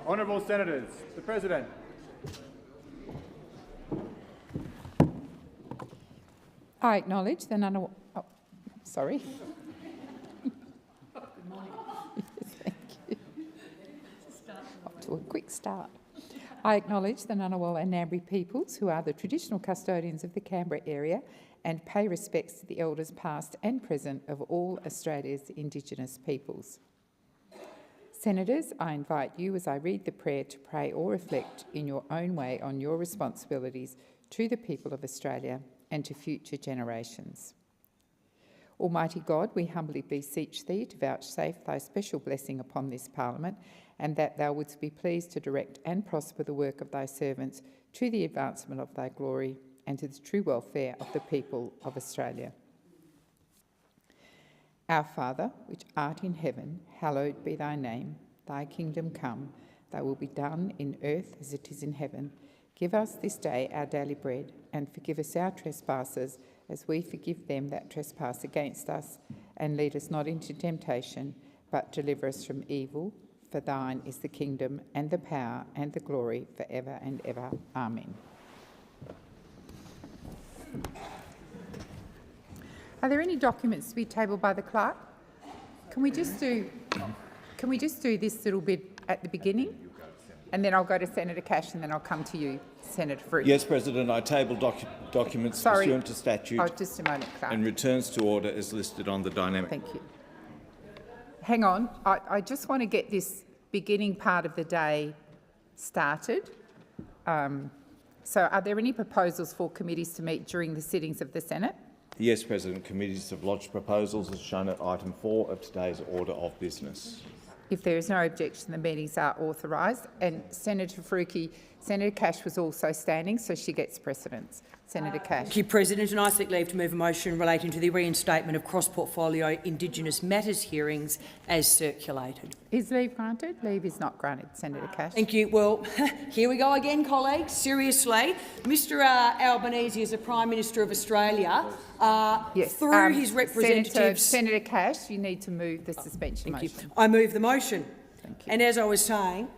Honourable Senators, the President. I acknowledge the sorry. Thank you. Off to a quick start. I acknowledge the Ngunnawal and Ngambri peoples, who are the traditional custodians of the Canberra area, and pay respects to the elders past and present of all Australia's Indigenous peoples. Senators, I invite you, as I read the prayer, to pray or reflect in your own way on your responsibilities to the people of Australia and to future generations. Almighty God, we humbly beseech thee to vouchsafe thy special blessing upon this Parliament, and that thou wouldst be pleased to direct and prosper the work of thy servants to the advancement of thy glory and to the true welfare of the people of Australia. Our Father, which art in heaven, hallowed be thy name. Thy kingdom come, thy will be done in earth as it is in heaven. Give us this day our daily bread, and forgive us our trespasses, as we forgive them that trespass against us. And lead us not into temptation, but deliver us from evil. For thine is the kingdom, and the power, and the glory, for ever and ever. Amen. Are there any documents to be tabled by the clerk? Can we just do this little bit at the beginning? And then I'll go to Senator Cash, and then I'll come to you, Senator Fruit. Yes, President. I table documents pursuant to statute. Oh, just a moment, Clerk. And returns to order as listed on the dynamic. Thank you. Hang on. I just want to get this beginning part of the day started. So are there any proposals for committees to meet during the sittings of the Senate? Yes, President. Committees have lodged proposals as shown at item 4 of today's order of business. If there is no objection, the meetings are authorised. And Senator Faruqi, Senator Cash was also standing, so she gets precedence. Senator Cash. Thank you, President. And I seek leave to move a motion relating to the reinstatement of cross-portfolio Indigenous matters hearings as circulated. Is leave granted? Leave is not granted. Senator Cash. Thank you. Well, here we go again, colleagues. Seriously, Mr Albanese is the Prime Minister of Australia. Yes. Through his representatives. Senator Cash, you need to move the suspension motion. Thank you. I move the motion. Thank you. And as I was saying,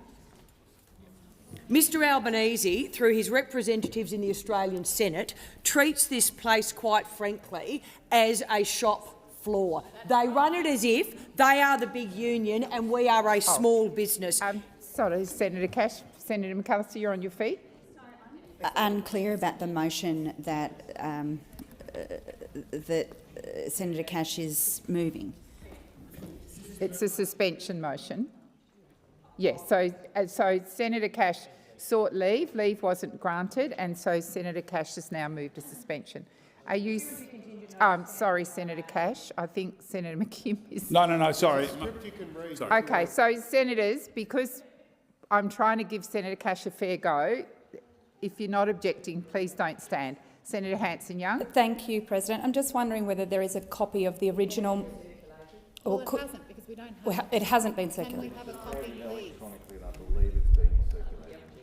Mr Albanese, through his representatives in the Australian Senate, treats this place, quite frankly, as a shop floor. They run it as if they are the big union and we are a small business. Sorry, Senator Cash. Senator McAllister, you're on your feet. Unclear about the motion that Senator Cash is moving. It's a suspension motion. Yes. So Senator Cash sought leave. Leave wasn't granted, and so Senator Cash has now moved to suspension. Are you? Sorry, Senator Cash. I think Senator McKim is. No. Sorry. Okay. So, senators, because I'm trying to give Senator Cash a fair go, if you're not objecting, please don't stand. Senator Hanson-Young. Thank you, President. I'm just wondering whether there is a copy of the original. Well, it hasn't, because we don't have well, it hasn't been circulated. Can we have a copy, please?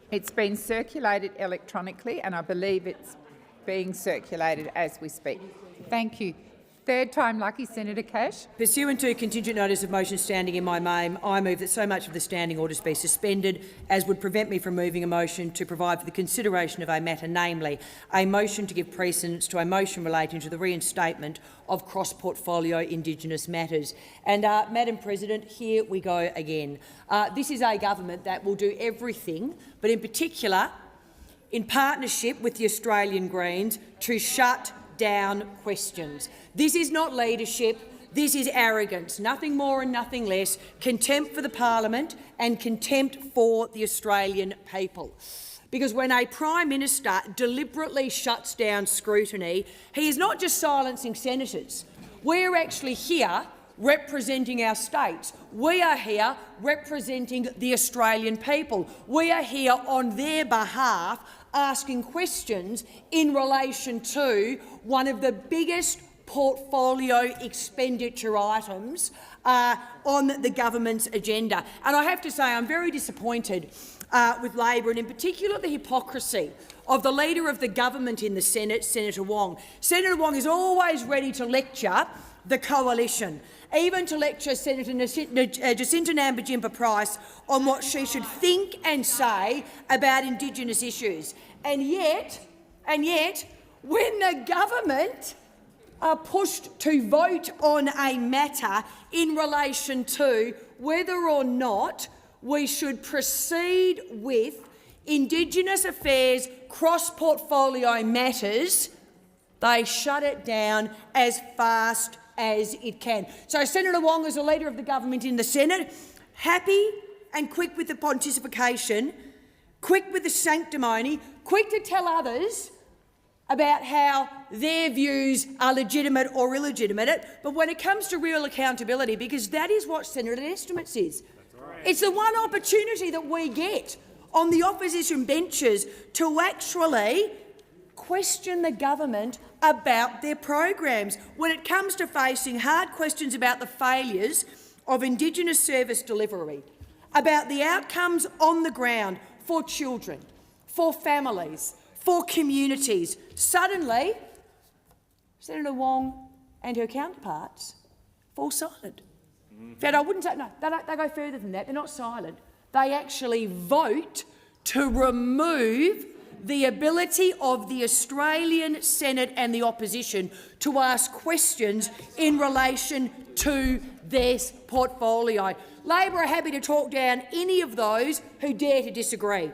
It's been circulated electronically, and I believe it's being circulated as we speak. Thank you. Third time lucky, Senator Cash. Pursuant to contingent notice of motion standing in my name, I move that so much of the standing orders be suspended as would prevent me from moving a motion to provide for the consideration of a matter, namely a motion to give precedence to a motion relating to the reinstatement of cross-portfolio Indigenous matters. And, Madam President, here we go again. This is a government that will do everything, but in particular, in partnership with the Australian Greens, to shut down questions. This is not leadership, this is arrogance, nothing more and nothing less, contempt for the Parliament and contempt for the Australian people. Because when a Prime Minister deliberately shuts down scrutiny, he is not just silencing senators. We're actually here representing our states. We are here representing the Australian people. We are here on their behalf asking questions in relation to one of the biggest portfolio expenditure items on the government's agenda. And I have to say I'm very disappointed with Labor, and in particular the hypocrisy of the Leader of the government in the Senate, Senator Wong. Senator Wong is always ready to lecture the coalition. even to lecture Senator Jacinta Nampijinpa-Price on what she should think and say about Indigenous issues. And yet, when the government are pushed to vote on a matter in relation to whether or not we should proceed with Indigenous affairs cross-portfolio matters, they shut it down as fast as it can. So Senator Wong, as a leader of the government in the Senate, happy and quick with the pontification, quick with the sanctimony, quick to tell others about how their views are legitimate or illegitimate, but when it comes to real accountability, because that is what Senator Estimates is. It's the one opportunity that we get on the opposition benches to actually question the government about their programs when it comes to facing hard questions about the failures of Indigenous service delivery, about the outcomes on the ground for children, for families, for communities. Suddenly, Senator Wong and her counterparts fall silent. In fact, I wouldn't say, no, they go further than that. They're not silent. They actually vote to remove the ability of the Australian Senate and the opposition to ask questions in relation to this portfolio. Labor are happy to talk down any of those who dare to disagree.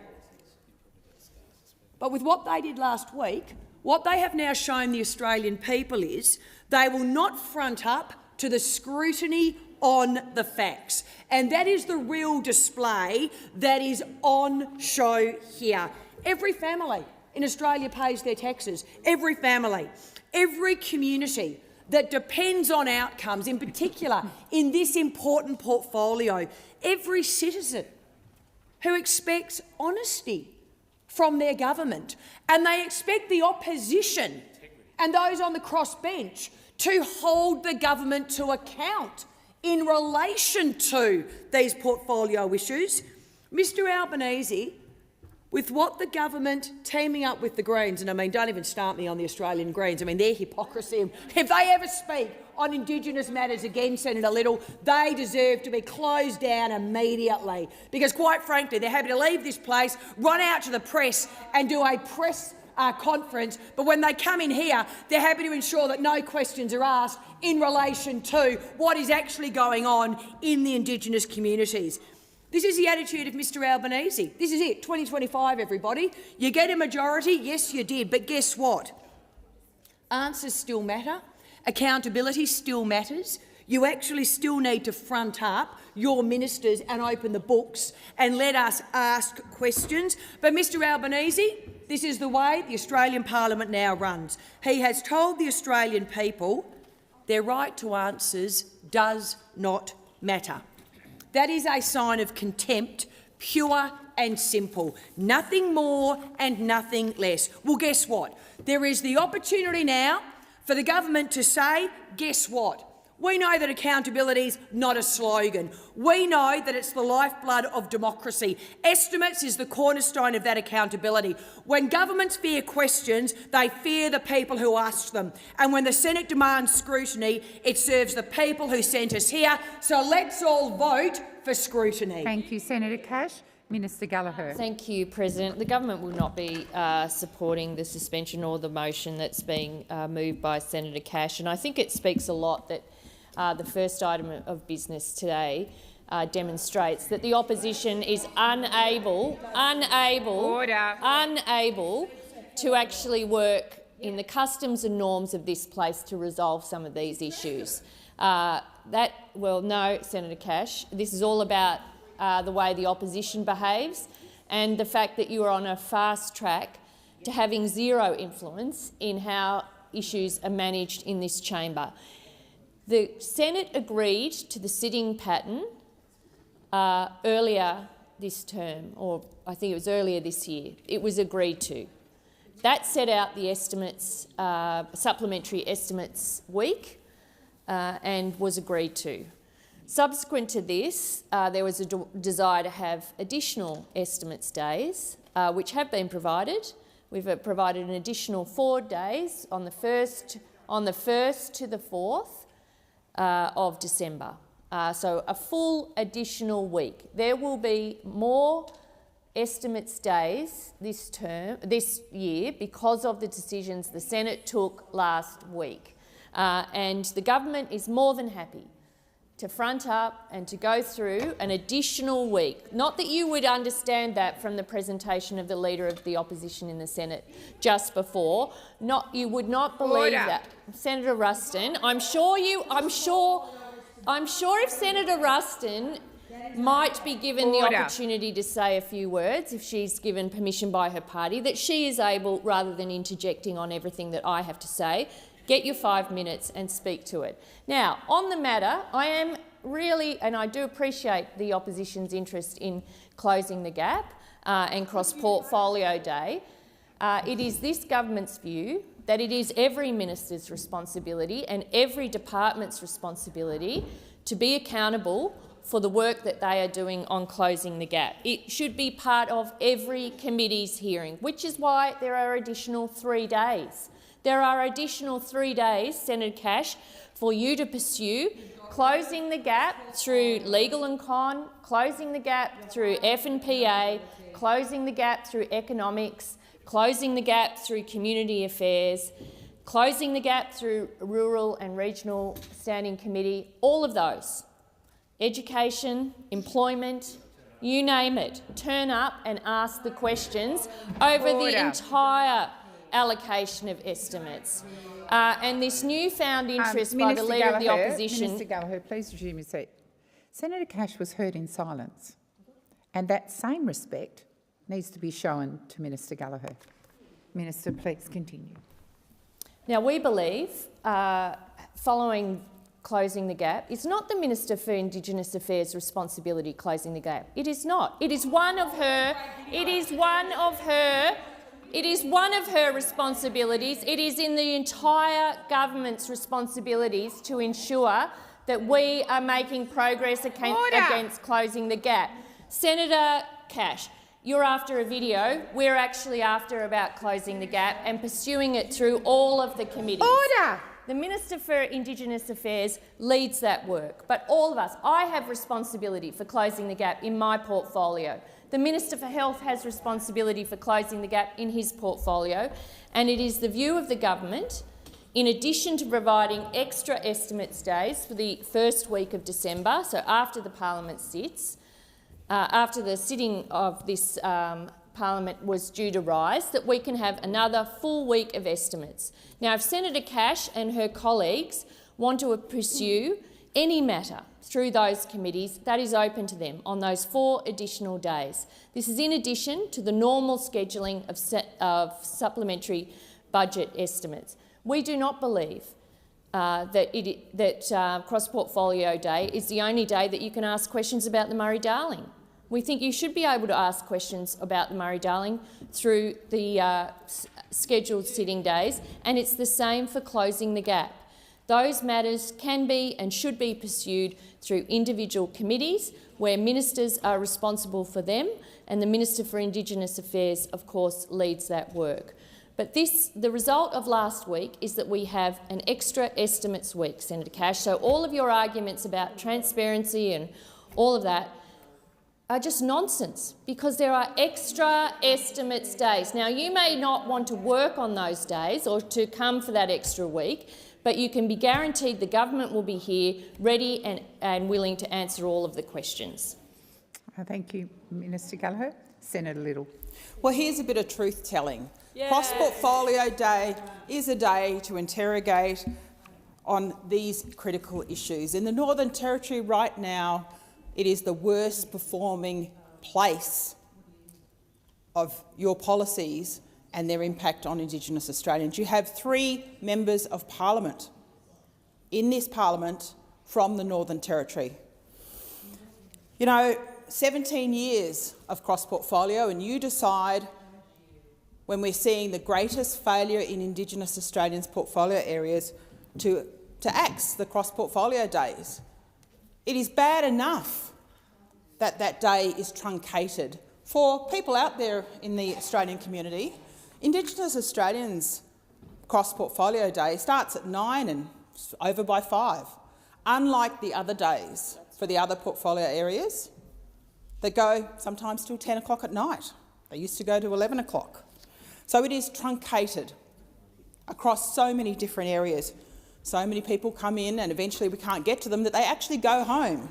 But with what they did last week, what they have now shown the Australian people is they will not front up to the scrutiny on the facts. And that is the real display that is on show here. Every family in Australia pays their taxes. Every family, every community that depends on outcomes, in particular in this important portfolio, every citizen who expects honesty from their government, and they expect the opposition and those on the crossbench to hold the government to account in relation to these portfolio issues. Mr Albanese, with what the government teaming up with the Greens, and I mean, don't even start me on the Australian Greens, I mean, their hypocrisy. If they ever speak on Indigenous matters again, Senator Little, they deserve to be closed down immediately, because quite frankly, they're happy to leave this place, run out to the press and do a press conference, but when they come in here, they're happy to ensure that no questions are asked in relation to what is actually going on in the Indigenous communities. This is the attitude of Mr Albanese. This is it, 2025, everybody. You get a majority, yes you did, but guess what? Answers still matter. Accountability still matters. You actually still need to front up your ministers and open the books and let us ask questions. But Mr Albanese, this is the way the Australian Parliament now runs. He has told the Australian people their right to answers does not matter. That is a sign of contempt, pure and simple. Nothing more and nothing less. Well, guess what? There is the opportunity now for the government to say, guess what? We know that accountability is not a slogan. We know that it's the lifeblood of democracy. Estimates is the cornerstone of that accountability. When governments fear questions, they fear the people who ask them. And when the Senate demands scrutiny, it serves the people who sent us here. So let's all vote for scrutiny. Thank you, Senator Cash. Minister Gallagher. Thank you, President. The government will not be supporting the suspension or the motion that's being moved by Senator Cash, and I think it speaks a lot that the first item of business today demonstrates that the opposition is unable to actually work in the customs and norms of this place to resolve some of these issues. No, Senator Cash, this is all about the way the opposition behaves and the fact that you are on a fast track to having zero influence in how issues are managed in this chamber. The Senate agreed to the sitting pattern earlier this term, or I think it was earlier this year. It was agreed to. That set out the estimates, supplementary estimates week, and was agreed to. Subsequent to this, there was a desire to have additional estimates days, which have been provided. We've provided an additional 4 days on the 1st to the 4th, of December. So a full additional week. There will be more estimates days this year because of the decisions the Senate took last week. And the government is more than happy to front up and to go through an additional week. Not that you would understand that from the presentation of the Leader of the Opposition in the Senate just before. You would not believe that. Senator Ruston, I'm sure if Senator Ruston might be given the opportunity to say a few words, if she's given permission by her party, that she is able, rather than interjecting on everything that I have to say, get your 5 minutes and speak to it. Now, on the matter, I am really, and I do appreciate the opposition's interest in closing the gap and cross-portfolio day. It is this government's view that it is every minister's responsibility and every department's responsibility to be accountable for the work that they are doing on closing the gap. It should be part of every committee's hearing, which is why there are additional 3 days. There are additional 3 days, Senator Cash, for you to pursue closing the gap through legal and con, closing the gap through F&PA, closing the gap through economics, closing the gap through community affairs, closing the gap through rural and regional standing committee, all of those. Education, employment, you name it. Turn up and ask the questions over the entire allocation of estimates. And this newfound interest by the Leader of the Opposition... Minister Gallagher, please resume your seat. Senator Cash was heard in silence, and that same respect needs to be shown to Minister Gallagher. Minister, please continue. Now, we believe, following closing the gap, it's not the Minister for Indigenous Affairs' responsibility closing the gap. It is not. It is one of her. It is one of her. It is one of her responsibilities. It is in the entire government's responsibilities to ensure that we are making progress against closing the gap. Senator Cash, you're after a video. We're actually after about closing the gap and pursuing it through all of the committees. Order! The Minister for Indigenous Affairs leads that work, but all of us, I have responsibility for closing the gap in my portfolio. The Minister for Health has responsibility for closing the gap in his portfolio, and it is the view of the government, in addition to providing extra estimates days for the first week of December, so after the Parliament sits, after the sitting of this Parliament was due to rise, that we can have another full week of estimates. Now, if Senator Cash and her colleagues want to pursue any matter through those committees, that is open to them on those 4 additional days. This is in addition to the normal scheduling of supplementary budget estimates. We do not believe that cross-portfolio day is the only day that you can ask questions about the Murray-Darling. We think you should be able to ask questions about the Murray-Darling through the scheduled sitting days, and it's the same for closing the gap. Those matters can be and should be pursued through individual committees where ministers are responsible for them, and the Minister for Indigenous Affairs, of course, leads that work. But the result of last week is that we have an extra estimates week, Senator Cash. So all of your arguments about transparency and all of that are just nonsense, because there are extra estimates days. Now, you may not want to work on those days or to come for that extra week, but you can be guaranteed the government will be here ready and willing to answer all of the questions. Thank you, Minister Gallagher. Senator Little. Well, here's a bit of truth-telling. Yes. Cross-portfolio day is a day to interrogate on these critical issues. In the Northern Territory right now, it is the worst performing place of your policies and their impact on Indigenous Australians. You have 3 members of Parliament in this Parliament from the Northern Territory. You know, 17 years of cross-portfolio, and you decide, when we're seeing the greatest failure in Indigenous Australians' portfolio areas, to axe the cross-portfolio days. It is bad enough that that day is truncated. For people out there in the Australian community, Indigenous Australians' cross-portfolio day starts at 9 and over by 5. unlike the other days for the other portfolio areas that go sometimes till 10 o'clock at night. They used to go to 11 o'clock. So it is truncated across so many different areas. So many people come in and eventually we can't get to them that they actually go home.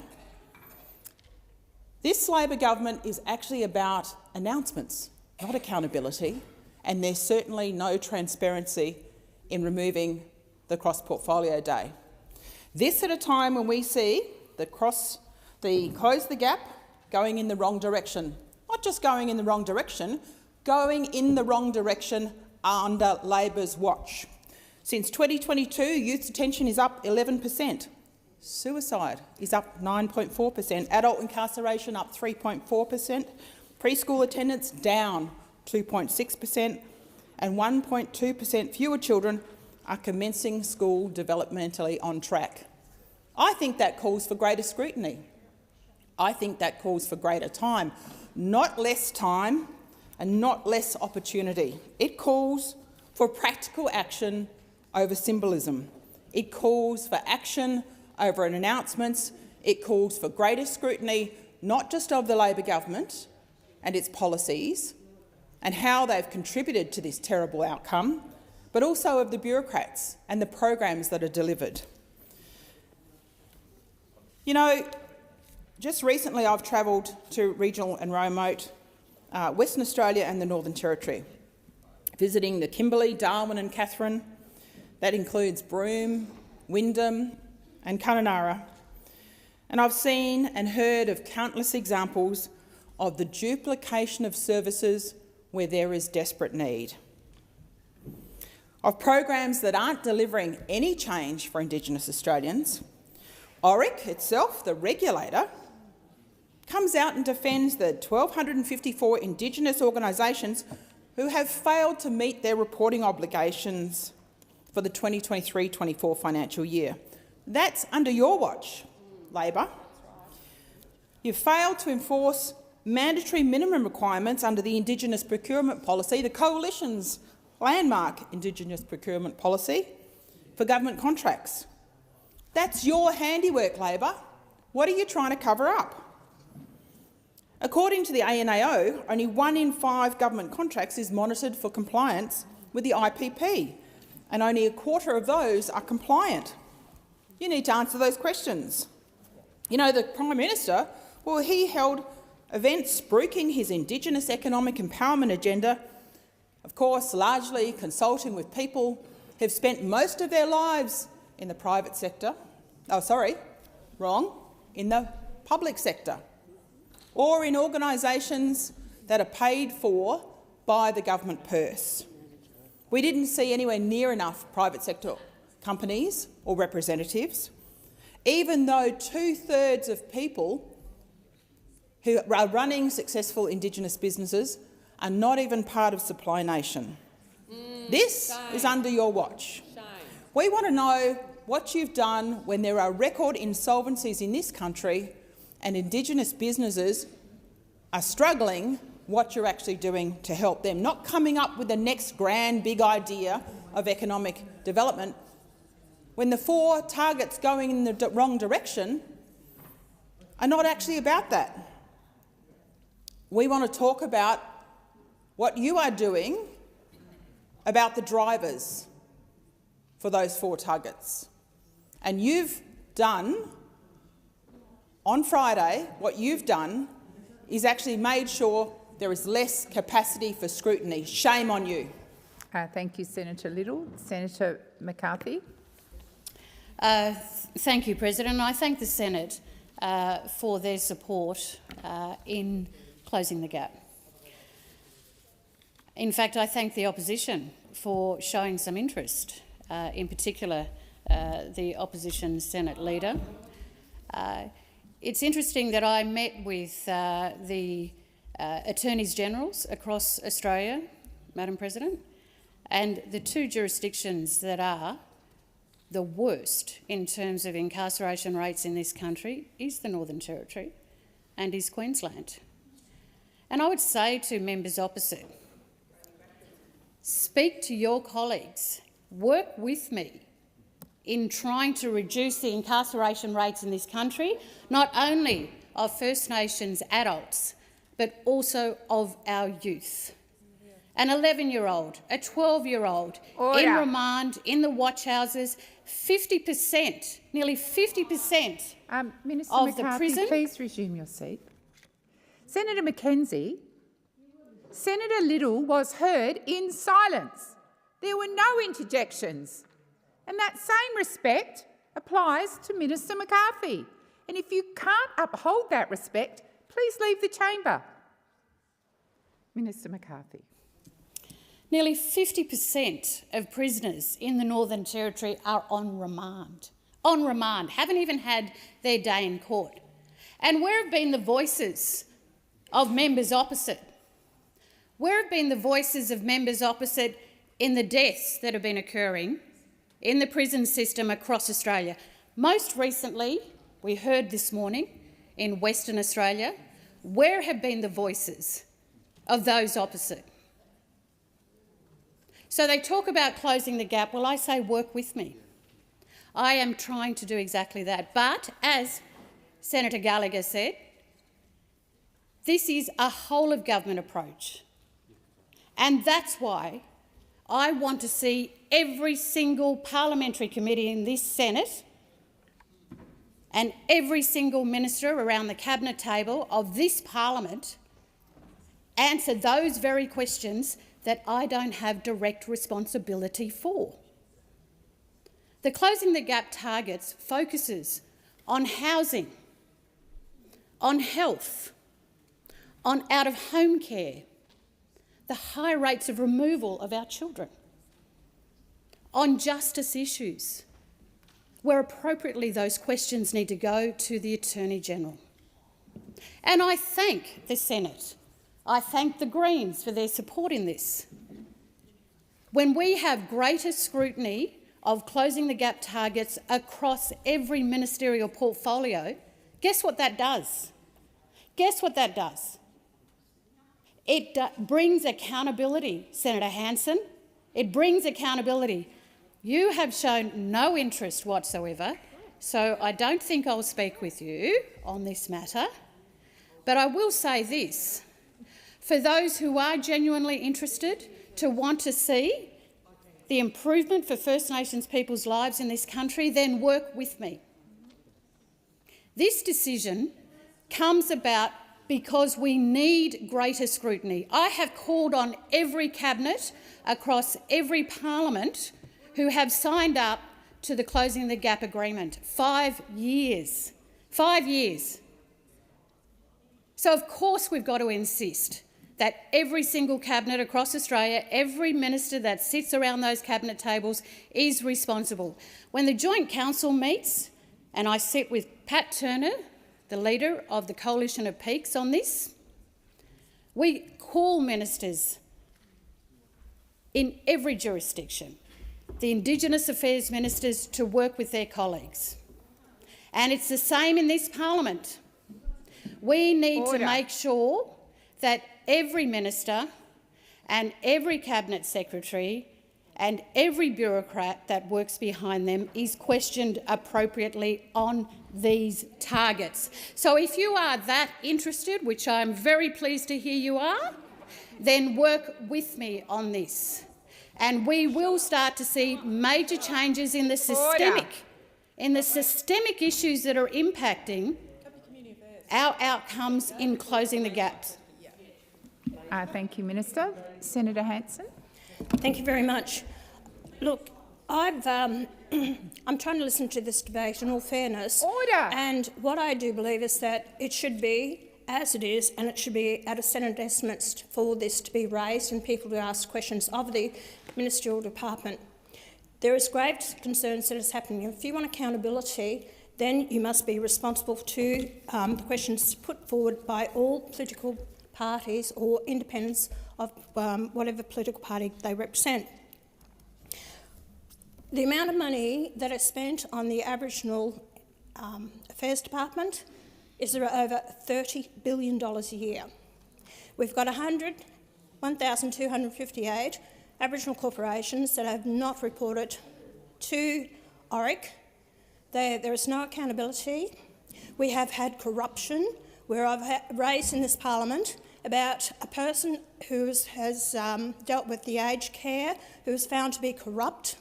This Labor government is actually about announcements, not accountability, and there's certainly no transparency in removing the cross-portfolio day. This at a time when we see the Close the Gap going in the wrong direction. Not just going in the wrong direction, going in the wrong direction under Labor's watch. Since 2022, youth detention is up 11%. Suicide is up 9.4%. Adult incarceration up 3.4%. Preschool attendance down 2.6%. And 1.2% fewer children are commencing school developmentally on track. I think that calls for greater scrutiny. I think that calls for greater time, not less time and not less opportunity. It calls for practical action over symbolism. It calls for action over announcements. It calls for greater scrutiny, not just of the Labor government and its policies and how they've contributed to this terrible outcome, but also of the bureaucrats and the programs that are delivered. You know, just recently I've travelled to regional and remote Western Australia and the Northern Territory, visiting the Kimberley, Darwin and Katherine. That includes Broome, Wyndham and Kununurra. And I've seen and heard of countless examples of the duplication of services where there is desperate need, of programs that aren't delivering any change for Indigenous Australians. ORIC itself, the regulator, comes out and defends the 1,254 Indigenous organisations who have failed to meet their reporting obligations for the 2023-24 financial year. That's under your watch, Labor. You've failed to enforce mandatory minimum requirements under the Indigenous procurement policy, the Coalition's landmark Indigenous procurement policy, for government contracts. That's your handiwork, Labor. What are you trying to cover up? According to the ANAO, only 1 in 5 government contracts is monitored for compliance with the IPP, and only a quarter of those are compliant. You need to answer those questions. You know, the Prime Minister, well, he held events spruiking his Indigenous economic empowerment agenda, of course, largely consulting with people who've spent most of their lives in the private sector. Oh, sorry, wrong, in the public sector, or in organisations that are paid for by the government purse. We didn't see anywhere near enough private sector companies or representatives, even though 2/3 of people who are running successful Indigenous businesses are not even part of Supply Nation. This is under your watch. We want to know what you've done when there are record insolvencies in this country and Indigenous businesses are struggling, what you're actually doing to help them, not coming up with the next grand big idea of economic development when the 4 targets going in the wrong direction are not actually about that. We want to talk about what you are doing about the drivers for those 4 targets. And you've done, on Friday, what you've done is actually made sure there is less capacity for scrutiny. Shame on you. Thank you, Senator Little. Senator McCarthy. Thank you, President. I thank the Senate for their support in closing the gap. In fact, I thank the opposition for showing some interest, in particular the opposition Senate leader. It's interesting that I met with the Attorneys Generals across Australia, Madam President, and the 2 jurisdictions that are the worst in terms of incarceration rates in this country is the Northern Territory and is Queensland. And I would say to members opposite, speak to your colleagues, work with me in trying to reduce the incarceration rates in this country, not only of First Nations adults, but also of our youth. An 11-year-old, a 12-year-old in remand, in the watch houses, 50%, nearly 50% Minister of McCarthy, the prison. please resume your seat. Senator Mackenzie, Senator Little was heard in silence. There were no interjections. And that same respect applies to Minister McCarthy. And if you can't uphold that respect, please leave the chamber. Minister McCarthy. Nearly 50% of prisoners in the Northern Territory are on remand. On remand, haven't even had their day in court. And where have been the voices of members opposite? Where have been the voices of members opposite in the deaths that have been occurring in the prison system across Australia? Most recently, we heard this morning in Western Australia, where have been the voices of those opposite? So they talk about closing the gap. Well, I say work with me. I am trying to do exactly that. But as Senator Gallagher said, this is a whole-of-government approach. And that's why I want to see every single parliamentary committee in this Senate and every single minister around the cabinet table of this parliament answer those very questions that I don't have direct responsibility for. The Closing the Gap targets focuses on housing, on health, on out-of-home care, the high rates of removal of our children, on justice issues, where appropriately those questions need to go to the Attorney-General. And I thank the Senate. I thank the Greens for their support in this. When we have greater scrutiny of closing the gap targets across every ministerial portfolio, guess what that does? Guess what that does? It brings accountability, Senator Hanson. It brings accountability. You have shown no interest whatsoever, so I don't think I'll speak with you on this matter. But I will say this. For those who are genuinely interested to want to see the improvement for First Nations people's lives in this country, then work with me. This decision comes about because we need greater scrutiny. I have called on every cabinet across every parliament who have signed up to the Closing the Gap agreement. 5 years. 5 years. So of course we've got to insist that every single cabinet across Australia, every minister that sits around those cabinet tables is responsible. When the Joint Council meets, and I sit with Pat Turner, the leader of the Coalition of Peaks on this, we call ministers in every jurisdiction, the Indigenous Affairs ministers, to work with their colleagues. And it's the same in this parliament. We need to make sure that every minister and every cabinet secretary and every bureaucrat that works behind them is questioned appropriately on these targets. So if you are that interested, which I'm very pleased to hear you are, then work with me on this. And we will start to see major changes in the systemic issues that are impacting our outcomes in closing the gaps. Thank you, Minister. Senator Hanson. Thank you very much. Look, I'm trying to listen to this debate in all fairness. Order. And what I do believe is that it should be as it is, and it should be at a Senate estimates for this to be raised and people to ask questions of the ministerial department. There is grave concerns that is happening. If you want accountability, then you must be responsible to the questions put forward by all political parties or independents of whatever political party they represent. The amount of money that is spent on the Aboriginal Affairs Department is over $30 billion a year. We've got 1,258 Aboriginal corporations that have not reported to Oric. There is no accountability. We have had corruption, where I've raised in this parliament about a person who has dealt with the aged care who was found to be corrupt.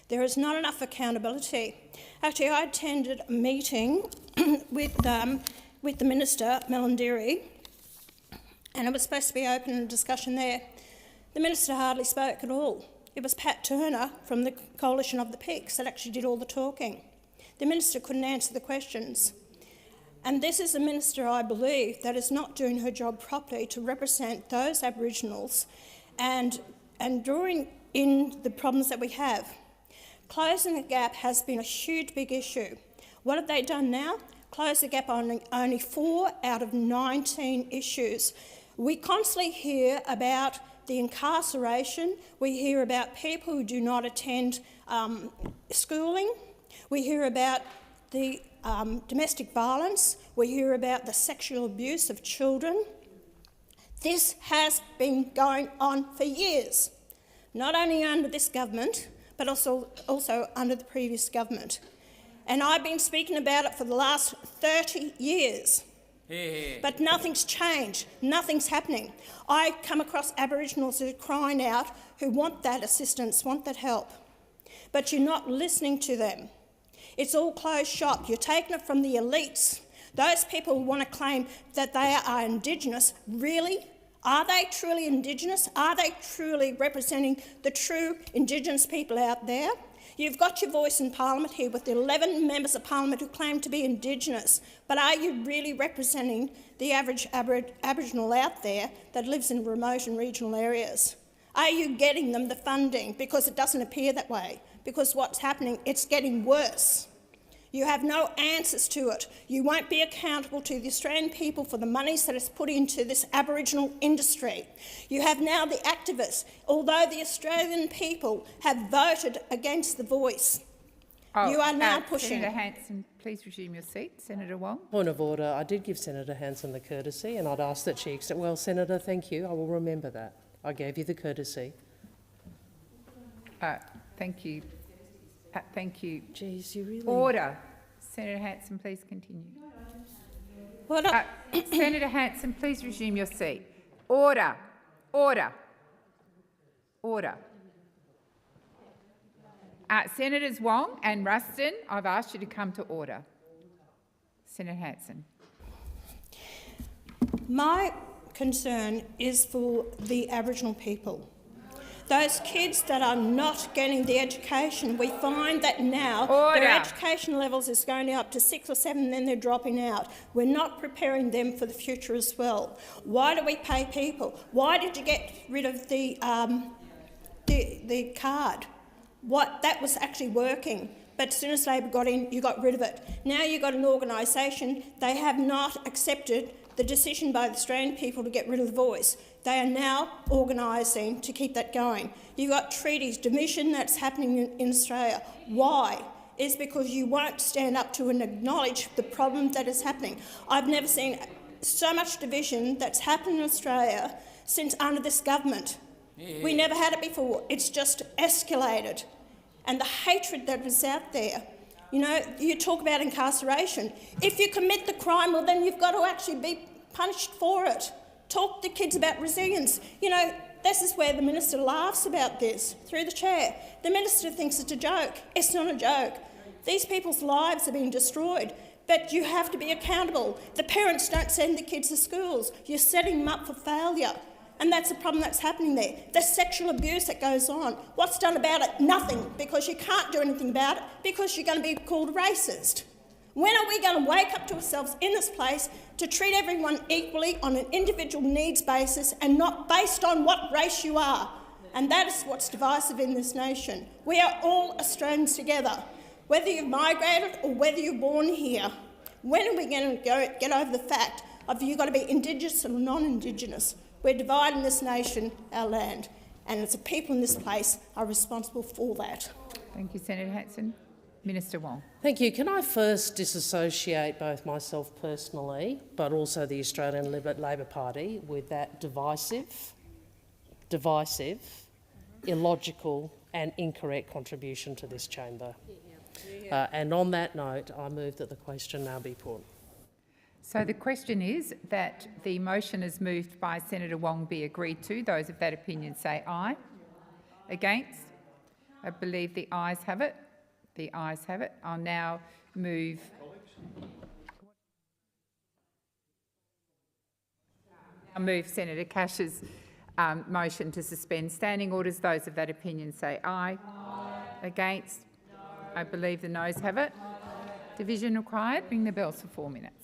There is not enough accountability. Actually, I attended a meeting with the Minister, Melandiri, and it was supposed to be open and discussion there. The Minister hardly spoke at all. It was Pat Turner from the Coalition of the Peaks that actually did all the talking. The Minister couldn't answer the questions. And this is a minister, I believe, that is not doing her job properly to represent those Aboriginals and drawing in the problems that we have. Closing the gap has been a huge, big issue. What have they done now? Close the gap on only 4 out of 19 issues. We constantly hear about the incarceration. We hear about people who do not attend schooling. We hear about the domestic violence. We hear about the sexual abuse of children. This has been going on for years, not only under this government, but also under the previous government. And I've been speaking about it for the last 30 years. But nothing's changed, nothing's happening. I come across Aboriginals who are crying out, who want that assistance, want that help. But you're not listening to them. It's all closed shop. You're taking it from the elites. Those people who want to claim that they are Indigenous, really? Are they truly Indigenous? Are they truly representing the true Indigenous people out there? You've got your voice in Parliament here with the 11 members of Parliament who claim to be Indigenous, but are you really representing the average Aboriginal out there that lives in remote and regional areas? Are you getting them the funding? Because it doesn't appear that way. Because what's happening, it's getting worse. You have no answers to it. You won't be accountable to the Australian people for the monies that is put into this Aboriginal industry. You have now the activists, although the Australian people have voted against the voice. You are now pushing. Senator Hanson, please resume your seat. Senator Wong. Point of order. I did give Senator Hanson the courtesy, and I'd ask that she accept. Well, Senator, thank you. I will remember that. I gave you the courtesy. Thank you. Thank you. Geez, you really... Order. Senator Hanson, please continue. Order. Senator Hanson, please resume your seat. Order. Order. Order. Senators Wong and Ruston, I've asked you to come to order. Senator Hanson. My concern is for the Aboriginal people. Those kids that are not getting the education, we find that now their education levels is going up to 6 or 7, then they're dropping out. We're not preparing them for the future as well. Why do we pay people? Why did you get rid of the card? That was actually working. But as soon as Labor got in, you got rid of it. Now you've got an organisation, they have not accepted the decision by the Australian people to get rid of the voice. They are now organising to keep that going. You've got treaties, division that's happening in Australia. Why? It's because you won't stand up to and acknowledge the problem that is happening. I've never seen so much division that's happened in Australia since under this government. We never had it before. It's just escalated. And the hatred that is out there. You know, you talk about incarceration. If you commit the crime, well, then you've got to actually be punished for it. Talk to kids about resilience. You know, this is where the minister laughs about this, through the chair. The minister thinks it's a joke. It's not a joke. These people's lives are being destroyed, but you have to be accountable. The parents don't send the kids to schools. You're setting them up for failure. And that's the problem that's happening there. The sexual abuse that goes on. What's done about it? Nothing, because you can't do anything about it, because you're going to be called racist. When are we going to wake up to ourselves in this place to treat everyone equally on an individual needs basis and not based on what race you are? And that is what's divisive in this nation. We are all Australians together, whether you've migrated or whether you're born here. When are we going to get over the fact of you've got to be Indigenous or non-Indigenous? We're dividing this nation, our land, and it's the people in this place are responsible for that. Thank you, Senator Hanson. Minister Wong. Thank you. Can I first disassociate both myself personally, but also the Australian Labor Party, with that divisive, illogical and incorrect contribution to this chamber? And on that note, I move that the question now be put. So the question is that the motion is moved by Senator Wong be agreed to. Those of that opinion say aye. Against? I believe the ayes have it. The ayes have it. I'll now move... I move Senator Cash's motion to suspend standing orders. Those of that opinion say aye. Against? I believe the noes have it. Division required. Ring the bells for 4 minutes.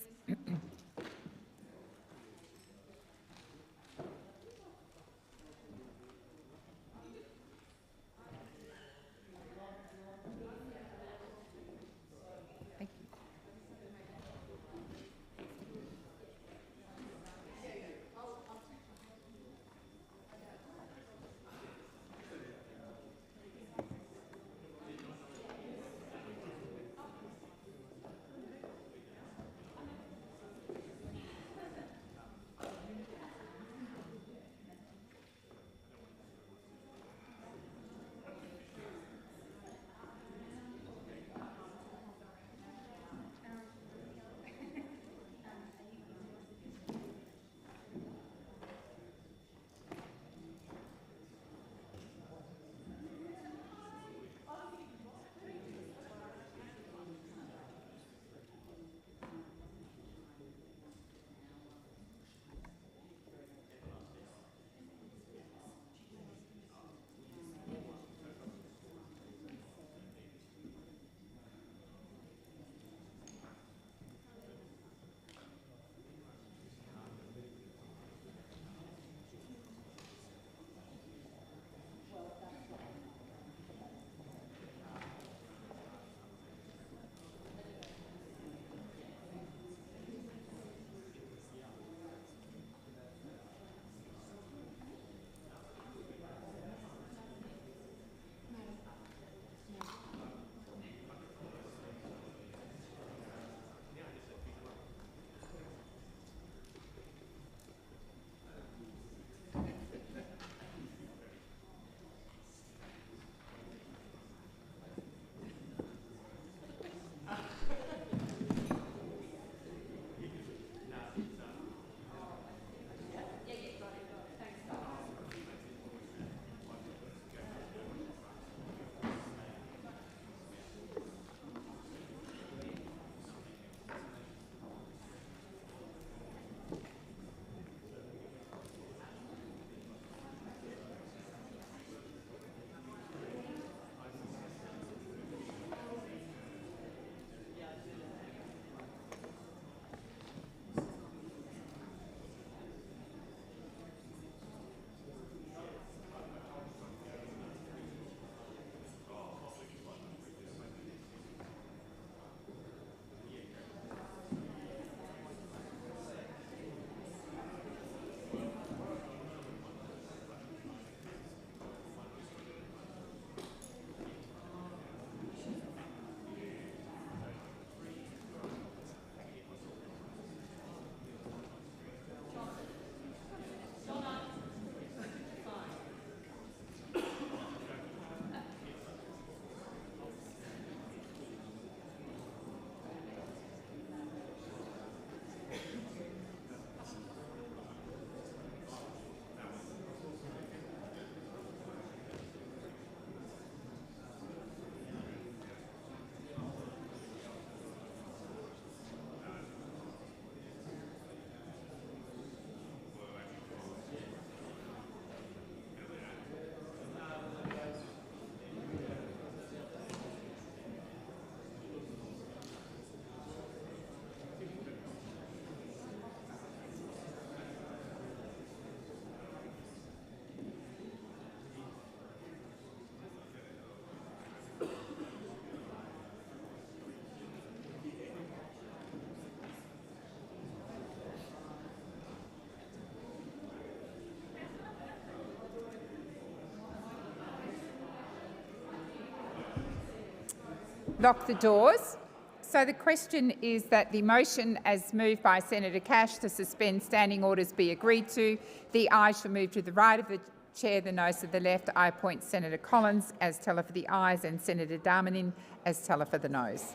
Lock the doors. So the question is that the motion as moved by Senator Cash to suspend standing orders be agreed to. The ayes shall move to the right of the Chair, the noes of the left. I appoint Senator Collins as teller for the ayes and Senator Darmanin as teller for the noes.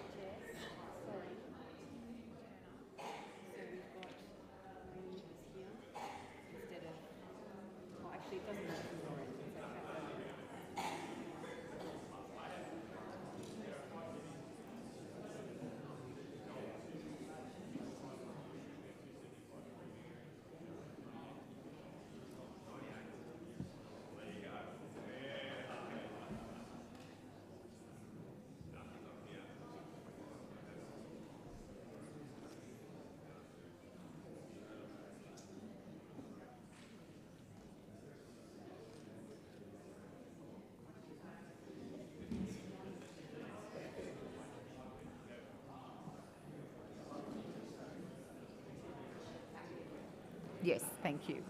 Yes, thank you.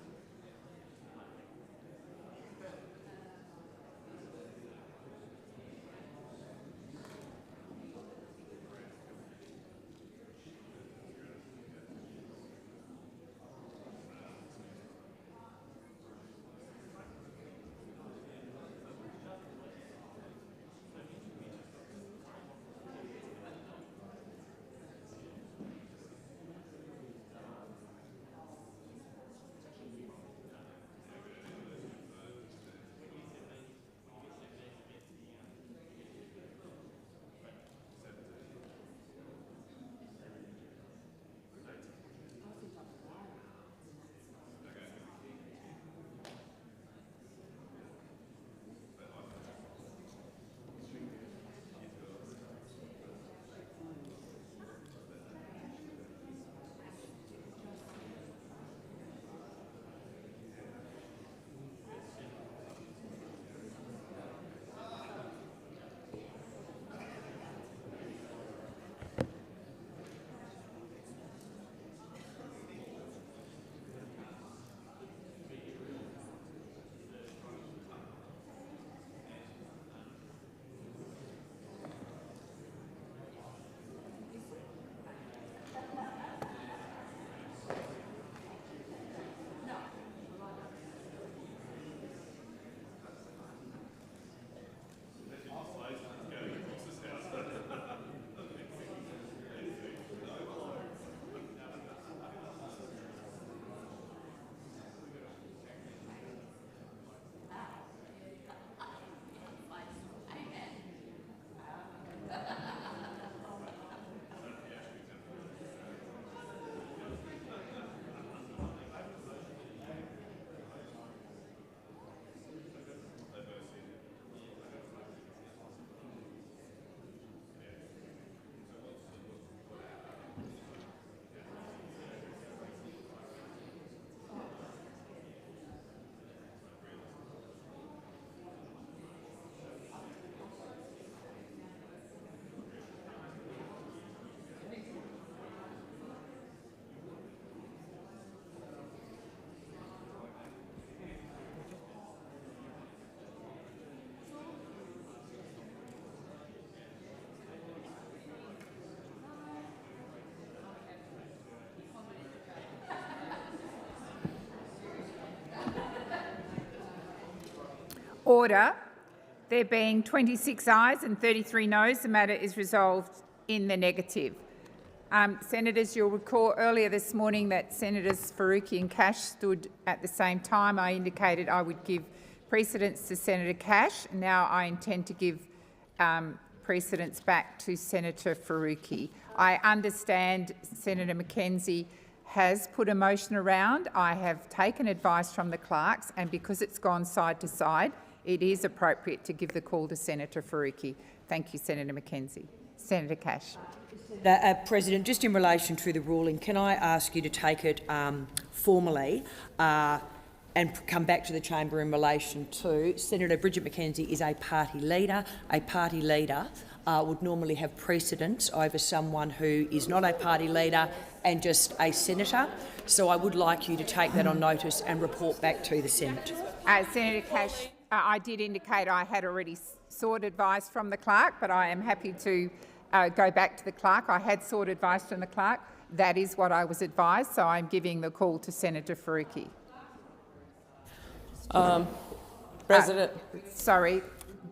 Order. There being 26 ayes and 33 noes, the matter is resolved in the negative. Senators, you'll recall earlier this morning that Senators Faruqi and Cash stood at the same time. I indicated I would give precedence to Senator Cash. Now I intend to give precedence back to Senator Faruqi. I understand Senator Mackenzie has put a motion around. I have taken advice from the clerks, and because it's gone side to side, it is appropriate to give the call to Senator Faruqi. Thank you, Senator Mackenzie. Senator Cash. President, just in relation to the ruling, can I ask you to take it formally and come back to the chamber in relation to Senator Bridget Mackenzie is a party leader. A party leader would normally have precedence over someone who is not a party leader and just a senator. So I would like you to take that on notice and report back to the Senate. Senator Cash, I did indicate I had already sought advice from the clerk, but I am happy to go back to the clerk. I had sought advice from the clerk. That is what I was advised, so I'm giving the call to Senator Faruqi. President. Sorry,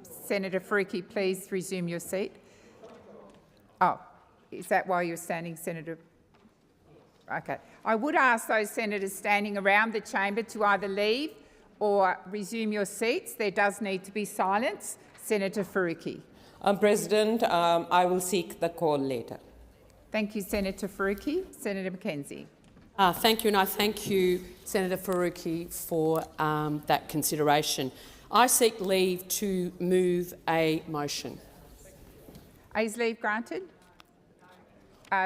Senator Faruqi, please resume your seat. Oh, is that why you're standing, Senator? Okay. I would ask those senators standing around the chamber to either leave or resume your seats. There does need to be silence. Senator Faruqi. President, I will seek the call later. Thank you, Senator Faruqi. Senator McKenzie. Thank you, and I thank you, Senator Faruqi, for that consideration. I seek leave to move a motion. Is leave granted?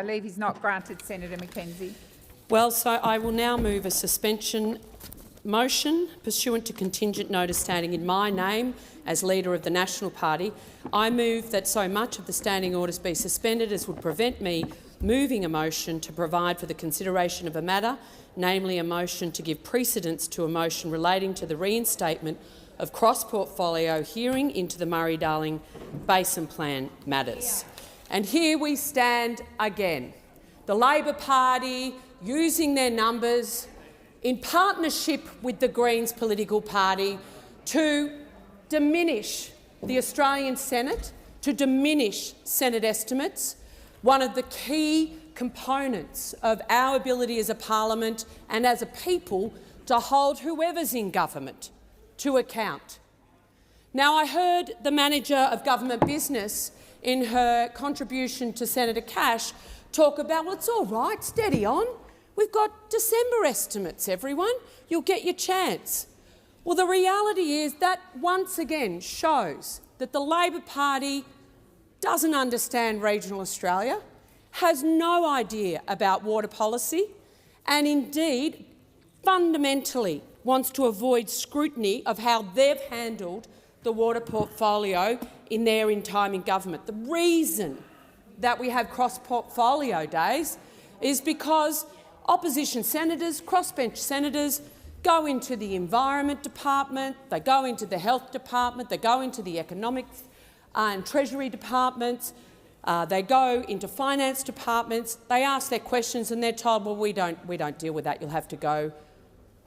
Leave is not granted, Senator McKenzie. Well, so I will now move a suspension motion pursuant to contingent notice standing in my name as Leader of the National Party. I move that so much of the standing orders be suspended as would prevent me moving a motion to provide for the consideration of a matter, namely a motion to give precedence to a motion relating to the reinstatement of cross-portfolio hearing into the Murray-Darling Basin Plan matters. And here we stand again. The Labor Party using their numbers in partnership with the Greens political party to diminish the Australian Senate, to diminish Senate estimates, one of the key components of our ability as a parliament and as a people to hold whoever's in government to account. Now, I heard the Manager of Government Business in her contribution to Senator Cash talk about, well, it's all right, steady on. We've got December estimates, everyone. You'll get your chance. Well, the reality is that once again shows that the Labor Party doesn't understand regional Australia, has no idea about water policy, and indeed fundamentally wants to avoid scrutiny of how they've handled the water portfolio in their time in government. The reason that we have cross-portfolio days is because opposition senators, crossbench senators, go into the Environment Department, they go into the Health Department, they go into the Economics and Treasury Departments, they go into Finance Departments, they ask their questions and they're told, well, we don't deal with that, you'll have to go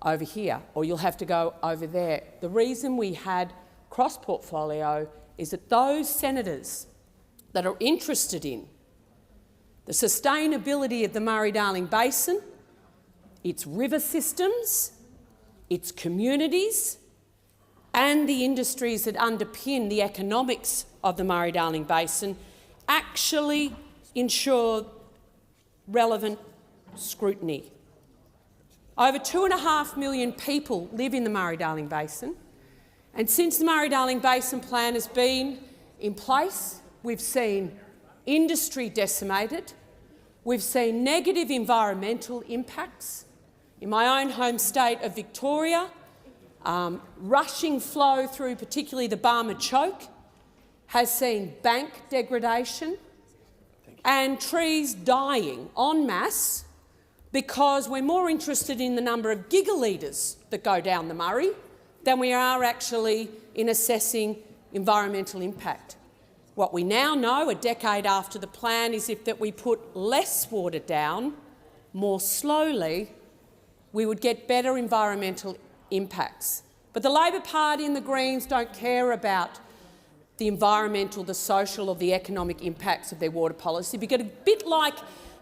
over here or you'll have to go over there. The reason we had cross-portfolio is that those senators that are interested in the sustainability of the Murray-Darling Basin, its river systems, its communities and the industries that underpin the economics of the Murray-Darling Basin actually ensure relevant scrutiny. Over 2.5 million people live in the Murray-Darling Basin, and since the Murray-Darling Basin Plan has been in place, we've seen industry decimated, we've seen negative environmental impacts. In my own home state of Victoria, rushing flow through particularly the Barmer Choke has seen bank degradation and trees dying en masse because we're more interested in the number of gigalitres that go down the Murray than we are actually in assessing environmental impact. What we now know, a decade after the plan, is if that we put less water down more slowly, we would get better environmental impacts. But the Labor Party and the Greens don't care about the environmental, the social or the economic impacts of their water policy, because a bit like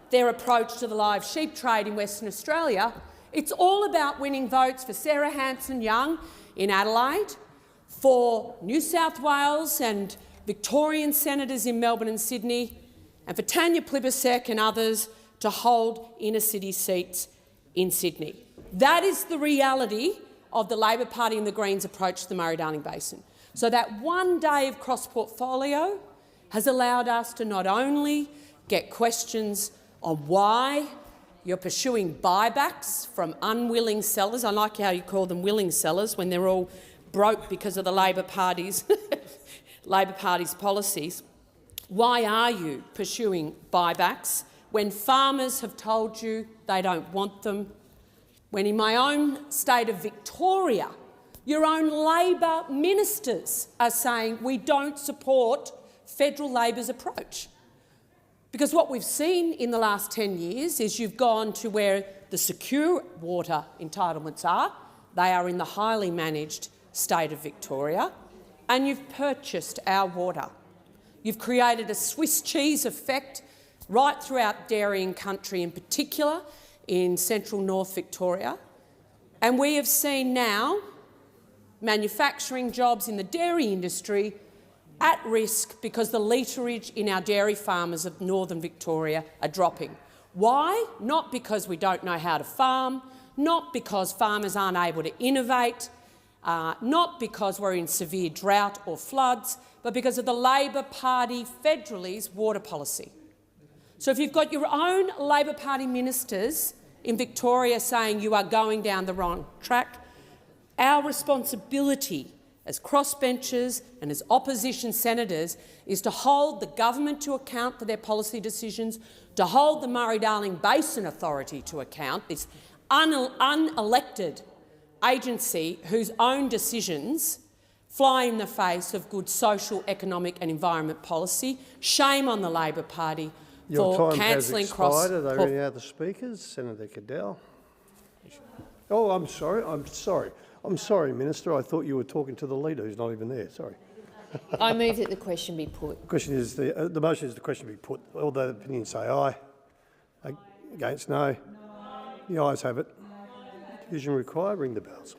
their approach to the live sheep trade in Western Australia, it's all about winning votes for Sarah Hanson-Young in Adelaide, for New South Wales and Victorian senators in Melbourne and Sydney, and for Tanya Plibersek and others to hold inner-city seats in Sydney. That is the reality of the Labor Party and the Greens' approach to the Murray-Darling Basin. So that one day of cross-portfolio has allowed us to not only get questions on why you're pursuing buybacks from unwilling sellers. I like how you call them willing sellers when they're all broke because of the Labor Party's policies. Why are you pursuing buybacks when farmers have told you they don't want them? When in my own state of Victoria, your own Labor ministers are saying we don't support federal Labor's approach. Because what we've seen in the last 10 years is you've gone to where the secure water entitlements are. They are in the highly managed state of Victoria, and you've purchased our water. You've created a Swiss cheese effect right throughout dairying country, in particular in central North Victoria. And we have seen now manufacturing jobs in the dairy industry at risk because the litrage in our dairy farmers of northern Victoria are dropping. Why? Not because we don't know how to farm, not because farmers aren't able to innovate, not because we're in severe drought or floods, but because of the Labor Party federally's water policy. So if you've got your own Labor Party ministers in Victoria saying you are going down the wrong track, our responsibility as crossbenchers and as opposition senators is to hold the government to account for their policy decisions, to hold the Murray-Darling Basin Authority to account, this unelected agency whose own decisions fly in the face of good social, economic and environment policy. Shame on the Labor Party for cancelling cross... Are there any other speakers? Senator Cadell. Oh, I'm sorry, Minister. I thought you were talking to the leader who's not even there. Sorry. I move that the question be put. The question is the motion is the question be put. All the opinions say aye. Against no. The ayes have it. Division required. Ring the bells.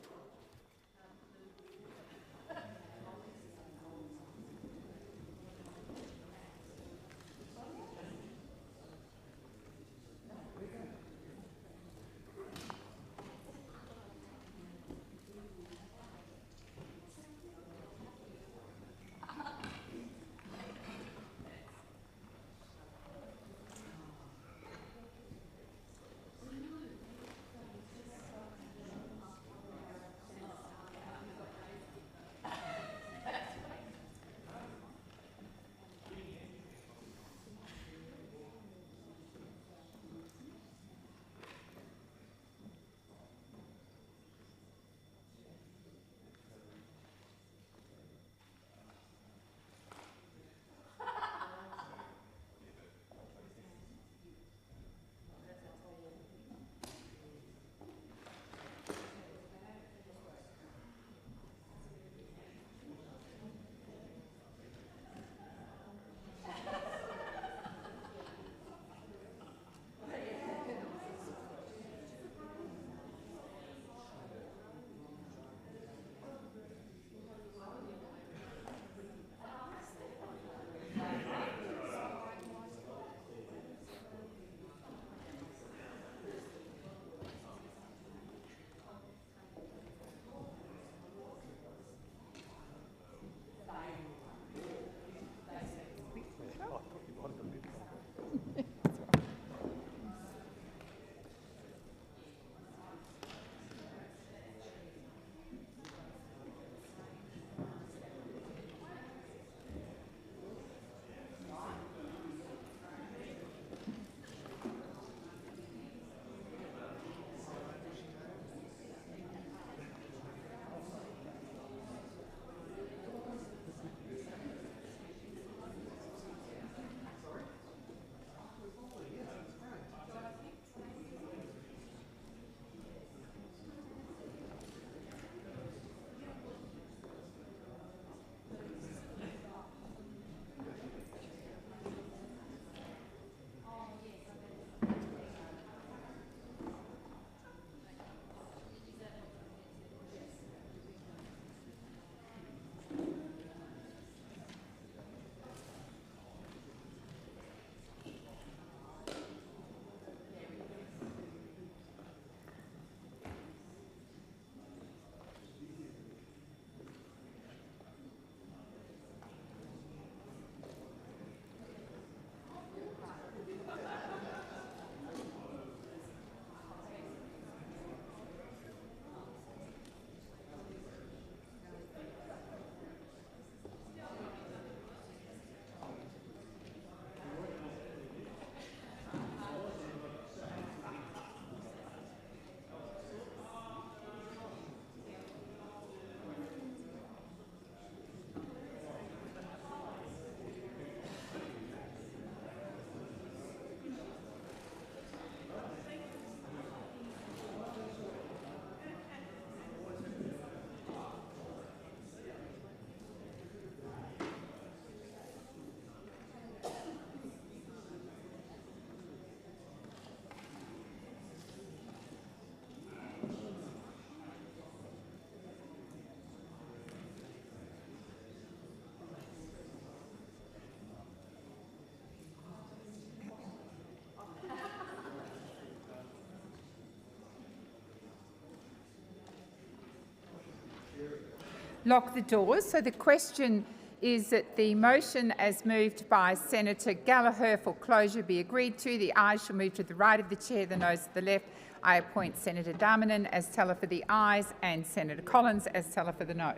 Lock the doors. So the question is that the motion as moved by Senator Gallagher for closure be agreed to. The ayes shall move to the right of the chair, the noes to the left. I appoint Senator Darmanin as teller for the ayes and Senator Collins as teller for the noes.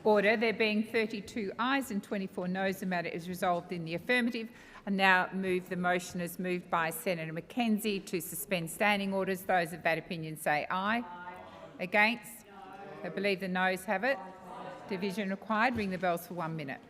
Order. There being 32 ayes and 24 noes, the matter is resolved in the affirmative. I now move the motion as moved by Senator McKenzie to suspend standing orders. Those of that opinion say aye. Against? I believe the noes have it. Division required. Ring the bells for 1 minute.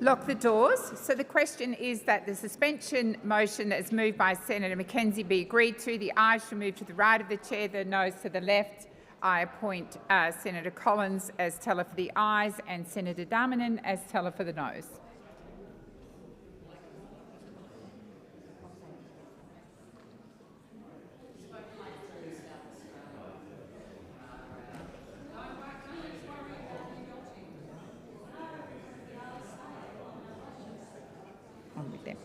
Lock the doors. So the question is that the suspension motion as moved by Senator McKenzie be agreed to. The ayes shall move to the right of the chair, the noes to the left. I appoint Senator Collins as teller for the ayes and Senator Darmanin as teller for the noes. On with them.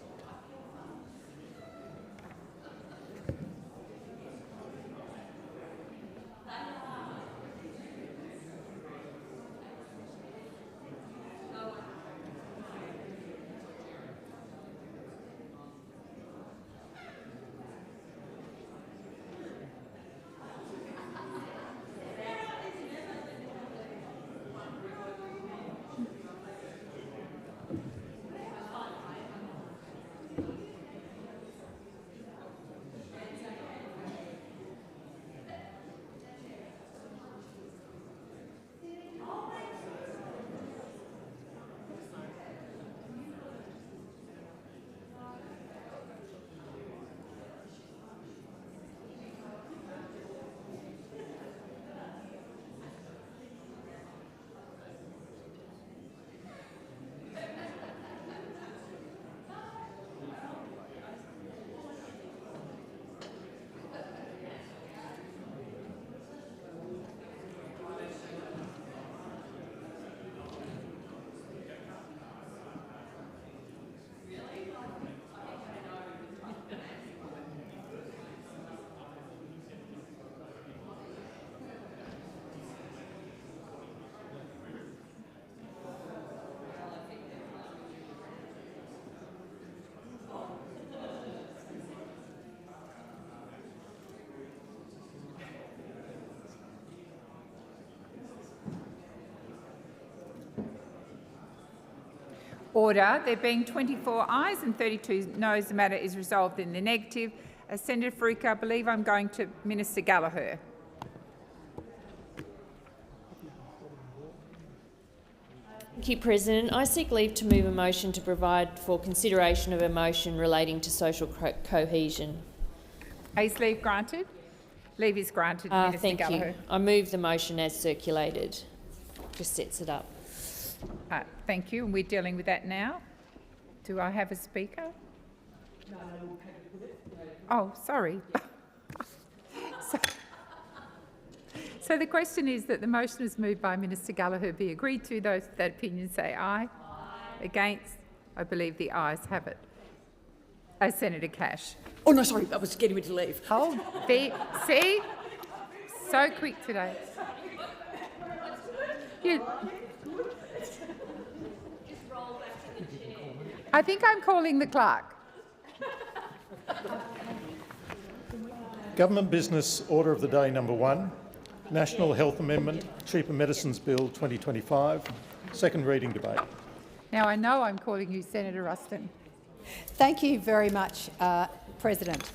Order. There being 24 ayes and 32 noes, the matter is resolved in the negative. Senator Faruqi, I believe I'm going to Minister Gallagher. Thank you, President. I seek leave to move a motion to provide for consideration of a motion relating to social cohesion. Is leave granted? Leave is granted, Minister Thank Gallagher. you. I move the motion as circulated. Just sets it up. Thank you. And we're dealing with that now. Do I have a speaker? No. Oh, sorry. So the question is that the motion is moved by Minister Gallagher be agreed to. Those of that opinion say aye. Aye. Against? I believe the ayes have it. Senator Cash. Oh, no, sorry, I was getting ready to leave. Oh, see? So quick today. I think I'm calling the clerk. Government Business Order of the Day number 1, National Health Amendment, Cheaper Medicines Bill 2025, second reading debate. Now I know I'm calling you Senator Ruston. Thank you very much, President.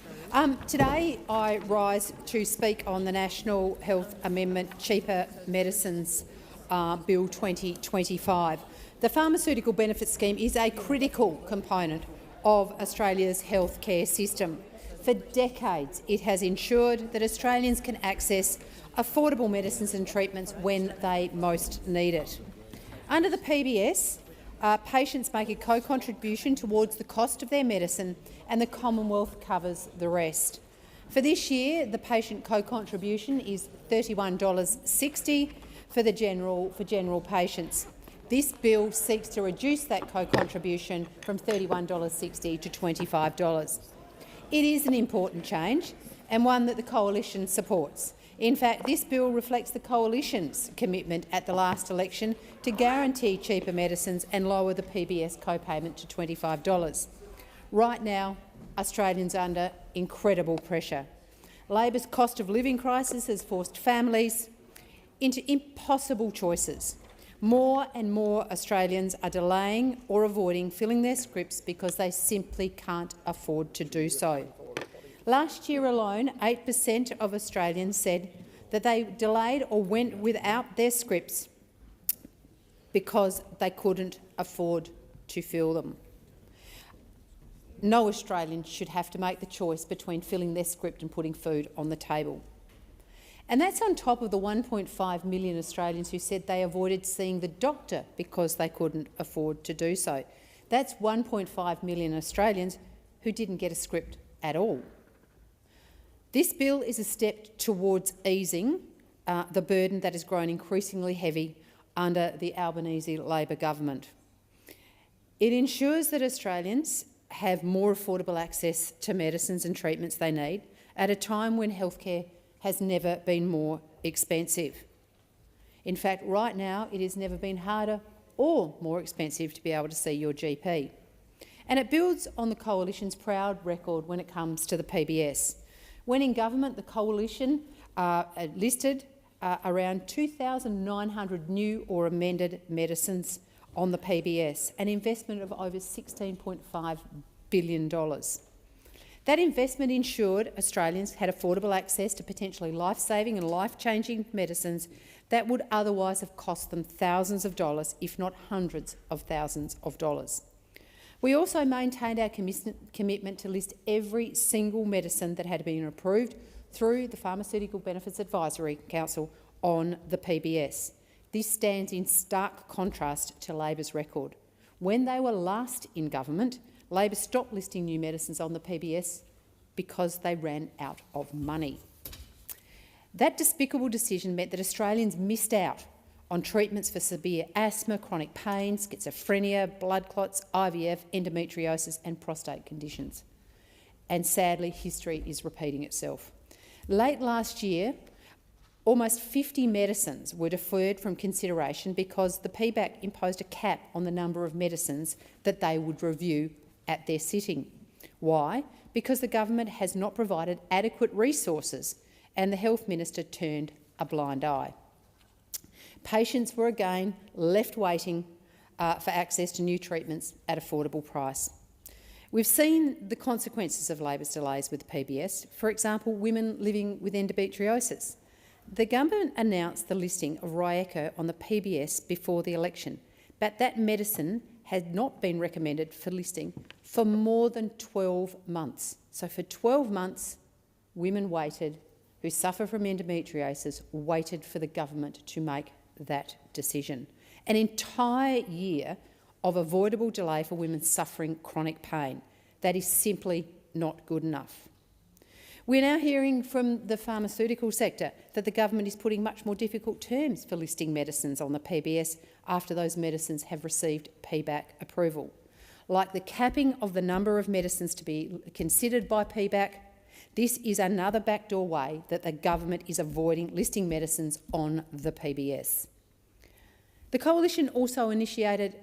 Today I rise to speak on the National Health Amendment Cheaper Medicines Bill 2025. The Pharmaceutical Benefit Scheme is a critical component of Australia's healthcare system. For decades, it has ensured that Australians can access affordable medicines and treatments when they most need it. Under the PBS, patients make a co-contribution towards the cost of their medicine, and the Commonwealth covers the rest. For this year, the patient co-contribution is $31.60 for general patients. This bill seeks to reduce that co-contribution from $31.60 to $25. It is an important change and one that the Coalition supports. In fact, this bill reflects the Coalition's commitment at the last election to guarantee cheaper medicines and lower the PBS co-payment to $25. Right now, Australians are under incredible pressure. Labor's cost of living crisis has forced families into impossible choices. More and more Australians are delaying or avoiding filling their scripts because they simply can't afford to do so. Last year alone, 8% of Australians said that they delayed or went without their scripts because they couldn't afford to fill them. No Australian should have to make the choice between filling their script and putting food on the table. And that's on top of the 1.5 million Australians who said they avoided seeing the doctor because they couldn't afford to do so. That's 1.5 million Australians who didn't get a script at all. This bill is a step towards easing the burden that has grown increasingly heavy under the Albanese Labor government. It ensures that Australians have more affordable access to medicines and treatments they need at a time when healthcare has never been more expensive. In fact, right now it has never been harder or more expensive to be able to see your GP. And it builds on the Coalition's proud record when it comes to the PBS. When in government, the Coalition listed around 2,900 new or amended medicines on the PBS, an investment of over $16.5 billion. That investment ensured Australians had affordable access to potentially life-saving and life-changing medicines that would otherwise have cost them thousands of dollars, if not hundreds of thousands of dollars. We also maintained our commitment to list every single medicine that had been approved through the Pharmaceutical Benefits Advisory Council on the PBS. This stands in stark contrast to Labor's record. When they were last in government, Labor stopped listing new medicines on the PBS because they ran out of money. That despicable decision meant that Australians missed out on treatments for severe asthma, chronic pain, schizophrenia, blood clots, IVF, endometriosis and prostate conditions. And sadly, history is repeating itself. Late last year, almost 50 medicines were deferred from consideration because the PBAC imposed a cap on the number of medicines that they would review at their sitting. Why? Because the government has not provided adequate resources and the Health Minister turned a blind eye. Patients were again left waiting for access to new treatments at affordable price. We've seen the consequences of Labor's delays with PBS, for example, women living with endometriosis. The government announced the listing of Ryeco on the PBS before the election, but that medicine had not been recommended for listing for more than 12 months. So for 12 months, women who suffer from endometriosis waited for the government to make that decision. An entire year of avoidable delay for women suffering chronic pain. That is simply not good enough. We're now hearing from the pharmaceutical sector that the government is putting much more difficult terms for listing medicines on the PBS after those medicines have received PBAC approval. Like the capping of the number of medicines to be considered by PBAC, this is another backdoor way that the government is avoiding listing medicines on the PBS. The Coalition also initiated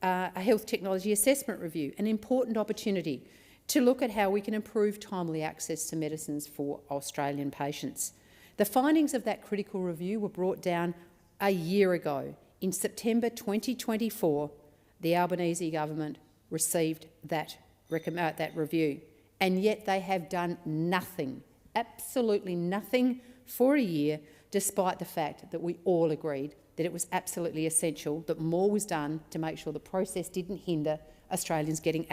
a health technology assessment review, an important opportunity to look at how we can improve timely access to medicines for Australian patients. The findings of that critical review were brought down a year ago. In September 2024, the Albanese government received that review, and yet they have done nothing, absolutely nothing for a year, despite the fact that we all agreed that it was absolutely essential that more was done to make sure the process didn't hinder Australians getting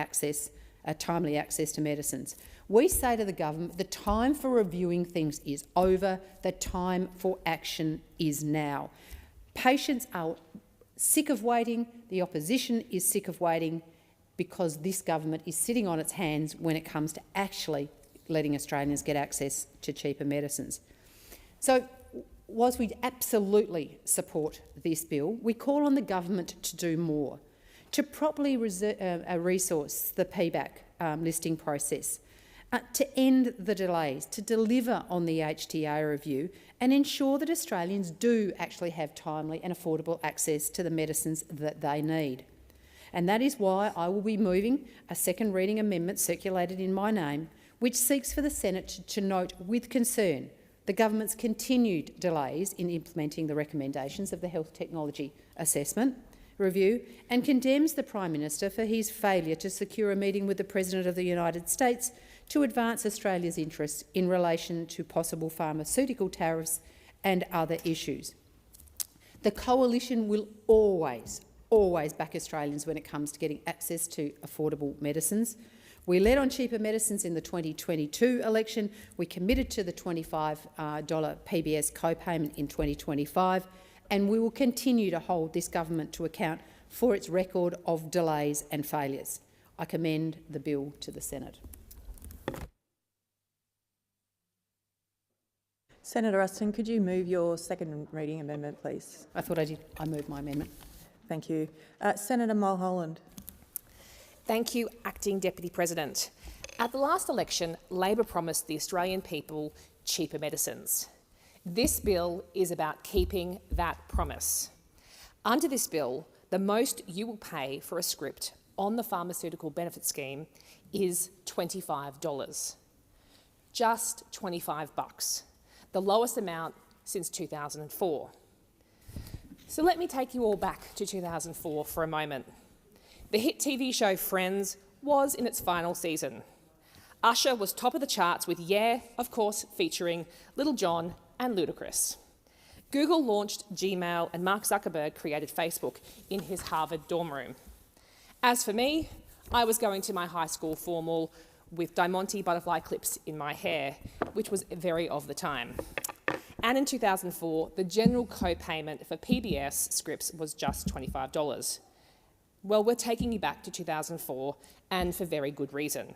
timely access to medicines. We say to the government, the time for reviewing things is over, the time for action is now. Patients are sick of waiting, the opposition is sick of waiting, because this government is sitting on its hands when it comes to actually letting Australians get access to cheaper medicines. So, whilst we absolutely support this bill, we call on the government to do more, to properly resource the PBAC listing process, to end the delays, to deliver on the HTA review and ensure that Australians do actually have timely and affordable access to the medicines that they need. And that is why I will be moving a second reading amendment circulated in my name, which seeks for the Senate to note with concern the government's continued delays in implementing the recommendations of the Health Technology Assessment Review and condemns the Prime Minister for his failure to secure a meeting with the President of the United States to advance Australia's interests in relation to possible pharmaceutical tariffs and other issues. The Coalition will always back Australians when it comes to getting access to affordable medicines. We led on cheaper medicines in the 2022 election. We committed to the $25 PBS co-payment in 2025, and we will continue to hold this government to account for its record of delays and failures. I commend the bill to the Senate. Senator Ruston, could you move your second reading amendment, please? I thought I did. I moved my amendment. Thank you. Senator Mulholland. Thank you, Acting Deputy President. At the last election, Labor promised the Australian people cheaper medicines. This bill is about keeping that promise. Under this bill, the most you will pay for a script on the pharmaceutical benefit scheme is $25. Just $25, the lowest amount since 2004. So let me take you all back to 2004 for a moment. The hit TV show Friends was in its final season. Usher was top of the charts with Yeah, of course, featuring Little John and Ludacris. Google launched Gmail and Mark Zuckerberg created Facebook in his Harvard dorm room. As for me, I was going to my high school formal with Diamante butterfly clips in my hair, which was very of the time. And in 2004, the general co-payment for PBS scripts was just $25. Well, we're taking you back to 2004, and for very good reason.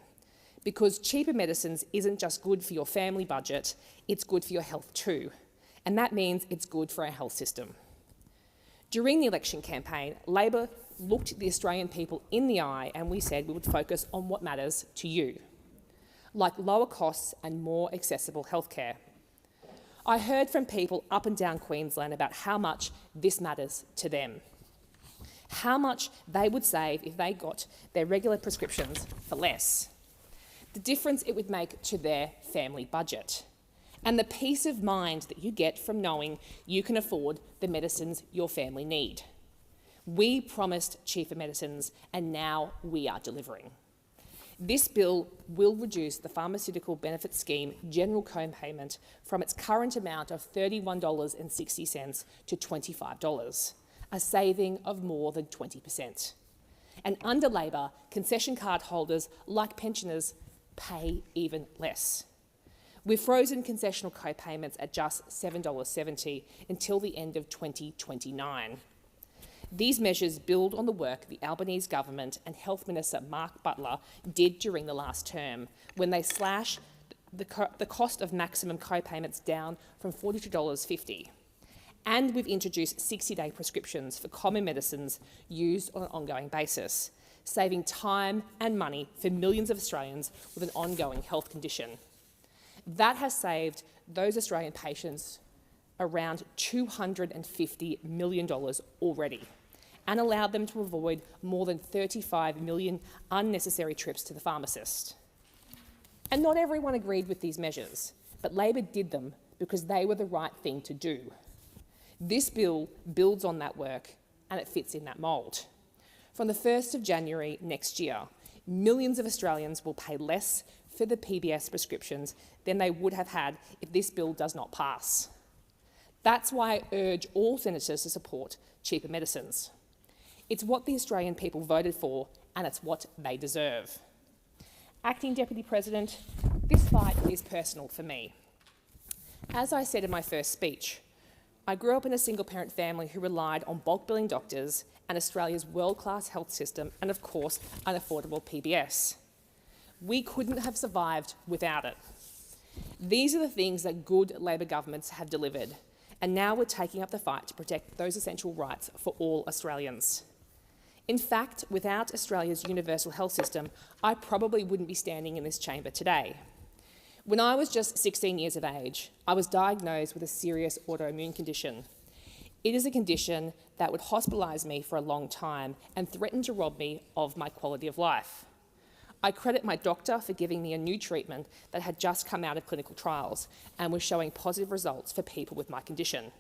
Because cheaper medicines isn't just good for your family budget, it's good for your health too. And that means it's good for our health system. During the election campaign, Labor looked the Australian people in the eye and we said we would focus on what matters to you, like lower costs and more accessible healthcare. I heard from people up and down Queensland about how much this matters to them, how much they would save if they got their regular prescriptions for less, the difference it would make to their family budget, and the peace of mind that you get from knowing you can afford the medicines your family need. We promised cheaper medicines, and now we are delivering. This bill will reduce the Pharmaceutical Benefit Scheme general co-payment from its current amount of $31.60 to $25, a saving of more than 20%. And under Labor, concession card holders, like pensioners, pay even less. We've frozen concessional co-payments at just $7.70 until the end of 2029. These measures build on the work the Albanese government and Health Minister Mark Butler did during the last term, when they slashed the cost of maximum co-payments down from $42.50. And we've introduced 60-day prescriptions for common medicines used on an ongoing basis, saving time and money for millions of Australians with an ongoing health condition. That has saved those Australian patients around $250 million already, and allowed them to avoid more than 35 million unnecessary trips to the pharmacist. And not everyone agreed with these measures, but Labor did them because they were the right thing to do. This bill builds on that work, and it fits in that mould. From the 1st of January next year, millions of Australians will pay less for the PBS prescriptions than they would have had if this bill does not pass. That's why I urge all senators to support cheaper medicines. It's what the Australian people voted for, and it's what they deserve. Acting Deputy President, this fight is personal for me. As I said in my first speech, I grew up in a single-parent family who relied on bulk billing doctors and Australia's world-class health system and, of course, unaffordable PBS. We couldn't have survived without it. These are the things that good Labor governments have delivered, and now we're taking up the fight to protect those essential rights for all Australians. In fact, without Australia's universal health system, I probably wouldn't be standing in this chamber today. When I was just 16 years of age, I was diagnosed with a serious autoimmune condition. It is a condition that would hospitalise me for a long time and threaten to rob me of my quality of life. I credit my doctor for giving me a new treatment that had just come out of clinical trials and was showing positive results for people with my condition.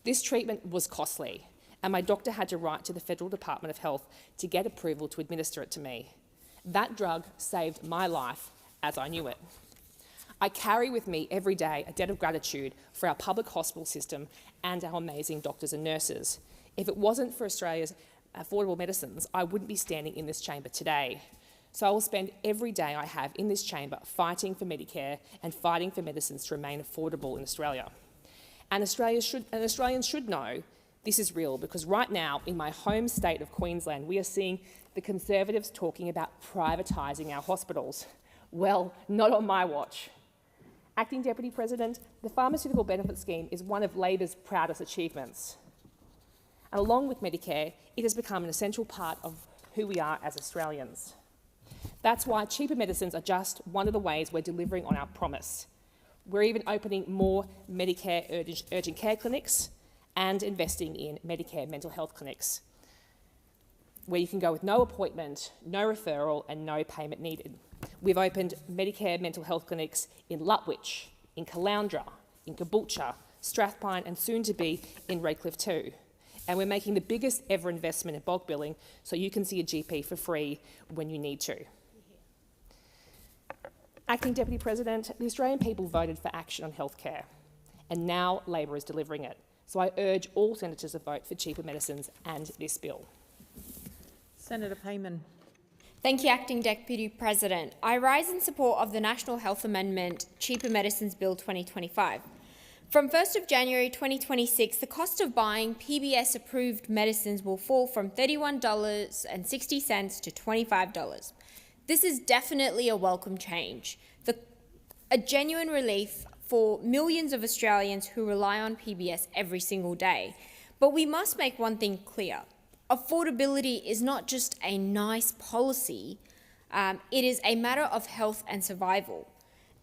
This treatment was costly, and my doctor had to write to the Federal Department of Health to get approval to administer it to me. That drug saved my life as I knew it. I carry with me every day a debt of gratitude for our public hospital system and our amazing doctors and nurses. If it wasn't for Australia's affordable medicines, I wouldn't be standing in this chamber today. So I will spend every day I have in this chamber fighting for Medicare and fighting for medicines to remain affordable in Australia. And Australians should know this is real, because right now, in my home state of Queensland, we are seeing the Conservatives talking about privatising our hospitals. Well, not on my watch. Acting Deputy President, the Pharmaceutical Benefit Scheme is one of Labor's proudest achievements. And along with Medicare, it has become an essential part of who we are as Australians. That's why cheaper medicines are just one of the ways we're delivering on our promise. We're even opening more Medicare urgent care clinics and investing in Medicare mental health clinics, where you can go with no appointment, no referral and no payment needed. We've opened Medicare mental health clinics in Lutwyche, in Caloundra, in Caboolture, Strathpine and soon to be in Redcliffe too. And we're making the biggest ever investment in bulk billing so you can see a GP for free when you need to. Acting Deputy President, the Australian people voted for action on healthcare, and now Labor is delivering it. So I urge all senators to vote for cheaper medicines and this bill. Senator Payman. Thank you, Acting Deputy President. I rise in support of the National Health Amendment Cheaper Medicines Bill 2025. From 1st of January 2026, the cost of buying PBS-approved medicines will fall from $31.60 to $25. This is definitely a welcome change, a genuine relief for millions of Australians who rely on PBS every single day. But we must make one thing clear. Affordability is not just a nice policy, it is a matter of health and survival.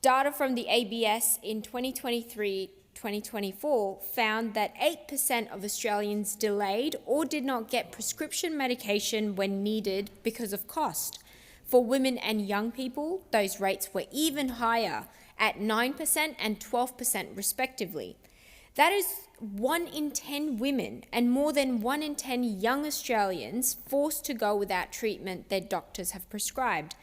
Data from the ABS in 2023-2024 found that 8% of Australians delayed or did not get prescription medication when needed because of cost. For women and young people, those rates were even higher, at 9% and 12% respectively. That is 1 in 10 women and more than 1 in 10 young Australians forced to go without treatment their doctors have prescribed.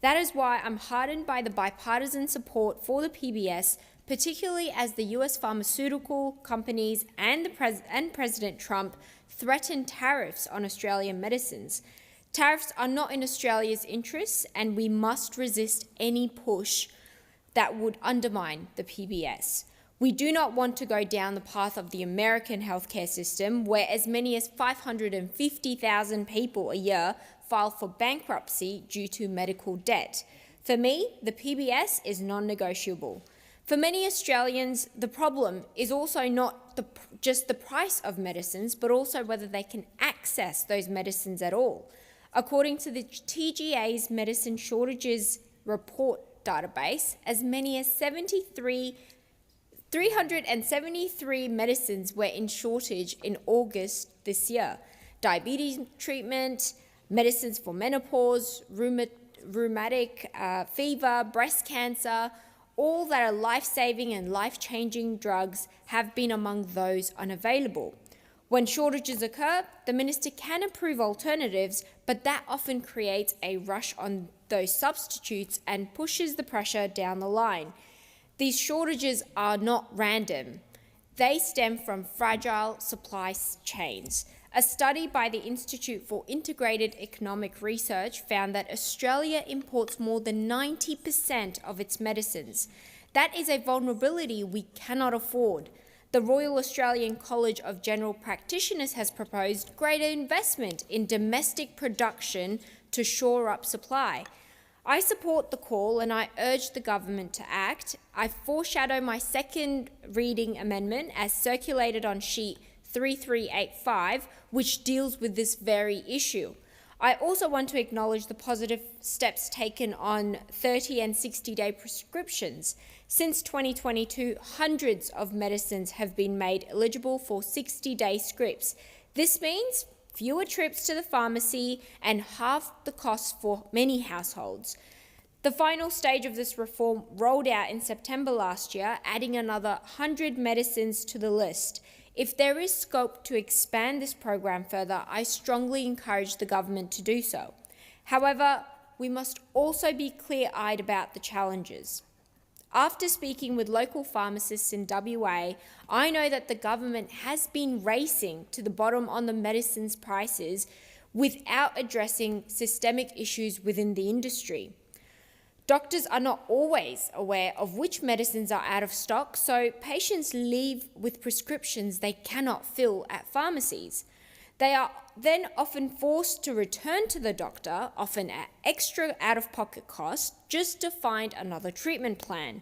That is why I'm heartened by the bipartisan support for the PBS, particularly as the US pharmaceutical companies and President Trump threaten tariffs on Australian medicines. Tariffs are not in Australia's interests, and we must resist any push that would undermine the PBS. We do not want to go down the path of the American healthcare system, where as many as 550,000 people a year file for bankruptcy due to medical debt. For me, the PBS is non-negotiable. For many Australians, the problem is also not just the price of medicines, but also whether they can access those medicines at all. According to the TGA's Medicine Shortages Report database, as many as 373 medicines were in shortage in August this year. Diabetes treatment, medicines for menopause, rheumatic fever, breast cancer, all that are life-saving and life-changing drugs have been among those unavailable. When shortages occur, the minister can approve alternatives, but that often creates a rush on those substitutes and pushes the pressure down the line. These shortages are not random. They stem from fragile supply chains. A study by the Institute for Integrated Economic Research found that Australia imports more than 90% of its medicines. That is a vulnerability we cannot afford. The Royal Australian College of General Practitioners has proposed greater investment in domestic production to shore up supply. I support the call and I urge the government to act. I foreshadow my second reading amendment as circulated on sheet 3385, which deals with this very issue. I also want to acknowledge the positive steps taken on 30 and 60-day prescriptions. Since 2022, hundreds of medicines have been made eligible for 60-day scripts. This means fewer trips to the pharmacy and half the cost for many households. The final stage of this reform rolled out in September last year, adding another 100 medicines to the list. If there is scope to expand this program further, I strongly encourage the government to do so. However, we must also be clear-eyed about the challenges. After speaking with local pharmacists in WA, I know that the government has been racing to the bottom on the medicines prices without addressing systemic issues within the industry. Doctors are not always aware of which medicines are out of stock, so patients leave with prescriptions they cannot fill at pharmacies. They are then often forced to return to the doctor, often at extra out-of-pocket cost, just to find another treatment plan.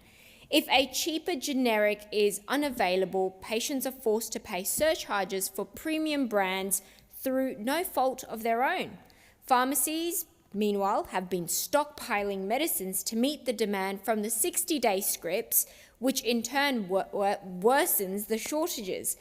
If a cheaper generic is unavailable, patients are forced to pay surcharges for premium brands through no fault of their own. Pharmacies, meanwhile, have been stockpiling medicines to meet the demand from the 60-day scripts, which in turn worsens the shortages.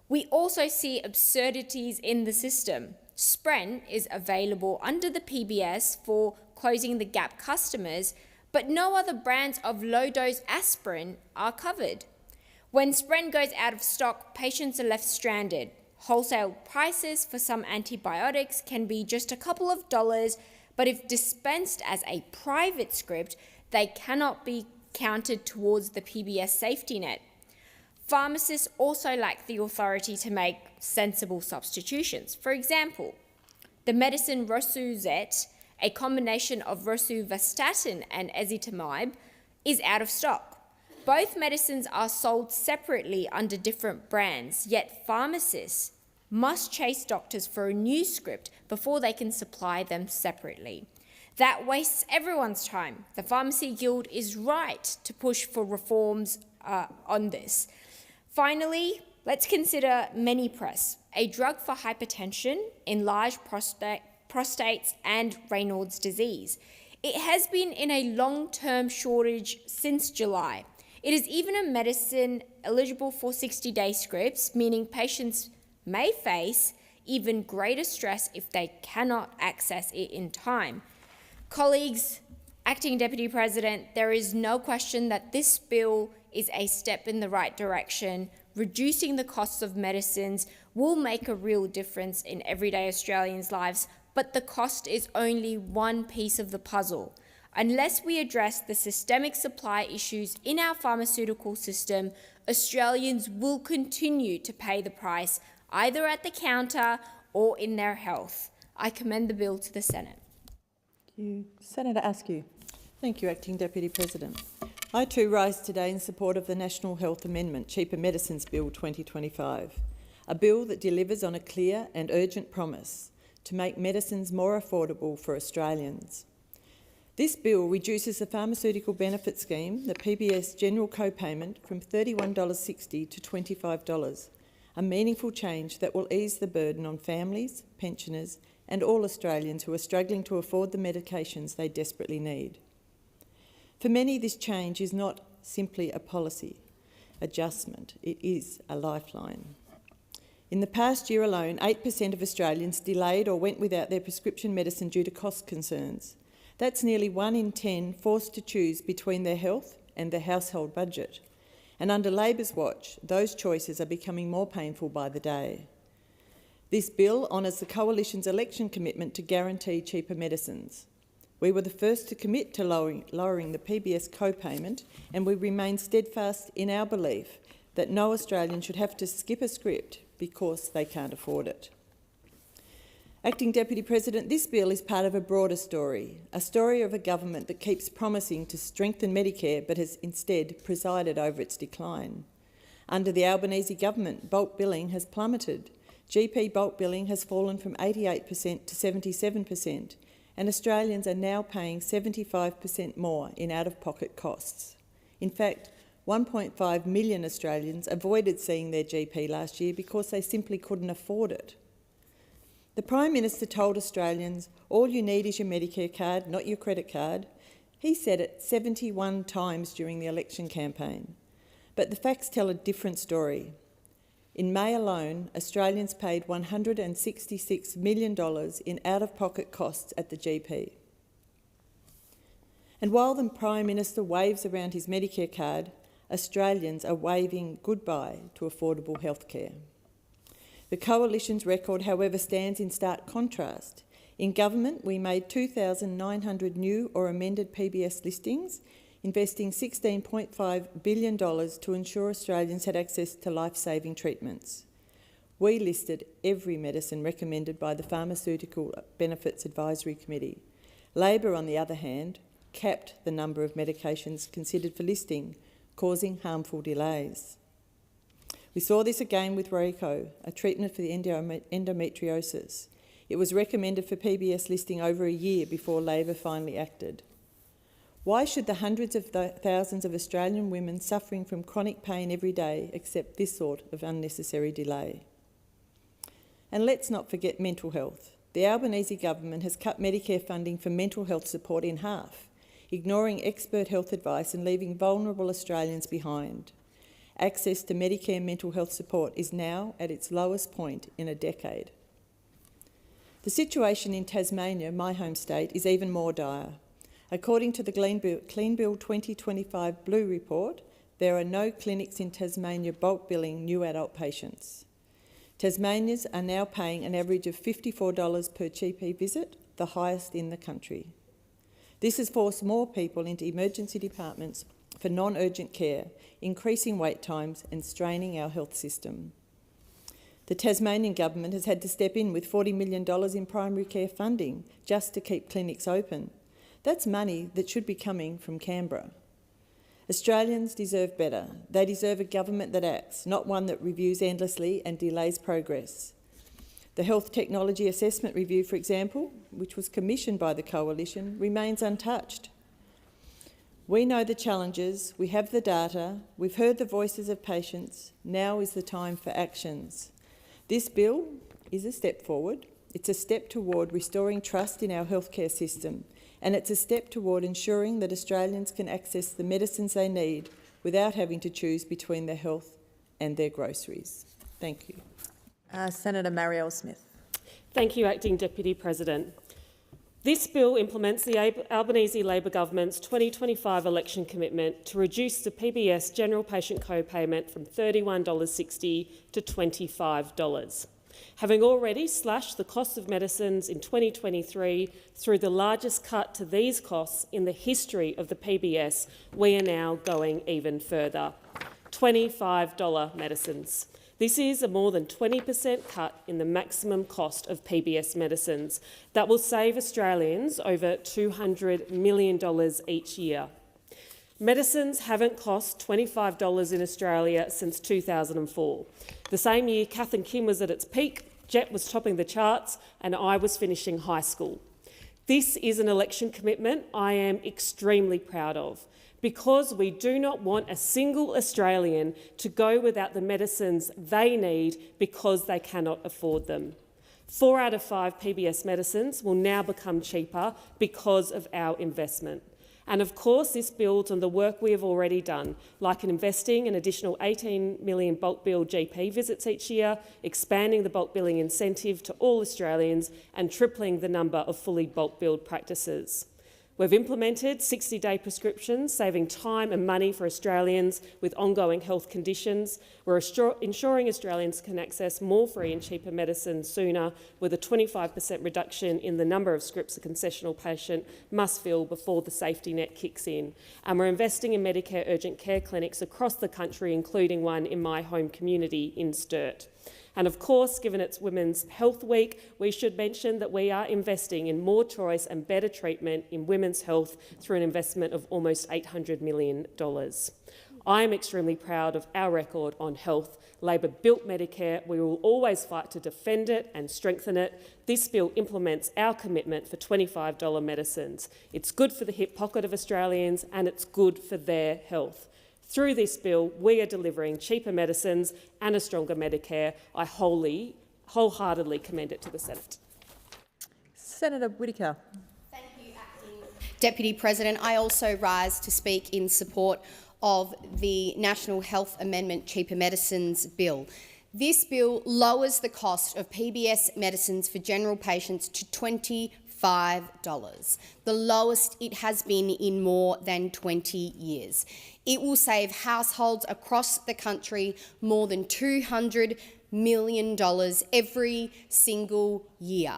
We also see absurdities in the system. Spren is available under the PBS for closing the gap customers, but no other brands of low-dose aspirin are covered. When Spren goes out of stock, patients are left stranded. Wholesale prices for some antibiotics can be just a couple of dollars, but if dispensed as a private script, they cannot be counted towards the PBS safety net. Pharmacists also lack the authority to make sensible substitutions. For example, the medicine Rosuzet, a combination of rosuvastatin and ezetimibe, is out of stock. Both medicines are sold separately under different brands, yet pharmacists must chase doctors for a new script before they can supply them separately. That wastes everyone's time. The Pharmacy Guild is right to push for reforms on this. Finally, let's consider Minipress, a drug for hypertension, enlarged prostates and Raynaud's disease. It has been in a long-term shortage since July. It is even a medicine eligible for 60-day scripts, meaning patients may face even greater stress if they cannot access it in time. Colleagues, Acting Deputy President, there is no question that this bill is a step in the right direction reducing the costs of medicines will make a real difference in everyday Australians' lives, but the cost is only one piece of the puzzle. Unless we address the systemic supply issues in our pharmaceutical system, Australians will continue to pay the price, either at the counter or in their health. I commend the bill to the Senate. Thank you. Senator Askew. Thank you, Acting Deputy President. I too rise today in support of the National Health Amendment Cheaper Medicines Bill 2025, a bill that delivers on a clear and urgent promise to make medicines more affordable for Australians. This bill reduces the pharmaceutical benefit scheme, the PBS general co-payment, from $31.60 to $25, a meaningful change that will ease the burden on families, pensioners and all Australians who are struggling to afford the medications they desperately need. For many, this change is not simply a policy adjustment, it is a lifeline. In the past year alone, 8% of Australians delayed or went without their prescription medicine due to cost concerns. That's nearly 1 in 10 forced to choose between their health and their household budget. And under Labor's watch, those choices are becoming more painful by the day. This bill honours the Coalition's election commitment to guarantee cheaper medicines. We were the first to commit to lowering the PBS co-payment, and we remain steadfast in our belief that no Australian should have to skip a script because they can't afford it. Acting Deputy President, this bill is part of a broader story, a story of a government that keeps promising to strengthen Medicare but has instead presided over its decline. Under the Albanese government, bulk billing has plummeted. GP bulk billing has fallen from 88% to 77%, and Australians are now paying 75% more in out-of-pocket costs. In fact, 1.5 million Australians avoided seeing their GP last year because they simply couldn't afford it. The Prime Minister told Australians, all you need is your Medicare card, not your credit card. He said it 71 times during the election campaign. But the facts tell a different story. In May alone, Australians paid $166 million in out-of-pocket costs at the GP. And while the Prime Minister waves around his Medicare card, Australians are waving goodbye to affordable healthcare. The Coalition's record, however, stands in stark contrast. In government, we made 2,900 new or amended PBS listings, investing $16.5 billion to ensure Australians had access to life-saving treatments. We listed every medicine recommended by the Pharmaceutical Benefits Advisory Committee. Labor, on the other hand, capped the number of medications considered for listing, causing harmful delays. We saw this again with Rorico, a treatment for the endometriosis. It was recommended for PBS listing over a year before Labor finally acted. Why should the hundreds of thousands of Australian women suffering from chronic pain every day accept this sort of unnecessary delay? And let's not forget mental health. The Albanese government has cut Medicare funding for mental health support in half, ignoring expert health advice and leaving vulnerable Australians behind. Access to Medicare mental health support is now at its lowest point in a decade. The situation in Tasmania, my home state, is even more dire. According to the Clean Bill 2025 Blue Report, there are no clinics in Tasmania bulk billing new adult patients. Tasmanians are now paying an average of $54 per GP visit, the highest in the country. This has forced more people into emergency departments for non-urgent care, increasing wait times and straining our health system. The Tasmanian government has had to step in with $40 million in primary care funding just to keep clinics open. That's money that should be coming from Canberra. Australians deserve better. They deserve a government that acts, not one that reviews endlessly and delays progress. The Health Technology Assessment Review, for example, which was commissioned by the Coalition, remains untouched. We know the challenges, we have the data, we've heard the voices of patients. Now is the time for actions. This bill is a step forward. It's a step toward restoring trust in our healthcare system, and it's a step toward ensuring that Australians can access the medicines they need without having to choose between their health and their groceries. Thank you. Senator Marielle Smith. Thank you, Acting Deputy President. This bill implements the Albanese Labor government's 2025 election commitment to reduce the PBS general patient co-payment from $31.60 to $25. Having already slashed the cost of medicines in 2023 through the largest cut to these costs in the history of the PBS, we are now going even further. $25 medicines. This is a more than 20% cut in the maximum cost of PBS medicines that will save Australians over $200 million each year. Medicines haven't cost $25 in Australia since 2004. The same year Kath and Kim was at its peak, Jet was topping the charts, and I was finishing high school. This is an election commitment I am extremely proud of, because we do not want a single Australian to go without the medicines they need because they cannot afford them. 4 out of 5 PBS medicines will now become cheaper because of our investment. And of course, this builds on the work we have already done, like investing an additional 18 million bulk bill GP visits each year, expanding the bulk billing incentive to all Australians, and tripling the number of fully bulk billed practices. We've implemented 60-day prescriptions, saving time and money for Australians with ongoing health conditions. We're ensuring Australians can access more free and cheaper medicine sooner, with a 25% reduction in the number of scripts a concessional patient must fill before the safety net kicks in. And we're investing in Medicare urgent care clinics across the country, including one in my home community in Sturt. And of course, given it's Women's Health Week, we should mention that we are investing in more choice and better treatment in women's health through an investment of almost $800 million. I am extremely proud of our record on health. Labor built Medicare. We will always fight to defend it and strengthen it. This bill implements our commitment for $25 medicines. It's good for the hip pocket of Australians, and it's good for their health. Through this bill, we are delivering cheaper medicines and a stronger Medicare. I wholeheartedly commend it to the Senate. Senator Whittaker. Thank you, Acting Deputy President. I also rise to speak in support of the National Health Amendment Cheaper Medicines Bill. This bill lowers the cost of PBS medicines for general patients to $25, the lowest it has been in more than 20 years. It will save households across the country more than $200 million every single year.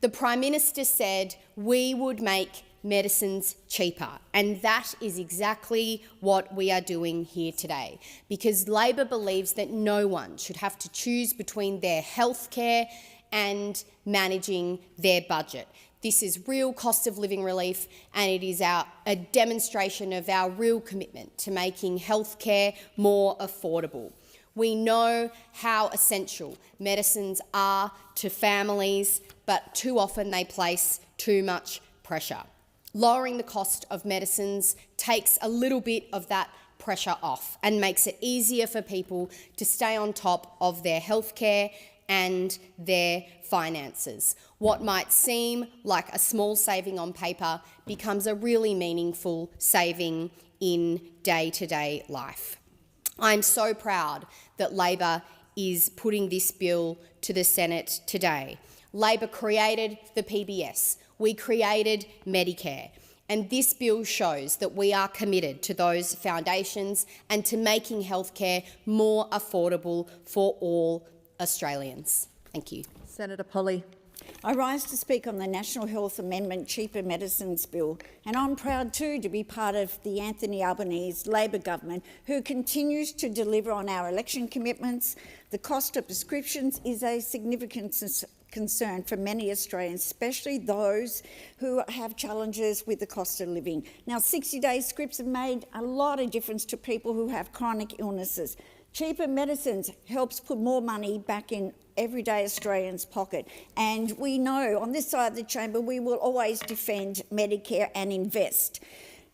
The Prime Minister said we would make medicines cheaper, and that is exactly what we are doing here today, because Labor believes that no one should have to choose between their healthcare and managing their budget. This is real cost of living relief, and it is a demonstration of our real commitment to making healthcare more affordable. We know how essential medicines are to families, but too often they place too much pressure. Lowering the cost of medicines takes a little bit of that pressure off and makes it easier for people to stay on top of their healthcare and their finances. What might seem like a small saving on paper becomes a really meaningful saving in day-to-day life. I'm so proud that Labor is putting this bill to the Senate today. Labor created the PBS. We created Medicare. And this bill shows that we are committed to those foundations and to making healthcare more affordable for all Australians. Thank you. Senator Polley. I rise to speak on the National Health Amendment Cheaper Medicines Bill, and I'm proud too to be part of the Anthony Albanese Labor government, who continues to deliver on our election commitments. The cost of prescriptions is a significant concern for many Australians, especially those who have challenges with the cost of living. Now, 60-day scripts have made a lot of difference to people who have chronic illnesses. Cheaper medicines helps put more money back in everyday Australians' pocket. And we know on this side of the chamber we will always defend Medicare and invest.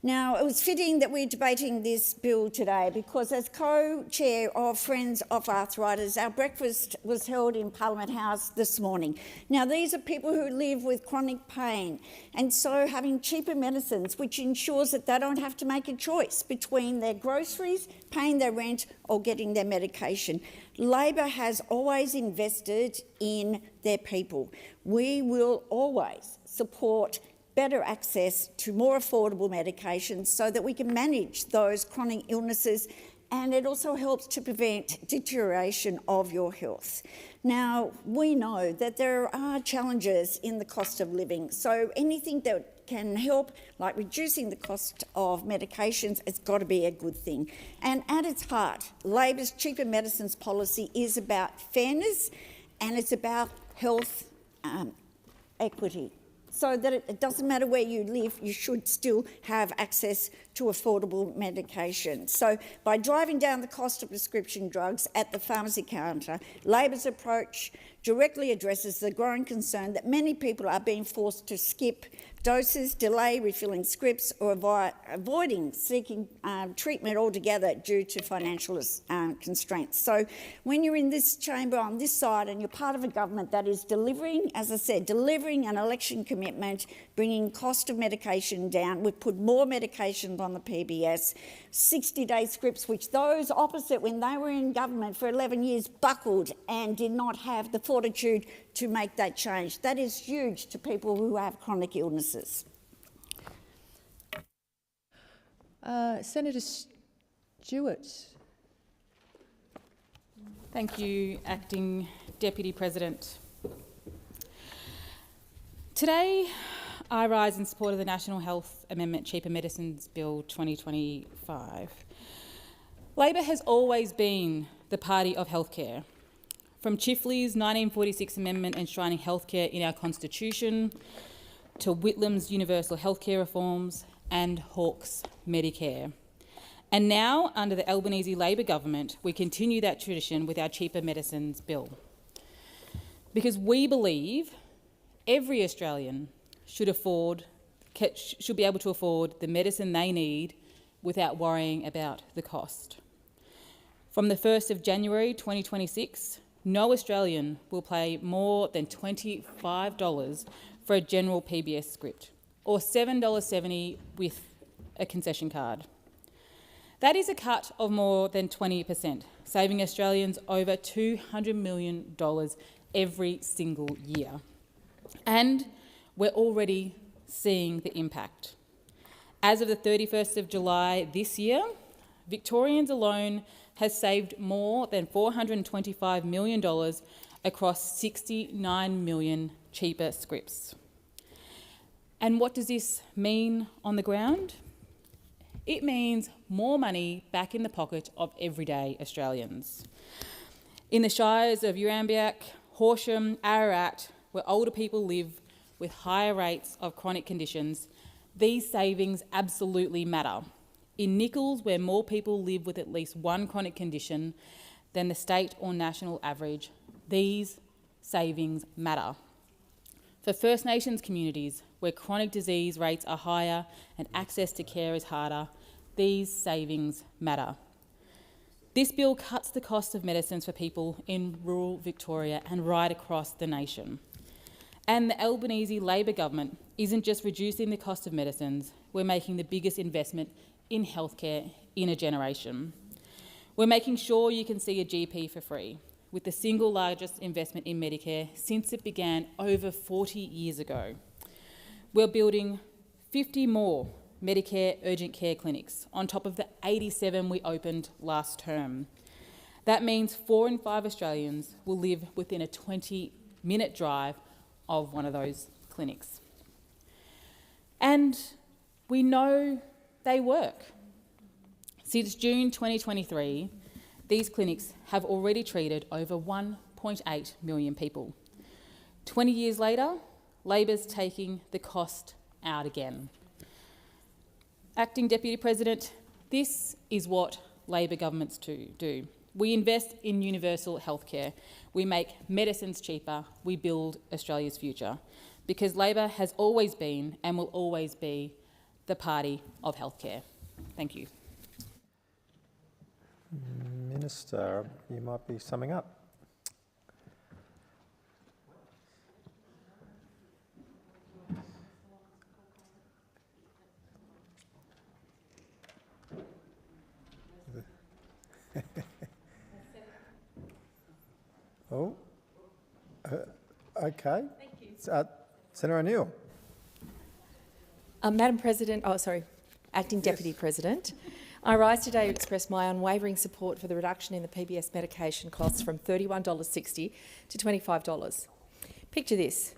Now, it was fitting that we're debating this bill today because as co-chair of Friends of Arthritis, our breakfast was held in Parliament House this morning. Now, these are people who live with chronic pain, and so having cheaper medicines, which ensures that they don't have to make a choice between their groceries, paying their rent or getting their medication. Labor has always invested in their people. We will always support better access to more affordable medications so that we can manage those chronic illnesses, and it also helps to prevent deterioration of your health. Now, we know that there are challenges in the cost of living, so anything that can help, like reducing the cost of medications, it's got to be a good thing. And at its heart, Labor's cheaper medicines policy is about fairness and it's about health equity. So that it doesn't matter where you live, you should still have access to affordable medication. So by driving down the cost of prescription drugs at the pharmacy counter, Labor's approach directly addresses the growing concern that many people are being forced to skip doses, delay refilling scripts or avoiding seeking treatment altogether due to financial constraints. So when you're in this chamber on this side and you're part of a government that is delivering, as I said, delivering an election commitment, bringing cost of medication down, we've put more medications on the PBS, 60-day scripts, which those opposite, when they were in government for 11 years, buckled and did not have the fortitude to make that change. That is huge to people who have chronic illnesses. Senator Stewart. Thank you, Acting Deputy President. Today, I rise in support of the National Health Amendment Cheaper Medicines Bill 2025. Labor has always been the party of healthcare. From Chifley's 1946 amendment enshrining healthcare in our Constitution, to Whitlam's universal healthcare reforms and Hawke's Medicare. And now, under the Albanese Labor government, we continue that tradition with our Cheaper Medicines Bill. Because we believe every Australian should be able to afford the medicine they need without worrying about the cost. From the 1st of January 2026, no Australian will pay more than $25 for a general PBS script, or $7.70 with a concession card. That is a cut of more than 20%, saving Australians over $200 million every single year. And we're already seeing the impact. As of the 31st of July this year, Victorians alone has saved more than $425 million across 69 million cheaper scripts. And what does this mean on the ground? It means more money back in the pocket of everyday Australians. In the shires of Urambiak, Horsham, Ararat, where older people live with higher rates of chronic conditions, these savings absolutely matter. In Nichols, where more people live with at least one chronic condition than the state or national average, these savings matter. For First Nations communities, where chronic disease rates are higher and access to care is harder, these savings matter. This bill cuts the cost of medicines for people in rural Victoria and right across the nation. And the Albanese Labor government isn't just reducing the cost of medicines, we're making the biggest investment in healthcare in a generation. We're making sure you can see a GP for free, with the single largest investment in Medicare since it began over 40 years ago. We're building 50 more Medicare urgent care clinics on top of the 87 we opened last term. That means 4 in 5 Australians will live within a 20-minute drive of one of those clinics. And we know they work. Since June 2023, these clinics have already treated over 1.8 million people. 20 years later, Labor's taking the cost out again. Acting Deputy President, this is what Labor governments do. We invest in universal healthcare. We make medicines cheaper. We build Australia's future. Because Labor has always been and will always be the party of healthcare. Thank you. Minister, you might be summing up. Oh, okay. Thank you. Senator O'Neill. Madam President, Acting Deputy President, I rise today to express my unwavering support for the reduction in the PBS medication costs from $31.60 to $25. Picture this.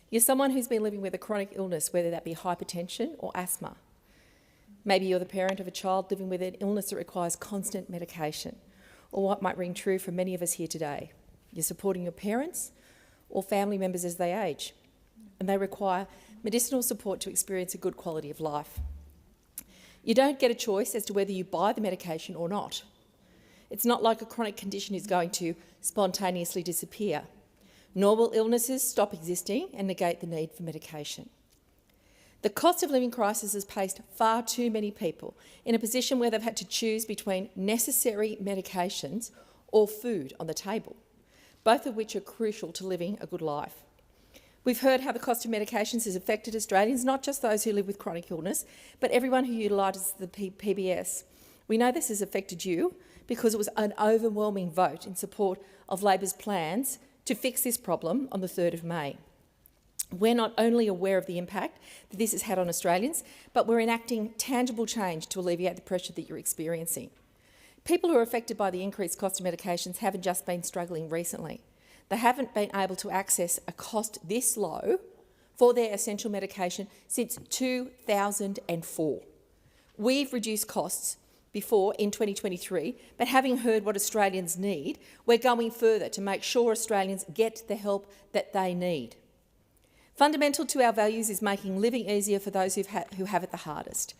You're someone who's been living with a chronic illness, whether that be hypertension or asthma. Maybe you're the parent of a child living with an illness that requires constant medication, or what might ring true for many of us here today. You're supporting your parents or family members as they age, and they require medicinal support to experience a good quality of life. You don't get a choice as to whether you buy the medication or not. It's not like a chronic condition is going to spontaneously disappear. Nor will illnesses stop existing and negate the need for medication. The cost of living crisis has placed far too many people in a position where they've had to choose between necessary medications or food on the table, both of which are crucial to living a good life. We've heard how the cost of medications has affected Australians, not just those who live with chronic illness, but everyone who utilises the PBS. We know this has affected you because it was an overwhelming vote in support of Labor's plans to fix this problem on the 3rd of May. We're not only aware of the impact that this has had on Australians, but we're enacting tangible change to alleviate the pressure that you're experiencing. People who are affected by the increased cost of medications haven't just been struggling recently. They haven't been able to access a cost this low for their essential medication since 2004. We've reduced costs before in 2023, but having heard what Australians need, we're going further to make sure Australians get the help that they need. Fundamental to our values is making living easier for those who have it the hardest.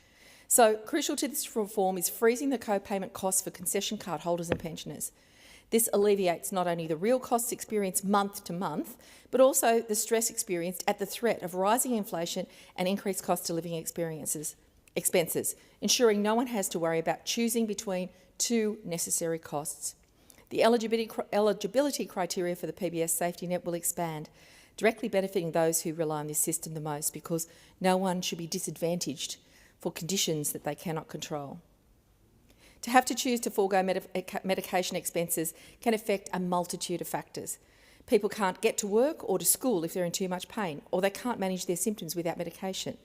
So crucial to this reform is freezing the co-payment costs for concession card holders and pensioners. This alleviates not only the real costs experienced month to month, but also the stress experienced at the threat of rising inflation and increased cost of living expenses, ensuring no one has to worry about choosing between two necessary costs. The eligibility criteria for the PBS safety net will expand, directly benefiting those who rely on this system the most, because no one should be disadvantaged for conditions that they cannot control. To have to choose to forego medication expenses can affect a multitude of factors. People can't get to work or to school if they're in too much pain, or they can't manage their symptoms without medication.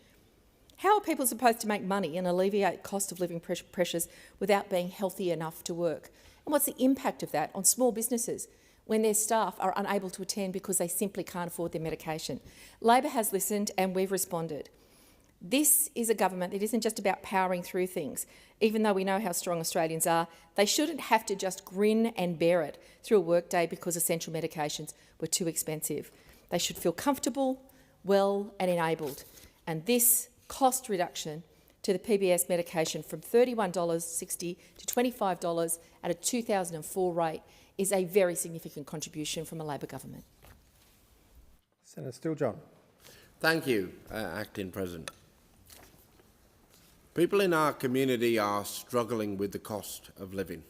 How are people supposed to make money and alleviate cost of living pressures without being healthy enough to work? And what's the impact of that on small businesses when their staff are unable to attend because they simply can't afford their medication? Labor has listened and we've responded. This is a government that isn't just about powering through things. Even though we know how strong Australians are, they shouldn't have to just grin and bear it through a workday because essential medications were too expensive. They should feel comfortable, well and enabled. And this cost reduction to the PBS medication from $31.60 to $25 at a 2004 rate is a very significant contribution from a Labor government. Senator Steele-John. Thank you, Acting President. People in our community are struggling with the cost of living.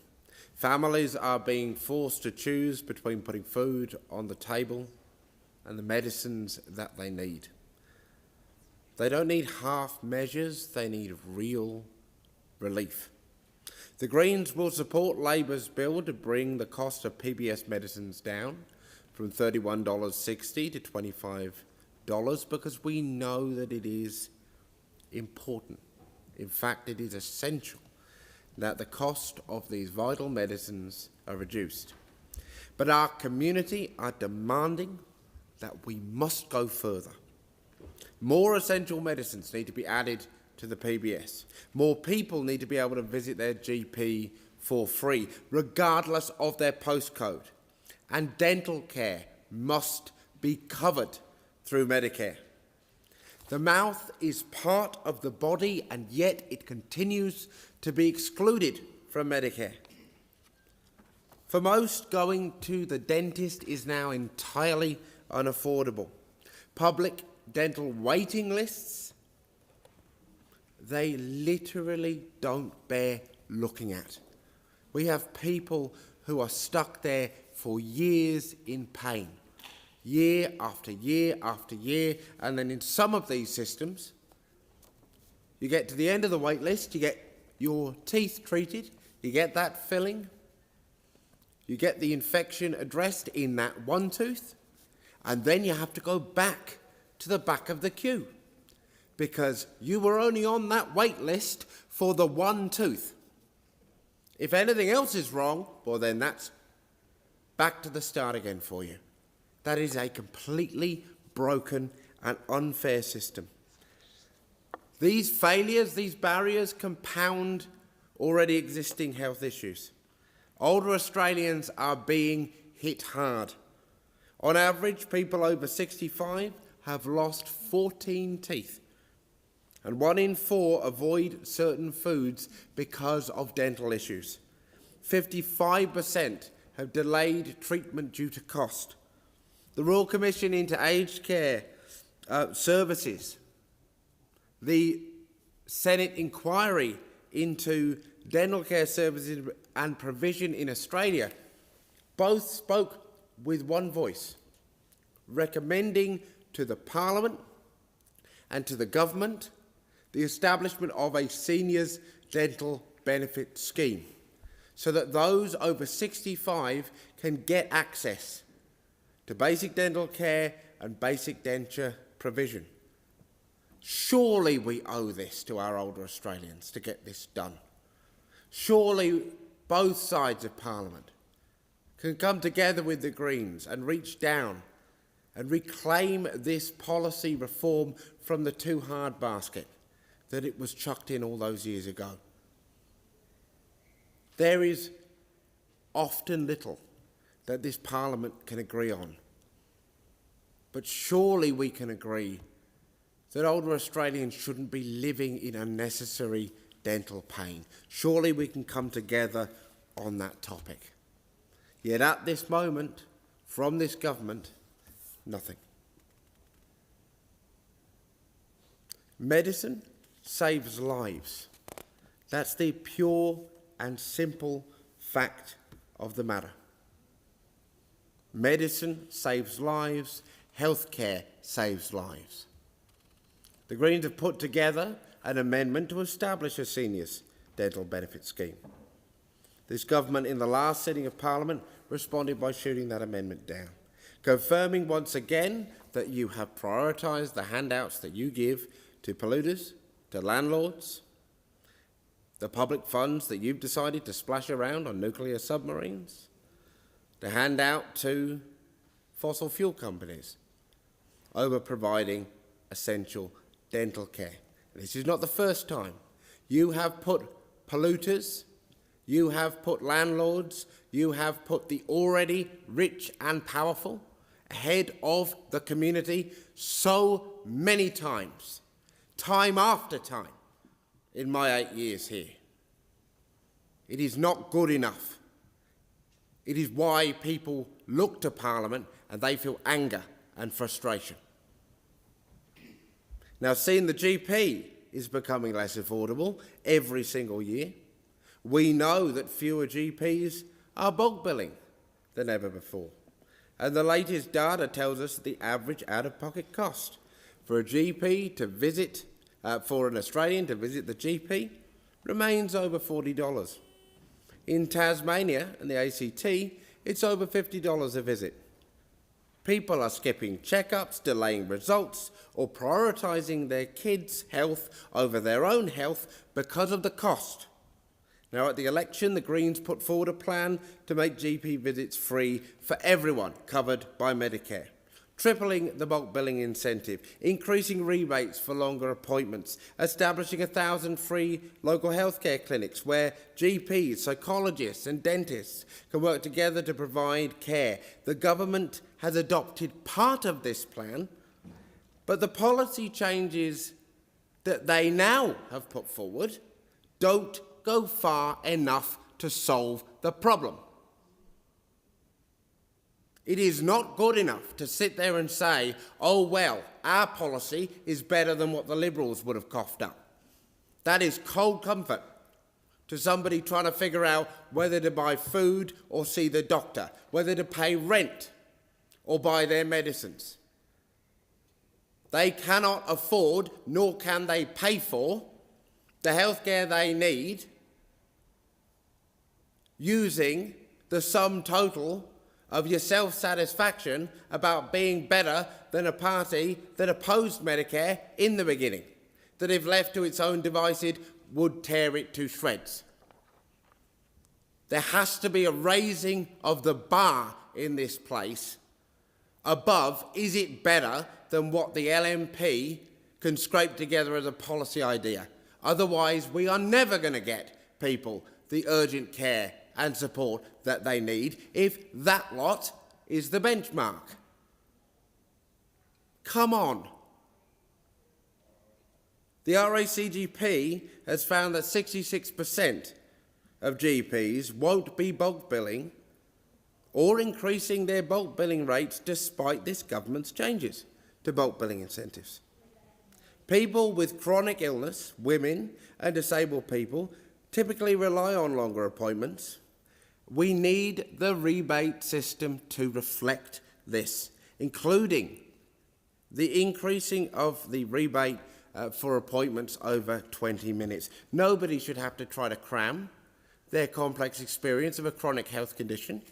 Families are being forced to choose between putting food on the table and the medicines that they need. They don't need half measures, they need real relief. The Greens will support Labor's bill to bring the cost of PBS medicines down from $31.60 to $25 because we know that it is important. In fact, it is essential that the cost of these vital medicines are reduced. But our community are demanding that we must go further. More essential medicines need to be added to the PBS. More people need to be able to visit their GP for free, regardless of their postcode. And dental care must be covered through Medicare. The mouth is part of the body, and yet it continues to be excluded from Medicare. For most, going to the dentist is now entirely unaffordable. Public dental waiting lists they literally don't bear looking at. We have people who are stuck there for years in pain, year after year after year, and then in some of these systems, you get to the end of the wait list, you get your teeth treated, you get that filling, you get the infection addressed in that one tooth, and then you have to go back to the back of the queue because you were only on that wait list for the one tooth. If anything else is wrong, well then that's back to the start again for you. That is a completely broken and unfair system. These failures, these barriers compound already existing health issues. Older Australians are being hit hard. On average, people over 65 have lost 14 teeth, and 1 in 4 avoid certain foods because of dental issues. 55% have delayed treatment due to cost. The Royal Commission into Aged Care Services, the Senate inquiry into dental care services and provision in Australia, both spoke with one voice, recommending to the Parliament and to the Government the establishment of a seniors dental benefit scheme so that those over 65 can get access to basic dental care and basic denture provision. Surely we owe this to our older Australians to get this done. Surely both sides of Parliament can come together with the Greens and reach down and reclaim this policy reform from the too hard basket that it was chucked in all those years ago. There is often little that this Parliament can agree on, but surely we can agree that older Australians shouldn't be living in unnecessary dental pain. Surely we can come together on that topic. Yet at this moment, from this government, nothing. Medicine saves lives. That's the pure and simple fact of the matter. Medicine saves lives, healthcare saves lives. The Greens have put together an amendment to establish a seniors dental benefit scheme. This government in the last sitting of Parliament responded by shooting that amendment down, confirming once again that you have prioritised the handouts that you give to polluters, to landlords, the public funds that you've decided to splash around on nuclear submarines, to hand out to fossil fuel companies over providing essential dental care. This is not the first time. You have put polluters, you have put landlords, you have put the already rich and powerful ahead of the community so many times, time after time, in my 8 years here. It is not good enough. It is why people look to Parliament and they feel anger and frustration. Now, seeing the GP is becoming less affordable every single year. We know that fewer GPs are bulk billing than ever before. And the latest data tells us that the average out-of-pocket cost for a GP to visit, for an Australian to visit the GP remains over $40. In Tasmania and the ACT, it's over $50 a visit. People are skipping checkups, delaying results, or prioritising their kids' health over their own health because of the cost. Now, at the election, the Greens put forward a plan to make GP visits free for everyone covered by Medicare, tripling the bulk billing incentive, increasing rebates for longer appointments, establishing 1,000 free local healthcare clinics where GPs, psychologists and dentists can work together to provide care. The government has adopted part of this plan, but the policy changes that they now have put forward don't go far enough to solve the problem. It is not good enough to sit there and say, oh well, our policy is better than what the Liberals would have coughed up. That is cold comfort to somebody trying to figure out whether to buy food or see the doctor, whether to pay rent or buy their medicines. They cannot afford, nor can they pay for, the healthcare they need using the sum total of your self-satisfaction about being better than a party that opposed Medicare in the beginning, that if left to its own devices would tear it to shreds. There has to be a raising of the bar in this place above, is it better than what the LNP can scrape together as a policy idea? Otherwise, we are never going to get people the urgent care and support that they need if that lot is the benchmark. Come on. The RACGP has found that 66% of GPs won't be bulk billing or increasing their bulk billing rates despite this government's changes to bulk billing incentives. People with chronic illness, women and disabled people typically rely on longer appointments. We need the rebate system to reflect this, including the increasing of the rebate for appointments over 20 minutes. Nobody should have to try to cram their complex experience of a chronic health condition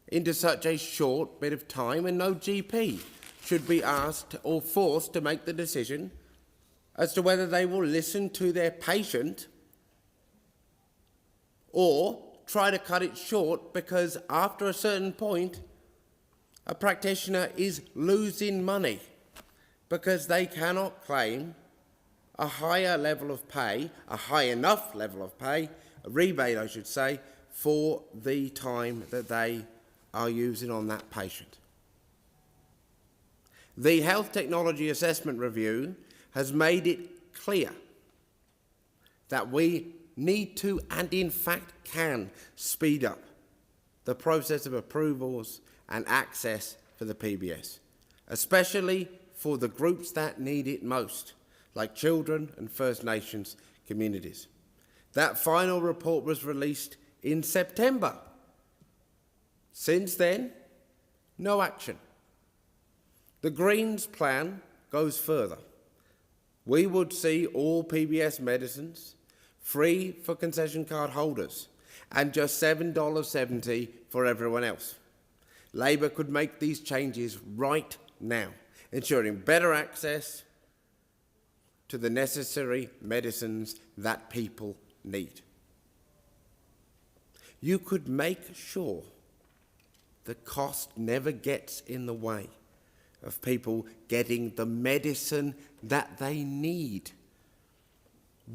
into such a short bit of time, and no GP should be asked or forced to make the decision as to whether they will listen to their patient or try to cut it short because after a certain point a practitioner is losing money because they cannot claim a higher level of pay, a high enough level of pay, a rebate I should say, for the time that they are using on that patient. The Health Technology Assessment Review has made it clear that we need to, and in fact can, speed up the process of approvals and access for the PBS, especially for the groups that need it most, like children and First Nations communities. That final report was released in September. Since then, no action. The Greens plan goes further. We would see all PBS medicines free for concession card holders and just $7.70 for everyone else. Labor could make these changes right now, ensuring better access to the necessary medicines that people need. You could make sure the cost never gets in the way of people getting the medicine that they need.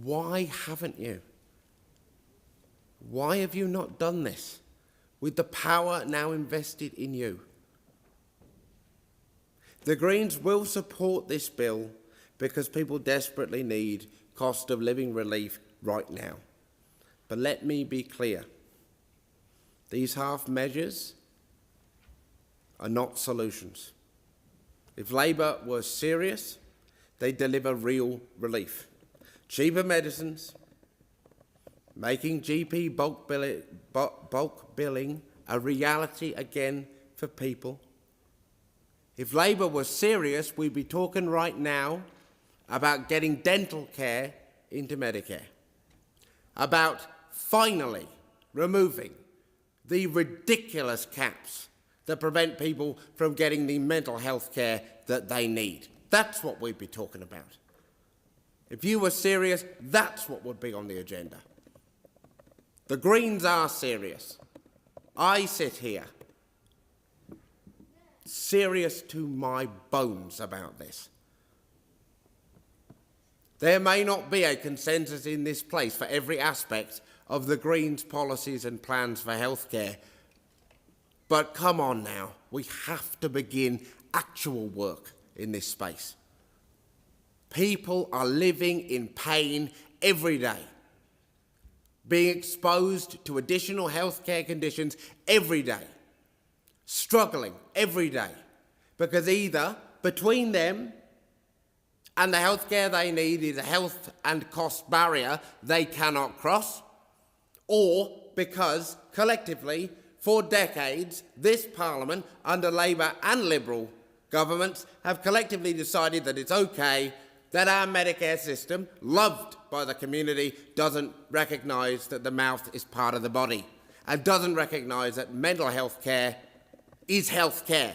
Why haven't you? Why have you not done this with the power now invested in you? The Greens will support this bill because people desperately need cost of living relief right now. But let me be clear. These half measures are not solutions. If Labor was serious, they'd deliver real relief. Cheaper medicines, making GP bulk billing a reality again for people. If Labor was serious, we'd be talking right now about getting dental care into Medicare, about finally removing the ridiculous caps that prevent people from getting the mental health care that they need. That's what we'd be talking about. If you were serious, that's what would be on the agenda. The Greens are serious. I sit here serious to my bones about this. There may not be a consensus in this place for every aspect of the Greens' policies and plans for healthcare, but come on now, we have to begin actual work in this space. People are living in pain every day, being exposed to additional healthcare conditions every day, struggling every day, because either between them and the healthcare they need is a health and cost barrier they cannot cross, or because collectively, for decades, this Parliament, under Labour and Liberal governments, have collectively decided that it's okay that our Medicare system, loved by the community, doesn't recognise that the mouth is part of the body and doesn't recognise that mental health care is health care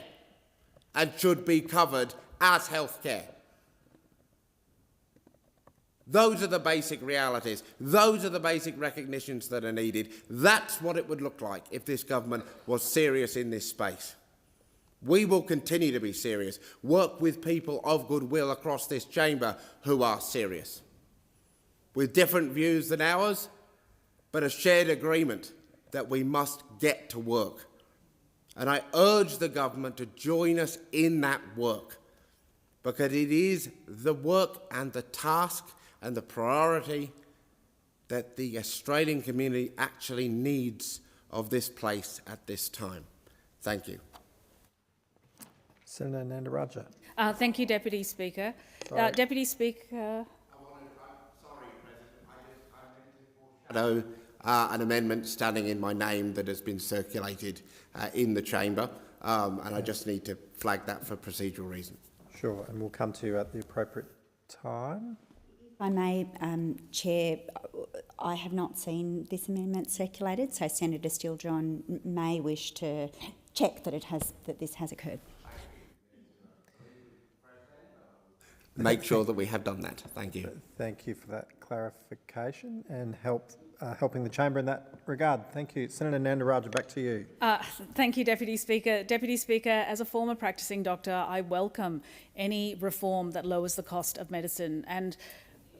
and should be covered as health care. Those are the basic realities. Those are the basic recognitions that are needed. That's what it would look like if this government was serious in this space. We will continue to be serious, work with people of goodwill across this chamber who are serious, with different views than ours, but a shared agreement that we must get to work. And I urge the government to join us in that work, because it is the work and the task and the priority that the Australian community actually needs of this place at this time. Thank you. Senator Nandaraja. Thank you, Deputy Speaker. Deputy Speaker. An amendment standing in my name that has been circulated in the chamber, and I just need to flag that for procedural reasons. Sure, and we'll come to you at the appropriate time. If I may, Chair, I have not seen this amendment circulated, so Senator Steele-John may wish to check that this has occurred. Make sure that we have done that. Thank you. Thank you for that clarification and helping the chamber in that regard. Thank you. Senator Nandaraja, back to you. Thank you, Deputy Speaker. Deputy Speaker, as a former practising doctor, I welcome any reform that lowers the cost of medicine. And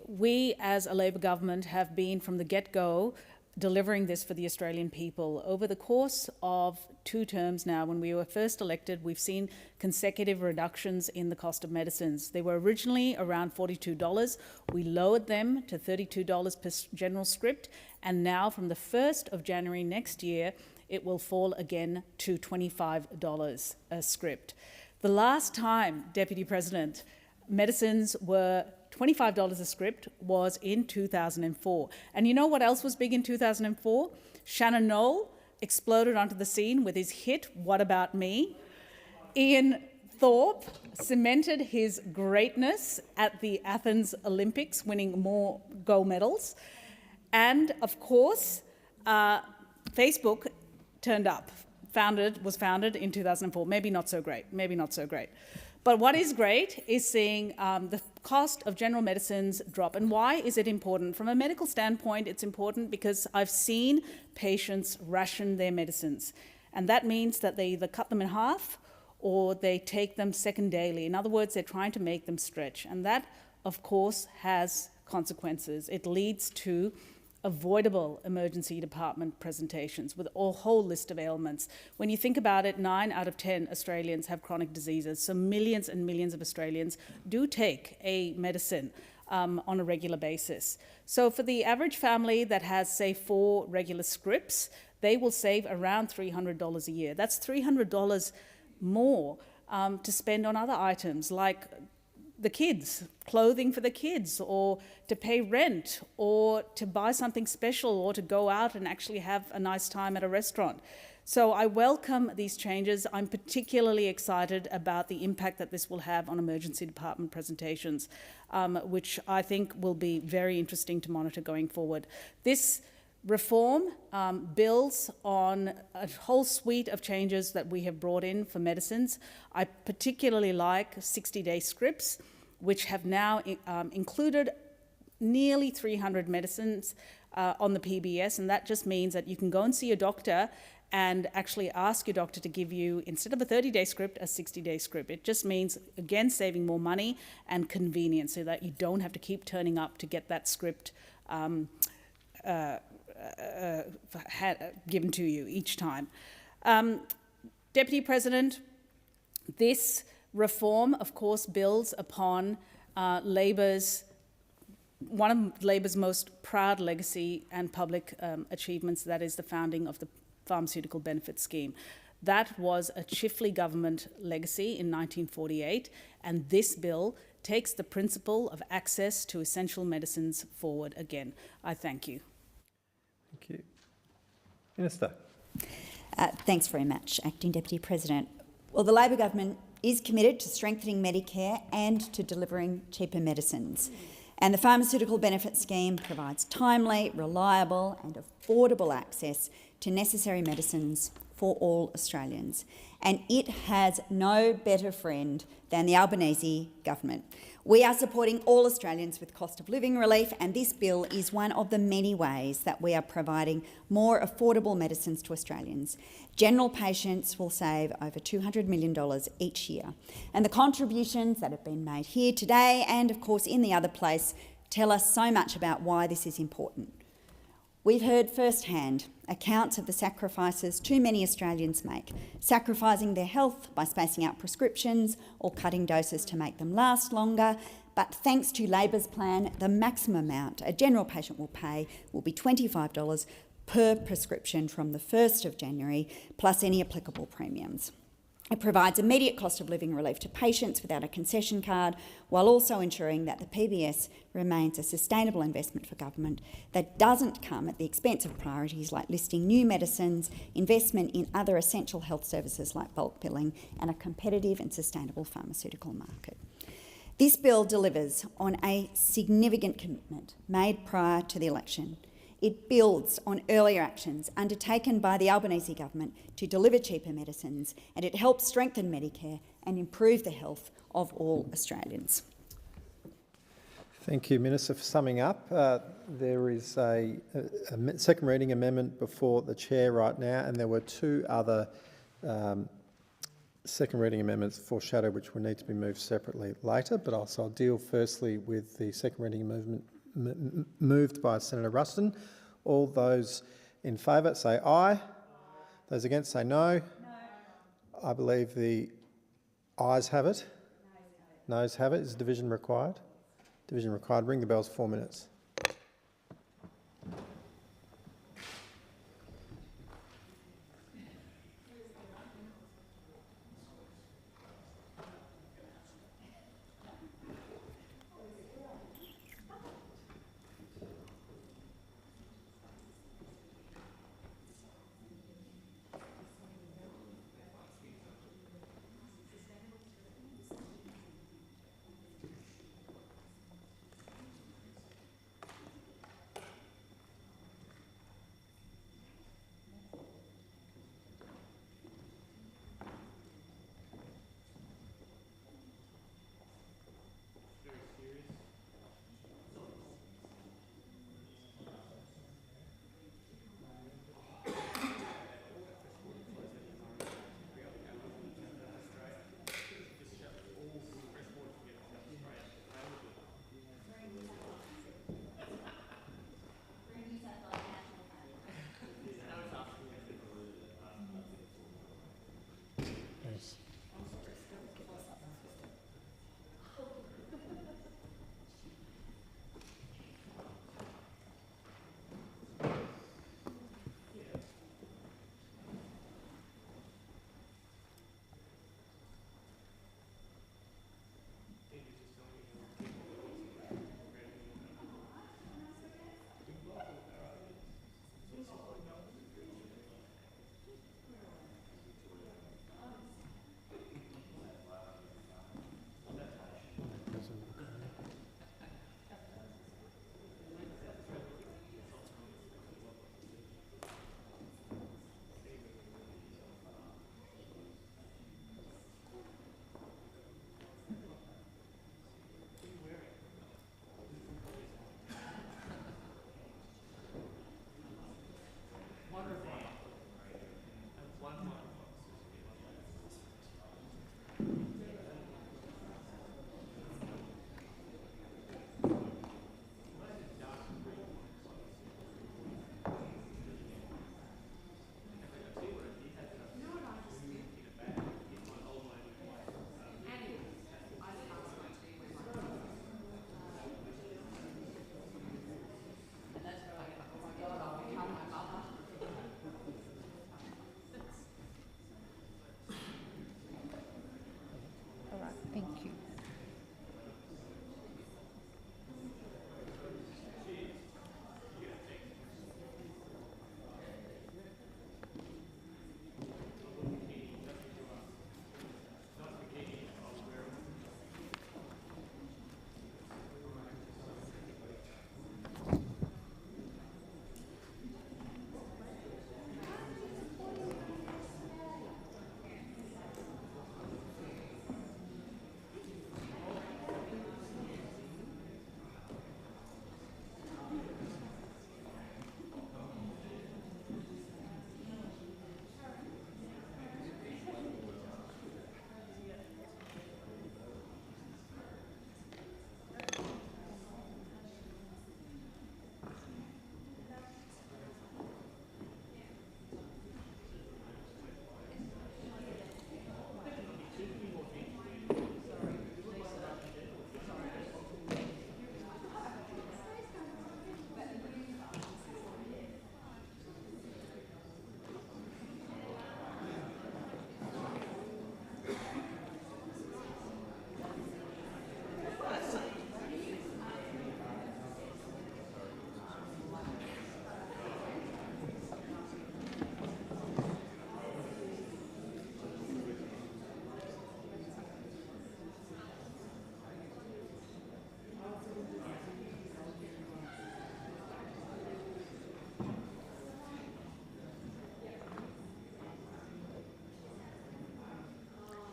we, as a Labor government, have been from the get-go delivering this for the Australian people. Over the course of 2 terms now, when we were first elected, we've seen consecutive reductions in the cost of medicines. They were originally around $42. We lowered them to $32 per general script, and now from the 1st of January next year, it will fall again to $25 a script. The last time, Deputy President, medicines were $25 a script was in 2004. And you know what else was big in 2004? Shannon Knoll exploded onto the scene with his hit, What About Me? Ian Thorpe cemented his greatness at the Athens Olympics, winning more gold medals. And of course, Facebook turned up, was founded in 2004. Maybe not so great, But what is great is seeing the cost of general medicines drop. And why is it important? From a medical standpoint, it's important because I've seen patients ration their medicines. And that means that they either cut them in half or they take them second daily. In other words, they're trying to make them stretch. And that, of course, has consequences. It leads to avoidable emergency department presentations with a whole list of ailments. When you think about it, 9 out of 10 Australians have chronic diseases, so millions and millions of Australians do take a medicine on a regular basis. So for the average family that has, say, 4 regular scripts, they will save around $300 a year. That's $300 more to spend on other items like the kids, clothing for the kids, or to pay rent, or to buy something special, or to go out and actually have a nice time at a restaurant. So I welcome these changes. I'm particularly excited about the impact that this will have on emergency department presentations, which I think will be very interesting to monitor going forward. This reform builds on a whole suite of changes that we have brought in for medicines. I particularly like 60-day scripts, which have now included nearly 300 medicines on the PBS, and that just means that you can go and see your doctor and actually ask your doctor to give you, instead of a 30-day script, a 60-day script. It just means, again, saving more money and convenience so that you don't have to keep turning up to get that script given to you each time. Deputy President, this reform, of course, builds upon one of Labor's most proud legacy and public achievements, that is the founding of the Pharmaceutical Benefit Scheme. That was a Chifley government legacy in 1948, and this bill takes the principle of access to essential medicines forward again. I thank you. Thank you. Minister. Thanks very much, Acting Deputy President. Well, the Labor government is committed to strengthening Medicare and to delivering cheaper medicines. And the Pharmaceutical Benefit Scheme provides timely, reliable and affordable access to necessary medicines for all Australians. And it has no better friend than the Albanese government. We are supporting all Australians with cost of living relief, and this bill is one of the many ways that we are providing more affordable medicines to Australians. General patients will save over $200 million each year. And the contributions that have been made here today and, of course, in the other place tell us so much about why this is important. We've heard firsthand accounts of the sacrifices too many Australians make, sacrificing their health by spacing out prescriptions or cutting doses to make them last longer. But thanks to Labor's plan, the maximum amount a general patient will pay will be $25 per prescription from the 1st of January, plus any applicable premiums. It provides immediate cost of living relief to patients without a concession card, while also ensuring that the PBS remains a sustainable investment for government that doesn't come at the expense of priorities like listing new medicines, investment in other essential health services like bulk billing, and a competitive and sustainable pharmaceutical market. This bill delivers on a significant commitment made prior to the election. It builds on earlier actions undertaken by the Albanese government to deliver cheaper medicines, and it helps strengthen Medicare and improve the health of all Australians. Thank you, Minister, for summing up. There is a second reading amendment before the chair right now, and there were two other second reading amendments foreshadowed which will need to be moved separately later, but I'll deal firstly with the second reading amendment moved by Senator Ruston. All those in favour say aye. Those against say no. I believe the ayes have it. Noes have it. Is division required? Division required. Ring the bells, 4 minutes.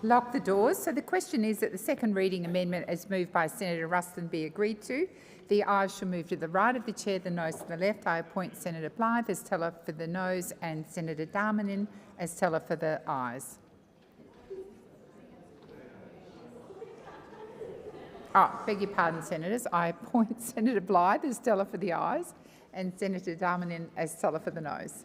Lock the doors. So the question is that the second reading amendment as moved by Senator Ruston be agreed to. The ayes shall move to the right of the chair, the noes to the left. I appoint Senator Blythe as teller for the noes and Senator Darmanin as teller for the ayes. Beg your pardon, Senators. I appoint Senator Blythe as teller for the ayes and Senator Darmanin as teller for the noes.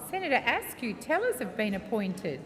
Senator Askew, tellers have been appointed.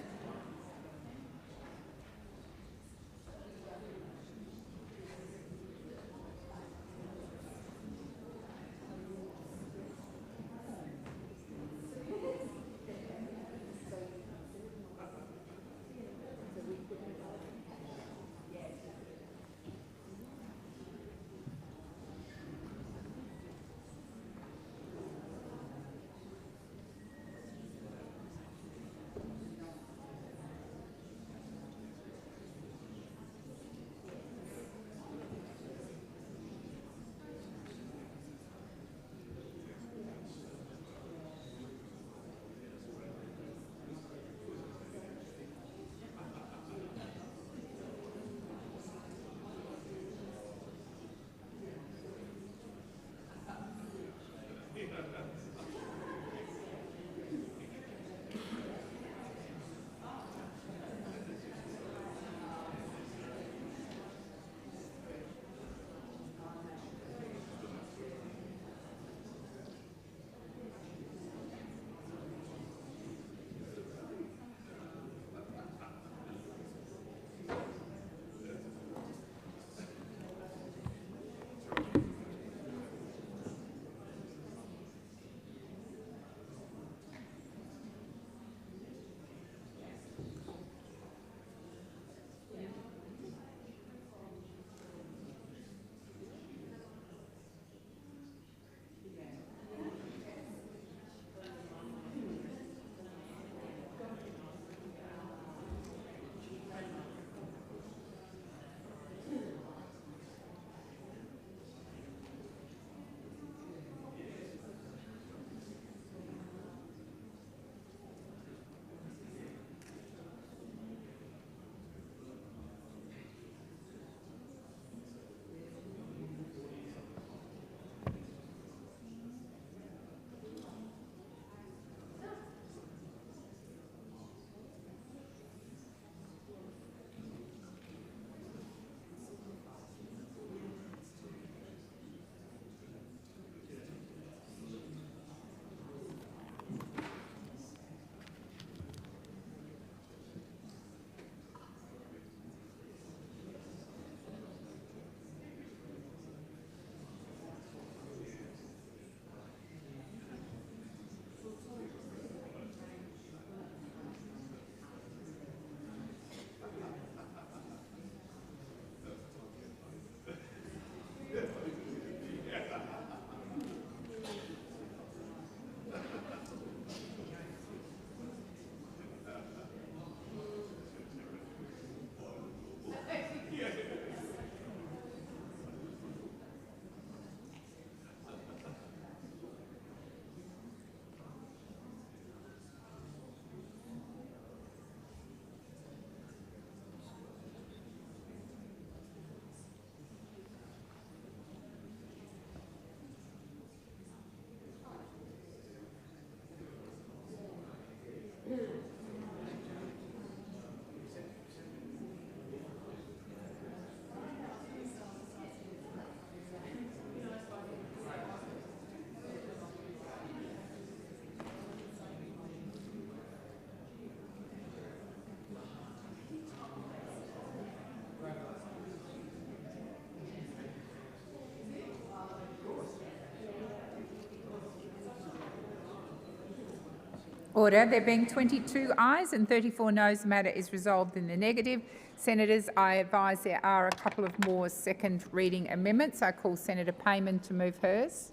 Order. There being 22 ayes and 34 noes, the matter is resolved in the negative. Senators, I advise there are a couple of more second reading amendments. I call Senator Payman to move hers.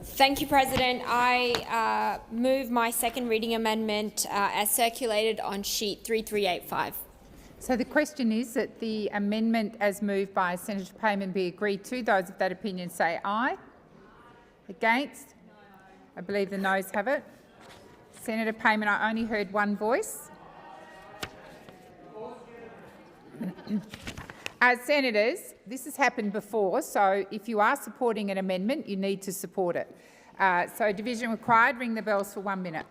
Thank you, President. I move my second reading amendment as circulated on sheet 3385. So the question is that the amendment as moved by Senator Payman be agreed to. Those of that opinion say aye. Against? I believe the noes have it. Senator Payman, I only heard one voice. Senators, this has happened before, so if you are supporting an amendment, you need to support it. So division required. Ring the bells for 1 minute.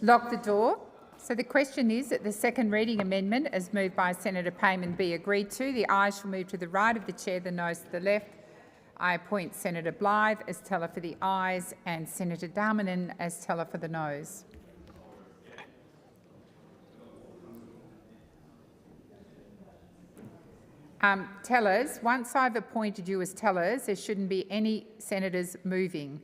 Lock the door. So the question is that the second reading amendment as moved by Senator Payman be agreed to. The ayes shall move to the right of the chair, the noes to the left. I appoint Senator Blythe as teller for the ayes and Senator Darmanin as teller for the noes. Tellers, once I've appointed you as tellers, there shouldn't be any senators moving.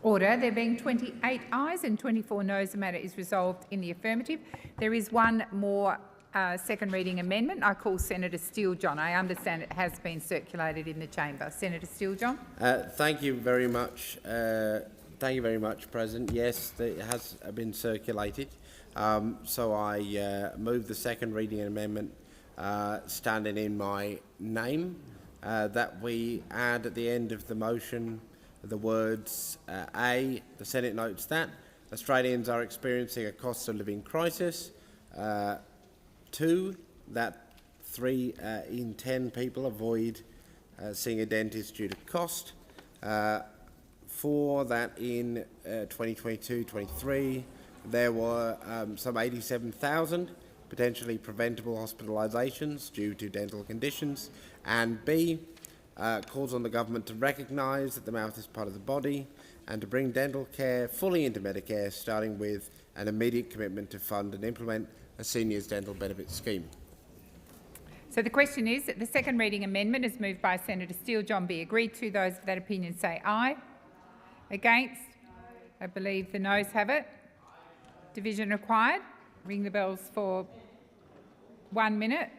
Order. There being 28 ayes and 24 noes, the matter is resolved in the affirmative. There is one more second reading amendment. I call Senator Steele-John. I understand it has been circulated in the chamber. Senator Steele-John. Thank you very much. Thank you very much, President. Yes, it has been circulated. So I move the second reading amendment standing in my name, that we add at the end of the motion the words A, the Senate notes that Australians are experiencing a cost of living crisis. 2, that 3 in 10 people avoid seeing a dentist due to cost. 4, that in 2022-23 there were some 87,000 potentially preventable hospitalisations due to dental conditions. And B, calls on the government to recognise that the mouth is part of the body and to bring dental care fully into Medicare, starting with an immediate commitment to fund and implement a seniors dental benefit scheme. So the question is that the second reading amendment is moved by Senator Steele-John be agreed to. Those of that opinion say aye. Against? I believe the noes have it. Division required. Ring the bells for 1 minute.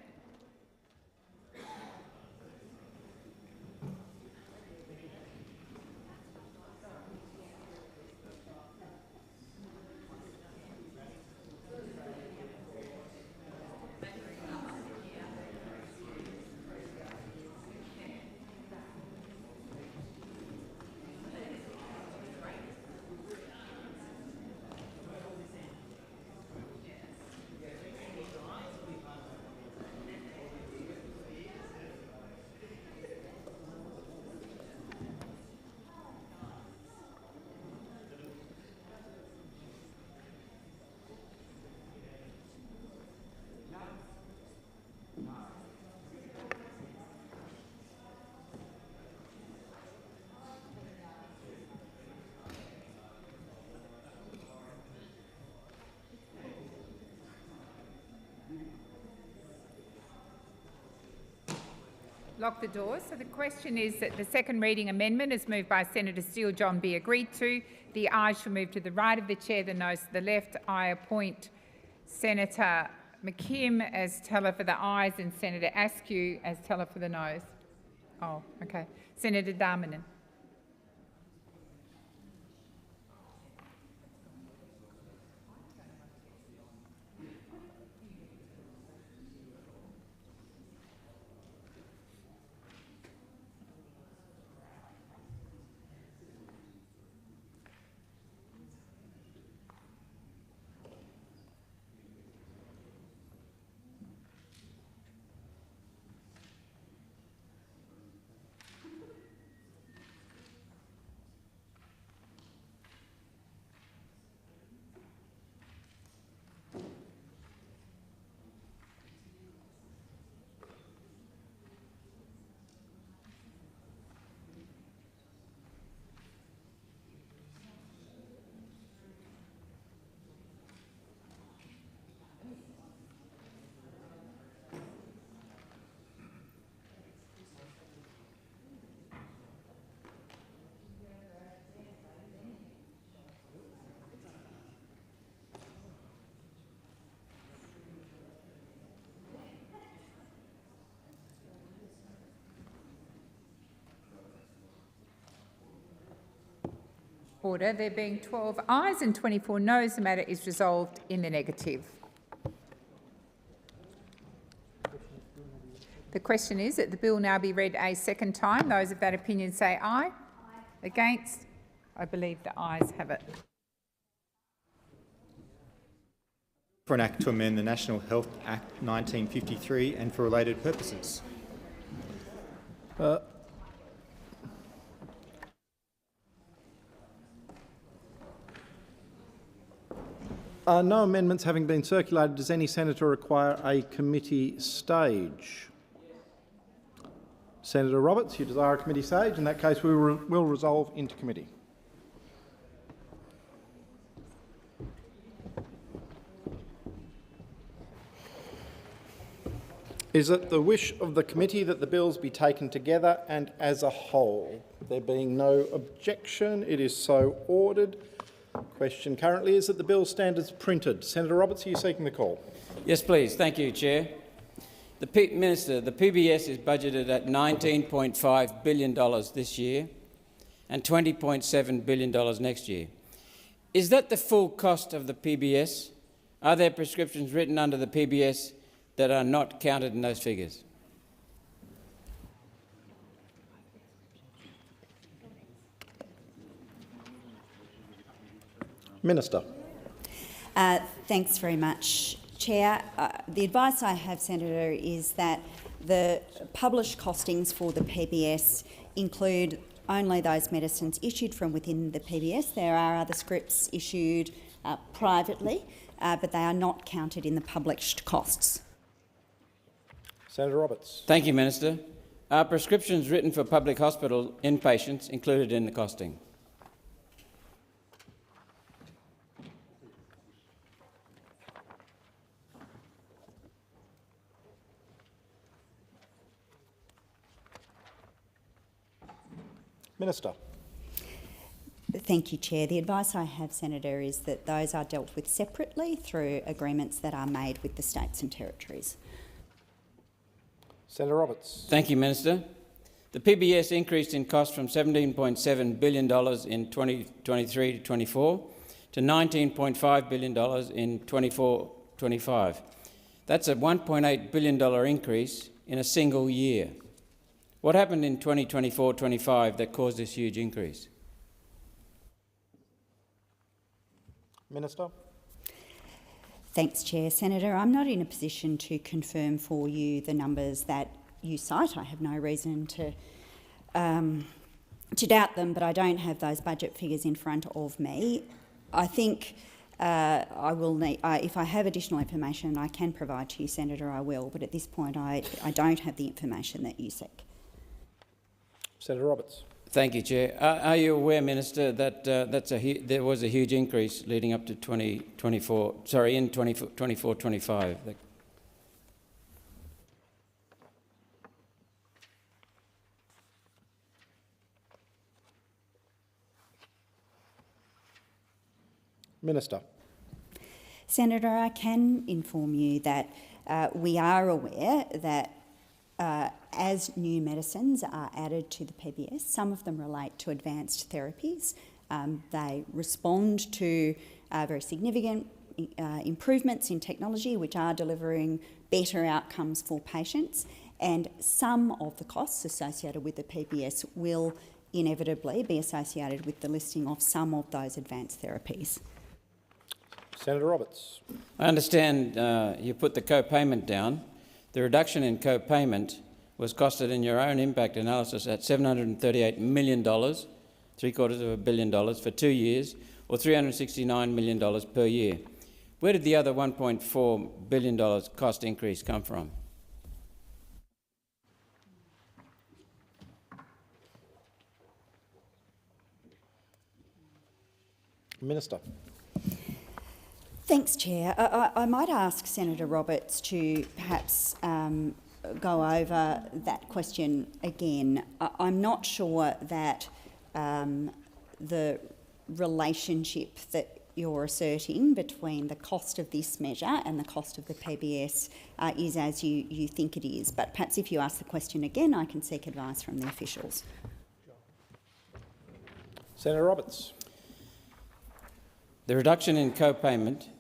Lock the doors. So the question is that the second reading amendment is moved by Senator Steele-John be agreed to. The ayes shall move to the right of the chair, the noes to the left. I appoint Senator McKim as teller for the ayes and Senator Askew as teller for the noes. Oh, okay. Senator Darmanin. Order. There being 12 ayes and 24 noes, the matter is resolved in the negative. The question is that the bill now be read a second time. Those of that opinion say aye. Aye. Against? I believe the ayes have it. For an Act to amend the National Health Act 1953 and for related purposes. No amendments having been circulated, does any senator require a committee stage? Senator Roberts, you desire a committee stage. In that case, we will resolve into committee. Is it the wish of the committee that the bills be taken together and as a whole? There being no objection, it is so ordered. Question currently is that the bill stand as printed. Senator Roberts, are you seeking the call? Yes, please. Thank you, Chair. Minister, the PBS is budgeted at $19.5 billion this year and $20.7 billion next year. Is that the full cost of the PBS? Are there prescriptions written under the PBS that are not counted in those figures? Minister. Thanks very much, Chair. The advice I have, Senator, is that the published costings for the PBS include only those medicines issued from within the PBS. There are other scripts issued privately, but they are not counted in the published costs. Senator Roberts. Thank you, Minister. Are prescriptions written for public hospital inpatients included in the costing? Minister. Thank you, Chair. The advice I have, Senator, is that those are dealt with separately through agreements that are made with the states and territories. Senator Roberts. Thank you, Minister. The PBS increased in cost from $17.7 billion in 2023-24 to $19.5 billion in 24-25. That's a $1.8 billion increase in a single year. What happened in 2024-25 that caused this huge increase? Minister. Thanks, Chair. Senator, I'm not in a position to confirm for you the numbers that you cite. I have no reason to doubt them, but I don't have those budget figures in front of me. I think I will need, if I have additional information I can provide to you, Senator, I will, but at this point I don't have the information that you seek. Senator Roberts. Thank you, Chair. Are you aware, Minister, that there was a huge increase leading up to 2024? Sorry, in 24-25. Minister. Senator, I can inform you that we are aware that as new medicines are added to the PBS, some of them relate to advanced therapies. They respond to very significant improvements in technology which are delivering better outcomes for patients, and some of the costs associated with the PBS will inevitably be associated with the listing of some of those advanced therapies. Senator Roberts. I understand you put the co-payment down. The reduction in co-payment was costed in your own impact analysis at $738 million, $750 million for 2 years, or $369 million per year. Where did the other $1.4 billion cost increase come from? Minister. Thanks, Chair. I might ask Senator Roberts to perhaps go over that question again. I'm not sure that the relationship that you're asserting between the cost of this measure and the cost of the PBS is as you think it is. But perhaps if you ask the question again, I can seek advice from the officials. Senator Roberts. The reduction in co-payment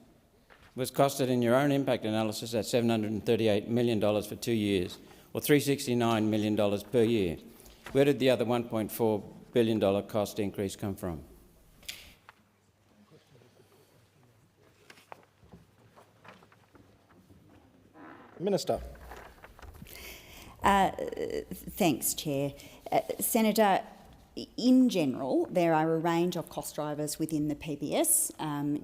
was costed in your own impact analysis at $738 million for 2 years, or $369 million per year. Where did the other $1.4 billion cost increase come from? Minister. Thanks, Chair. Senator, in general, there are a range of cost drivers within the PBS.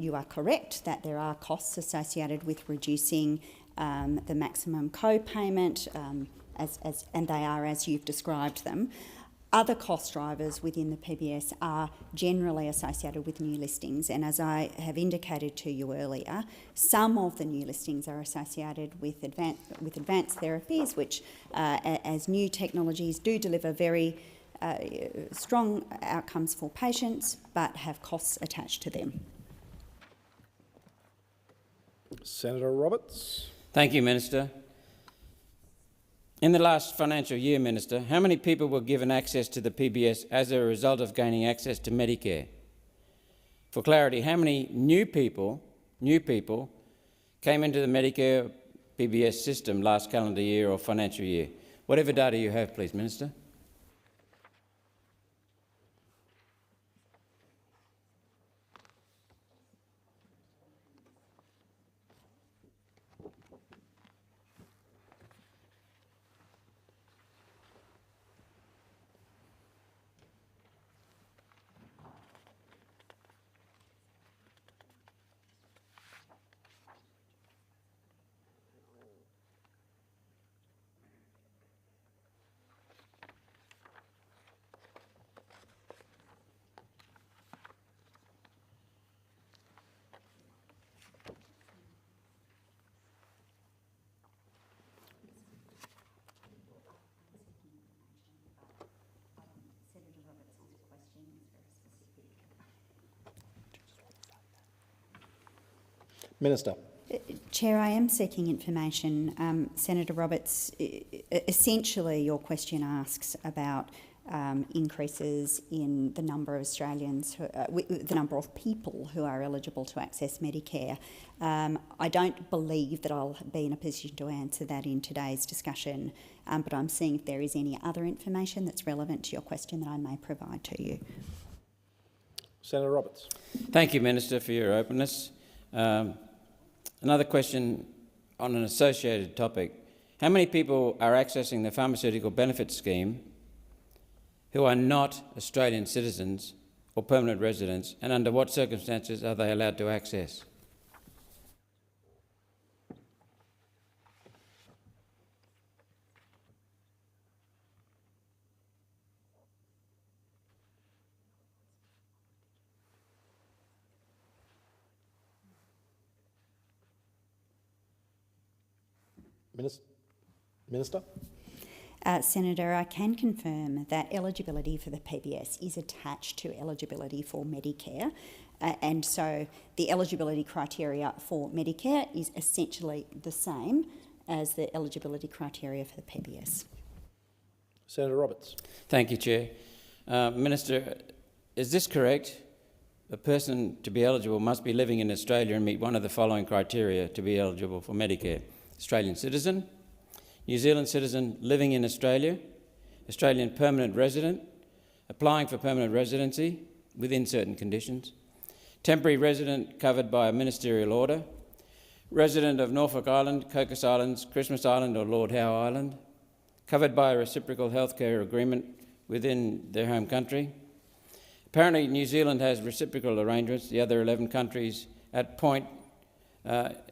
You are correct that there are costs associated with reducing the maximum co-payment, and they are as you've described them. Other cost drivers within the PBS are generally associated with new listings, and as I have indicated to you earlier, some of the new listings are associated with advanced therapies, which, as new technologies do deliver very strong outcomes for patients but have costs attached to them. Senator Roberts. Thank you, Minister. In the last financial year, Minister, how many people were given access to the PBS as a result of gaining access to Medicare? For clarity, how many new people came into the Medicare PBS system last calendar year or financial year? Whatever data you have, please, Minister. Minister. Chair, I am seeking information. Senator Roberts, essentially your question asks about increases in the number of Australians, the number of people who are eligible to access Medicare. I don't believe that I'll be in a position to answer that in today's discussion, but I'm seeing if there is any other information that's relevant to your question that I may provide to you. Senator Roberts. Thank you, Minister, for your openness. Another question on an associated topic. How many people are accessing the pharmaceutical benefit scheme who are not Australian citizens or permanent residents, and under what circumstances are they allowed to access? Minister. Senator, I can confirm that eligibility for the PBS is attached to eligibility for Medicare, and so the eligibility criteria for Medicare is essentially the same as the eligibility criteria for the PBS. Senator Roberts. Thank you, Chair. Minister, is this correct? A person to be eligible must be living in Australia and meet one of the following criteria to be eligible for Medicare: Australian citizen, New Zealand citizen living in Australia, Australian permanent resident, applying for permanent residency within certain conditions, temporary resident covered by a ministerial order, resident of Norfolk Island, Cocos Islands, Christmas Island or Lord Howe Island, covered by a reciprocal healthcare agreement within their home country. Apparently New Zealand has reciprocal arrangements. The other 11 countries at point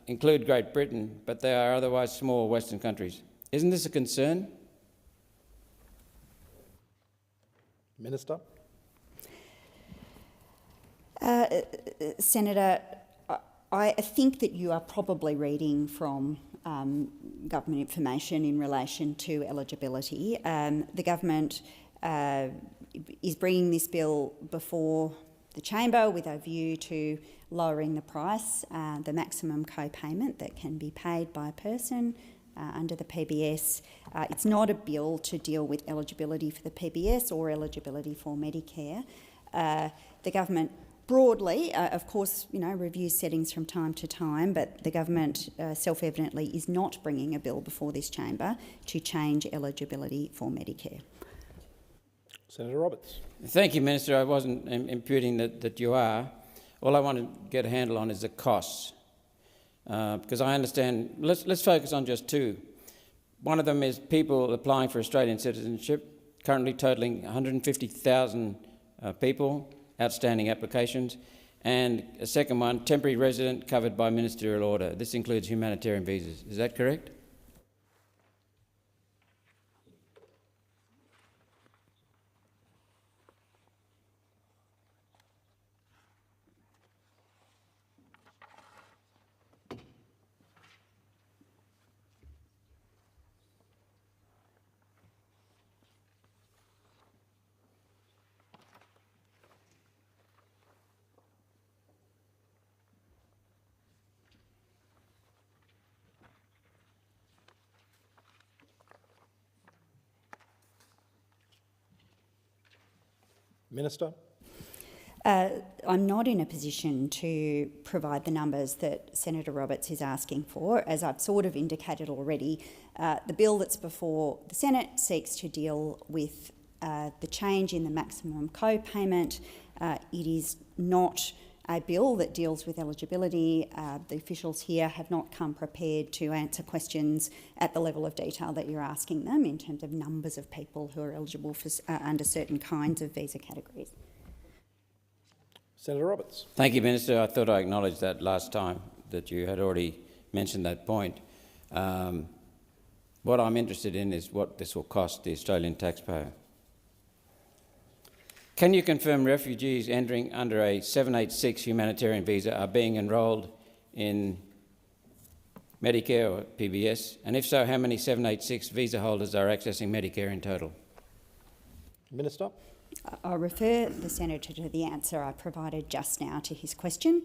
include Great Britain, but they are otherwise small Western countries. Isn't this a concern? Minister. Senator, I think that you are probably reading from government information in relation to eligibility. The government is bringing this bill before the chamber with a view to lowering the price, the maximum co-payment that can be paid by a person under the PBS. It's not a bill to deal with eligibility for the PBS or eligibility for Medicare. The government broadly, of course, reviews settings from time to time, but the government self-evidently is not bringing a bill before this chamber to change eligibility for Medicare. Senator Roberts. Thank you, Minister. I wasn't imputing that you are. All I want to get a handle on is the costs. Because I understand, let's focus on just two. One of them is people applying for Australian citizenship, currently totalling 150,000 people, outstanding applications, and a second one, temporary resident covered by ministerial order. This includes humanitarian visas. Is that correct? Minister. I'm not in a position to provide the numbers that Senator Roberts is asking for. As I've sort of indicated already, the bill that's before the Senate seeks to deal with the change in the maximum co-payment. It is not a bill that deals with eligibility. The officials here have not come prepared to answer questions at the level of detail that you're asking them in terms of numbers of people who are eligible for under certain kinds of visa categories. Senator Roberts. Thank you, Minister. I thought I acknowledged that last time, that you had already mentioned that point. What I'm interested in is what this will cost the Australian taxpayer. Can you confirm refugees entering under a 786 humanitarian visa are being enrolled in Medicare or PBS? And if so, how many 786 visa holders are accessing Medicare in total? Minister. I'll refer the Senator to the answer I provided just now to his question.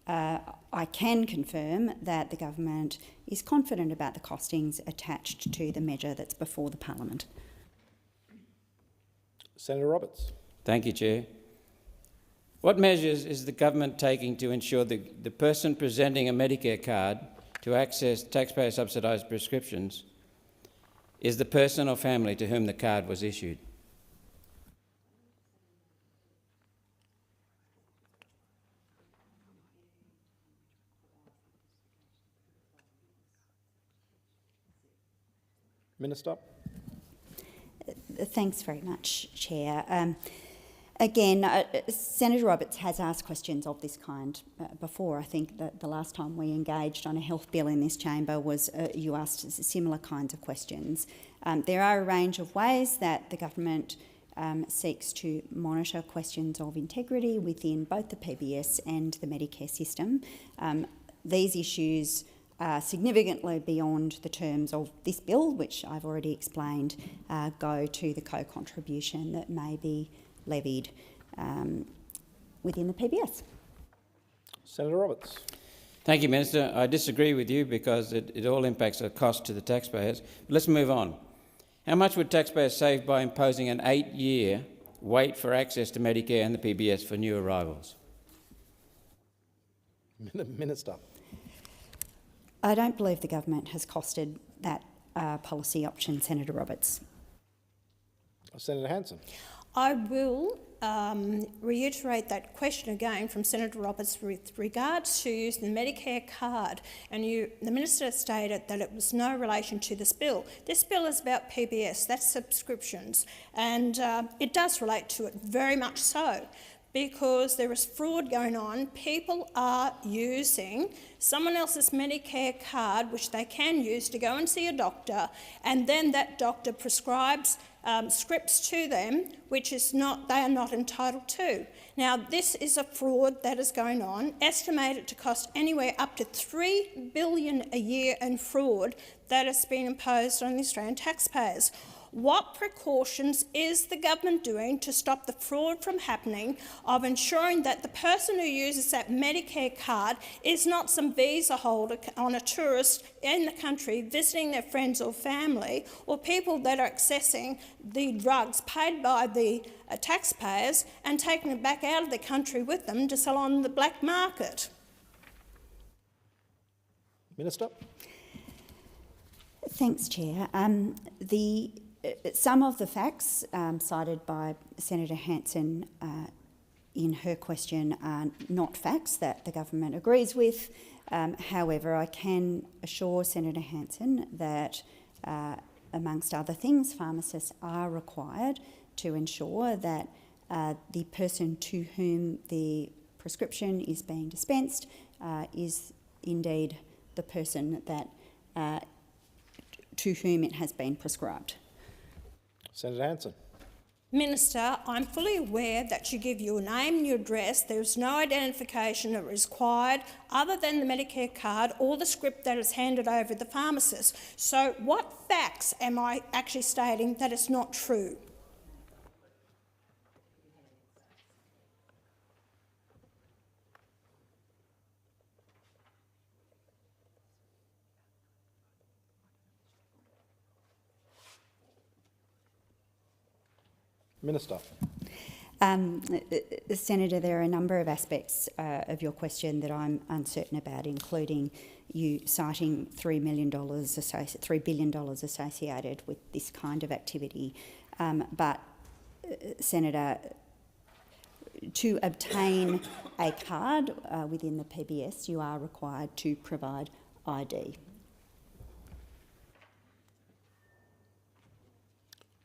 I can confirm that the government is confident about the costings attached to the measure that's before the Parliament. Senator Roberts. Thank you, Chair. What measures is the government taking to ensure that the person presenting a Medicare card to access taxpayer subsidised prescriptions is the person or family to whom the card was issued? Minister. Thanks very much, Chair. Again, Senator Roberts has asked questions of this kind before. I think that the last time we engaged on a health bill in this chamber was you asked similar kinds of questions. There are a range of ways that the government seeks to monitor questions of integrity within both the PBS and the Medicare system. These issues are significantly beyond the terms of this bill, which I've already explained, go to the co-contribution that may be levied within the PBS. Senator Roberts. Thank you, Minister. I disagree with you because it all impacts a cost to the taxpayers. But let's move on. How much would taxpayers save by imposing an 8-year wait for access to Medicare and the PBS for new arrivals? Minister. I don't believe the government has costed that policy option, Senator Roberts. Senator Hanson. I will reiterate that question again from Senator Roberts with regard to using the Medicare card. And the Minister stated that it was no relation to this bill. This bill is about PBS, that's subscriptions, and it does relate to it very much so, because there is fraud going on. People are using someone else's Medicare card, which they can use to go and see a doctor, and then that doctor prescribes scripts to them, which they are not entitled to. Now, this is a fraud that is going on, estimated to cost anywhere up to $3 billion a year in fraud that has been imposed on the Australian taxpayers. What precautions is the government doing to stop the fraud from happening, of ensuring that the person who uses that Medicare card is not some visa holder on a tourist in the country visiting their friends or family, or people that are accessing the drugs paid by the taxpayers and taking it back out of the country with them to sell on the black market? Minister. Thanks, Chair. Some of the facts cited by Senator Hanson in her question are not facts that the government agrees with. However, I can assure Senator Hanson that, amongst other things, pharmacists are required to ensure that the person to whom the prescription is being dispensed is indeed the person that to whom it has been prescribed. Senator Hanson. Minister, I'm fully aware that you give your name and your address. There is no identification that is required other than the Medicare card or the script that is handed over to the pharmacist. So what facts am I actually stating that is not true? Minister. Senator, there are a number of aspects of your question that I'm uncertain about, including you citing $3 billion associated with this kind of activity. But, Senator, to obtain a card within the PBS, you are required to provide ID.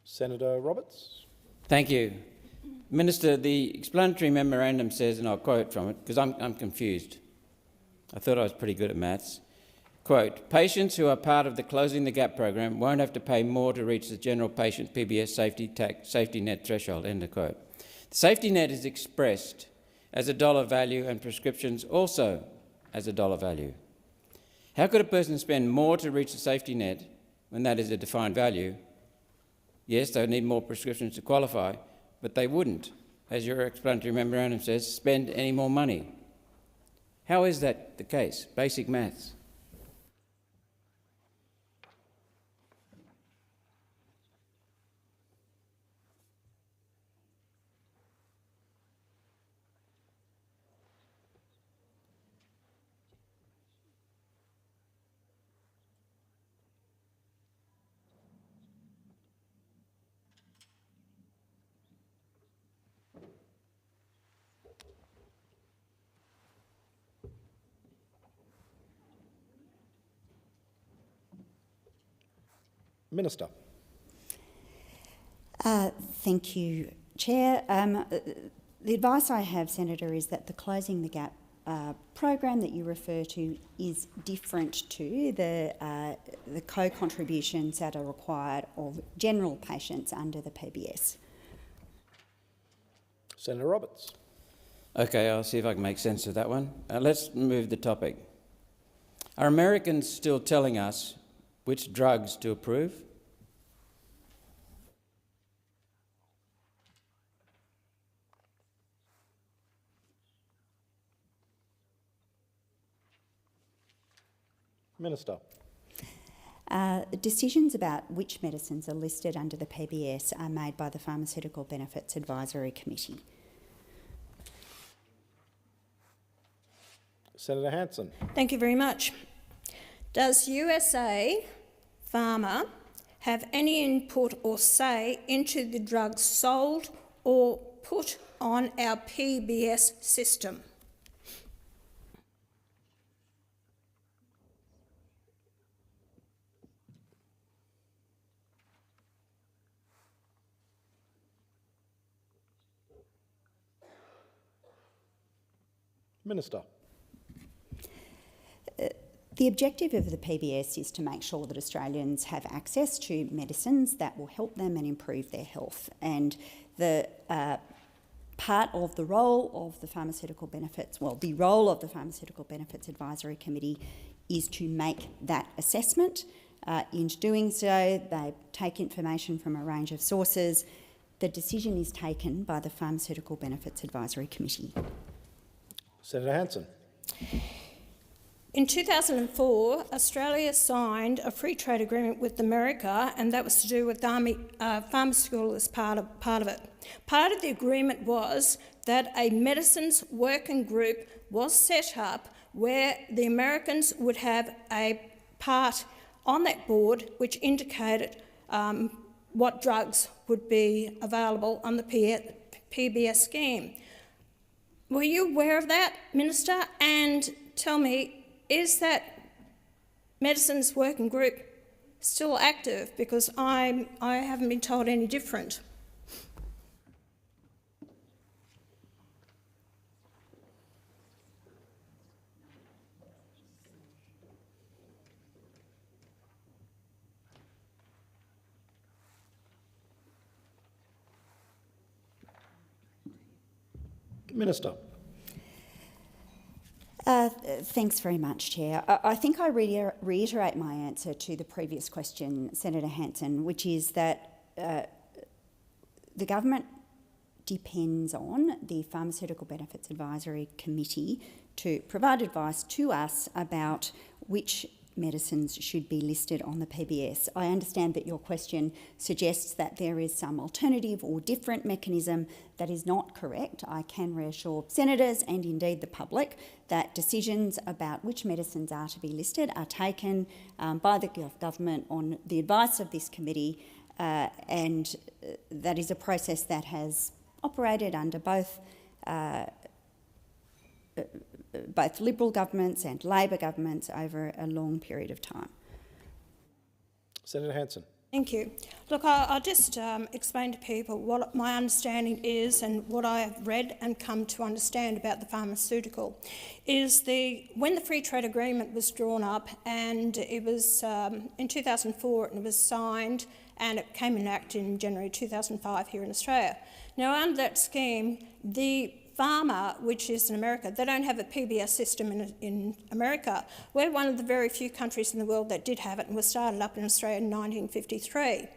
Senator Roberts. Thank you. Minister, the explanatory memorandum says, and I'll quote from it because I'm confused. I thought I was pretty good at maths. Quote, patients who are part of the Closing the Gap program won't have to pay more to reach the general patient PBS safety net threshold, end of quote. The safety net is expressed as a dollar value and prescriptions also as a dollar value. How could a person spend more to reach the safety net when that is a defined value? Yes, they would need more prescriptions to qualify, but they wouldn't, as your explanatory memorandum says, spend any more money. How is that the case? Basic maths. Minister. Thank you, Chair. The advice I have, Senator, is that the Closing the Gap program that you refer to is different to the co-contributions that are required of general patients under the PBS. Senator Roberts. Okay, I'll see if I can make sense of that one. Let's move the topic. Are Americans still telling us which drugs to approve? Minister. Decisions about which medicines are listed under the PBS are made by the Pharmaceutical Benefits Advisory Committee. Senator Hanson. Thank you very much. Does USA Pharma have any input or say into the drugs sold or put on our PBS system? Minister. The objective of the PBS is to make sure that Australians have access to medicines that will help them and improve their health. And the part of the role of the Pharmaceutical Benefits, the role of the Pharmaceutical Benefits Advisory Committee is to make that assessment. In doing so, they take information from a range of sources. The decision is taken by the Pharmaceutical Benefits Advisory Committee. Senator Hanson. In 2004, Australia signed a free trade agreement with America, and that was to do with pharmaceutical as part of it. Part of the agreement was that a medicines working group was set up where the Americans would have a part on that board which indicated what drugs would be available on the PBS scheme. Were you aware of that, Minister? And tell me, is that medicines working group still active? Because I haven't been told any different. Minister. Thanks very much, Chair. I think I reiterate my answer to the previous question, Senator Hanson, which is that the government depends on the Pharmaceutical Benefits Advisory Committee to provide advice to us about which medicines should be listed on the PBS. I understand that your question suggests that there is some alternative or different mechanism. That is not correct. I can reassure senators and indeed the public that decisions about which medicines are to be listed are taken by the government on the advice of this committee, and that is a process that has operated under both Liberal governments and Labor governments over a long period of time. Senator Hanson. Thank you. Look, I'll just explain to people what my understanding is and what I have read and come to understand about the pharmaceutical. Is when the Free Trade Agreement was drawn up, and it was in 2004 and it was signed and it came into act in January 2005 here in Australia. Now, under that scheme, the pharma, which is in America, they don't have a PBS system in America. We're one of the very few countries in the world that did have it, and was started up in Australia in 1953.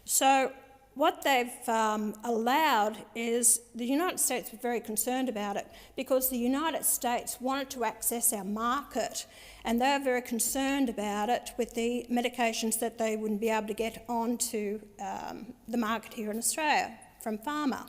So what they've allowed is the United States were very concerned about it because the United States wanted to access our market, and they are very concerned about it with the medications that they wouldn't be able to get onto the market here in Australia from pharma.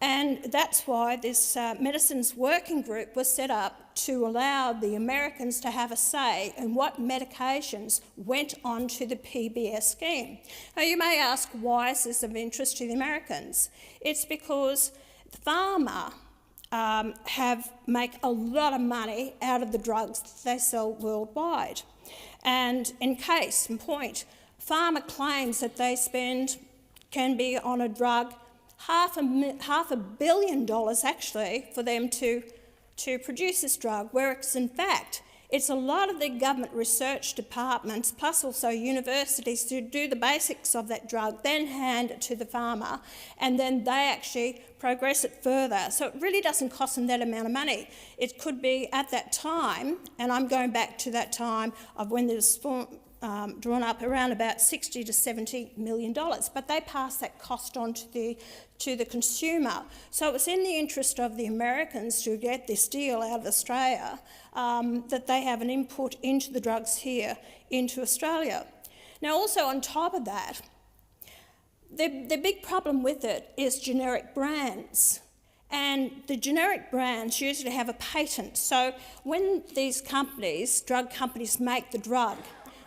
And that's why this medicines working group was set up to allow the Americans to have a say in what medications went onto the PBS scheme. Now, you may ask, why is this of interest to the Americans? It's because the pharma make a lot of money out of the drugs that they sell worldwide. And in case in point, pharma claims that they spend can be on a drug $500 million actually for them to produce this drug, whereas in fact it's a lot of the government research departments plus also universities who do the basics of that drug, then hand it to the pharma, and then they actually progress it further. So it really doesn't cost them that amount of money. It could be at that time, and I'm going back to that time of when this drawn up, around about $60 to $70 million, but they pass that cost on to the consumer. So it was in the interest of the Americans to get this deal out of Australia, that they have an input into the drugs here into Australia. Now, also on top of that, the big problem with it is generic brands. And the generic brands usually have a patent. So when these companies, drug companies, make the drug,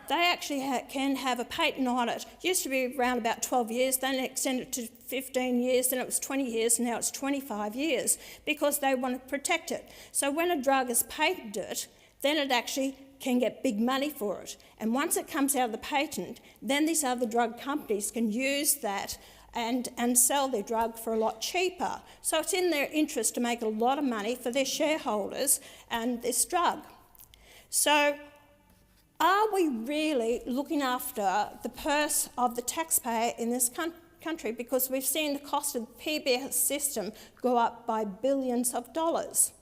they actually can have a patent on it. It used to be around about 12 years, then it extended to 15 years, then it was 20 years, and now it's 25 years, because they want to protect it. So when a drug is patented, then it actually can get big money for it. And once it comes out of the patent, then these other drug companies can use that and sell their drug for a lot cheaper. So it's in their interest to make a lot of money for their shareholders and this drug. So are we really looking after the purse of the taxpayer in this country? Because we've seen the cost of the PBS system go up by billions of dollars.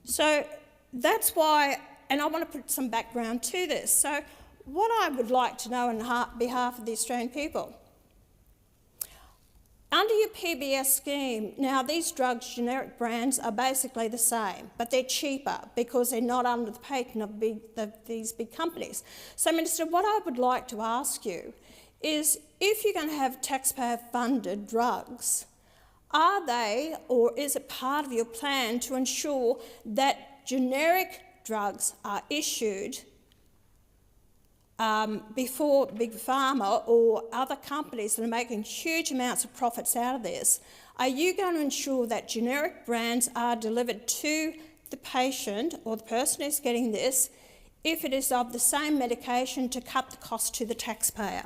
So that's why, and I want to put some background to this. So what I would like to know on behalf of the Australian people, under your PBS scheme, now these drugs, generic brands, are basically the same, but they're cheaper because they're not under the patent of these big companies. So, Minister, what I would like to ask you is, if you're going to have taxpayer-funded drugs, are they, or is it part of your plan to ensure that generic drugs are issued before Big Pharma or other companies that are making huge amounts of profits out of this? Are you going to ensure that generic brands are delivered to the patient or the person who's getting this, if it is of the same medication, to cut the cost to the taxpayer?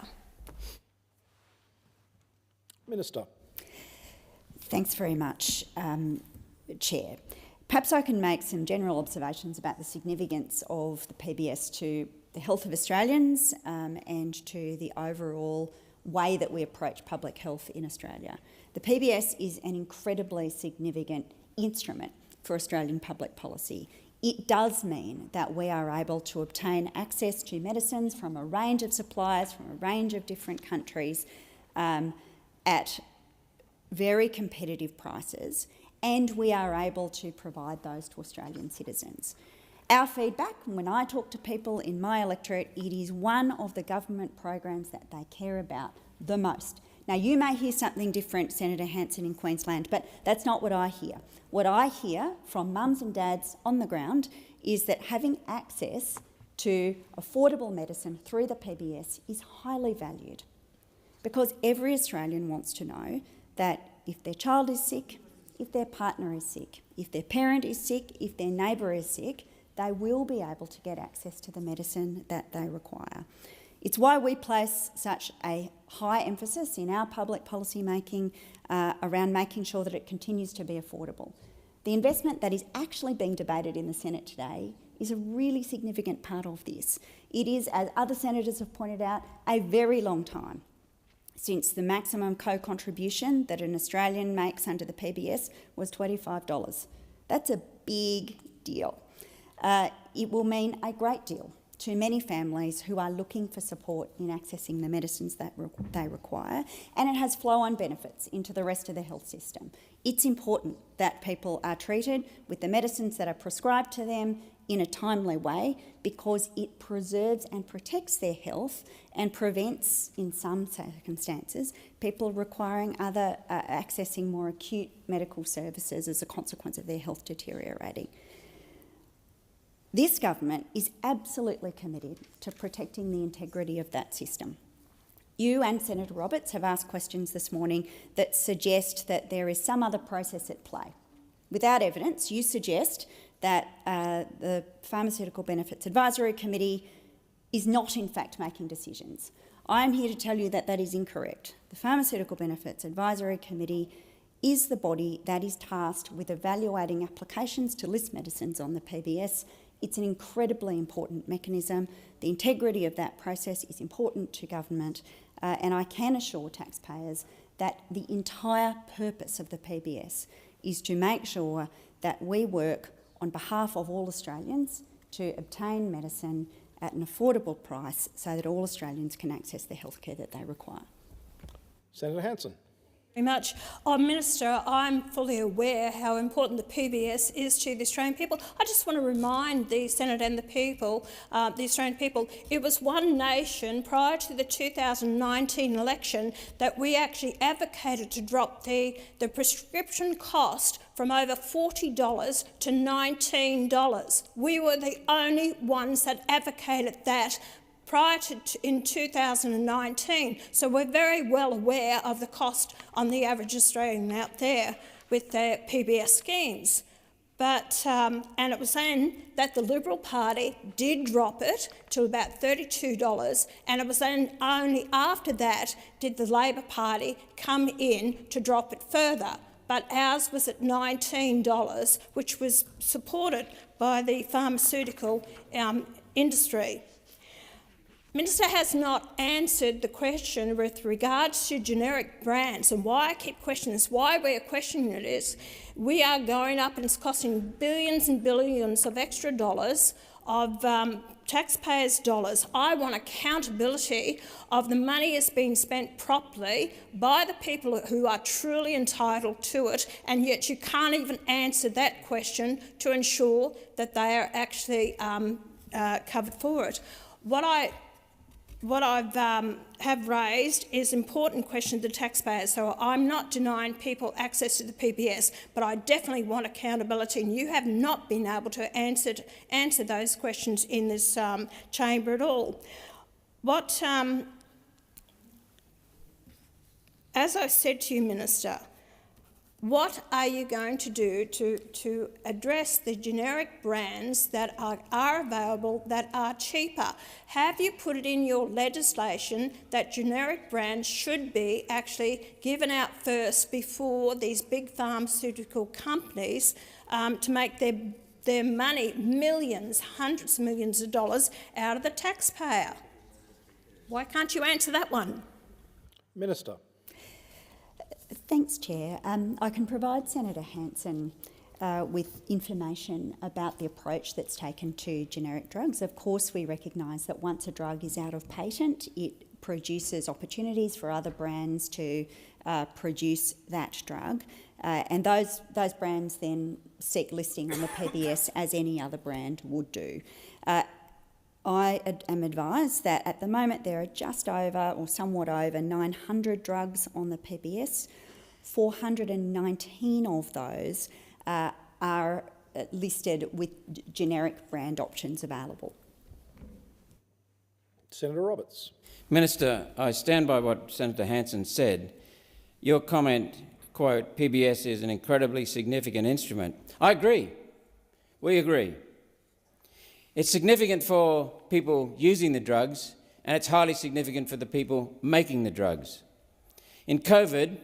Minister. Thanks very much, Chair. Perhaps I can make some general observations about the significance of the PBS to the health of Australians and to the overall way that we approach public health in Australia. The PBS is an incredibly significant instrument for Australian public policy. It does mean that we are able to obtain access to medicines from a range of suppliers, from a range of different countries, at very competitive prices, and we are able to provide those to Australian citizens. Our feedback, when I talk to people in my electorate, it is one of the government programs that they care about the most. Now, you may hear something different, Senator Hanson, in Queensland, but that's not what I hear. What I hear from mums and dads on the ground is that having access to affordable medicine through the PBS is highly valued, because every Australian wants to know that if their child is sick, if their partner is sick, if their parent is sick, if their neighbour is sick, they will be able to get access to the medicine that they require. It's why we place such a high emphasis in our public policy making around making sure that it continues to be affordable. The investment that is actually being debated in the Senate today is a really significant part of this. It is, as other senators have pointed out, a very long time since the maximum co-contribution that an Australian makes under the PBS was $25. That's a big deal. It will mean a great deal to many families who are looking for support in accessing the medicines that they require, and it has flow-on benefits into the rest of the health system. It's important that people are treated with the medicines that are prescribed to them in a timely way, because it preserves and protects their health and prevents, in some circumstances, people requiring accessing more acute medical services as a consequence of their health deteriorating. This government is absolutely committed to protecting the integrity of that system. You and Senator Roberts have asked questions this morning that suggest that there is some other process at play. Without evidence, you suggest that the Pharmaceutical Benefits Advisory Committee is not in fact making decisions. I am here to tell you that that is incorrect. The Pharmaceutical Benefits Advisory Committee is the body that is tasked with evaluating applications to list medicines on the PBS. It's an incredibly important mechanism. The integrity of that process is important to government, and I can assure taxpayers that the entire purpose of the PBS is to make sure that we work on behalf of all Australians to obtain medicine at an affordable price so that all Australians can access the healthcare that they require. Senator Hanson. Very much. Minister, I'm fully aware how important the PBS is to the Australian people. I just want to remind the Senate and the people, the Australian people, it was One Nation prior to the 2019 election that we actually advocated to drop the prescription cost from over $40 to $19. We were the only ones that advocated that prior to in 2019. So we're very well aware of the cost on the average Australian out there with their PBS schemes. But, and it was then that the Liberal Party did drop it to about $32, and it was then only after that did the Labor Party come in to drop it further. But ours was at $19, which was supported by the pharmaceutical industry. Minister has not answered the question with regards to generic brands, and why I keep questioning this, why we are questioning it is we are going up and it's costing billions and billions of extra dollars of taxpayers' dollars. I want accountability of the money is being spent properly by the people who are truly entitled to it, and yet you can't even answer that question to ensure that they are actually covered for it. What I've have raised is important question to the taxpayers, so I'm not denying people access to the PBS, but I definitely want accountability, and you have not been able to answer those questions in this chamber at all. What, as I said to you, Minister, what are you going to do to address the generic brands that are available that are cheaper? Have you put it in your legislation that generic brands should be actually given out first before these big pharmaceutical companies to make their money, millions, hundreds of millions of dollars, out of the taxpayer? Why can't you answer that one? Minister. Thanks, Chair. I can provide Senator Hanson with information about the approach that's taken to generic drugs. Of course, we recognise that once a drug is out of patent, it produces opportunities for other brands to produce that drug. And those brands then seek listing on the PBS as any other brand would do. I am advised that at the moment there are just over or somewhat over 900 drugs on the PBS. 419 of those are listed with generic brand options available. Senator Roberts. Minister, I stand by what Senator Hanson said. Your comment, quote, PBS is an incredibly significant instrument. I agree. We agree. It's significant for people using the drugs, and it's highly significant for the people making the drugs. In COVID,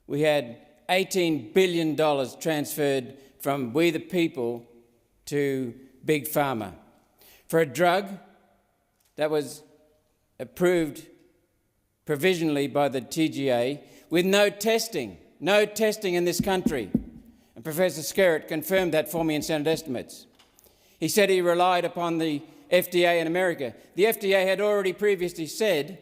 we had $18 billion transferred from we the people to Big Pharma for a drug that was approved provisionally by the TGA with no testing in this country. And Professor Skerritt confirmed that for me in Senate estimates. He said he relied upon the FDA in America. The FDA had already previously said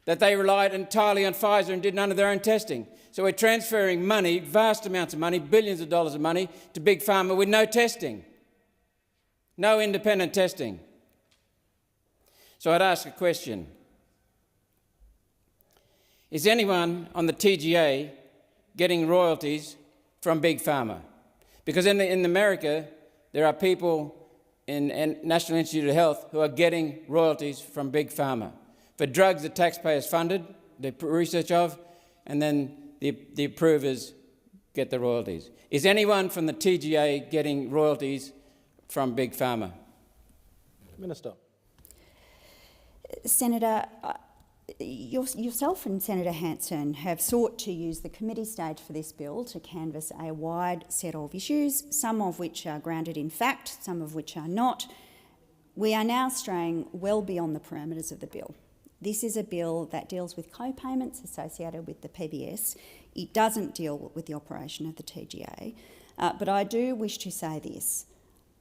that they relied entirely on Pfizer and did none of their own testing. So we're transferring money, vast amounts of money, billions of dollars of money, to Big Pharma with no testing, no independent testing. So I'd ask a question. Is anyone on the TGA getting royalties from Big Pharma? Because in America, there are people in National Institute of Health who are getting royalties from Big Pharma for drugs that taxpayers funded, the research of, and then the approvers get the royalties. Is anyone from the TGA getting royalties from Big Pharma? Minister. Senator, yourself and Senator Hanson have sought to use the committee stage for this bill to canvass a wide set of issues, some of which are grounded in fact, some of which are not. We are now straying well beyond the parameters of the bill. This is a bill that deals with co-payments associated with the PBS. It doesn't deal with the operation of the TGA. But I do wish to say this.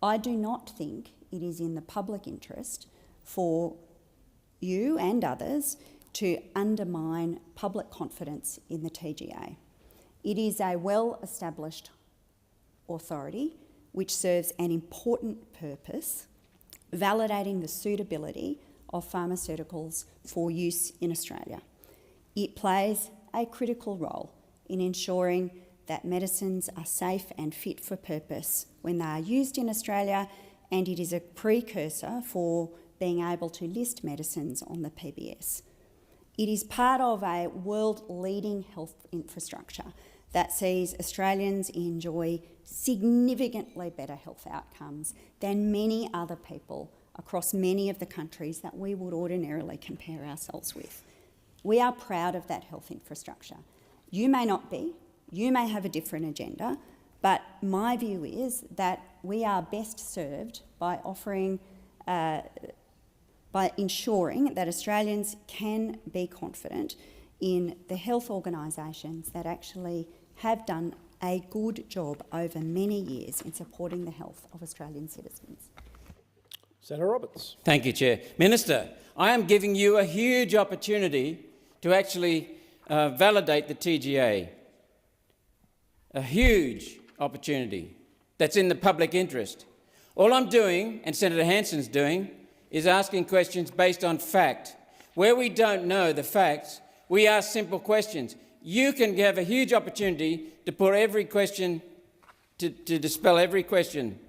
I do not think it is in the public interest for you and others to undermine public confidence in the TGA. It is a well-established authority which serves an important purpose, validating the suitability of pharmaceuticals for use in Australia. It plays a critical role in ensuring that medicines are safe and fit for purpose when they are used in Australia, and it is a precursor for being able to list medicines on the PBS. It is part of a world-leading health infrastructure that sees Australians enjoy significantly better health outcomes than many other people across many of the countries that we would ordinarily compare ourselves with. We are proud of that health infrastructure. You may not be, you may have a different agenda, but my view is that we are best served by ensuring that Australians can be confident in the health organisations that actually have done a good job over many years in supporting the health of Australian citizens. Senator Roberts. Thank you, Chair. Minister, I am giving you a huge opportunity to actually validate the TGA. A huge opportunity that's in the public interest. All I'm doing, and Senator Hanson's doing, is asking questions based on fact. Where we don't know the facts, we ask simple questions. You can have a huge opportunity to put every question, to dispel every question.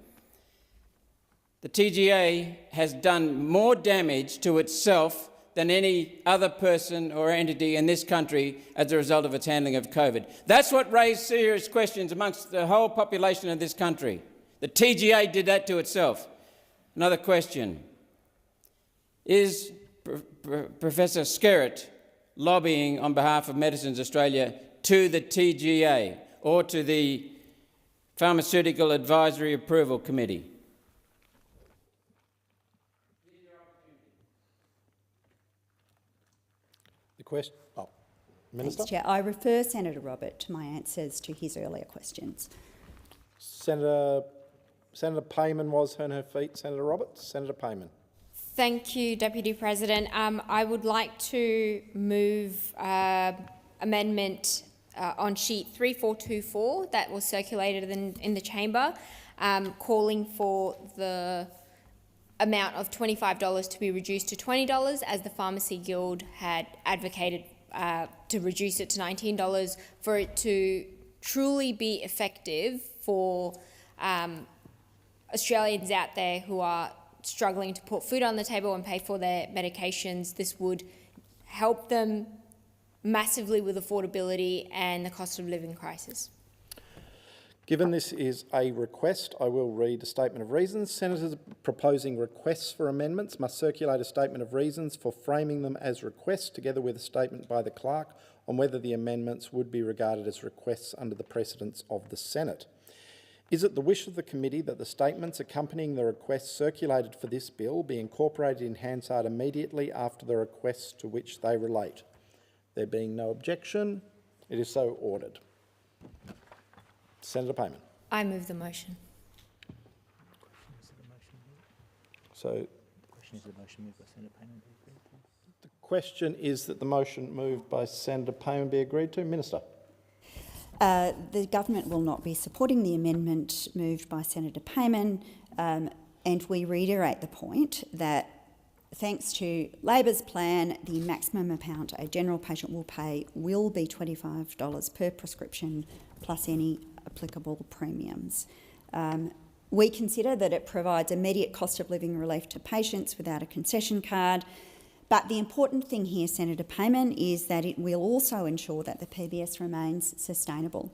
The TGA has done more damage to itself than any other person or entity in this country as a result of its handling of COVID. That's what raised serious questions amongst the whole population of this country. The TGA did that to itself. Another question. Is Professor Skerritt lobbying on behalf of Medicines Australia to the TGA or to the Pharmaceutical Advisory Approval Committee? The question. Minister. Thanks, Chair. I refer Senator Robert to my answers to his earlier questions. Senator Payman was on her feet. Senator Roberts. Senator Payman. Thank you, Deputy President. I would like to move Amendment on sheet 3424 that was circulated in the chamber, calling for the amount of $25 to be reduced to $20, as the Pharmacy Guild had advocated to reduce it to $19, for it to truly be effective for Australians out there who are struggling to put food on the table and pay for their medications. This would help them massively with affordability and the cost of living crisis. Given this is a request, I will read a statement of reasons. Senators proposing requests for amendments must circulate a statement of reasons for framing them as requests, together with a statement by the clerk on whether the amendments would be regarded as requests under the precedents of the Senate. Is it the wish of the committee that the statements accompanying the requests circulated for this bill be incorporated in Hansard immediately after the requests to which they relate? There being no objection, it is so ordered. Senator Payman. I move the motion. So, the question is that the motion moved by Senator Payman be agreed to. Minister. The government will not be supporting the amendment moved by Senator Payman, and we reiterate the point that thanks to Labor's plan, the maximum amount a general patient will pay will be $25 per prescription plus any applicable premiums. We consider that it provides immediate cost of living relief to patients without a concession card. But the important thing here, Senator Payman, is that it will also ensure that the PBS remains sustainable.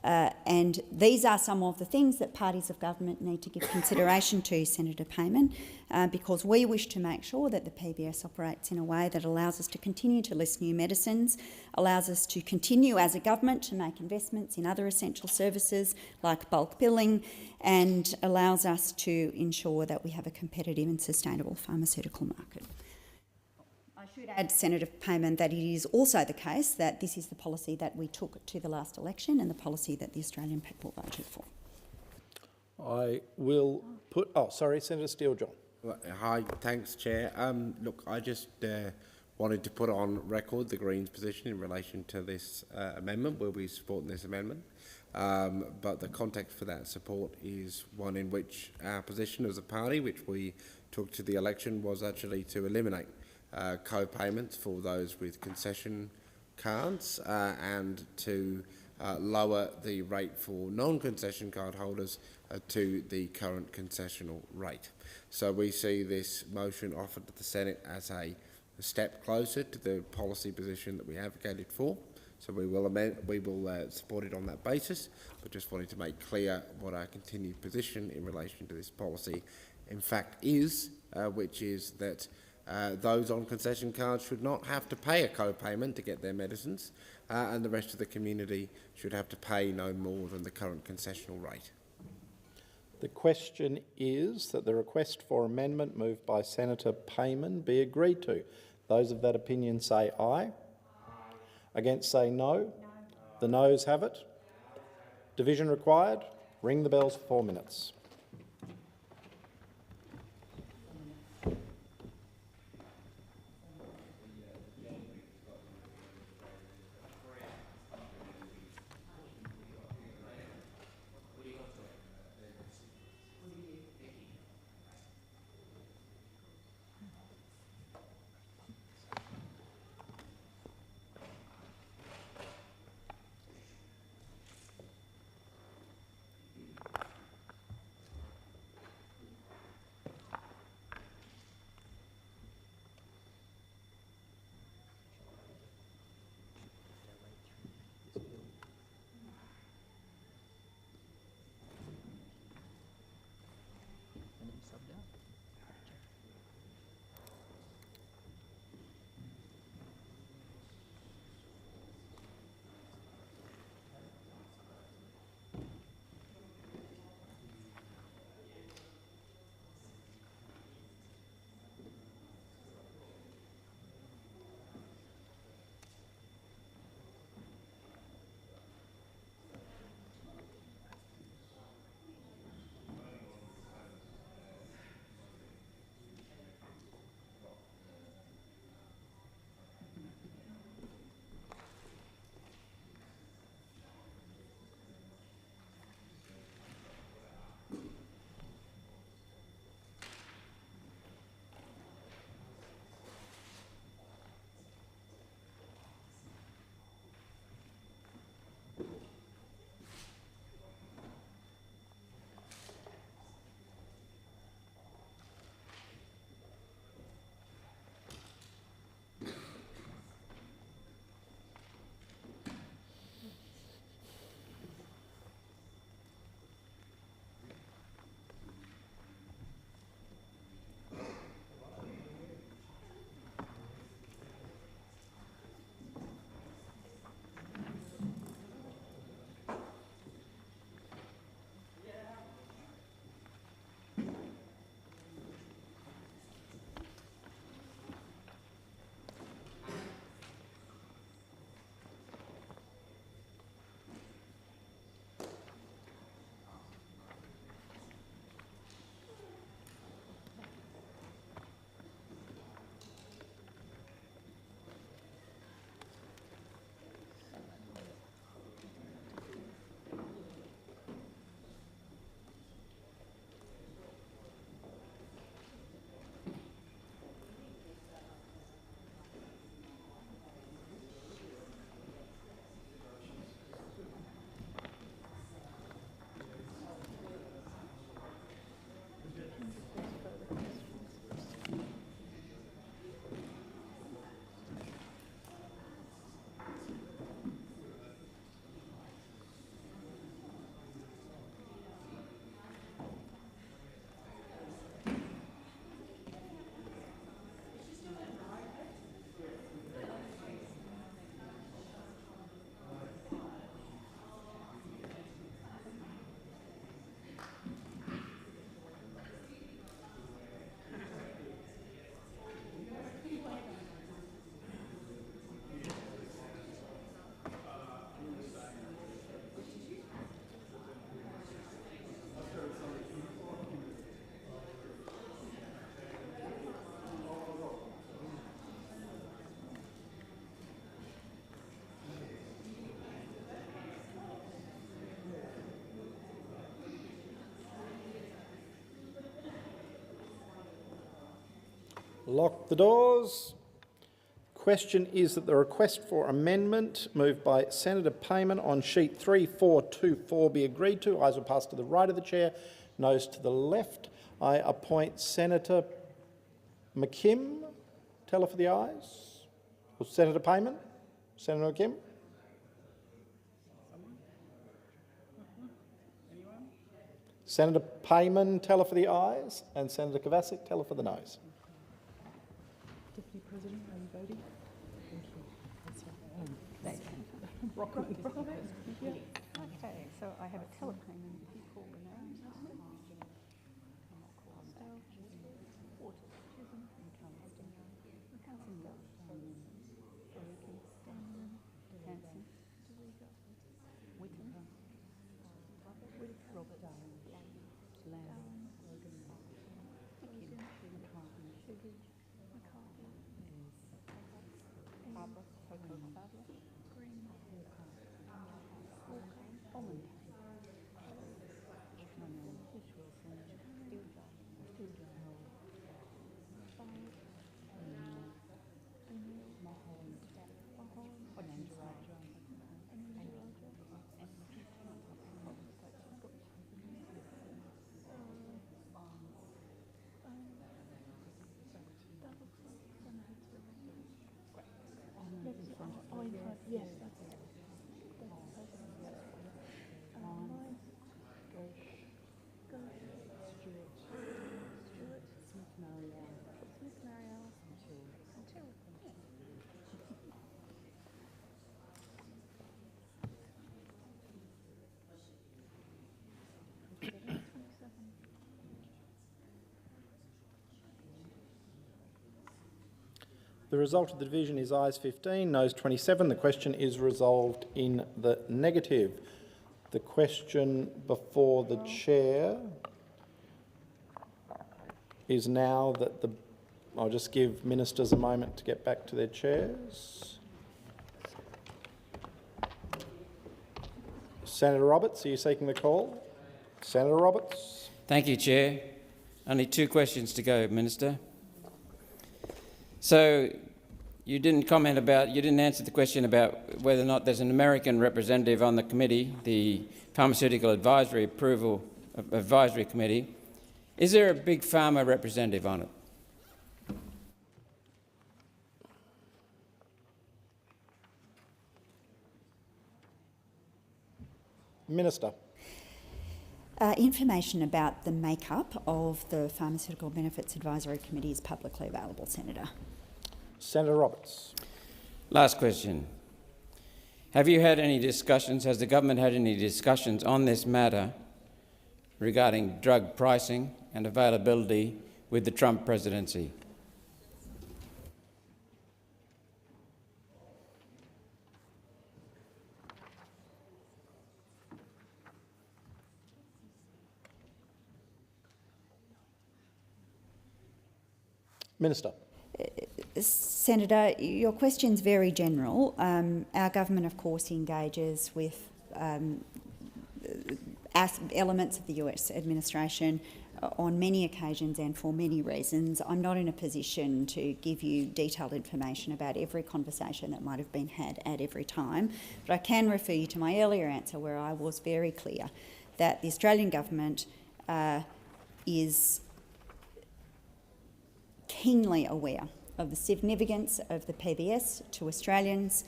And these are some of the things that parties of government need to give consideration to, Senator Payman, because we wish to make sure that the PBS operates in a way that allows us to continue to list new medicines, allows us to continue as a government to make investments in other essential services like bulk billing, and allows us to ensure that we have a competitive and sustainable pharmaceutical market. I should add, Senator Payman, that it is also the case that this is the policy that we took to the last election and the policy that the Australian people voted for. I will put... Oh, sorry, Senator Steele-John. Hi, thanks, Chair. Look, I just wanted to put on record the Greens' position in relation to this amendment. We'll be supporting this amendment. But the context for that support is one in which our position as a party, which we took to the election, was actually to eliminate co-payments for those with concession cards and to lower the rate for non-concession card holders to the current concessional rate. So we see this motion offered to the Senate as a step closer to the policy position that we advocated for. So we will support it on that basis, but just wanted to make clear what our continued position in relation to this policy in fact is, which is that those on concession cards should not have to pay a co-payment to get their medicines, and the rest of the community should have to pay no more than the current concessional rate. The question is that the request for amendment moved by Senator Payman be agreed to. Those of that opinion say aye. Aye. Against say no. The noes have it. Division required. Ring the bells for 4 minutes. Lock the doors. Question is that the request for amendment moved by Senator Payman on sheet 3424 be agreed to. Ayes will pass to the right of the chair, noes to the left. I appoint Senator McKim. Teller for the ayes. Or Senator Payman? Senator McKim? Senator Payman, teller for the ayes, and Senator Kovacic, teller for the noes. Deputy President, are you voting? Thank you. Okay, so I have a telepayment. If you call the name. Yes, that's it. The result of the division is ayes 15, noes 27. The question is resolved in the negative. The question before the chair is now that the... I'll just give ministers a moment to get back to their chairs. Senator Roberts, are you seeking the call? Senator Roberts. Thank you, Chair. Only 2 questions to go, Minister. So you didn't answer the question about whether or not there's an American representative on the committee, the Pharmaceutical Advisory Committee. Is there a big pharma representative on it? Minister. Information about the makeup of the Pharmaceutical Benefits Advisory Committee is publicly available, Senator. Senator Roberts. Last question. Have you had any discussions, has the government had any discussions on this matter regarding drug pricing and availability with the Trump presidency? Minister. Senator, your question's very general. Our government, of course, engages with elements of the US administration on many occasions and for many reasons. I'm not in a position to give you detailed information about every conversation that might have been had at every time, but I can refer you to my earlier answer where I was very clear that the Australian government is keenly aware of the significance of the PBS to Australians,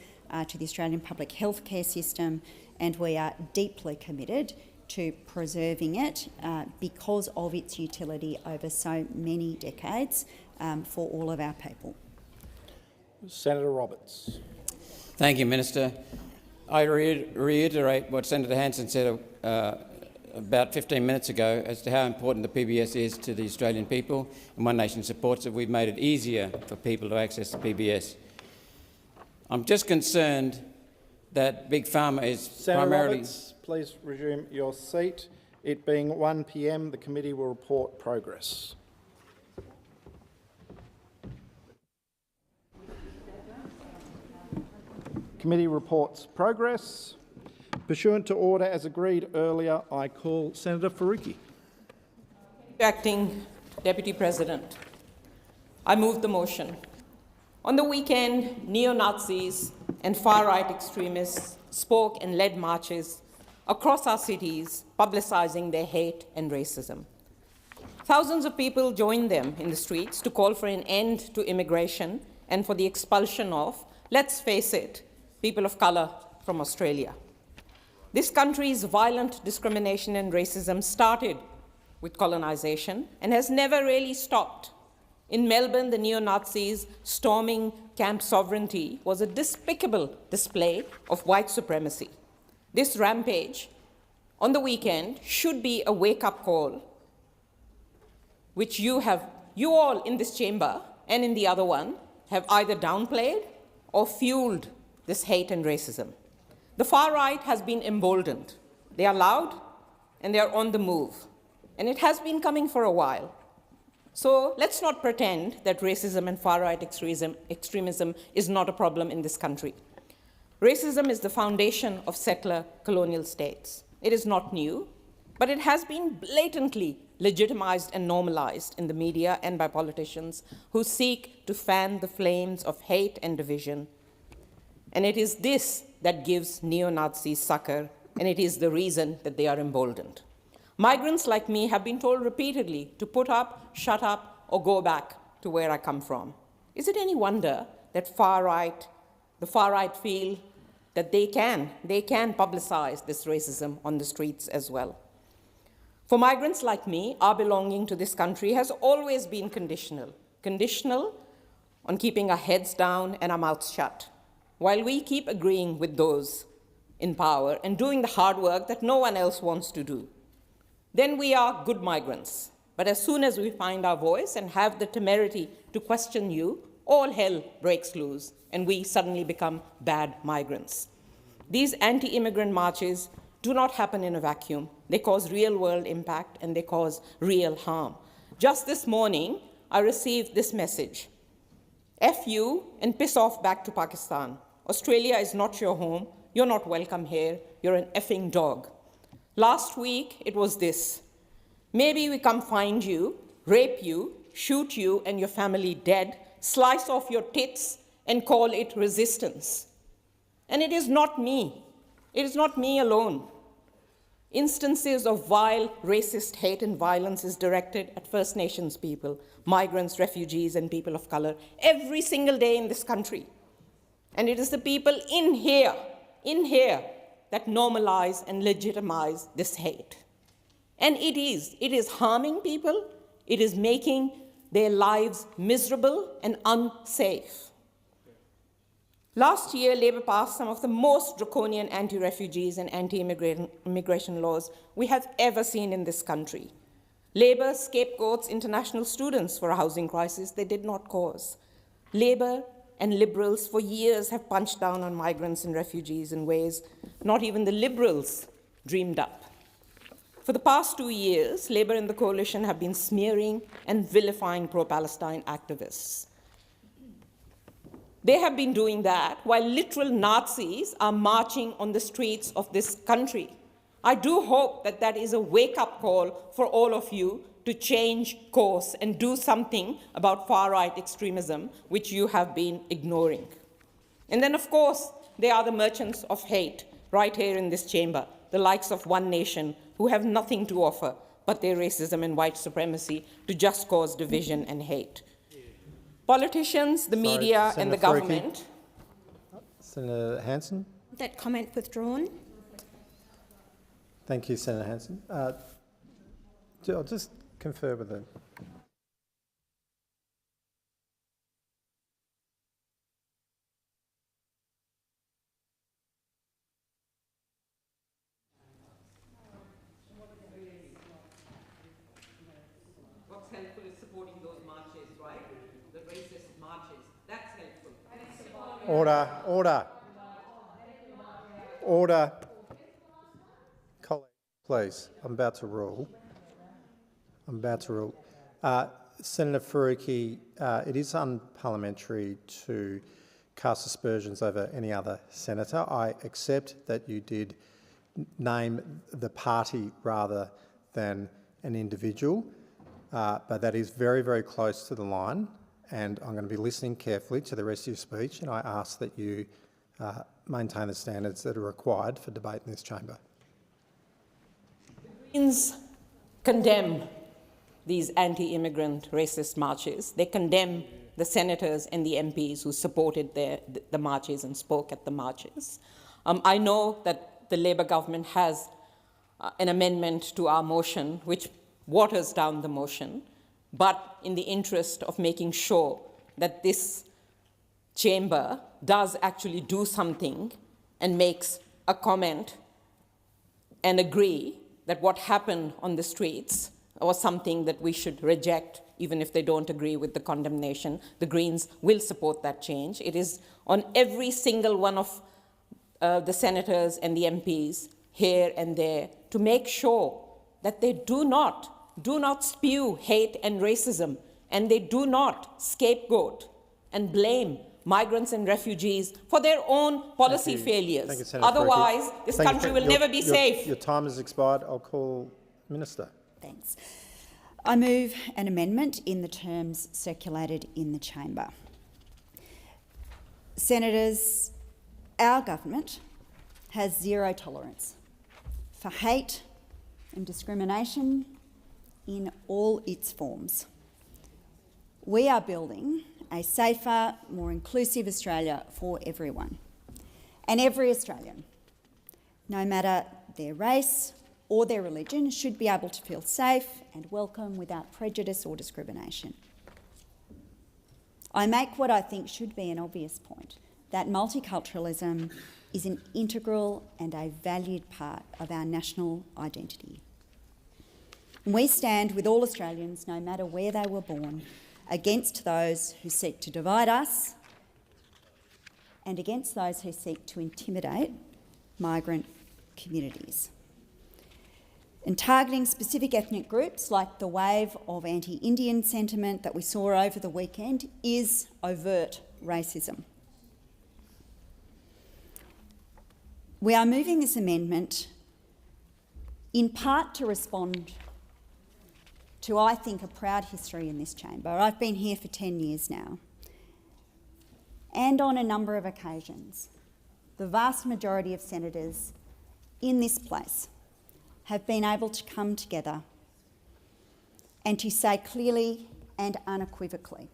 to the Australian public health care system, and we are deeply committed to preserving it because of its utility over so many decades for all of our people. Senator Roberts. Thank you, Minister. I reiterate what Senator Hanson said about 15 minutes ago as to how important the PBS is to the Australian people, and One Nation supports it. We've made it easier for people to access the PBS. I'm just concerned that Big Pharma is Senator primarily... Roberts, please resume your seat. It being 1 p.m, the committee will report progress. Committee reports progress. Pursuant to order as agreed earlier, I call Senator Faruqi. Acting Deputy President, I move the motion. On the weekend, neo-Nazis and far-right extremists spoke and led marches across our cities, publicizing their hate and racism. Thousands of people joined them in the streets to call for an end to immigration and for the expulsion of, let's face it, people of colour from Australia. This country's violent discrimination and racism started with colonisation and has never really stopped. In Melbourne, the neo-Nazis storming Camp Sovereignty was a despicable display of white supremacy. This rampage on the weekend should be a wake-up call, which you all in this chamber and in the other one have either downplayed or fueled this hate and racism. The far right has been emboldened. They are loud and they are on the move. And it has been coming for a while. So let's not pretend that racism and far-right extremism is not a problem in this country. Racism is the foundation of settler colonial states. It is not new, but it has been blatantly legitimized and normalized in the media and by politicians who seek to fan the flames of hate and division. And it is this that gives neo-Nazis succor, and it is the reason that they are emboldened. Migrants like me have been told repeatedly to put up, shut up, or go back to where I come from. Is it any wonder that the far right feel that they can publicize this racism on the streets as well? For migrants like me, our belonging to this country has always been conditional on keeping our heads down and our mouths shut, while we keep agreeing with those in power and doing the hard work that no one else wants to do. Then we are good migrants. But as soon as we find our voice and have the temerity to question you, all hell breaks loose and we suddenly become bad migrants. These anti-immigrant marches do not happen in a vacuum. They cause real-world impact and they cause real harm. Just this morning, I received this message. F you and piss off back to Pakistan. Australia is not your home. You're not welcome here. You're an effing dog. Last week, it was this. Maybe we come find you, rape you, shoot you and your family dead, slice off your tits and call it resistance. And it is not me. It is not me alone. Instances of vile, racist hate and violence is directed at First Nations people, migrants, refugees, and people of color every single day in this country. And it is the people in here, that normalize and legitimize this hate. And it is harming people, it is making their lives miserable and unsafe. Last year, Labour passed some of the most draconian anti-refugees and anti-immigration laws we have ever seen in this country. Labour scapegoats international students for a housing crisis they did not cause. Labour and Liberals for years have punched down on migrants and refugees in ways not even the Liberals dreamed up. For the past 2 years, Labour and the coalition have been smearing and vilifying pro-Palestine activists. They have been doing that while literal Nazis are marching on the streets of this country. I do hope that that is a wake-up call for all of you to change course and do something about far-right extremism, which you have been ignoring. And then, of course, there are the merchants of hate right here in this chamber, the likes of One Nation, who have nothing to offer but their racism and white supremacy to just cause division and hate. Politicians, the media, and the government. Senator Hanson. That comment withdrawn. Thank you, Senator Hanson. I'll just confer with them. What's helpful is supporting those marches, right? The racist marches. That's helpful. Order, order. Order. Colleagues, please, I'm about to rule. Senator Faruqi, it is unparliamentary to cast aspersions over any other senator. I accept that you did name the party rather than an individual, but that is very, very close to the line, and I'm going to be listening carefully to the rest of your speech, and I ask that you maintain the standards that are required for debate in this chamber. Greens condemn these anti-immigrant racist marches. They condemn the senators and the MPs who supported the marches and spoke at the marches. I know that the Labor government has an amendment to our motion which waters down the motion, but in the interest of making sure that this chamber does actually do something and makes a comment and agree that what happened on the streets was something that we should reject, even if they don't agree with the condemnation. The Greens will support that change. It is on every single one of the senators and the MPs here and there to make sure that they do not spew hate and racism, and they do not scapegoat and blame migrants and refugees for their own policy failures. Thank you, Senator Otherwise, this country will never be safe. Your time has expired. I'll call Minister. Thanks. I move an amendment in the terms circulated in the chamber. Senators, our government has zero tolerance for hate and discrimination in all its forms. We are building a safer, more inclusive Australia for everyone. And every Australian, no matter their race or their religion, should be able to feel safe and welcome without prejudice or discrimination. I make what I think should be an obvious point, that multiculturalism is an integral and a valued part of our national identity. We stand with all Australians, no matter where they were born, against those who seek to divide us and against those who seek to intimidate migrant communities. And targeting specific ethnic groups, like the wave of anti-Indian sentiment that we saw over the weekend, is overt racism. We are moving this amendment in part to respond to, I think, a proud history in this chamber. I've been here for 10 years now. And on a number of occasions, the vast majority of senators in this place have been able to come together and to say clearly and unequivocally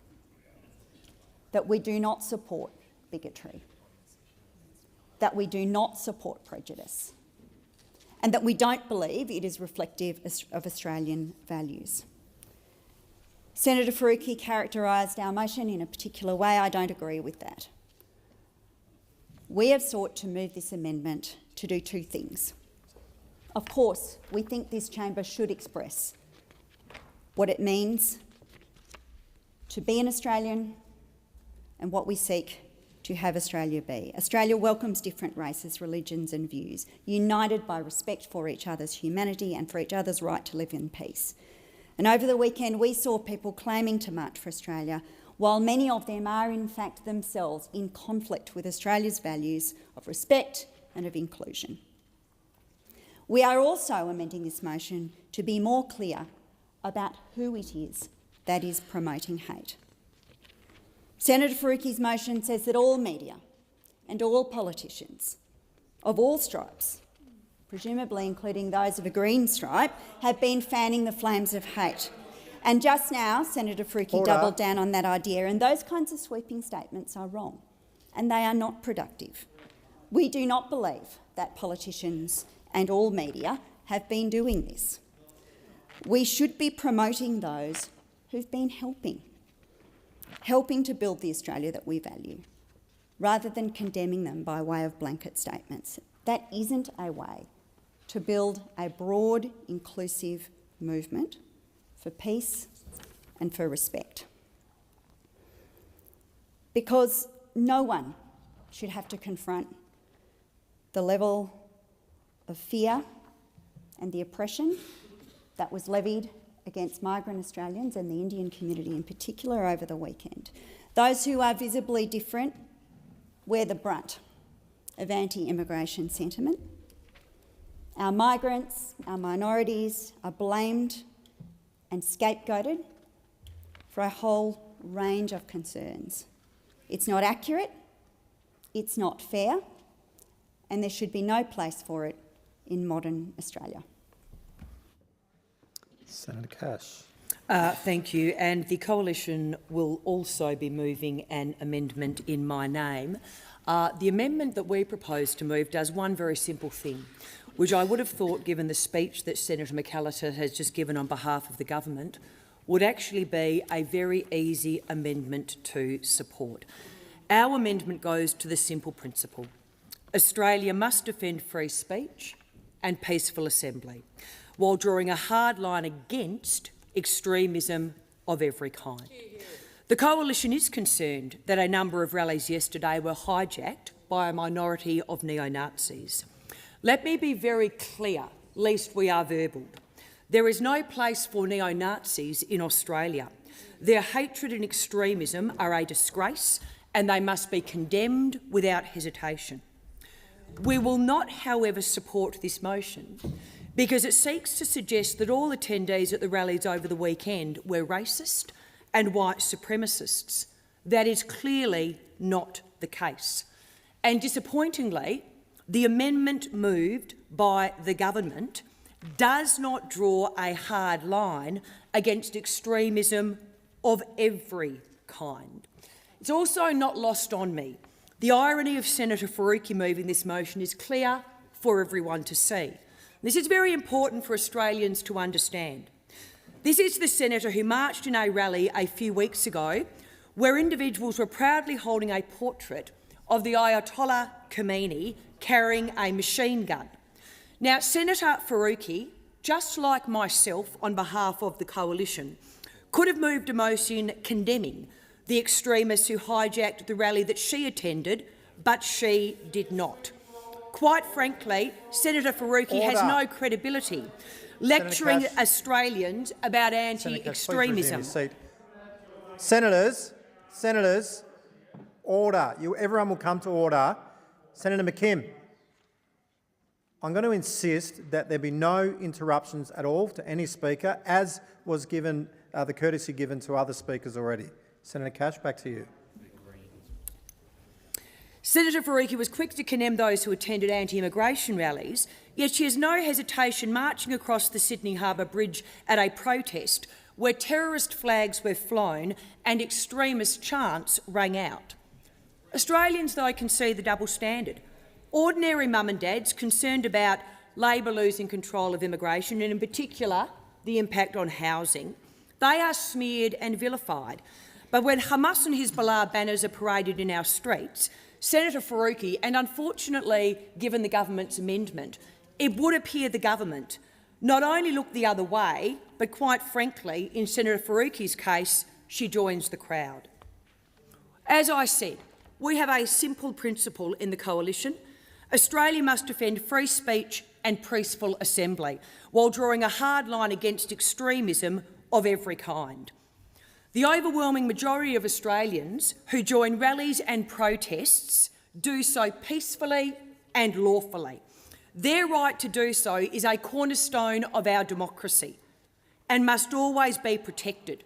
that we do not support bigotry, that we do not support prejudice, and that we don't believe it is reflective of Australian values. Senator Faruqi characterised our motion in a particular way. I don't agree with that. We have sought to move this amendment to do two things. Of course, we think this chamber should express what it means to be an Australian and what we seek to have Australia be. Australia welcomes different races, religions and views, united by respect for each other's humanity and for each other's right to live in peace. And over the weekend we saw people claiming to march for Australia, while many of them are in fact themselves in conflict with Australia's values of respect and of inclusion. We are also amending this motion to be more clear about who it is that is promoting hate. Senator Faruqi's motion says that all media and all politicians of all stripes, presumably including those of a green stripe, have been fanning the flames of hate. And just now, Senator Faruqi doubled down on that idea, and those kinds of sweeping statements are wrong, and they are not productive. We do not believe that politicians and all media have been doing this. We should be promoting those who've been helping to build the Australia that we value, rather than condemning them by way of blanket statements. That isn't a way to build a broad, inclusive movement for peace and for respect. Because no one should have to confront the level of fear and the oppression that was levied against migrant Australians and the Indian community in particular over the weekend. Those who are visibly different wear the brunt of anti-immigration sentiment. Our migrants, our minorities are blamed and scapegoated for a whole range of concerns. It's not accurate, it's not fair, and there should be no place for it in modern Australia. Senator Cash. Thank you. And the Coalition will also be moving an amendment in my name. The amendment that we propose to move does one very simple thing, which I would have thought, given the speech that Senator McAllister has just given on behalf of the government, would actually be a very easy amendment to support. Our amendment goes to the simple principle: Australia must defend free speech and peaceful assembly, while drawing a hard line against extremism of every kind. The Coalition is concerned that a number of rallies yesterday were hijacked by a minority of neo-Nazis. Let me be very clear, lest we are verbal. There is no place for neo-Nazis in Australia. Their hatred and extremism are a disgrace, and they must be condemned without hesitation. We will not, however, support this motion because it seeks to suggest that all attendees at the rallies over the weekend were racist and white supremacists. That is clearly not the case. And disappointingly, the amendment moved by the government does not draw a hard line against extremism of every kind. It's also not lost on me. The irony of Senator Faruqi moving this motion is clear for everyone to see. This is very important for Australians to understand. This is the senator who marched in a rally a few weeks ago where individuals were proudly holding a portrait of the Ayatollah Khomeini carrying a machine gun. Now, Senator Faruqi, just like myself on behalf of the Coalition, could have moved a motion condemning the extremists who hijacked the rally that she attended, but she did not. Quite frankly, Senator Faruqi has no credibility lecturing Australians about anti-extremism. Senators, order. Everyone will come to order. Senator McKim, I'm going to insist that there be no interruptions at all to any speaker, as was given the courtesy given to other speakers already. Senator Cash, back to you. Senator Faruqi was quick to condemn those who attended anti-immigration rallies, yet she has no hesitation marching across the Sydney Harbour Bridge at a protest where terrorist flags were flown and extremist chants rang out. Australians, though, can see the double standard. Ordinary mum and dads concerned about Labor losing control of immigration and in particular the impact on housing, they are smeared and vilified. But when Hamas and Hezbollah banners are paraded in our streets, Senator Faruqi, and unfortunately, given the government's amendment, it would appear the government not only looked the other way, but quite frankly, in Senator Faruqi's case, she joins the crowd. As I said, we have a simple principle in the Coalition. Australia must defend free speech and peaceful assembly, while drawing a hard line against extremism of every kind. The overwhelming majority of Australians who join rallies and protests do so peacefully and lawfully. Their right to do so is a cornerstone of our democracy and must always be protected.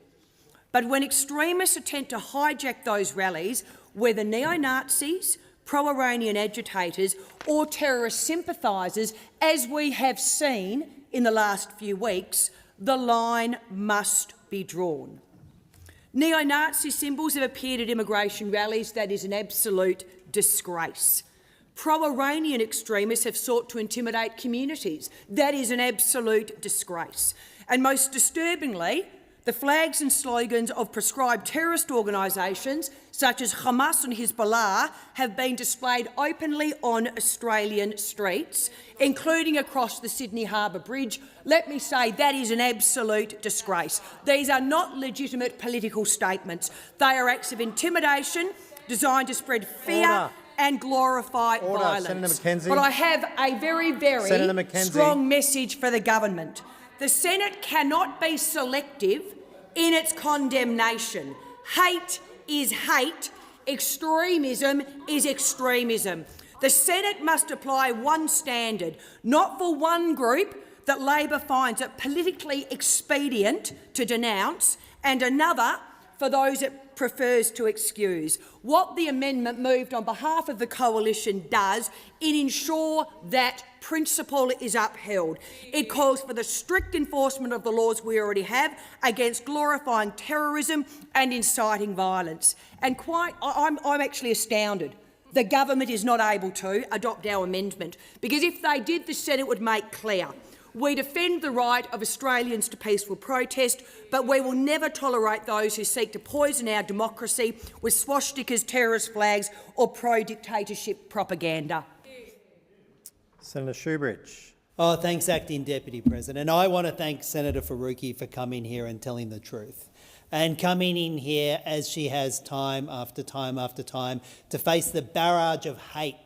But when extremists attempt to hijack those rallies, whether neo-Nazis, pro-Iranian agitators or terrorist sympathisers, as we have seen in the last few weeks, the line must be drawn. Neo-Nazi symbols have appeared at immigration rallies. That is an absolute disgrace. Pro-Iranian extremists have sought to intimidate communities. That is an absolute disgrace. And most disturbingly, the flags and slogans of proscribed terrorist organisations such as Hamas and Hezbollah have been displayed openly on Australian streets, including across the Sydney Harbour Bridge. Let me say that is an absolute disgrace. These are not legitimate political statements. They are acts of intimidation designed to spread fear and glorify violence. Senator McKenzie. But I have a very, very strong message for the government. The Senate cannot be selective in its condemnation. Hate is hate. Extremism is extremism. The Senate must apply one standard, not for one group that Labor finds it politically expedient to denounce, and another for those it prefers to excuse. What the amendment moved on behalf of the coalition does, it ensures that principle is upheld. It calls for the strict enforcement of the laws we already have against glorifying terrorism and inciting violence. And I'm actually astounded the government is not able to adopt our amendment, because if they did, the Senate would make clear we defend the right of Australians to peaceful protest, but we will never tolerate those who seek to poison our democracy with swastikas, terrorist flags or pro-dictatorship propaganda. Senator Shoebridge. Oh, thanks, Acting Deputy President. I want to thank Senator Faruqi for coming here and telling the truth, and coming in here as she has time after time after time to face the barrage of hate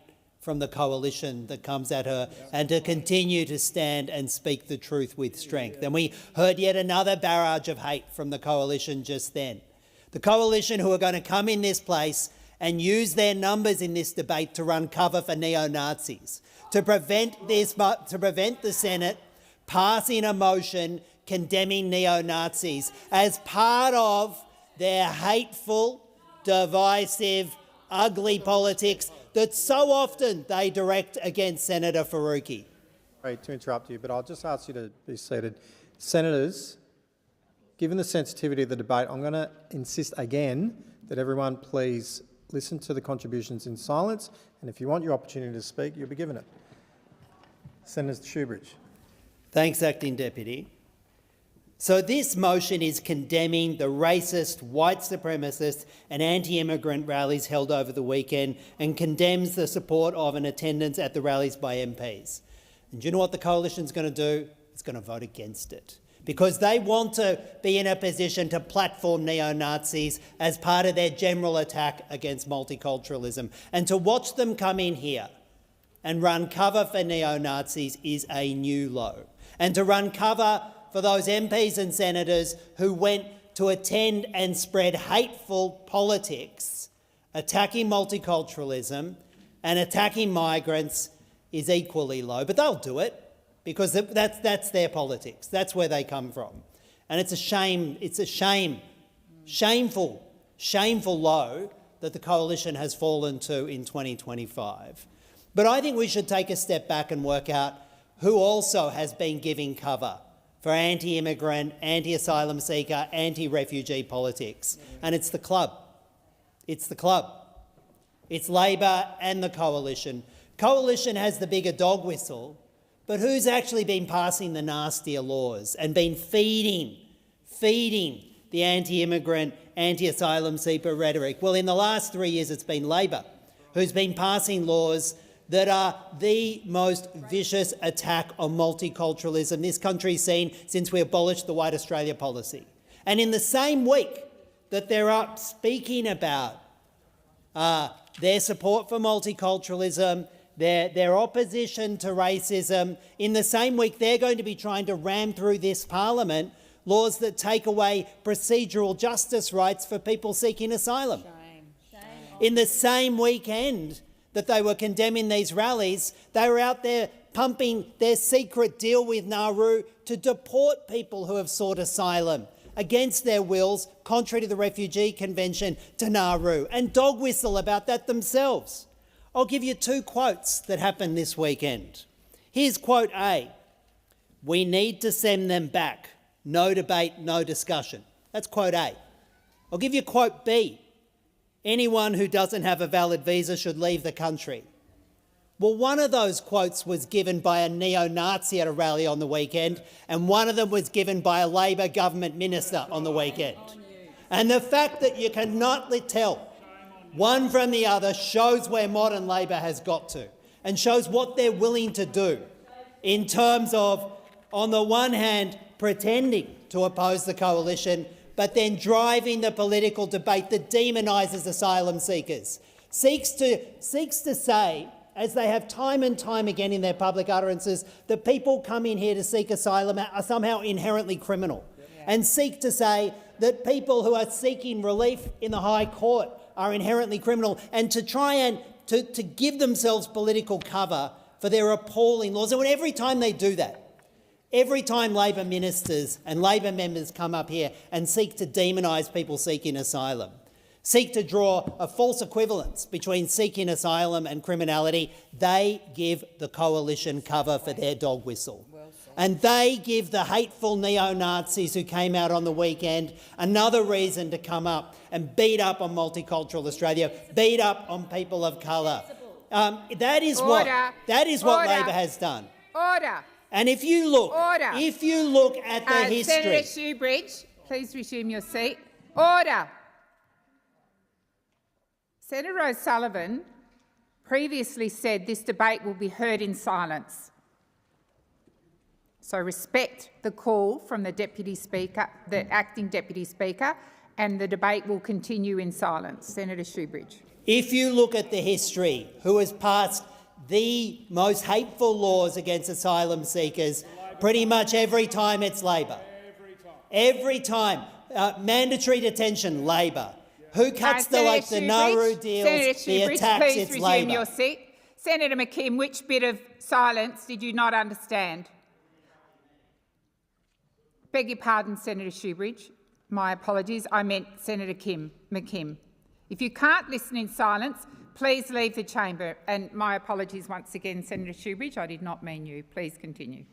from the coalition that comes at her, and to continue to stand and speak the truth with strength. And we heard yet another barrage of hate from the coalition just then. The coalition who are going to come in this place and use their numbers in this debate to run cover for neo-Nazis, to prevent the Senate passing a motion condemning neo-Nazis as part of their hateful, divisive, ugly politics that so often they direct against Senator Faruqi. Sorry to interrupt you, but I'll just ask you to be seated. Senators, given the sensitivity of the debate, I'm going to insist again that everyone please listen to the contributions in silence, and if you want your opportunity to speak, you'll be given it. Senator Shoebridge. Thanks, Acting Deputy. So this motion is condemning the racist, white supremacist and anti-immigrant rallies held over the weekend, and condemns the support of and attendance at the rallies by MPs. And do you know what the coalition's going to do? It's going to vote against it, because they want to be in a position to platform neo-Nazis as part of their general attack against multiculturalism. And to watch them come in here and run cover for neo-Nazis is a new low. And to run cover for those MPs and senators who went to attend and spread hateful politics, attacking multiculturalism and attacking migrants, is equally low. But they'll do it because that's their politics. That's where they come from. And it's a shame, shameful low that the coalition has fallen to in 2025. But I think we should take a step back and work out who also has been giving cover for anti-immigrant, anti-asylum seeker, anti-refugee politics. And it's the club. It's the club. It's Labor and the coalition. Coalition has the bigger dog whistle, but who's actually been passing the nastier laws and been feeding the anti-immigrant, anti-asylum seeker rhetoric? Well, in the last 3 years, it's been Labor who's been passing laws that are the most vicious attack on multiculturalism this country's seen since we abolished the White Australia policy. And in the same week that they're up speaking about their support for multiculturalism, their opposition to racism, in the same week they're going to be trying to ram through this parliament laws that take away procedural justice rights for people seeking asylum. In the same weekend that they were condemning these rallies, they were out there pumping their secret deal with Nauru to deport people who have sought asylum against their wills, contrary to the Refugee Convention, to Nauru, and dog whistle about that themselves. I'll give you two quotes that happened this weekend. Here's quote A: "We need to send them back. No debate, no discussion." That's quote A. I'll give you quote B: "Anyone who doesn't have a valid visa should leave the country." Well, one of those quotes was given by a neo-Nazi at a rally on the weekend, and one of them was given by a Labor government minister on the weekend. And the fact that you cannot tell one from the other shows where modern Labor has got to, and shows what they're willing to do in terms of, on the one hand, pretending to oppose the coalition, but then driving the political debate that demonises asylum seekers, seeks to say, as they have time and time again in their public utterances, that people come in here to seek asylum are somehow inherently criminal, and seek to say that people who are seeking relief in the High Court are inherently criminal, and to try and to give themselves political cover for their appalling laws. And every time they do that, Every time Labor ministers and Labor members come up here and seek to demonise people seeking asylum, seek to draw a false equivalence between seeking asylum and criminality, they give the coalition cover for their dog whistle. And they give the hateful neo-Nazis who came out on the weekend another reason to come up and beat up on multicultural Australia, beat up on people of colour. That is what Labor has done. Order. And if you look at the history, Senator Shoebridge, please resume your seat. Order. Senator O'Sullivan previously said this debate will be heard in silence. So respect the call from the Deputy Speaker, the Acting Deputy Speaker, and the debate will continue in silence. Senator Shoebridge. if you look at the history, who has passed the most hateful laws against asylum seekers, pretty much every time it's Labor. Every time. Mandatory detention, Labor. Who cuts the Nauru deals, the attacks, it's Labor. Resume your seat. Senator McKim, which bit of silence did you not understand? Beg your pardon, Senator Shoebridge. My apologies. I meant Senator McKim. If you can't listen in silence, please leave the chamber. And my apologies once again, Senator Shoebridge. I did not mean you. Please continue.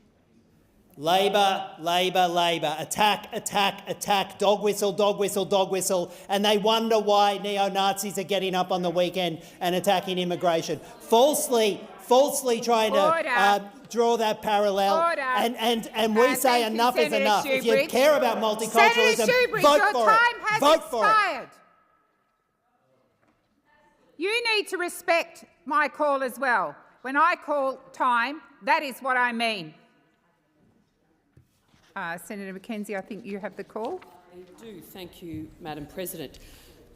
Labor, Labor, Labor. Attack, attack, attack. Dog whistle, dog whistle, dog whistle. And they wonder why neo-Nazis are getting up on the weekend and attacking immigration. Falsely trying to draw that parallel. And we say enough is enough. If you care about multiculturalism, vote for it. Vote for it. You need to respect my call as well. When I call time, that is what I mean. Senator Mackenzie, I think you have the call. I do. Thank you, Madam President.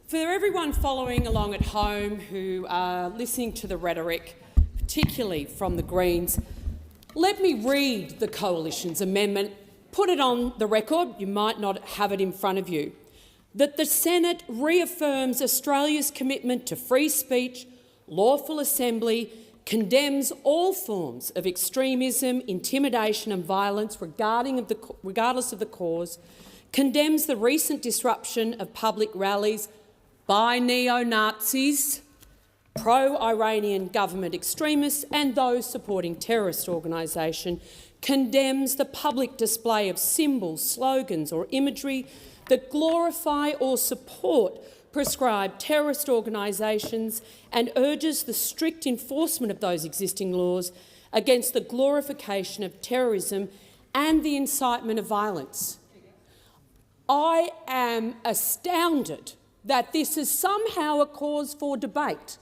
For everyone following along at home who are listening to the rhetoric, particularly from the Greens, let me read the Coalition's amendment, put it on the record, you might not have it in front of you, that the Senate reaffirms Australia's commitment to free speech, lawful assembly, condemns all forms of extremism, intimidation and violence regardless of the cause, condemns the recent disruption of public rallies by neo-Nazis, pro-Iranian government extremists and those supporting terrorist organisation, condemns the public display of symbols, slogans or imagery that glorify or support prescribed terrorist organisations and urges the strict enforcement of those existing laws against the glorification of terrorism and the incitement of violence. I am astounded that this is somehow a cause for debate,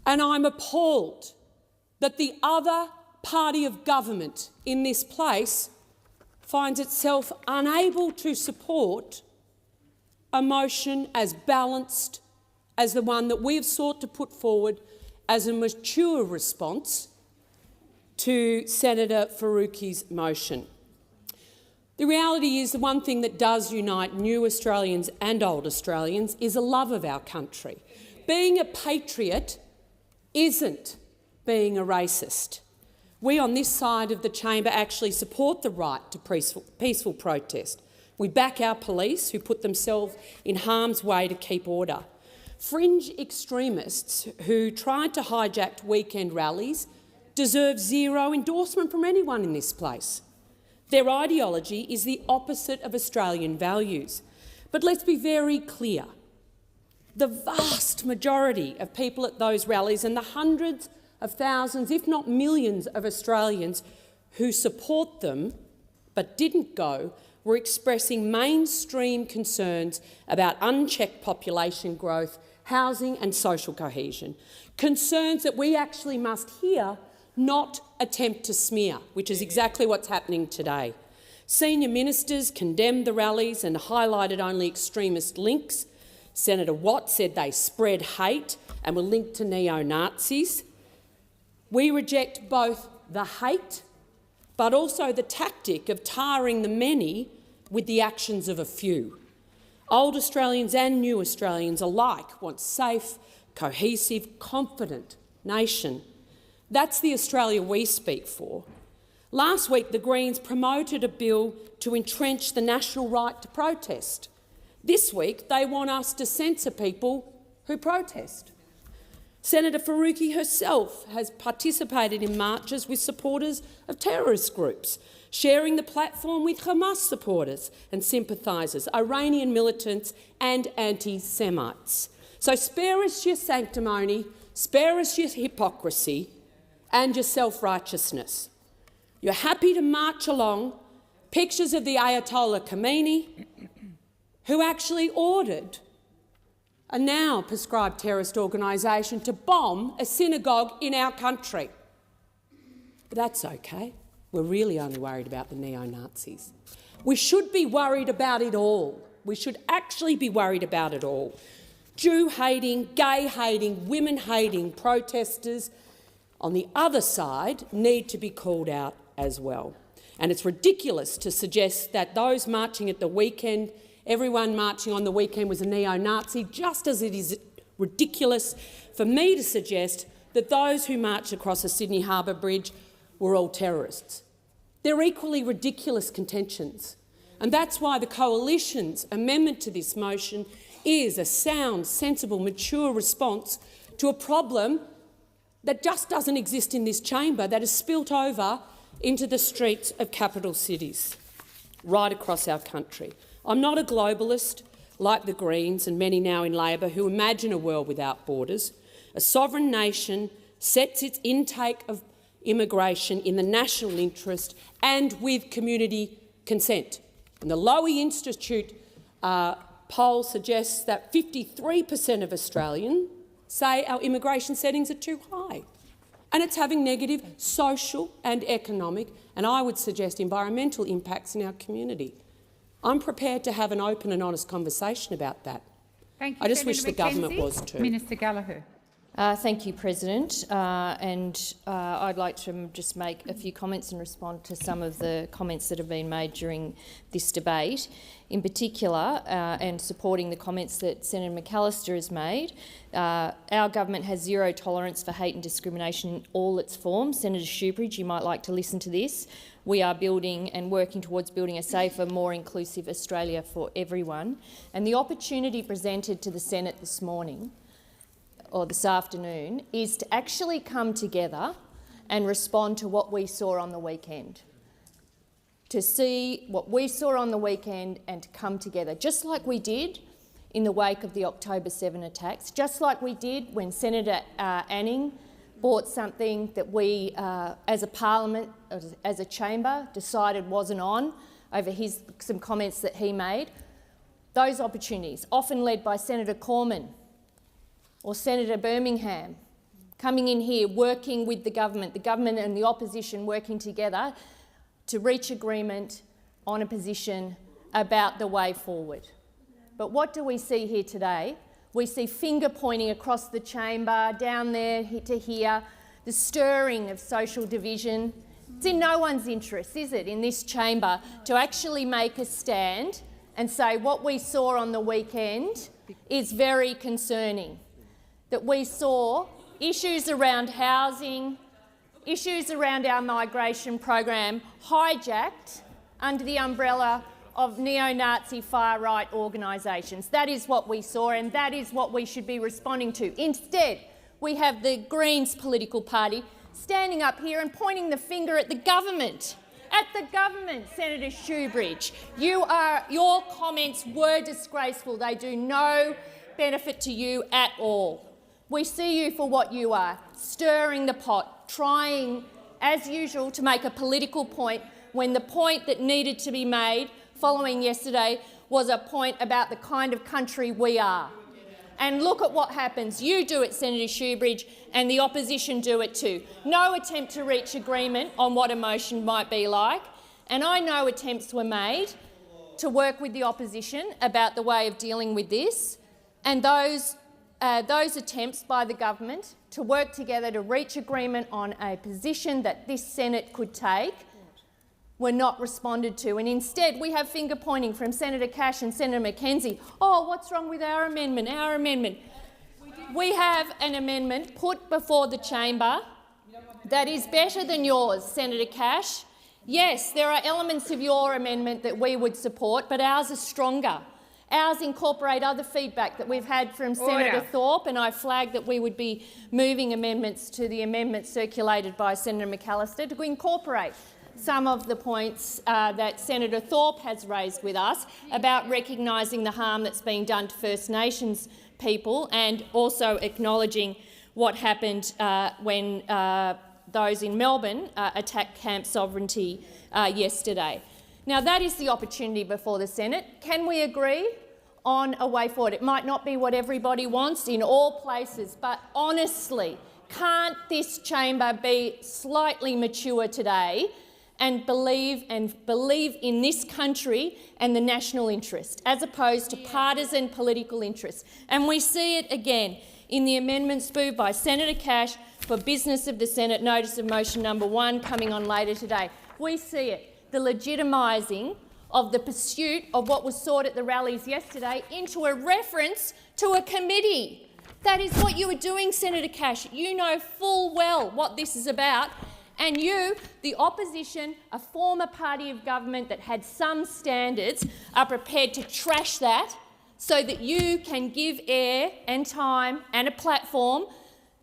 and I'm appalled that the other party of government in this place finds itself unable to support a motion as balanced as the one that we have sought to put forward as a mature response to Senator Faruqi's motion. The reality is the one thing that does unite new Australians and old Australians is a love of our country. Being a patriot isn't being a racist. We on this side of the chamber actually support the right to peaceful protest. We back our police who put themselves in harm's way to keep order. Fringe extremists who tried to hijack weekend rallies deserve zero endorsement from anyone in this place. Their ideology is the opposite of Australian values. But let's be very clear. The vast majority of people at those rallies and the hundreds of thousands, if not millions of Australians who support them but didn't go, were expressing mainstream concerns about unchecked population growth, housing and social cohesion, concerns that we actually must hear, not attempt to smear, which is exactly what's happening today. Senior ministers condemned the rallies and highlighted only extremist links. Senator Watt said they spread hate and were linked to neo-Nazis. We reject both the hate but also the tactic of tarring the many with the actions of a few. Old Australians and new Australians alike want safe, cohesive, confident nation. That's the Australia we speak for. Last week, the Greens promoted a bill to entrench the national right to protest. This week, they want us to censor people who protest. Senator Faruqi herself has participated in marches with supporters of terrorist groups, sharing the platform with Hamas supporters and sympathisers, Iranian militants and anti-Semites. So spare us your sanctimony, spare us your hypocrisy and your self-righteousness. You're happy to march along pictures of the Ayatollah Khomeini, who actually ordered a now prescribed terrorist organisation to bomb a synagogue in our country. But that's okay. We're really only worried about the neo-Nazis. We should be worried about it all. We should actually be worried about it all. Jew-hating, gay-hating, women-hating protesters on the other side need to be called out as well. And it's ridiculous to suggest that those marching at the weekend, everyone marching on the weekend was a neo-Nazi, just as it is ridiculous for me to suggest that those who marched across the Sydney Harbour Bridge were all terrorists. They're equally ridiculous contentions. And that's why the Coalition's amendment to this motion is a sound, sensible, mature response to a problem that just doesn't exist in this chamber, that has spilt over into the streets of capital cities right across our country. I'm not a globalist like the Greens and many now in Labor who imagine a world without borders. A sovereign nation sets its intake of immigration in the national interest and with community consent. And the Lowy Institute poll suggests that 53% of Australians say our immigration settings are too high. And it's having negative social and economic, and I would suggest environmental impacts in our community. I'm prepared to have an open and honest conversation about that. Thank you, I just Senator wish the government McKenzie. was too. Minister Gallagher. Thank you, President. I'd like to just make a few comments and respond to some of the comments that have been made during this debate. In particular, and supporting the comments that Senator McAllister has made, our government has zero tolerance for hate and discrimination in all its forms. Senator Shoebridge, you might like to listen to this. We are building and working towards building a safer, more inclusive Australia for everyone. And the opportunity presented to the Senate this morning or this afternoon is to actually come together and respond to what we saw on the weekend. To see what we saw on the weekend and to come together, just like we did in the wake of the October 7 attacks, just like we did when Senator Anning bought something that we, as a parliament, as a chamber, decided wasn't on over some comments that he made. Those opportunities, often led by Senator Cormann or Senator Birmingham, coming in here, working with the government and the opposition working together to reach agreement on a position about the way forward. But what do we see here today? We see finger pointing across the chamber, down there to here, the stirring of social division. It's in no one's interest, is it, in this chamber to actually make a stand and say what we saw on the weekend is very concerning. That we saw issues around housing, issues around our migration program hijacked under the umbrella of neo-Nazi far-right organisations. That is what we saw, and that is what we should be responding to. Instead, we have the Greens political party standing up here and pointing the finger at the government. At the government, Senator Shoebridge. Your comments were disgraceful. They do no benefit to you at all. We see you for what you are, stirring the pot, trying, as usual, to make a political point when the point that needed to be made following yesterday was a point about the kind of country we are. And look at what happens. You do it, Senator Shoebridge, and the opposition do it too. No attempt to reach agreement on what a motion might be like, and I know attempts were made to work with the opposition about the way of dealing with this, and those attempts by the government to work together to reach agreement on a position that this Senate could take were not responded to. And instead we have finger-pointing from Senator Cash and Senator McKenzie. Oh, what's wrong with our amendment? Our amendment. We have an amendment put before the chamber that is better than yours, Senator Cash. Yes, there are elements of your amendment that we would support, but ours are stronger. Ours incorporate other feedback that we've had from Senator Thorpe, and I flagged that we would be moving amendments to the amendments circulated by Senator McAllister to incorporate some of the points that Senator Thorpe has raised with us about recognising the harm that's being done to First Nations people and also acknowledging what happened when those in Melbourne attacked Camp Sovereignty yesterday. Now, that is the opportunity before the Senate. Can we agree on a way forward? It might not be what everybody wants in all places, but honestly, can't this chamber be slightly mature today and believe in this country and the national interest, as opposed to partisan political interests? And we see it again in the amendments moved by Senator Cash for business of the Senate, notice of motion number 1 coming on later today. We see it. The legitimising of the pursuit of what was sought at the rallies yesterday into a reference to a committee. That is what you were doing, Senator Cash. You know full well what this is about. And you, the opposition, a former party of government that had some standards, are prepared to trash that so that you can give air and time and a platform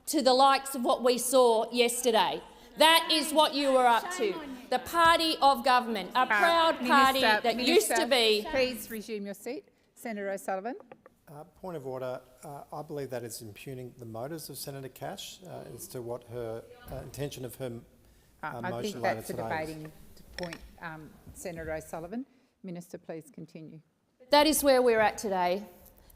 to the likes of what we saw yesterday. That is what you were up to. The party of government, a proud party that used to be— Please resume your seat. Senator O'Sullivan. Point of order. I believe that is impugning the motives of Senator Cash as to what her intention of her motion I think that's a debating point, Senator O'Sullivan. Minister, please continue. That is where we're at today.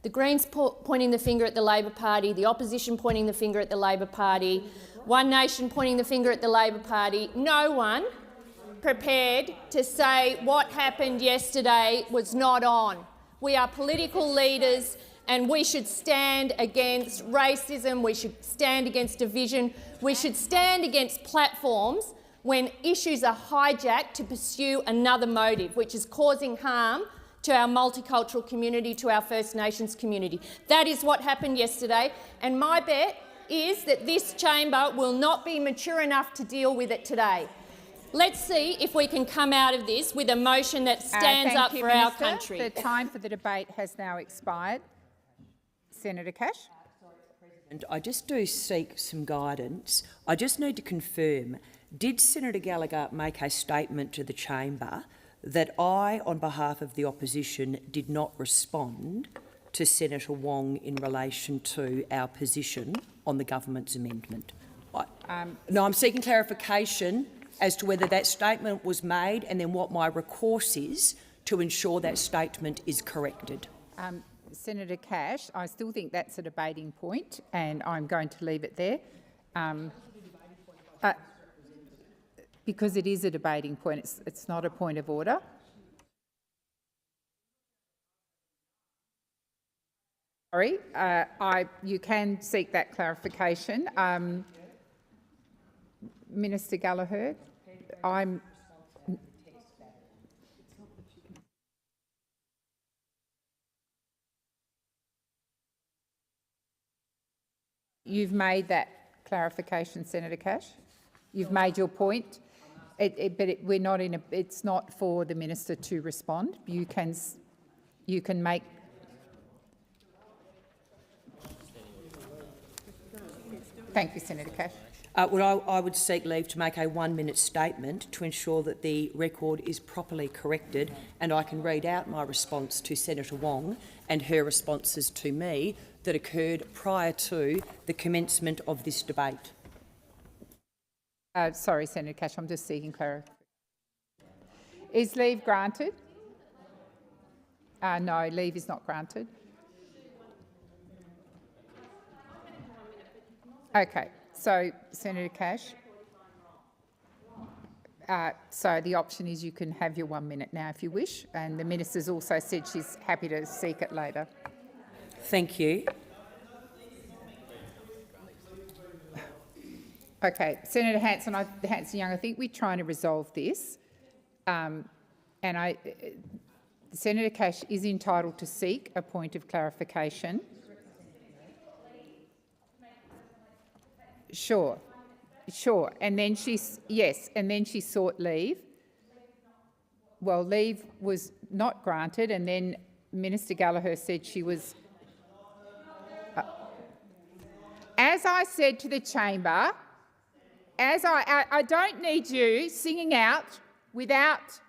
The Greens pointing the finger at the Labor Party, the opposition pointing the finger at the Labor Party, One Nation pointing the finger at the Labor Party. No one prepared to say what happened yesterday was not on. We are political leaders and we should stand against racism, we should stand against division, we should stand against platforms when issues are hijacked to pursue another motive, which is causing harm to our multicultural community, to our First Nations community. That is what happened yesterday, and my bet is that this chamber will not be mature enough to deal with it today. Let's see if we can come out of this with a motion that stands up for our country. The time for the debate has now expired. Senator Cash. And I just do seek some guidance. I just need to confirm, did Senator Gallagher make a statement to the chamber that I, on behalf of the opposition, did not respond to Senator Wong in relation to our position on the government's amendment? No, I'm seeking clarification as to whether that statement was made and then what my recourse is to ensure that statement is corrected. Senator Cash, I still think that's a debating point and I'm going to leave it there. Because it is a debating point, it's not a point of order. Sorry, you can seek that clarification. Minister Gallagher, You've made that clarification, Senator Cash. You've made your point, we're not in a. It's not for the minister to respond. You can make. Thank you, Senator Cash. Well, I would seek leave to make a 1-minute statement to ensure that the record is properly corrected, and I can read out my response to Senator Wong and her responses to me that occurred prior to the commencement of this debate. Sorry, Senator Cash, I'm just seeking clarification. Is leave granted? No, leave is not granted. Okay, so Senator Cash, so the option is you can have your 1 minute now if you wish, and the minister's also said she's happy to seek it later. Thank you. Okay, Senator Hanson-Young, I think we're trying to resolve this, Senator Cash is entitled to seek a point of clarification. Sure, and then she sought leave well, leave was not granted, and then Minister Gallagher said she was... as I said to the chamber, I don't need you singing out without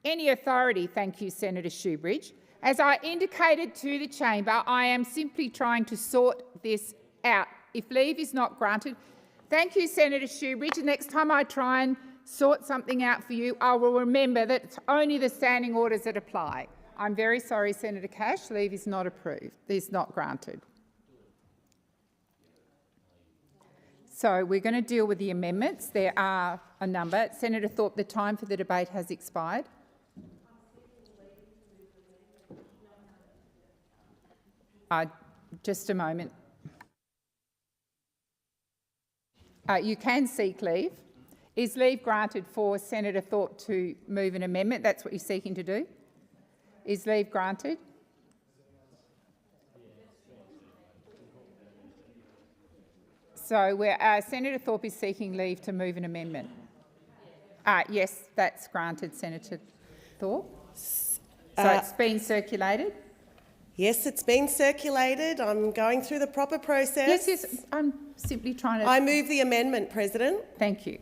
any authority, thank you, Senator Shoebridge. As I indicated to the chamber, I am simply trying to sort this out. If leave is not granted, thank you, Senator Shoebridge. The next time I try and sort something out for you, I will remember that it's only the standing orders that apply. I'm very sorry, Senator Cash, leave is not approved, is not granted. So we're going to deal with the amendments. There are a number. Senator Thorpe, the time for the debate has expired. Just a moment. You can seek leave. Is leave granted for Senator Thorpe to move an amendment? That's what you're seeking to do? Is leave granted? So Senator Thorpe is seeking leave to move an amendment. Yes, that's granted, Senator Thorpe. So it's been circulated? Yes, it's been circulated. I'm going through the proper process. Yes, I'm simply trying to... I move the amendment, President. Thank you.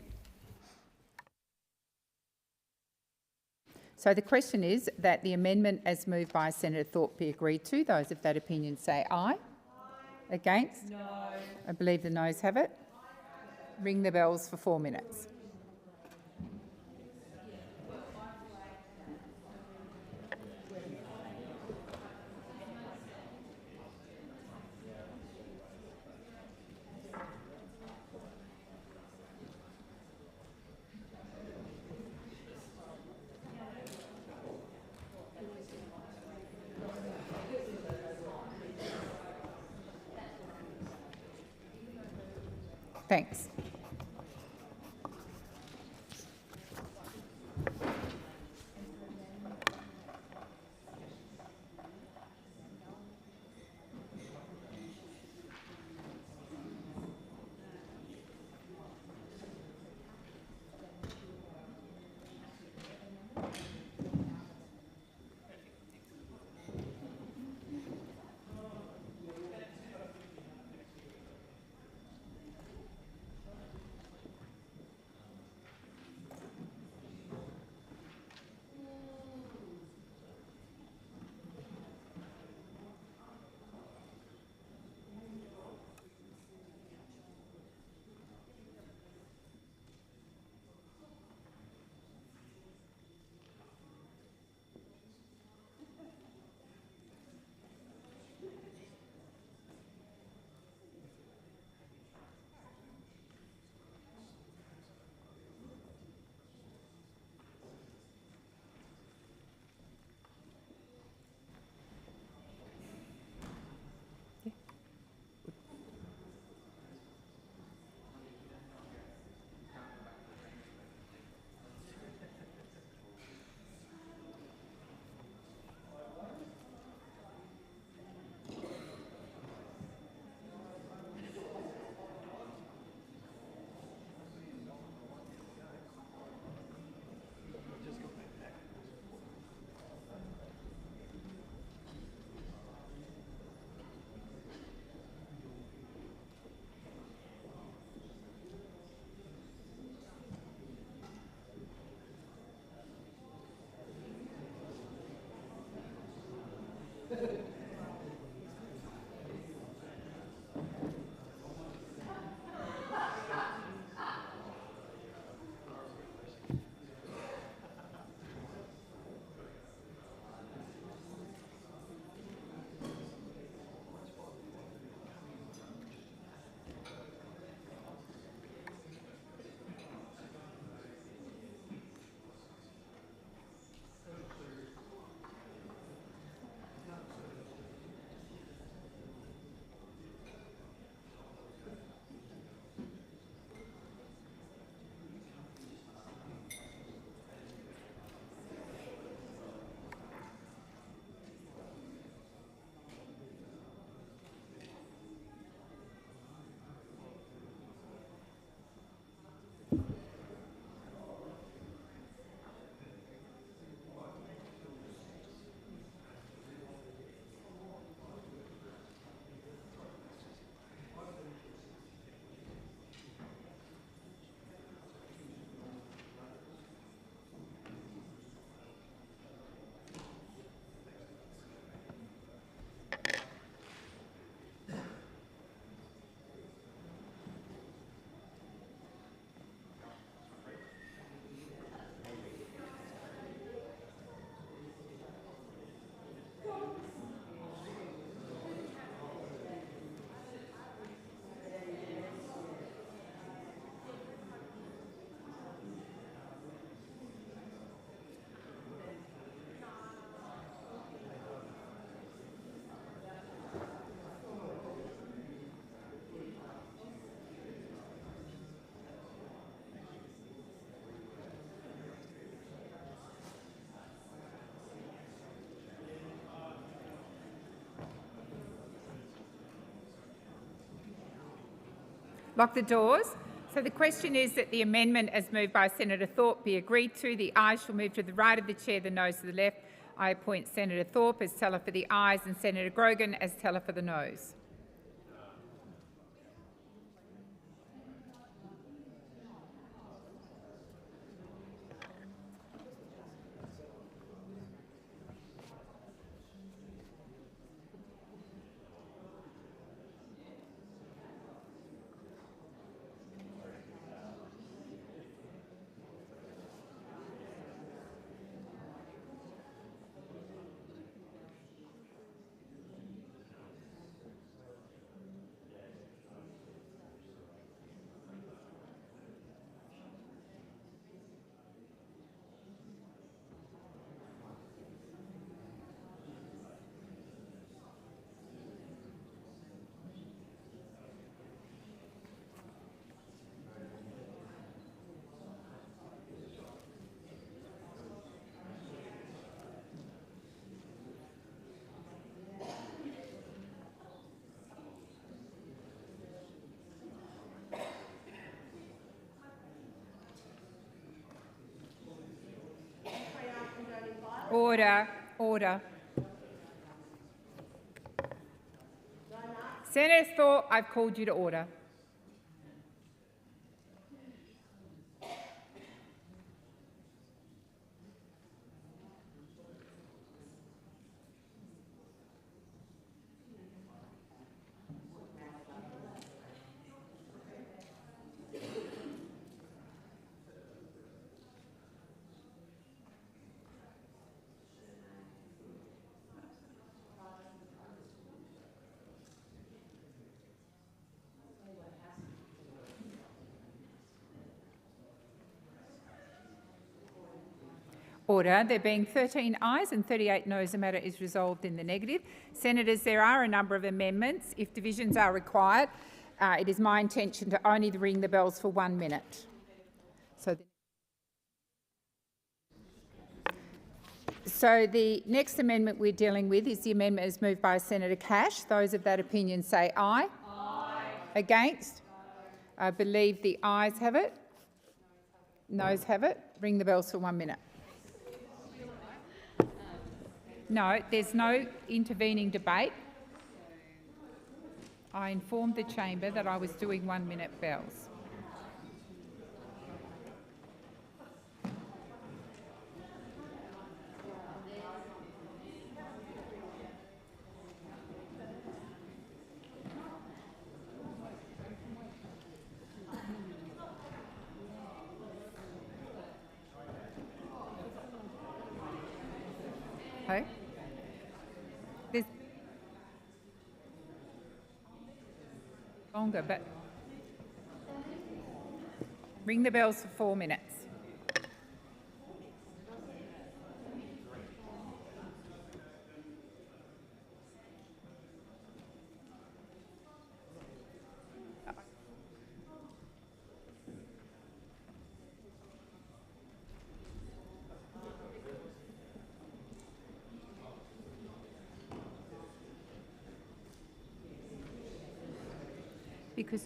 So the question is that the amendment as moved by Senator Thorpe be agreed to. Those of that opinion say aye. Against? No. I believe the noes have it. Ring the bells for 4 minutes. Thanks. Lock the doors. So the question is that the amendment as moved by Senator Thorpe be agreed to. The ayes shall move to the right of the chair, the noes to the left. I appoint Senator Thorpe as teller for the ayes and Senator Grogan as teller for the noes. Order. Order. Senator Thorpe, I've called you to order. Order. There being 13 ayes and 38 noes, the matter is resolved in the negative. Senators, there are a number of amendments. If divisions are required, it is my intention to only ring the bells for 1 minute. So the next amendment we're dealing with is the amendment as moved by Senator Cash. Those of that opinion say aye. Aye. Against? I believe the ayes have it. Noes have it. Ring the bells for 1 minute. No, there's no intervening debate. I informed the chamber that I was doing 1 minute bells. Okay. There's longer, but ring the bells for 4 minutes. Because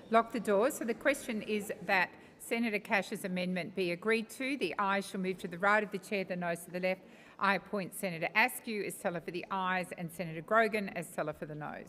Lock the doors. So the question is that Senator Cash's amendment be agreed to. The ayes shall move to the right of the chair, the noes to the left. I appoint Senator Askew as teller for the ayes and Senator Grogan as teller for the noes.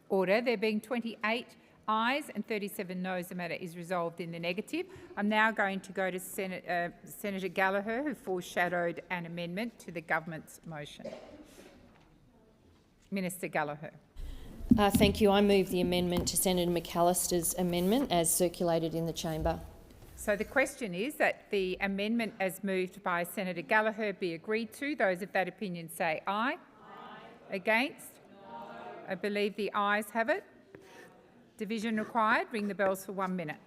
Order. There being 28 ayes and 37 noes, the matter is resolved in the negative. I'm now going to go to Senator Gallagher, who foreshadowed an amendment to the government's motion. Minister Gallagher. Thank you. I move the amendment to Senator McAllister's amendment as circulated in the chamber. So the question is that the amendment as moved by Senator Gallagher be agreed to. Those of that opinion say aye. Aye. Against? I believe the ayes have it. Division required. Ring the bells for 1 minute.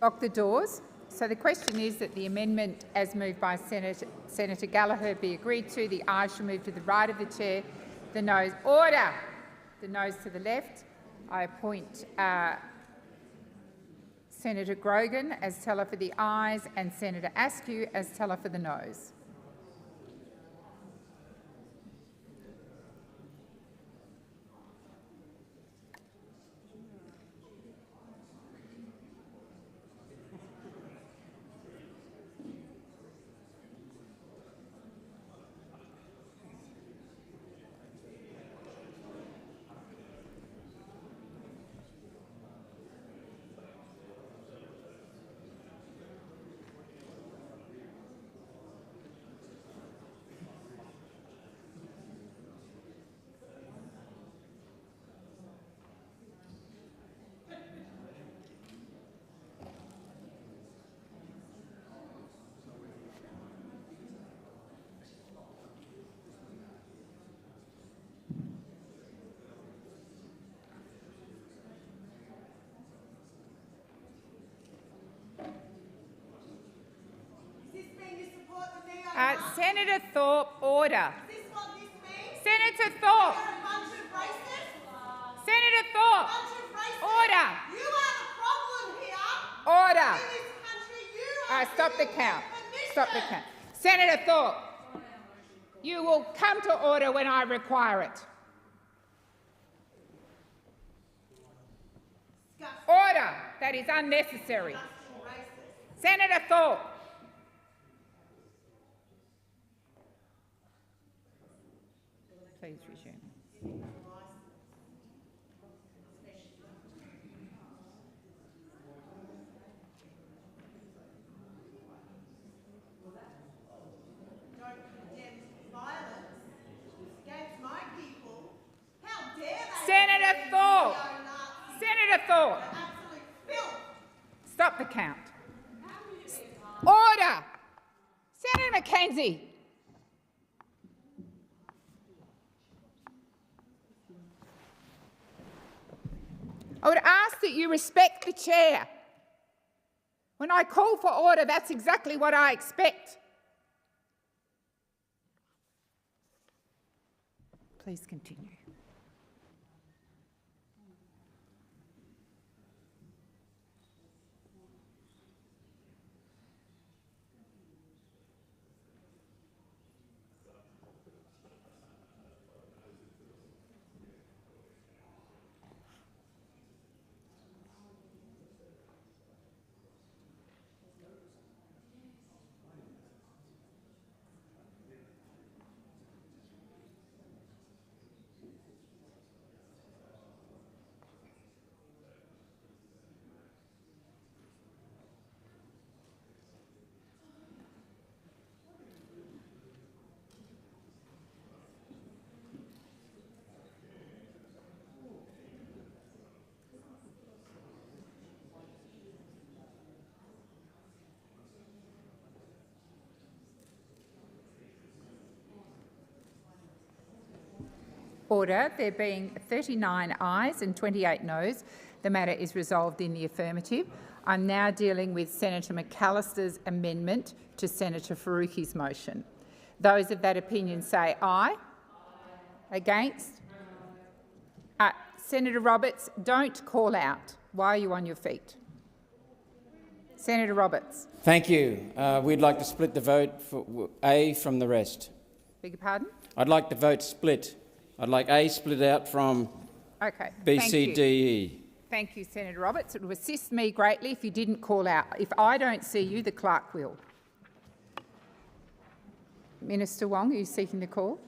Lock the doors. So the question is that the amendment as moved by Senator Gallagher be agreed to. The ayes shall move to the right of the chair. The noes. Order! The noes to the left. I appoint Senator Grogan as teller for the ayes and Senator Askew as teller for the noes. Senator Thorpe, order. Senator Thorpe. Senator Thorpe, order. You are the problem here. Order. In this country, you are Stop the count. Stop the count. Senator Thorpe, you will come to order when I require it. Order. That is unnecessary. Senator Thorpe. Please resume. Senator Thorpe. Senator Thorpe. Stop the count. Order. Senator Mackenzie. I would ask that you respect the chair. When I call for order, that's exactly what I expect. Please continue. Order. There being 39 ayes and 28 noes, the matter is resolved in the affirmative. I'm now dealing with Senator McAllister's amendment to Senator Faruqi's motion. Those of that opinion say aye. Against? Senator Roberts, don't call out. Why are you on your feet? Senator Roberts. Thank you. We'd like to split the vote for A from the rest. Beg your pardon? I'd like the vote split. I'd like A split out from B, C, D, E. Thank you, Senator Roberts. It would assist me greatly if you didn't call out. If I don't see you, the clerk will. Minister Wong, are you seeking the call?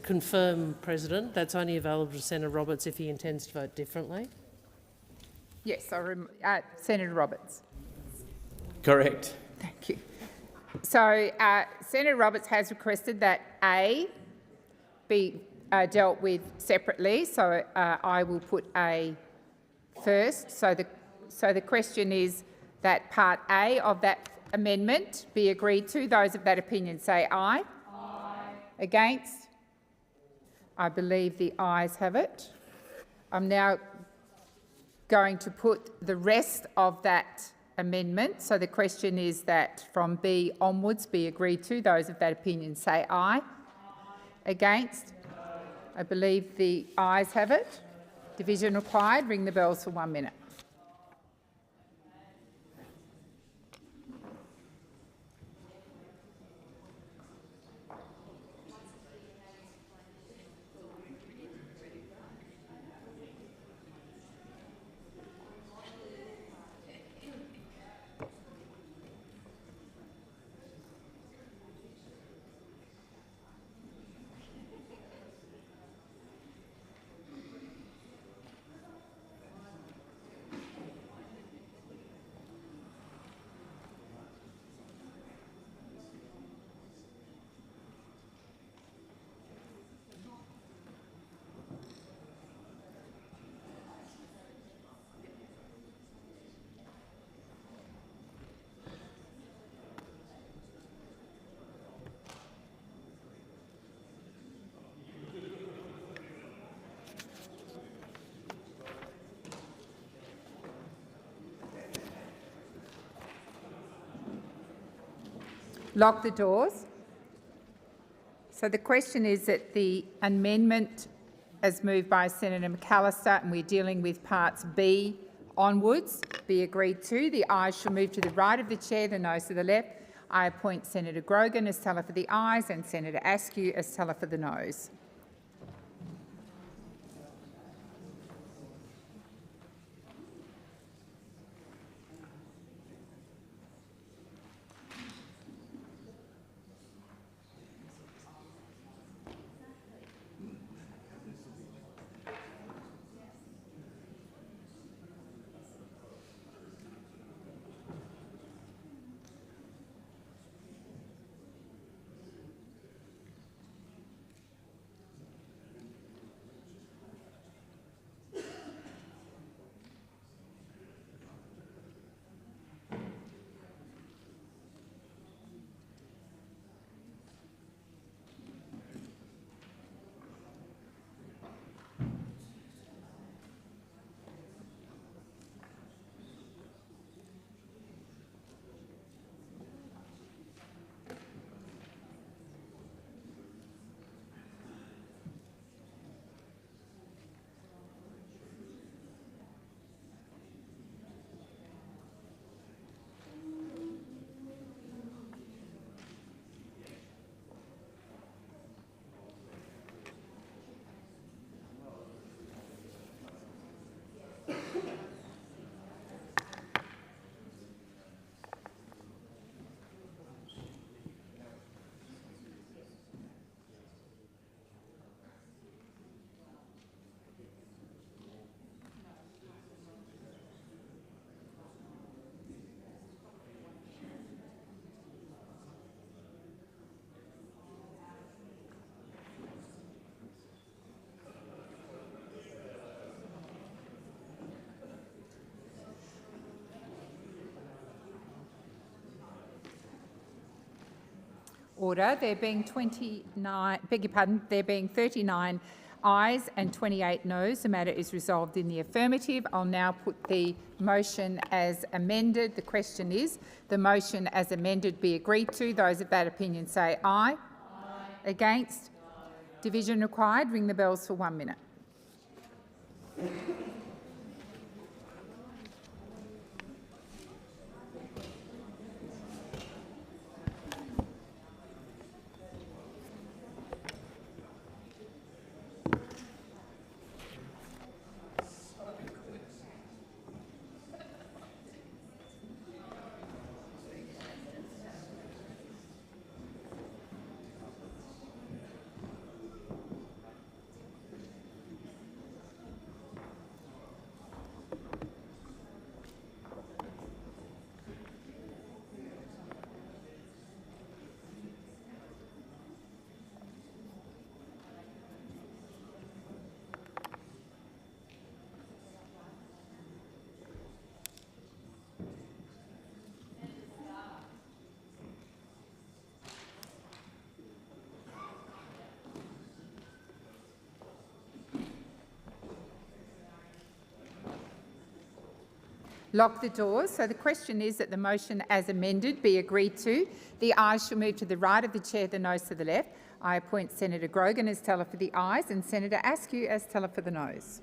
Confirm, President, that's only available to Senator Roberts if he intends to vote differently. Yes, Senator Roberts. Correct. Thank you. So Senator Roberts has requested that A be dealt with separately. So I will put A first. So the question is that Part A of that amendment be agreed to. Those of that opinion say aye. Aye. Against? I believe the ayes have it. I'm now going to put the rest of that amendment. So the question is that from B onwards be agreed to. Those of that opinion say aye. Aye. Against? No. I believe the ayes have it. Division required. Ring the bells for 1 minute. Lock the doors. So the question is that the amendment as moved by Senator McAllister, and we're dealing with parts B onwards, be agreed to. The ayes shall move to the right of the chair, the noes to the left. I appoint Senator Grogan as teller for the ayes and Senator Askew as teller for the noes. Order. There being 39 ayes and 28 noes, the matter is resolved in the affirmative. I'll now put the motion as amended. The question is, the motion as amended be agreed to. Those of that opinion say aye. Aye. Against? No. Division required. Ring the bells for 1 minute. Lock the doors. So the question is that the motion as amended be agreed to. The ayes shall move to the right of the chair, the noes to the left. I appoint Senator Grogan as teller for the ayes and Senator Askew as teller for the noes.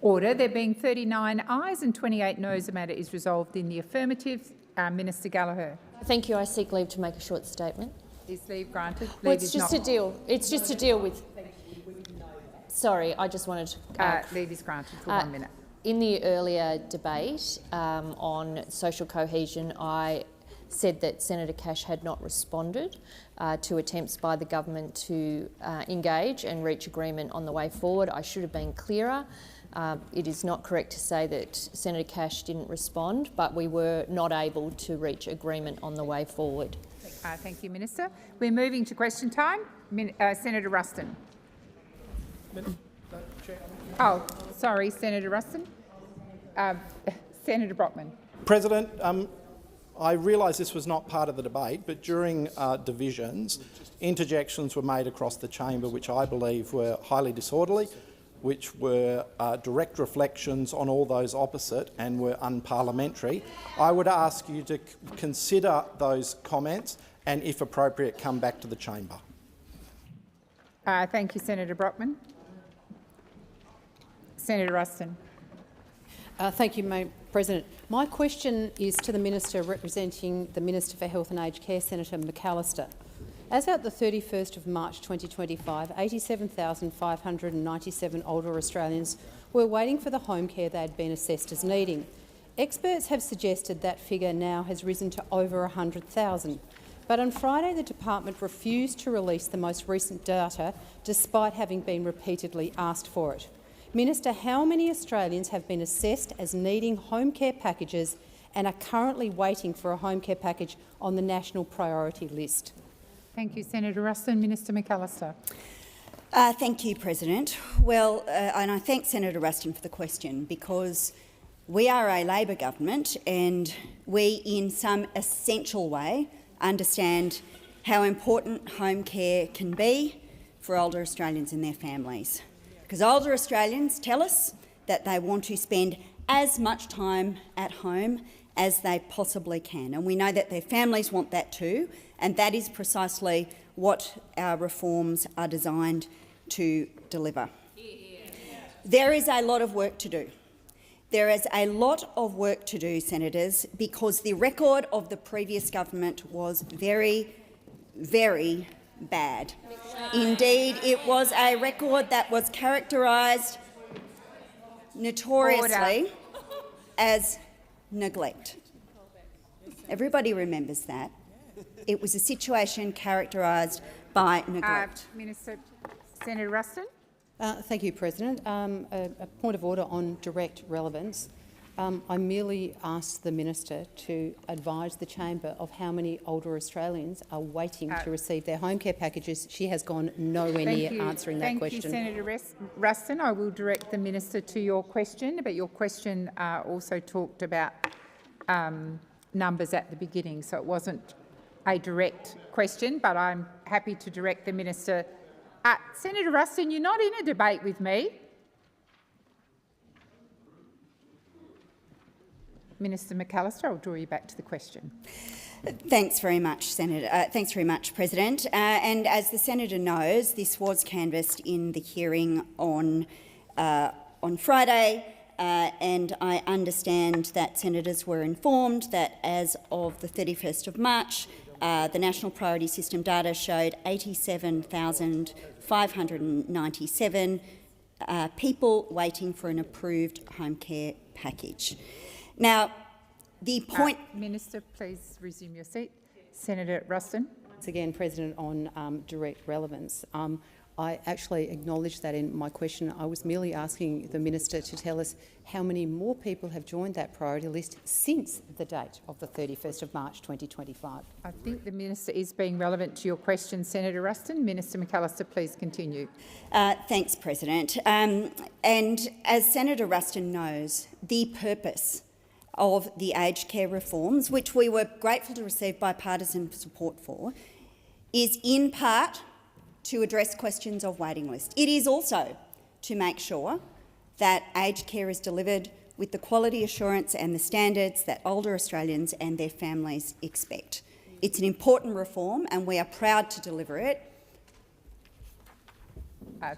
Order. There being 39 ayes and 28 noes, the matter is resolved in the affirmative. Minister Gallagher. Thank you. I seek leave to make a short statement. Is leave granted? Well, Leave it's is just not. to deal. It's just to deal with. Sorry, I just wanted to. Leave is granted for 1 minute. In the earlier debate on social cohesion, I said that Senator Cash had not responded to attempts by the government to engage and reach agreement on the way forward. I should have been clearer. It is not correct to say that Senator Cash didn't respond, but we were not able to reach agreement on the way forward. Thank you, Minister. We're moving to question time. Senator Ruston. Oh, sorry, Senator Ruston. Senator Brockman. President, I realise this was not part of the debate, but during divisions, interjections were made across the chamber which I believe were highly disorderly, which were direct reflections on all those opposite and were unparliamentary. I would ask you to consider those comments and, if appropriate, come back to the chamber. Thank you, Senator Brockman. Senator Ruston. Thank you, Madam President. My question is to the Minister representing the Minister for Health and Aged Care, Senator McAllister. As at the 31st of March 2025, 87,597 older Australians were waiting for the home care they had been assessed as needing. Experts have suggested that figure now has risen to over 100,000. But on Friday, the department refused to release the most recent data, despite having been repeatedly asked for it. Minister, how many Australians have been assessed as needing home care packages and are currently waiting for a home care package on the national priority list? Thank you, Senator Ruston. Minister McAllister. Thank you, President. Well, and I thank Senator Ruston for the question, because we are a Labor government and we, in some essential way, understand how important home care can be for older Australians and their families. Because older Australians tell us that they want to spend as much time at home as they possibly can. And we know that their families want that too, and that is precisely what our reforms are designed to deliver. There is a lot of work to do. There is a lot of work to do, Senators, because the record of the previous government was very, very bad. Indeed, it was a record that was characterised notoriously as neglect. Everybody remembers that. It was a situation characterised by neglect. Minister, Senator Ruston. Thank you, President. A point of order on direct relevance. I merely asked the Minister to advise the chamber of how many older Australians are waiting to receive their home care packages. She has gone nowhere near answering that question. Thank you, Senator Ruston. I will direct the Minister to your question, but your question also talked about numbers at the beginning, so it wasn't a direct question, but I'm happy to direct the Minister. Senator Ruston, you're not in a debate with me. Minister McAllister, I'll draw you back to the question. Thanks very much, Senator. Thanks very much, President. And as the Senator knows, this was canvassed in the hearing on Friday, and I understand that Senators were informed that as of the 31st of March, the National Priority System data showed 87,597 people waiting for an approved home care package. Now, the point— Minister, please resume your seat. Senator Ruston. Once again, President, on direct relevance. I actually acknowledged that in my question. I was merely asking the Minister to tell us how many more people have joined that priority list since the date of the 31st of March 2025. I think the Minister is being relevant to your question, Senator Ruston. Minister McAllister, please continue. Thanks, President. And as Senator Ruston knows, the purpose of the aged care reforms, which we were grateful to receive bipartisan support for, is in part to address questions of waiting list. It is also to make sure that aged care is delivered with the quality assurance and the standards that older Australians and their families expect. It's an important reform and we are proud to deliver it.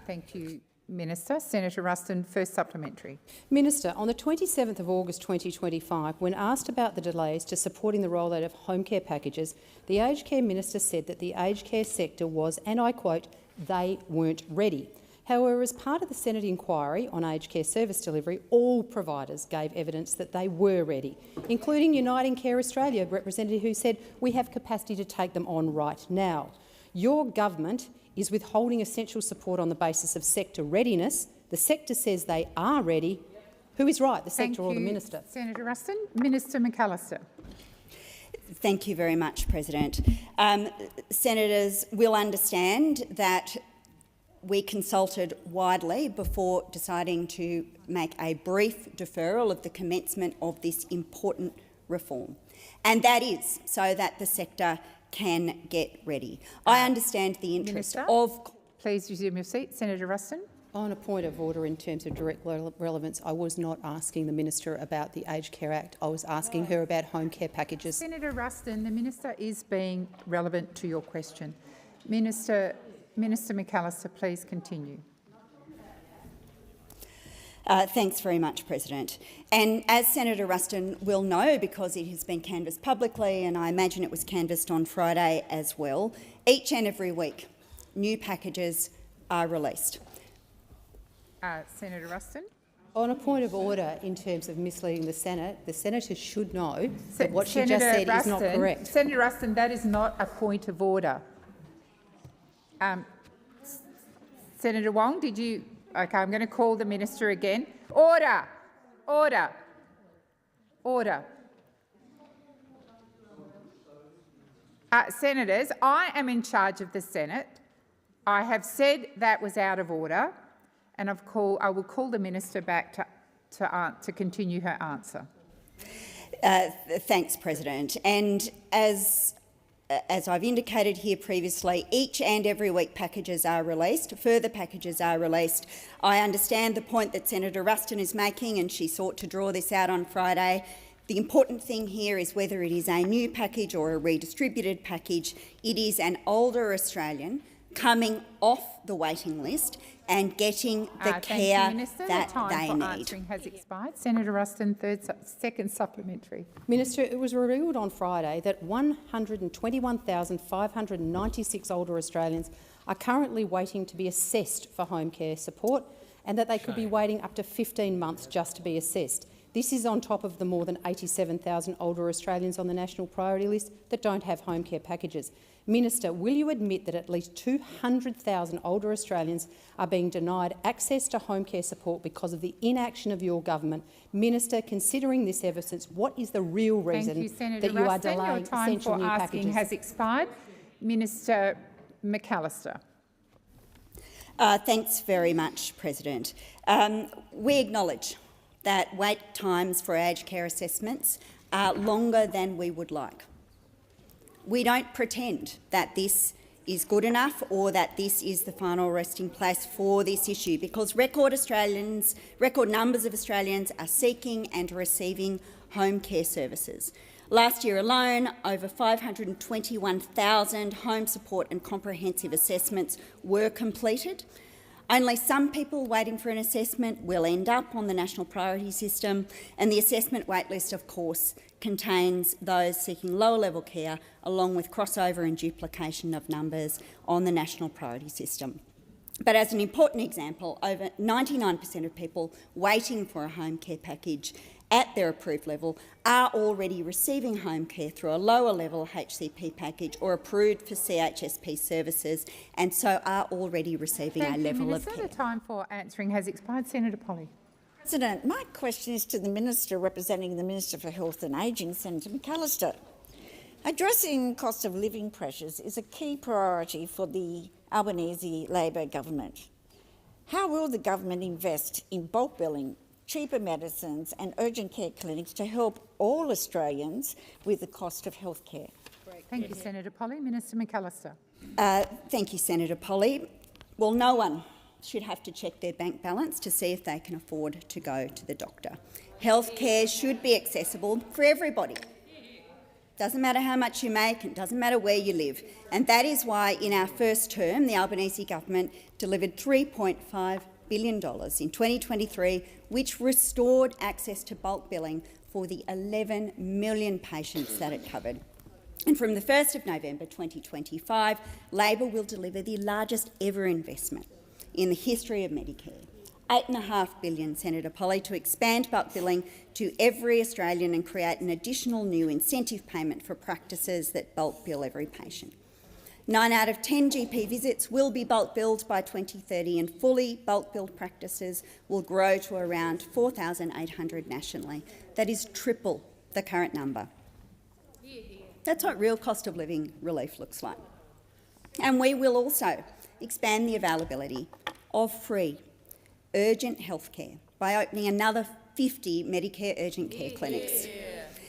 Thank you, Minister. Senator Ruston, first supplementary. Minister, on the 27th of August 2025, when asked about the delays to supporting the rollout of home care packages, the Aged Care Minister said that the aged care sector was, and I quote, "they weren't ready." However, as part of the Senate inquiry on aged care service delivery, all providers gave evidence that they were ready, including Uniting Care Australia representative who said, "We have capacity to take them on right now." Your government is withholding essential support on the basis of sector readiness. The sector says they are ready. Who is right, the sector or the minister? Senator Ruston. Minister McAllister. Thank you very much, President. Senators will understand that we consulted widely before deciding to make a brief deferral of the commencement of this important reform, and that is so that the sector can get ready. I understand the interest of... Please resume your seat. Senator Ruston. On a point of order in terms of direct relevance, I was not asking the minister about the Aged Care Act. I was asking her about home care packages. Senator Ruston, the minister is being relevant to your question. Minister McAllister, please continue. Thanks very much, President. And as Senator Ruston will know, because it has been canvassed publicly, and I imagine it was canvassed on Friday as well, each and every week new packages are released. Senator Ruston. On a point of order in terms of misleading the Senate, the senator should know that what she just said is not correct. Senator Ruston, that is not a point of order. Senator Wong, did you... OK, I'm going to call the minister again. Order! Order! Order. Senators, I am in charge of the Senate. I have said that was out of order, and I will call the minister back to continue her answer. Thanks, President. And as I've indicated here previously, each and every week packages are released, further packages are released. I understand the point that Senator Ruston is making, and she sought to draw this out on Friday. The important thing here is whether it is a new package or a redistributed package. It is an older Australian coming off the waiting list and getting the care that they need. Answering has expired. Senator Ruston, second supplementary. Minister, it was revealed on Friday that 121,596 older Australians are currently waiting to be assessed for home care support, and that they could be waiting up to 15 months just to be assessed. This is on top of the more than 87,000 older Australians on the national priority list that don't have home care packages. Minister, will you admit that at least 200,000 older Australians are being denied access to home care support because of the inaction of your government? Minister, considering this evidence, what is the real reason that you are delaying essential new packages? Your time for asking has expired. Minister McAllister. Thanks very much, President. We acknowledge that wait times for aged care assessments are longer than we would like. We don't pretend that this is good enough or that this is the final resting place for this issue, because record numbers of Australians are seeking and receiving home care services. Last year alone, over 521,000 home support and comprehensive assessments were completed. Only some people waiting for an assessment will end up on the National Priority System, and the assessment waitlist, of course, contains those seeking lower-level care, along with crossover and duplication of numbers on the National Priority System. But as an important example, over 99% of people waiting for a home care package at their approved level are already receiving home care through a lower-level HCP package or approved for CHSP services, and so are already receiving a level of care. The time for answering has expired. Senator Polly. President, my question is to the Minister representing the Minister for Health and Ageing, Senator McAllister. Addressing cost of living pressures is a key priority for the Albanese Labor government. How will the government invest in bulk billing, cheaper medicines and urgent care clinics to help all Australians with the cost of health care? Thank you, Senator Polly. Minister McAllister. Thank you, Senator Polly. Well, no one should have to check their bank balance to see if they can afford to go to the doctor. Health care should be accessible for everybody. Doesn't matter how much you make, it doesn't matter where you live. And that is why in our first term, the Albanese government delivered $3.5 billion in 2023, which restored access to bulk billing for the 11 million patients that it covered. And from the 1st of November 2025, Labor will deliver the largest ever investment in the history of Medicare. $8.5 billion, Senator Polly, to expand bulk billing to every Australian and create an additional new incentive payment for practices that bulk bill every patient. 9 out of 10 GP visits will be bulk billed by 2030, and fully bulk billed practices will grow to around 4,800 nationally. That is triple the current number. That's what real cost of living relief looks like. And we will also expand the availability of free urgent health care by opening another 50 Medicare urgent care clinics.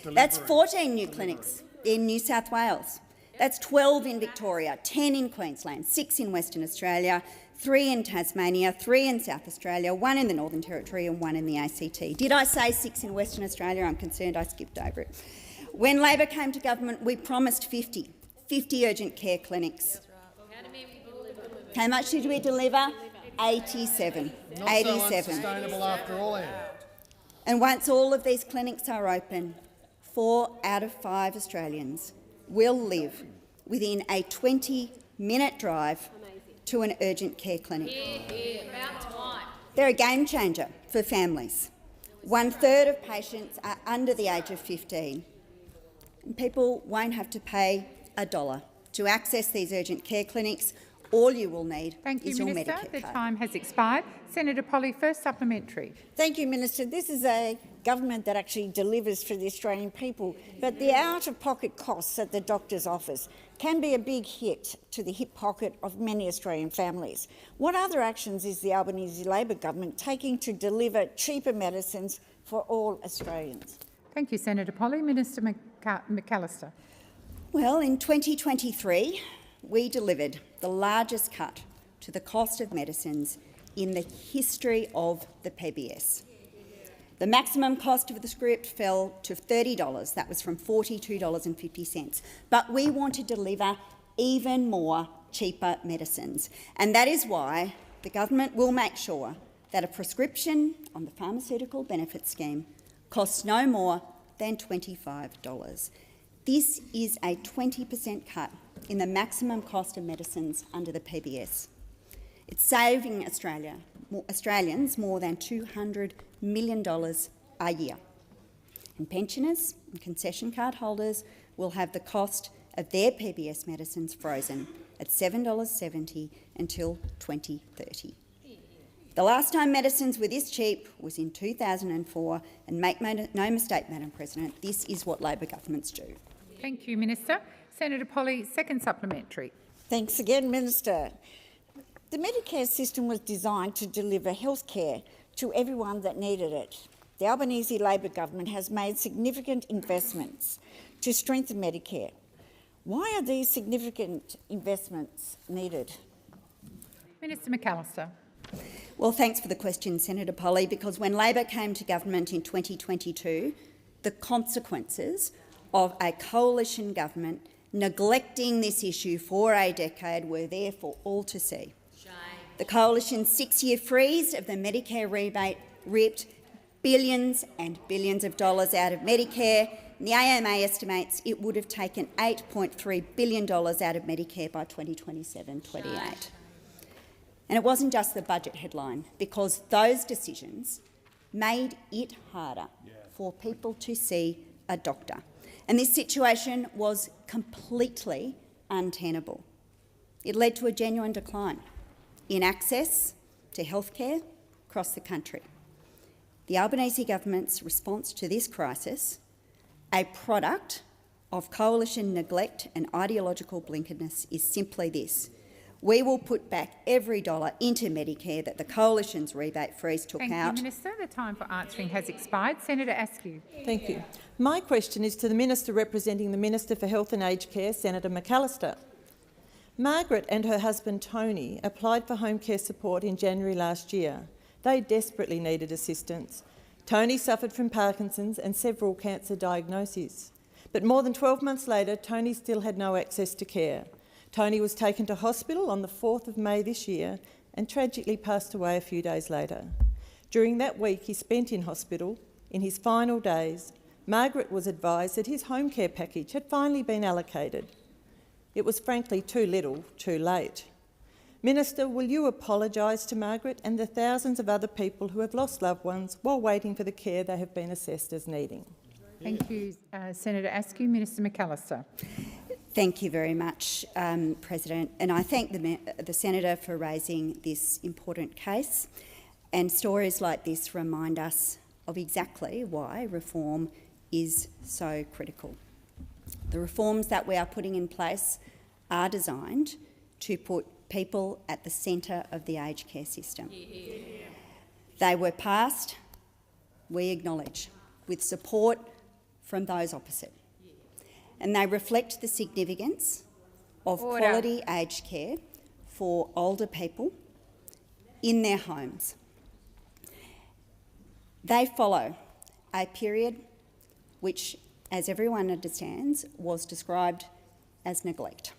That's 14 new clinics in New South Wales. That's 12 in Victoria, 10 in Queensland, 6 in Western Australia, 3 in Tasmania, 3 in South Australia, 1 in the Northern Territory and 1 in the ACT. Did I say 6 in Western Australia? I'm concerned I skipped over it. When Labor came to government, we promised 50 urgent care clinics. How much did we deliver? 87. Not 87. So unsustainable after all, Anne. And once all of these clinics are open, 4 out of 5 Australians will live within a 20-minute drive to an urgent care clinic. They're a game changer for families. 1/3 of patients are under the age of 15. And people won't have to pay $1 to access these urgent care clinics. All you will need is your Minister. Medicare The card. time has expired. Senator Polly, first supplementary. Thank you, Minister. This is a government that actually delivers for the Australian people, but the out-of-pocket costs at the doctor's office can be a big hit to the hip pocket of many Australian families. What other actions is the Albanese Labor government taking to deliver cheaper medicines for all Australians? Thank you, Senator Polly. Minister McAllister. Well, in 2023, we delivered the largest cut to the cost of medicines in the history of the PBS. The maximum cost of the script fell to $30. That was from $42.50. But we want to deliver even more cheaper medicines. And that is why the government will make sure that a prescription on the pharmaceutical benefit scheme costs no more than $25. This is a 20% cut in the maximum cost of medicines under the PBS. It's saving Australians more than $200 million a year. And pensioners and concession card holders will have the cost of their PBS medicines frozen at $7.70 until 2030. The last time medicines were this cheap was in 2004, and make no mistake, Madam President, this is what Labor governments do. Thank you, Minister. Senator Polly, second supplementary. Thanks again, Minister. The Medicare system was designed to deliver health care to everyone that needed it. The Albanese Labor government has made significant investments to strengthen Medicare. Why are these significant investments needed? Minister McAllister. Well, thanks for the question, Senator Polly, because when Labor came to government in 2022, the consequences of a coalition government neglecting this issue for a decade were there for all to see. The coalition's 6-year freeze of the Medicare rebate ripped billions and billions of dollars out of Medicare. And the AMA estimates it would have taken $8.3 billion out of Medicare by 2027-28. And it wasn't just the budget headline, because those decisions made it harder for people to see a doctor. And this situation was completely untenable. It led to a genuine decline in access to healthcare across the country. The Albanese government's response to this crisis, a product of coalition neglect and ideological blinkerness, is simply this: we will put back every dollar into Medicare that the coalition's rebate freeze took out. Thank you, Minister. The time for answering has expired. Senator Askew. Thank you. My question is to the Minister representing the Minister for Health and Aged Care, Senator McAllister. Margaret and her husband Tony applied for home care support in January last year. They desperately needed assistance. Tony suffered from Parkinson's and several cancer diagnoses. But more than 12 months later, Tony still had no access to care. Tony was taken to hospital on the 4th of May this year and tragically passed away a few days later. During that week he spent in hospital, in his final days, Margaret was advised that his home care package had finally been allocated. It was frankly too little, too late. Minister, will you apologise to Margaret and the thousands of other people who have lost loved ones while waiting for the care they have been assessed as needing? Thank you, Senator Askew. Minister McAllister. Thank you very much, President. And I thank the Senator for raising this important case. And stories like this remind us of exactly why reform is so critical. The reforms that we are putting in place are designed to put people at the centre of the aged care system. Yeah. They were passed, we acknowledge, with support from those opposite. Yeah. And they reflect the significance of quality aged care for older people in their homes. They follow a period which, as everyone understands, was described as neglect.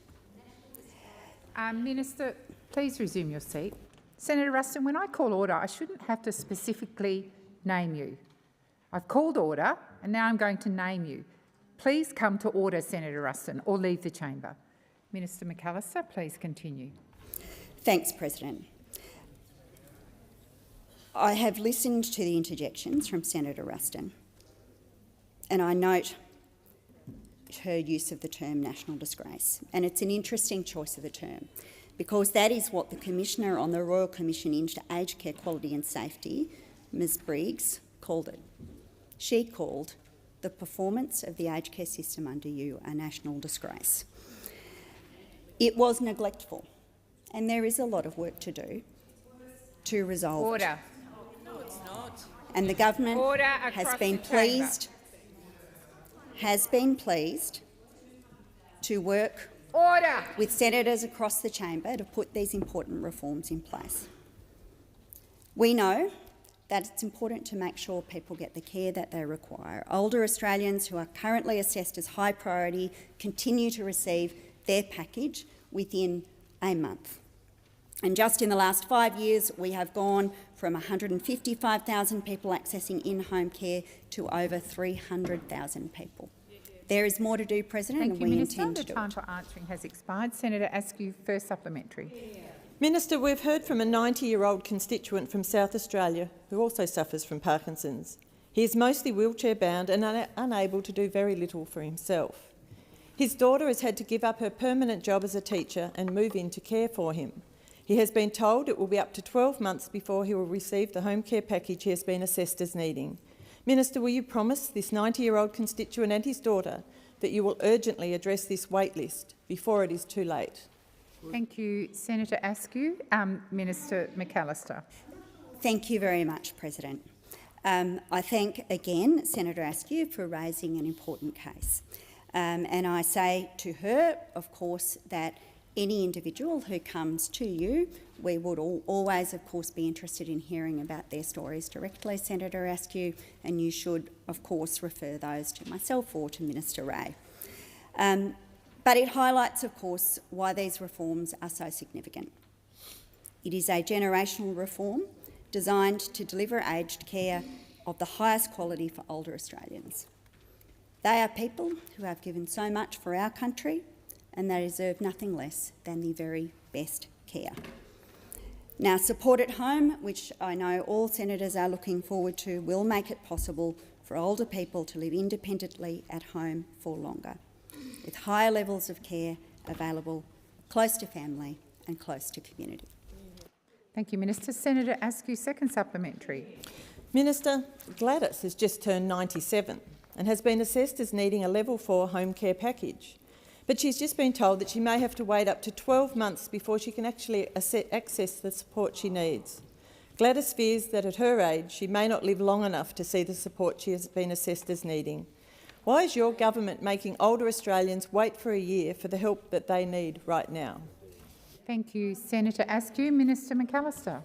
Minister, please resume your seat. Senator Ruston, when I call order, I shouldn't have to specifically name you. I've called order and now I'm going to name you. Please come to order, Senator Ruston, or leave the chamber. Minister McAllister, please continue. Thanks, President. I have listened to the interjections from Senator Ruston, and I note her use of the term national disgrace. And it's an interesting choice of the term, because that is what the Commissioner on the Royal Commission into Aged Care Quality and Safety, Ms Briggs, called it. She called the performance of the aged care system under you a national disgrace. It was neglectful, and there is a lot of work to do to resolve it. No, it's not. And the government has been pleased to work with senators across the chamber to put these important reforms in place. We know that it's important to make sure people get the care that they require. Older Australians who are currently assessed as high priority continue to receive their package within a month. And just in the last 5 years, we have gone from 155,000 people accessing in-home care to over 300,000 people. There is more to do, President, Thank and you, we Minister. intend to The do time it. for answering has expired. Senator Askew, first supplementary. Minister, we've heard from a 90-year-old constituent from South Australia who also suffers from Parkinson's. He is mostly wheelchair-bound and unable to do very little for himself. His daughter has had to give up her permanent job as a teacher and move in to care for him. He has been told it will be up to 12 months before he will receive the home care package he has been assessed as needing. Minister, will you promise this 90-year-old constituent and his daughter that you will urgently address this wait list before it is too late? Thank you, Senator Askew. Minister McAllister. Thank you very much, President. I thank again Senator Askew for raising an important case. And I say to her, of course, that any individual who comes to you, we would always, of course, be interested in hearing about their stories directly, Senator Askew, and you should, of course, refer those to myself or to Minister Ray. But it highlights, of course, why these reforms are so significant. It is a generational reform designed to deliver aged care of the highest quality for older Australians. They are people who have given so much for our country, and they deserve nothing less than the very best care. Now, support at home, which I know all senators are looking forward to, will make it possible for older people to live independently at home for longer, with higher levels of care available close to family and close to community. Thank you, Minister. Senator Askew, second supplementary. Minister, Gladys has just turned 97 and has been assessed as needing a level 4 home care package. But she's just been told that she may have to wait up to 12 months before she can actually access the support she needs. Gladys fears that at her age she may not live long enough to see the support she has been assessed as needing. Why is your government making older Australians wait for a year for the help that they need right now? Thank you, Senator Askew. Minister McAllister.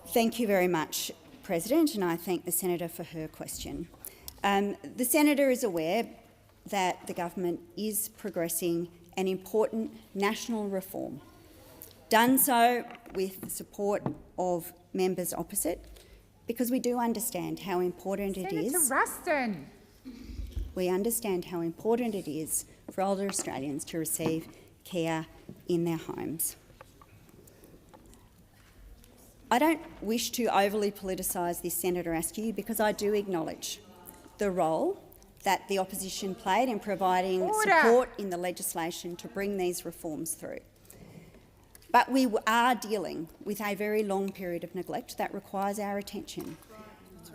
Thank you very much, President, and I thank the Senator for her question. The Senator is aware that the government is progressing an important national reform done so with the support of members opposite because we do understand how important it is. Senator Ruston. We understand how important it is for older Australians to receive care in their homes. I don't wish to overly politicise this, Senator Askew, because I do acknowledge the role that the opposition played in providing support in the legislation to bring these reforms through. But we are dealing with a very long period of neglect that requires our attention.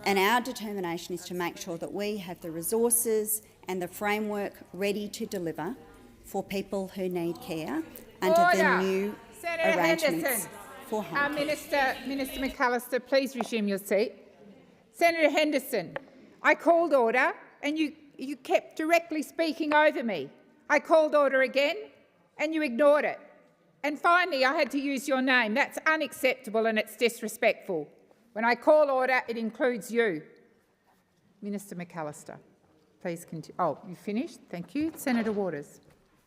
And our determination is to make sure that we have the resources and the framework ready to deliver for people who need care under the new Senator arrangements Henderson. for home care. Minister McAllister, please resume your seat. Senator Henderson, I called order and you kept directly speaking over me. I called order again and you ignored it. And finally, I had to use your name. That's unacceptable and it's disrespectful. When I call order, it includes you. Minister McAllister, please continue. Oh, you finished? Thank you. Senator Waters.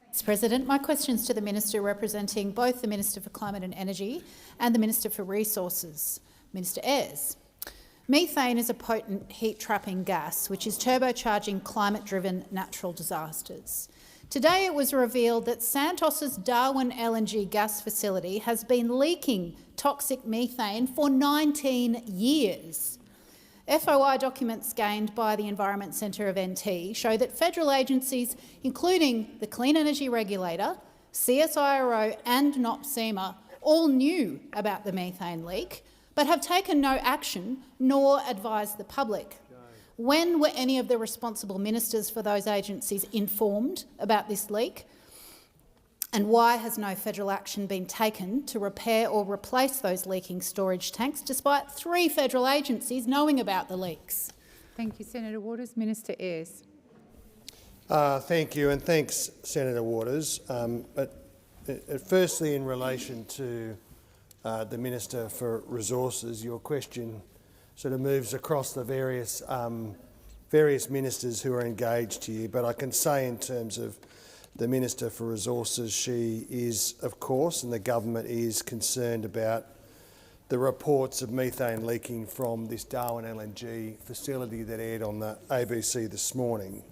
Thanks, President. My question is to the Minister representing both the Minister for Climate and Energy and the Minister for Resources, Minister Ayres. Methane is a potent heat-trapping gas which is turbocharging climate-driven natural disasters. Today it was revealed that Santos's Darwin LNG gas facility has been leaking toxic methane for 19 years. FOI documents gained by the Environment Centre of NT show that federal agencies, including the Clean Energy Regulator, CSIRO and NOPSEMA, all knew about the methane leak but have taken no action nor advised the public. When were any of the responsible ministers for those agencies informed about this leak? And why has no federal action been taken to repair or replace those leaking storage tanks, despite 3 federal agencies knowing about the leaks? Thank you, Senator Waters. Minister Ayres. Thank you, and thanks, Senator Waters. Firstly, in relation to the Minister for Resources, your question sort of moves across the various ministers who are engaged here, but I can say in terms of the Minister for Resources, she is, of course, and the government is concerned about the reports of methane leaking from this Darwin LNG facility that aired on the ABC this morning.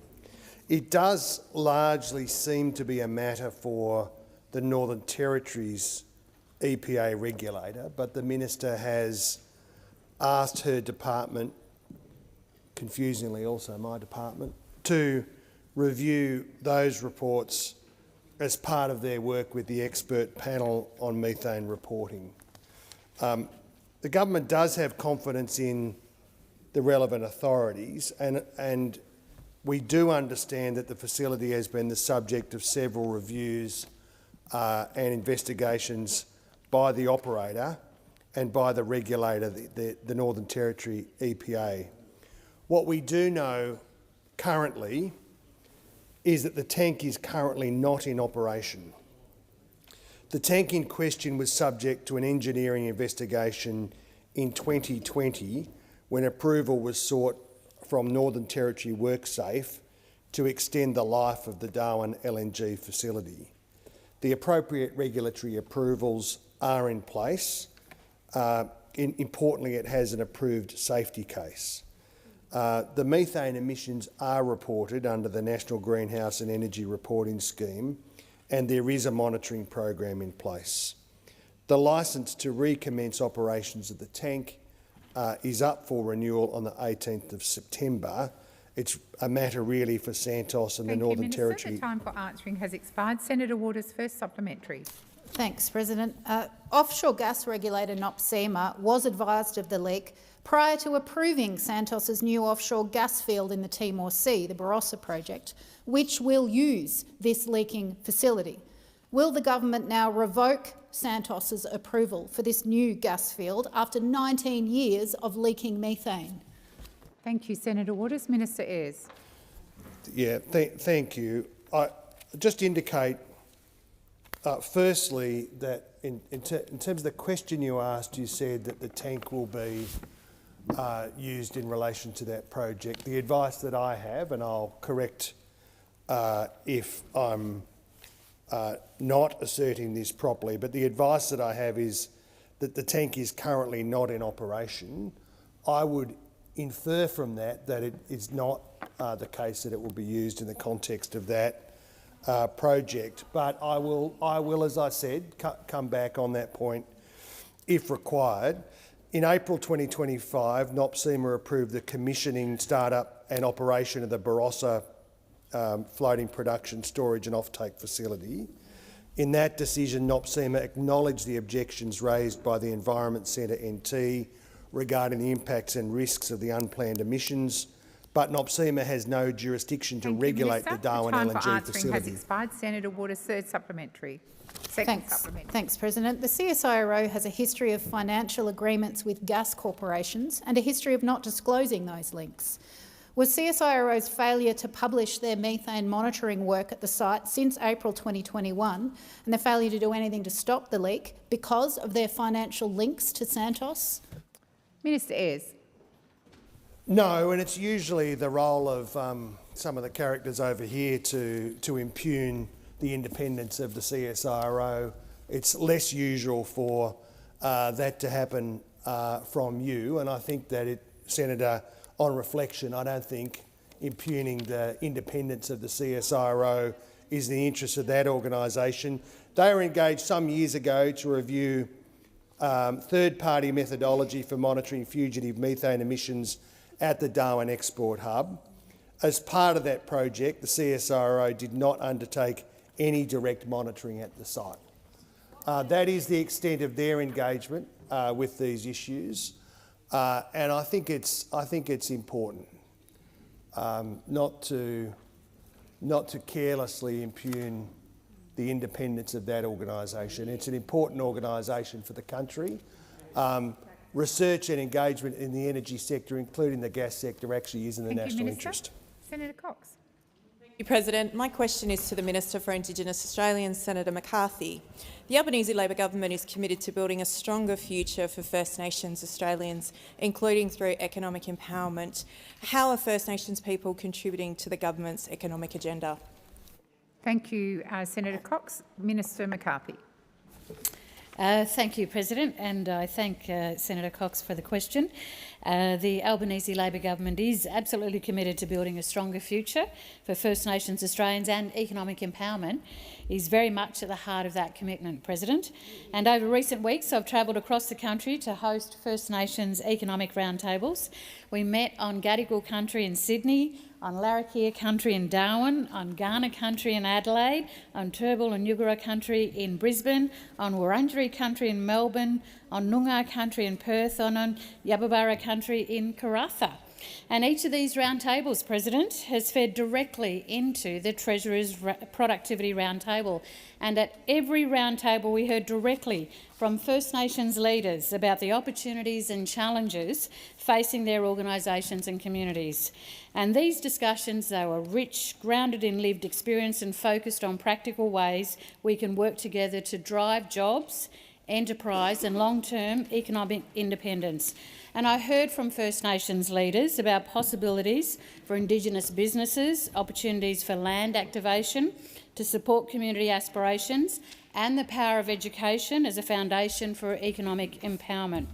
It does largely seem to be a matter for the Northern Territory's EPA regulator, but the Minister has asked her department, confusingly also my department, to review those reports as part of their work with the expert panel on methane reporting. The government does have confidence in the relevant authorities, and we do understand that the facility has been the subject of several reviews and investigations by the operator and by the regulator, the Northern Territory EPA. What we do know currently is that the tank is currently not in operation. The tank in question was subject to an engineering investigation in 2020 when approval was sought from Northern Territory WorkSafe to extend the life of the Darwin LNG facility. The appropriate regulatory approvals are in place. Importantly, it has an approved safety case. The methane emissions are reported under the National Greenhouse and Energy Reporting Scheme, and there is a monitoring program in place. The licence to recommence operations of the tank is up for renewal on the 18th of September. It's a matter really for Santos and the Northern Territory. The time for answering has expired. Senator Waters, first supplementary. Thanks, President. Offshore gas regulator NOPSEMA was advised of the leak prior to approving Santos's new offshore gas field in the Timor Sea, the Barossa project, which will use this leaking facility. Will the government now revoke Santos's approval for this new gas field after 19 years of leaking methane? Thank you, Senator Waters. Minister Ayres. Yeah, thank you. I just indicate, firstly, that in terms of the question you asked, you said that the tank will be used in relation to that project. The advice that I have, and I'll correct if I'm not asserting this properly, but the advice that I have is that the tank is currently not in operation. I would infer from that that it is not the case that it will be used in the context of that project. But I will, as I said, come back on that point if required. In April 2025, NOPSEMA approved the commissioning, startup and operation of the Barossa floating production, storage and offtake facility. In that decision, NOPSEMA acknowledged the objections raised by the Environment Centre NT regarding the impacts and risks of the unplanned emissions, but NOPSEMA has no jurisdiction to regulate the Darwin LNG facility. Has expired. Senator Waters, third supplementary. Supplementary. Thanks, President. The CSIRO has a history of financial agreements with gas corporations and a history of not disclosing those links. Was CSIRO's failure to publish their methane monitoring work at the site since April 2021 and the failure to do anything to stop the leak because of their financial links to Santos? Minister Ayres. No, and it's usually the role of some of the characters over here to impugn the independence of the CSIRO. It's less usual for that to happen from you, and I think that Senator, on reflection, I don't think impugning the independence of the CSIRO is in the interest of that organisation. They were engaged some years ago to review third-party methodology for monitoring fugitive methane emissions at the Darwin Export Hub. As part of that project, the CSIRO did not undertake any direct monitoring at the site. That is the extent of their engagement with these issues, and I think it's important not to carelessly impugn the independence of that organisation. It's an important organisation for the country. Research and engagement in the energy sector, including the gas sector, actually is in the national interest. Senator Cox. Thank you, President. My question is to the Minister for Indigenous Australians, Senator McCarthy. The Albanese Labor government is committed to building a stronger future for First Nations Australians, including through economic empowerment. How are First Nations people contributing to the government's economic agenda? Thank you, Senator Cox. Minister McCarthy. Thank you, President, and I thank Senator Cox for the question. The Albanese Labor government is absolutely committed to building a stronger future for First Nations Australians, and economic empowerment is very much at the heart of that commitment, President. And over recent weeks, I've travelled across the country to host First Nations economic roundtables. We met on Gadigal country in Sydney, on Larrakia country in Darwin, on Kaurna country in Adelaide, on Turrbal and Yugara country in Brisbane, on Wurundjeri country in Melbourne, on Noongar country in Perth, and on Yababara country in Karratha. And each of these roundtables, President, has fed directly into the Treasurer's Productivity Roundtable. And at every roundtable we heard directly from First Nations leaders about the opportunities and challenges facing their organisations and communities. And these discussions, they were rich, grounded in lived experience and focused on practical ways we can work together to drive jobs, enterprise and long-term economic independence. And I heard from First Nations leaders about possibilities for Indigenous businesses, opportunities for land activation to support community aspirations, and the power of education as a foundation for economic empowerment.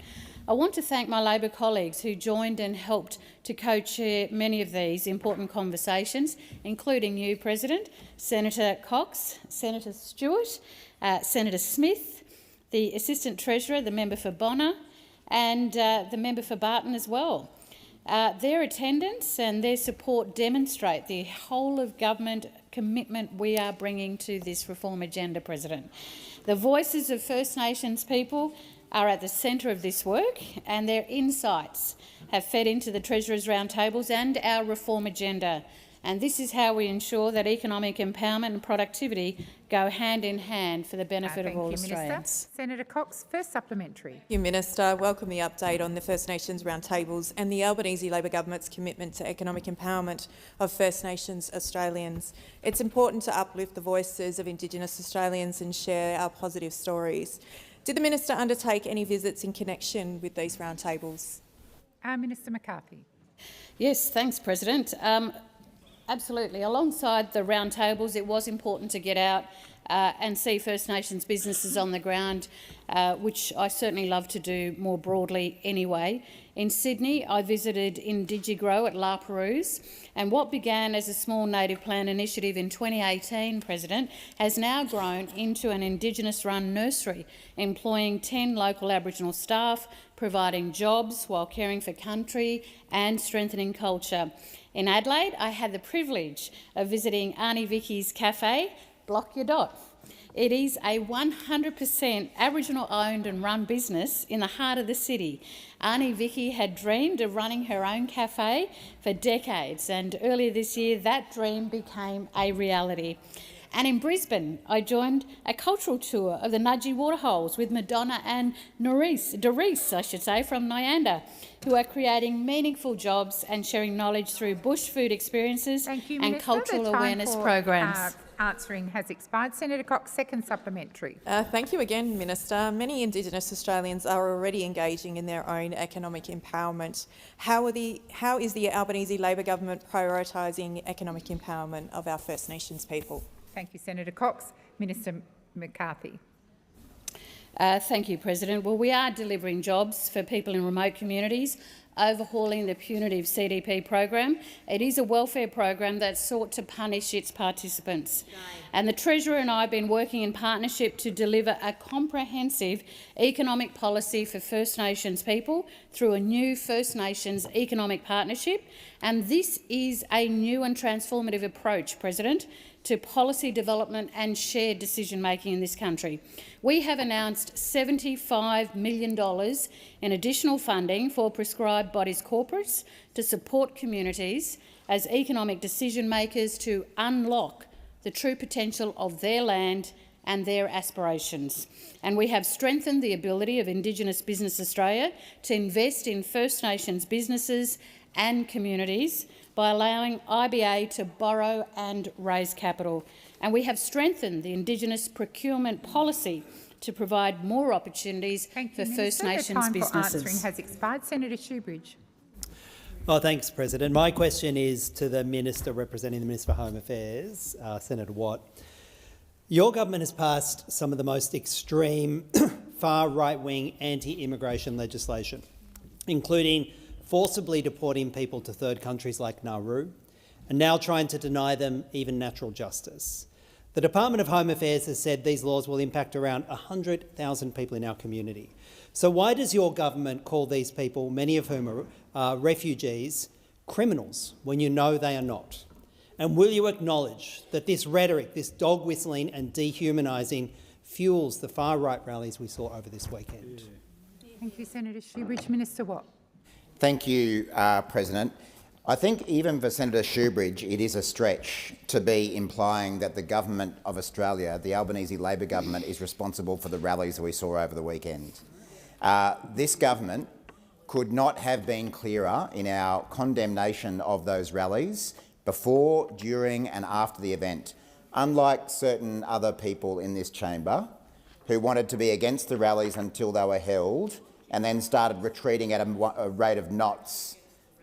I want to thank my Labor colleagues who joined and helped to co-chair many of these important conversations, including you, President, Senator Cox, Senator Stewart, Senator Smith, the Assistant Treasurer, the member for Bonner, and the member for Barton as well. Their attendance and their support demonstrate the whole-of-government commitment we are bringing to this reform agenda, President. The voices of First Nations people are at the centre of this work, and their insights have fed into the Treasurer's roundtables and our reform agenda. And this is how we ensure that economic empowerment and productivity go hand in hand for the benefit of all Australians. Minister. Senator Cox, first supplementary. Thank you, Minister. Welcome the update on the First Nations roundtables and the Albanese Labor government's commitment to economic empowerment of First Nations Australians. It's important to uplift the voices of Indigenous Australians and share our positive stories. Did the Minister undertake any visits in connection with these roundtables? Minister McCarthy. Yes, thanks, President. Absolutely. Alongside the roundtables, it was important to get out and see First Nations businesses on the ground, which I certainly love to do more broadly anyway. In Sydney, I visited Indigigrow at La Perouse, and what began as a small native plant initiative in 2018, President, has now grown into an Indigenous-run nursery, employing 10 local Aboriginal staff, providing jobs while caring for country and strengthening culture. In Adelaide, I had the privilege of visiting Auntie Vicky's Cafe, Block Your Dot. It is a 100% Aboriginal-owned and run business in the heart of the city. Auntie Vicky had dreamed of running her own cafe for decades, and earlier this year that dream became a reality. And in Brisbane, I joined a cultural tour of the Nudgee Waterholes with Madonna and Doris, I should say, from Nyanda, who are creating meaningful jobs and sharing knowledge through bush food experiences and cultural awareness programs. Answering has expired. Senator Cox, second supplementary. Thank you again, Minister. Many Indigenous Australians are already engaging in their own economic empowerment. How is the Albanese Labor government prioritising economic empowerment of our First Nations people? Thank you, Senator Cox. Minister McCarthy. Thank you, President. Well, we are delivering jobs for people in remote communities, overhauling the punitive CDP program. It is a welfare program that sought to punish its participants. And the Treasurer and I have been working in partnership to deliver a comprehensive economic policy for First Nations people through a new First Nations economic partnership. And this is a new and transformative approach, President, to policy development and shared decision-making in this country. We have announced $75 million in additional funding for prescribed bodies corporates to support communities as economic decision-makers to unlock the true potential of their land and their aspirations. And we have strengthened the ability of Indigenous Business Australia to invest in First Nations businesses and communities by allowing IBA to borrow and raise capital. And we have strengthened the Indigenous procurement policy to provide more opportunities for First Nations businesses. For answering has expired. Senator Shoebridge. Oh, thanks, President. My question is to the Minister representing the Minister for Home Affairs, Senator Watt. Your government has passed some of the most extreme far right-wing anti-immigration legislation, including forcibly deporting people to third countries like Nauru, and now trying to deny them even natural justice. The Department of Home Affairs has said these laws will impact around 100,000 people in our community. So why does your government call these people, many of whom are refugees, criminals when you know they are not? And will you acknowledge that this rhetoric, this dog whistling and dehumanising fuels the far-right rallies we saw over this weekend? Thank you, Senator Shoebridge. Minister Watt. Thank you, President. I think even for Senator Shoebridge, it is a stretch to be implying that the government of Australia, the Albanese Labor government, is responsible for the rallies that we saw over the weekend. This government could not have been clearer in our condemnation of those rallies before, during and after the event. Unlike certain other people in this chamber who wanted to be against the rallies until they were held and then started retreating at a rate of knots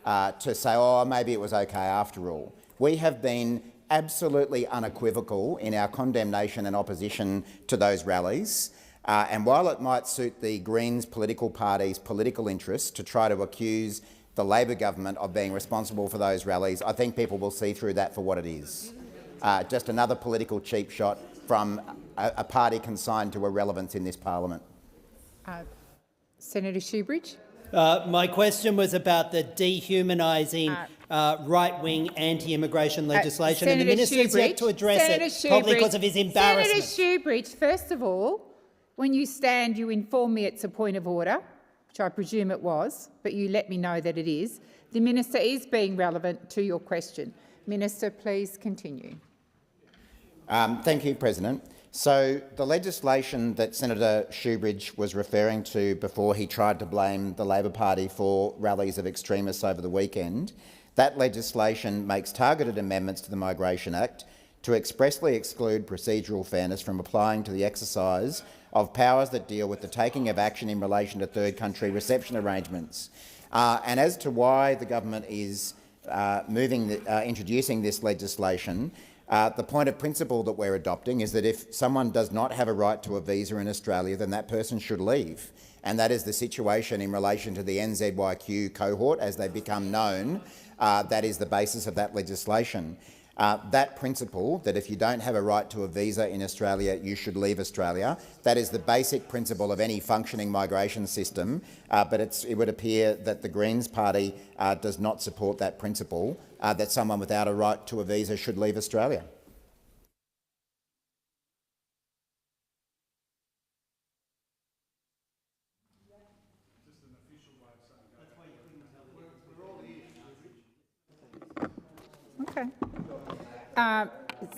to say, oh, maybe it was okay after all. We have been absolutely unequivocal in our condemnation and opposition to those rallies. And while it might suit the Greens political party's political interests to try to accuse the Labor government of being responsible for those rallies, I think people will see through that for what it is. Just another political cheap shot from a party consigned to irrelevance in this parliament. Senator Shoebridge. My question was about the dehumanising right-wing anti-immigration legislation, and the minister has yet to address it, probably because of his embarrassment. Senator Shoebridge, first of all, when you stand, you inform me it's a point of order, which I presume it was, but you let me know that it is. The minister is being relevant to your question. Minister, please continue. Thank you, President. So the legislation that Senator Shoebridge was referring to before he tried to blame the Labor Party for rallies of extremists over the weekend, that legislation makes targeted amendments to the Migration Act to expressly exclude procedural fairness from applying to the exercise of powers that deal with the taking of action in relation to third country reception arrangements. And as to why the government is introducing this legislation, The point of principle that we're adopting is that if someone does not have a right to a visa in Australia, then that person should leave. And that is the situation in relation to the NZYQ cohort as they become known. That is the basis of that legislation. That principle, that if you don't have a right to a visa in Australia, you should leave Australia, that is the basic principle of any functioning migration system, but it would appear that the Greens Party does not support that principle, that someone without a right to a visa should leave Australia. Okay.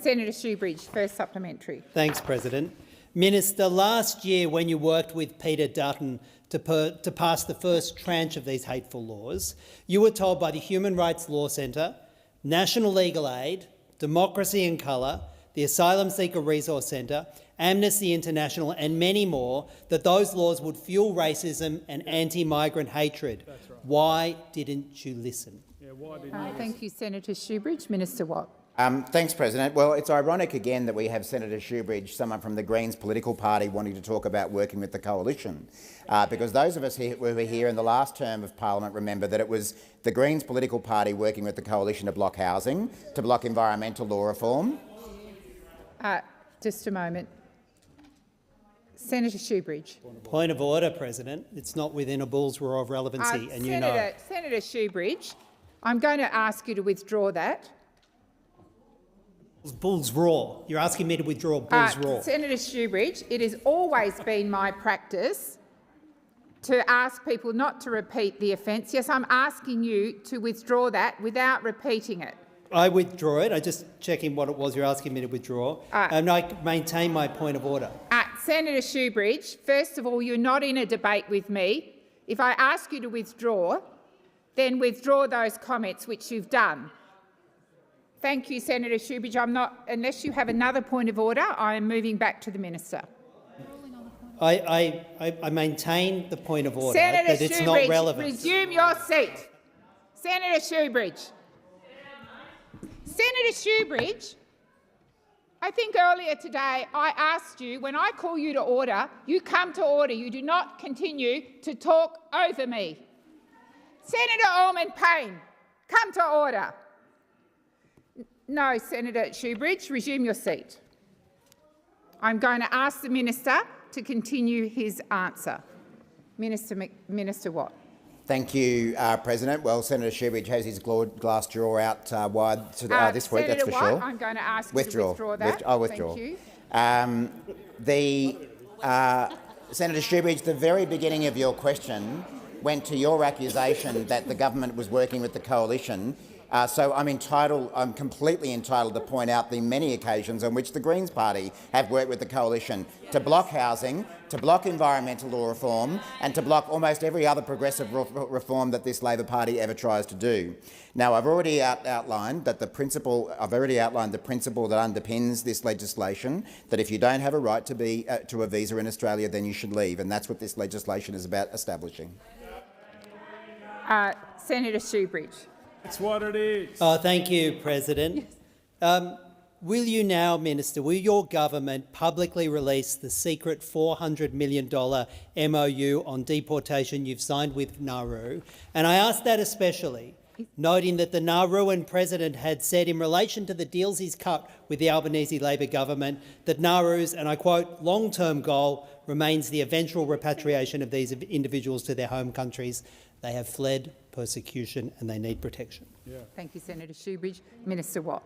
Senator Shoebridge, first supplementary. Thanks, President. Minister, last year when you worked with Peter Dutton to pass the first tranche of these hateful laws, you were told by the Human Rights Law Centre, National Legal Aid, Democracy in Colour, the Asylum Seeker Resource Centre, Amnesty International and many more that those laws would fuel racism and anti-migrant hatred. Right. Why didn't you listen? Yeah, thank you, Senator Shoebridge. Minister Watt. Thanks, President. Well, it's ironic again that we have Senator Shoebridge, someone from the Greens political party, wanting to talk about working with the coalition, because those of us who were here in the last term of Parliament remember that it was the Greens political party working with the coalition to block housing, to block environmental law reform. Just a moment. Senator Shoebridge. Point of order, President. It's not within a bull's roar of relevancy, and you know. Senator Shoebridge, I'm going to ask you to withdraw that. Bull's roar. You're asking me to withdraw bull's roar. Senator Shoebridge, it has always been my practice to ask people not to repeat the offence. Yes, I'm asking you to withdraw that without repeating it. I withdraw it. I'm just checking what it was you're asking me to withdraw. And I maintain my point of order. Senator Shoebridge, first of all, you're not in a debate with me. If I ask you to withdraw, then withdraw those comments which you've done. Thank you, Senator Shoebridge. Unless you have another point of order, I am moving back to the minister. I maintain the point of order, Senator that it's not relevant. Resume your seat. Senator Shoebridge. Senator Shoebridge, I think earlier today I asked you, when I call you to order, you come to order. You do not continue to talk over me. Senator Allman-Payne, come to order. No, Senator Shoebridge, resume your seat. I'm going to ask the minister to continue his answer. Minister Watt. Thank you, President. Well, Senator Shoebridge has his glass jaw out wide this week, that's for Watt, sure. I'm going to ask you to withdraw that. I'll withdraw. Thank you. Senator Shoebridge, the very beginning of your question went to your accusation that the government was working with the coalition. So I'm completely entitled to point out the many occasions on which the Greens Party have worked with the coalition to block housing, to block environmental law reform and to block almost every other progressive reform that this Labor Party ever tries to do. Now, I've already outlined the principle that underpins this legislation, that if you don't have a right to a visa in Australia, then you should leave, and that's what this legislation is about establishing. Senator Shoebridge. That's what it is. Thank you, President. Will you now, Minister, will your government publicly release the secret $400 million MOU on deportation you've signed with Nauru? And I ask that especially, noting that the Nauruan President had said in relation to the deals he's cut with the Albanese Labor government that Nauru's, and I quote, long-term goal remains the eventual repatriation of these individuals to their home countries. They have fled persecution and they need protection. Yeah. Thank you, Senator Shoebridge. Minister Watt.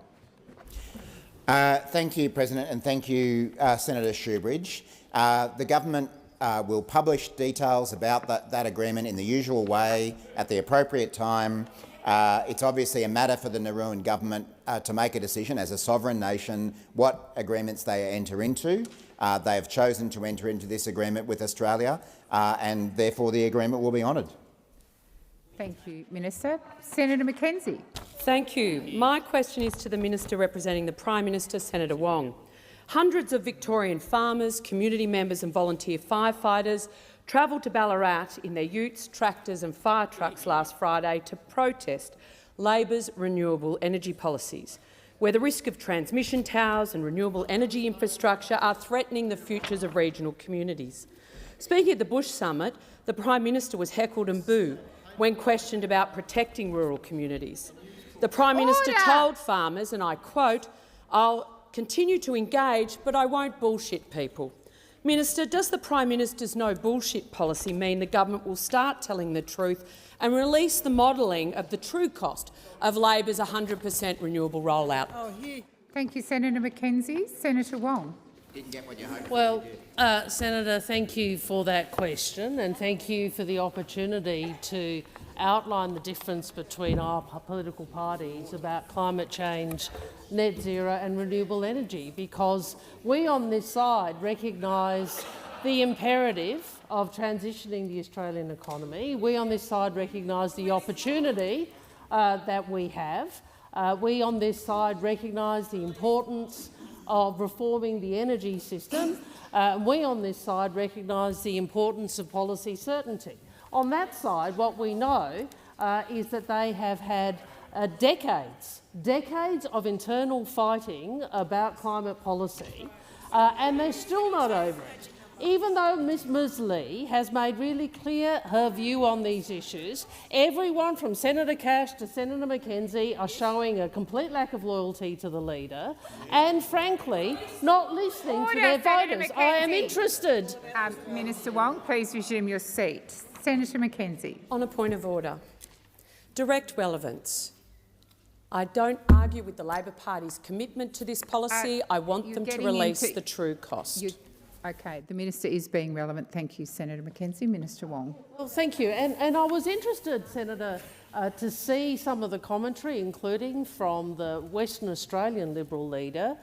Thank you, President, and thank you, Senator Shoebridge. The government will publish details about that agreement in the usual way at the appropriate time. It's obviously a matter for the Nauruan government to make a decision as a sovereign nation what agreements they enter into. They have chosen to enter into this agreement with Australia and therefore the agreement will be honoured. Thank you, Minister. Senator McKenzie. Thank you. My question is to the Minister representing the Prime Minister, Senator Wong. Hundreds of Victorian farmers, community members and volunteer firefighters travelled to Ballarat in their utes, tractors and fire trucks last Friday to protest Labor's renewable energy policies. where the risk of transmission towers and renewable energy infrastructure are threatening the futures of regional communities. Speaking at the Bush Summit, the Prime Minister was heckled and booed when questioned about protecting rural communities. The Prime Minister told farmers, and I quote, "I'll continue to engage, but I won't bullshit people." Minister, does the Prime Minister's no bullshit policy mean the government will start telling the truth and release the modelling of the true cost of Labor's 100% renewable rollout? Thank you, Senator Mackenzie. Senator Wong. Well, Senator, thank you for that question, and thank you for the opportunity to outline the difference between our political parties about climate change, net zero and renewable energy, because we on this side recognise the imperative of transitioning the Australian economy. We on this side recognise the opportunity that we have. We on this side recognise the importance of reforming the energy system. We on this side recognise the importance of policy certainty. On that side, what we know is that they have had decades of internal fighting about climate policy, and they're still not over it. Even though Ms Mosley has made really clear her view on these issues, everyone from Senator Cash to Senator Mackenzie are showing a complete lack of loyalty to the leader and, frankly, not listening to their voters. I am interested. Minister Wong, please resume your seat. Senator Mackenzie. On a point of order. Direct relevance. I don't argue with the Labor Party's commitment to this policy. I want them to release the true cost. Okay, the minister is being relevant. Thank you, Senator Mackenzie. Minister Wong. Well, thank you. And I was interested, Senator, to see some of the commentary, including from the Western Australian Liberal leader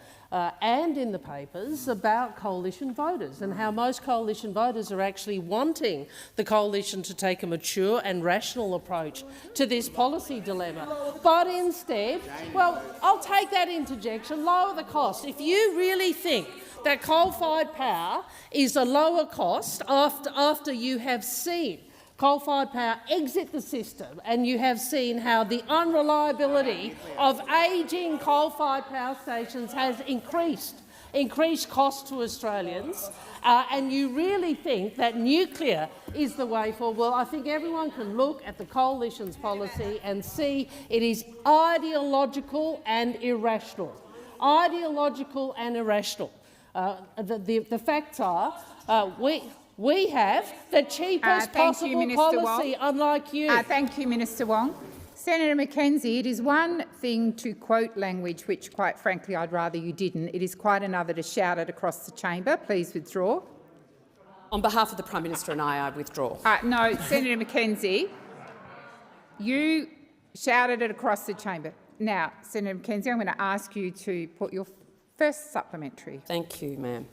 and in the papers, about coalition voters and how most coalition voters are actually wanting the coalition to take a mature and rational approach to this policy dilemma. But instead, well, I'll take that interjection, lower the cost. If you really think that coal-fired power is a lower cost after you have seen coal-fired power exit the system and you have seen how the unreliability of ageing coal-fired power stations has increased costs to Australians, and you really think that nuclear is the way forward, well, I think everyone can look at the coalition's policy and see it is ideological and irrational. Ideological and irrational. The facts are we have the cheapest possible policy, unlike you. Thank you, Minister Wong. Senator Mackenzie, it is one thing to quote language which, quite frankly, I'd rather you didn't. It is quite another to shout it across the chamber. Please withdraw. On behalf of the Prime Minister and I withdraw. No, Senator Mackenzie, you shouted it across the chamber. Now, Senator Mackenzie, I'm going to ask you to put your first supplementary. Thank you, ma'am.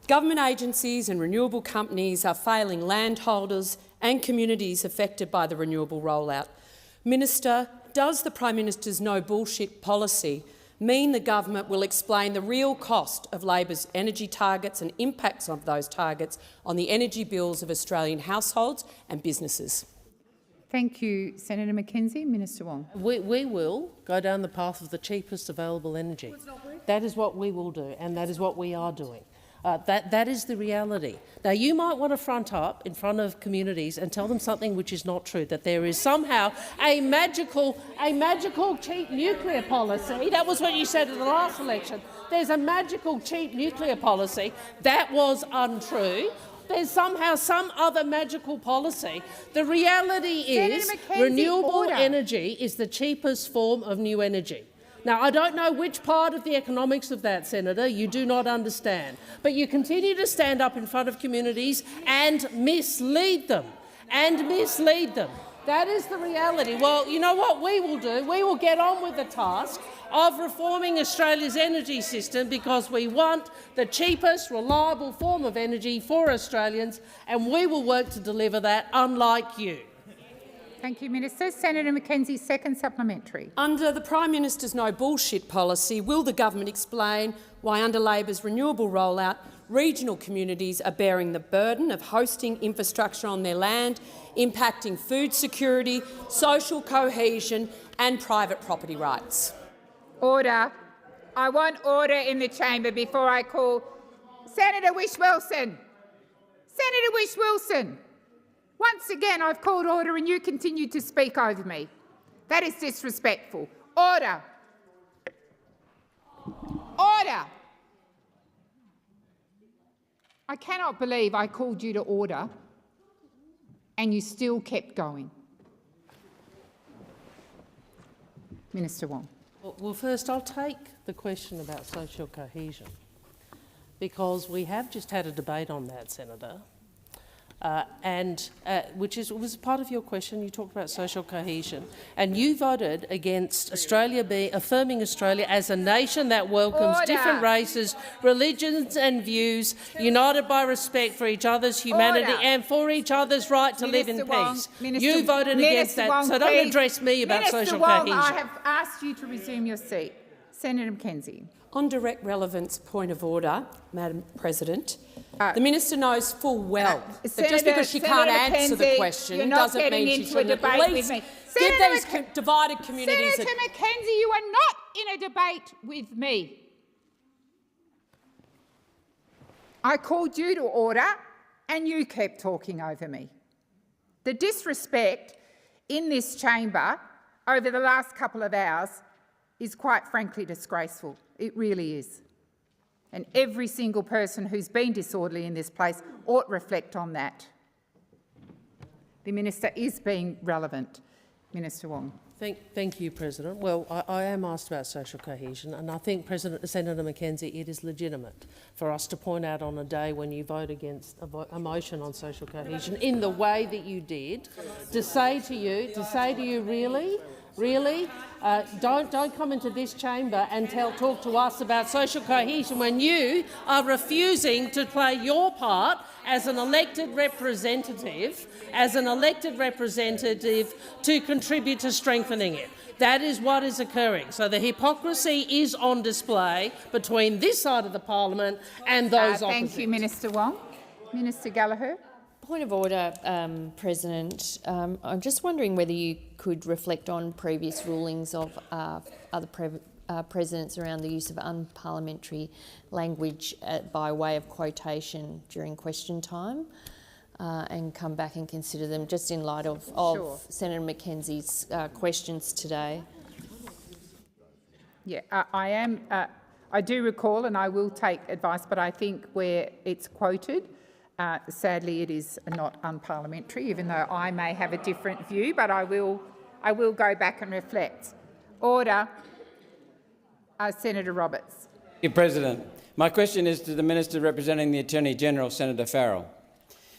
Government agencies and renewable companies are failing landholders and communities affected by the renewable rollout. Minister, does the Prime Minister's no bullshit policy mean the government will explain the real cost of Labor's energy targets and impacts of those targets on the energy bills of Australian households and businesses? Thank you, Senator Mackenzie. Minister Wong. We will go down the path of the cheapest available energy. That is what we will do, and that is what we are doing. That is the reality. Now, you might want to front up in front of communities and tell them something which is not true, that there is somehow a magical cheap nuclear policy. That was what you said in the last election. There's a magical cheap nuclear policy. That was untrue. There's somehow some other magical policy. The reality is renewable energy is the cheapest form of new energy. Now, I don't know which part of the economics of that, Senator, you do not understand, but you continue to stand up in front of communities and mislead them. That is the reality. Well, you know what we will do? We will get on with the task of reforming Australia's energy system because we want the cheapest, reliable form of energy for Australians, and we will work to deliver that, unlike you. Thank you, Minister. Senator Mackenzie, second supplementary. Under the Prime Minister's no bullshit policy, will the government explain why under Labor's renewable rollout, regional communities are bearing the burden of hosting infrastructure on their land, impacting food security, social cohesion and private property rights? Order. I want order in the chamber before I call Senator Whish-Wilson. Senator Whish-Wilson, once again I've called order and you continue to speak over me. That is disrespectful. Order. Order. I cannot believe I called you to order and you still kept going. Minister Wong. Well, first I'll take the question about social cohesion, because we have just had a debate on that, Senator, which was part of your question. You talked about social cohesion, and you voted against affirming Australia as a nation that welcomes different races, religions and views, united by respect for each other's humanity and for each other's right to live in peace. You voted against that, so don't address me about social cohesion. I have asked you to resume your seat. Senator McKenzie. On direct relevance, point of order, Madam President. The minister knows full well that just because she can't answer the question doesn't mean she shouldn't at least give these divided communities. Senator McKenzie, you are not in a debate with me. I called you to order and you kept talking over me. The disrespect in this chamber over the last couple of hours is quite frankly disgraceful. It really is. And every single person who's been disorderly in this place ought reflect on that. The minister is being relevant. Minister Wong. Thank you, President. Well, I am asked about social cohesion, and I think, Senator McKenzie, it is legitimate for us to point out on a day when you vote against a motion on social cohesion in the way that you did, to say to you, really, don't come into this chamber and talk to us about social cohesion when you are refusing to play your part as an elected representative, to contribute to strengthening it. That is what is occurring. So the hypocrisy is on display between this side of the parliament and those opposite. Thank you, Minister Wong. Minister Gallagher. Point of order, President. I'm just wondering whether you could reflect on previous rulings of other presidents around the use of unparliamentary language by way of quotation during question time, and come back and consider them just in light of Senator McKenzie's questions today. Yeah, I do recall, and I will take advice, but I think where it's quoted, sadly, it is not unparliamentary, even though I may have a different view, but I will go back and reflect. Order. Senator Roberts. Thank you, President. My question is to the Minister representing the Attorney-General, Senator Farrell.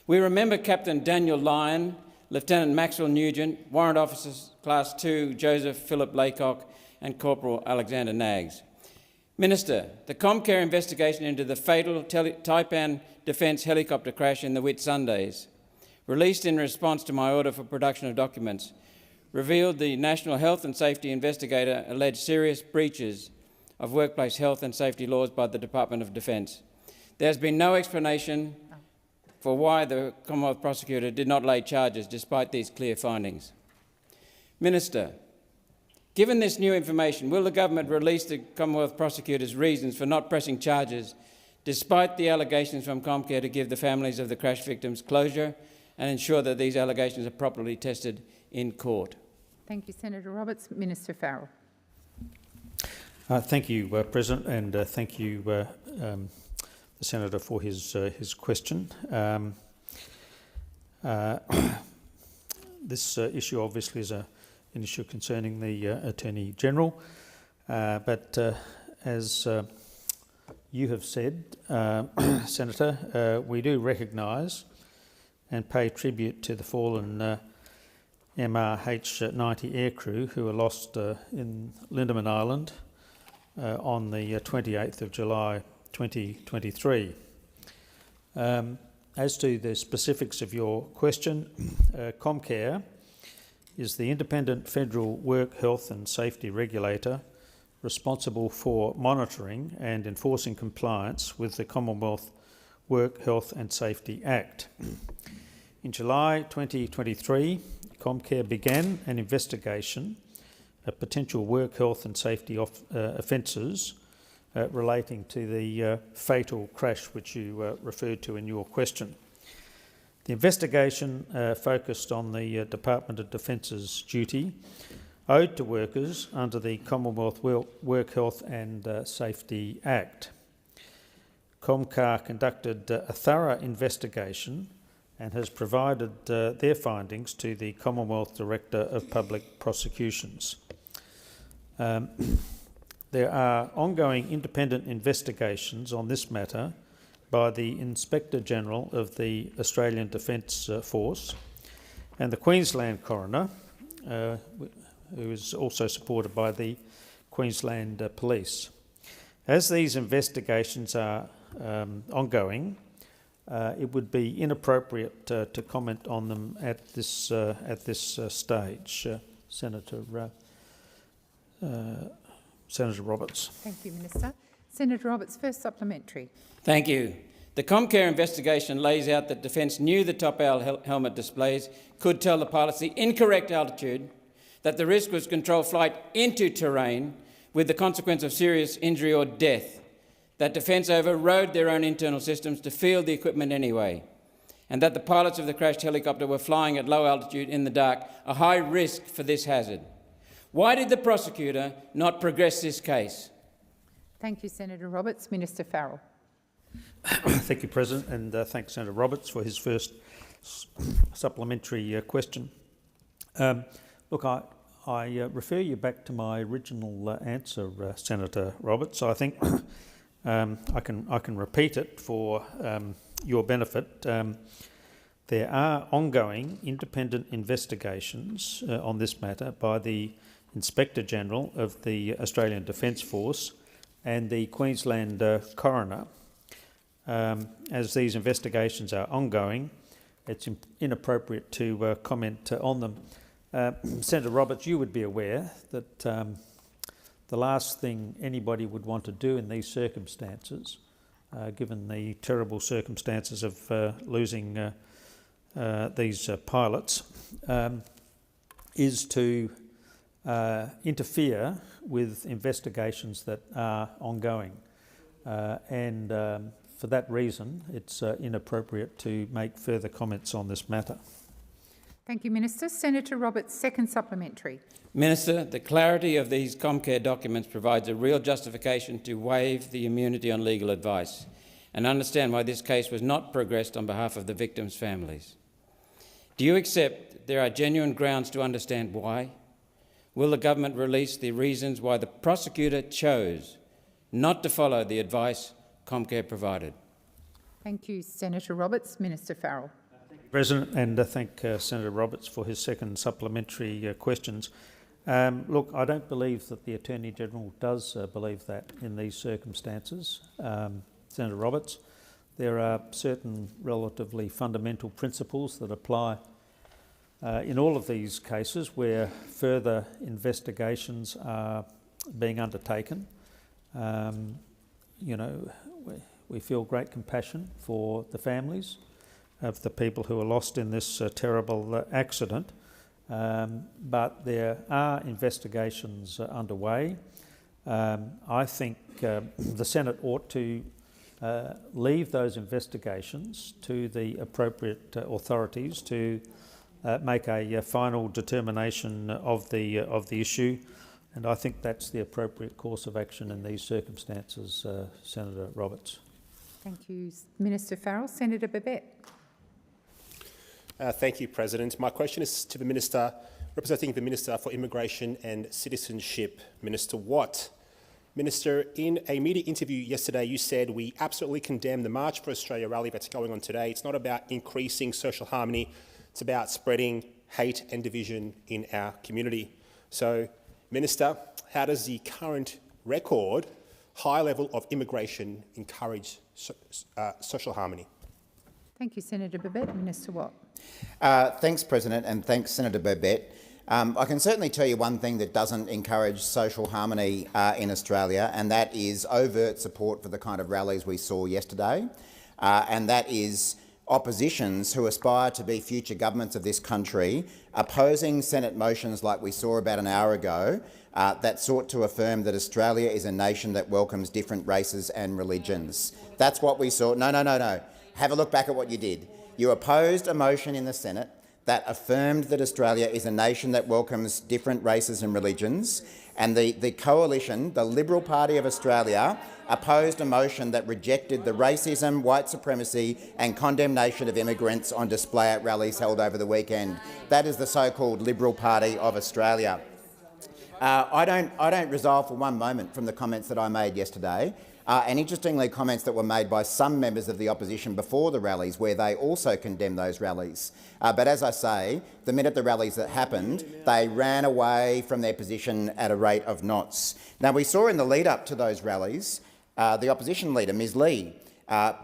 We remember Captain Daniel Lyon, Lieutenant Maxwell Nugent, Warrant Officers Class 2 Joseph Philip Laycock and Corporal Alexander Knaggs. Minister, the Comcare investigation into the fatal Taipan Defence helicopter crash in the Whitsundays, released in response to my order for production of documents, revealed the National Health and Safety Investigator alleged serious breaches of workplace health and safety laws by the Department of Defence. There has been no explanation for why the Commonwealth Prosecutor did not lay charges despite these clear findings. Minister, given this new information, will the government release the Commonwealth Prosecutor's reasons for not pressing charges despite the allegations from Comcare to give the families of the crash victims closure and ensure that these allegations are properly tested in court? Thank you, Senator Roberts. Minister Farrell. Thank you, President, and thank you, the Senator, for his question. This issue obviously is an issue concerning the Attorney-General, but as you have said, Senator, we do recognise and pay tribute to the fallen MRH-90 aircrew who were lost in Lindeman Island on the 28th of July 2023. As to the specifics of your question, Comcare is the independent federal work health and safety regulator responsible for monitoring and enforcing compliance with the Commonwealth Work Health and Safety Act. In July 2023, Comcare began an investigation of potential work health and safety offences relating to the fatal crash which you referred to in your question. The investigation focused on the Department of Defence's duty owed to workers under the Commonwealth Work Health and Safety Act. Comcar conducted a thorough investigation and has provided their findings to the Commonwealth Director of Public Prosecutions. There are ongoing independent investigations on this matter by the Inspector-General of the Australian Defence Force and the Queensland Coroner, who is also supported by the Queensland Police. As these investigations are ongoing, it would be inappropriate to comment on them at this stage. Senator Roberts. Thank you, Minister. Senator Roberts, first supplementary. Thank you. The Comcare investigation lays out that Defence knew the top owl helmet displays could tell the pilots the incorrect altitude, that the risk was controlled flight into terrain with the consequence of serious injury or death, that Defence overrode their own internal systems to field the equipment anyway, and that the pilots of the crashed helicopter were flying at low altitude in the dark, a high risk for this hazard. Why did the prosecutor not progress this case? Thank you, Senator Roberts. Minister Farrell. Thank you, President, and thanks Senator Roberts for his first supplementary question. Look, I refer you back to my original answer, Senator Roberts. I think I can repeat it for your benefit. There are ongoing independent investigations on this matter by the Inspector-General of the Australian Defence Force and the Queensland Coroner. As these investigations are ongoing, it's inappropriate to comment on them. Senator Roberts, you would be aware that the last thing anybody would want to do in these circumstances, given the terrible circumstances of losing these pilots, is to interfere with investigations that are ongoing. And for that reason, it's inappropriate to make further comments on this matter. Thank you, Minister. Senator Roberts, second supplementary. Minister, the clarity of these Comcare documents provides a real justification to waive the immunity on legal advice and understand why this case was not progressed on behalf of the victims' families. Do you accept there are genuine grounds to understand why? Will the government release the reasons why the prosecutor chose not to follow the advice Comcare provided? Thank you, Senator Roberts. Minister Farrell. President, and thank Senator Roberts for his second supplementary questions. Look, I don't believe that the Attorney-General does believe that in these circumstances. Senator Roberts, there are certain relatively fundamental principles that apply in all of these cases where further investigations are being undertaken. We feel great compassion for the families of the people who were lost in this terrible accident, but there are investigations underway. I think the Senate ought to leave those investigations to the appropriate authorities to make a final determination of the issue, and I think that's the appropriate course of action in these circumstances, Senator Roberts. Thank you, Minister Farrell. Senator Babet. Thank you, President. My question is to the Minister, representing the Minister for Immigration and Citizenship, Minister Watt. Minister, in a media interview yesterday, you said we absolutely condemn the March for Australia rally that's going on today. It's not about increasing social harmony, it's about spreading hate and division in our community. So, Minister, how does the current record high level of immigration encourage social harmony? Thank you, Senator Babet. Minister Watt. Thanks, President, and thanks, Senator Babet. I can certainly tell you one thing that doesn't encourage social harmony in Australia, and that is overt support for the kind of rallies we saw yesterday, and that is oppositions who aspire to be future governments of this country opposing Senate motions like we saw about an hour ago that sought to affirm that Australia is a nation that welcomes different races and religions. That's what we saw. No. Have a look back at what you did. You opposed a motion in the Senate that affirmed that Australia is a nation that welcomes different races and religions, and the coalition, the Liberal Party of Australia, opposed a motion that rejected the racism, white supremacy and condemnation of immigrants on display at rallies held over the weekend. That is the so-called Liberal Party of Australia. I don't resolve for one moment from the comments that I made yesterday, and interestingly comments that were made by some members of the opposition before the rallies where they also condemned those rallies. But as I say, the minute the rallies that happened, they ran away from their position at a rate of knots. Now, we saw in the lead-up to those rallies the opposition leader, Ms Lee,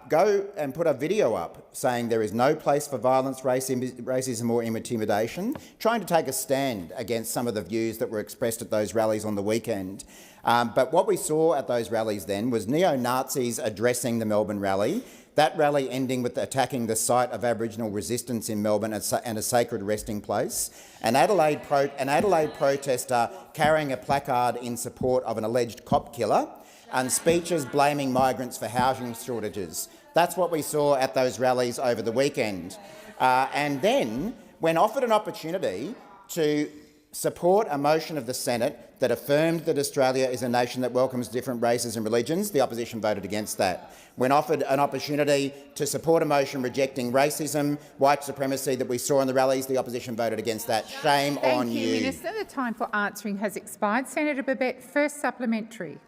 go and put a video up saying there is no place for violence, racism or intimidation, trying to take a stand against some of the views that were expressed at those rallies on the weekend. But what we saw at those rallies then was neo-Nazis addressing the Melbourne rally, that rally ending with attacking the site of Aboriginal resistance in Melbourne and a sacred resting place, an Adelaide protester carrying a placard in support of an alleged cop killer, and speeches blaming migrants for housing shortages. That's what we saw at those rallies over the weekend. And then, when offered an opportunity to support a motion of the Senate that affirmed that Australia is a nation that welcomes different races and religions, the opposition voted against that. When offered an opportunity to support a motion rejecting racism, white supremacy that we saw in the rallies, the opposition voted against that. Shame on you. Thank you, Minister. The time for answering has expired. Senator Babet, first supplementary.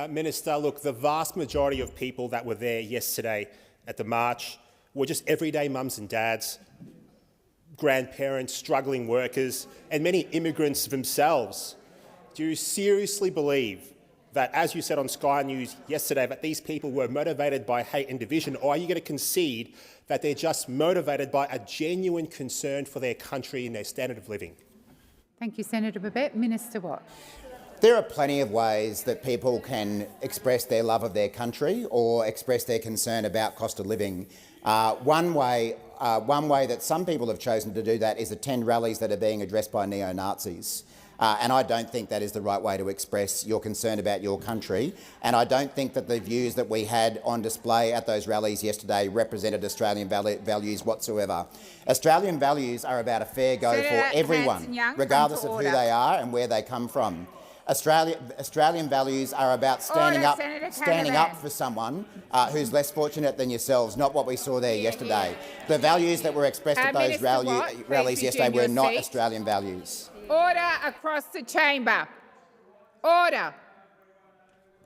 Minister, look, the vast majority of people that were there yesterday at the march were just everyday mums and dads, grandparents, struggling workers, and many immigrants themselves. Do you seriously believe that, as you said on Sky News yesterday, that these people were motivated by hate and division, or are you going to concede that they're just motivated by a genuine concern for their country and their standard of living? Thank you, Senator Babet. Minister Watt. There are plenty of ways that people can express their love of their country or express their concern about cost of living. One way that some people have chosen to do that is attend rallies that are being addressed by neo-Nazis. And I don't think that is the right way to express your concern about your country. And I don't think that the views that we had on display at those rallies yesterday represented Australian values whatsoever. Australian values are about a fair go for everyone, regardless of who they are and where they come from. Australian values are about standing up for someone who's less fortunate than yourselves, not what we saw there yesterday. The values that were expressed at those rallies yesterday were not Australian values. Order across the chamber. Order.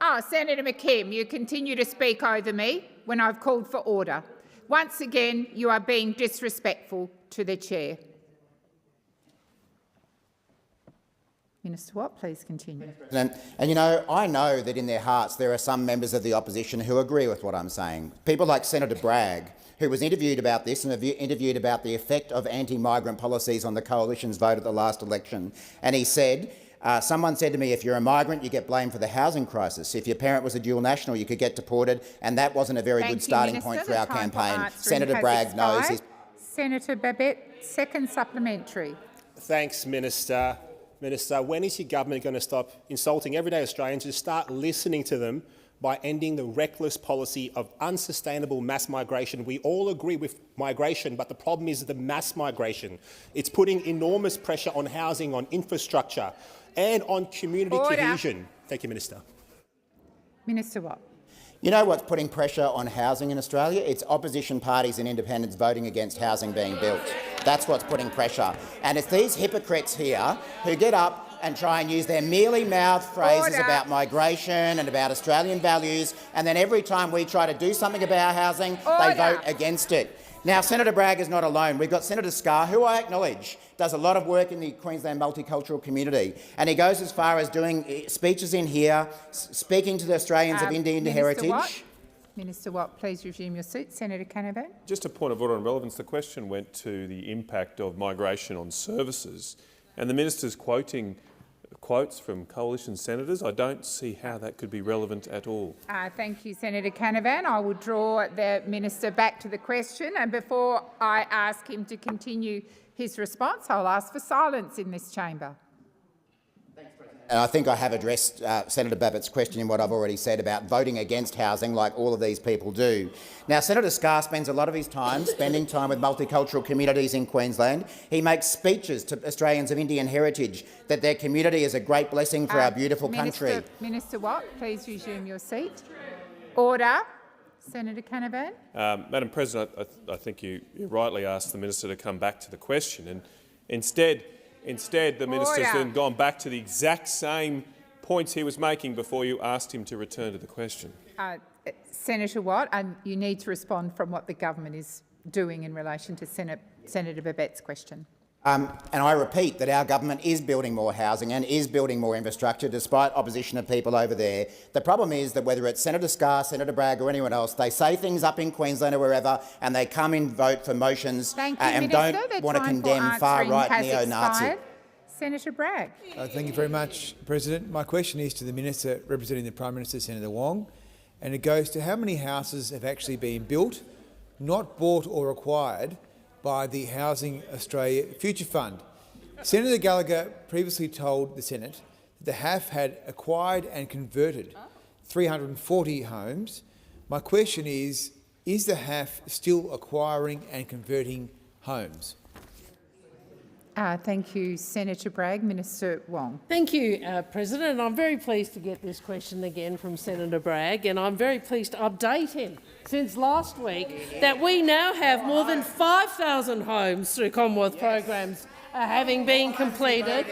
Oh, Senator McKim, you continue to speak over me when I've called for order. Once again, you are being disrespectful to the chair. Minister Watt, please continue. And you know, I know that in their hearts there are some members of the opposition who agree with what I'm saying. People like Senator Bragg, who was interviewed about this and interviewed about the effect of anti-migrant policies on the coalition's vote at the last election. And he said, someone said to me, if you're a migrant, you get blamed for the housing crisis. If your parent was a dual national, you could get deported, and that wasn't a very good starting point for our campaign. Senator Bragg knows his... Senator Babet, second supplementary. Thanks, Minister. Minister, when is your government going to stop insulting everyday Australians and start listening to them by ending the reckless policy of unsustainable mass migration? We all agree with migration, but the problem is the mass migration. It's putting enormous pressure on housing, on infrastructure and on community cohesion. Thank you, Minister. Minister Watt. You know what's putting pressure on housing in Australia? It's opposition parties and independents voting against housing being built. That's what's putting pressure. And it's these hypocrites here who get up and try and use their mealy-mouthed phrases about migration and about Australian values, and then every time we try to do something about housing, they vote against it. Now, Senator Bragg is not alone. We've got Senator Scarr, who I acknowledge does a lot of work in the Queensland multicultural community, and he goes as far as doing speeches in here, speaking to the Australians of Indian heritage. Minister Watt, please resume your seat. Senator Canavan. Just a point of order on relevance. The question went to the impact of migration on services, and the minister's quoting quotes from coalition senators. I don't see how that could be relevant at all. Thank you, Senator Canavan. I will draw the minister back to the question, and before I ask him to continue his response, I'll ask for silence in this chamber. And I think I have addressed Senator Babbitt's question in what I've already said about voting against housing like all of these people do. Now, Senator Scarr spends a lot of his time spending time with multicultural communities in Queensland. He makes speeches to Australians of Indian heritage that their community is a great blessing for our beautiful country. Minister Watt, please resume your seat. Order. Senator Canavan. Madam President, I think you rightly asked the minister to come back to the question, and instead the minister's then gone back to the exact same points he was making before you asked him to return to the question. Senator Watt, you need to respond from what the government is doing in relation to Senator Babette's question. And I repeat that our government is building more housing and is building more infrastructure despite opposition of people over there. The problem is that whether it's Senator Scarr, Senator Bragg or anyone else, they say things up in Queensland or wherever and they come in vote for motions and don't want to condemn far-right neo-Nazi. Senator Bragg. Thank you very much, President. My question is to the Minister representing the Prime Minister, Senator Wong, and it goes to how many houses have actually been built, not bought or acquired, by the Housing Australia Future Fund. Senator Gallagher previously told the Senate that the HAF had acquired and converted 340 homes. My question is the HAF still acquiring and converting homes? Thank you, Senator Bragg. Minister Wong. Thank you, President. I'm very pleased to get this question again from Senator Bragg, and I'm very pleased to update him since last week that we now have more than 5,000 homes through Commonwealth programs having been completed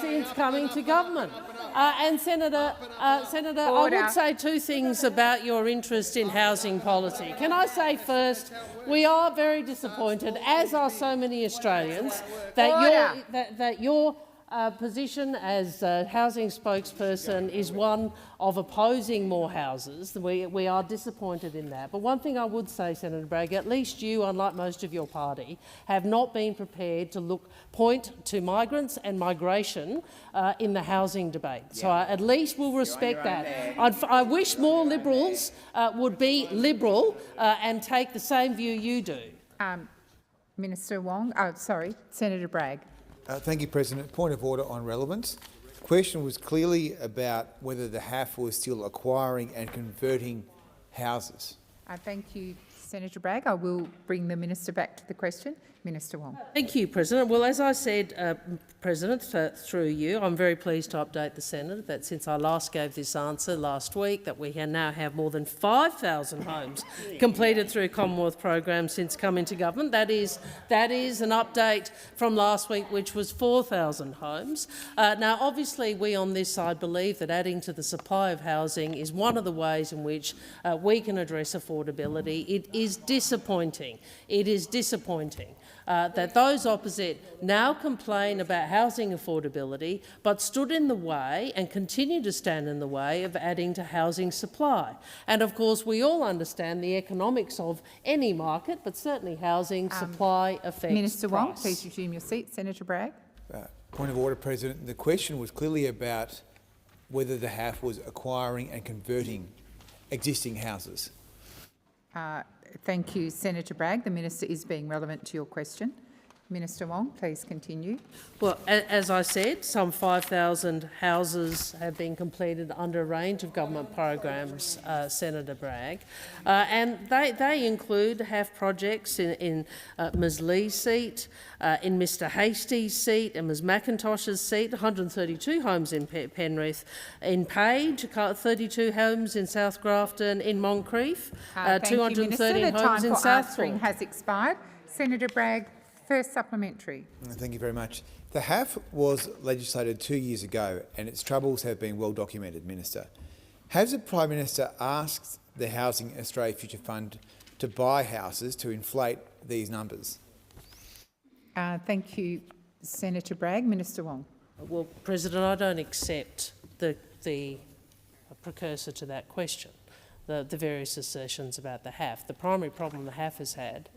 since coming to government. And Senator, I would say two things about your interest in housing policy. Can I say first, we are very disappointed, as are so many Australians, that your position as housing spokesperson is one of opposing more houses. We are disappointed in that. But one thing I would say, Senator Bragg, at least you, unlike most of your party, have not been prepared to point to migrants and migration in the housing debate. So at least we'll respect that. I wish more Liberals would be liberal and take the same view you do. Minister Wong. Senator Bragg. Thank you, President. Point of order on relevance. The question was clearly about whether the HAF was still acquiring and converting houses. Thank you, Senator Bragg. I will bring the minister back to the question. Minister Wong. Thank you, President. Well, as I said, President, through you, I'm very pleased to update the Senate that since I last gave this answer last week, that we now have more than 5,000 homes completed through Commonwealth programs since coming to government. That is an update from last week, which was 4,000 homes. Now, obviously, we on this side believe that adding to the supply of housing is one of the ways in which we can address affordability. It is disappointing. It is disappointing. That those opposite now complain about housing affordability but stood in the way and continue to stand in the way of adding to housing supply. And of course we all understand the economics of any market, but certainly housing supply affects Minister price. Wong, please resume your seat. Senator Bragg. Point of order, President. The question was clearly about whether the HAF was acquiring and converting existing houses. Thank you, Senator Bragg. The minister is being relevant to your question. Minister Wong, please continue. Well, as I said, some 5,000 houses have been completed under a range of government programs, Senator Bragg, and they include HAF projects in Ms Lee's seat, in Mr Hastie's seat and Ms McIntosh's seat, 132 homes in Penrith, in Page, 32 homes in South Grafton, in Moncrief, 213 homes in Southport. The time for answering has expired. Senator Bragg, first supplementary. Thank you very much. The HAF was legislated 2 years ago and its troubles have been well documented, Minister. Has the Prime Minister asked the Housing Australia Future Fund to buy houses to inflate these numbers? Thank you, Senator Bragg. Minister Wong. Well, President, I don't accept the precursor to that question, the various assertions about the HAF. The primary problem the HAF has had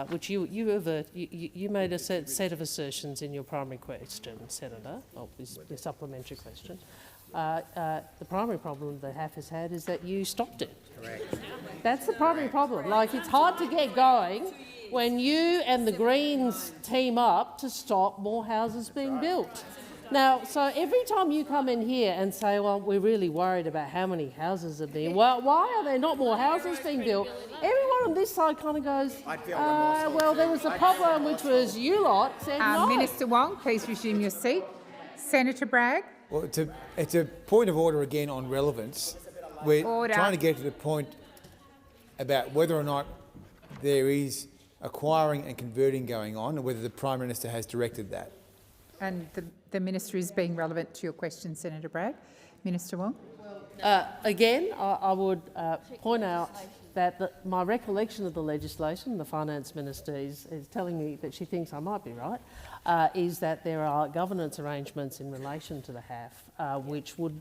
which you made a set of assertions in your primary question, Senator, your supplementary question. The primary problem the HAF has had is that you stopped it. Correct. That's the primary problem. Like, it's hard to get going when you and the Greens team up to stop more houses being built. Now, so every time you come in here and say, well, we're really worried about how many houses are being, well, why are there not more houses being built? Everyone on this side kind of goes, well, there was a problem, which was you lot said no. Minister Wong, please resume your seat. Senator Bragg. Well, it's a point of order again on relevance. We're trying to get to the point about whether or not there is acquiring and converting going on, and whether the Prime Minister has directed that. And the Minister is being relevant to your question, Senator Bragg. Minister Wong. Again, I would point out that my recollection of the legislation, the Finance Minister is telling me that she thinks I might be right, is that there are governance arrangements in relation to the HAF which would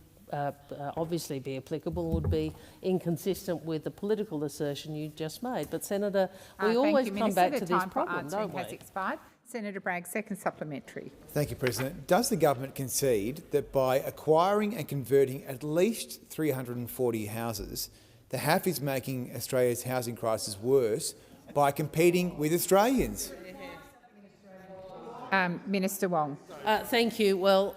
obviously be applicable, would be inconsistent with the political assertion you just made. But, Senator, we always come back to this problem, don't we? Has expired. Senator Bragg, second supplementary. Thank you, President. Does the government concede that by acquiring and converting at least 340 houses, the HAF is making Australia's housing crisis worse by competing with Australians? Minister Wong. Thank you. Well,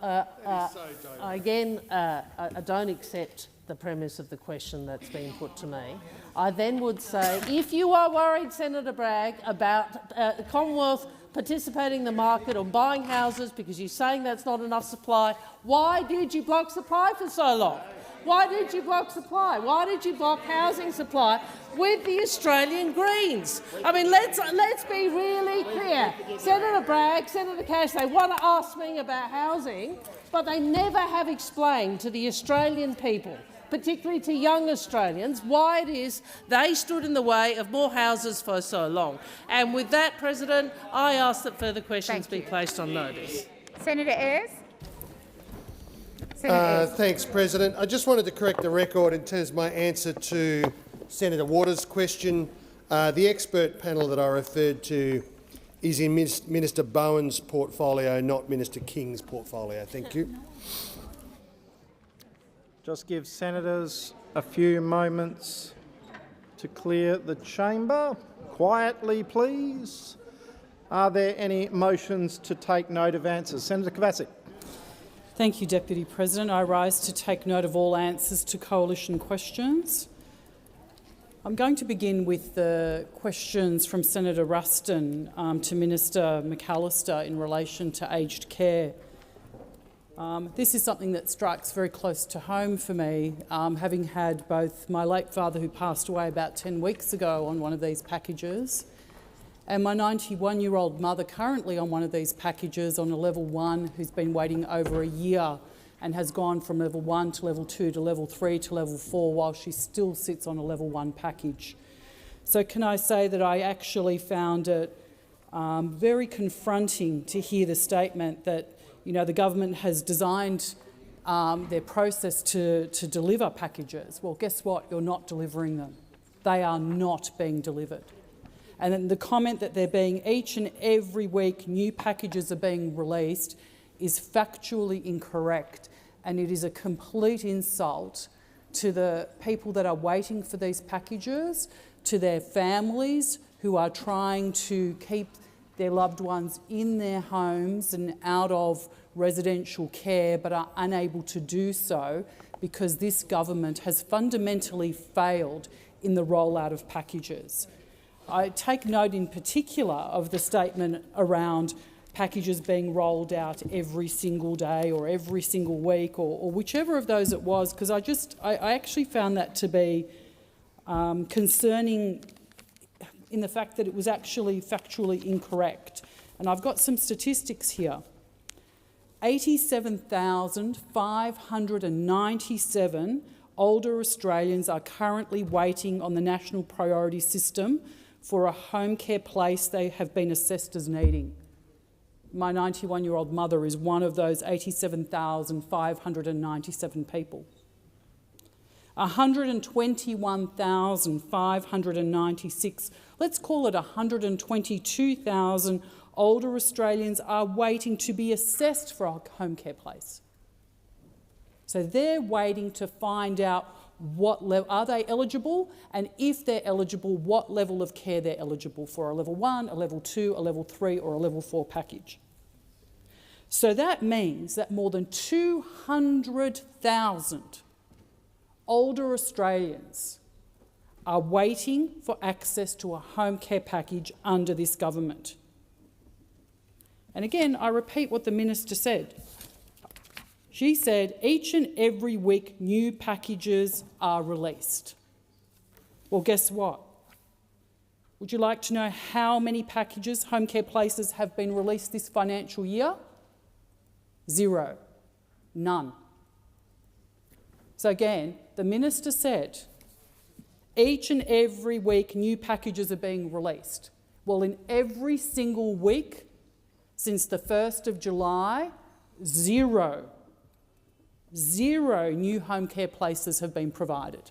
again, I don't accept the premise of the question that's been put to me. I then would say, if you are worried, Senator Bragg, about the Commonwealth participating in the market or buying houses because you're saying that's not enough supply, why did you block supply for so long? Why did you block supply? Why did you block housing supply with the Australian Greens? I mean, let's be really clear. Senator Bragg, Senator Cash, they want to ask me about housing, but they never have explained to the Australian people, particularly to young Australians, why it is they stood in the way of more houses for so long. And with that, President, I ask that further questions be placed on notice. Senator Ayres. Thanks, President. I just wanted to correct the record in terms of my answer to Senator Waters' question. The expert panel that I referred to is in Minister Bowen's portfolio, not Minister King's portfolio. Thank you. Just give senators a few moments to clear the chamber. Quietly, please. Are there any motions to take note of answers? Senator Kovacic. Thank you, Deputy President. I rise to take note of all answers to coalition questions. I'm going to begin with the questions from Senator Ruston to Minister McAllister in relation to aged care. This is something that strikes very close to home for me, having had both my late father, who passed away about 10 weeks ago, on one of these packages, and my 91-year-old mother currently on one of these packages on a level 1, who's been waiting over a year and has gone from level 1 to level 2 to level 3 to level 4 while she still sits on a level 1 package. So can I say that I actually found it very confronting to hear the statement that, you know, the government has designed their process to deliver packages. Well, guess what? You're not delivering them. They are not being delivered. And then the comment that they're being, each and every week new packages are being released, is factually incorrect, and it is a complete insult to the people that are waiting for these packages, to their families who are trying to keep their loved ones in their homes and out of residential care but are unable to do so because this government has fundamentally failed in the rollout of packages. I take note in particular of the statement around packages being rolled out every single day or every single week or whichever of those it was, because I actually found that to be concerning in the fact that it was actually factually incorrect. And I've got some statistics here. 87,597 older Australians are currently waiting on the National Priority System for a home care place they have been assessed as needing. My 91-year-old mother is one of those 87,597 people. 121,596, let's call it 122,000 older Australians are waiting to be assessed for a home care place. So they're waiting to find out what level are they eligible, and if they're eligible, what level of care they're eligible for, a level 1, a level 2, a level 3 or a level 4 package. So that means that more than 200,000 older Australians are waiting for access to a home care package under this government. And again, I repeat what the Minister said. She said each and every week new packages are released. Well, guess what? Would you like to know how many packages, home care places, have been released this financial year? 0. None. So again, the Minister said each and every week new packages are being released. Well, in every single week since the 1st of July, 0 new home care places have been provided.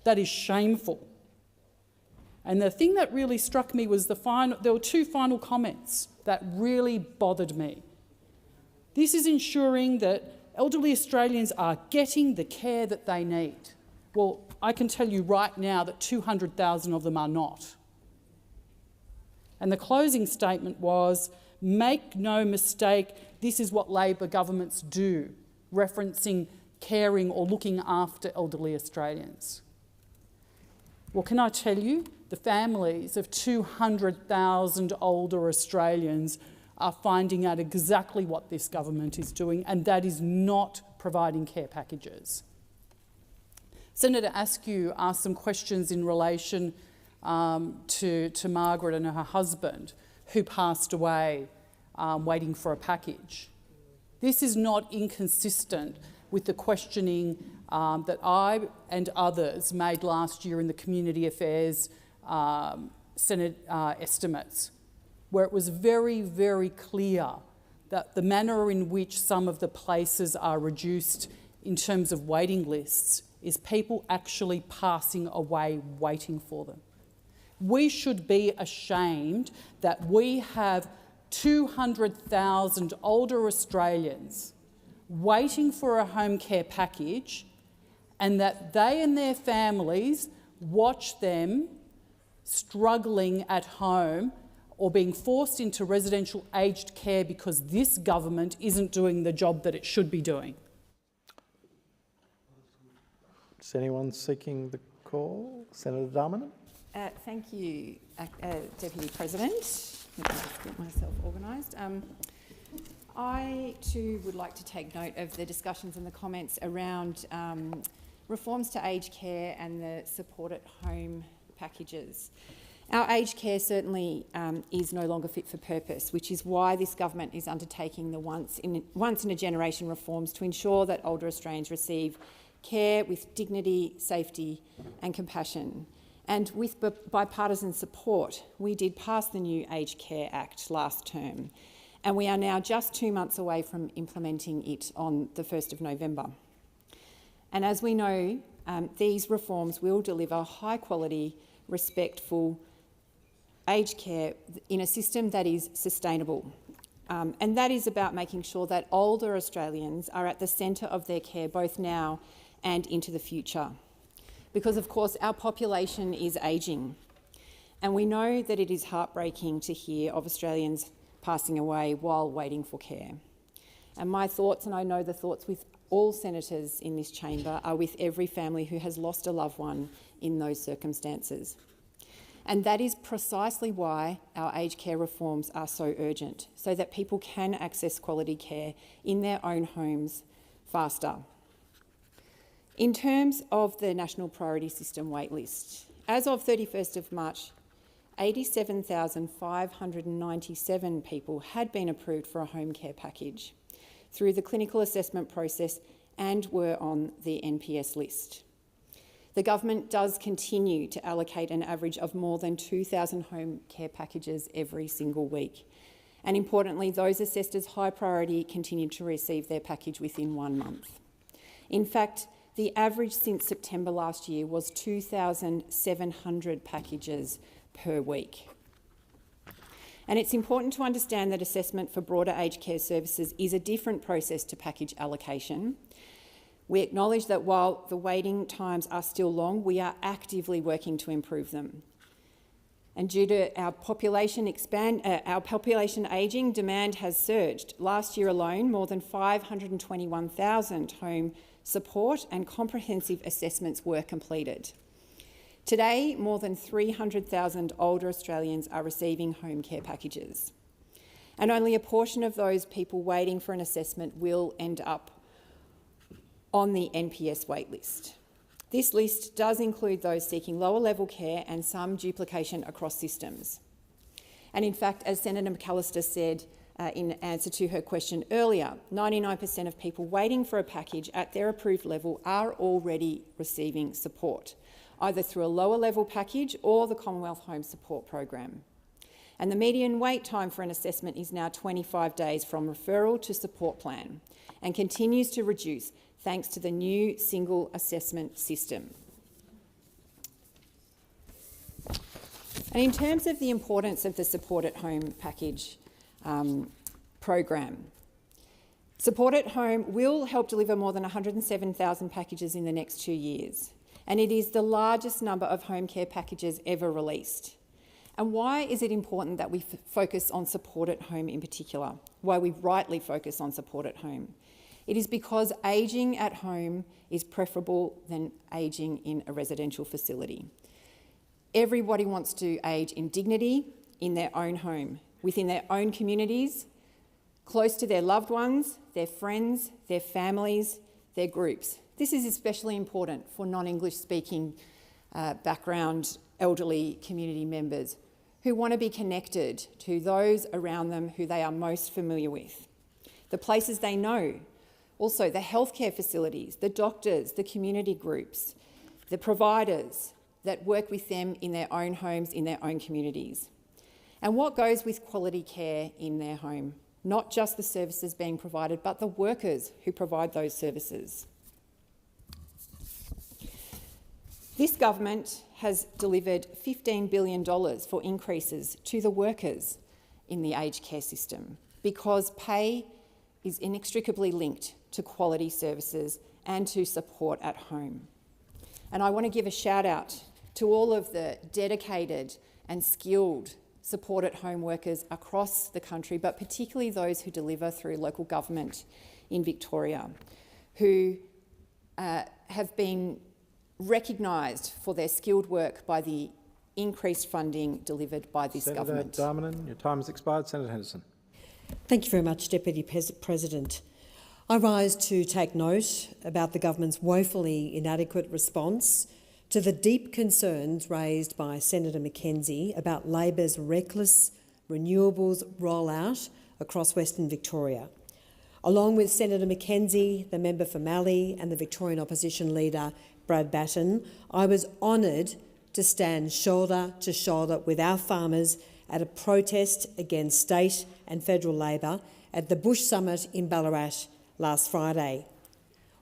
That is shameful. And the thing that really struck me was there were 2 final comments that really bothered me. This is ensuring that elderly Australians are getting the care that they need. Well, I can tell you right now that 200,000 of them are not. And the closing statement was, make no mistake, this is what Labor governments do, referencing caring or looking after elderly Australians. Well, can I tell you, the families of 200,000 older Australians are finding out exactly what this government is doing, and that is not providing care packages. Senator Askew asked some questions in relation to Margaret and her husband, who passed away waiting for a package. This is not inconsistent with the questioning that I and others made last year in the Community Affairs Senate estimates, where it was very, very clear that the manner in which some of the places are reduced in terms of waiting lists is people actually passing away waiting for them. We should be ashamed that we have 200,000 older Australians waiting for a home care package, and that they and their families watch them struggling at home or being forced into residential aged care because this government isn't doing the job that it should be doing. Is anyone seeking the call? Senator Darmanin? Thank you, Deputy President. Let me just get myself organised. I too would like to take note of the discussions and the comments around reforms to aged care and the support at home packages. Our aged care certainly is no longer fit for purpose, which is why this government is undertaking the once in a generation reforms to ensure that older Australians receive care with dignity, safety and compassion. And with bipartisan support, we did pass the new Aged Care Act last term, and we are now just 2 months away from implementing it on the 1st of November. And as we know, these reforms will deliver high-quality, respectful aged care in a system that is sustainable. And that is about making sure that older Australians are at the centre of their care both now and into the future. Because, of course, our population is ageing, and we know that it is heartbreaking to hear of Australians passing away while waiting for care. And my thoughts, and I know the thoughts with all senators in this chamber, are with every family who has lost a loved one in those circumstances. And that is precisely why our aged care reforms are so urgent, so that people can access quality care in their own homes faster. In terms of the National Priority System waitlist, as of 31st of March, 87,597 people had been approved for a home care package through the clinical assessment process and were on the NPS list. The government does continue to allocate an average of more than 2,000 home care packages every single week. And importantly, those assessed as high priority continue to receive their package within 1 month. In fact, the average since September last year was 2,700 packages per week. And it's important to understand that assessment for broader aged care services is a different process to package allocation. We acknowledge that while the waiting times are still long, we are actively working to improve them. And due to our population ageing, demand has surged. Last year alone, more than 521,000 home support and comprehensive assessments were completed. Today, more than 300,000 older Australians are receiving home care packages. And only a portion of those people waiting for an assessment will end up on the NPS waitlist. This list does include those seeking lower level care and some duplication across systems. And in fact, as Senator McAllister said in answer to her question earlier, 99% of people waiting for a package at their approved level are already receiving support, either through a lower level package or the Commonwealth Home Support Program. And the median wait time for an assessment is now 25 days from referral to support plan and continues to reduce thanks to the new single assessment system. And in terms of the importance of the Support at Home package program, Support at Home will help deliver more than 107,000 packages in the next 2 years, and it is the largest number of home care packages ever released. And why is it important that we focus on Support at Home in particular? Why we rightly focus on Support at Home? It is because ageing at home is preferable than ageing in a residential facility. Everybody wants to age in dignity in their own home, within their own communities, close to their loved ones, their friends, their families, their groups. This is especially important for non-English speaking background elderly community members who want to be connected to those around them who they are most familiar with, the places they know, also the healthcare facilities, the doctors, the community groups, the providers that work with them in their own homes, in their own communities. And what goes with quality care in their home? Not just the services being provided, but the workers who provide those services. This government has delivered $15 billion for increases to the workers in the aged care system because pay is inextricably linked to quality services and to support at home. And I want to give a shout out to all of the dedicated and skilled support at home workers across the country, but particularly those who deliver through local government in Victoria, who have been recognised for their skilled work by the increased funding delivered by this government. Senator Darmanin, your time has expired. Senator Henderson. Thank you very much, Deputy President. I rise to take note about the government's woefully inadequate response to the deep concerns raised by Senator McKenzie about Labor's reckless renewables rollout across Western Victoria. Along with Senator McKenzie, the member for Mallee, and the Victorian opposition leader Brad Batten, I was honoured to stand shoulder to shoulder with our farmers at a protest against state and federal Labor at the Bush Summit in Ballarat last Friday.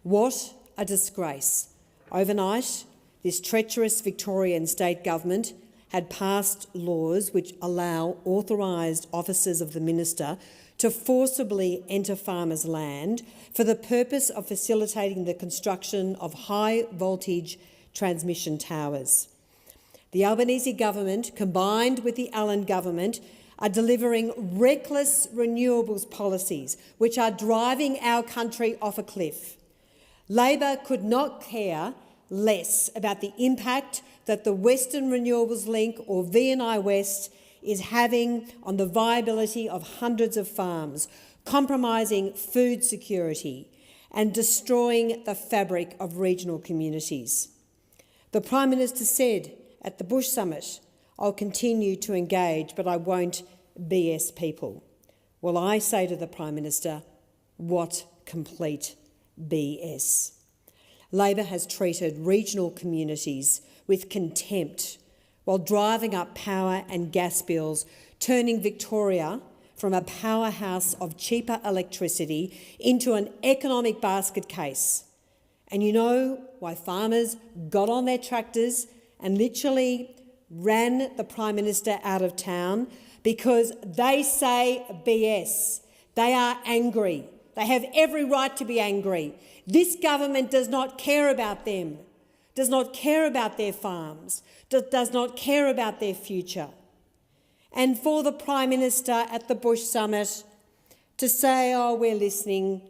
What a disgrace. Overnight, this treacherous Victorian state government had passed laws which allow authorised officers of the minister to forcibly enter farmers' land for the purpose of facilitating the construction of high-voltage transmission towers. The Albanese government, combined with the Allen government, are delivering reckless renewables policies which are driving our country off a cliff. Labor could not care less about the impact that the Western Renewables Link, or VNI West, is having on the viability of hundreds of farms, compromising food security and destroying the fabric of regional communities. The Prime Minister said at the Bush Summit, "I'll continue to engage, but I won't BS people." Well, I say to the Prime Minister, what complete BS. Labor has treated regional communities with contempt while driving up power and gas bills, turning Victoria from a powerhouse of cheaper electricity into an economic basket case. And you know why farmers got on their tractors and literally ran the Prime Minister out of town? Because they say BS. They are angry. They have every right to be angry. This government does not care about them, does not care about their farms, does not care about their future. And for the Prime Minister at the Bush Summit to say, oh, we're listening,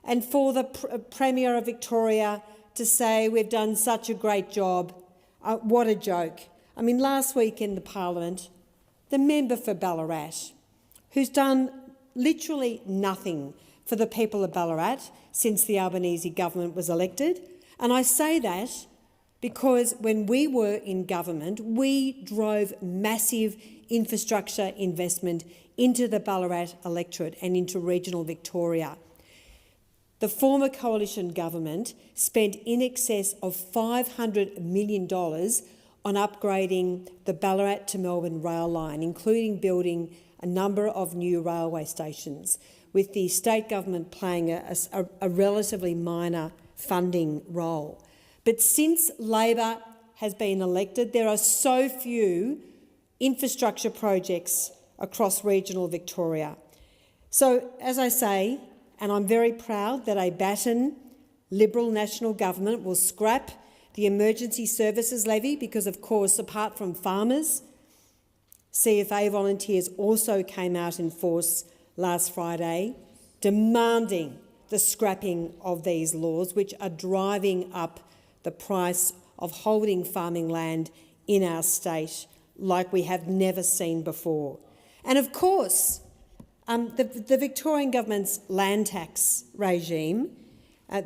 and for the Premier of Victoria to say we've done such a great job, what a joke. I mean, last week in the Parliament, the member for Ballarat, who's done literally nothing for the people of Ballarat since the Albanese government was elected. And I say that because when we were in government, we drove massive infrastructure investment into the Ballarat electorate and into regional Victoria. The former coalition government spent in excess of $500 million on upgrading the Ballarat to Melbourne rail line, including building a number of new railway stations, with the state government playing a relatively minor funding role. But since Labor has been elected, there are so few infrastructure projects across regional Victoria. So, as I say, and I'm very proud that a Batten Liberal National Government will scrap the emergency services levy because, of course, apart from farmers, CFA volunteers also came out in force last Friday demanding the scrapping of these laws, which are driving up the price of holding farming land in our state like we have never seen before. And of course, the Victorian government's land tax regime,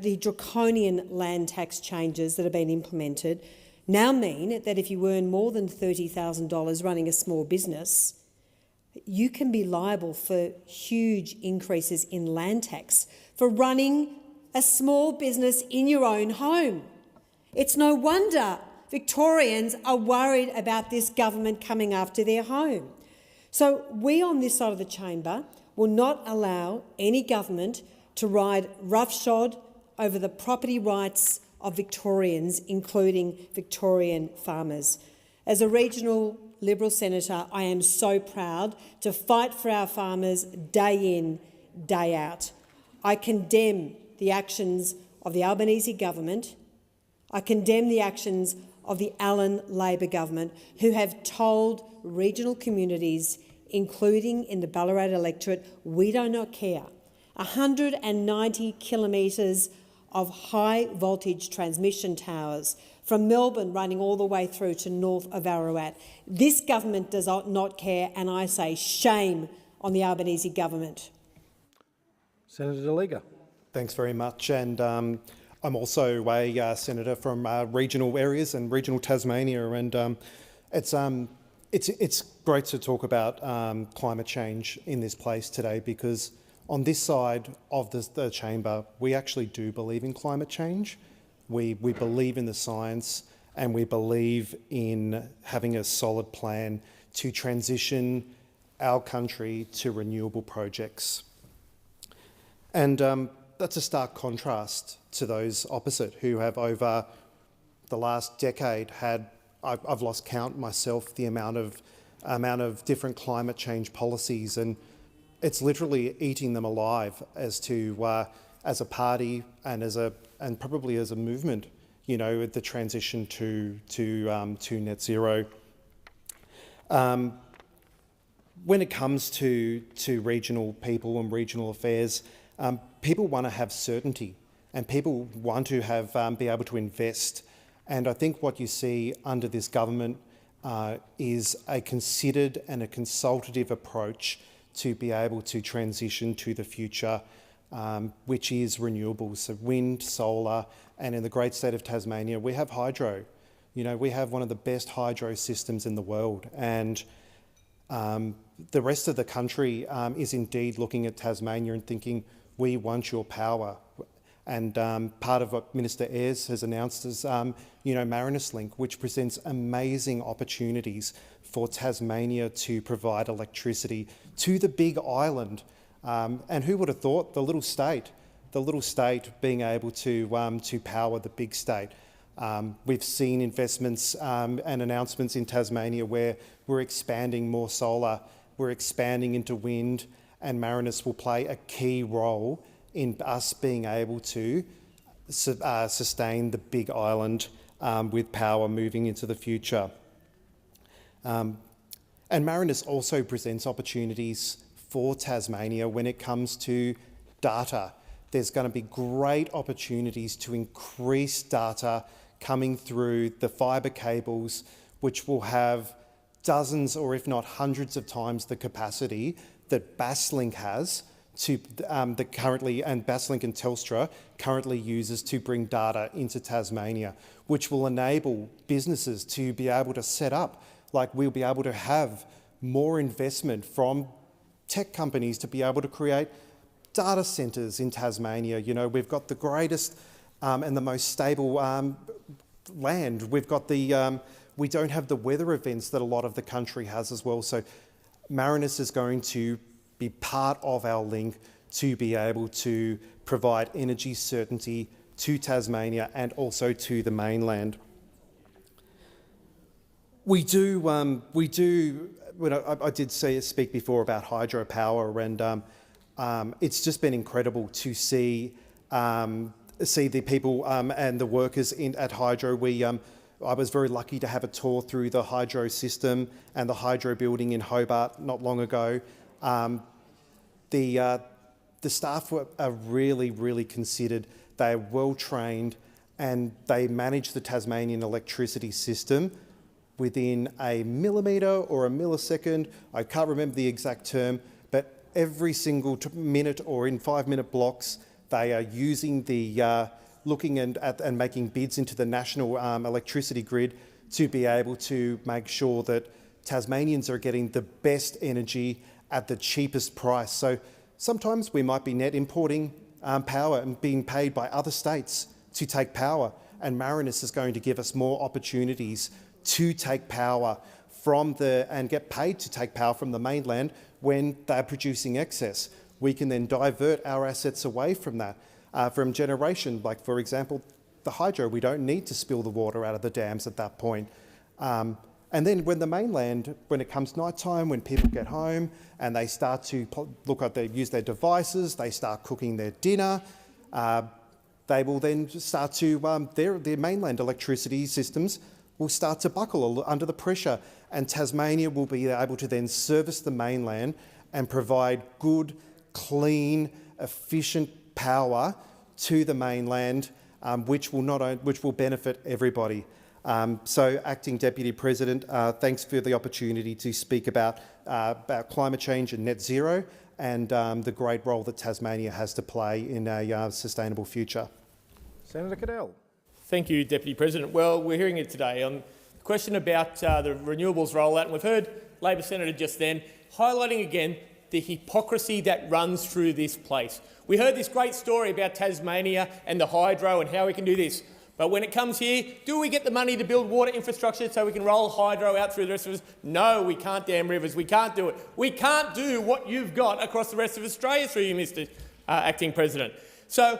the draconian land tax changes that have been implemented, now mean that if you earn more than $30,000 running a small business, you can be liable for huge increases in land tax for running a small business in your own home. It's no wonder Victorians are worried about this government coming after their home. So we on this side of the chamber will not allow any government to ride roughshod over the property rights of Victorians, including Victorian farmers. As a regional Liberal senator, I am so proud to fight for our farmers day in, day out. I condemn the actions of the Albanese government. I condemn the actions of the Allan Labor government, who have told regional communities, including in the Ballarat electorate, we do not care. 190 kilometres of high-voltage transmission towers from Melbourne running all the way through to north of Ararat. This government does not care, and I say shame on the Albanese government. Senator Delegar. Thanks very much. And I'm also a senator from regional areas and regional Tasmania, and it's great to talk about climate change in this place today, because on this side of the chamber, we actually do believe in climate change. We believe in the science, and we believe in having a solid plan to transition our country to renewable projects. And that's a stark contrast to those opposite, who have over the last decade had, I've lost count myself, the amount of different climate change policies, and it's literally eating them alive as a party and probably as a movement, you know, the transition to net zero. When it comes to regional people and regional affairs, people want to have certainty, and people want to be able to invest. And I think what you see under this government is a considered and a consultative approach to be able to transition to the future, which is renewables, so wind, solar, and in the great state of Tasmania, we have hydro. You know, we have one of the best hydro systems in the world, and the rest of the country is indeed looking at Tasmania and thinking, we want your power. And part of what Minister Ayres has announced is, Marinus Link, which presents amazing opportunities for Tasmania to provide electricity to the big island. And who would have thought the little state the little state being able to power the big state. We've seen investments and announcements in Tasmania where we're expanding more solar, we're expanding into wind, and Marinus will play a key role in us being able to sustain the big island with power moving into the future. And Marinus also presents opportunities for Tasmania when it comes to data. There's going to be great opportunities to increase data coming through the fibre cables, which will have dozens or if not hundreds of times the capacity that Basslink has to and Basslink and Telstra currently uses to bring data into Tasmania, which will enable businesses to be able to set up, like we'll be able to have more investment from tech companies to be able to create data centres in Tasmania. You know, we've got the greatest and the most stable land. We've got the we don't have the weather events that a lot of the country has as well. So Marinus is going to be part of our link to be able to provide energy certainty to Tasmania and also to the mainland. I did speak before about hydropower, and it's just been incredible to see the people and the workers at Hydro. I was very lucky to have a tour through the hydro system and the hydro building in Hobart not long ago. The staff are really, really considered. They are well trained, and they manage the Tasmanian electricity system within a millimetre or a millisecond. I can't remember the exact term, but every single minute or in 5-minute blocks, they are using the looking and making bids into the national electricity grid to be able to make sure that Tasmanians are getting the best energy at the cheapest price. So sometimes we might be net importing power and being paid by other states to take power, and Marinus is going to give us more opportunities to take power from and get paid to take power from the mainland when they're producing excess. We can then divert our assets away from that, from generation. Like, for example, the hydro, we don't need to spill the water out of the dams at that point. And then when the mainland, when it comes night time, when people get home and they start to use their devices, they start cooking their dinner, they will then start to, their mainland electricity systems will start to buckle under the pressure, and Tasmania will be able to then service the mainland and provide good, clean, efficient power to the mainland, which will benefit everybody. So, Acting Deputy President, thanks for the opportunity to speak about climate change and net zero and the great role that Tasmania has to play in a sustainable future. Senator Cadell. Thank you, Deputy President. Well, we're hearing it today on the question about the renewables rollout, and we've heard Labor Senator just then highlighting again the hypocrisy that runs through this place. We heard this great story about Tasmania and the hydro and how we can do this. But when it comes here, do we get the money to build water infrastructure so we can roll hydro out through the rest of us? No, we can't dam rivers. We can't do it. We can't do what you've got across the rest of Australia through you, Mr. Acting President. So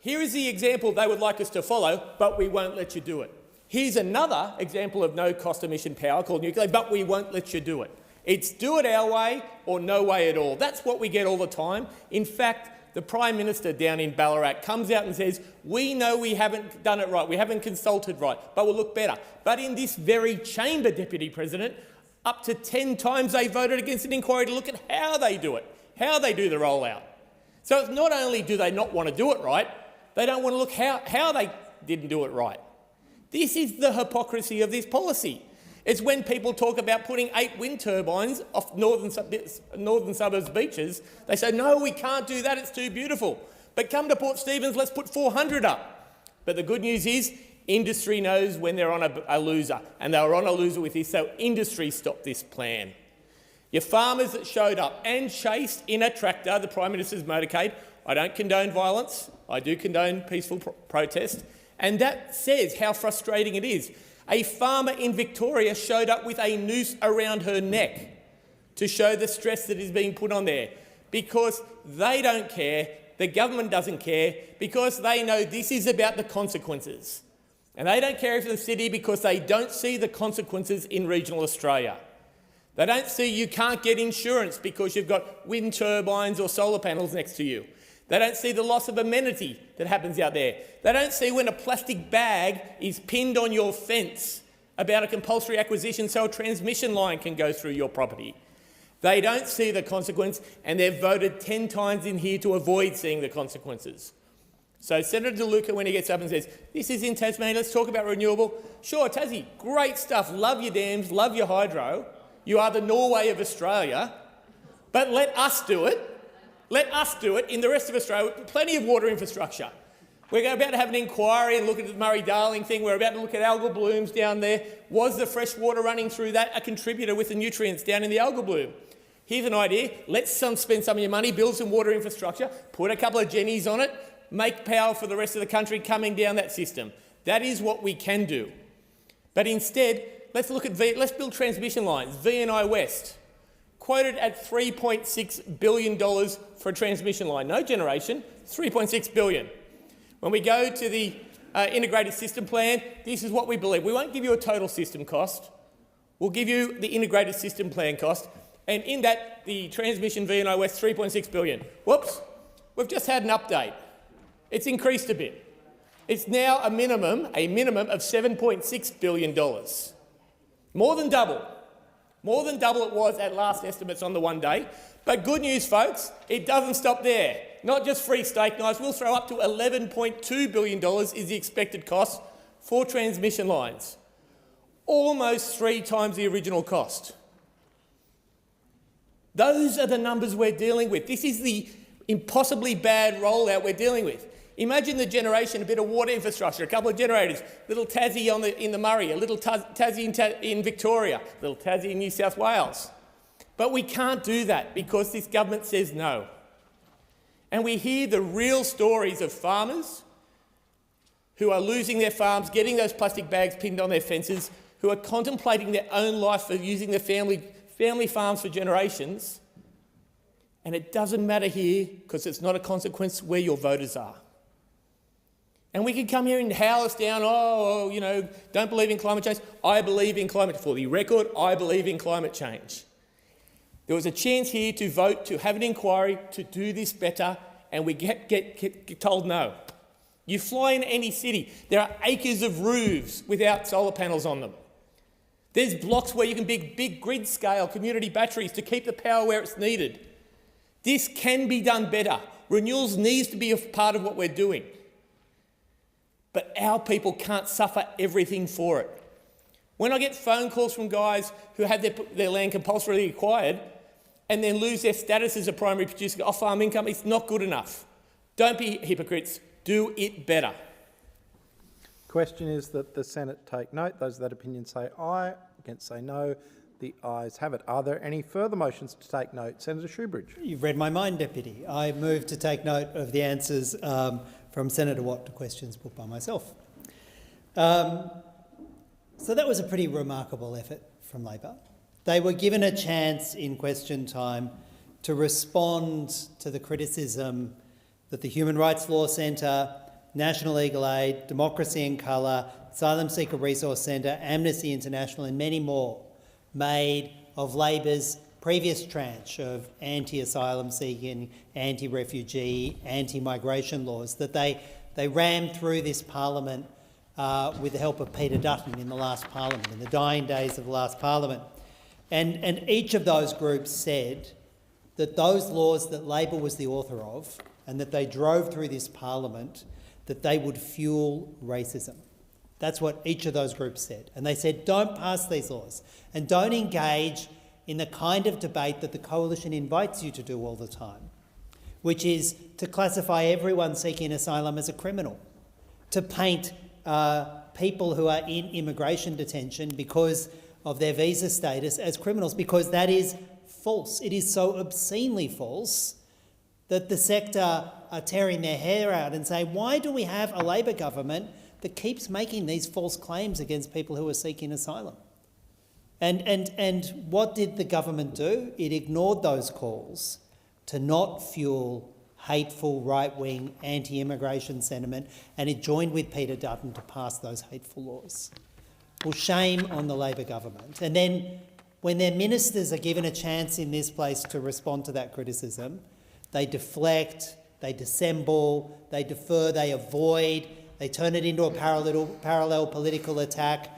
here is the example they would like us to follow, but we won't let you do it. Here's another example of no-cost emission power called nuclear, but we won't let you do it. It's do it our way or no way at all. That's what we get all the time. In fact, the Prime Minister down in Ballarat comes out and says, we know we haven't done it right, we haven't consulted right, but we'll look better. But in this very chamber, Deputy President, up to 10 times they voted against an inquiry to look at how they do it, how they do the rollout. So it's not only do they not want to do it right, they don't want to look how they didn't do it right. This is the hypocrisy of this policy. It's when people talk about putting 8 wind turbines off northern suburbs beaches, they say, no, we can't do that, it's too beautiful. But come to Port Stephens, let's put 400 up. But the good news is industry knows when they're on a loser, and they were on a loser with this, so industry stopped this plan. Your farmers that showed up and chased in a tractor the Prime Minister's motorcade. I don't condone violence, I do condone peaceful protest, and that says how frustrating it is. A farmer in Victoria showed up with a noose around her neck to show the stress that is being put on there, because they don't care The government doesn't care because they know this is about the consequences. And they don't care for the city because they don't see the consequences in regional Australia. They don't see you can't get insurance because you've got wind turbines or solar panels next to you. They don't see the loss of amenity that happens out there. They don't see when a plastic bag is pinned on your fence about a compulsory acquisition so a transmission line can go through your property. They don't see the consequence, and they've voted 10 times in here to avoid seeing the consequences. So Senator De Luca, when he gets up and says, this is in Tasmania, let's talk about renewable. Sure, Tassie, great stuff, love your dams, love your hydro. You are the Norway of Australia, but let us do it. Let us do it in the rest of Australia, plenty of water infrastructure. We're about to have an inquiry and look at the Murray-Darling thing. We're about to look at algal blooms down there. Was the fresh water running through that a contributor with the nutrients down in the algal bloom? Here's an idea. Let's spend some of your money, build some water infrastructure, put a couple of jennies on it, make power for the rest of the country coming down that system. That is what we can do. But instead, let's build transmission lines. VNI West, quoted at $3.6 billion for a transmission line. No generation, $3.6 billion. When we go to the integrated system plan, this is what we believe. We won't give you a total system cost. We'll give you the integrated system plan cost. And in that, the transmission VNI West, $3.6 billion. Whoops, we've just had an update. It's increased a bit. It's now a minimum of $7.6 billion. More than double. More than double it was at last estimates on the one day. But good news, folks, it doesn't stop there. Not just free steak knives, we'll throw up to $11.2 billion is the expected cost for transmission lines. Almost 3 times the original cost. Those are the numbers we're dealing with. This is the impossibly bad rollout we're dealing with. Imagine the generation, a bit of water infrastructure, a couple of generators, little Tassie in the Murray, a little Tassie in Victoria, a little Tassie in New South Wales. But we can't do that because this government says no. And we hear the real stories of farmers who are losing their farms, getting those plastic bags pinned on their fences, who are contemplating their own life for using their family farms for generations. And it doesn't matter here because it's not a consequence where your voters are. And we can come here and howl us down, don't believe in climate change. I believe in climate. For the record, I believe in climate change. There was a chance here to vote, to have an inquiry, to do this better, and we get told no. You fly in any city, there are acres of roofs without solar panels on them. There's blocks where you can build big grid-scale community batteries to keep the power where it's needed. This can be done better. Renewals needs to be a part of what we're doing. But our people can't suffer everything for it. When I get phone calls from guys who have their land compulsorily acquired and then lose their status as a primary producer off-farm income, it's not good enough. Don't be hypocrites. Do it better. Question is that the Senate take note. Those of that opinion say aye. Against say no. The ayes have it. Are there any further motions to take note? Senator Shoebridge. You've read my mind, Deputy. I move to take note of the answers from Senator Watt to questions put by myself. So that was a pretty remarkable effort from Labor. They were given a chance in question time to respond to the criticism that the Human Rights Law Centre, National Legal Aid, Democracy in Colour, Asylum Seeker Resource Centre, Amnesty International and many more made of Labor's previous tranche of anti-asylum seeking, anti-refugee, anti-migration laws that they rammed through this parliament with the help of Peter Dutton in the last parliament, in the dying days of the last parliament. And each of those groups said that those laws that Labor was the author of and that they drove through this parliament, that they would fuel racism. That's what each of those groups said. And they said, don't pass these laws and don't engage in the kind of debate that the Coalition invites you to do all the time, which is to classify everyone seeking asylum as a criminal, to paint people who are in immigration detention because of their visa status as criminals, because that is false. It is so obscenely false that the sector are tearing their hair out and saying, why do we have a Labor government that keeps making these false claims against people who are seeking asylum? And what did the government do? It ignored those calls to not fuel hateful, right-wing, anti-immigration sentiment, and it joined with Peter Dutton to pass those hateful laws. Well, shame on the Labor government. And then when their ministers are given a chance in this place to respond to that criticism, they deflect, they dissemble, they defer, they avoid, they turn it into a parallel political attack.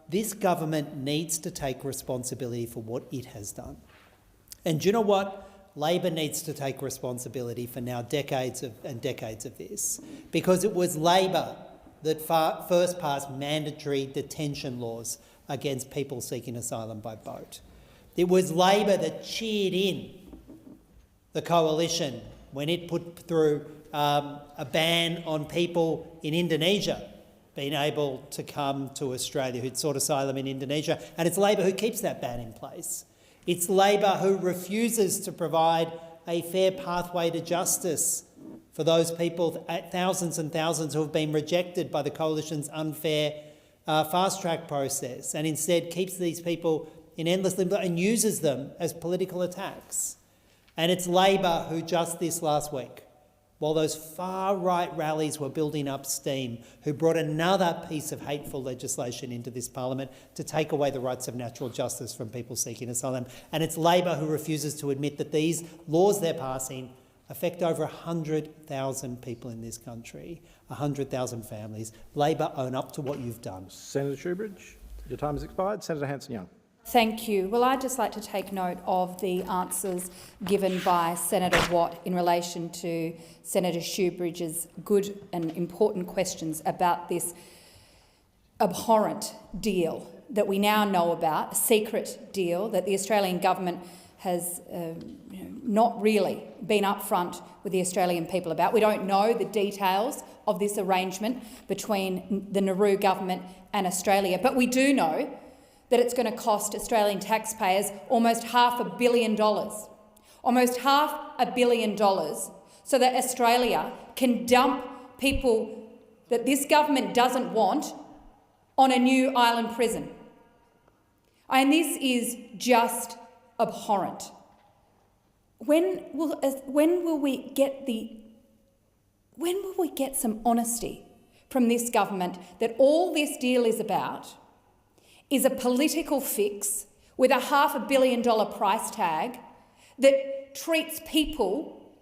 This government needs to take responsibility for what it has done. And do you know what? Labor needs to take responsibility for now decades and decades of this, because it was Labor that first passed mandatory detention laws against people seeking asylum by boat. It was Labor that cheered in the coalition when it put through a ban on people in Indonesia being able to come to Australia who'd sought asylum in Indonesia, and it's Labor who keeps that ban in place. It's Labor who refuses to provide a fair pathway to justice for those people, thousands and thousands who have been rejected by the Coalition's unfair fast-track process, and instead keeps these people in endless limbo and uses them as political attacks. And it's Labor who just this last week, while those far-right rallies were building up steam, who brought another piece of hateful legislation into this parliament to take away the rights of natural justice from people seeking asylum. And it's Labor who refuses to admit that these laws they're passing affect over 100,000 people in this country, 100,000 families. Labor, own up to what you've done. Senator Shoebridge, your time has expired. Senator Hanson-Young. Thank you. Well, I'd just like to take note of the answers given by Senator Watt in relation to Senator Shoebridge's good and important questions about this abhorrent deal that we now know about, a secret deal that the Australian government has not really been upfront with the Australian people about. We don't know the details of this arrangement between the Nauru government and Australia, but we do know that it's going to cost Australian taxpayers almost $500 million, almost $500 million, so that Australia can dump people that this government doesn't want on a new island prison. And this is just abhorrent. When will we get some honesty from this government that all this deal is about is a political fix with a $500 million price tag that treats people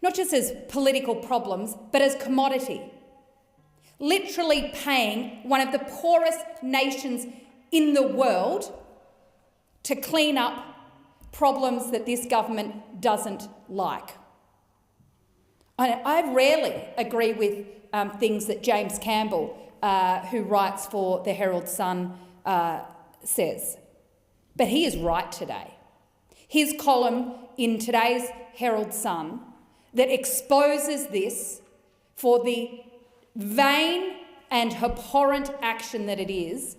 not just as political problems, but as commodity, literally paying one of the poorest nations in the world to clean up problems that this government doesn't like. I rarely agree with things that James Campbell, who writes for the Herald Sun, says. But he is right today. His column in today's Herald Sun that exposes this for the vain and abhorrent action that it is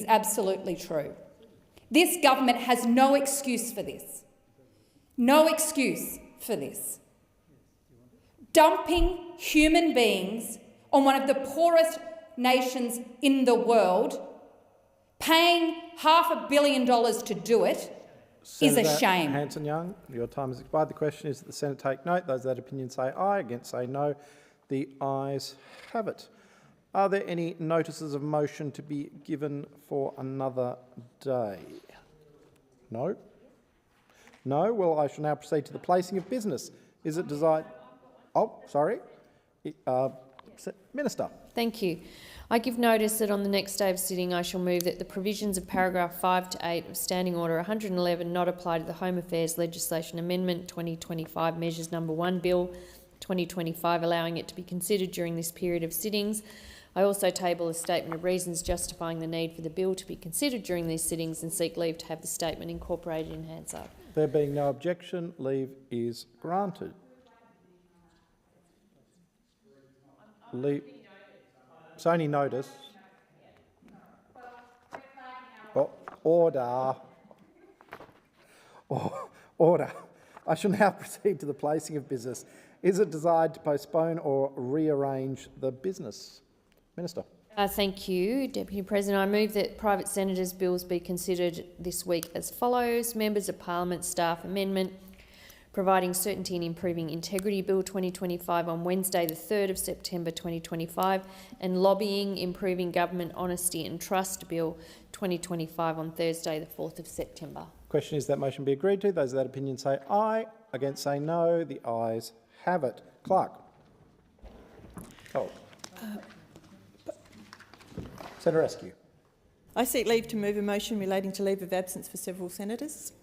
absolutely true. This government has no excuse for this. No excuse for this. Dumping human beings on one of the poorest nations in the world, paying $500 million to do it, is a shame. Senator Hanson-Young, your time has expired. The question is that the Senate take note. Those that opinion say aye, against say no. The ayes have it. Are there any notices of motion to be given for another day? No? No? Well, I shall now proceed to the placing of business. Is it desired? Oh, sorry. Minister. Thank you. I give notice that on the next day of sitting I shall move that the provisions of paragraph 5 to 8 of Standing Order 111 not apply to the Home Affairs Legislation Amendment 2025 Measures No. 1 Bill 2025, allowing it to be considered during this period of sittings. I also table a statement of reasons justifying the need for the bill to be considered during these sittings and seek leave to have the statement incorporated in Hansard. There being no objection, leave is granted. It's only notice. Oh, order. Order. I shall now proceed to the placing of business. Is it desired to postpone or rearrange the business? Minister. Thank you, Deputy President. I move that private senators' bills be considered this week as follows. Members of Parliament Staff Amendment. Providing Certainty and Improving Integrity Bill 2025 on Wednesday the 3rd of September 2025 and Lobbying, Improving Government Honesty and Trust Bill 2025 on Thursday the 4th of September. Question is that motion be agreed to. Those of that opinion say aye. Against say no. The ayes have it. Clerk. Oh. Senator Askew. I seek leave to move a motion relating to leave of absence for several senators.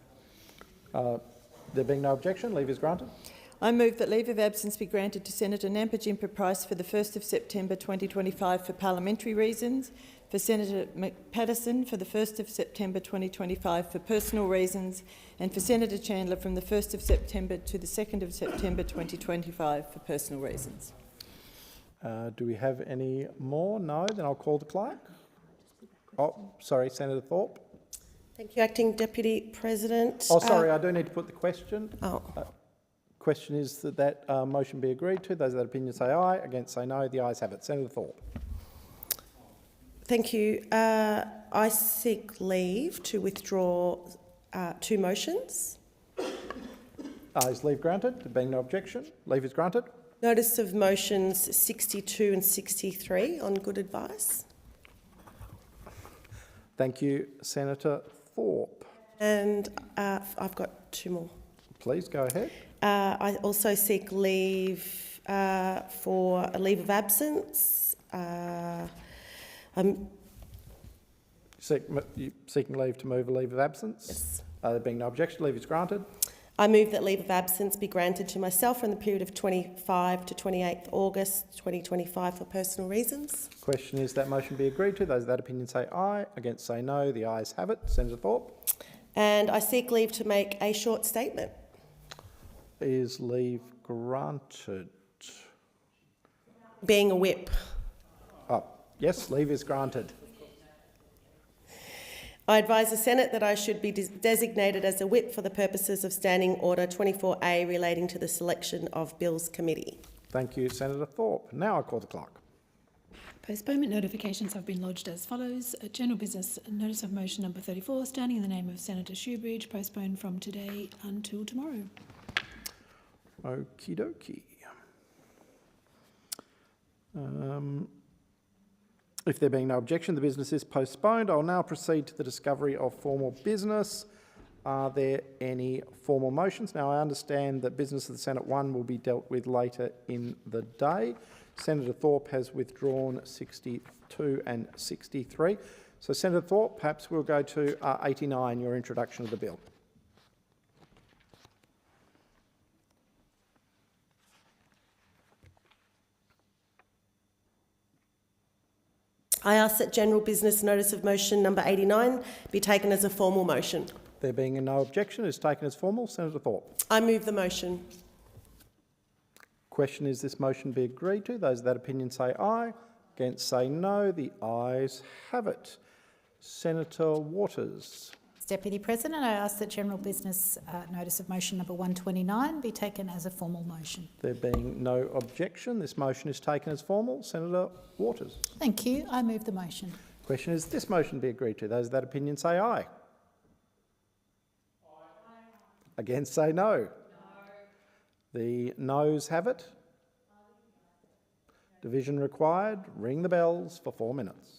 There being no objection, leave is granted. I move that leave of absence be granted to Senator Nampa Jimpa Price for the 1st of September 2025 for parliamentary reasons, for Senator Patterson for the 1st of September 2025 for personal reasons, and for Senator Chandler from the 1st of September to the 2nd of September 2025 for personal reasons. Do we have any more? No? Then I'll call the clerk. Oh, sorry, Senator Thorpe. Thank you, Acting Deputy President. Oh, sorry, I do need to put the question. Oh. Question is that motion be agreed to. Those of that opinion say aye. Against say no. The ayes have it. Senator Thorpe. Thank you. I seek leave to withdraw 2 motions. Is leave granted? There being no objection, leave is granted. Notice of motions 62 and 63 on good advice. Thank you, Senator Thorpe. And I've got 2 more. Please go ahead. I also seek leave for a leave of absence. Seeking leave to move a leave of absence? Yes. There being no objection, leave is granted. I move that leave of absence be granted to myself from the period of 25 to 28th August 2025 for personal reasons. Question is that motion be agreed to. Those of that opinion say aye. Against say no. The ayes have it. Senator Thorpe. And I seek leave to make a short statement. Is leave granted? Being a whip. Oh, yes, leave is granted. I advise the Senate that I should be designated as a whip for the purposes of Standing Order 24A relating to the selection of Bills Committee. Thank you, Senator Thorpe. Now I call the clerk. Postponement notifications have been lodged as follows. General business notice of motion number 34, standing in the name of Senator Shoebridge, postponed from today until tomorrow. Okie dokie. If there being no objection, the business is postponed. I'll now proceed to the discovery of formal business. Are there any formal motions? Now, I understand that business of the Senate 1 will be dealt with later in the day. Senator Thorpe has withdrawn 62 and 63. So, Senator Thorpe, perhaps we'll go to 89, your introduction of the bill. I ask that general business notice of motion number 89 be taken as a formal motion. There being no objection, is taken as formal. Senator Thorpe. I move the motion. Question is this motion be agreed to. Those of that opinion say aye. Against say no. The ayes have it. Senator Waters. Deputy President, I ask that general business notice of motion number 129 be taken as a formal motion. There being no objection, this motion is taken as formal. Senator Waters. Thank you. I move the motion. Question is this motion be agreed to. Those of that opinion say aye. Against say no. No. The noes have it. Division required. Ring the bells for 4 minutes.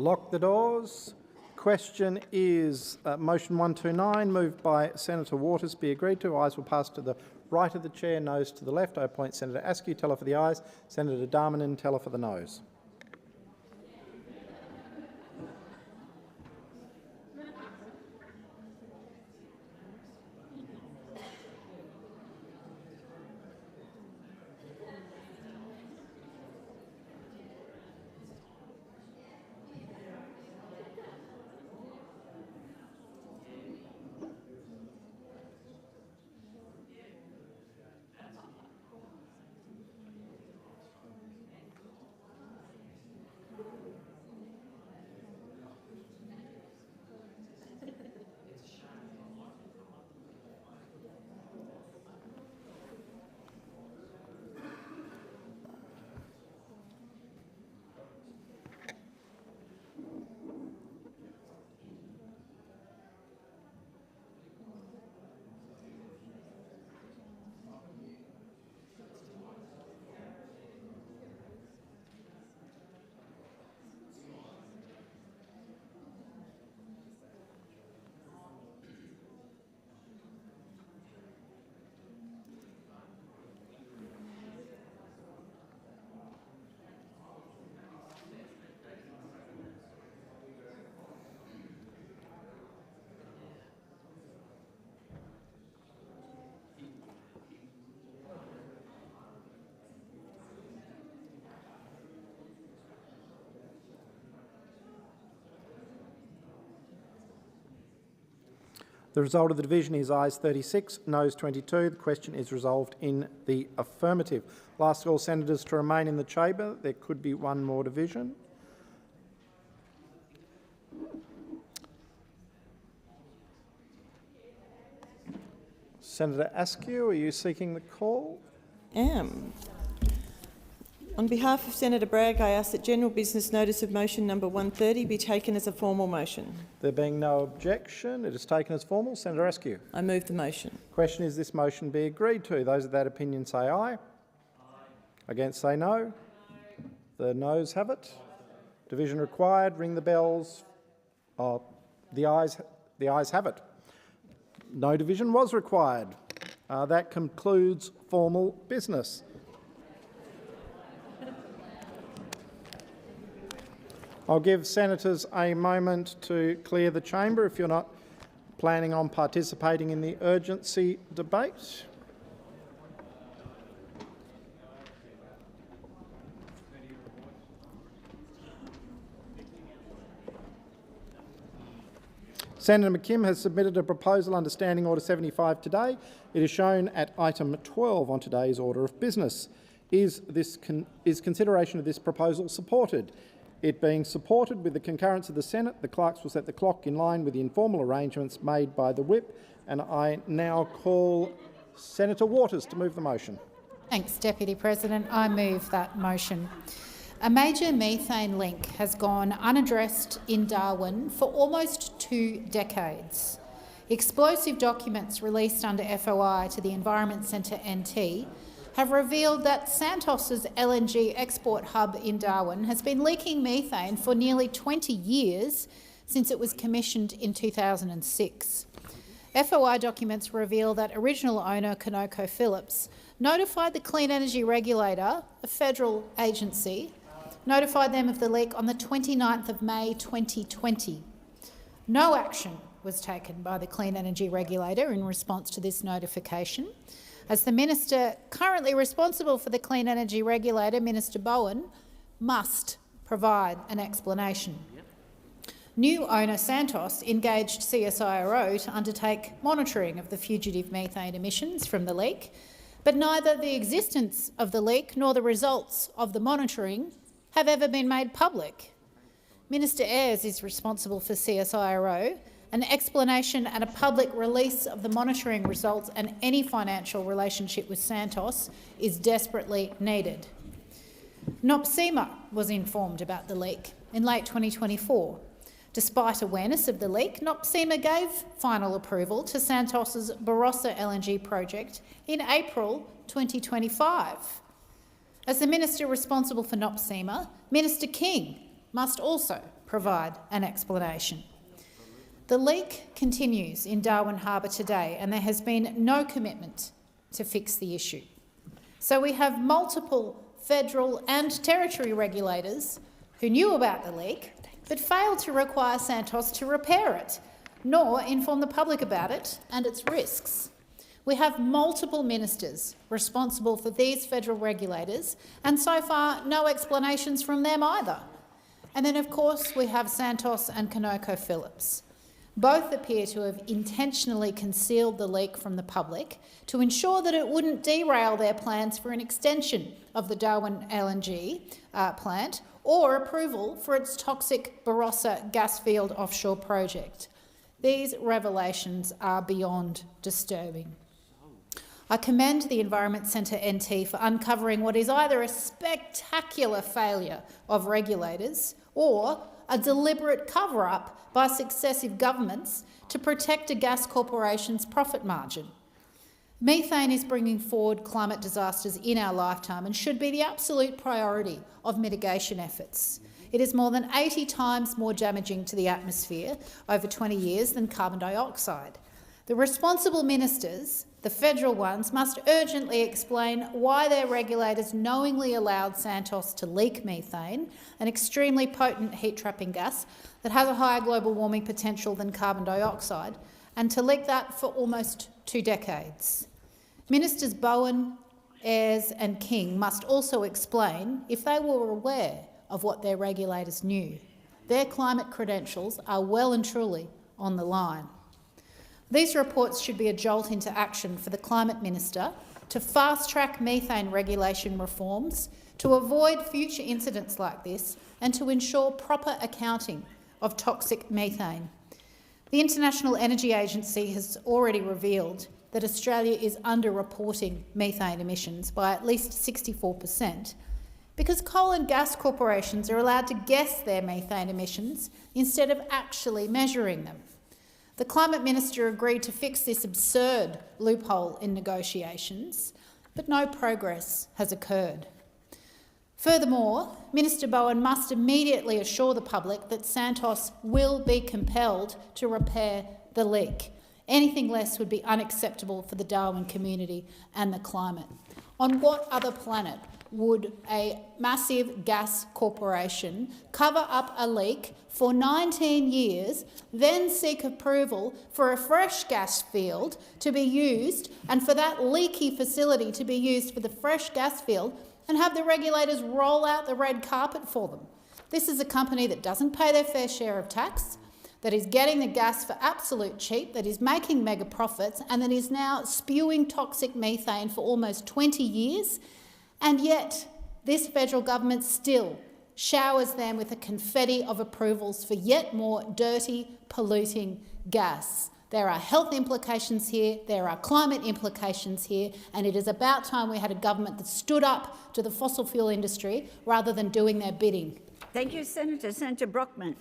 Lock the doors. Question is motion 129, moved by Senator Waters, be agreed to. Ayes will pass to the right of the chair, noes to the left. I appoint Senator Askew, teller for the ayes, Senator Darmanin, teller for the noes. The result of the division is ayes 36, noes 22. The question is resolved in the affirmative. Last of all senators to remain in the chamber. There could be one more division. Senator Askew, are you seeking the call? On behalf of Senator Bragg, I ask that general business notice of motion number 130 be taken as a formal motion. There being no objection, it is taken as formal. Senator Askew. I move the motion. Question is this motion be agreed to. Those of that opinion say aye. Aye. Against say no. The noes have it. Division required. Ring the bells. The ayes have it. No division was required. That concludes formal business. I'll give senators a moment to clear the chamber if you're not planning on participating in the urgency debate. Senator McKim has submitted a proposal under Standing Order 75 today. It is shown at item 12 on today's order of business. Is consideration of this proposal supported? It being supported with the concurrence of the Senate, the clerks will set the clock in line with the informal arrangements made by the whip, and I now call Senator Waters to move the motion. Thanks, Deputy President. I move that motion. A major methane link has gone unaddressed in Darwin for almost 2 decades. Explosive documents released under FOI to the Environment Centre NT have revealed that Santos's LNG export hub in Darwin has been leaking methane for nearly 20 years since it was commissioned in 2006. FOI documents reveal that original owner ConocoPhillips notified the Clean Energy Regulator, a federal agency, notified them of the leak on the 29th of May 2020. No action was taken by the Clean Energy Regulator in response to this notification, as the minister currently responsible for the Clean Energy Regulator, Minister Bowen, must provide an explanation. New owner Santos engaged CSIRO to undertake monitoring of the fugitive methane emissions from the leak, but neither the existence of the leak nor the results of the monitoring have ever been made public. Minister Ayres is responsible for CSIRO. An explanation and a public release of the monitoring results and any financial relationship with Santos is desperately needed. NOPSEMA was informed about the leak in late 2024. Despite awareness of the leak, NOPSEMA gave final approval to Santos's Barossa LNG project in April 2025. As the minister responsible for NOPSEMA, Minister King must also provide an explanation. The leak continues in Darwin Harbour today, and there has been no commitment to fix the issue. So we have multiple federal and territory regulators who knew about the leak but failed to require Santos to repair it, nor inform the public about it and its risks. We have multiple ministers responsible for these federal regulators, and so far no explanations from them either. And then, of course, we have Santos and ConocoPhillips. Both appear to have intentionally concealed the leak from the public to ensure that it wouldn't derail their plans for an extension of the Darwin LNG plant or approval for its toxic Barossa gas field offshore project. These revelations are beyond disturbing. I commend the Environment Centre NT for uncovering what is either a spectacular failure of regulators or a deliberate cover-up by successive governments to protect a gas corporation's profit margin. Methane is bringing forward climate disasters in our lifetime and should be the absolute priority of mitigation efforts. It is more than 80 times more damaging to the atmosphere over 20 years than carbon dioxide. The responsible ministers, the federal ones, must urgently explain why their regulators knowingly allowed Santos to leak methane, an extremely potent heat-trapping gas that has a higher global warming potential than carbon dioxide, and to leak that for almost 2 decades. Ministers Bowen, Ayres and King must also explain if they were aware of what their regulators knew. Their climate credentials are well and truly on the line. These reports should be a jolt into action for the Climate Minister to fast-track methane regulation reforms, to avoid future incidents like this and to ensure proper accounting of toxic methane. The International Energy Agency has already revealed that Australia is underreporting methane emissions by at least 64% because coal and gas corporations are allowed to guess their methane emissions instead of actually measuring them. The Climate Minister agreed to fix this absurd loophole in negotiations, but no progress has occurred. Furthermore, Minister Bowen must immediately assure the public that Santos will be compelled to repair the leak. Anything less would be unacceptable for the Darwin community and the climate. On what other planet would a massive gas corporation cover up a leak for 19 years, then seek approval for a fresh gas field to be used and for that leaky facility to be used for the fresh gas field and have the regulators roll out the red carpet for them? This is a company that doesn't pay their fair share of tax, that is getting the gas for absolute cheap, that is making mega profits and that is now spewing toxic methane for almost 20 years. And yet this federal government still showers them with a confetti of approvals for yet more dirty, polluting gas. There are health implications here, there are climate implications here, and it is about time we had a government that stood up to the fossil fuel industry rather than doing their bidding. Thank you, Senator. Senator Brockman.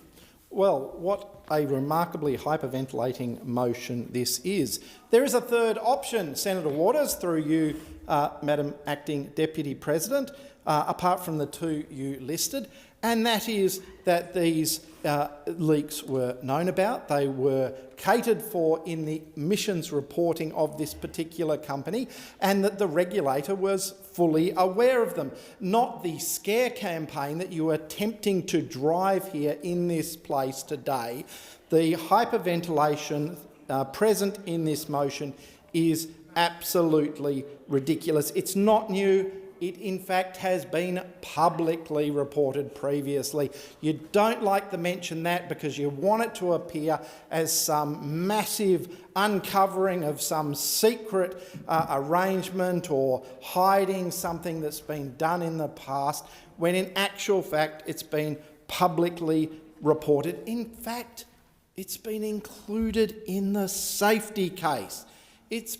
Well, what a remarkably hyperventilating motion this is. There is a third option, Senator Waters, through you, Madam Acting Deputy President, apart from the two you listed, and that is that these leaks were known about, they were catered for in the emissions reporting of this particular company, and that the regulator was fully aware of them. Not the scare campaign that you are attempting to drive here in this place today. The hyperventilation present in this motion is absolutely ridiculous. It's not new. It, in fact, has been publicly reported previously. You don't like to mention that because you want it to appear as some massive uncovering of some secret arrangement or hiding something that's been done in the past, when in actual fact it's been publicly reported. In fact, it's been included in the safety case. It's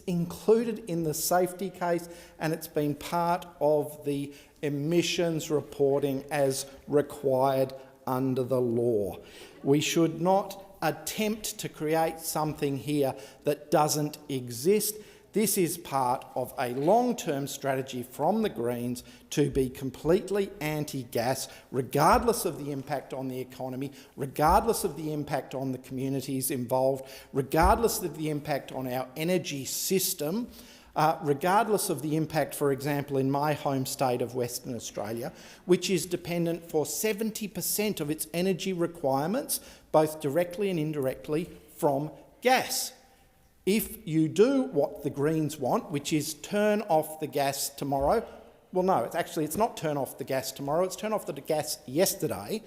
included in the safety case and it's been part of the emissions reporting as required under the law. We should not attempt to create something here that doesn't exist. This is part of a long-term strategy from the Greens to be completely anti-gas, regardless of the impact on the economy, regardless of the impact on the communities involved, regardless of the impact on our energy system, regardless of the impact, for example, in my home state of Western Australia, which is dependent for 70% of its energy requirements, both directly and indirectly, from gas. If you do what the Greens want, which is turn off the gas tomorrow, well, no, it's not turn off the gas tomorrow, it's turn off the gas yesterday,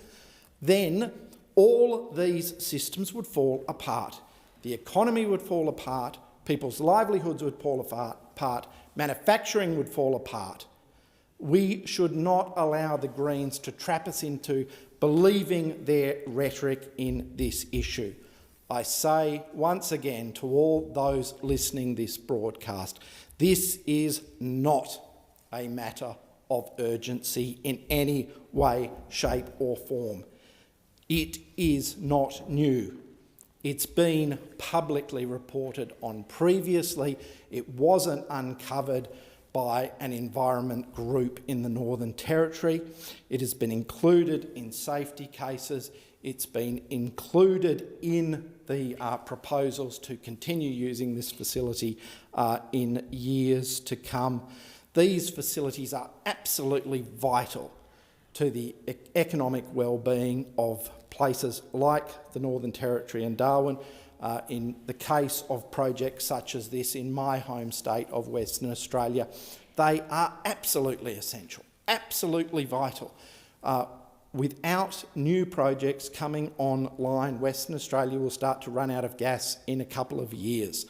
then all these systems would fall apart. The economy would fall apart, people's livelihoods would fall apart, manufacturing would fall apart. We should not allow the Greens to trap us into believing their rhetoric in this issue. I say once again to all those listening this broadcast, this is not a matter of urgency in any way, shape or form. It is not new. It's been publicly reported on previously. It wasn't uncovered by an environment group in the Northern Territory. It has been included in safety cases. It's been included in the proposals to continue using this facility in years to come. These facilities are absolutely vital to the economic well-being of places like the Northern Territory and Darwin. In the case of projects such as this in my home state of Western Australia, they are absolutely essential, absolutely vital. Without new projects coming online, Western Australia will start to run out of gas in a couple of years.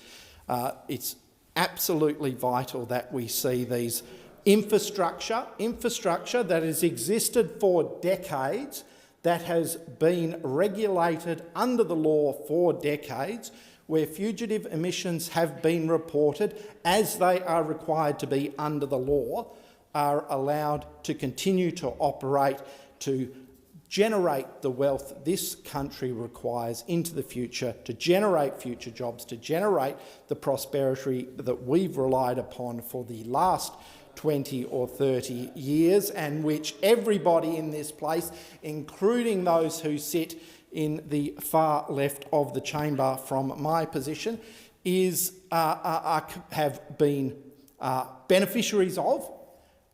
It's absolutely vital that we see these infrastructure that has existed for decades, that has been regulated under the law for decades, where fugitive emissions have been reported as they are required to be under the law, are allowed to continue to operate to generate the wealth this country requires into the future, to generate future jobs, to generate the prosperity that we've relied upon for the last 20 or 30 years, and which everybody in this place, including those who sit in the far left of the chamber from my position, have been beneficiaries of,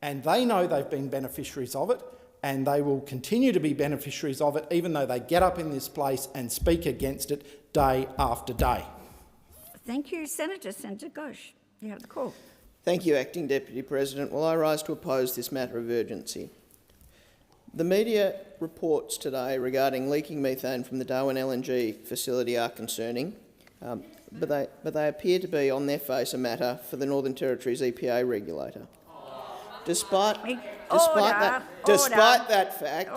and they know they've been beneficiaries of it, and they will continue to be beneficiaries of it, even though they get up in this place and speak against it day after day. Thank you, Senator Ghosh. You have the call. Thank you, Acting Deputy President. Well, I rise to oppose this matter of urgency. The media reports today regarding leaking methane from the Darwin LNG facility are concerning, but they appear to be, on their face, a matter for the Northern Territory's EPA regulator. Despite that fact,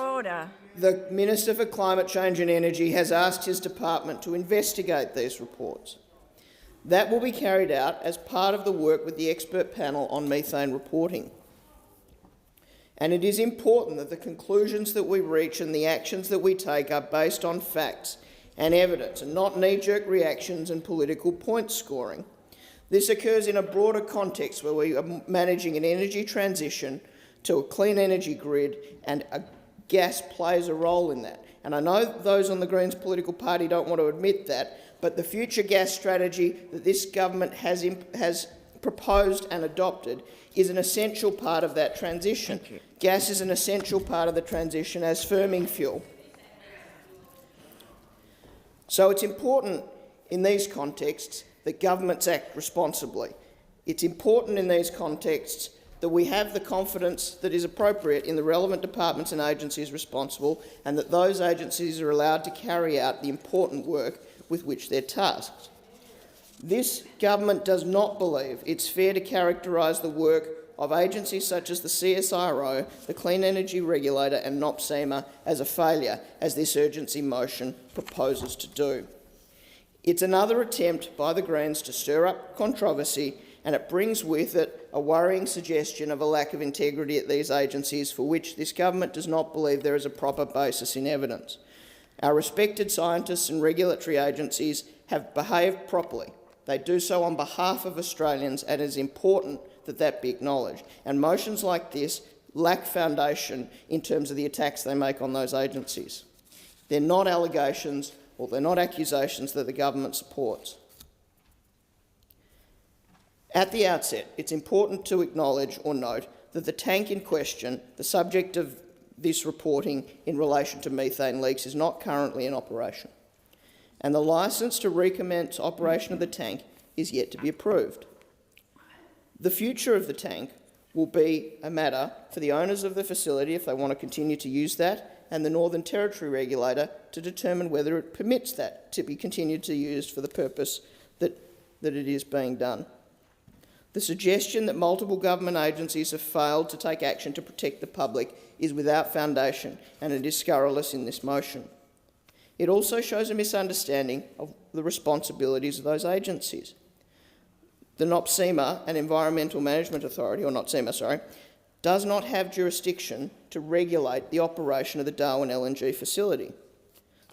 the Minister for Climate Change and Energy has asked his department to investigate these reports. That will be carried out as part of the work with the expert panel on methane reporting. And it is important that the conclusions that we reach and the actions that we take are based on facts and evidence, and not knee-jerk reactions and political point scoring. This occurs in a broader context where we are managing an energy transition to a clean energy grid, and gas plays a role in that. And I know those on the Greens political party don't want to admit that, but the future gas strategy that this government has proposed and adopted is an essential part of that transition. Gas is an essential part of the transition as firming fuel. So it's important in these contexts that governments act responsibly. It's important in these contexts that we have the confidence that is appropriate in the relevant departments and agencies responsible, and that those agencies are allowed to carry out the important work with which they're tasked. This government does not believe it's fair to characterise the work of agencies such as the CSIRO, the Clean Energy Regulator and NOPSEMA as a failure, as this urgency motion proposes to do. It's another attempt by the Greens to stir up controversy, and it brings with it a worrying suggestion of a lack of integrity at these agencies, for which this government does not believe there is a proper basis in evidence. Our respected scientists and regulatory agencies have behaved properly. They do so on behalf of Australians, and it is important that that be acknowledged. And motions like this lack foundation in terms of the attacks they make on those agencies. They're not allegations or they're not accusations that the government supports. At the outset, it's important to acknowledge or note that the tank in question, the subject of this reporting in relation to methane leaks, is not currently in operation, and the licence to recommence operation of the tank is yet to be approved. The future of the tank will be a matter for the owners of the facility, if they want to continue to use that, and the Northern Territory regulator to determine whether it permits that to be continued to use for the purpose that it is being done. The suggestion that multiple government agencies have failed to take action to protect the public is without foundation, and it is scurrilous in this motion. It also shows a misunderstanding of the responsibilities of those agencies. The NOPSEMA, an Environmental Management Authority, or NOPSEMA, sorry, does not have jurisdiction to regulate the operation of the Darwin LNG facility.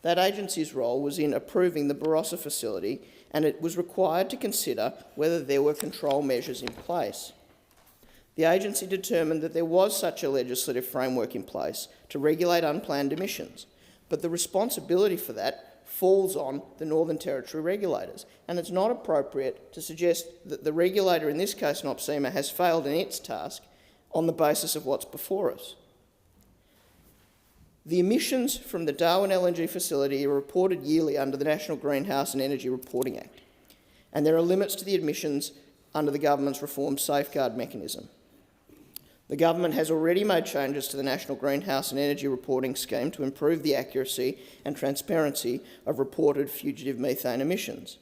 That agency's role was in approving the Barossa facility, and it was required to consider whether there were control measures in place. The agency determined that there was such a legislative framework in place to regulate unplanned emissions, but the responsibility for that falls on the Northern Territory regulators, and it's not appropriate to suggest that the regulator, in this case NOPSEMA, has failed in its task on the basis of what's before us. The emissions from the Darwin LNG facility are reported yearly under the National Greenhouse and Energy Reporting Act, and there are limits to the emissions under the government's reformed safeguard mechanism. The government has already made changes to the National Greenhouse and Energy Reporting Scheme to improve the accuracy and transparency of reported fugitive methane emissions.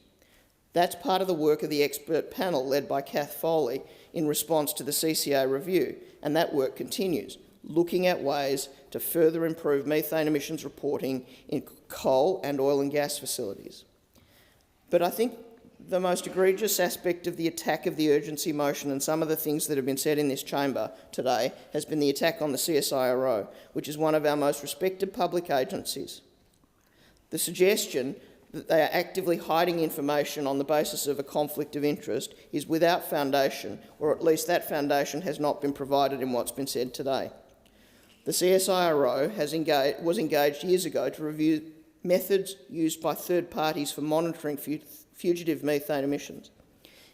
That's part of the work of the expert panel led by Kath Foley in response to the CCA review, and that work continues, looking at ways to further improve methane emissions reporting in coal and oil and gas facilities. But I think the most egregious aspect of the attack of the urgency motion and some of the things that have been said in this chamber today has been the attack on the CSIRO, which is one of our most respected public agencies. The suggestion that they are actively hiding information on the basis of a conflict of interest is without foundation, or at least that foundation has not been provided in what's been said today. The CSIRO was engaged years ago to review methods used by third parties for monitoring fugitive methane emissions.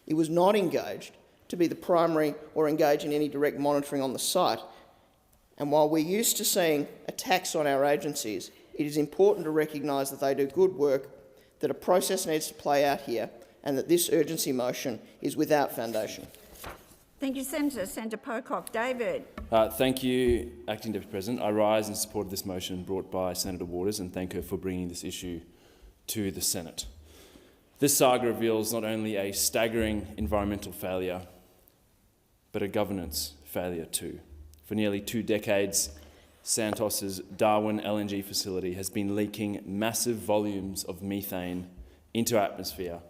It was not engaged to be the primary or engage in any direct monitoring on the site. And while we're used to seeing attacks on our agencies, it is important to recognise that they do good work, that a process needs to play out here, and that this urgency motion is without foundation. Thank you, Senator. Senator Pocock. David. Thank you, Acting Deputy President. I rise in support of this motion brought by Senator Waters and thank her for bringing this issue to the Senate. This saga reveals not only a staggering environmental failure, but a governance failure too. For nearly 2 decades, Santos's Darwin LNG facility has been leaking massive volumes of methane into our atmosphere,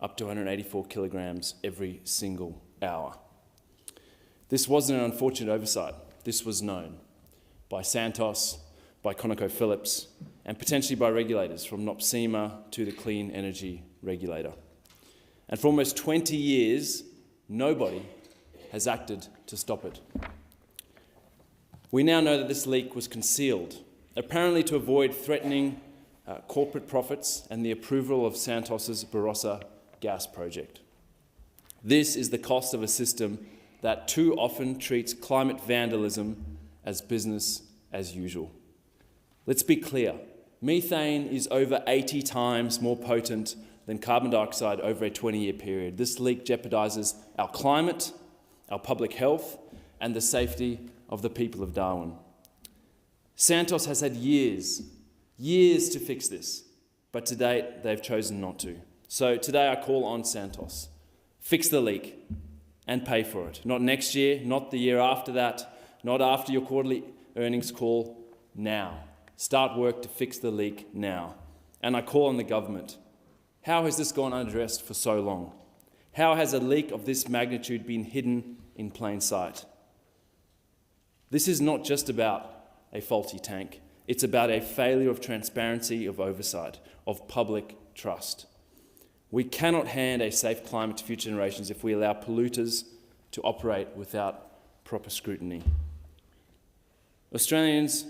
up to 184 kilograms every single hour. This wasn't an unfortunate oversight. This was known by Santos, by ConocoPhillips, and potentially by regulators from NOPSEMA to the Clean Energy Regulator. And for almost 20 years, nobody has acted to stop it. We now know that this leak was concealed, apparently to avoid threatening corporate profits and the approval of Santos's Barossa gas project. This is the cost of a system that too often treats climate vandalism as business as usual. Let's be clear. Methane is over 80 times more potent than carbon dioxide over a 20-year period. This leak jeopardises our climate, our public health, and the safety of the people of Darwin. Santos has had years to fix this, but to date they've chosen not to. So today I call on Santos. Fix the leak and pay for it. Not next year, not the year after that, not after your quarterly earnings call, now. Start work to fix the leak now. And I call on the government. How has this gone unaddressed for so long? How has a leak of this magnitude been hidden in plain sight? This is not just about a faulty tank. It's about a failure of transparency, of oversight, of public trust. We cannot hand a safe climate to future generations if we allow polluters to operate without proper scrutiny. Australians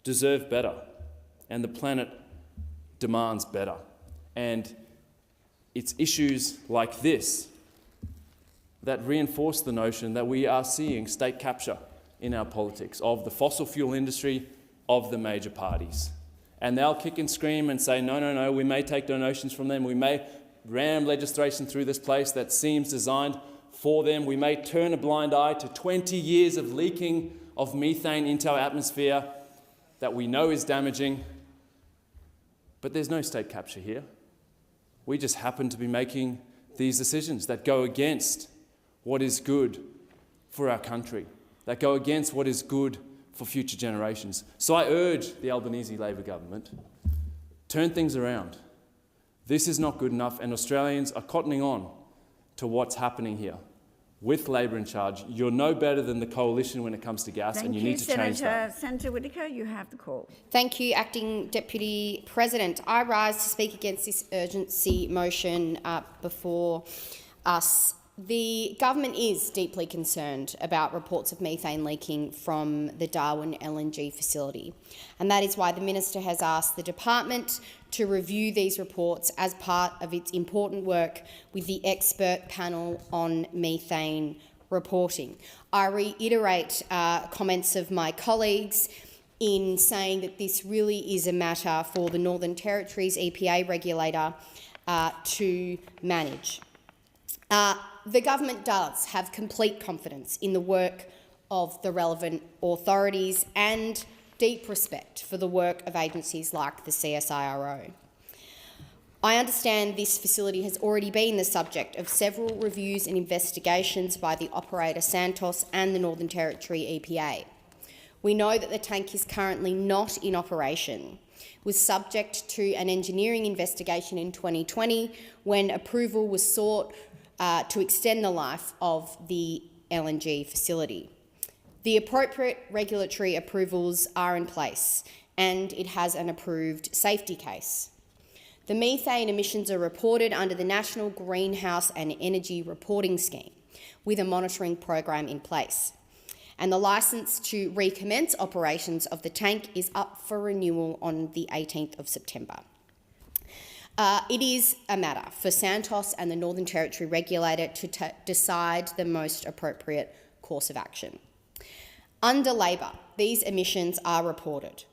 deserve better, and the planet demands better. And it's issues like this that reinforce the notion that we are seeing state capture in our politics of the fossil fuel industry, of the major parties. And they'll kick and scream and say, no, no, no, we may take donations from them, we may ram legislation through this place that seems designed for them, we may turn a blind eye to 20 years of leaking of methane into our atmosphere that we know is damaging. But there's no state capture here. We just happen to be making these decisions that go against what is good for our country, that go against what is good for future generations. So I urge the Albanese Labor government, turn things around. This is not good enough, and Australians are cottoning on to what's happening here. With Labor in charge, you're no better than the coalition when it comes to gas, and you need to change that. Senator Whittaker, you have the call. Thank you, Acting Deputy President. I rise to speak against this urgency motion before us. The government is deeply concerned about reports of methane leaking from the Darwin LNG facility, and that is why the Minister has asked the Department to review these reports as part of its important work with the expert panel on methane reporting. I reiterate comments of my colleagues in saying that this really is a matter for the Northern Territory's EPA regulator to manage. The government does have complete confidence in the work of the relevant authorities and deep respect for the work of agencies like the CSIRO. I understand this facility has already been the subject of several reviews and investigations by the operator Santos and the Northern Territory EPA. We know that the tank is currently not in operation, was subject to an engineering investigation in 2020 when approval was sought to extend the life of the LNG facility. The appropriate regulatory approvals are in place, and it has an approved safety case. The methane emissions are reported under the National Greenhouse and Energy Reporting Scheme, with a monitoring program in place. And the licence to recommence operations of the tank is up for renewal on the 18th of September. It is a matter for Santos and the Northern Territory regulator to decide the most appropriate course of action. Under Labor, these emissions are reported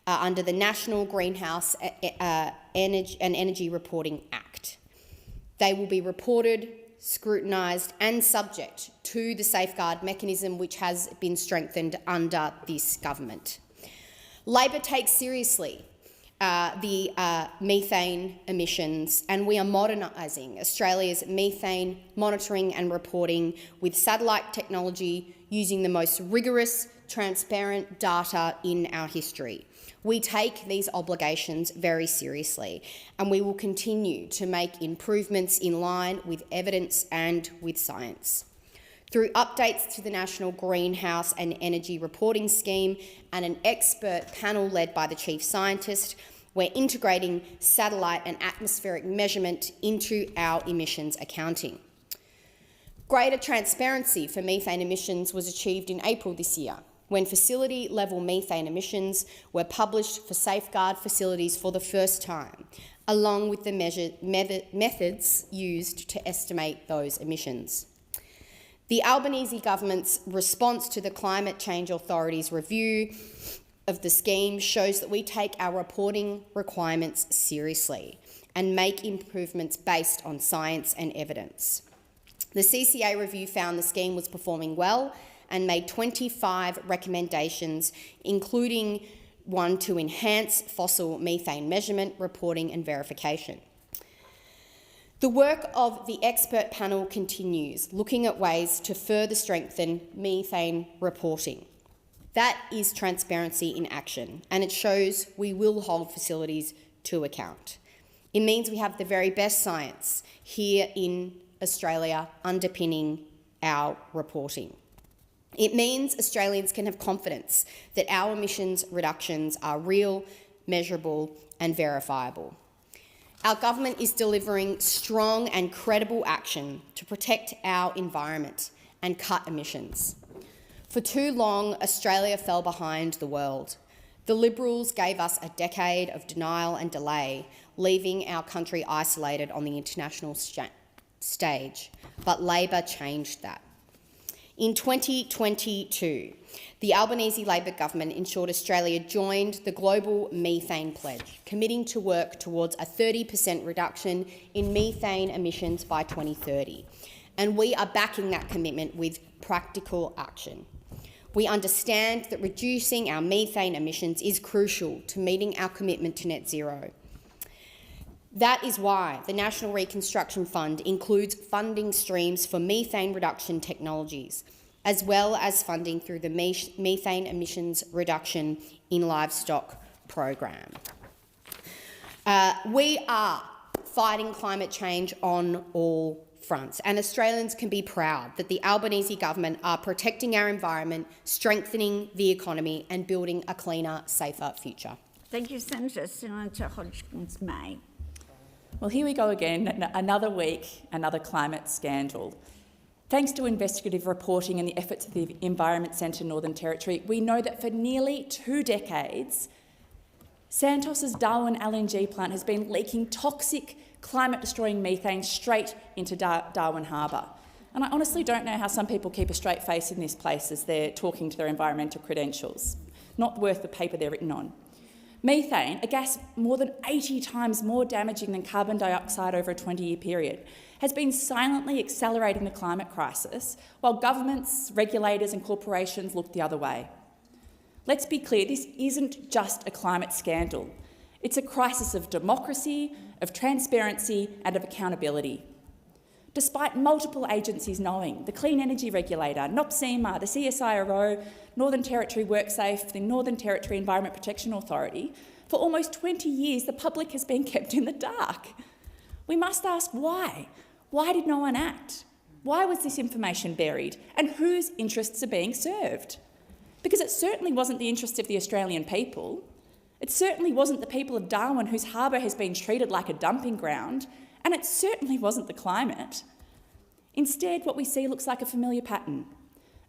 under the National Greenhouse and Energy Reporting Act. They will be reported, scrutinised and subject to the safeguard mechanism which has been strengthened under this government. Labor takes seriously the methane emissions, and we are modernising Australia's methane monitoring and reporting with satellite technology using the most rigorous, transparent data in our history. We take these obligations very seriously, and we will continue to make improvements in line with evidence and with science. Through updates to the National Greenhouse and Energy Reporting Scheme and an expert panel led by the Chief Scientist, we're integrating satellite and atmospheric measurement into our emissions accounting. Greater transparency for methane emissions was achieved in April this year, when facility-level methane emissions were published for safeguard facilities for the first time, along with the methods used to estimate those emissions. The Albanese government's response to the Climate Change Authority's review of the scheme shows that we take our reporting requirements seriously and make improvements based on science and evidence. The CCA review found the scheme was performing well and made 25 recommendations, including one to enhance fossil methane measurement, reporting and verification. The work of the expert panel continues, looking at ways to further strengthen methane reporting. That is transparency in action, and it shows we will hold facilities to account. It means we have the very best science here in Australia underpinning our reporting. It means Australians can have confidence that our emissions reductions are real, measurable and verifiable. Our government is delivering strong and credible action to protect our environment and cut emissions. For too long, Australia fell behind the world. The Liberals gave us a decade of denial and delay, leaving our country isolated on the international stage. But Labor changed that. In 2022, the Albanese Labor government ensured Australia joined the global methane pledge, committing to work towards a 30% reduction in methane emissions by 2030. And we are backing that commitment with practical action. We understand that reducing our methane emissions is crucial to meeting our commitment to net zero. That is why the National Reconstruction Fund includes funding streams for methane reduction technologies, as well as funding through the Methane Emissions Reduction in Livestock program. We are fighting climate change on all fronts, and Australians can be proud that the Albanese government are protecting our environment, strengthening the economy and building a cleaner, safer future. Thank you, Senator. Senator Hodgkins-May. Well, here we go again, another week, another climate scandal. Thanks to investigative reporting and the efforts of the Environment Centre Northern Territory, we know that for nearly 2 decades, Santos's Darwin LNG plant has been leaking toxic, climate-destroying methane straight into Darwin Harbour. And I honestly don't know how some people keep a straight face in this place as they're talking to their environmental credentials. Not worth the paper they're written on. Methane, a gas more than 80 times more damaging than carbon dioxide over a 20-year period, has been silently accelerating the climate crisis while governments, regulators and corporations look the other way. Let's be clear, this isn't just a climate scandal. It's a crisis of democracy, of transparency and of accountability. Despite multiple agencies knowing, the Clean Energy Regulator, NOPSEMA, the CSIRO, Northern Territory WorkSafe, the Northern Territory Environment Protection Authority, for almost 20 years the public has been kept in the dark. We must ask why. Why did no one act? Why was this information buried? And whose interests are being served? Because it certainly wasn't the interests of the Australian people. It certainly wasn't the people of Darwin, whose harbour has been treated like a dumping ground. And it certainly wasn't the climate. Instead, what we see looks like a familiar pattern.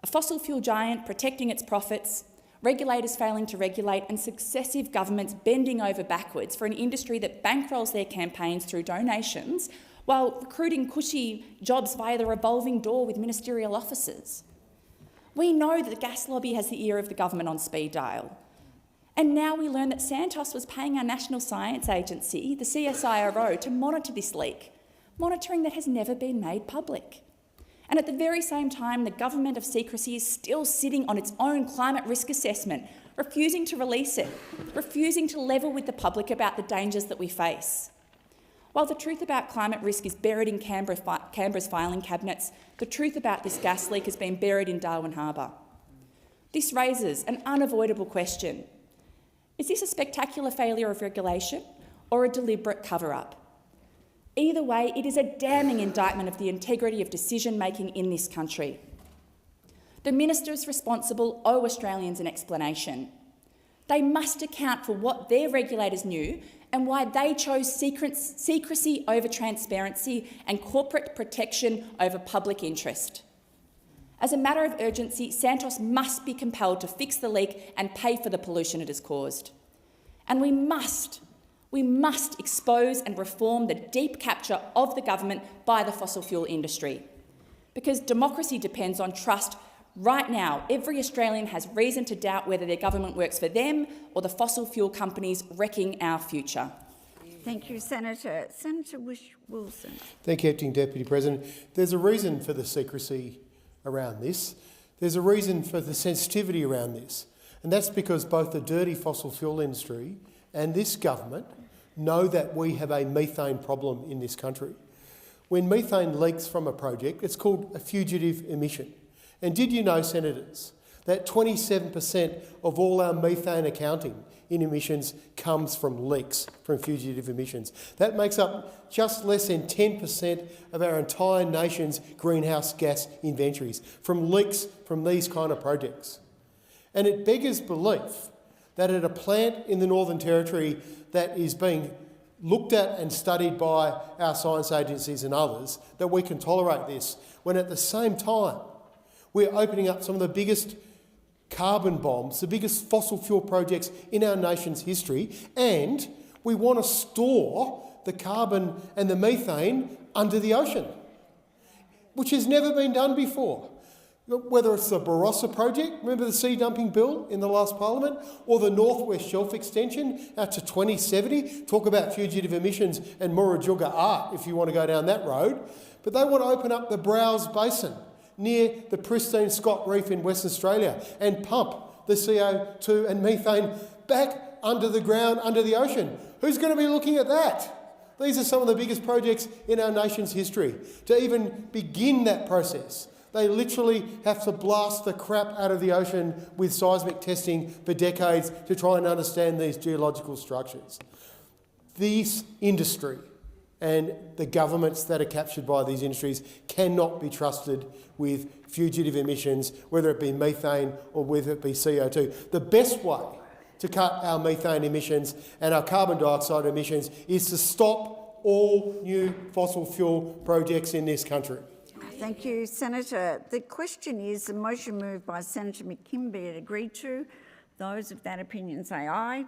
A fossil fuel giant protecting its profits, regulators failing to regulate, and successive governments bending over backwards for an industry that bankrolls their campaigns through donations while recruiting cushy jobs via the revolving door with ministerial offices. We know that the gas lobby has the ear of the government on speed dial. And now we learn that Santos was paying our National Science Agency, the CSIRO, to monitor this leak, monitoring that has never been made public. And at the very same time, the government of secrecy is still sitting on its own climate risk assessment, refusing to release it, refusing to level with the public about the dangers that we face. While the truth about climate risk is buried in Canberra's filing cabinets, the truth about this gas leak has been buried in Darwin Harbour. This raises an unavoidable question. Is this a spectacular failure of regulation or a deliberate cover-up? Either way, it is a damning indictment of the integrity of decision-making in this country. The ministers responsible owe Australians an explanation. They must account for what their regulators knew and why they chose secrecy over transparency and corporate protection over public interest. As a matter of urgency, Santos must be compelled to fix the leak and pay for the pollution it has caused. And we must expose and reform the deep capture of the government by the fossil fuel industry. Because democracy depends on trust. Right now, every Australian has reason to doubt whether their government works for them or the fossil fuel companies wrecking our future. Thank you, Senator. Senator Wilson. Thank you, Acting Deputy President. There's a reason for the secrecy around this. There's a reason for the sensitivity around this. And that's because both the dirty fossil fuel industry and this government know that we have a methane problem in this country. When methane leaks from a project, it's called a fugitive emission. And did you know, Senators, that 27% of all our methane accounting in emissions comes from leaks, from fugitive emissions? That makes up just less than 10% of our entire nation's greenhouse gas inventories, from leaks from these kind of projects. And it beggars belief that at a plant in the Northern Territory that is being looked at and studied by our science agencies and others that we can tolerate this, when at the same time we're opening up some of the biggest carbon bombs, the biggest fossil fuel projects in our nation's history, and we want to store the carbon and the methane under the ocean, which has never been done before. Whether it's the Barossa project, remember the sea dumping bill in the last parliament, or the North West Shelf extension out to 2070, talk about fugitive emissions and Murrujuga art if you want to go down that road. But they want to open up the Browse Basin near the pristine Scott Reef in Western Australia and pump the CO2 and methane back under the ground, under the ocean. Who's going to be looking at that? These are some of the biggest projects in our nation's history. To even begin that process, they literally have to blast the crap out of the ocean with seismic testing for decades to try and understand these geological structures. This industry and the governments that are captured by these industries cannot be trusted with fugitive emissions, whether it be methane or whether it be CO2. The best way to cut our methane emissions and our carbon dioxide emissions is to stop all new fossil fuel projects in this country. Thank you, Senator. The question is a motion moved by Senator McKim agreed to. Those of that opinion say aye.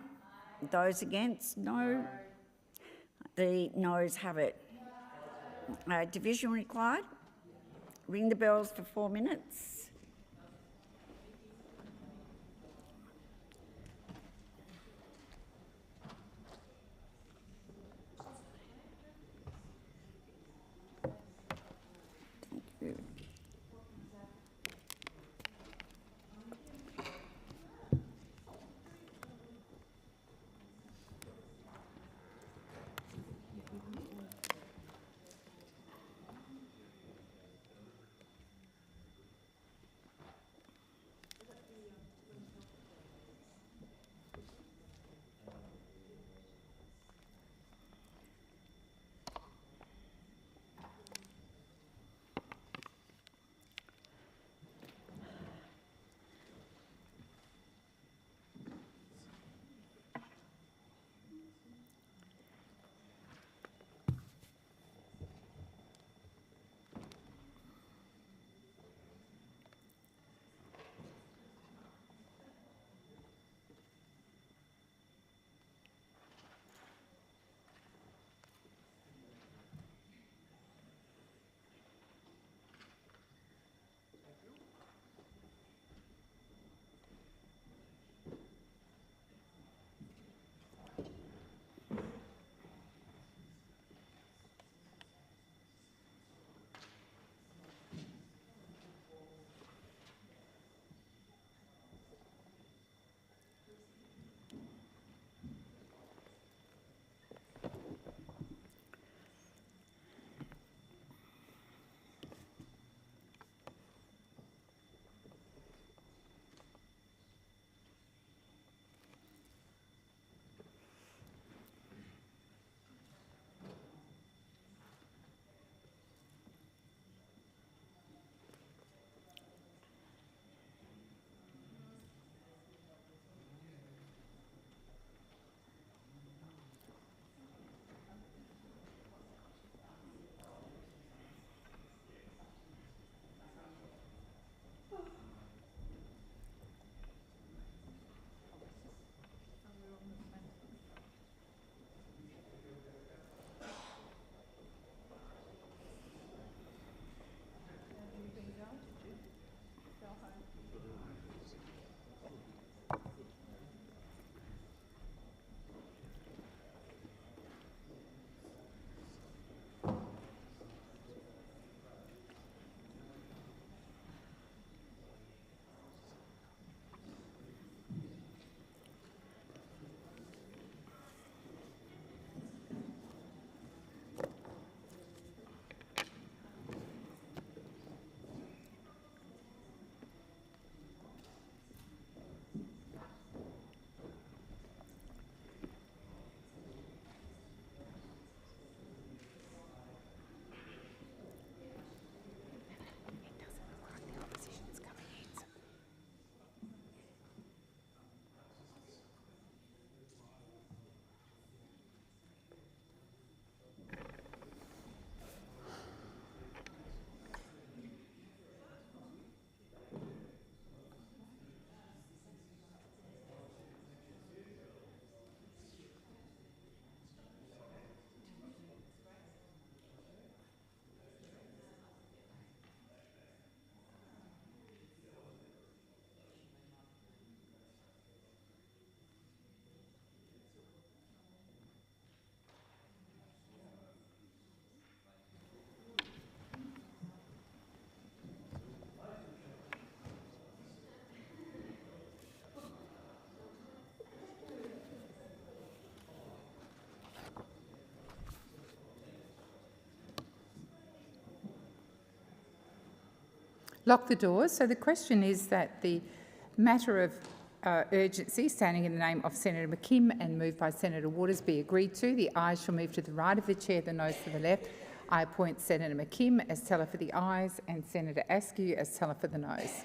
Those against, no. The noes have it. Division required. Ring the bells for 4 minutes. lock the doors. So the question is that the matter of urgency, standing in the name of Senator McKim and moved by Senator Waters, be agreed to. The ayes shall move to the right of the chair, the noes to the left. I appoint Senator McKim as teller for the ayes and Senator Askew as teller for the noes.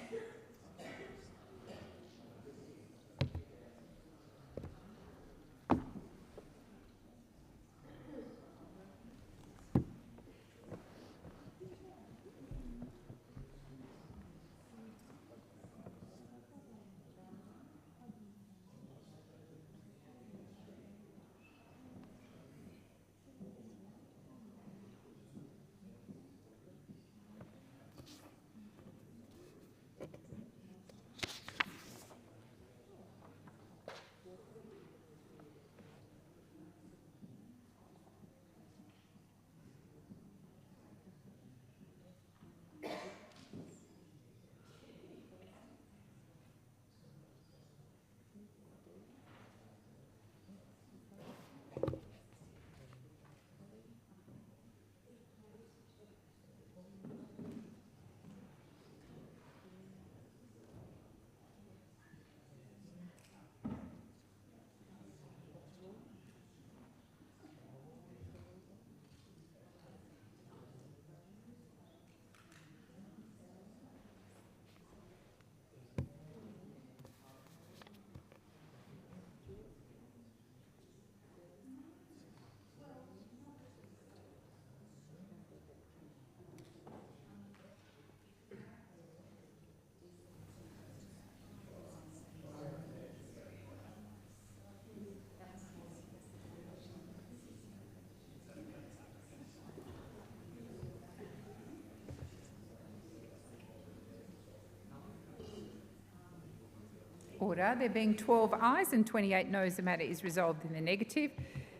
Order. There being 12 ayes and 28 noes, the matter is resolved in the negative.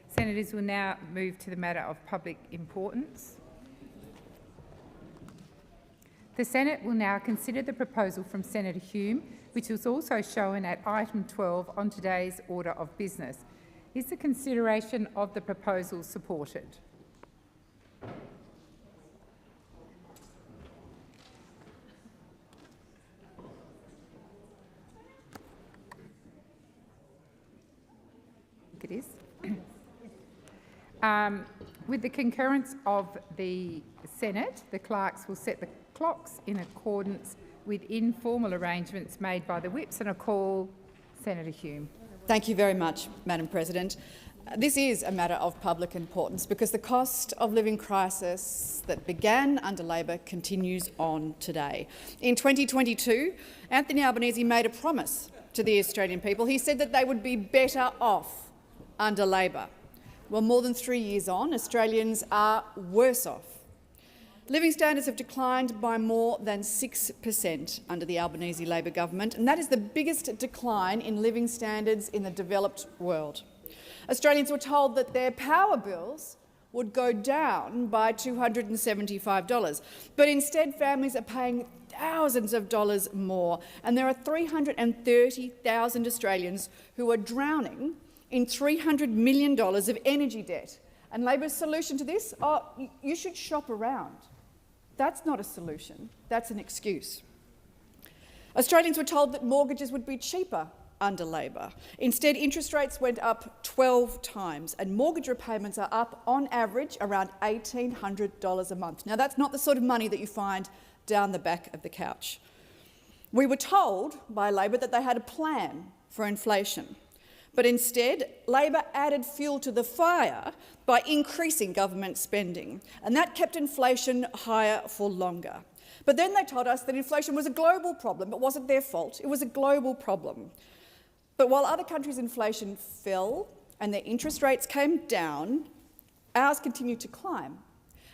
Senators will now move to the matter of public importance. The Senate will now consider the proposal from Senator Hume, which was also shown at item 12 on today's order of business. Is the consideration of the proposal supported? It is. With the concurrence of the Senate, the clerks will set the clocks in accordance with informal arrangements made by the whips, and I call Senator Hume. Thank you very much, Madam President. This is a matter of public importance because the cost of living crisis that began under Labor continues on today. In 2022, Anthony Albanese made a promise to the Australian people. He said that they would be better off under Labor. Well, more than 3 years on, Australians are worse off. Living standards have declined by more than 6% under the Albanese Labor government, and that is the biggest decline in living standards in the developed world. Australians were told that their power bills would go down by $275, but instead families are paying thousands of dollars more, and there are 330,000 Australians who are drowning in $300 million of energy debt. And Labor's solution to this? Oh, you should shop around. That's not a solution, that's an excuse. Australians were told that mortgages would be cheaper under Labor. Instead, interest rates went up 12 times and mortgage repayments are up on average around $1,800 a month. Now, that's not the sort of money that you find down the back of the couch. We were told by Labor that they had a plan for inflation. But instead, Labor added fuel to the fire by increasing government spending, and that kept inflation higher for longer. But then they told us that inflation was a global problem. It wasn't their fault. It was a global problem. But while other countries' inflation fell and their interest rates came down, ours continued to climb.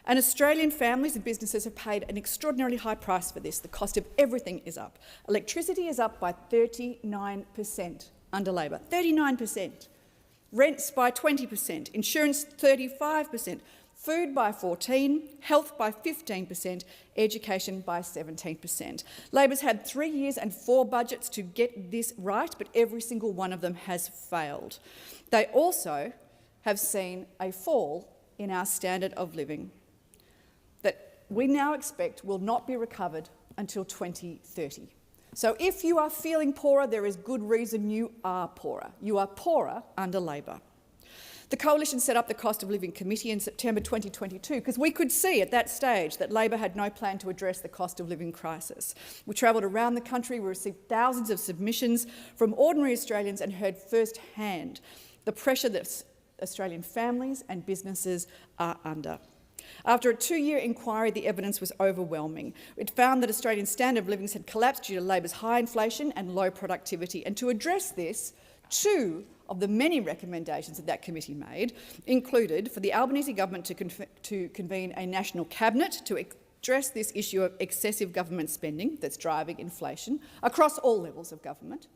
And Australian families and businesses have paid an extraordinarily high price for this. The cost of everything is up. Electricity is up by 39%. Under Labor, 39%, rents by 20%, insurance 35%, food by 14%, health by 15%, education by 17%. Labor's had 3 years and 4 budgets to get this right, but every single one of them has failed. They also have seen a fall in our standard of living that we now expect will not be recovered until 2030. So if you are feeling poorer, there is good reason you are poorer. You are poorer under Labor. The Coalition set up the Cost of Living Committee in September 2022 because we could see at that stage that Labor had no plan to address the cost of living crisis. We travelled around the country, we received thousands of submissions from ordinary Australians and heard firsthand the pressure that Australian families and businesses are under. After a 2-year inquiry, the evidence was overwhelming. It found that Australian standard of living had collapsed due to Labor's high inflation and low productivity. And to address this, 2 of the many recommendations that committee made included for the Albanese government to convene a national cabinet to address this issue of excessive government spending that's driving inflation across all levels of government,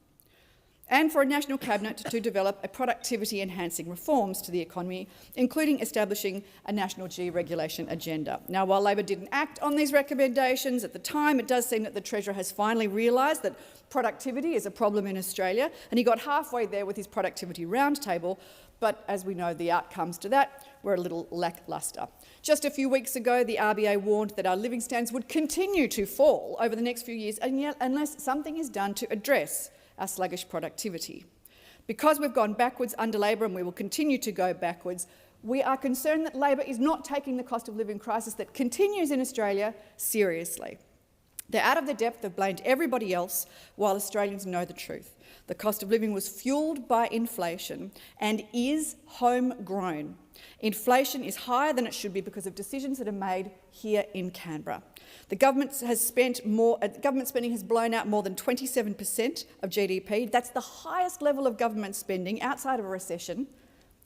and for a national cabinet to develop a productivity-enhancing reforms to the economy, including establishing a national deregulation agenda. Now, while Labor didn't act on these recommendations at the time, it does seem that the Treasurer has finally realised that productivity is a problem in Australia, and he got halfway there with his productivity roundtable, but as we know, the outcomes to that were a little lacklustre. Just a few weeks ago, the RBA warned that our living standards would continue to fall over the next few years, and yet unless something is done to address our sluggish productivity. Because we've gone backwards under Labor and we will continue to go backwards, we are concerned that Labor is not taking the cost of living crisis that continues in Australia seriously. They're out of their depth, they've blamed everybody else, while Australians know the truth. The cost of living was fuelled by inflation and is homegrown. Inflation is higher than it should be because of decisions that are made here in Canberra. The government spending has blown out more than 27% of GDP. That's the highest level of government spending outside of a recession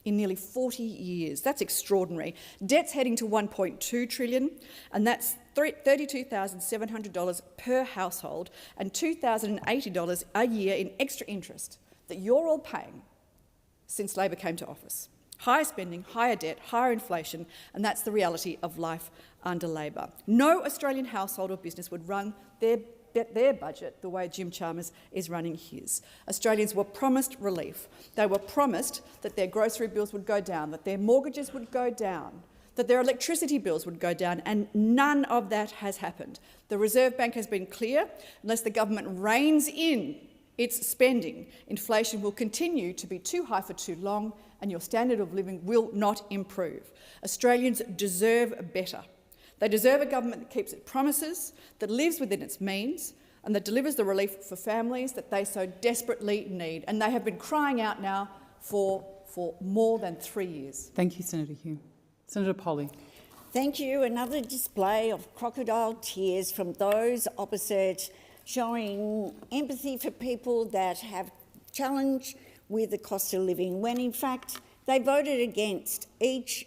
in nearly 40 years. That's extraordinary. Debt's heading to $1.2 trillion, and that's $32,700 per household and $2,080 a year in extra interest that you're all paying since Labor came to office. Higher spending, higher debt, higher inflation, and that's the reality of life under Labor. No Australian household or business would run their budget the way Jim Chalmers is running his. Australians were promised relief. They were promised that their grocery bills would go down, that their mortgages would go down, that their electricity bills would go down, and none of that has happened. The Reserve Bank has been clear, unless the government reins in its spending, inflation will continue to be too high for too long and your standard of living will not improve. Australians deserve better. They deserve a government that keeps its promises, that lives within its means, and that delivers the relief for families that they so desperately need. And they have been crying out now for more than 3 years. Thank you, Senator Hume. Senator Polley. Thank you. Another display of crocodile tears from those opposite, showing empathy for people that have challenged with the cost of living, when in fact they voted against each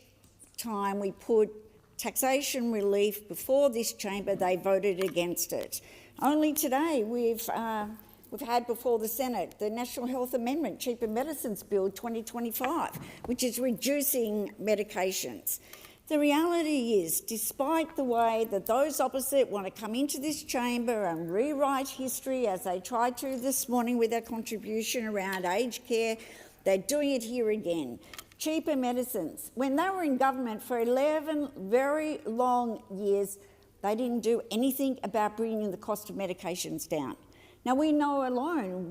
time we put taxation relief before this chamber. They voted against it. Only today we've had before the Senate the National Health Amendment, Cheaper Medicines Bill 2025, which is reducing medications. The reality is, despite the way that those opposite want to come into this chamber and rewrite history, as they tried to this morning with their contribution around aged care, they're doing it here again. Cheaper medicines. When they were in government for 11 very long years, they didn't do anything about bringing the cost of medications down. Now, we know alone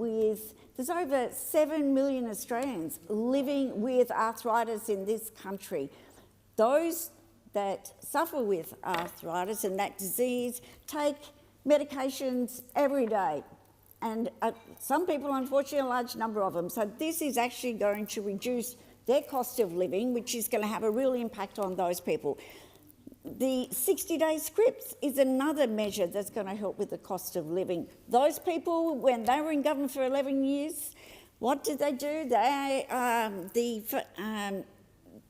there's over 7 million Australians living with arthritis in this country. Those that suffer with arthritis and that disease take medications every day. And some people, unfortunately, a large number of them. So this is actually going to reduce their cost of living, which is going to have a real impact on those people. The 60-day scripts is another measure that's going to help with the cost of living. Those people, when they were in government for 11 years, what did they do?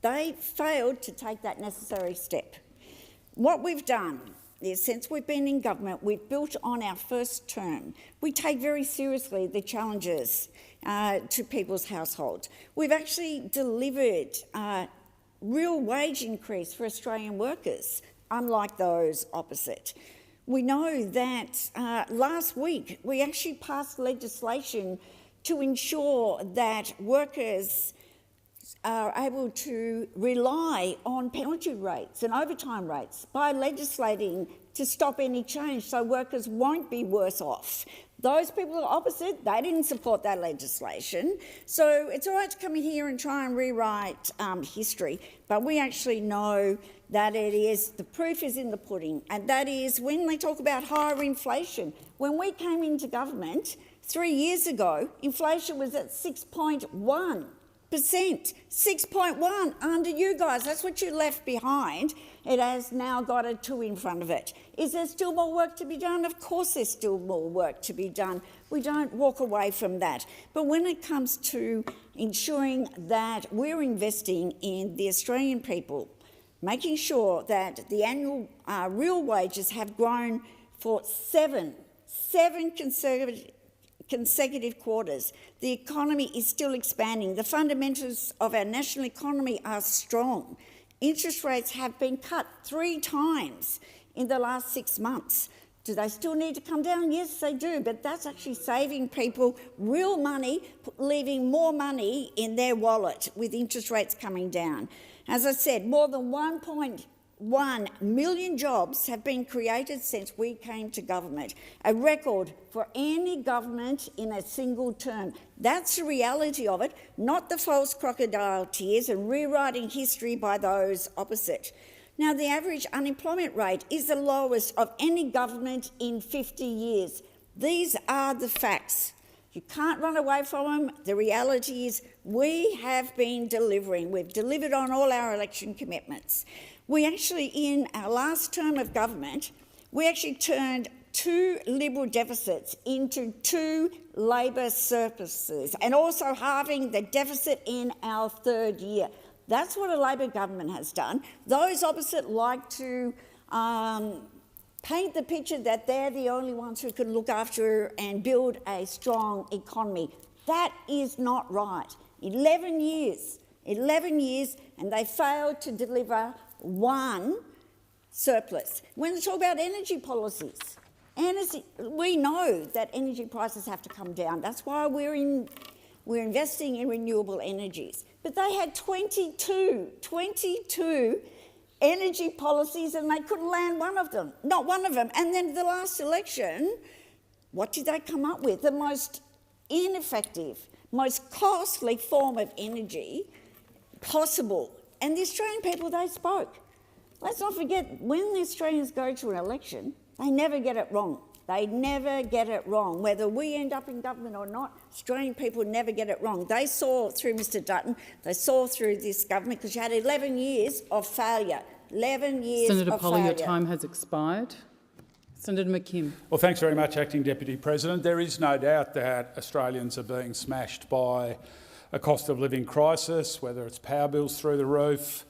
They failed to take that necessary step. What we've done is, since we've been in government, we've built on our first term. We take very seriously the challenges to people's households. We've actually delivered real wage increase for Australian workers, unlike those opposite. We know that last week we actually passed legislation to ensure that workers are able to rely on penalty rates and overtime rates by legislating to stop any change so workers won't be worse off. Those people are opposite. They didn't support that legislation. So it's all right to come in here and try and rewrite history, but we actually know that the proof is in the pudding, and that is when they talk about higher inflation. When we came into government 3 years ago, inflation was at 6.1%. 6.1 under you guys. That's what you left behind. It has now got a 2 in front of it. Is there still more work to be done? Of course there's still more work to be done. We don't walk away from that. But when it comes to ensuring that we're investing in the Australian people, making sure that the annual real wages have grown for seven consecutive quarters. The economy is still expanding. The fundamentals of our national economy are strong. Interest rates have been cut 3 times in the last 6 months. Do they still need to come down? Yes, they do, but that's actually saving people real money, leaving more money in their wallet with interest rates coming down. As I said, more than 1.1 million jobs have been created since we came to government, a record for any government in a single term. That's the reality of it, not the false crocodile tears and rewriting history by those opposite. Now, the average unemployment rate is the lowest of any government in 50 years. These are the facts. You can't run away from them. The reality is we have been delivering. We've delivered on all our election commitments. We actually, in our last term of government, we actually turned 2 Liberal deficits into 2 Labor surpluses, and also halving the deficit in our 3rd year. That's what a Labor government has done. Those opposite like to paint the picture that they're the only ones who can look after and build a strong economy. That is not right. 11 years, and they failed to deliver 1 surplus. When they talk about energy policies, we know that energy prices have to come down. That's why we're investing in renewable energies. But they had 22 energy policies, and they couldn't land not one of them. And then the last election, what did they come up with? The most ineffective, most costly form of energy possible. And the Australian people, they spoke. Let's not forget, when the Australians go to an election, they never get it wrong. They never get it wrong. Whether we end up in government or not, Australian people never get it wrong. They saw through Mr Dutton, they saw through this government, because you had 11 years of failure. 11 years Senator of Polley, failure. your time has expired. Senator McKim. Well, thanks very much, Acting Deputy President. There is no doubt that Australians are being smashed by a cost of living crisis, whether it's power bills through the roof,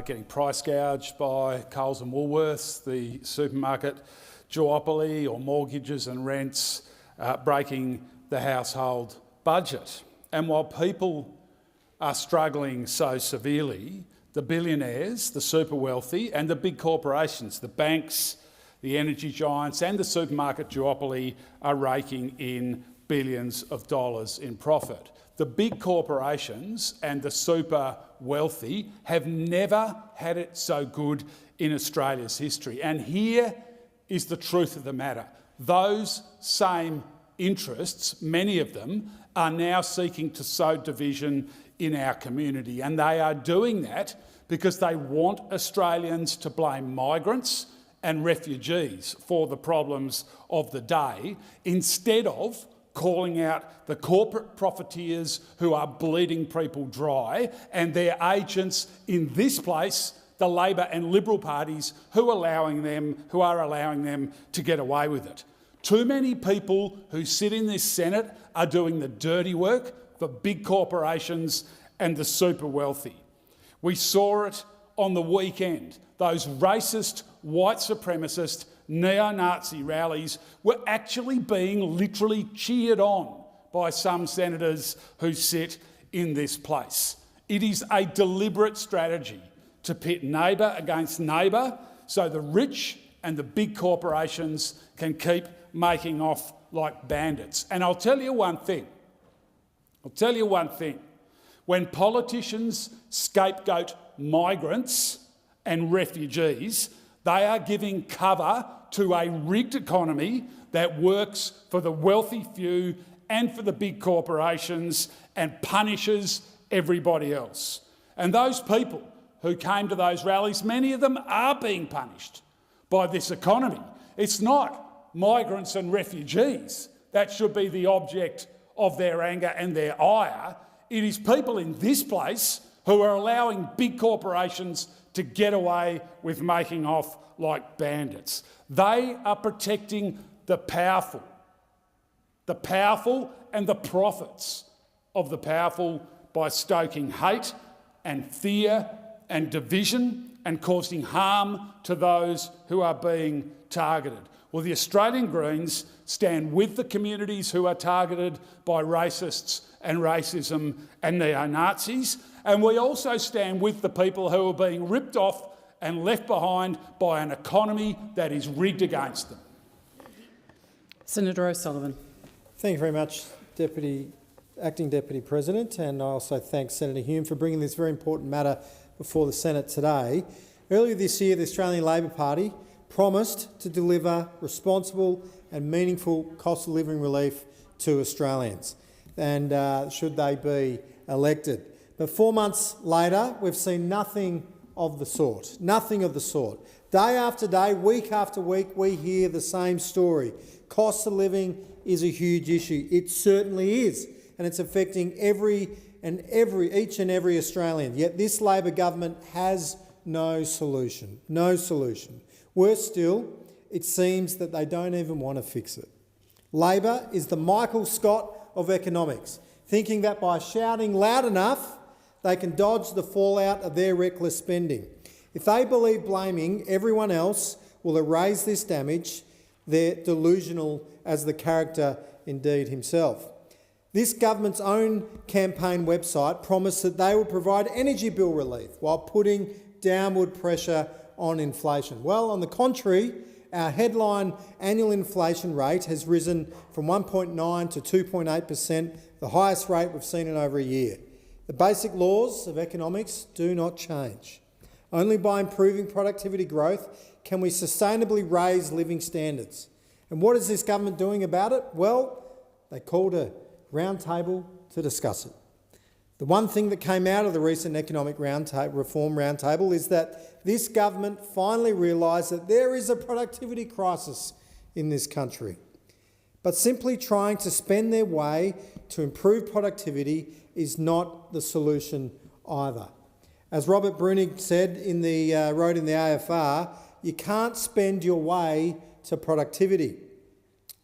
getting price gouged by Coles and Woolworths, the supermarket duopoly, or mortgages and rents breaking the household budget. And while people are struggling so severely, the billionaires, the super wealthy and the big corporations, the banks, the energy giants and the supermarket duopoly are raking in billions of dollars in profit. The big corporations and the super wealthy have never had it so good in Australia's history. And here is the truth of the matter. Those same interests, many of them, are now seeking to sow division in our community. And they are doing that because they want Australians to blame migrants and refugees for the problems of the day, instead of calling out the corporate profiteers who are bleeding people dry and their agents in this place, the Labor and Liberal parties, who are allowing them to get away with it. Too many people who sit in this Senate are doing the dirty work for big corporations and the super wealthy. We saw it on the weekend. Those racist, white supremacist, neo-Nazi rallies were actually being literally cheered on by some senators who sit in this place. It is a deliberate strategy to pit neighbour against neighbour so the rich and the big corporations can keep making off like bandits. And I'll tell you one thing. When politicians scapegoat migrants and refugees, they are giving cover to a rigged economy that works for the wealthy few and for the big corporations and punishes everybody else. And those people who came to those rallies, many of them are being punished by this economy. It's not migrants and refugees that should be the object of their anger and their ire. It is people in this place who are allowing big corporations to get away with making off like bandits. They are protecting the powerful and the profits of the powerful by stoking hate and fear and division and causing harm to those who are being targeted. Well, the Australian Greens stand with the communities who are targeted by racists and racism and neo-Nazis, and we also stand with the people who are being ripped off and left behind by an economy that is rigged against them. Senator O'Sullivan. Thank you very much, Acting Deputy President, and I also thank Senator Hume for bringing this very important matter before the Senate today. Earlier this year, the Australian Labor Party promised to deliver responsible and meaningful cost of living relief to Australians, and should they be elected. But 4 months later, we've seen nothing of the sort. Nothing of the sort. Day after day, week after week, we hear the same story. Cost of living is a huge issue. It certainly is, and it's affecting each and every Australian. Yet this Labor government has no solution. No solution. Worse still, it seems that they don't even want to fix it. Labor is the Michael Scott of economics, thinking that by shouting loud enough, they can dodge the fallout of their reckless spending. If they believe blaming everyone else will erase this damage, they're delusional as the character indeed himself. This government's own campaign website promised that they would provide energy bill relief while putting downward pressure on inflation. Well, on the contrary, our headline annual inflation rate has risen from 1.9 to 2.8%, the highest rate we've seen in over a year. The basic laws of economics do not change. Only by improving productivity growth can we sustainably raise living standards. And what is this government doing about it? Well, they called a roundtable to discuss it. The one thing that came out of the recent economic reform roundtable is that this government finally realised that there is a productivity crisis in this country. But simply trying to spend their way to improve productivity is not the solution either. As Robert Brunig said wrote in the AFR, you can't spend your way to productivity.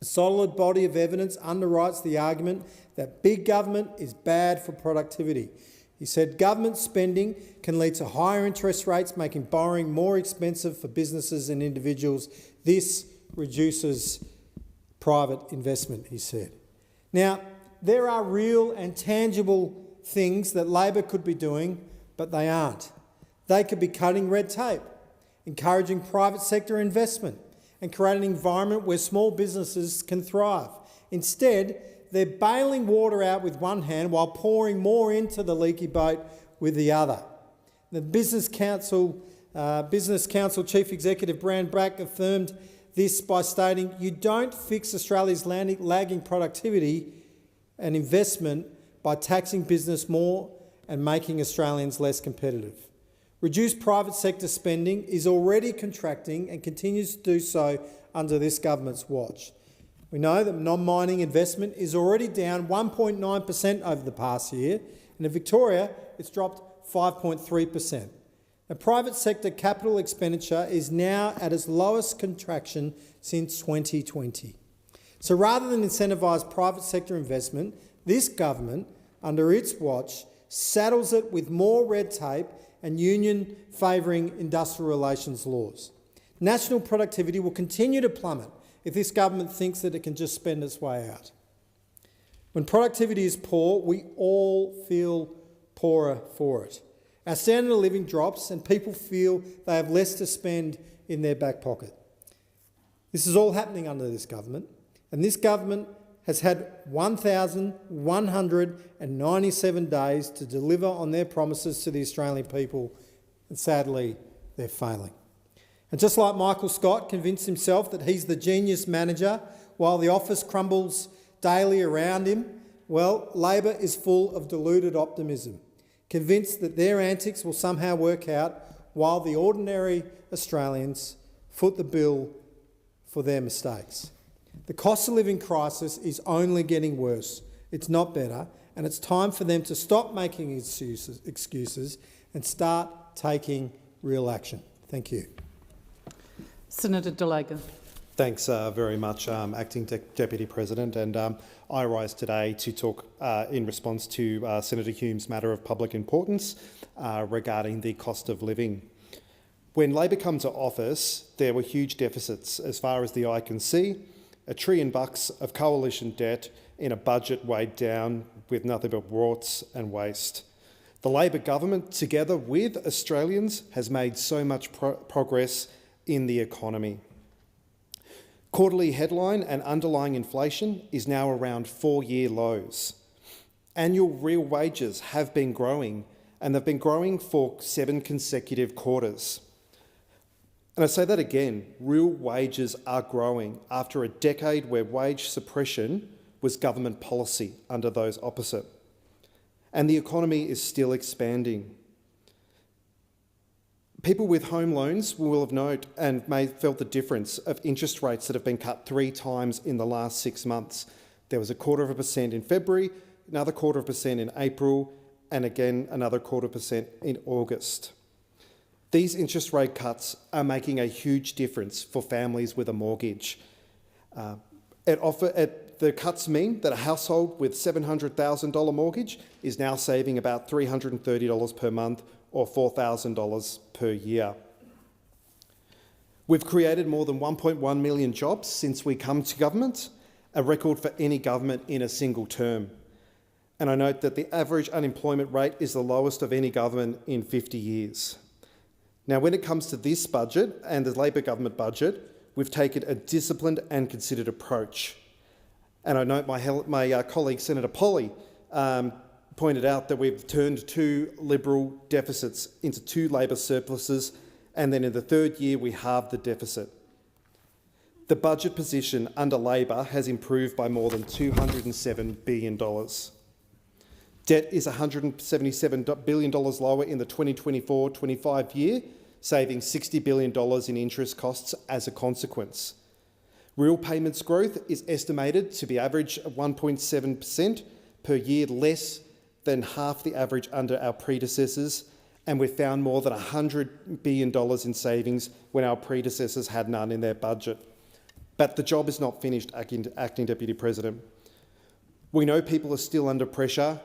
A solid body of evidence underwrites the argument that big government is bad for productivity. He said government spending can lead to higher interest rates, making borrowing more expensive for businesses and individuals. This reduces private investment, he said. Now, there are real and tangible things that Labor could be doing, but they aren't. They could be cutting red tape, encouraging private sector investment, and creating an environment where small businesses can thrive. Instead, they're bailing water out with one hand while pouring more into the leaky boat with the other. The Business Council Chief Executive Brand Brack affirmed this by stating, "You don't fix Australia's lagging productivity and investment by taxing business more and making Australians less competitive." Reduced private sector spending is already contracting and continues to do so under this government's watch. We know that non-mining investment is already down 1.9% over the past year, and in Victoria it's dropped 5.3%. The private sector capital expenditure is now at its lowest contraction since 2020. So rather than incentivise private sector investment, this government, under its watch, saddles it with more red tape and union-favouring industrial relations laws. National productivity will continue to plummet if this government thinks that it can just spend its way out. When productivity is poor, we all feel poorer for it. Our standard of living drops and people feel they have less to spend in their back pocket. This is all happening under this government, and this government has had 1,197 days to deliver on their promises to the Australian people, and sadly, they're failing. And just like Michael Scott convinced himself that he's the genius manager while the office crumbles daily around him, well, Labor is full of deluded optimism, convinced that their antics will somehow work out while the ordinary Australians foot the bill for their mistakes. The cost of living crisis is only getting worse. It's not better, and it's time for them to stop making excuses and start taking real action. Thank you. Senator Delaga. Thanks very much, Acting Deputy President. And I rise today to talk in response to Senator Hume's matter of public importance regarding the cost of living. When Labor came to office, there were huge deficits as far as the eye can see, $1 trillion of coalition debt in a budget weighed down with nothing but warts and waste. The Labor government, together with Australians, has made so much progress in the economy. Quarterly headline and underlying inflation is now around 4-year lows. Annual real wages have been growing, and they've been growing for 7 consecutive quarters. And I say that again, real wages are growing after a decade where wage suppression was government policy under those opposite. And the economy is still expanding. People with home loans will have known and may have felt the difference of interest rates that have been cut 3 times in the last 6 months. There was 0.25% in February, another 0.25% in April, and again another 0.25% in August. These interest rate cuts are making a huge difference for families with a mortgage. The cuts mean that a household with $700,000 mortgage is now saving about $330 per month or $4,000 per year. We've created more than 1.1 million jobs since we come to government, a record for any government in a single term. And I note that the average unemployment rate is the lowest of any government in 50 years. Now, when it comes to this budget and the Labor government budget, we've taken a disciplined and considered approach. And I note my colleague Senator Polley pointed out that we've turned 2 Liberal deficits into 2 Labor surpluses, and then in the 3rd year we halved the deficit. The budget position under Labor has improved by more than $207 billion. Debt is $177 billion lower in the 2024-25 year, saving $60 billion in interest costs as a consequence. Real payments growth is estimated to be average 1.7% per year, less than half the average under our predecessors, and we've found more than $100 billion in savings when our predecessors had none in their budget. But the job is not finished, Acting Deputy President. We know people are still under pressure,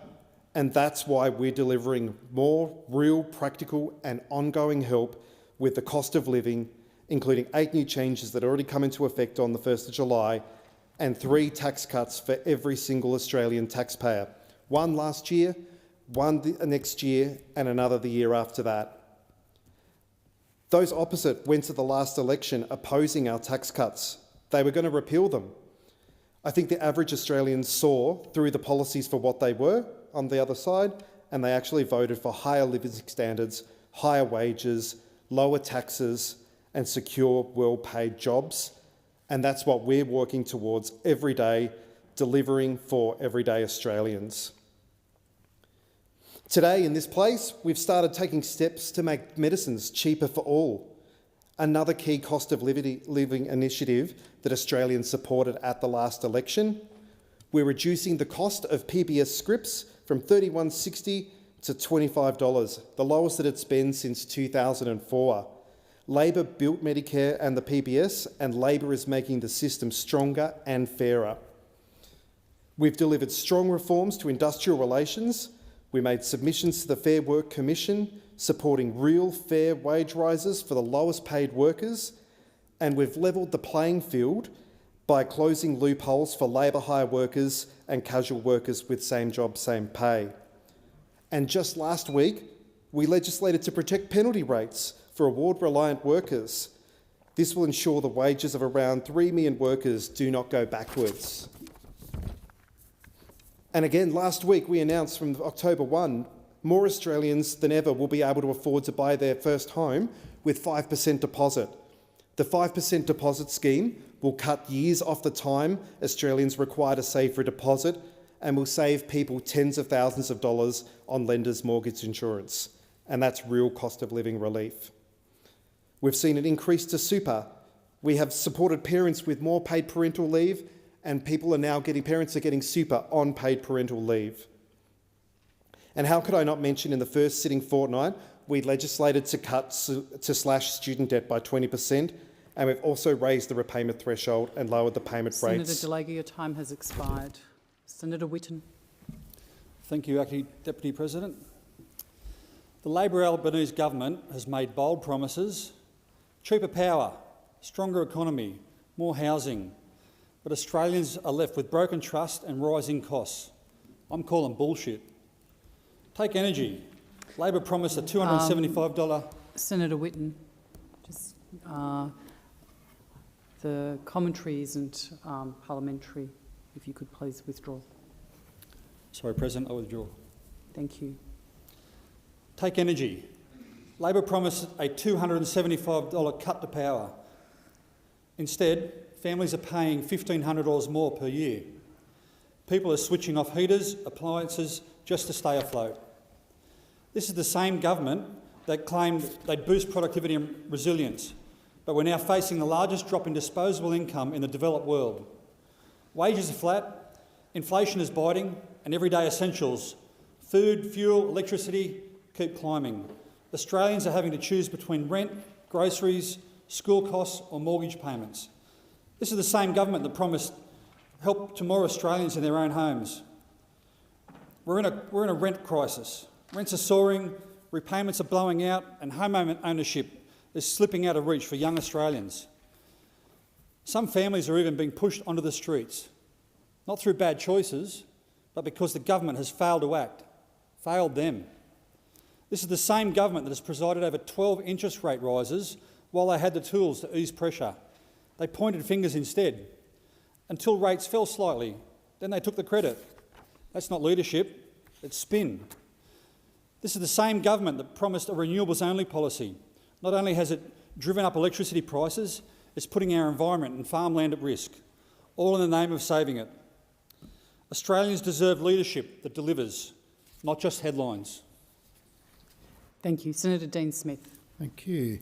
and that's why we're delivering more real, practical and ongoing help with the cost of living, including 8 new changes that already come into effect on the 1st of July and 3 tax cuts for every single Australian taxpayer. 1 last year, 1 next year and another the year after that. Those opposite went to the last election opposing our tax cuts. They were going to repeal them. I think the average Australian saw through the policies for what they were on the other side, and they actually voted for higher living standards, higher wages, lower taxes and secure, well-paid jobs. And that's what we're working towards every day, delivering for everyday Australians. Today in this place, we've started taking steps to make medicines cheaper for all. Another key cost of living initiative that Australians supported at the last election. We're reducing the cost of PBS scripts from $31.60 to $25, the lowest that it's been since 2004. Labor built Medicare and the PBS, and Labor is making the system stronger and fairer. We've delivered strong reforms to industrial relations. We made submissions to the Fair Work Commission, supporting real fair wage rises for the lowest paid workers, and we've levelled the playing field by closing loopholes for labour hire workers and casual workers with same job, same pay. And just last week, we legislated to protect penalty rates for award-reliant workers. This will ensure the wages of around 3 million workers do not go backwards. And again, last week we announced from October 1, more Australians than ever will be able to afford to buy their first home with 5% deposit. The 5% deposit scheme will cut years off the time Australians require to save for a deposit and will save people tens of thousands of dollars on lenders' mortgage insurance. And that's real cost of living relief. We've seen an increase to super. We have supported parents with more paid parental leave, and parents are getting super on paid parental leave. And how could I not mention in the first sitting fortnight, we legislated to slash student debt by 20%, and we've also raised the repayment threshold and lowered the payment rates. Senator Delega, your time has expired. Senator Whitten. Thank you, Acting Deputy President. The Labor Albanese government has made bold promises: cheaper power, stronger economy, more housing. But Australians are left with broken trust and rising costs. I'm calling bullshit. Take energy. Labor promised a $275... Senator Whitten, the commentary isn't parliamentary. If you could please withdraw. Sorry, President, I withdraw. Thank you. Take energy. Labor promised a $275 cut to power. Instead, families are paying $1,500 more per year. People are switching off heaters, appliances, just to stay afloat. This is the same government that claimed they'd boost productivity and resilience, but we're now facing the largest drop in disposable income in the developed world. Wages are flat, inflation is biting, and everyday essentials, food, fuel, electricity, keep climbing. Australians are having to choose between rent, groceries, school costs or mortgage payments. This is the same government that promised help to more Australians in their own homes. We're in a rent crisis. Rents are soaring, repayments are blowing out, and home ownership is slipping out of reach for young Australians. Some families are even being pushed onto the streets, not through bad choices, but because the government has failed to act, failed them. This is the same government that has presided over 12 interest rate rises while they had the tools to ease pressure. They pointed fingers instead, until rates fell slightly. Then they took the credit. That's not leadership, it's spin. This is the same government that promised a renewables-only policy. Not only has it driven up electricity prices, it's putting our environment and farmland at risk, all in the name of saving it. Australians deserve leadership that delivers, not just headlines. Thank you. Senator Dean Smith. Thank you.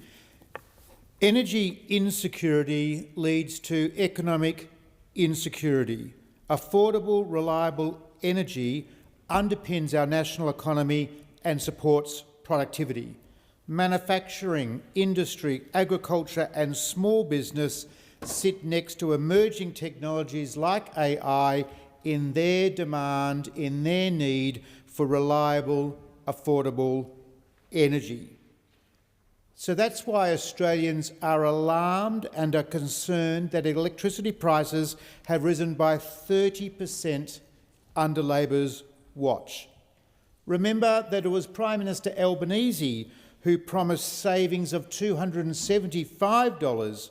Energy insecurity leads to economic insecurity. Affordable, reliable energy underpins our national economy and supports productivity. Manufacturing, industry, agriculture and small business sit next to emerging technologies like AI in their demand, in their need for reliable, affordable energy. So that's why Australians are alarmed and are concerned that electricity prices have risen by 30% under Labor's watch. Remember that it was Prime Minister Albanese who promised savings of $275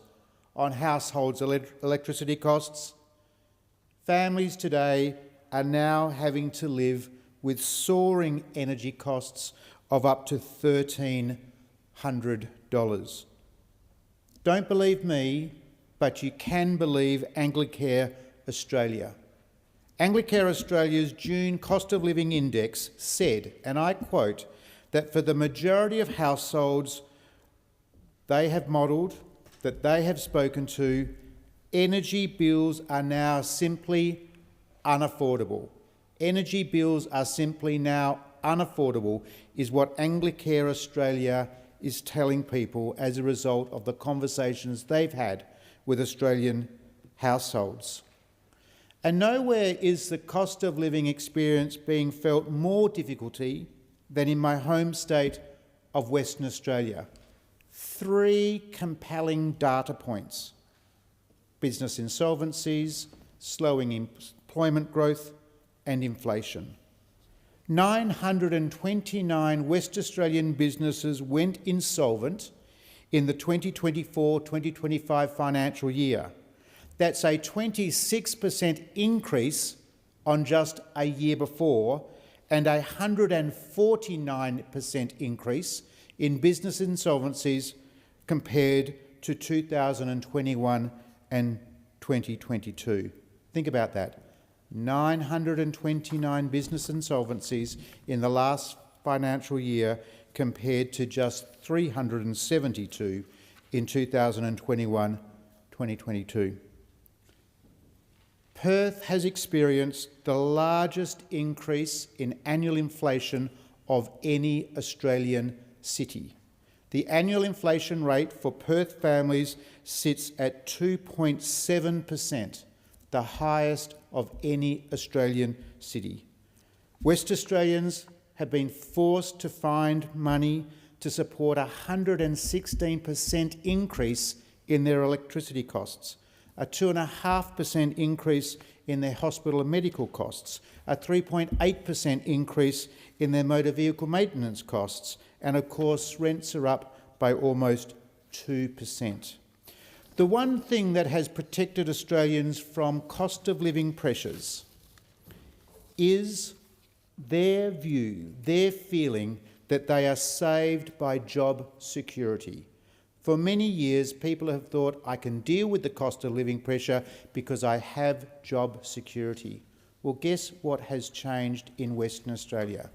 on households' electricity costs. Families today are now having to live with soaring energy costs of up to $1,300. Don't believe me, but you can believe Anglicare Australia. Anglicare Australia's June Cost of Living Index said, and I quote, that for the majority of households they have modelled, that they have spoken to, energy bills are now simply unaffordable. Energy bills are simply now unaffordable, is what Anglicare Australia is telling people as a result of the conversations they've had with Australian households. And nowhere is the cost of living experience being felt more difficulty than in my home state of Western Australia. 3 compelling data points: business insolvencies, slowing employment growth and inflation. 929 West Australian businesses went insolvent in the 2024-2025 financial year. That's a 26% increase on just a year before, and a 149% increase in business insolvencies compared to 2021 and 2022. Think about that. 929 business insolvencies in the last financial year compared to just 372 in 2021-2022. Perth has experienced the largest increase in annual inflation of any Australian city. The annual inflation rate for Perth families sits at 2.7%, the highest of any Australian city. West Australians have been forced to find money to support a 116% increase in their electricity costs, a 2.5% increase in their hospital and medical costs, a 3.8% increase in their motor vehicle maintenance costs, and of course rents are up by almost 2%. The one thing that has protected Australians from cost of living pressures is their view, their feeling that they are saved by job security. For many years, people have thought, I can deal with the cost of living pressure because I have job security. Well, guess what has changed in Western Australia?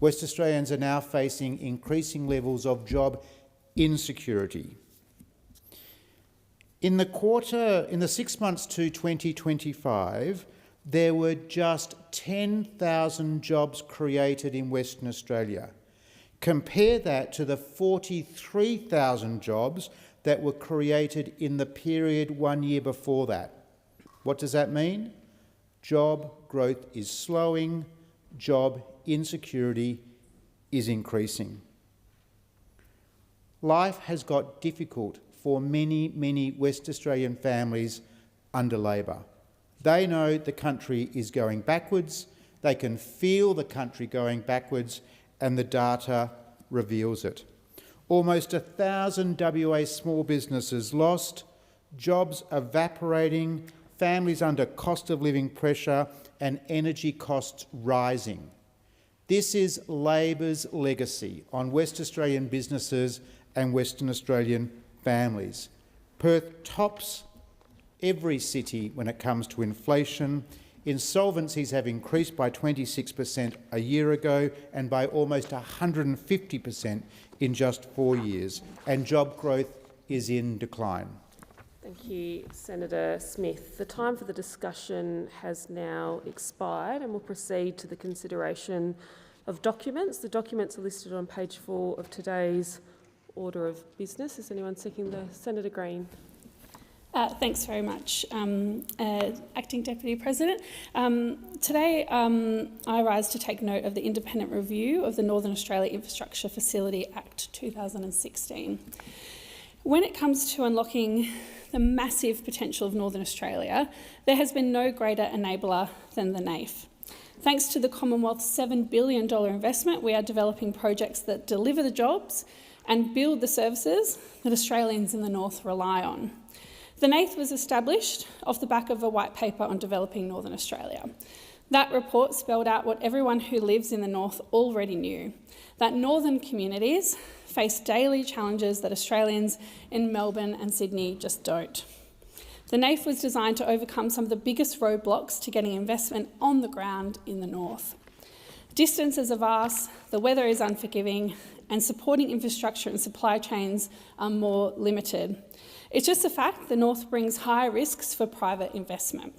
West Australians are now facing increasing levels of job insecurity. In the 6 months to 2025, there were just 10,000 jobs created in Western Australia. Compare that to the 43,000 jobs that were created in the period 1 year before that. What does that mean? Job growth is slowing, job insecurity is increasing. Life has got difficult for many, many West Australian families under Labor. They know the country is going backwards, they can feel the country going backwards, and the data reveals it. Almost 1,000 WA small businesses lost, jobs evaporating, families under cost of living pressure, and energy costs rising. This is Labor's legacy on West Australian businesses and Western Australian families. Perth tops every city when it comes to inflation. Insolvencies have increased by 26% a year ago and by almost 150% in just 4 years, and job growth is in decline. Thank you, Senator Smith. The time for the discussion has now expired, and we'll proceed to the consideration of documents. The documents are listed on page 4 of today's order of business. Is anyone seeking the Senator Green? Thanks very much, Acting Deputy President. Today I rise to take note of the independent review of the Northern Australia Infrastructure Facility Act 2016. When it comes to unlocking the massive potential of Northern Australia, there has been no greater enabler than the NAIF. Thanks to the Commonwealth's $7 billion investment, we are developing projects that deliver the jobs and build the services that Australians in the North rely on. The NAIF was established off the back of a white paper on developing Northern Australia. That report spelled out what everyone who lives in the North already knew, that northern communities face daily challenges that Australians in Melbourne and Sydney just don't. The NAIF was designed to overcome some of the biggest roadblocks to getting investment on the ground in the North. Distances are vast, the weather is unforgiving, and supporting infrastructure and supply chains are more limited. It's just a fact the North brings higher risks for private investment.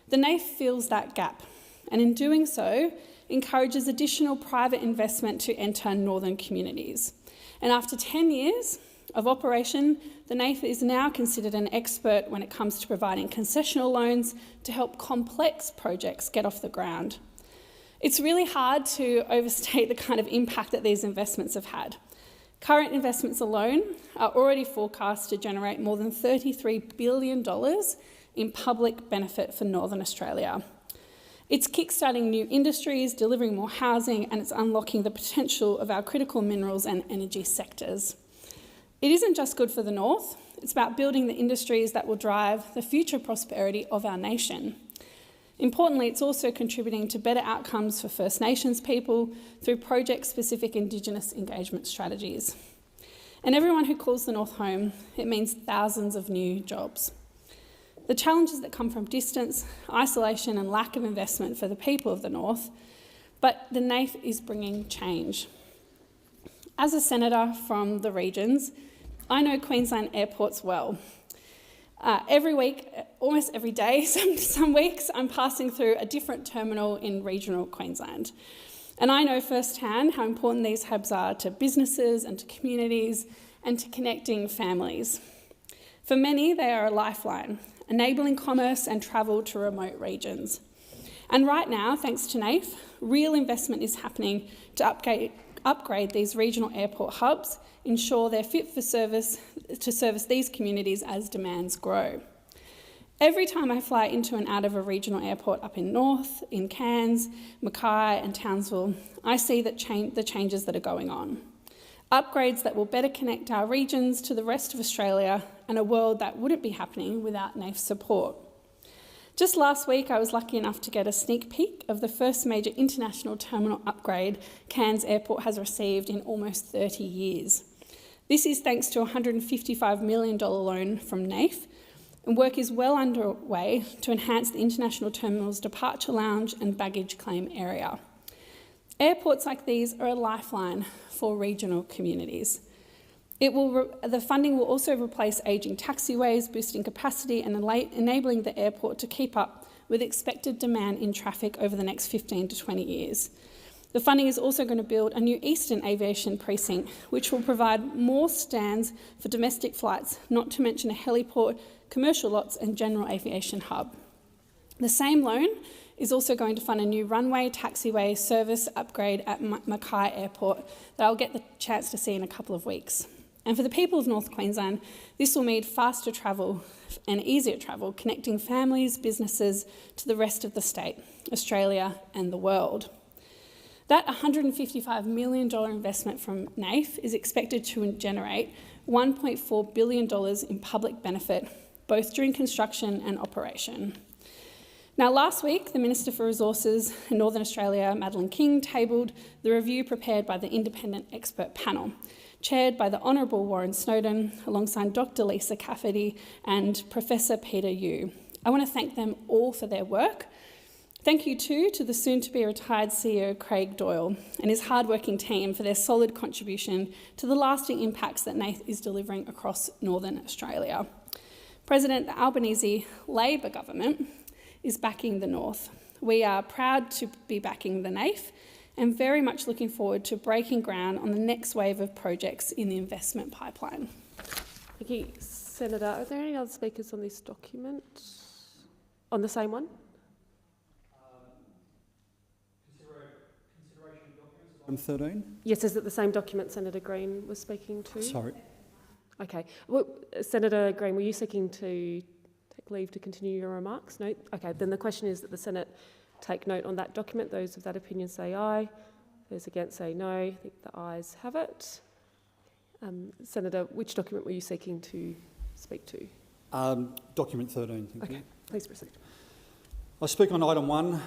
The NAIF fills that gap, and in doing so, encourages additional private investment to enter northern communities. And after 10 years of operation, the NAIF is now considered an expert when it comes to providing concessional loans to help complex projects get off the ground. It's really hard to overstate the kind of impact that these investments have had. Current investments alone are already forecast to generate more than $33 billion in public benefit for Northern Australia. It's kickstarting new industries, delivering more housing, and it's unlocking the potential of our critical minerals and energy sectors. It isn't just good for the North, it's about building the industries that will drive the future prosperity of our nation. Importantly, it's also contributing to better outcomes for First Nations people through project-specific Indigenous engagement strategies. And everyone who calls the North home, it means thousands of new jobs. The challenges that come from distance, isolation and lack of investment for the people of the North, but the NAIF is bringing change. As a senator from the regions, I know Queensland airports well. Every week, almost every day, some weeks, I'm passing through a different terminal in regional Queensland. And I know firsthand how important these hubs are to businesses and to communities and to connecting families. For many, they are a lifeline, enabling commerce and travel to remote regions. And right now, thanks to NAIF, real investment is happening to upgrade these regional airport hubs, ensure they're fit for service to service these communities as demands grow. Every time I fly into and out of a regional airport up in North, in Cairns, Mackay and Townsville, I see the changes that are going on. Upgrades that will better connect our regions to the rest of Australia and a world that wouldn't be happening without NAIF's support. Just last week, I was lucky enough to get a sneak peek of the first major international terminal upgrade Cairns Airport has received in almost 30 years. This is thanks to a $155 million loan from NAIF, and work is well underway to enhance the international terminal's departure lounge and baggage claim area. Airports like these are a lifeline for regional communities. The funding will also replace ageing taxiways, boosting capacity and enabling the airport to keep up with expected demand in traffic over the next 15 to 20 years. The funding is also going to build a new Eastern Aviation Precinct, which will provide more stands for domestic flights, not to mention a heliport, commercial lots and general aviation hub. The same loan is also going to fund a new runway, taxiway service upgrade at Mackay Airport that I'll get the chance to see in a couple of weeks. And for the people of North Queensland, this will mean faster travel and easier travel, connecting families, businesses to the rest of the state, Australia and the world. That $155 million investment from NAIF is expected to generate $1.4 billion in public benefit, both during construction and operation. Now, last week, the Minister for Resources in Northern Australia, Madeleine King, tabled the review prepared by the independent expert panel, chaired by the Honourable Warren Snowden, alongside Dr. Lisa Cafferty and Professor Peter Yu. I want to thank them all for their work. Thank you too to the soon-to-be retired CEO Craig Doyle and his hard-working team for their solid contribution to the lasting impacts that NAIF is delivering across Northern Australia. President, the Albanese Labor government is backing the North. We are proud to be backing the NAIF and very much looking forward to breaking ground on the next wave of projects in the investment pipeline. Thank you, Senator. Are there any other speakers on this document? On the same one? Item 13. Yes, is it the same document Senator Green was speaking to? Sorry. Okay. Well, Senator Green, were you seeking to take leave to continue your remarks? No? Okay, then the question is that the Senate take note on that document. Those of that opinion say aye. Those against say no. I think the ayes have it. Senator, which document were you seeking to speak to? Document 13, thank you. Please proceed. I speak on item 1,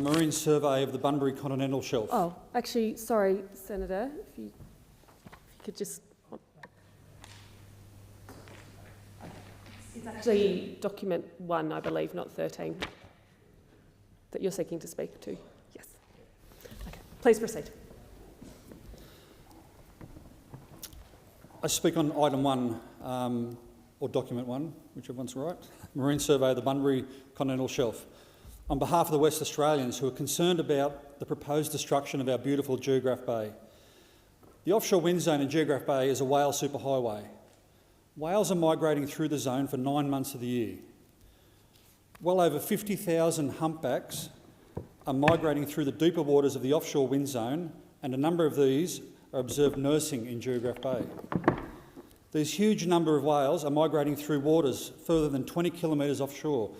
marine survey of the Bunbury Continental Shelf. Oh, actually, sorry, Senator, if you could just... It's actually document 1, I believe, not 13, that you're seeking to speak to. Yes. Okay, please proceed. I speak on item 1, or document 1, whichever one's right, marine survey of the Bunbury Continental Shelf, on behalf of the West Australians who are concerned about the proposed destruction of our beautiful Geograph Bay. The offshore wind zone in Geograph Bay is a whale superhighway. Whales are migrating through the zone for 9 months of the year. Well over 50,000 humpbacks are migrating through the deeper waters of the offshore wind zone, and a number of these are observed nursing in Geograph Bay. These huge number of whales are migrating through waters further than 20 kilometres offshore,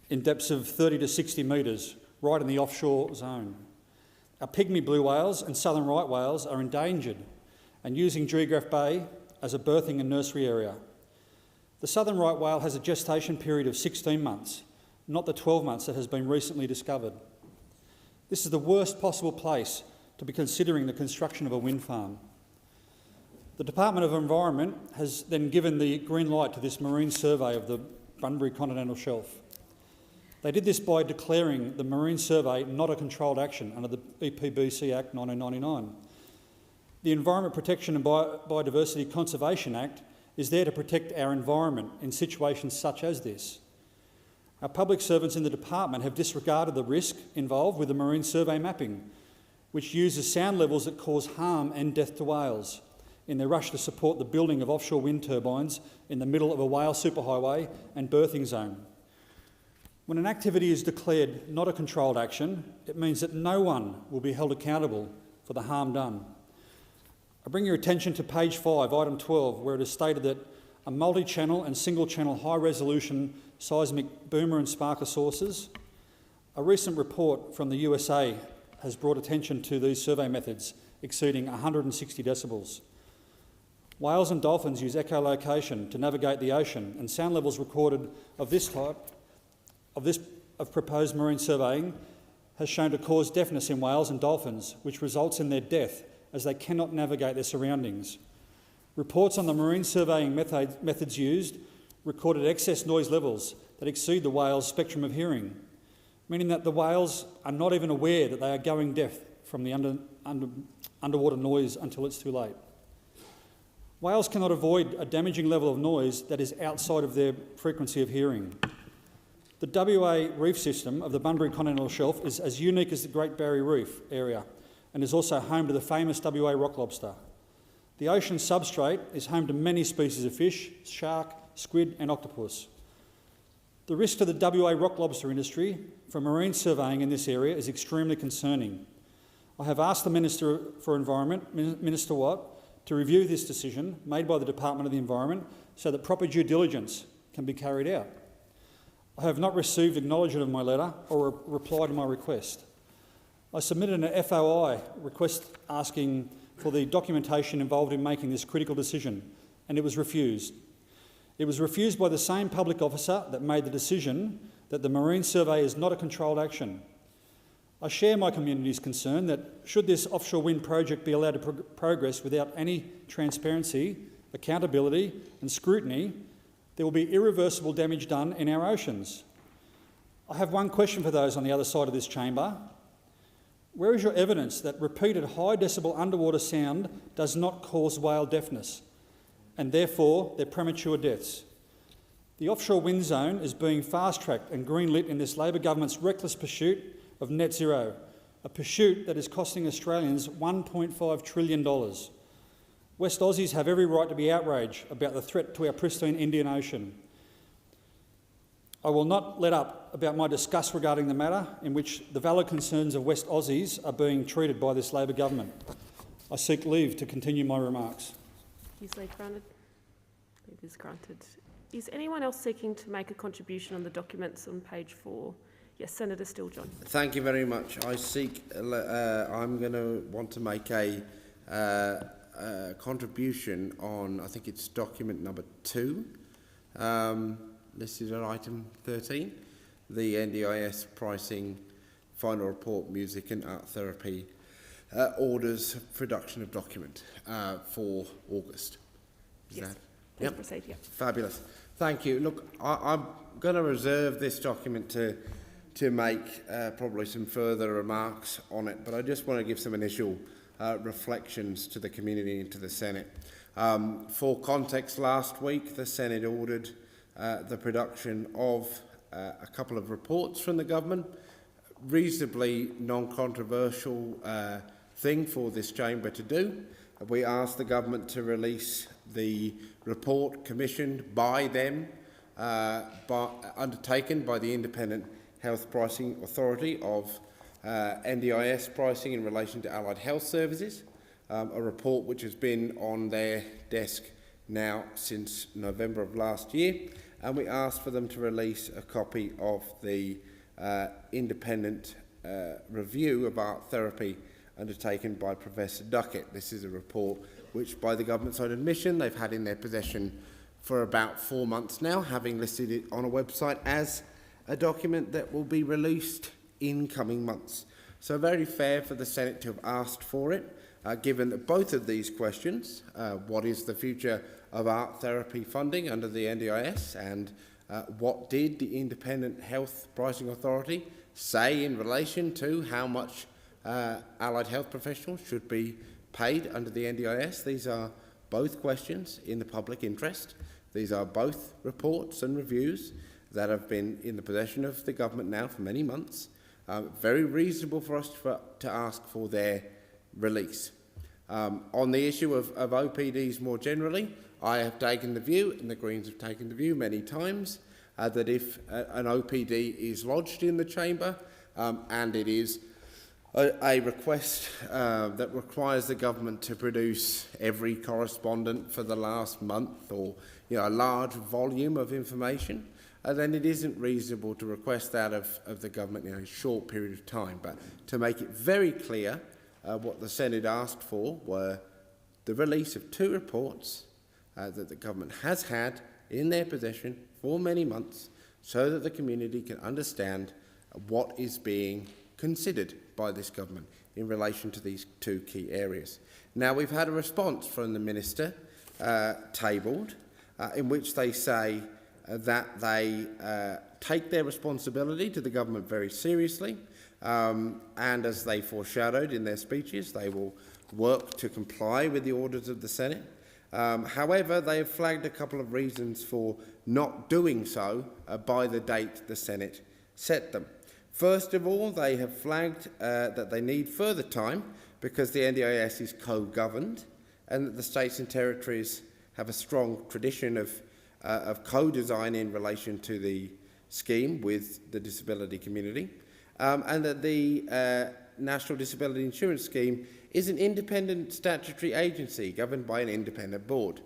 in depths of 30 to 60 metres, right in the offshore zone. Our pygmy blue whales and southern right whales are endangered and using Geograph Bay as a birthing and nursery area. The southern right whale has a gestation period of 16 months, not the 12 months that has been recently discovered. This is the worst possible place to be considering the construction of a wind farm. The Department of Environment has then given the green light to this marine survey of the Bunbury Continental Shelf. They did this by declaring the marine survey not a controlled action under the EPBC Act 1999. The Environment Protection and Biodiversity Conservation Act is there to protect our environment in situations such as this. Our public servants in the department have disregarded the risk involved with the marine survey mapping, which uses sound levels that cause harm and death to whales in their rush to support the building of offshore wind turbines in the middle of a whale superhighway and berthing zone. When an activity is declared not a controlled action, it means that no one will be held accountable for the harm done. I bring your attention to page 5, item 12, where it is stated that a multi-channel and single-channel high-resolution seismic boomer and sparker sources. A recent report from the USA has brought attention to these survey methods exceeding 160 decibels. Whales and dolphins use echolocation to navigate the ocean, and sound levels recorded of this type of proposed marine surveying has shown to cause deafness in whales and dolphins, which results in their death as they cannot navigate their surroundings. Reports on the marine surveying methods used recorded excess noise levels that exceed the whale's spectrum of hearing, meaning that the whales are not even aware that they are going deaf from the underwater noise until it's too late. Whales cannot avoid a damaging level of noise that is outside of their frequency of hearing. The WA reef system of the Bunbury Continental Shelf is as unique as the Great Barrier Reef area and is also home to the famous WA rock lobster. The ocean substrate is home to many species of fish, shark, squid and octopus. The risk to the WA rock lobster industry from marine surveying in this area is extremely concerning. I have asked the Minister for Environment, Minister Watt, to review this decision made by the Department of the Environment so that proper due diligence can be carried out. I have not received acknowledgement of my letter or a reply to my request. I submitted an FOI request asking for the documentation involved in making this critical decision, and it was refused. It was refused by the same public officer that made the decision that the marine survey is not a controlled action. I share my community's concern that should this offshore wind project be allowed to progress without any transparency, accountability and scrutiny, there will be irreversible damage done in our oceans. I have one question for those on the other side of this chamber. Where is your evidence that repeated high decibel underwater sound does not cause whale deafness and therefore their premature deaths? The offshore wind zone is being fast-tracked and green-lit in this Labor government's reckless pursuit of net zero, a pursuit that is costing Australians $1.5 trillion. West Aussies have every right to be outraged about the threat to our pristine Indian Ocean. I will not let up about my disgust regarding the matter in which the valid concerns of West Aussies are being treated by this Labor government. I seek leave to continue my remarks. Is leave granted? Leave is granted. Is anyone else seeking to make a contribution on the documents on page 4? Yes, Senator Steele-John. Thank you very much. I'm going to want to make a contribution on, I think it's document number 2, listed on item 13, the NDIS pricing, final report, music and art therapy orders production of document for August. Yes, please proceed. Yeah. Fabulous. Thank you. Look, I'm going to reserve this document to make probably some further remarks on it, but I just want to give some initial reflections to the community and to the Senate. For context, last week the Senate ordered the production of a couple of reports from the government, reasonably non-controversial thing for this chamber to do. We asked the government to release the report commissioned by them, undertaken by the Independent Health Pricing Authority of NDIS pricing in relation to allied health services, a report which has been on their desk now since November of last year, and we asked for them to release a copy of the independent review of art therapy undertaken by Professor Duckett. This is a report which, by the government's own admission, they've had in their possession for about 4 months now, having listed it on a website as a document that will be released in coming months. So very fair for the Senate to have asked for it, given that both of these questions, what is the future of art therapy funding under the NDIS, and what did the Independent Health Pricing Authority say in relation to how much allied health professionals should be paid under the NDIS. These are both questions in the public interest. These are both reports and reviews that have been in the possession of the government now for many months. Very reasonable for us to ask for their release. On the issue of OPDs more generally, I have taken the view, and the Greens have taken the view many times, that if an OPD is lodged in the chamber and it is a request that requires the government to produce every correspondent for the last month, or a large volume of information, then it isn't reasonable to request that of the government in a short period of time. But to make it very clear, what the Senate asked for were the release of 2 reports that the government has had in their possession for many months, so that the community can understand what is being considered by this government in relation to these 2 key areas. Now, we've had a response from the Minister tabled in which they say that they take their responsibility to the government very seriously, and as they foreshadowed in their speeches, they will work to comply with the orders of the Senate. However, they have flagged a couple of reasons for not doing so by the date the Senate set them. First of all, they have flagged that they need further time because the NDIS is co-governed, and that the states and territories have a strong tradition of co-design in relation to the scheme with the disability community, and that the National Disability Insurance Scheme is an independent statutory agency governed by an independent board.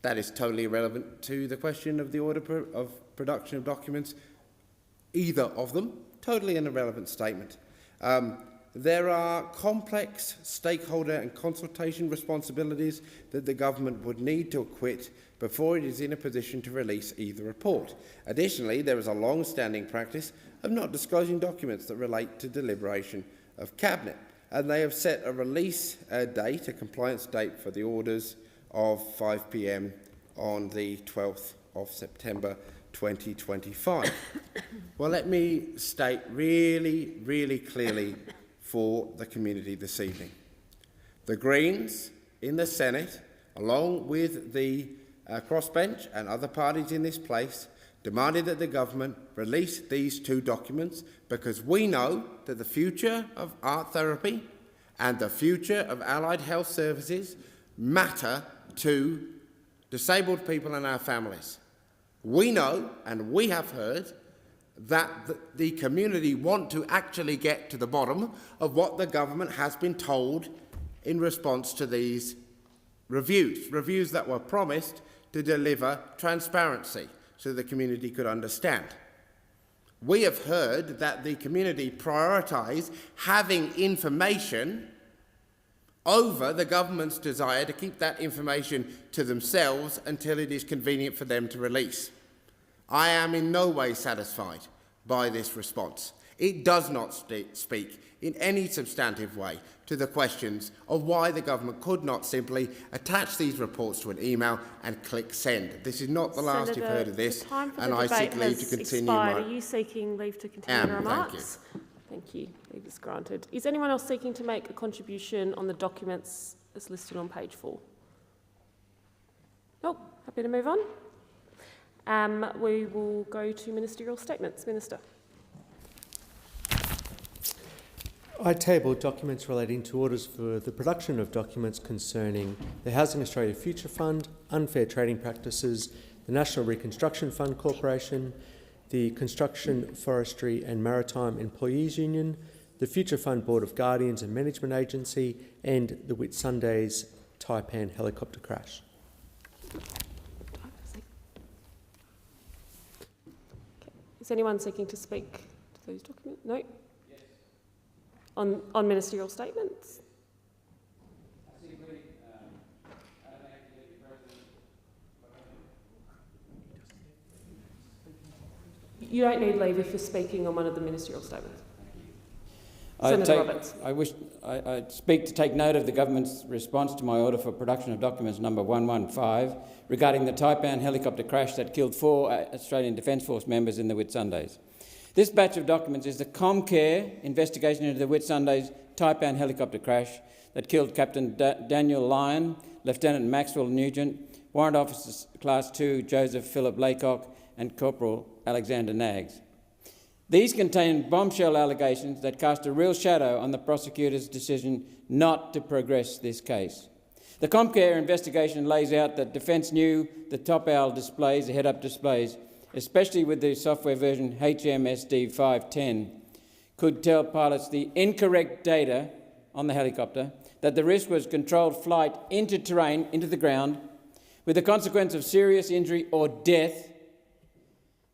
That is totally irrelevant to the question of the order of production of documents, either of them. Totally an irrelevant statement. There are complex stakeholder and consultation responsibilities that the government would need to acquit before it is in a position to release either report. Additionally, there is a long-standing practice of not disclosing documents that relate to deliberation of Cabinet, and they have set a release date, a compliance date for the orders of 5 p.m. on the 12th of September 2025. Well, let me state really, really clearly for the community this evening. The Greens in the Senate, along with the crossbench and other parties in this place, demanded that the government release these 2 documents because we know that the future of art therapy and the future of allied health services matter to disabled people and our families. We know, and we have heard, that the community want to actually get to the bottom of what the government has been told in response to these reviews that were promised to deliver transparency so the community could understand. We have heard that the community prioritise having information over the government's desire to keep that information to themselves until it is convenient for them to release. I am in no way satisfied by this response. It does not speak in any substantive way to the questions of why the government could not simply attach these reports to an email and click send. This is not the last you've heard of this, and I seek leave to continue Are you seeking leave to continue remarks? Thank you. Leave is granted. Is anyone else seeking to make a contribution on the documents as listed on page 4? Nope. Happy to move on. We will go to ministerial statements. Minister. I tabled documents relating to orders for the production of documents concerning the Housing Australia Future Fund, unfair trading practices, the National Reconstruction Fund Corporation, the Construction, Forestry and Maritime Employees Union, the Future Fund Board of Guardians and Management Agency, and the Whitsundays Taipan helicopter crash. Is anyone seeking to speak to those documents? No? Yes. On ministerial statements? You don't need leave if you're speaking on one of the ministerial statements. Senator Roberts. I speak to take note of the government's response to my order for production of documents number 115 regarding the Taipan helicopter crash that killed 4 Australian Defence Force members in the Whitsundays. This batch of documents is the Comcare investigation into the Whitsundays Taipan helicopter crash that killed Captain Daniel Lyon, Lieutenant Maxwell Nugent, Warrant Officer Class 2 Joseph Philip Laycock and Corporal Alexander Naggs. These contain bombshell allegations that cast a real shadow on the prosecutor's decision not to progress this case. The Comcare investigation lays out that Defence knew the Top Owl displays, the head-up displays, especially with the software version HMSD 510, could tell pilots the incorrect data on the helicopter, that the risk was controlled flight into terrain, into the ground, with the consequence of serious injury or death,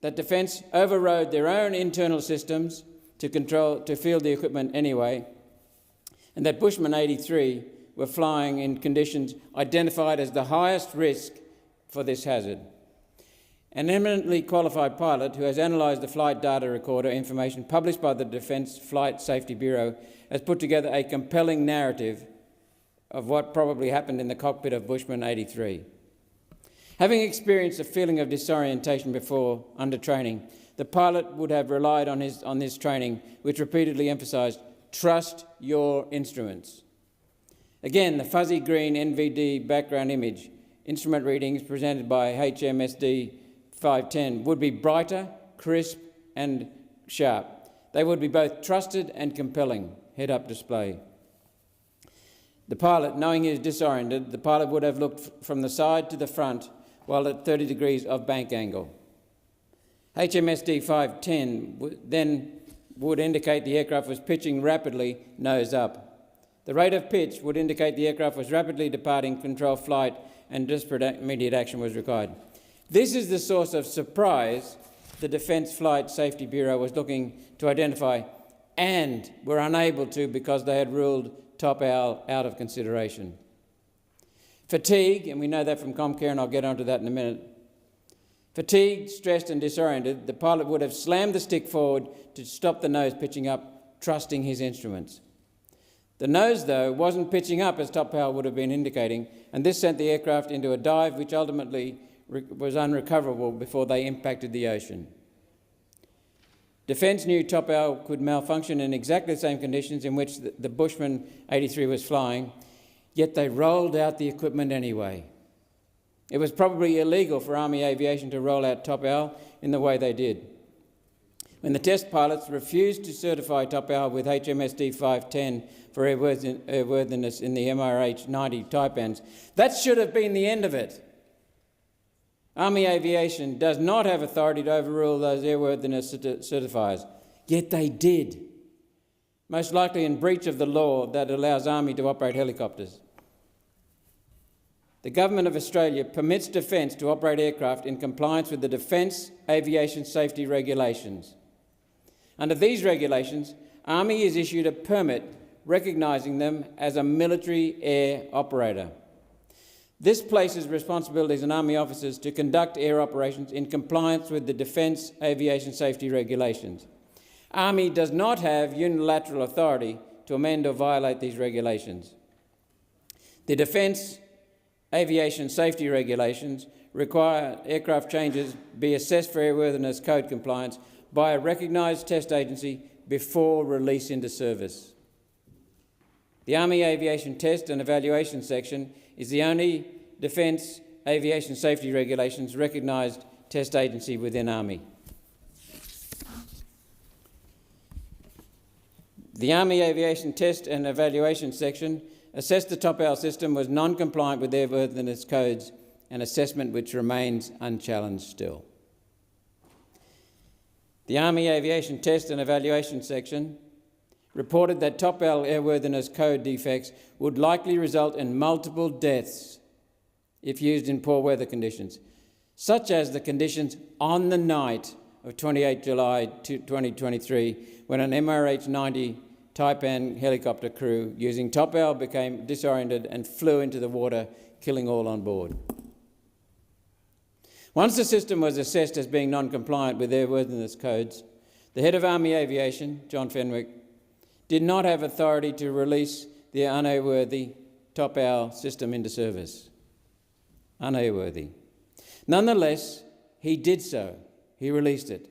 that Defence overrode their own internal systems to field the equipment anyway, and that Bushman 83 were flying in conditions identified as the highest risk for this hazard. An eminently qualified pilot who has analysed the flight data recorder information published by the Defence Flight Safety Bureau has put together a compelling narrative of what probably happened in the cockpit of Bushman 83. Having experienced a feeling of disorientation before under training, the pilot would have relied on this training, which repeatedly emphasised, trust your instruments. Again, the fuzzy green NVD background image, instrument readings presented by HMSD 510 would be brighter, crisp and sharp. They would be both trusted and compelling head-up display. The pilot, knowing he was disoriented, the pilot would have looked from the side to the front while at 30 degrees of bank angle. HMSD 510 then would indicate the aircraft was pitching rapidly nose up. The rate of pitch would indicate the aircraft was rapidly departing control flight and desperate immediate action was required. This is the source of surprise the Defence Flight Safety Bureau was looking to identify and were unable to because they had ruled Top Owl out of consideration. Fatigue, and we know that from Comcare, and I'll get onto that in a minute. Fatigued, stressed and disoriented, the pilot would have slammed the stick forward to stop the nose pitching up, trusting his instruments. The nose, though, wasn't pitching up as Top Owl would have been indicating, and this sent the aircraft into a dive which ultimately was unrecoverable before they impacted the ocean. Defence knew Top Owl could malfunction in exactly the same conditions in which the Bushman 83 was flying, yet they rolled out the equipment anyway. It was probably illegal for Army Aviation to roll out Top Owl in the way they did. When the test pilots refused to certify Top Owl with HMSD 510 for airworthiness in the MRH 90 Taipans, that should have been the end of it. Army Aviation does not have authority to overrule those airworthiness certifiers, yet they did, most likely in breach of the law that allows Army to operate helicopters. The Government of Australia permits Defence to operate aircraft in compliance with the Defence Aviation Safety Regulations. Under these regulations, Army is issued a permit recognising them as a military air operator. This places responsibilities on Army officers to conduct air operations in compliance with the Defence Aviation Safety Regulations. Army does not have unilateral authority to amend or violate these regulations. The Defence Aviation Safety Regulations require aircraft changes be assessed for airworthiness code compliance by a recognised test agency before release into service. The Army Aviation Test and Evaluation Section is the only Defence Aviation Safety Regulations recognised test agency within Army. The Army Aviation Test and Evaluation Section assessed the Top Owl system was non-compliant with airworthiness codes, an assessment which remains unchallenged still. The Army Aviation Test and Evaluation Section reported that Top Owl airworthiness code defects would likely result in multiple deaths if used in poor weather conditions, such as the conditions on the night of 28 July 2023, when an MRH 90 Taipan helicopter crew using Top Owl became disoriented and flew into the water, killing all on board. Once the system was assessed as being non-compliant with airworthiness codes, the head of Army Aviation, John Fenwick, did not have authority to release the unairworthy top hour system into service. Unairworthy. Nonetheless, he did so. He released it,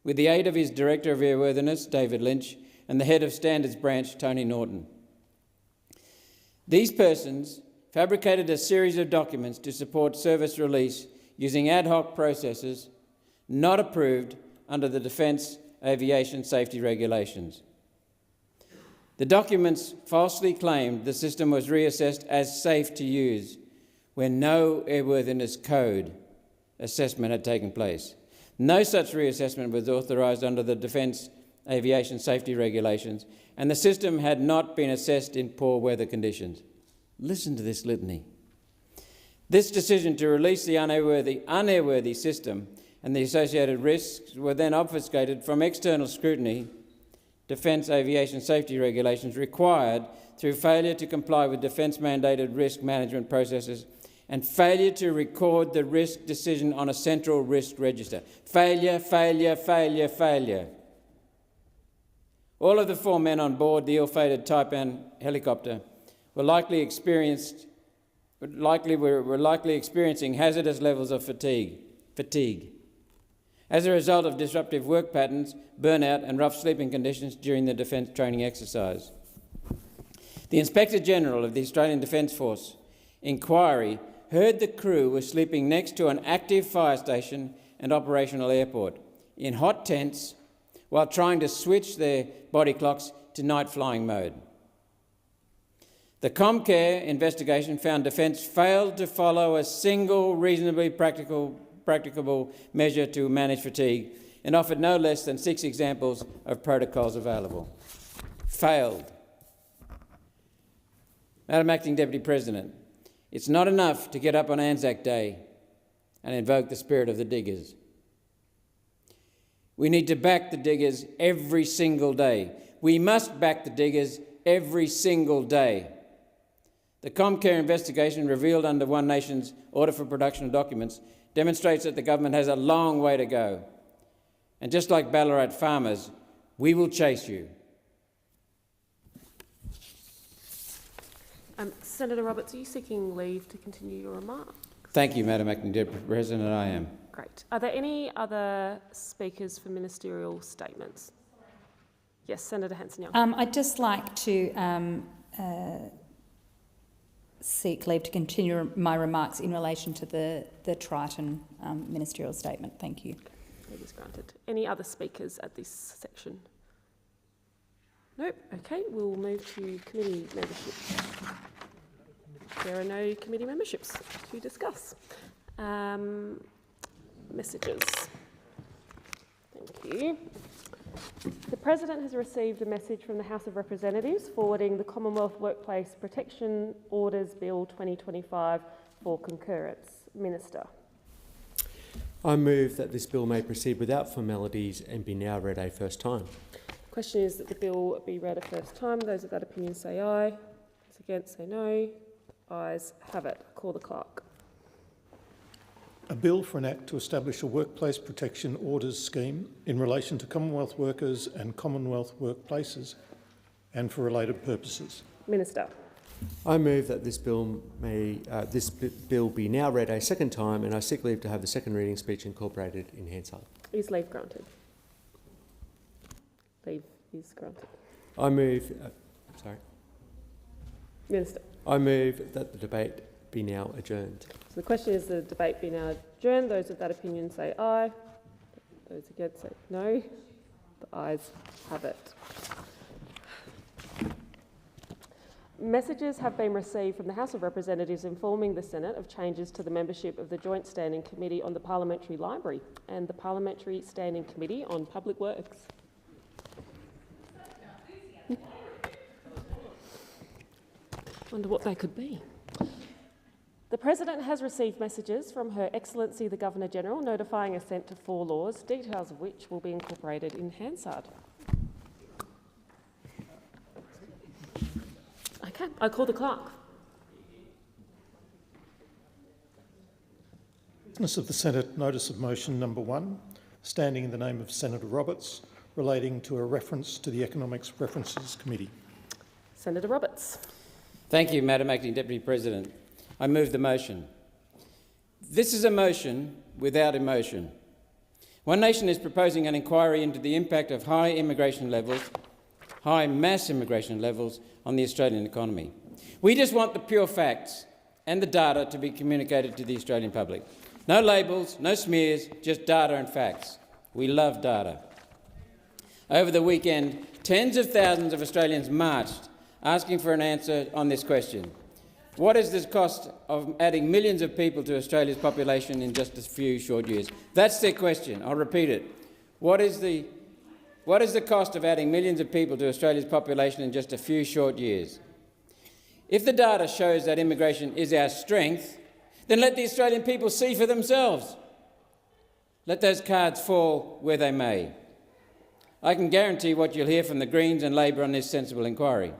with the aid of his Director of Airworthiness, David Lynch, and the Head of Standards Branch, Tony Norton. These persons fabricated a series of documents to support service release using ad hoc processes not approved under the Defence Aviation Safety Regulations. The documents falsely claimed the system was reassessed as safe to use when no airworthiness code assessment had taken place. No such reassessment was authorised under the Defence Aviation Safety Regulations, and the system had not been assessed in poor weather conditions. Listen to this litany. This decision to release the unairworthy system and the associated risks were then obfuscated from external scrutiny. Defence Aviation Safety Regulations required through failure to comply with defence-mandated risk management processes and failure to record the risk decision on a central risk register. Failure, failure, failure, failure. All of the 4 men on board the ill-fated Taipan helicopter were likely experiencing hazardous levels of fatigue as a result of disruptive work patterns, burnout and rough sleeping conditions during the defence training exercise. The Inspector General of the Australian Defence Force inquiry heard the crew were sleeping next to an active fire station and operational airport in hot tents while trying to switch their body clocks to night flying mode. The Comcare investigation found Defence failed to follow a single reasonably practicable measure to manage fatigue and offered no less than 6 examples of protocols available. Failed. Madam Acting Deputy President, it's not enough to get up on Anzac Day and invoke the spirit of the diggers. We need to back the diggers every single day. We must back the diggers every single day. The Comcare investigation, revealed under One Nation's Order for Production of Documents, demonstrates that the government has a long way to go. And just like Ballarat farmers, we will chase you. Senator Roberts, are you seeking leave to continue your remarks? Thank you, Madam Acting Deputy President, I am. Great. Are there any other speakers for ministerial statements? Yes, Senator Hanson-Young. I'd just like to seek leave to continue my remarks in relation to the Triton ministerial statement. Thank you. Leave is granted. Any other speakers at this section? Nope. Okay, we'll move to committee membership. There are no committee memberships to discuss. Messages. Thank you. The President has received a message from the House of Representatives forwarding the Commonwealth Workplace Protection Orders Bill 2025 for concurrence. Minister. I move that this bill may proceed without formalities and be now read a first time. The question is that the bill be read a first time. Those of that opinion say aye. Those against say no. The ayes have it. Call the clerk. A bill for an act to establish a workplace protection orders scheme in relation to Commonwealth workers and Commonwealth workplaces and for related purposes. Minister. I move that this bill be now read a second time, and I seek leave to have the second reading speech incorporated in Hansard. Is leave granted? Leave is granted. I move... Minister. I move that the debate be now adjourned. So the question is the debate be now adjourned. Those of that opinion say aye. Those against say no. The ayes have it. Messages have been received from the House of Representatives informing the Senate of changes to the membership of the Joint Standing Committee on the Parliamentary Library and the Parliamentary Standing Committee on Public Works. Wonder what they could be. The President has received messages from Her Excellency the Governor-General notifying assent to 4 laws, details of which will be incorporated in Hansard. Okay, I call the clerk. Business of the Senate Notice of Motion number 1, standing in the name of Senator Roberts, relating to a reference to the Economics References Committee. Senator Roberts. Thank you, Madam Acting Deputy President. I move the motion. This is a motion without emotion. One Nation is proposing an inquiry into the impact of high mass immigration levels on the Australian economy. We just want the pure facts and the data to be communicated to the Australian public. No labels, no smears, just data and facts. We love data. Over the weekend, tens of thousands of Australians marched asking for an answer on this question. What is the cost of adding millions of people to Australia's population in just a few short years? That's their question. I'll repeat it. What is the cost of adding millions of people to Australia's population in just a few short years? If the data shows that immigration is our strength, then let the Australian people see for themselves. Let those cards fall where they may. I can guarantee what you'll hear from the Greens and Labor on this sensible inquiry.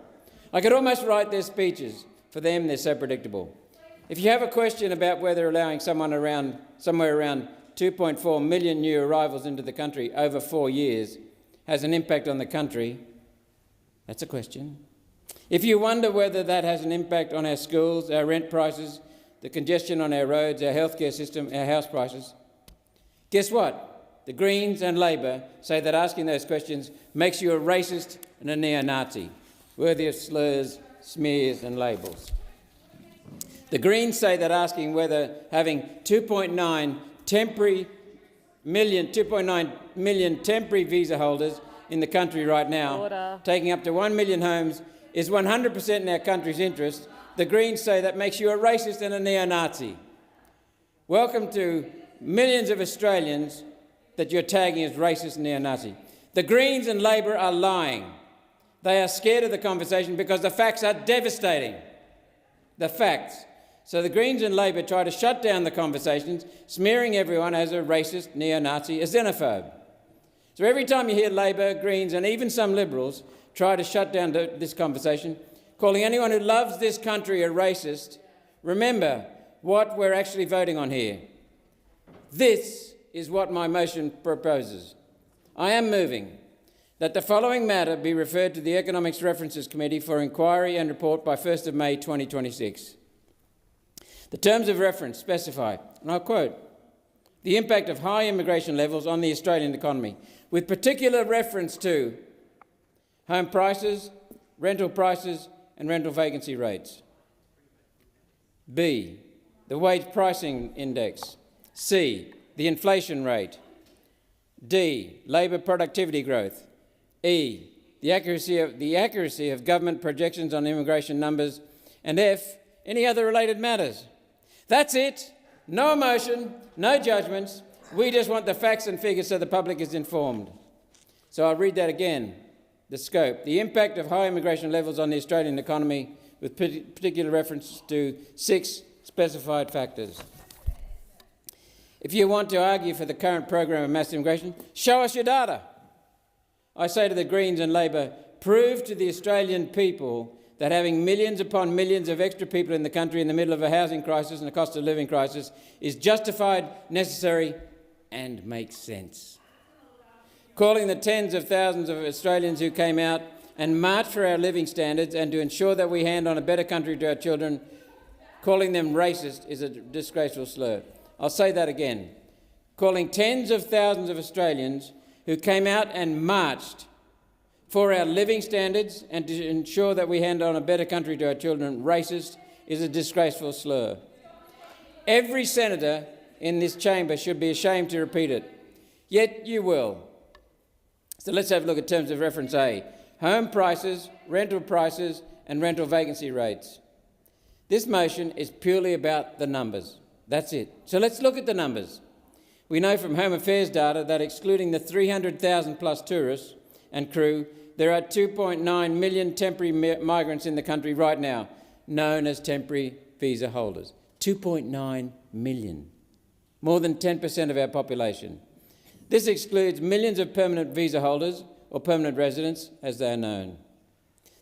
I could almost write their speeches. For them, they're so predictable. If you have a question about whether allowing somewhere around 2.4 million new arrivals into the country over 4 years has an impact on the country, that's a question. If you wonder whether that has an impact on our schools, our rent prices, the congestion on our roads, our healthcare system, our house prices, guess what? The Greens and Labor say that asking those questions makes you a racist and a neo-Nazi, worthy of slurs, smears and labels. The Greens say that asking whether having 2.9 million temporary visa holders in the country right now, taking up to 1 million homes, is 100% in our country's interest. The Greens say that makes you a racist and a neo-Nazi. Welcome to millions of Australians that you're tagging as racist and neo-Nazi. The Greens and Labor are lying. They are scared of the conversation because the facts are devastating. The facts. So the Greens and Labor try to shut down the conversations, smearing everyone as a racist, neo-Nazi, a xenophobe. So every time you hear Labor, Greens and even some Liberals try to shut down this conversation, calling anyone who loves this country a racist, remember what we're actually voting on here. This is what my motion proposes. I am moving that the following matter be referred to the Economics References Committee for inquiry and report by 1st of May 2026. The terms of reference specify, and I'll quote, the impact of high immigration levels on the Australian economy, with particular reference to home prices, rental prices and rental vacancy rates. B, the wage pricing index. C, the inflation rate. D, labour productivity growth. E, the accuracy of government projections on immigration numbers, and F, any other related matters. That's it. No emotion, no judgments. We just want the facts and figures so the public is informed. So I'll read that again. The scope, the impact of high immigration levels on the Australian economy with particular reference to 6 specified factors. If you want to argue for the current program of mass immigration, show us your data. I say to the Greens and Labor, prove to the Australian people that having millions upon millions of extra people in the country in the middle of a housing crisis and a cost of living crisis is justified, necessary and makes sense. Calling the tens of thousands of Australians who came out and marched for our living standards and to ensure that we hand on a better country to our children, calling them racist is a disgraceful slur. I'll say that again. Calling tens of thousands of Australians who came out and marched for our living standards and to ensure that we hand on a better country to our children racist is a disgraceful slur. Every senator in this chamber should be ashamed to repeat it. Yet you will. So let's have a look at terms of reference A. Home prices, rental prices and rental vacancy rates. This motion is purely about the numbers. That's it. So let's look at the numbers. We know from Home Affairs data that excluding the 300,000 plus tourists and crew, there are 2.9 million temporary migrants in the country right now, known as temporary visa holders. 2.9 million. More than 10% of our population. This excludes millions of permanent visa holders, or permanent residents, as they are known.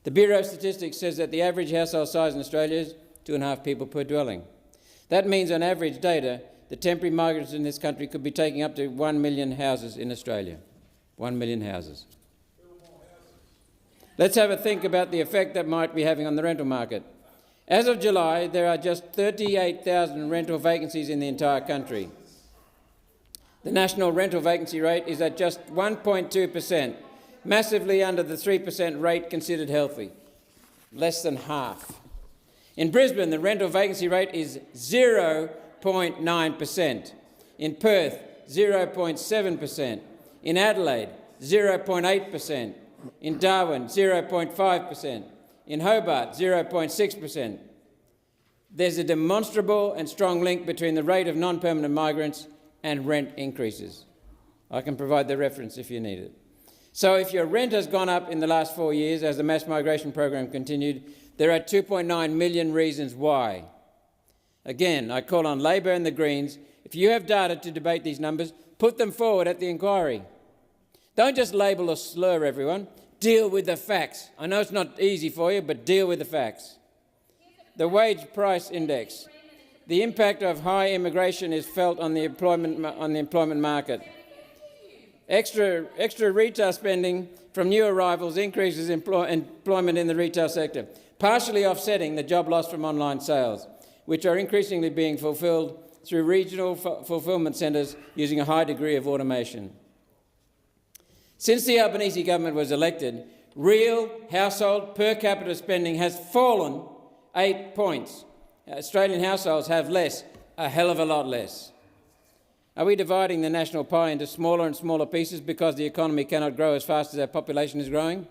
The Bureau of Statistics says that the average household size in Australia is 2.5 people per dwelling. That means, on average data, the temporary migrants in this country could be taking up to 1 million houses in Australia. 1 million houses. Let's have a think about the effect that might be having on the rental market. As of July, there are just 38,000 rental vacancies in the entire country. The national rental vacancy rate is at just 1.2%, massively under the 3% rate considered healthy, less than half. In Brisbane, the rental vacancy rate is 0.9%. In Perth, 0.7%. In Adelaide, 0.8%. In Darwin, 0.5%. In Hobart, 0.6%. There's a demonstrable and strong link between the rate of non-permanent migrants and rent increases. I can provide the reference if you need it. So if your rent has gone up in the last 4 years as the mass migration program continued, there are 2.9 million reasons why. Again, I call on Labor and the Greens, if you have data to debate these numbers, put them forward at the inquiry. Don't just label or slur everyone. Deal with the facts. I know it's not easy for you, but deal with the facts. The wage price index. The impact of high immigration is felt on the employment market. Extra retail spending from new arrivals increases employment in the retail sector, partially offsetting the job loss from online sales, which are increasingly being fulfilled through regional fulfilment centres using a high degree of automation. Since the Albanese government was elected, real household per capita spending has fallen 8 points. Australian households have less, a hell of a lot less. Are we dividing the national pie into smaller and smaller pieces because the economy cannot grow as fast as our population is growing?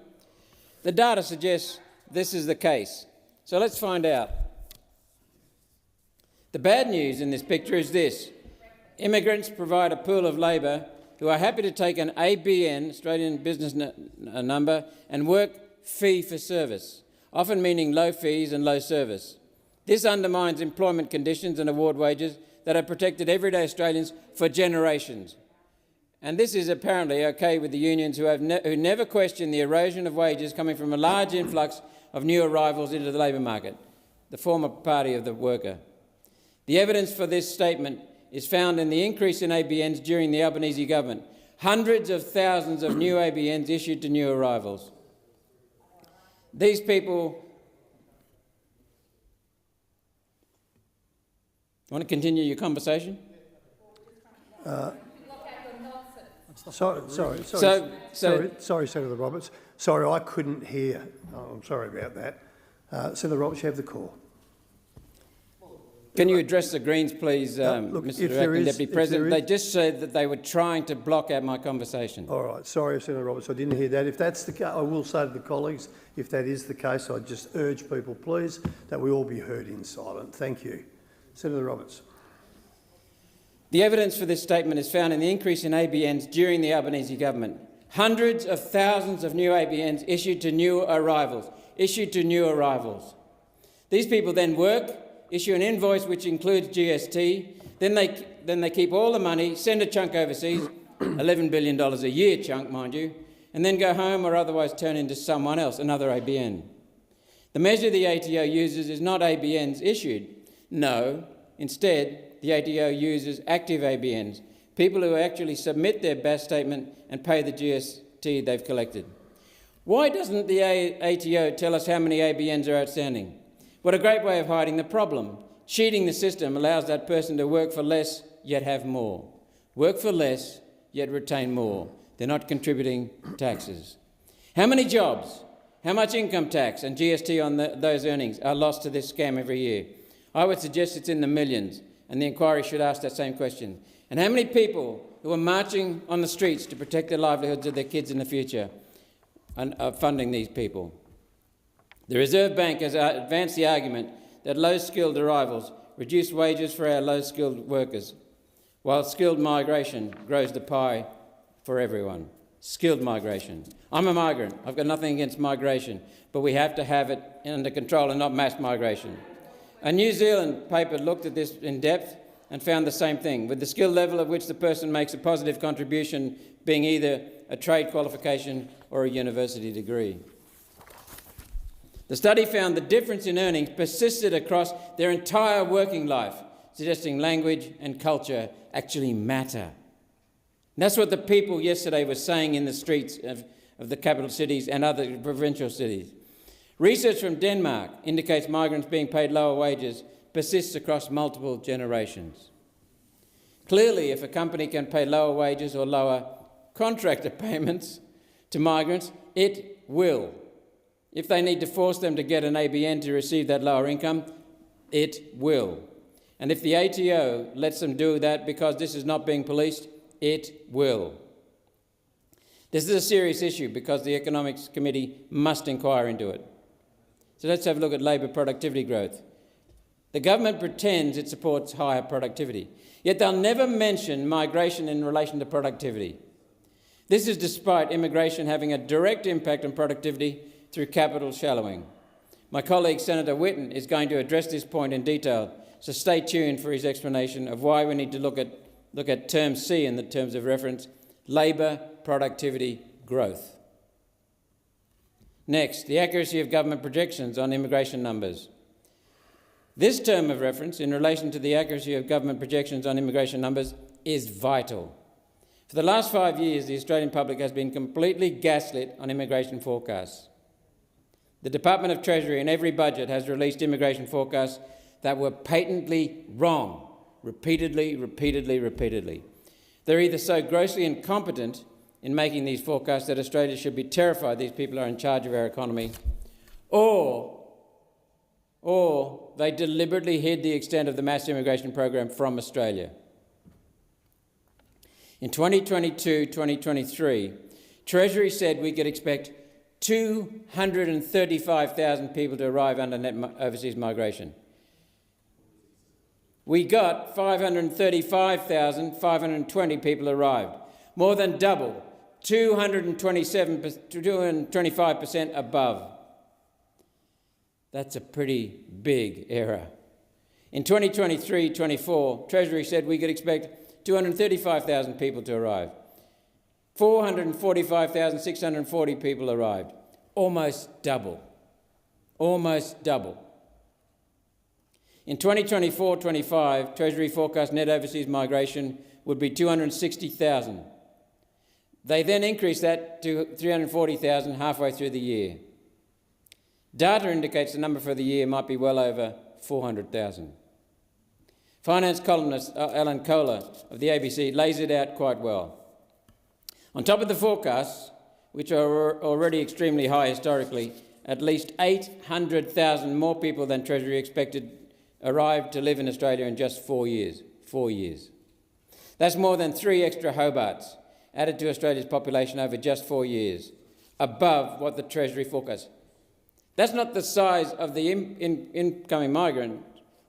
The data suggests this is the case. So let's find out. The bad news in this picture is this. Immigrants provide a pool of labour who are happy to take an ABN, Australian Business Number, and work fee for service, often meaning low fees and low service. This undermines employment conditions and award wages that have protected everyday Australians for generations. And this is apparently okay with the unions who never question the erosion of wages coming from a large influx of new arrivals into the labour market, the former party of the worker. The evidence for this statement is found in the increase in ABNs during the Albanese government. Hundreds of thousands of new ABNs issued to new arrivals. These people... Want to continue your conversation? Sorry, Senator Roberts. Sorry, I couldn't hear. Oh, I'm sorry about that. Senator Roberts, you have the call. Can you address the Greens, please, Mr Acting Deputy President? They just said that they were trying to block out my conversation. All right. Sorry, Senator Roberts, I didn't hear that. If that's the case, I will say to the colleagues, if that is the case, I just urge people, please, that we all be heard in silence. Thank you. Senator Roberts. The evidence for this statement is found in the increase in ABNs during the Albanese government. Hundreds of thousands of new ABNs issued to new arrivals. These people then work, issue an invoice which includes GST, then they keep all the money, send a chunk overseas, $11 billion a year chunk, mind you, and then go home or otherwise turn into someone else, another ABN. The measure the ATO uses is not ABNs issued. No, instead, the ATO uses active ABNs, people who actually submit their BAS statement and pay the GST they've collected. Why doesn't the ATO tell us how many ABNs are outstanding? What a great way of hiding the problem. Cheating the system allows that person to work for less yet have more. Work for less yet retain more. They're not contributing taxes. How many jobs, how much income tax and GST on those earnings are lost to this scam every year? I would suggest it's in the millions, and the inquiry should ask that same question. And how many people who are marching on the streets to protect the livelihoods of their kids in the future are funding these people? The Reserve Bank has advanced the argument that low-skilled arrivals reduce wages for our low-skilled workers, while skilled migration grows the pie for everyone. Skilled migration. I'm a migrant. I've got nothing against migration, but we have to have it under control and not mass migration. A New Zealand paper looked at this in depth and found the same thing, with the skill level at which the person makes a positive contribution being either a trade qualification or a university degree. The study found the difference in earnings persisted across their entire working life, suggesting language and culture actually matter. And that's what the people yesterday were saying in the streets of the capital cities and other provincial cities. Research from Denmark indicates migrants being paid lower wages persists across multiple generations. Clearly, if a company can pay lower wages or lower contractor payments to migrants, it will. If they need to force them to get an ABN to receive that lower income, it will. And if the ATO lets them do that because this is not being policed, it will. This is a serious issue because the Economics Committee must inquire into it. So let's have a look at labour productivity growth. The government pretends it supports higher productivity, yet they'll never mention migration in relation to productivity. This is despite immigration having a direct impact on productivity through capital shallowing. My colleague Senator Whitten is going to address this point in detail, so stay tuned for his explanation of why we need to look at term C in the terms of reference, labour productivity growth. Next, the accuracy of government projections on immigration numbers. This term of reference in relation to the accuracy of government projections on immigration numbers is vital. For the last 5 years, the Australian public has been completely gaslit on immigration forecasts. The Department of Treasury in every budget has released immigration forecasts that were patently wrong, repeatedly. They're either so grossly incompetent in making these forecasts that Australia should be terrified these people are in charge of our economy, or they deliberately hid the extent of the mass immigration program from Australia. In 2022-2023, Treasury said we could expect 235,000 people to arrive under net overseas migration. We got 535,520 people arrived, more than double, 225% above. That's a pretty big error. In 2023-24, Treasury said we could expect 235,000 people to arrive. 445,640 people arrived. Almost double. Almost double. In 2024-25, Treasury forecast net overseas migration would be 260,000. They then increased that to 340,000 halfway through the year. Data indicates the number for the year might be well over 400,000. Finance columnist Alan Kohler of the ABC lays it out quite well. On top of the forecasts, which are already extremely high historically, at least 800,000 more people than Treasury expected arrived to live in Australia in just 4 years. 4 years. That's more than 3 extra Hobarts added to Australia's population over just 4 years, above what the Treasury forecast. That's not the size of the incoming migrant.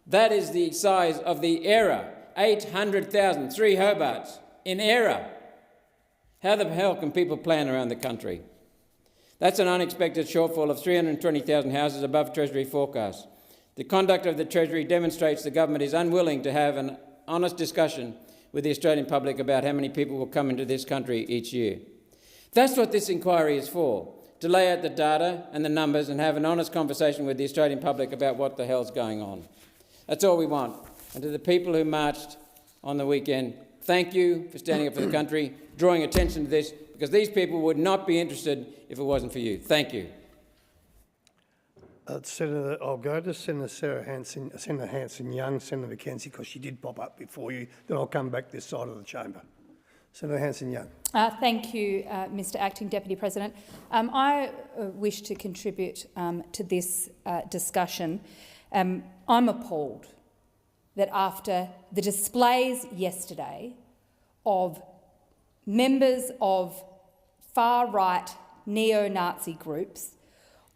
That is the size of the error. 800,000, 3 Hobarts in error. How the hell can people plan around the country? That's an unexpected shortfall of 320,000 houses above Treasury forecast. The conduct of the Treasury demonstrates the government is unwilling to have an honest discussion with the Australian public about how many people will come into this country each year. That's what this inquiry is for, to lay out the data and the numbers and have an honest conversation with the Australian public about what the hell's going on. That's all we want. And to the people who marched on the weekend, thank you for standing up for the country, drawing attention to this, because these people would not be interested if it wasn't for you. Thank you. Senator, I'll go to Senator Hanson-Young, Senator McKenzie, because she did pop up before you. Then I'll come back this side of the chamber. Senator Hanson-Young. Thank you, Mr Acting Deputy President. I wish to contribute to this discussion. I'm appalled that after the displays yesterday of members of far-right neo-Nazi groups,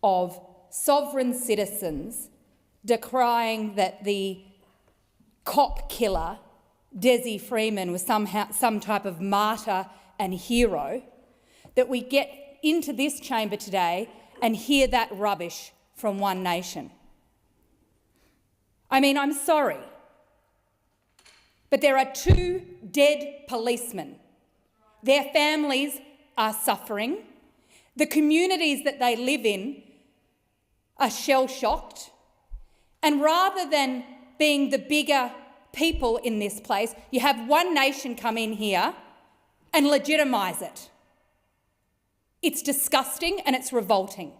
of sovereign citizens decrying that the cop killer, Desi Freeman, was some type of martyr and hero, that we get into this chamber today and hear that rubbish from One Nation. I mean, I'm sorry, but there are 2 dead policemen. Their families are suffering. The communities that they live in are shell-shocked. And rather than being the bigger people in this place, you have One Nation come in here and legitimise it. It's disgusting and it's revolting.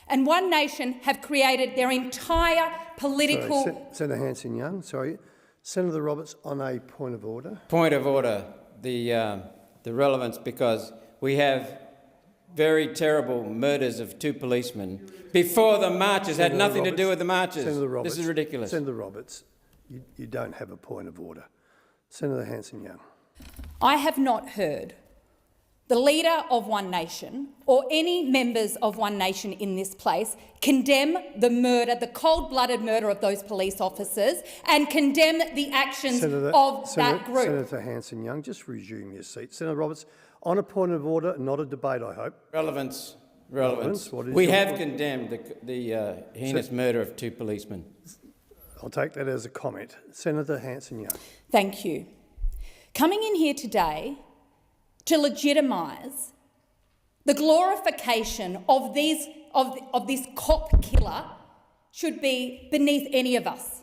And One Nation have created their entire political... Sorry, Senator Hanson-Young, sorry. Senator Roberts, on a point of order. Point of order. The relevance, because we have very terrible murders of 2 policemen before the marches. Had nothing to do with the marches. Senator Roberts, this is ridiculous. Senator Roberts, you don't have a point of order. Senator Hanson-Young. I have not heard the leader of One Nation or any members of One Nation in this place condemn the murder, the cold-blooded murder of those police officers, and condemn the actions of that group. Senator Hanson-Young, just resume your seat. Senator Roberts, on a point of order, not a debate, I hope. Relevance. We have condemned the heinous murder of 2 policemen. I'll take that as a comment. Senator Hanson-Young. Thank you. Coming in here today to legitimise the glorification of this cop killer should be beneath any of us.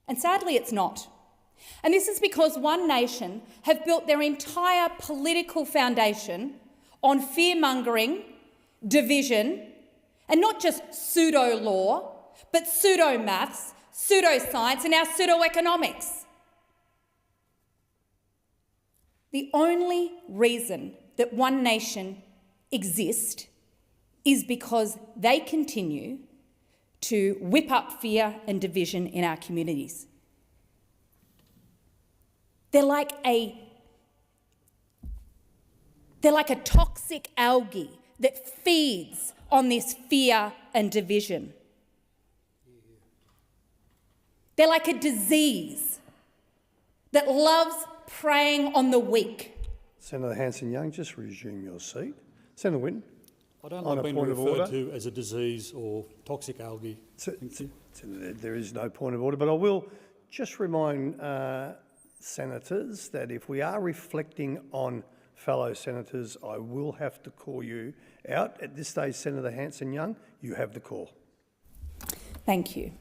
And sadly, it's not. And this is because One Nation have built their entire political foundation on fear-mongering, division, and not just pseudo-law, but pseudo-maths, pseudo-science, and now pseudo-economics. The only reason that One Nation exists is because they continue to whip up fear and division in our communities. They're like a toxic algae that feeds on this fear and division. They're like a disease that loves preying on the weak. Senator Hanson-Young, just resume your seat. Senator Winton. I don't like being referred to as a disease or toxic algae. There is no point of order, but I will just remind senators that if we are reflecting on fellow senators, I will have to call you out. At this stage, Senator Hanson-Young, you have the call. Thank you.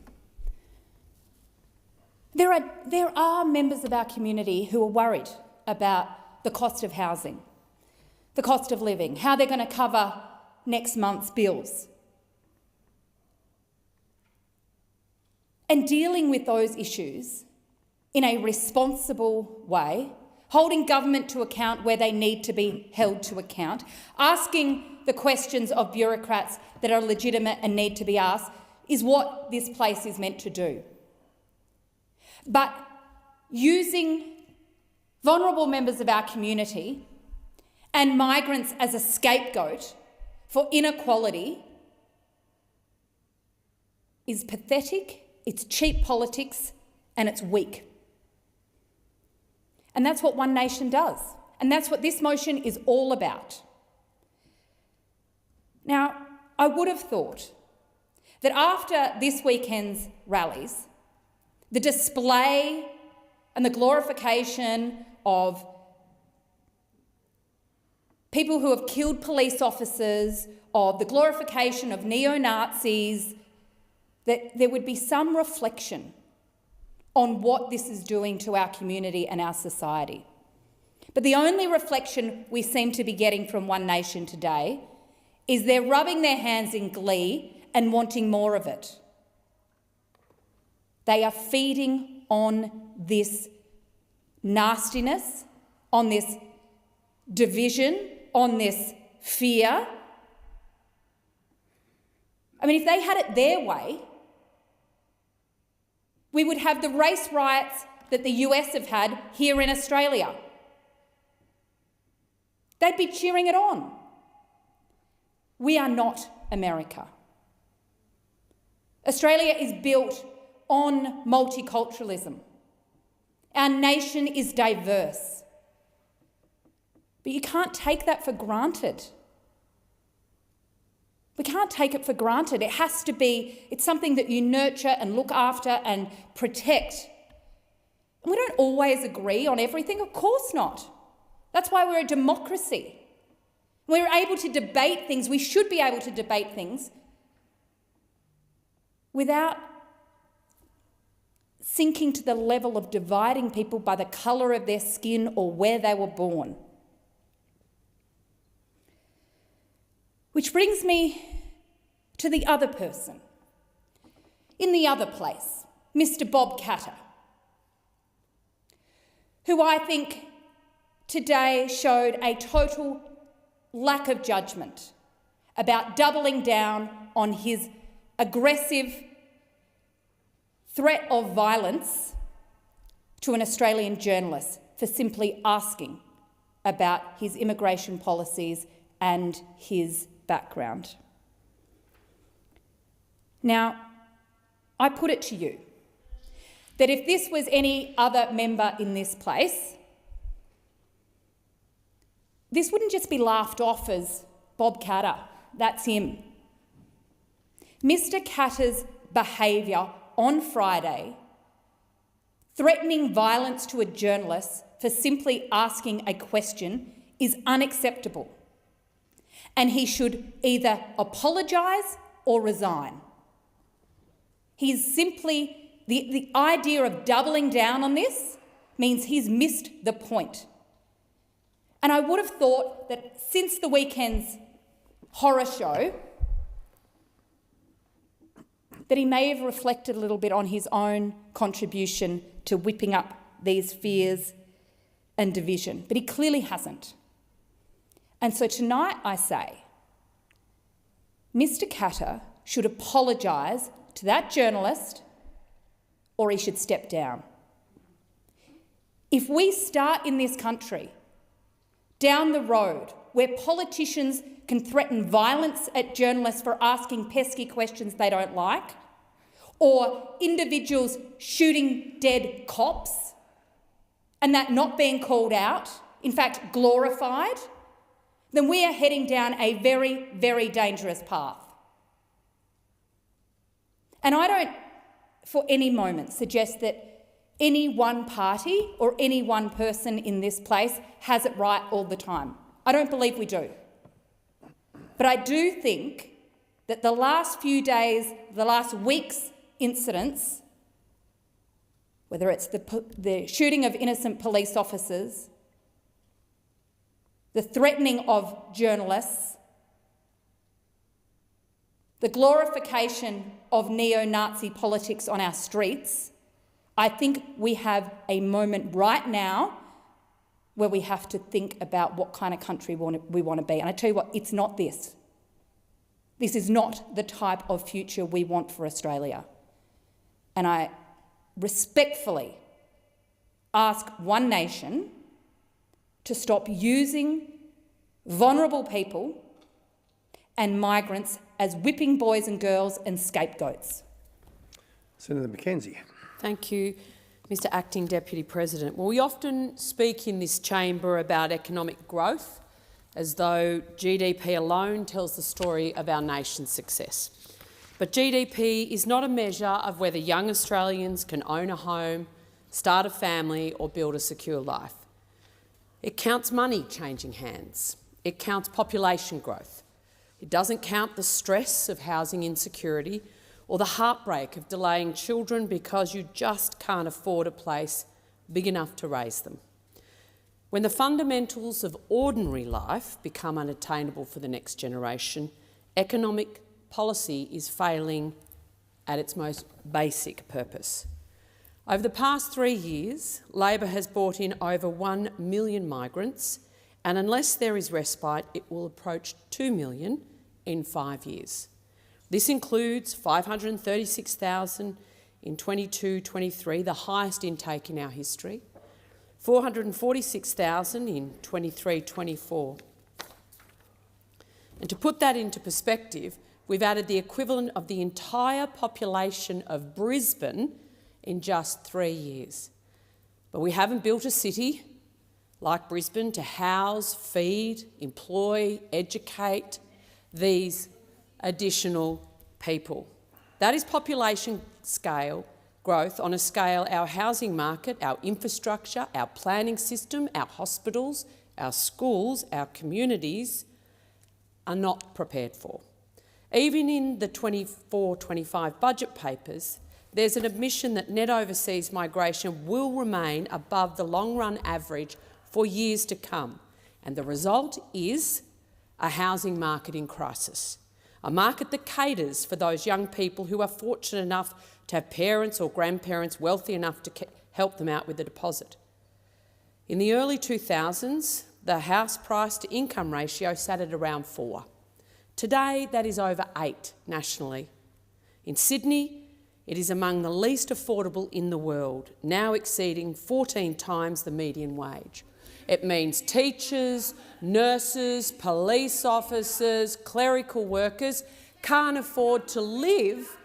There are members of our community who are worried about the cost of housing, the cost of living, how they're going to cover next month's bills. And dealing with those issues in a responsible way, holding government to account where they need to be held to account, asking the questions of bureaucrats that are legitimate and need to be asked, is what this place is meant to do. But using vulnerable members of our community and migrants as a scapegoat for inequality is pathetic, it's cheap politics, and it's weak. And that's what One Nation does. And that's what this motion is all about. Now, I would have thought that after this weekend's rallies, the display and the glorification of people who have killed police officers, of the glorification of neo-Nazis, that there would be some reflection on what this is doing to our community and our society. But the only reflection we seem to be getting from One Nation today is they're rubbing their hands in glee and wanting more of it. They are feeding on this nastiness, on this division, on this fear. I mean, if they had it their way, we would have the race riots that the US have had here in Australia. They'd be cheering it on. We are not America. Australia is built on multiculturalism. Our nation is diverse. But you can't take that for granted. We can't take it for granted. It has to be, it's something that you nurture and look after and protect. And we don't always agree on everything, of course not. That's why we're a democracy. We're able to debate things, we should be able to debate things without sinking to the level of dividing people by the colour of their skin or where they were born. Which brings me to the other person. In the other place, Mr. Bob Katter, who I think today showed a total lack of judgment about doubling down on his aggressive threat of violence to an Australian journalist for simply asking about his immigration policies and his background. Now, I put it to you that if this was any other member in this place, this wouldn't just be laughed off as Bob Katter. That's him. Mr. Katter's behaviour on Friday, threatening violence to a journalist for simply asking a question, is unacceptable. And he should either apologise or resign. He's simply, the idea of doubling down on this means he's missed the point. And I would have thought that since the weekend's horror show, that he may have reflected a little bit on his own contribution to whipping up these fears and division, but he clearly hasn't. And so tonight I say, Mr. Katter should apologise to that journalist or he should step down. If we start in this country down the road where politicians can threaten violence at journalists for asking pesky questions they don't like, or individuals shooting dead cops and that not being called out, in fact glorified, then we are heading down a very, very dangerous path. And I don't for any moment suggest that any one party or any one person in this place has it right all the time. I don't believe we do. But I do think that the last few days, the last week's incidents, whether it's the shooting of innocent police officers, the threatening of journalists, the glorification of neo-Nazi politics on our streets, I think we have a moment right now where we have to think about what kind of country we want to be. And I tell you what, it's not this. This is not the type of future we want for Australia. And I respectfully ask One Nation to stop using vulnerable people and migrants as whipping boys and girls and scapegoats. Senator Mackenzie. Thank you, Mr Acting Deputy President. Well, we often speak in this chamber about economic growth as though GDP alone tells the story of our nation's success. But GDP is not a measure of whether young Australians can own a home, start a family or build a secure life. It counts money changing hands. It counts population growth. It doesn't count the stress of housing insecurity or the heartbreak of delaying children because you just can't afford a place big enough to raise them. When the fundamentals of ordinary life become unattainable for the next generation, economic policy is failing at its most basic purpose. Over the past 3 years, Labor has brought in over 1 million migrants, and unless there is respite, it will approach 2 million in 5 years. This includes 536,000 in 22-23, the highest intake in our history, 446,000 in 23-24. And to put that into perspective, we've added the equivalent of the entire population of Brisbane in just 3 years. But we haven't built a city like Brisbane to house, feed, employ, educate these additional people. That is population scale growth on a scale our housing market, our infrastructure, our planning system, our hospitals, our schools, our communities are not prepared for. Even in the 24-25 budget papers, there's an admission that net overseas migration will remain above the long-run average for years to come, and the result is a housing market in crisis, a market that caters for those young people who are fortunate enough to have parents or grandparents wealthy enough to help them out with a deposit. In the early 2000s, the house price to income ratio sat at around 4. Today, that is over 8 nationally. In Sydney, it is among the least affordable in the world, now exceeding 14 times the median wage. It means teachers, nurses, police officers, clerical workers can't afford to live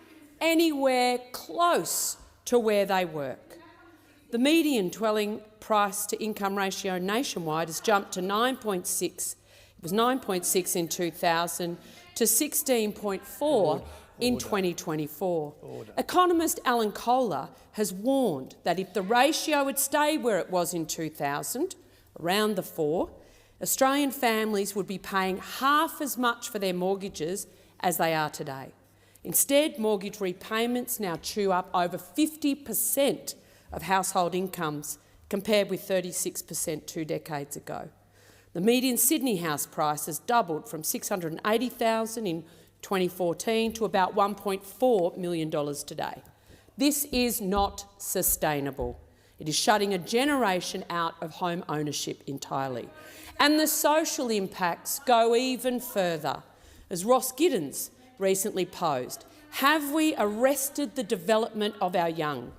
anywhere close to where they work. The median dwelling price to income ratio nationwide has jumped to 9.6. It was 9.6 in 2000 to 16.4 in 2024. Economist Alan Kohler has warned that if the ratio had stayed where it was in 2000, around the 4, Australian families would be paying half as much for their mortgages as they are today. Instead, mortgage repayments now chew up over 50% of household incomes, compared with 36% 2 decades ago. The median Sydney house price has doubled from $680,000 in 2014 to about $1.4 million today. This is not sustainable. It is shutting a generation out of home ownership entirely. And the social impacts go even further. As Ross Giddens recently posed, have we arrested the development of our young?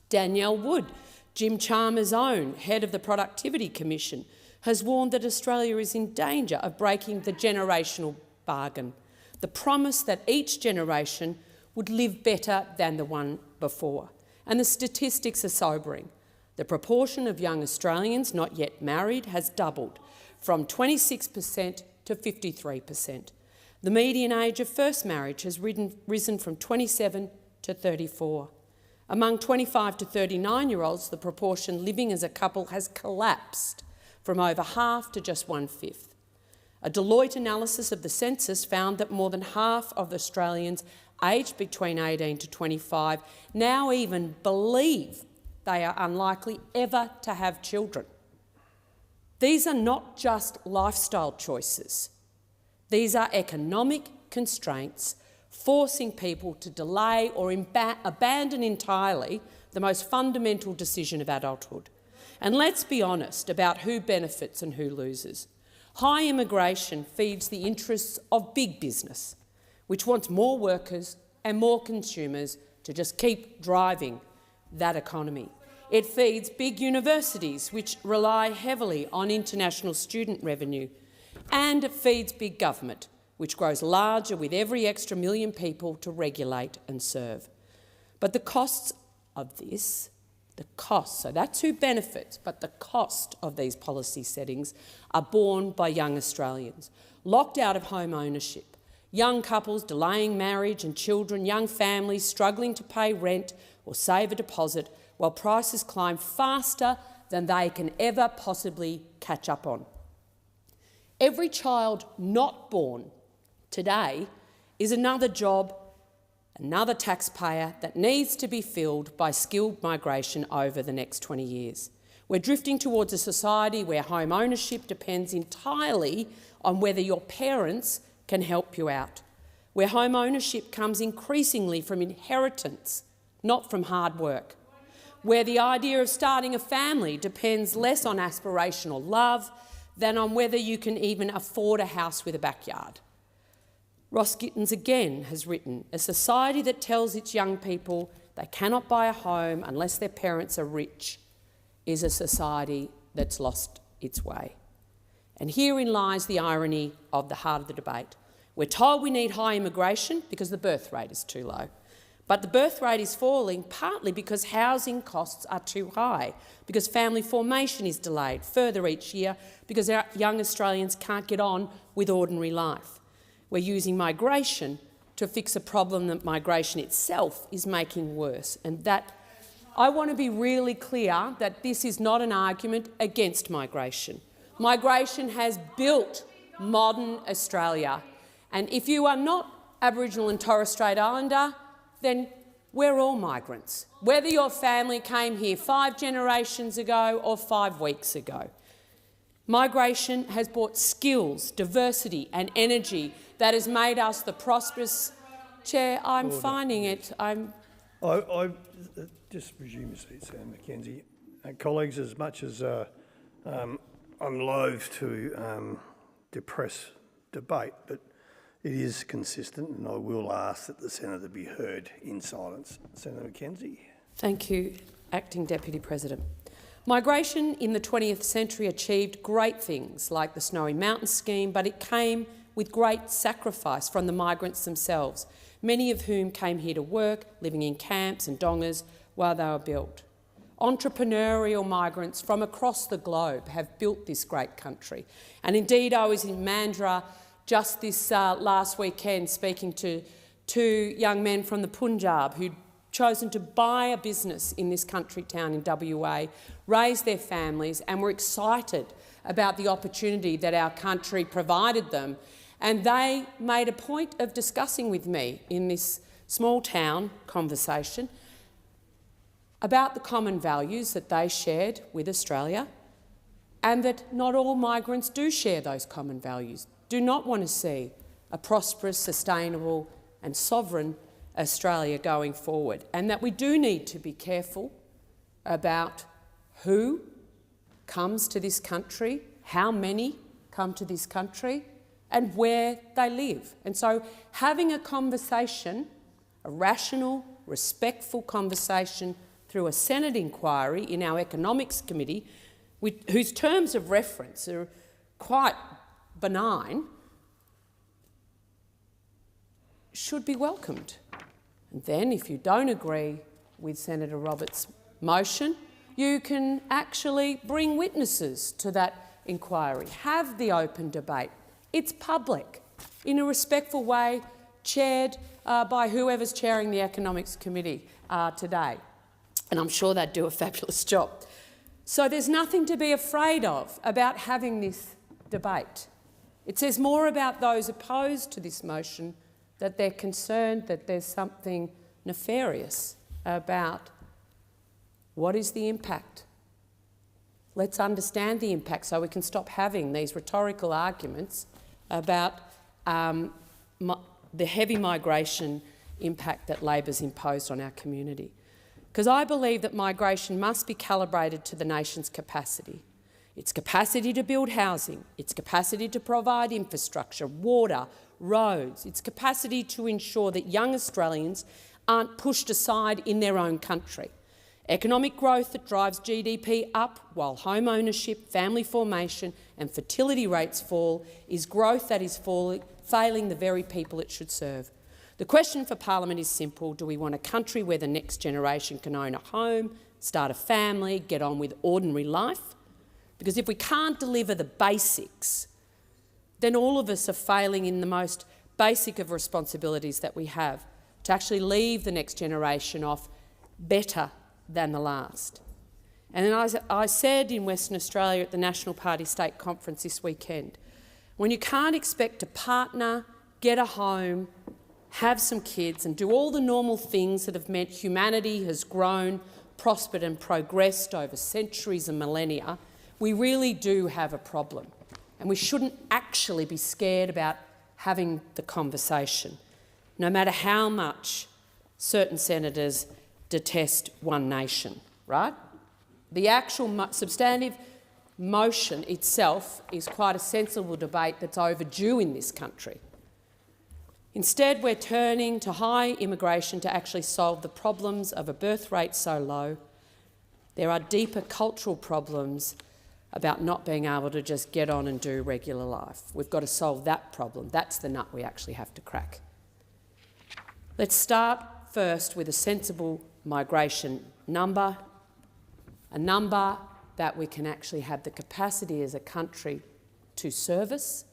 Danielle Wood, Jim Chalmers' own head of the Productivity Commission, has warned that Australia is in danger of breaking the generational bargain, the promise that each generation would live better than the one before. And the statistics are sobering. The proportion of young Australians not yet married has doubled, from 26% to 53%. The median age of first marriage has risen from 27 to 34. Among 25 to 39-year-olds, the proportion living as a couple has collapsed from over half to just 1/5. A Deloitte analysis of the census found that more than half of Australians aged between 18 to 25 now even believe they are unlikely ever to have children. These are not just lifestyle choices. These are economic constraints forcing people to delay or abandon entirely the most fundamental decision of adulthood. And let's be honest about who benefits and who loses. High immigration feeds the interests of big business, which wants more workers and more consumers to just keep driving that economy. It feeds big universities, which rely heavily on international student revenue. And it feeds big government, which grows larger with every extra million people to regulate and serve. But the costs of this, so that's who benefits, but the cost of these policy settings are borne by young Australians, locked out of home ownership, young couples delaying marriage and children, young families struggling to pay rent or save a deposit while prices climb faster than they can ever possibly catch up on. Every child not born today is another job, another taxpayer that needs to be filled by skilled migration over the next 20 years. We're drifting towards a society where home ownership depends entirely on whether your parents can help you out, where home ownership comes increasingly from inheritance, not from hard work, where the idea of starting a family depends less on aspirational love than on whether you can even afford a house with a backyard. Ross Gittins again has written, a society that tells its young people they cannot buy a home unless their parents are rich is a society that's lost its way. And herein lies the irony of the heart of the debate. We're told we need high immigration because the birth rate is too low. But the birth rate is falling partly because housing costs are too high, because family formation is delayed further each year, because our young Australians can't get on with ordinary life. We're using migration to fix a problem that migration itself is making worse. And that I want to be really clear that this is not an argument against migration. Migration has built modern Australia. And if you are not Aboriginal and Torres Strait Islander, then We're all migrants, whether your family came here 5 generations ago or 5 weeks ago. Migration has brought skills, diversity and energy that has made us the prosperous... Chair, I'm finding it. I just resume your seat, Senator Mackenzie. Colleagues, as much as I'm loath to depress debate, but it is consistent, and I will ask that the senator be heard in silence. Senator Mackenzie. Thank you, Acting Deputy President. Migration in the 20th century achieved great things like the Snowy Mountains scheme, but it came with great sacrifice from the migrants themselves, many of whom came here to work, living in camps and dongas while they were built. Entrepreneurial migrants from across the globe have built this great country. And indeed, I was in Mandurah just this last weekend speaking to 2 young men from the Punjab who'd chosen to buy a business in this country town in WA, raise their families, and were excited about the opportunity that our country provided them. And they made a point of discussing with me in this small town conversation about the common values that they shared with Australia, and that not all migrants do share those common values, do not want to see a prosperous, sustainable and sovereign Australia going forward, and that we do need to be careful about who comes to this country, how many come to this country, and where they live. And so having a conversation, a rational, respectful conversation through a Senate inquiry in our Economics Committee, whose terms of reference are quite benign, should be welcomed. And then, if you don't agree with Senator Roberts' motion, you can actually bring witnesses to that inquiry, have the open debate. It's public, in a respectful way, chaired by whoever's chairing the Economics Committee today. And I'm sure they'd do a fabulous job. So there's nothing to be afraid of about having this debate. It says more about those opposed to this motion, that they're concerned that there's something nefarious about what is the impact. Let's understand the impact so we can stop having these rhetorical arguments about the heavy migration impact that Labor's imposed on our community. Because I believe that migration must be calibrated to the nation's capacity. Its capacity to build housing, its capacity to provide infrastructure, water, roads, its capacity to ensure that young Australians aren't pushed aside in their own country. Economic growth that drives GDP up while home ownership, family formation and fertility rates fall is growth that is failing the very people it should serve. The question for Parliament is simple. Do we want a country where the next generation can own a home, start a family, get on with ordinary life? Because if we can't deliver the basics, then all of us are failing in the most basic of responsibilities that we have, to actually leave the next generation off better than the last. And then I said in Western Australia at the National Party State Conference this weekend, when you can't expect to partner, get a home, have some kids and do all the normal things that have meant humanity has grown, prospered and progressed over centuries and millennia, we really do have a problem. And we shouldn't actually be scared about having the conversation, no matter how much certain senators detest one nation, right? The actual substantive motion itself is quite a sensible debate that's overdue in this country. Instead, we're turning to high immigration to actually solve the problems of a birth rate so low. There are deeper cultural problems about not being able to just get on and do regular life. We've got to solve that problem. That's the nut we actually have to crack. Let's start first with a sensible migration number, a number that we can actually have the capacity as a country to service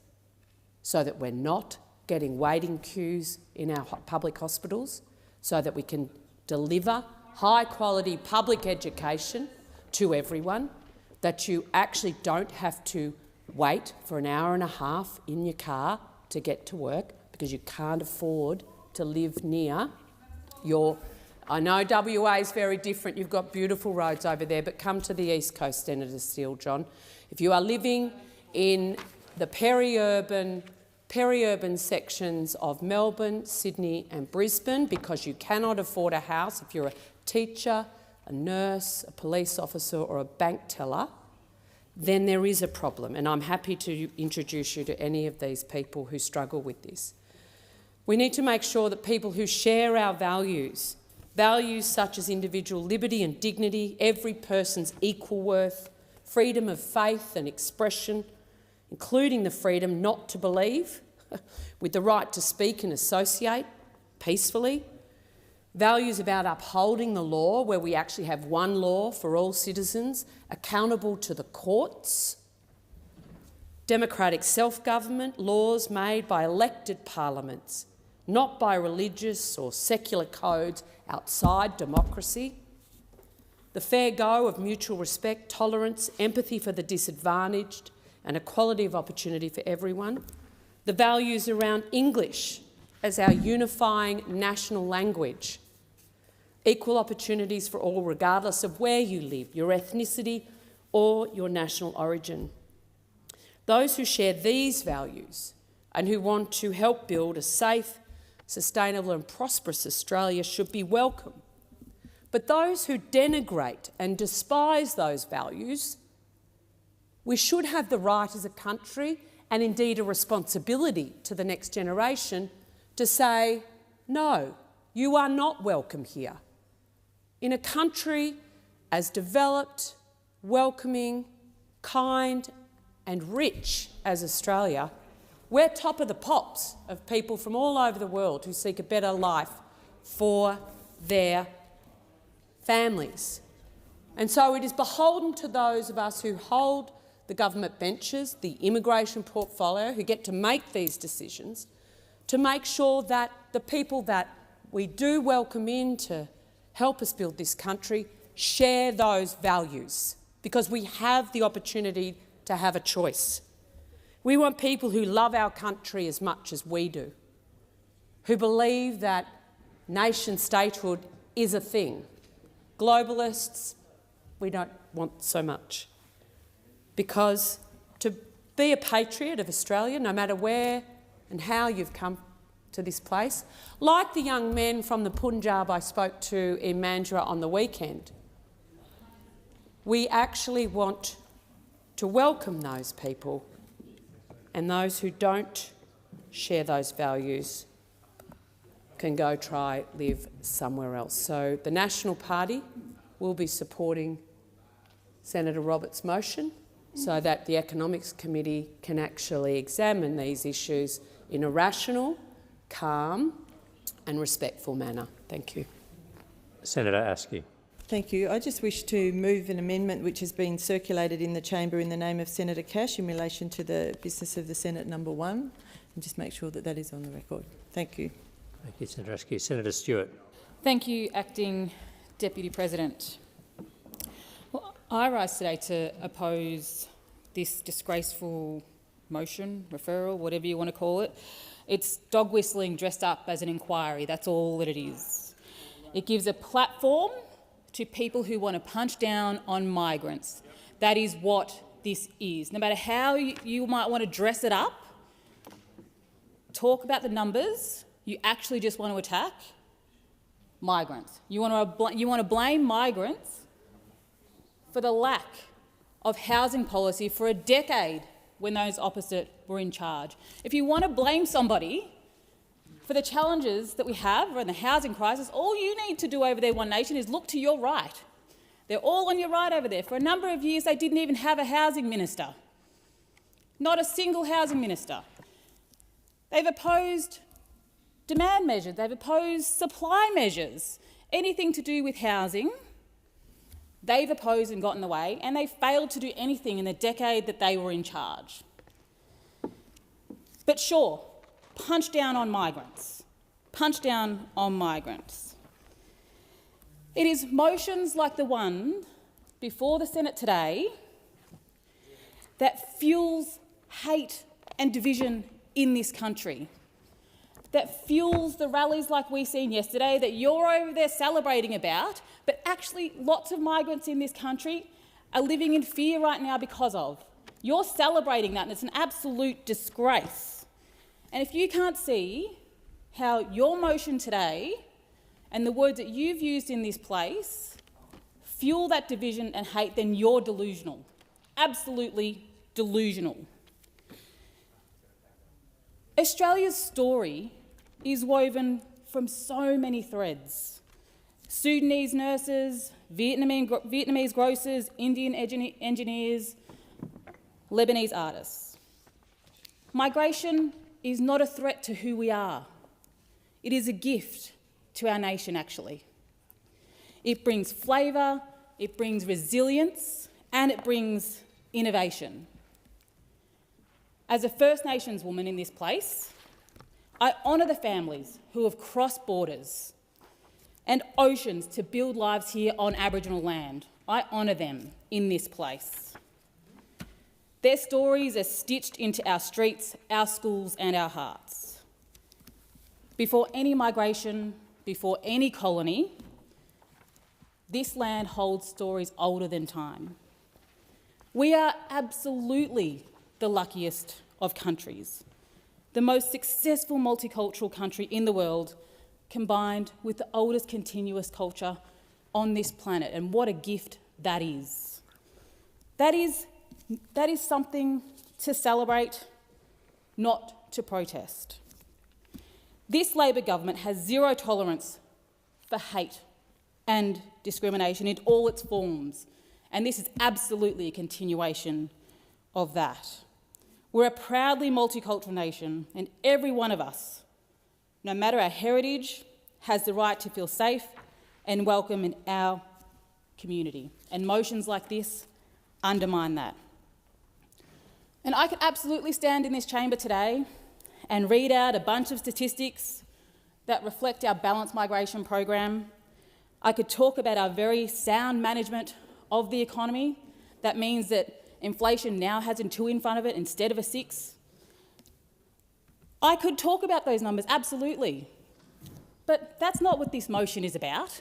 so that we're not getting waiting queues in our public hospitals, so that we can deliver high-quality public education to everyone, that you actually don't have to wait for an hour and a half in your car to get to work because you can't afford to live near your I know WA is very different. You've got beautiful roads over there, but come to the East Coast, Senator Steele, John. If you are living in the peri-urban sections of Melbourne, Sydney and Brisbane because you cannot afford a house, if you're a teacher, a nurse, a police officer or a bank teller, then there is a problem, and I'm happy to introduce you to any of these people who struggle with this. We need to make sure that people who share our values such as individual liberty and dignity, every person's equal worth, freedom of faith and expression, including the freedom not to believe, with the right to speak and associate peacefully, values about upholding the law, where we actually have one law for all citizens, accountable to the courts, democratic self-government, laws made by elected parliaments, not by religious or secular codes outside democracy, the fair go of mutual respect, tolerance, empathy for the disadvantaged and equality of opportunity for everyone, the values around English as our unifying national language, equal opportunities for all regardless of where you live, your ethnicity or your national origin. Those who share these values and who want to help build a safe, sustainable and prosperous Australia should be welcome. But those who denigrate and despise those values, we should have the right as a country, and indeed a responsibility to the next generation, to say, no, you are not welcome here. In a country as developed, welcoming, kind and rich as Australia, we're top of the pops of people from all over the world who seek a better life for their families. And so it is beholden to those of us who hold the government benches, the immigration portfolio, who get to make these decisions, to make sure that the people that we do welcome in to help us build this country share those values, because we have the opportunity to have a choice. We want people who love our country as much as we do, who believe that nation statehood is a thing. Globalists, we don't want so much. Because to be a patriot of Australia, no matter where and how you've come to this place, like the young men from the Punjab I spoke to in Mandurah on the weekend, we actually want to welcome those people, and those who don't share those values can go try live somewhere else. So the National Party will be supporting Senator Roberts' motion so that the Economics Committee can actually examine these issues in a rational, calm and respectful manner. Thank you. Senator Askey. Thank you. I just wish to move an amendment which has been circulated in the chamber in the name of Senator Cash in relation to the business of the Senate number 1, and just make sure that that is on the record. Thank you. Thank you, Senator Askey. Senator Stewart. Thank you, Acting Deputy President. Well, I rise today to oppose this disgraceful motion, referral, whatever you want to call it. It's dog whistling dressed up as an inquiry. That's all that it is. It gives a platform to people who want to punch down on migrants. That is what this is. No matter how you might want to dress it up, talk about the numbers, you actually just want to attack migrants. You want to blame migrants for the lack of housing policy for a decade when those opposite were in charge. If you want to blame somebody for the challenges that we have around the housing crisis, all you need to do over there, One Nation, is look to your right. They're all on your right over there. For a number of years, they didn't even have a housing minister. Not a single housing minister. They've opposed demand measures. They've opposed supply measures. Anything to do with housing, they've opposed and got in the way, and they failed to do anything in the decade that they were in charge. But sure, punch down on migrants. Punch down on migrants. It is motions like the one before the Senate today that fuels hate and division in this country. that fuels the rallies like we seen yesterday that you're over there celebrating about, but actually lots of migrants in this country are living in fear right now because of. You're celebrating that, and it's an absolute disgrace. And if you can't see how your motion today and the words that you've used in this place fuel that division and hate, then you're delusional. Absolutely delusional. Australia's story is woven from so many threads. Sudanese nurses, Vietnamese grocers, Indian engineers, Lebanese artists. Migration is not a threat to who we are. It is a gift to our nation, actually. It brings flavour, it brings resilience, and it brings innovation. As a First Nations woman in this place, I honour the families who have crossed borders and oceans to build lives here on Aboriginal land. I honour them in this place. Their stories are stitched into our streets, our schools and our hearts. Before any migration, before any colony, this land holds stories older than time. We are absolutely the luckiest of countries, the most successful multicultural country in the world, combined with the oldest continuous culture on this planet, and what a gift that is. That is something to celebrate, not to protest. This Labor government has zero tolerance for hate and discrimination in all its forms, and this is absolutely a continuation of that. We're a proudly multicultural nation, and every one of us, no matter our heritage, has the right to feel safe and welcome in our community. And motions like this undermine that. And I could absolutely stand in this chamber today and read out a bunch of statistics that reflect our balanced migration program. I could talk about our very sound management of the economy. That means that inflation now has a 2 in front of it instead of a 6. I could talk about those numbers, absolutely. But that's not what this motion is about.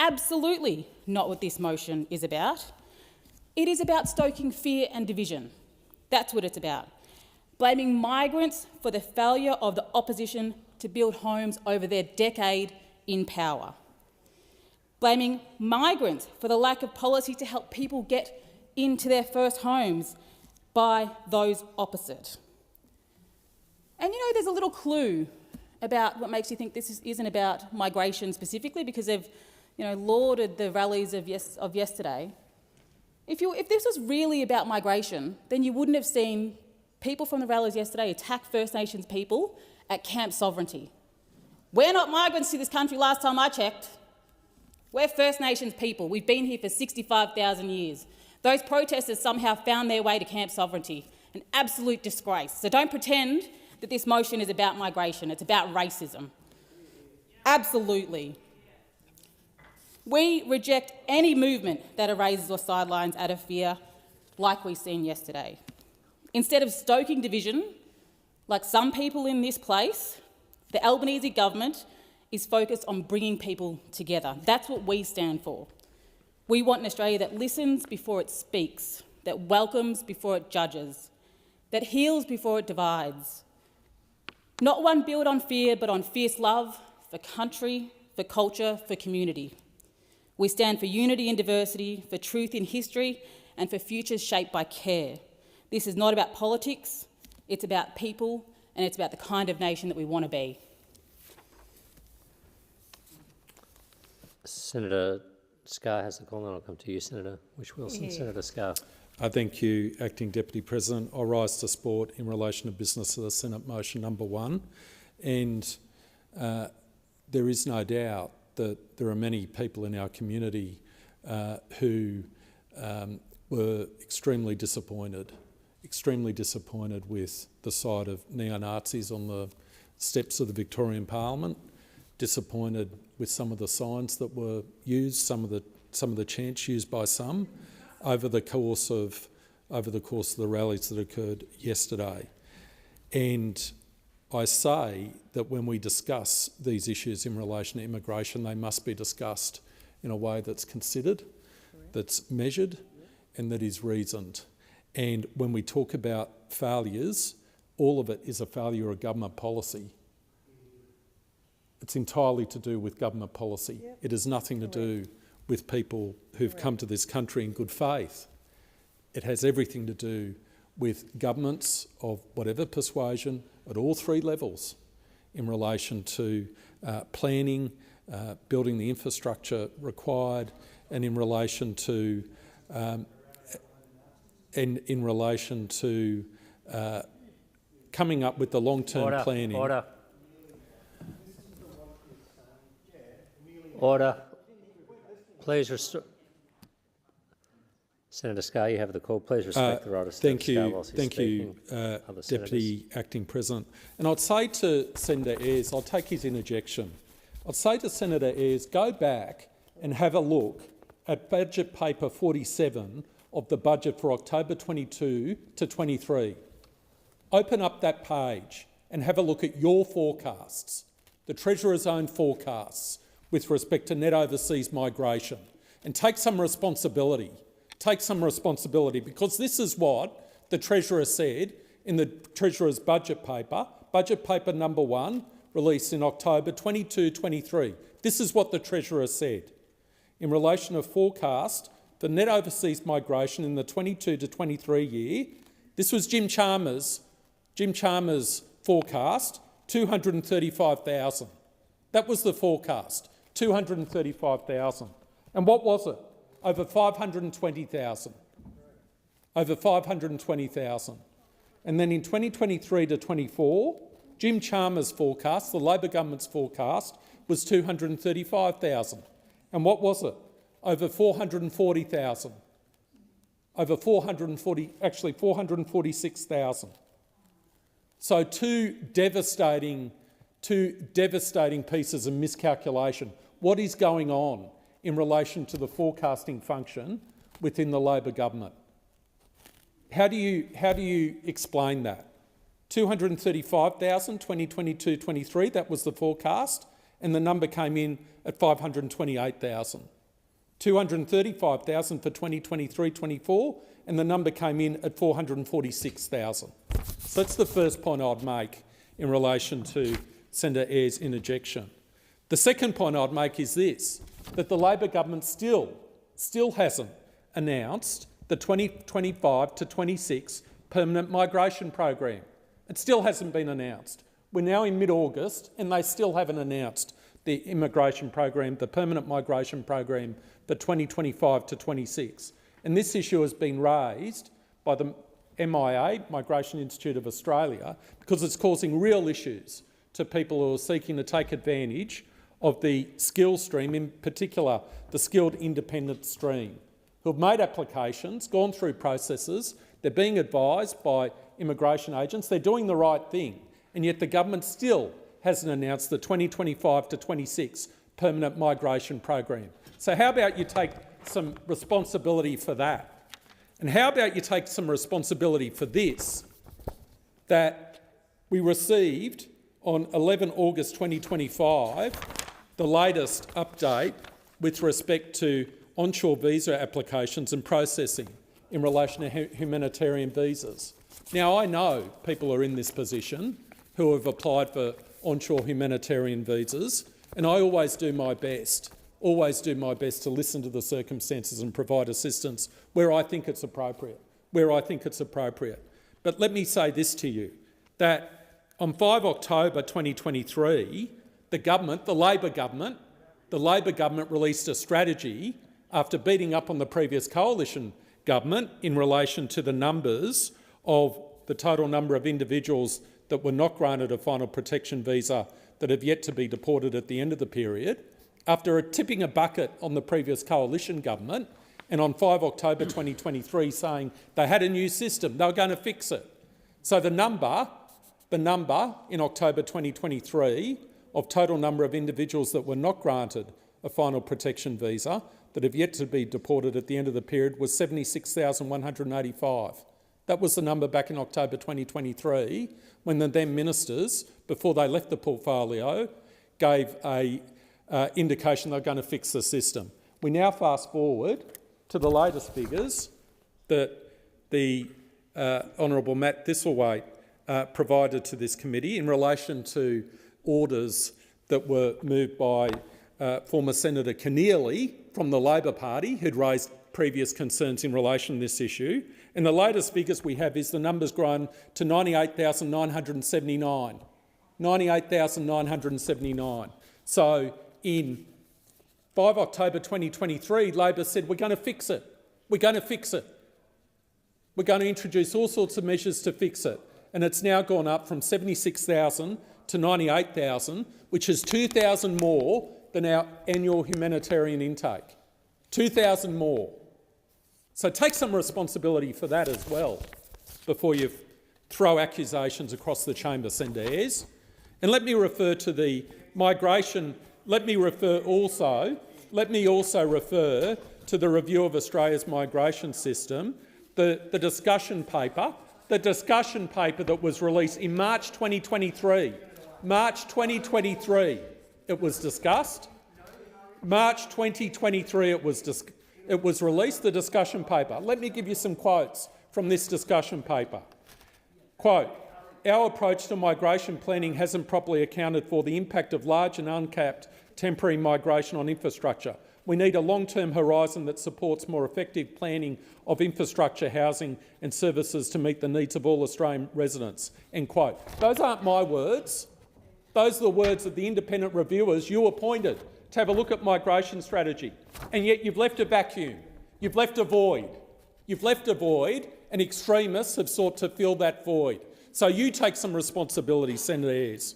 Absolutely not what this motion is about. It is about stoking fear and division. That's what it's about. Blaming migrants for the failure of the opposition to build homes over their decade in power. Blaming migrants for the lack of policy to help people get into their first homes by those opposite. And you know, there's a little clue about what makes you think this isn't about migration specifically, because they've lauded the rallies of yesterday. If this was really about migration, then you wouldn't have seen people from the rallies yesterday attack First Nations people at Camp Sovereignty. We're not migrants to this country last time I checked. We're First Nations people. We've been here for 65,000 years. Those protesters somehow found their way to Camp Sovereignty. An absolute disgrace. So don't pretend that this motion is about migration. It's about racism. Absolutely. We reject any movement that erases or sidelines out of fear, like we've seen yesterday. Instead of stoking division, like some people in this place, the Albanese government is focused on bringing people together. That's what we stand for. We want an Australia that listens before it speaks, that welcomes before it judges, that heals before it divides. Not one built on fear, but on fierce love for country, for culture, for community. We stand for unity in diversity, for truth in history, and for futures shaped by care. This is not about politics, it's about people, and it's about the kind of nation that we want to be. Senator Scarr has the call, and I'll come to you, Senator Whish-Wilson. Yeah. Senator Scarr. Thank you, Acting Deputy President. I rise to support in relation to business of the Senate motion number 1. And there is no doubt that there are many people in our community who were extremely disappointed with the sight of neo-Nazis on the steps of the Victorian Parliament, disappointed with some of the signs that were used, some of the chants used by some over the course of the rallies that occurred yesterday. And I say that when we discuss these issues in relation to immigration, they must be discussed in a way that's considered, that's measured, and that is reasoned. And when we talk about failures, all of it is a failure of government policy. It's entirely to do with government policy. Yep. It has nothing to do with people who've come to this country in good faith. It has everything to do with governments of whatever persuasion at all three levels in relation to planning, building the infrastructure required, and in relation to coming up with the long-term planning. Order. Please Senator Scarr, you have the call. Please respect the right of Senator Scarr whilst he's speaking. Thank you, Deputy Acting President. And I'd say to Senator Ayres, I'll take his interjection. I'd say to Senator Ayres, go back and have a look at budget paper 47 of the budget for October 22 to 23. Open up that page and have a look at your forecasts, the Treasurer's own forecasts with respect to net overseas migration, and take some responsibility. Take some responsibility, because this is what the Treasurer said in the Treasurer's budget paper number 1, released in October 22-23. This is what the Treasurer said. In relation to forecast for net overseas migration in the 22 to 23 year, this was Jim Chalmers' forecast, 235,000. That was the forecast, 235,000. And what was it? Over 520,000. Over 520,000. And then in 2023 to 24, Jim Chalmers' forecast, the Labor government's forecast, was 235,000. And what was it? Over 440,000. Over 446,000. So two devastating pieces of miscalculation. What is going on in relation to the forecasting function within the Labor government? How do you explain that? 235,000, 2022-23, that was the forecast, and the number came in at 528,000. 235,000 for 2023-24, and the number came in at 446,000. So that's the first point I'd make in relation to Senator Ayres' interjection. The second point I'd make is this, that the Labor government still hasn't announced the 2025 to 26 permanent migration program. It still hasn't been announced. We're now in mid-August and they still haven't announced the immigration program, the permanent migration program for 2025 to 26. And this issue has been raised by the MIA, Migration Institute of Australia, because it's causing real issues to people who are seeking to take advantage of the skills stream, in particular the skilled independent stream, who have made applications, gone through processes, they're being advised by immigration agents, they're doing the right thing, and yet the government still hasn't announced the 2025 to 26 permanent migration program. So how about you take some responsibility for that? And how about you take some responsibility for this, that we received on 11 August 2025 the latest update with respect to onshore visa applications and processing in relation to humanitarian visas. Now, I know people are in this position who have applied for onshore humanitarian visas, and I always do my best to listen to the circumstances and provide assistance where I think it's appropriate, But let me say this to you, that on 5 October 2023, the Labor government released a strategy after beating up on the previous coalition government in relation to the numbers of the total number of individuals that were not granted a final protection visa that have yet to be deported at the end of the period. After tipping a bucket on the previous coalition government, and on 5 October 2023 saying they had a new system, they were going to fix it. So the number in October 2023 of total number of individuals that were not granted a final protection visa that have yet to be deported at the end of the period was 76,185. That was the number back in October 2023, when the then ministers, before they left the portfolio, gave a indication they were going to fix the system. We now fast forward to the latest figures that the Honourable Matt Thistlethwaite provided to this committee in relation to orders that were moved by former Senator Keneally from the Labor Party, who'd raised previous concerns in relation to this issue. And the latest figures we have is the numbers grown to 98,979. 98,979. So in 5 October 2023, Labor said, we're going to fix it. We're going to fix it. We're going to introduce all sorts of measures to fix it. And it's now gone up from 76,000 to 98,000, which is 2,000 more than our annual humanitarian intake. 2,000 more. So take some responsibility for that as well before you throw accusations across the chamber, Senator Ayres. And let me refer to the migration. Let me also refer to the review of Australia's migration system, the discussion paper that was released in March 2023. March 2023, it was discussed. March 2023, it was released, the discussion paper. Let me give you some quotes from this discussion paper. Quote, our approach to migration planning hasn't properly accounted for the impact of large and uncapped temporary migration on infrastructure. We need a long-term horizon that supports more effective planning of infrastructure, housing and services to meet the needs of all Australian residents. End quote. Those aren't my words. Those are the words of the independent reviewers you appointed to have a look at migration strategy. And yet you've left a vacuum. You've left a void. You've left a void, and extremists have sought to fill that void. So you take some responsibility, Senator Ayres.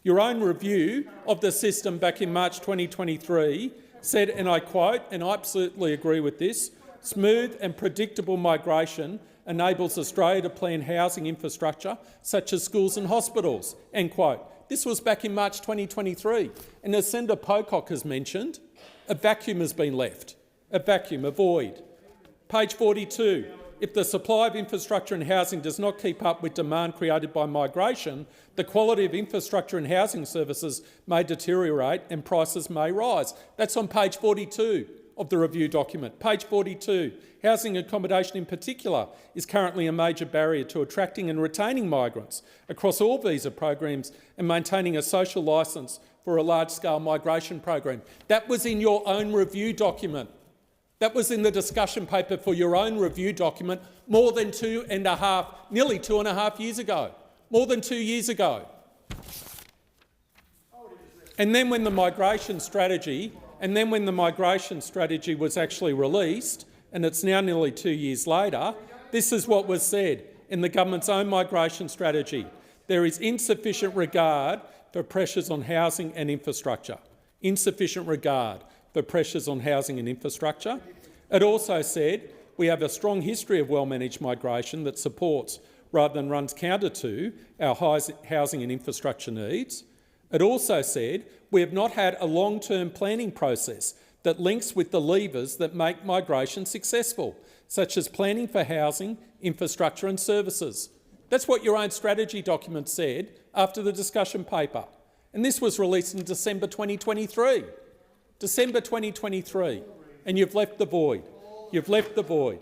Your own review of the system back in March 2023 said, and I quote, and I absolutely agree with this, smooth and predictable migration enables Australia to plan housing infrastructure such as schools and hospitals, end quote. This was back in March 2023. And as Senator Pocock has mentioned, a vacuum has been left, a vacuum, a void. Page 42. If the supply of infrastructure and housing does not keep up with demand created by migration, the quality of infrastructure and housing services may deteriorate and prices may rise. That's on page 42 of the review document. Page 42. Housing accommodation in particular is currently a major barrier to attracting and retaining migrants across all visa programs and maintaining a social licence for a large-scale migration program. That was in your own review document. That was in the discussion paper for your own review document more than nearly 2.5 years ago. More than 2 years ago. And then when the migration strategy was actually released, and it's now nearly 2 years later, this is what was said in the government's own migration strategy. There is insufficient regard for pressures on housing and infrastructure. Insufficient regard for pressures on housing and infrastructure. It also said we have a strong history of well-managed migration that supports rather than runs counter to our housing and infrastructure needs. It also said we have not had a long-term planning process that links with the levers that make migration successful, such as planning for housing, infrastructure and services. That's what your own strategy document said after the discussion paper. And this was released in December 2023. December 2023. And you've left the void. You've left the void.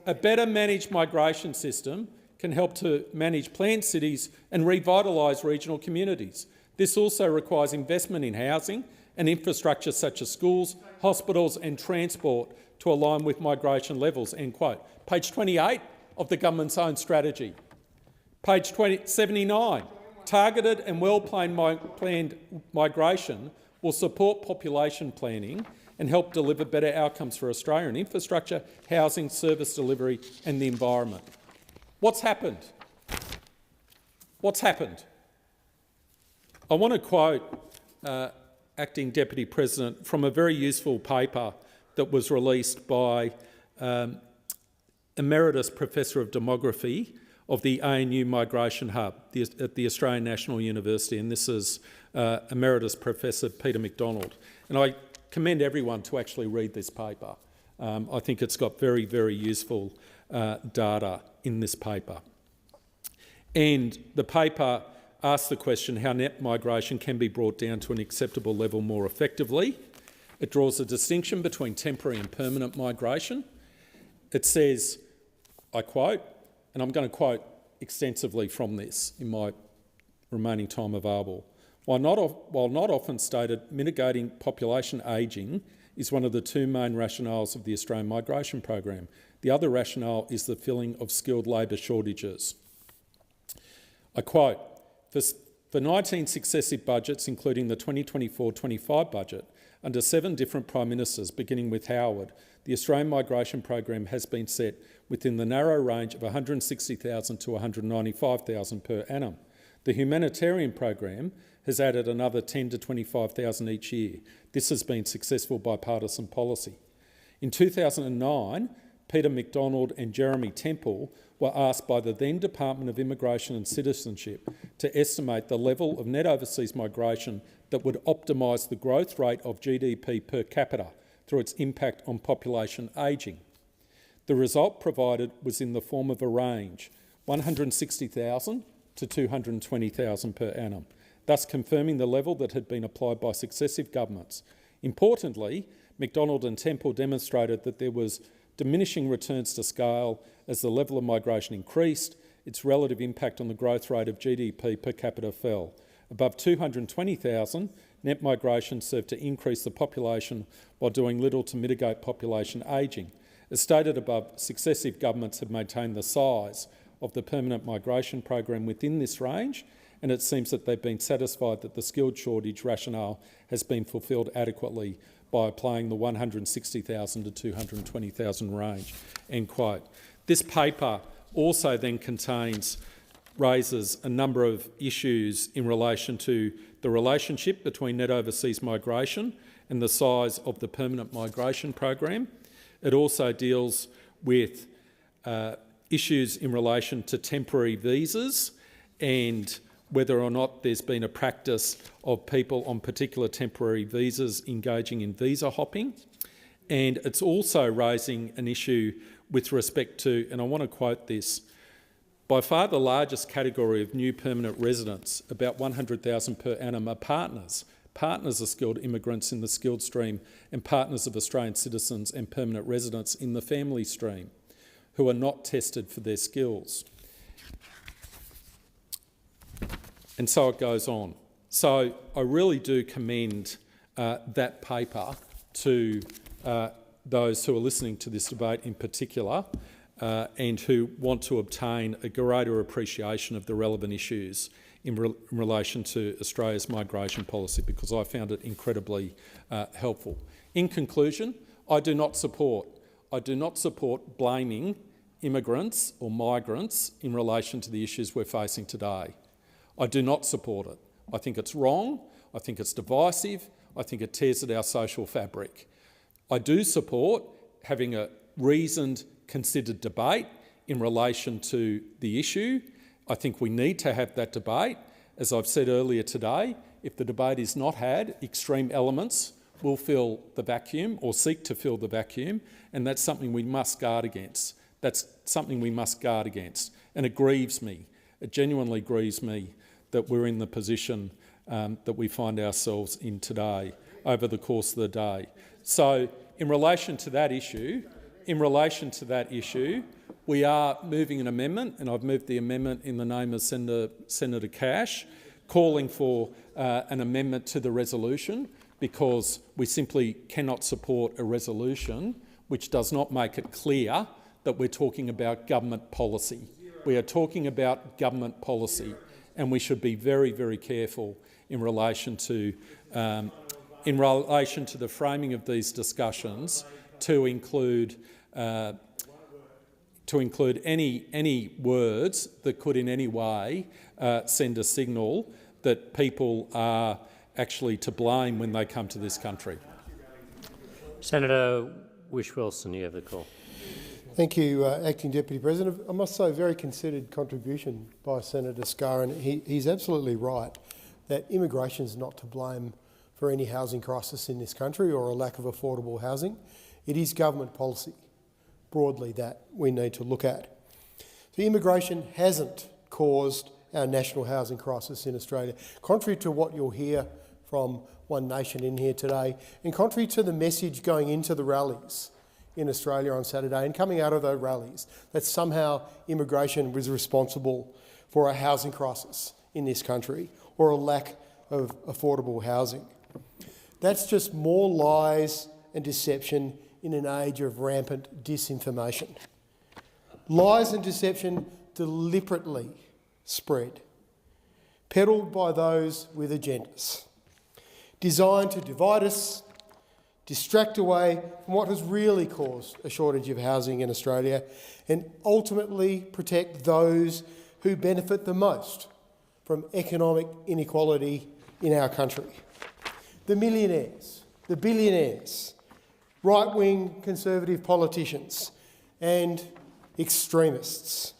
A better managed migration system can help to manage planned cities and revitalise regional communities. This also requires investment in housing and infrastructure such as schools, hospitals and transport to align with migration levels, end quote. Page 28 of the government's own strategy. Page 79, targeted and well-planned migration will support population planning and help deliver better outcomes for Australia in infrastructure, housing, service delivery and the environment. What's happened? What's happened? I want to quote Acting Deputy President from a very useful paper that was released by Emeritus Professor of Demography of the ANU Migration Hub at the Australian National University, and this is Emeritus Professor Peter McDonald. And I commend everyone to actually read this paper. I think it's got very, very useful data in this paper. And the paper asks the question how net migration can be brought down to an acceptable level more effectively. It draws a distinction between temporary and permanent migration. It says, I quote, and I'm going to quote extensively from this in my remaining time available, while not often stated, mitigating population ageing is one of the two main rationales of the Australian migration program. The other rationale is the filling of skilled labour shortages. I quote, for 19 successive budgets, including the 2024-25 budget, under 7 different Prime Ministers, beginning with Howard, the Australian migration program has been set within the narrow range of 160,000 to 195,000 per annum. The humanitarian program has added another 10 to 25,000 each year. This has been successful bipartisan policy. In 2009, Peter MacDonald and Jeremy Temple were asked by the then Department of Immigration and Citizenship to estimate the level of net overseas migration that would optimise the growth rate of GDP per capita through its impact on population ageing. The result provided was in the form of a range, 160,000 to 220,000 per annum, thus confirming the level that had been applied by successive governments. Importantly, MacDonald and Temple demonstrated that there was diminishing returns to scale as the level of migration increased, its relative impact on the growth rate of GDP per capita fell. Above 220,000, net migration served to increase the population while doing little to mitigate population ageing. As stated above, successive governments have maintained the size of the permanent migration program within this range, and it seems that they've been satisfied that the skilled shortage rationale has been fulfilled adequately by applying the 160,000 to 220,000 range, end quote. This paper also then raises a number of issues in relation to the relationship between net overseas migration and the size of the permanent migration program. It also deals with issues in relation to temporary visas and whether or not there's been a practice of people on particular temporary visas engaging in visa hopping. And it's also raising an issue with respect to, and I want to quote this, by far the largest category of new permanent residents, about 100,000 per annum, are partners. Partners are skilled immigrants in the skilled stream and partners of Australian citizens and permanent residents in the family stream who are not tested for their skills. And so it goes on. So I really do commend that paper to those who are listening to this debate in particular and who want to obtain a greater appreciation of the relevant issues in relation to Australia's migration policy, because I found it incredibly helpful. In conclusion, I do not support blaming immigrants or migrants in relation to the issues we're facing today. I do not support it. I think it's wrong. I think it's divisive. I think it tears at our social fabric. I do support having a reasoned, considered debate in relation to the issue. I think we need to have that debate. As I've said earlier today, if the debate is not had, extreme elements will fill the vacuum or seek to fill the vacuum, and that's something we must guard against. That's something we must guard against. And it grieves me. It genuinely grieves me that we're in the position that we find ourselves in today over the course of the day. So in relation to that issue, we are moving an amendment, and I've moved the amendment in the name of Senator Cash, calling for an amendment to the resolution, because we simply cannot support a resolution which does not make it clear that we're talking about government policy. We are talking about government policy, and we should be very, very careful in relation to the framing of these discussions to include any words that could in any way send a signal that people are actually to blame when they come to this country. Senator Whish-Wilson, you have the call. Thank you, Acting Deputy President. I must say, very considered contribution by Senator Scarr, and he's absolutely right that immigration is not to blame for any housing crisis in this country or a lack of affordable housing. It is government policy, broadly, that we need to look at. So immigration hasn't caused our national housing crisis in Australia. Contrary to what you'll hear from One Nation in here today, and contrary to the message going into the rallies in Australia on Saturday and coming out of those rallies, that somehow immigration was responsible for a housing crisis in this country or a lack of affordable housing. That's just more lies and deception in an age of rampant disinformation. Lies and deception deliberately spread, peddled by those with agendas, designed to divide us, distract away from what has really caused a shortage of housing in Australia, and ultimately protect those who benefit the most from economic inequality in our country. The millionaires, the billionaires, right-wing conservative politicians and extremists.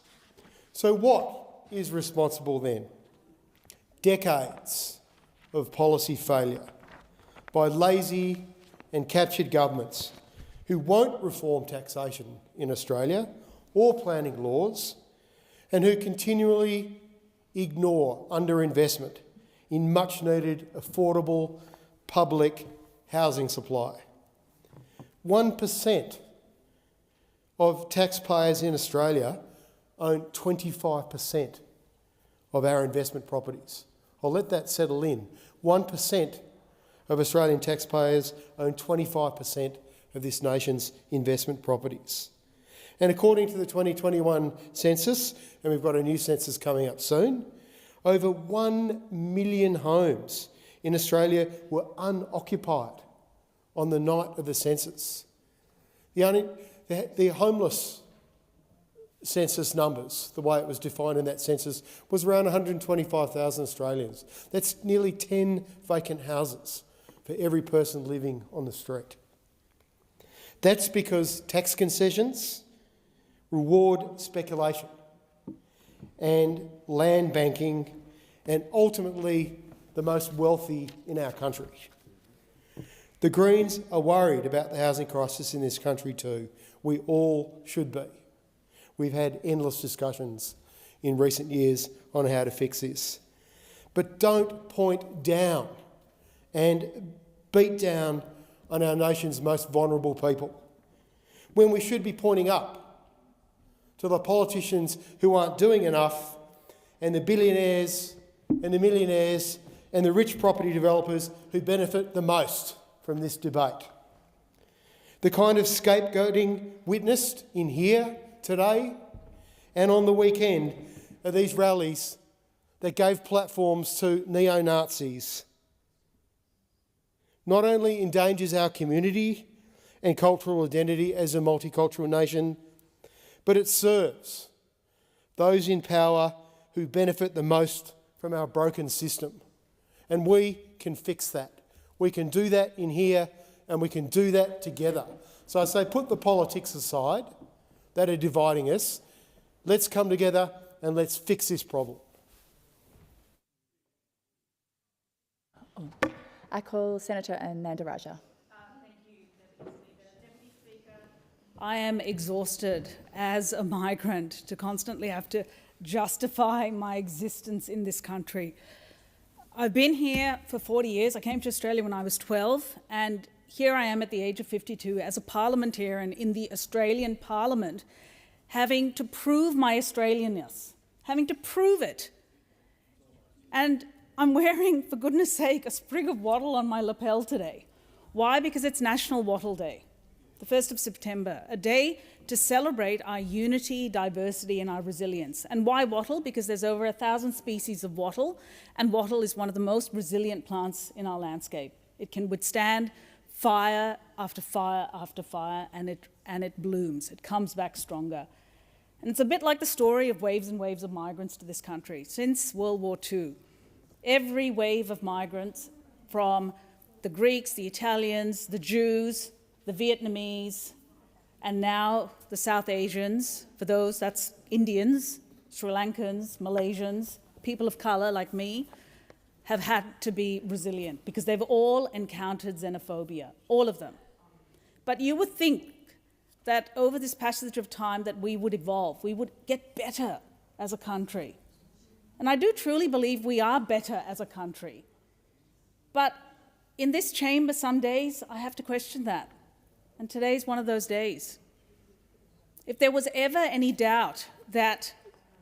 So what is responsible then? Decades of policy failure by lazy and captured governments who won't reform taxation in Australia or planning laws, and who continually ignore underinvestment in much-needed affordable public housing supply. 1% of taxpayers in Australia own 25% of our investment properties. I'll let that settle in. 1% of Australian taxpayers own 25% of this nation's investment properties. And according to the 2021 census, and we've got a new census coming up soon, over 1 million homes in Australia were unoccupied on the night of the census. The homeless census numbers, the way it was defined in that census, was around 125,000 Australians. That's nearly 10 vacant houses for every person living on the street. That's because tax concessions reward speculation and land banking, and ultimately the most wealthy in our country. The Greens are worried about the housing crisis in this country too. We all should be. We've had endless discussions in recent years on how to fix this. But don't point down and beat down on our nation's most vulnerable people, when we should be pointing up to the politicians who aren't doing enough, and the billionaires and the millionaires and the rich property developers who benefit the most from this debate. The kind of scapegoating witnessed in here today and on the weekend are these rallies that gave platforms to neo-Nazis not only endangers our community and cultural identity as a multicultural nation, but it serves those in power who benefit the most from our broken system. And we can fix that. We can do that in here, and we can do that together. So I say put the politics aside that are dividing us. Let's come together and let's fix this problem. I call Senator Ananda Raja. Thank you, Deputy Speaker. Deputy Speaker, I am exhausted as a migrant to constantly have to justify my existence in this country. I've been here for 40 years. I came to Australia when I was 12, and here I am at the age of 52 as a parliamentarian in the Australian Parliament, having to prove my Australianness, having to prove it. And I'm wearing, for goodness sake, a sprig of wattle on my lapel today. Why? Because it's National Wattle Day, the 1st of September, a day to celebrate our unity, diversity and our resilience. And why wattle? Because there's over 1,000 species of wattle, and wattle is one of the most resilient plants in our landscape. It can withstand fire after fire after fire, and it blooms. It comes back stronger. And it's a bit like the story of waves and waves of migrants to this country. Since World War II, every wave of migrants, from the Greeks, the Italians, the Jews, the Vietnamese, and now the South Asians, for those, that's Indians, Sri Lankans, Malaysians, people of colour like me, have had to be resilient because they've all encountered xenophobia, all of them. But you would think that over this passage of time that we would evolve, we would get better as a country. And I do truly believe we are better as a country. But in this chamber some days, I have to question that. And today's one of those days. If there was ever any doubt that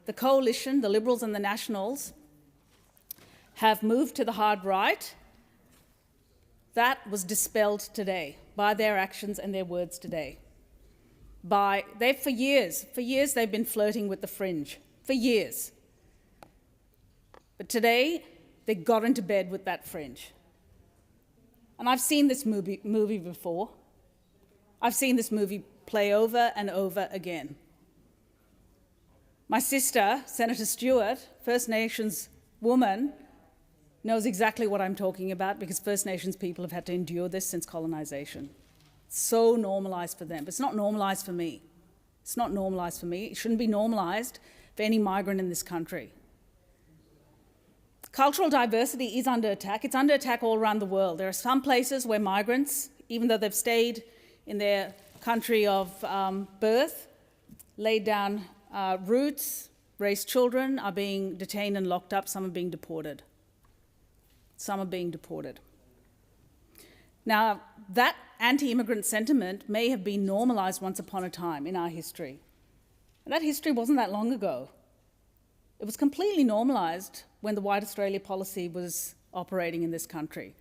the coalition, the Liberals and the Nationals, have moved to the hard right, that was dispelled today by their actions and their words today. For years they've been flirting with the fringe, for years. But today, they got into bed with that fringe. And I've seen this movie before. I've seen this movie play over and over again. My sister, Senator Stewart, First Nations woman, knows exactly what I'm talking about because First Nations people have had to endure this since colonisation. It's so normalised for them, but it's not normalised for me. It's not normalised for me. It shouldn't be normalised for any migrant in this country. Cultural diversity is under attack. It's under attack all around the world. There are some places where migrants, even though they've stayed in their country of birth, laid down roots, raised children, are being detained and locked up. Some are being deported. Some are being deported. Now, that anti-immigrant sentiment may have been normalised once upon a time in our history. And that history wasn't that long ago. It was completely normalised when the White Australia policy was operating in this country.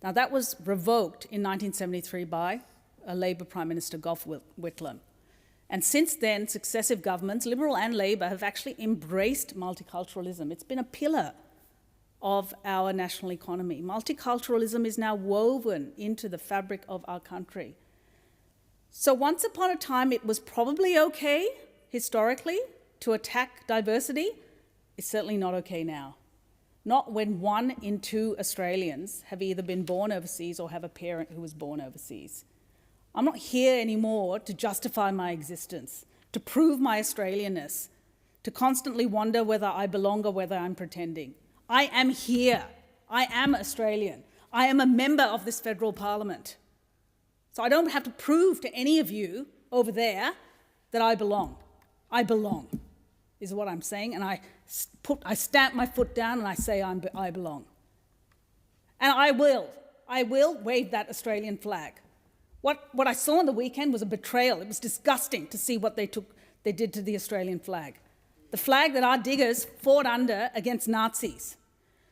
Now, that was revoked in 1973 by a Labor Prime Minister, Gough Whitlam. And since then, successive governments, Liberal and Labor, have actually embraced multiculturalism. It's been a pillar of our national economy. Multiculturalism is now woven into the fabric of our country. So once upon a time, it was probably okay, historically, to attack diversity. It's certainly not okay now. Not when 1 in 2 Australians have either been born overseas or have a parent who was born overseas. I'm not here anymore to justify my existence, to prove my Australianness, to constantly wonder whether I belong or whether I'm pretending. I am here. I am Australian. I am a member of this federal parliament. So I don't have to prove to any of you over there that I belong. I belong, is what I'm saying, and I stamp my foot down and I say I belong. And I will wave that Australian flag. What I saw on the weekend was a betrayal. It was disgusting to see what they did to the Australian flag. The flag that our diggers fought under against Nazis.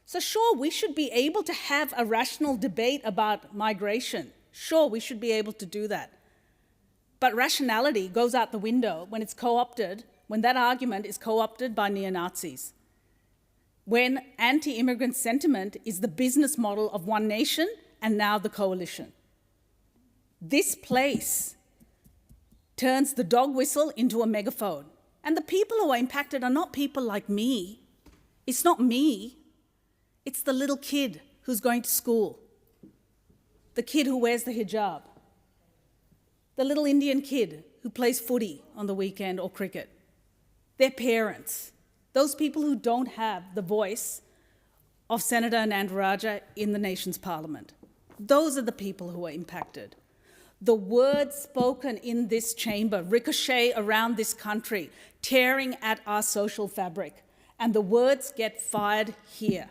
So sure, we should be able to have a rational debate about migration. Sure, we should be able to do that. But rationality goes out the window when it's co-opted, when that argument is co-opted by neo-Nazis. When anti-immigrant sentiment is the business model of one nation and now the coalition. This place turns the dog whistle into a megaphone. And the people who are impacted are not people like me. It's not me. It's the little kid who's going to school. The kid who wears the hijab. The little Indian kid who plays footy on the weekend or cricket. Their parents. Those people who don't have the voice of Senator Nandaraja in the nation's parliament. Those are the people who are impacted. The words spoken in this chamber ricochet around this country, tearing at our social fabric, and the words get fired here.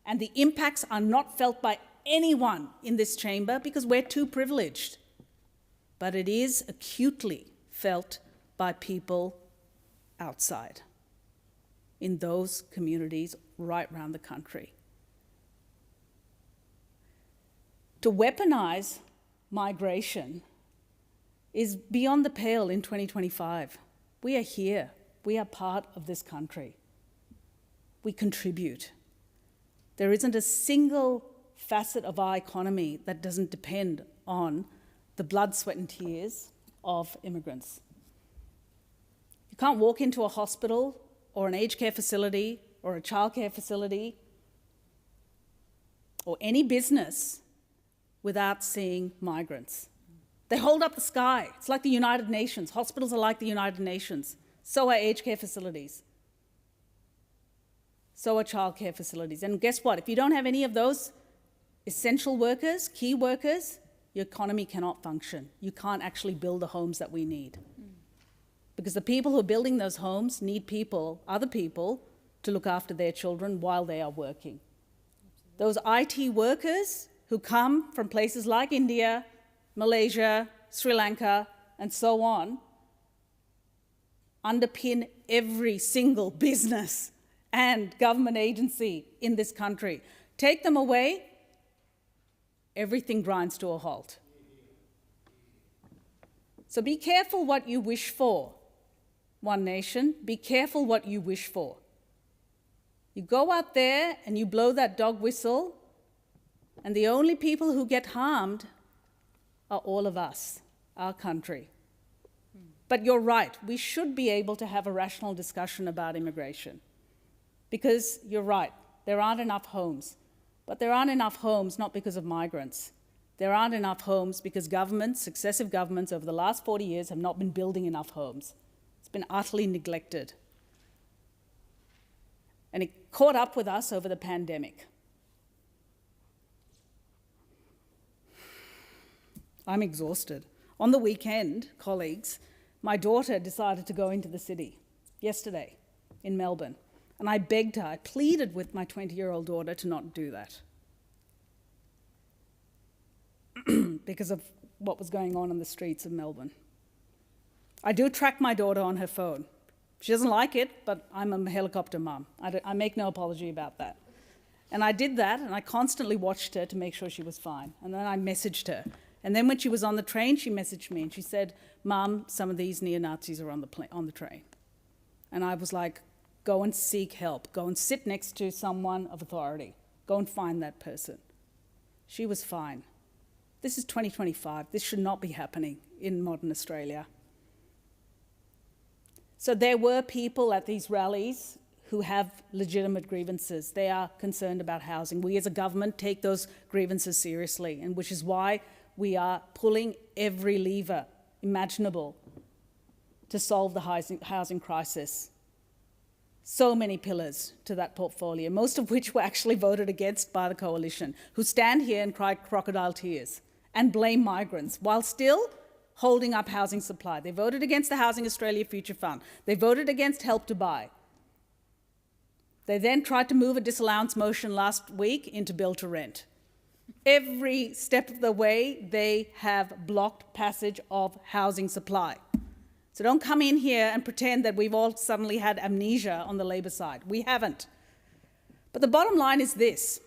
And the impacts are not felt by anyone in this chamber because we're too privileged. But it is acutely felt by people outside, in those communities right around the country. To weaponize migration is beyond the pale in 2025. We are here. We are part of this country. We contribute. There isn't a single facet of our economy that doesn't depend on the blood, sweat and tears of immigrants. You can't walk into a hospital or an aged care facility or a childcare facility or any business without seeing migrants. They hold up the sky. It's like the United Nations. Hospitals are like the United Nations. So are aged care facilities. So are childcare facilities. And guess what? If you don't have any of those essential workers, key workers, your economy cannot function. You can't actually build the homes that we need. Because the people who are building those homes need people, other people, to look after their children while they are working. Those IT workers who come from places like India, Malaysia, Sri Lanka, and so on, underpin every single business and government agency in this country. Take them away, everything grinds to a halt. So be careful what you wish for, One Nation. Be careful what you wish for. You go out there and you blow that dog whistle, and the only people who get harmed are all of us, our country. But you're right, we should be able to have a rational discussion about immigration. Because you're right, there aren't enough homes. But there aren't enough homes not because of migrants. There aren't enough homes because governments, successive governments over the last 40 years have not been building enough homes. It's been utterly neglected. And it caught up with us over the pandemic. I'm exhausted. On the weekend, colleagues, my daughter decided to go into the city yesterday in Melbourne. And I begged her, I pleaded with my 20-year-old daughter to not do that because of what was going on the streets of Melbourne. I do track my daughter on her phone. She doesn't like it, but I'm a helicopter mum. I make no apology about that. And I did that, and I constantly watched her to make sure she was fine. And then I messaged her. And then when she was on the train, she messaged me, and she said, "Mum, some of these neo-Nazis are on the train." And I was like, go and seek help. Go and sit next to someone of authority. Go and find that person. She was fine. This is 2025. This should not be happening in modern Australia. So there were people at these rallies who have legitimate grievances. They are concerned about housing. We as a government take those grievances seriously, and which is why we are pulling every lever imaginable to solve the housing crisis. So many pillars to that portfolio, most of which were actually voted against by the coalition, who stand here and cry crocodile tears and blame migrants while still holding up housing supply. They voted against the Housing Australia Future Fund. They voted against Help to Buy. They then tried to move a disallowance motion last week into Build to Rent. Every step of the way, they have blocked passage of housing supply. So don't come in here and pretend that we've all suddenly had amnesia on the Labor side. We haven't. But the bottom line is this.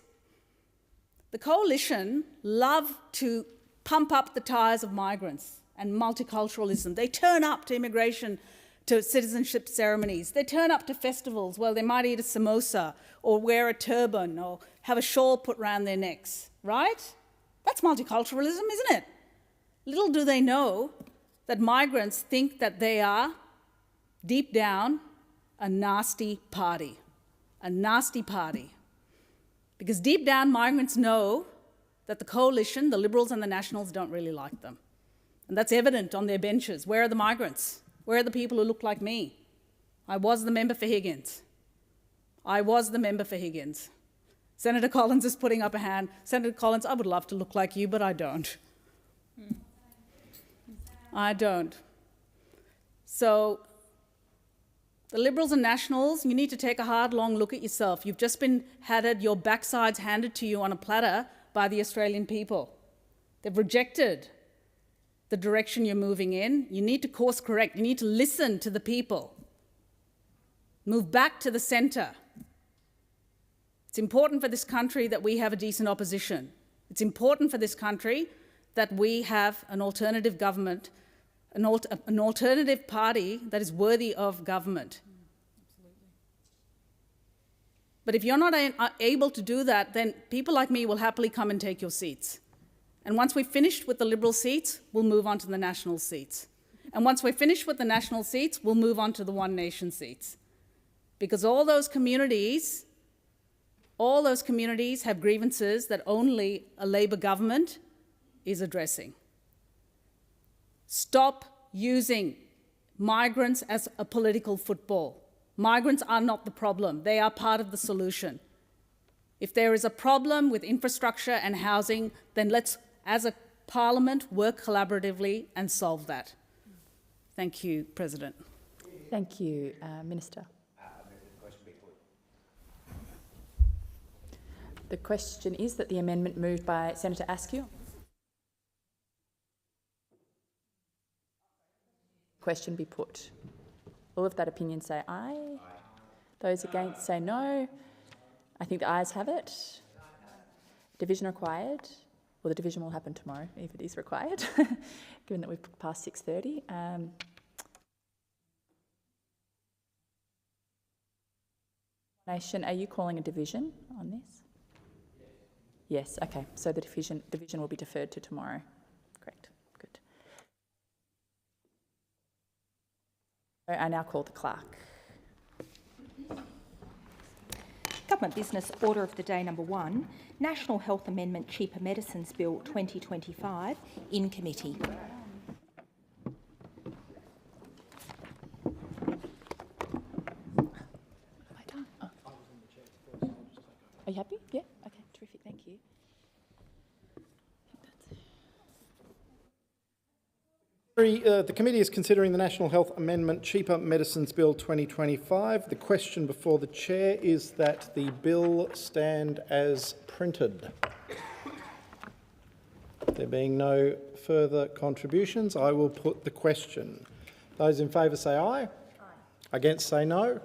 The coalition love to pump up the tires of migrants and multiculturalism. They turn up to immigration, to citizenship ceremonies. They turn up to festivals where they might eat a samosa or wear a turban or have a shawl put around their necks, right? That's multiculturalism, isn't it? Little do they know that migrants think that they are, deep down, a nasty party. A nasty party. Because deep down, migrants know that the coalition, the Liberals and the Nationals, don't really like them. And that's evident on their benches. Where are the migrants? Where are the people who look like me? I was the member for Higgins. Senator Collins is putting up a hand. Senator Collins, I would love to look like you, but I don't. I don't. So the Liberals and Nationals, you need to take a hard, long look at yourself. You've just been had your backsides handed to you on a platter by the Australian people. They've rejected the direction you're moving in. You need to course correct. You need to listen to the people. Move back to the centre. It's important for this country that we have a decent opposition. It's important for this country that we have an alternative government, an alternative party that is worthy of government. But if you're not able to do that, then people like me will happily come and take your seats. And once we've finished with the Liberal seats, we'll move on to the National seats. And once we're finished with the National seats, we'll move on to the One Nation seats. Because all those communities have grievances that only a Labor government is addressing. Stop using migrants as a political football. Migrants are not the problem. They are part of the solution. If there is a problem with infrastructure and housing, then let's, as a Parliament work collaboratively and solve that. Thank you, President. Thank you. Minister. The question is that the amendment moved by Senator Askew. Question be put. All of that opinion say aye. Those against say no. I think the ayes have it. Division required. Well, the division will happen tomorrow if it is required, given that we've passed 6:30. Nation, are you calling a division on this? Yes, okay. So the division will be deferred to tomorrow. Great, good. I now call the clerk. Government Business Order of the Day number 1, National Health Amendment Cheaper Medicines Bill 2025, in committee. Are you happy? Yeah? Okay, terrific, thank you. The committee is considering the National Health Amendment Cheaper Medicines Bill 2025. The question before the chair is that the bill stand as printed. There being no further contributions, I will put the question. Those in favour say aye. Aye. Against say no.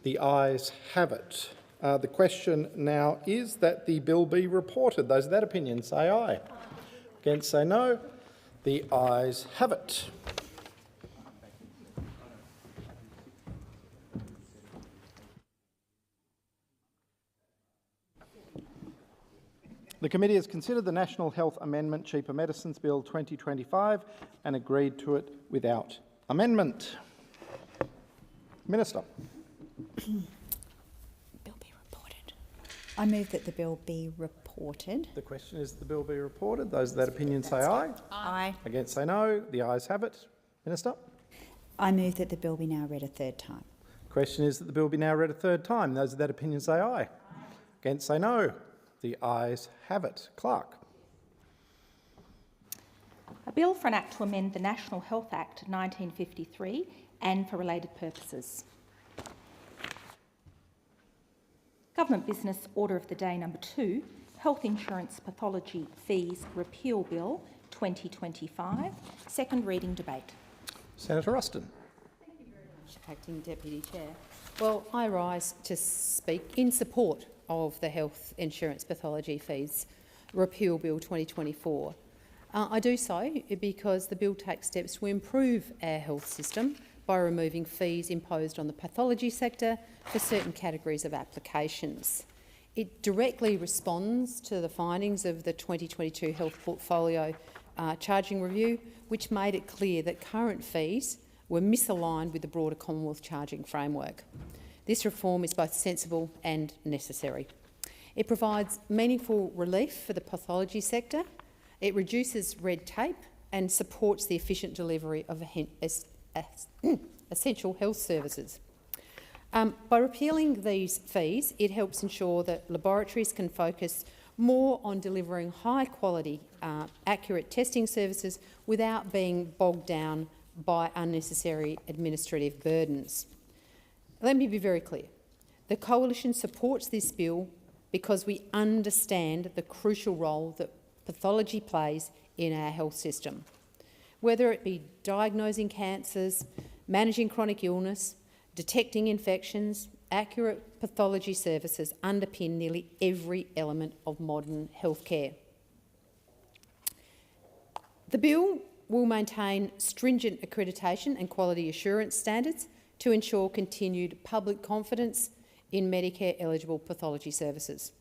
The ayes have it. The question now is that the bill be reported. Those of that opinion say aye. Aye. Against say no. The ayes have it. The committee has considered the National Health Amendment Cheaper Medicines Bill 2025 and agreed to it without amendment. Minister. I move that the bill be reported. The question is the bill be reported. Those of that opinion say aye. Aye. Against say no. The ayes have it. Minister. I move that the bill be now read a third time. The question is that the bill be now read a third time. Those of that opinion say aye. Aye. Against say no. The ayes have it. Clerk. A bill for an act to amend the National Health Act 1953 and for related purposes. Government Business Order of the Day number 2, Health Insurance Pathology Fees Repeal Bill 2025, second reading debate. Senator Ruston. Thank you very much, Acting Deputy Chair. Well, I rise to speak in support of the Health Insurance Pathology Fees Repeal Bill 2024. I do so because the bill takes steps to improve our health system by removing fees imposed on the pathology sector for certain categories of applications. It directly responds to the findings of the 2022 Health Portfolio Charging Review, which made it clear that current fees were misaligned with the broader Commonwealth charging framework. This reform is both sensible and necessary. It provides meaningful relief for the pathology sector, it reduces red tape and supports the efficient delivery of essential health services. By repealing these fees, it helps ensure that laboratories can focus more on delivering high-quality, accurate testing services without being bogged down by unnecessary administrative burdens. Let me be very clear. The Coalition supports this bill because we understand the crucial role that pathology plays in our health system. Whether it be diagnosing cancers, managing chronic illness, detecting infections, accurate pathology services underpin nearly every element of modern healthcare. The bill will maintain stringent accreditation and quality assurance standards to ensure continued public confidence in Medicare-eligible pathology services.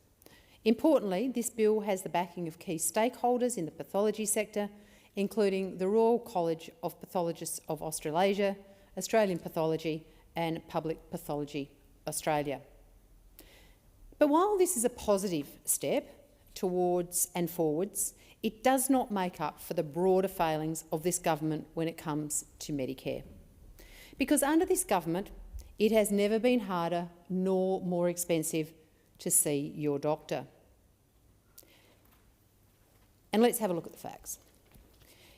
Importantly, this bill has the backing of key stakeholders in the pathology sector, including the Royal College of Pathologists of Australasia, Australian Pathology and Public Pathology Australia. But while this is a positive step towards and forwards, it does not make up for the broader failings of this government when it comes to Medicare. Because under this government, it has never been harder nor more expensive to see your doctor. And let's have a look at the facts.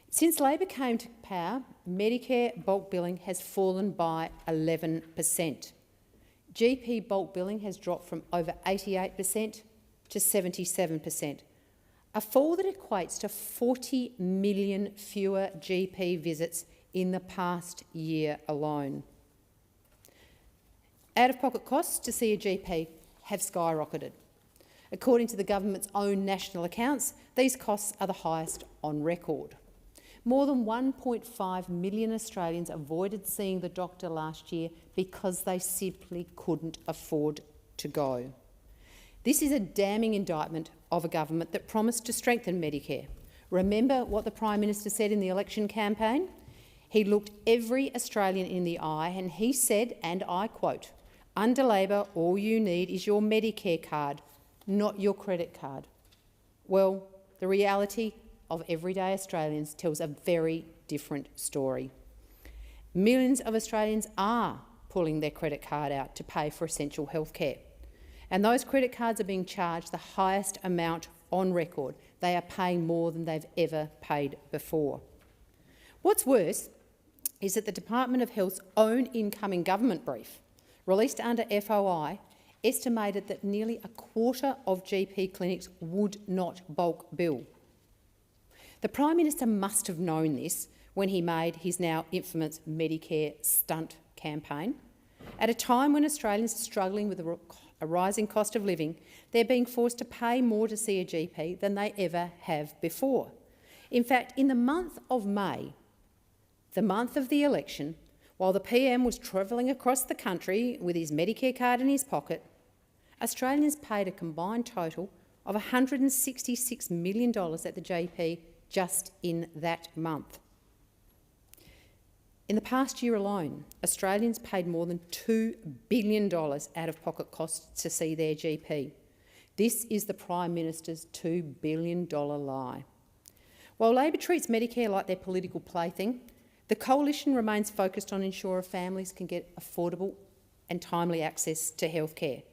Since Labor came to power, Medicare bulk billing has fallen by 11%. GP bulk billing has dropped from over 88% to 77%, a fall that equates to 40 million fewer GP visits in the past year alone. Out-of-pocket costs to see a GP have skyrocketed. According to the government's own national accounts, these costs are the highest on record. More than 1.5 million Australians avoided seeing the doctor last year because they simply couldn't afford to go. This is a damning indictment of a government that promised to strengthen Medicare. Remember what the Prime Minister said in the election campaign? He looked every Australian in the eye and he said, and I quote, "Under Labor, all you need is your Medicare card, not your credit card." Well, the reality of everyday Australians tells a very different story. Millions of Australians are pulling their credit card out to pay for essential health care. And those credit cards are being charged the highest amount on record. They are paying more than they've ever paid before. What's worse is that the Department of Health's own incoming government brief, released under FOI, estimated that nearly a quarter of GP clinics would not bulk bill. The Prime Minister must have known this when he made his now infamous Medicare stunt campaign. At a time when Australians are struggling with a rising cost of living, they're being forced to pay more to see a GP than they ever have before. In fact, in the month of May, the month of the election, while the PM was travelling across the country with his Medicare card in his pocket, Australians paid a combined total of $166 million at the GP just in that month. In the past year alone, Australians paid more than $2 billion out-of-pocket costs to see their GP. This is the Prime Minister's $2 billion lie. While Labor treats Medicare like their political plaything, the Coalition remains focused on ensuring families can get affordable and timely access to health care.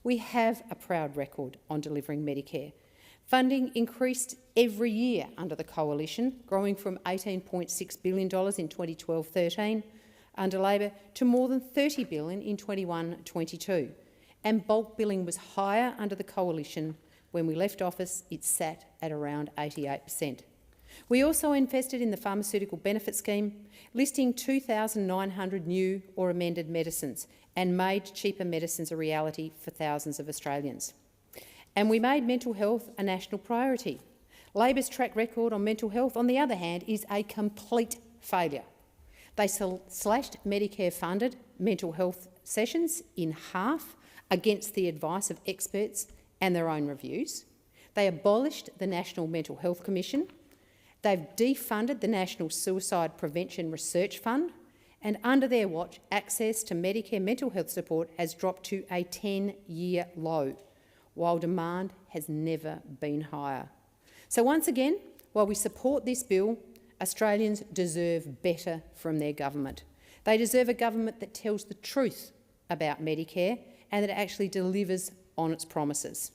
We have a proud record on delivering Medicare. Funding increased every year under the Coalition, growing from $18.6 billion in 2012-13 under Labor to more than $30 billion in 21-22. And bulk billing was higher under the Coalition. When we left office, it sat at around 88%. We also invested in the Pharmaceutical Benefit Scheme, listing 2,900 new or amended medicines and made cheaper medicines a reality for thousands of Australians. And we made mental health a national priority. Labor's track record on mental health, on the other hand, is a complete failure. They slashed Medicare-funded mental health sessions in half against the advice of experts and their own reviews. They abolished the National Mental Health Commission. They've defunded the National Suicide Prevention Research Fund, and under their watch, access to Medicare mental health support has dropped to a 10-year low, while demand has never been higher. So once again, while we support this bill, Australians deserve better from their government. They deserve a government that tells the truth about Medicare and that actually delivers on its promises.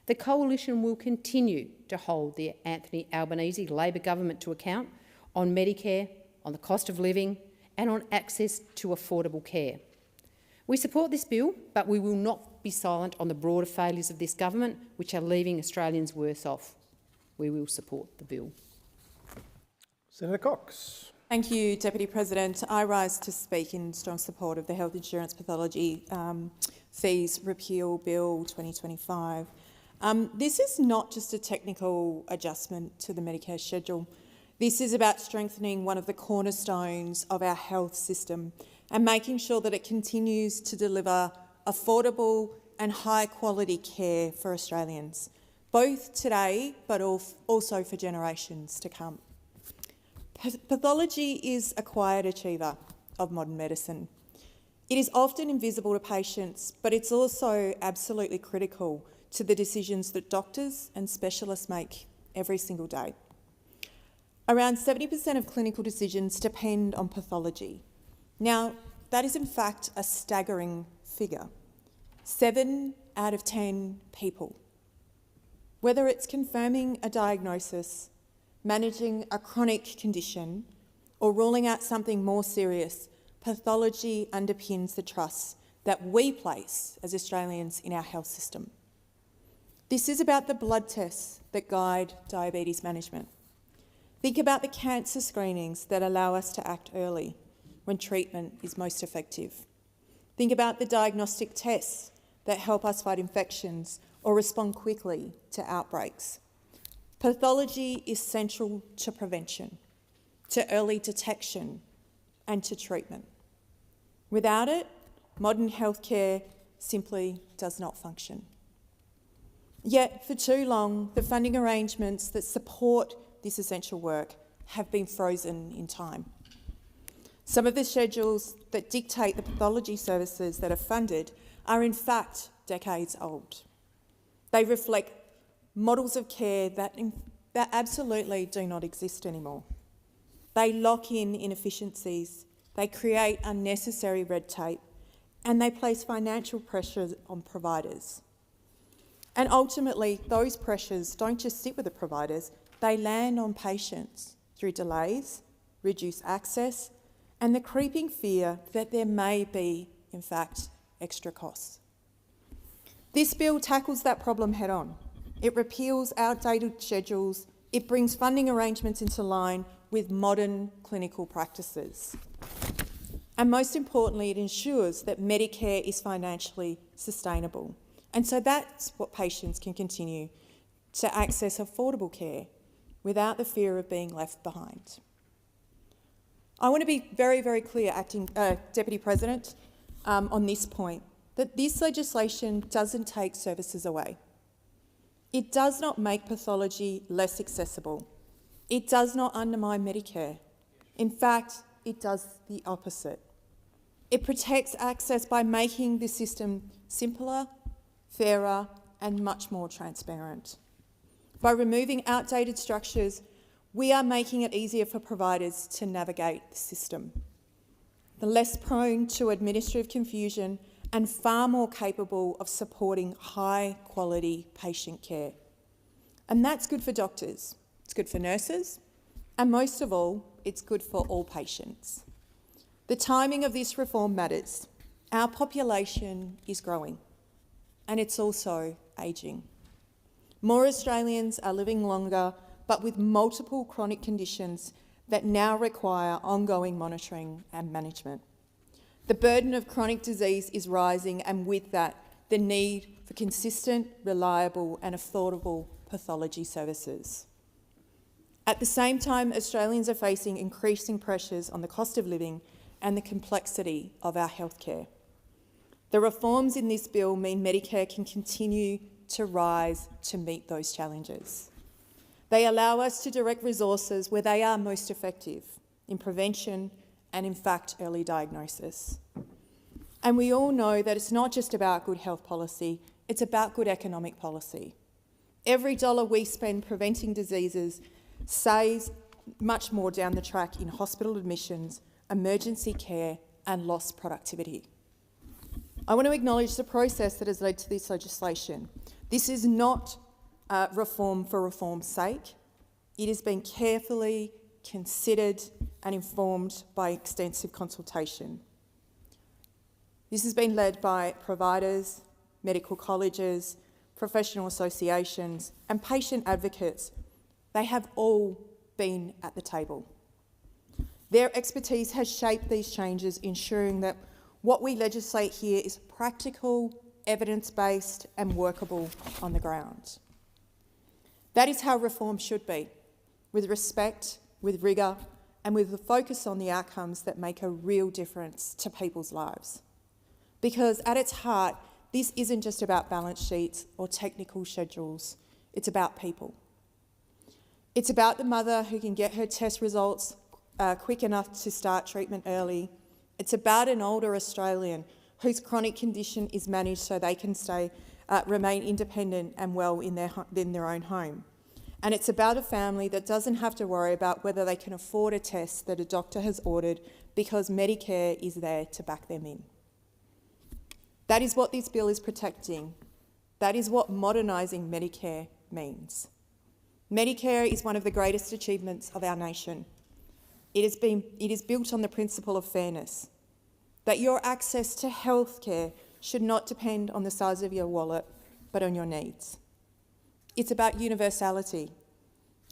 The Coalition will continue to hold the Anthony Albanese Labor government to account on Medicare, on the cost of living and on access to affordable care. We support this bill, but we will not be silent on the broader failures of this government, which are leaving Australians worse off. We will support the bill. Senator Cox. Thank you, Deputy President. I rise to speak in strong support of the Health Insurance Pathology Fees Repeal Bill 2025. This is not just a technical adjustment to the Medicare schedule. This is about strengthening one of the cornerstones of our health system and making sure that it continues to deliver affordable and high-quality care for Australians, both today but also for generations to come. Pathology is a quiet achiever of modern medicine. It is often invisible to patients, but it's also absolutely critical to the decisions that doctors and specialists make every single day. Around 70% of clinical decisions depend on pathology. Now, that is in fact a staggering figure. 7 out of 10 people Whether it's confirming a diagnosis, managing a chronic condition, or ruling out something more serious, pathology underpins the trust that we place as Australians in our health system. This is about the blood tests that guide diabetes management. Think about the cancer screenings that allow us to act early when treatment is most effective. Think about the diagnostic tests that help us fight infections or respond quickly to outbreaks. Pathology is central to prevention, to early detection and to treatment. Without it, modern healthcare simply does not function. Yet, for too long, the funding arrangements that support this essential work have been frozen in time. Some of the schedules that dictate the pathology services that are funded are in fact decades old. They reflect models of care that absolutely do not exist anymore. They lock in inefficiencies, they create unnecessary red tape, and they place financial pressures on providers. And ultimately, those pressures don't just sit with the providers, they land on patients through delays, reduced access, and the creeping fear that there may be, in fact, extra costs. This bill tackles that problem head on. It repeals outdated schedules, it brings funding arrangements into line with modern clinical practices. And most importantly, it ensures that Medicare is financially sustainable. And so that's what patients can continue to access affordable care without the fear of being left behind. I want to be very, very clear, Deputy President, on this point, that this legislation doesn't take services away. It does not make pathology less accessible. It does not undermine Medicare. In fact, it does the opposite. It protects access by making the system simpler, fairer, and much more transparent. By removing outdated structures, we are making it easier for providers to navigate the system. They're less prone to administrative confusion and far more capable of supporting high-quality patient care. And that's good for doctors, it's good for nurses, and most of all, it's good for all patients. The timing of this reform matters. Our population is growing, and it's also ageing. More Australians are living longer, but with multiple chronic conditions that now require ongoing monitoring and management. The burden of chronic disease is rising, and with that, the need for consistent, reliable and affordable pathology services. At the same time, Australians are facing increasing pressures on the cost of living and the complexity of our healthcare. The reforms in this bill mean Medicare can continue to rise to meet those challenges. They allow us to direct resources where they are most effective, in prevention and, in fact, early diagnosis. And we all know that it's not just about good health policy, it's about good economic policy. Every dollar we spend preventing diseases saves much more down the track in hospital admissions, emergency care and lost productivity. I want to acknowledge the process that has led to this legislation. This is not reform for reform's sake. It has been carefully considered and informed by extensive consultation. This has been led by providers, medical colleges, professional associations and patient advocates. They have all been at the table. Their expertise has shaped these changes, ensuring that what we legislate here is practical, evidence-based and workable on the ground. That is how reform should be, with respect, with rigour and with a focus on the outcomes that make a real difference to people's lives. Because at its heart, this isn't just about balance sheets or technical schedules, it's about people. It's about the mother who can get her test results quick enough to start treatment early. It's about an older Australian whose chronic condition is managed so they can remain independent and well in their own home. And it's about a family that doesn't have to worry about whether they can afford a test that a doctor has ordered because Medicare is there to back them in. That is what this bill is protecting. That is what modernising Medicare means. Medicare is one of the greatest achievements of our nation. It is built on the principle of fairness, that your access to healthcare should not depend on the size of your wallet, but on your needs. It's about universality.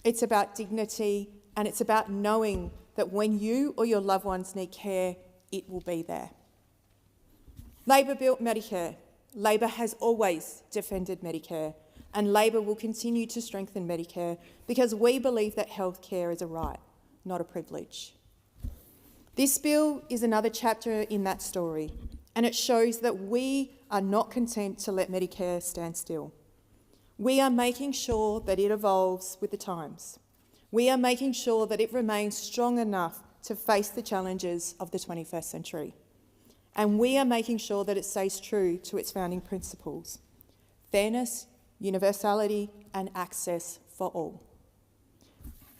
It's about dignity, and it's about knowing that when you or your loved ones need care, it will be there. Labor built Medicare. Labor has always defended Medicare, and Labor will continue to strengthen Medicare because we believe that healthcare is a right, not a privilege. This bill is another chapter in that story, and it shows that we are not content to let Medicare stand still. We are making sure that it evolves with the times. We are making sure that it remains strong enough to face the challenges of the 21st century. And we are making sure that it stays true to its founding principles: fairness, universality, and access for all.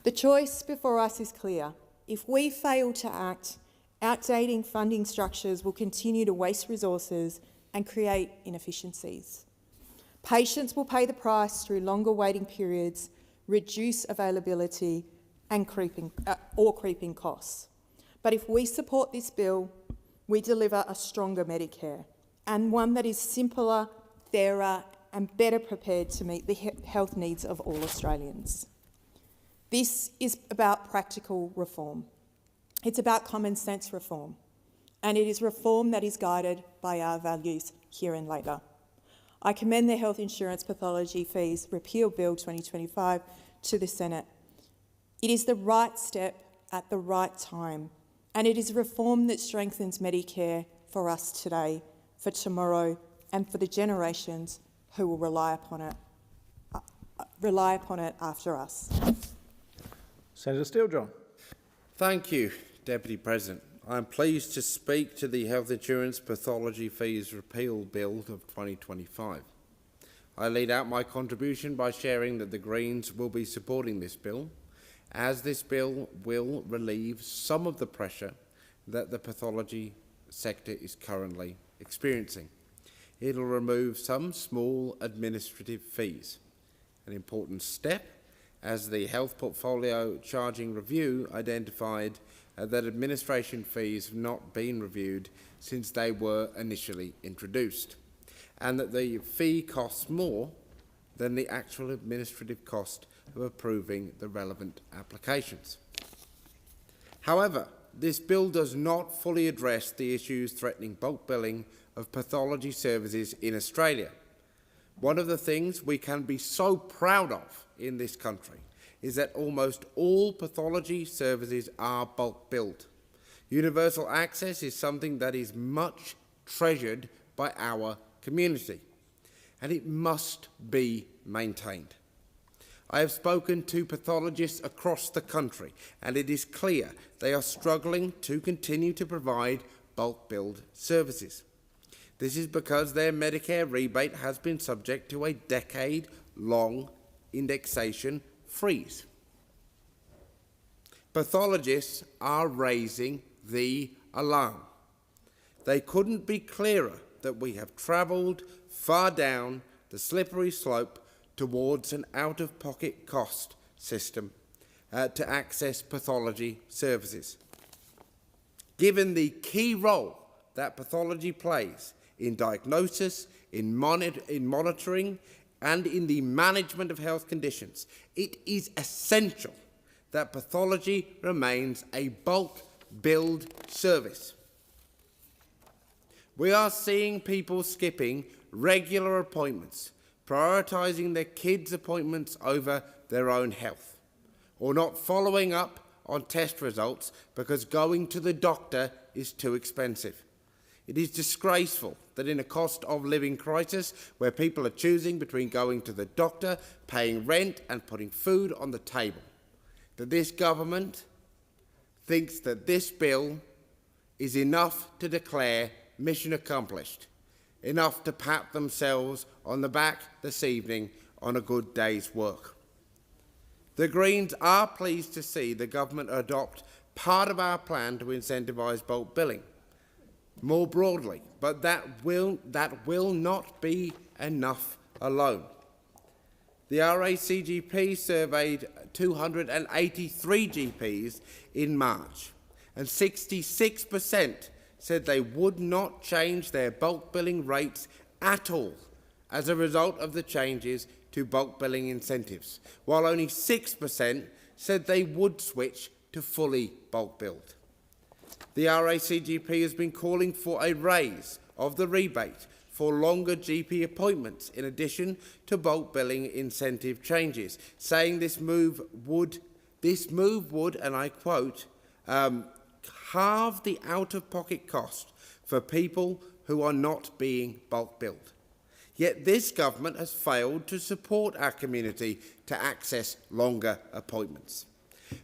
The choice before us is clear. If we fail to act, outdated funding structures will continue to waste resources and create inefficiencies. Patients will pay the price through longer waiting periods, reduced availability, and creeping costs. But if we support this bill, we deliver a stronger Medicare, and one that is simpler, fairer, and better prepared to meet the health needs of all Australians. This is about practical reform. It's about common sense reform, and it is reform that is guided by our values here in Labor. I commend the Health Insurance Pathology Fees Repeal Bill 2025 to the Senate. It is the right step at the right time, and it is reform that strengthens Medicare for us today, for tomorrow, and for the generations who will rely upon it after us. Senator Steele-John. Thank you, Deputy President. I am pleased to speak to the Health Insurance Pathology Fees Repeal Bill of 2025. I lead out my contribution by sharing that the Greens will be supporting this bill, as this bill will relieve some of the pressure that the pathology sector is currently experiencing. It will remove some small administrative fees, an important step, as the Health Portfolio Charging Review identified that administration fees have not been reviewed since they were initially introduced, and that the fee costs more than the actual administrative cost of approving the relevant applications. However, this bill does not fully address the issues threatening bulk billing of pathology services in Australia. One of the things we can be so proud of in this country is that almost all pathology services are bulk billed. Universal access is something that is much treasured by our community, and it must be maintained. I have spoken to pathologists across the country, and it is clear they are struggling to continue to provide bulk billed services. This is because their Medicare rebate has been subject to a decade-long indexation freeze. Pathologists are raising the alarm. They couldn't be clearer that we have travelled far down the slippery slope towards an out-of-pocket cost system to access pathology services. Given the key role that pathology plays in diagnosis, in monitoring, and in the management of health conditions, it is essential that pathology remains a bulk billed service. We are seeing people skipping regular appointments, prioritising their kids' appointments over their own health, or not following up on test results because going to the doctor is too expensive. It is disgraceful that in a cost of living crisis, where people are choosing between going to the doctor, paying rent and putting food on the table, that this government thinks that this bill is enough to declare mission accomplished, enough to pat themselves on the back this evening on a good day's work. The Greens are pleased to see the government adopt part of our plan to incentivise bulk billing more broadly, but that will not be enough alone. The RACGP surveyed 283 GPs in March, and 66% said they would not change their bulk billing rates at all as a result of the changes to bulk billing incentives, while only 6% said they would switch to fully bulk billed. The RACGP has been calling for a raise of the rebate for longer GP appointments in addition to bulk billing incentive changes, saying this move would, and I quote, halve the out-of-pocket cost for people who are not being bulk billed. Yet this government has failed to support our community to access longer appointments.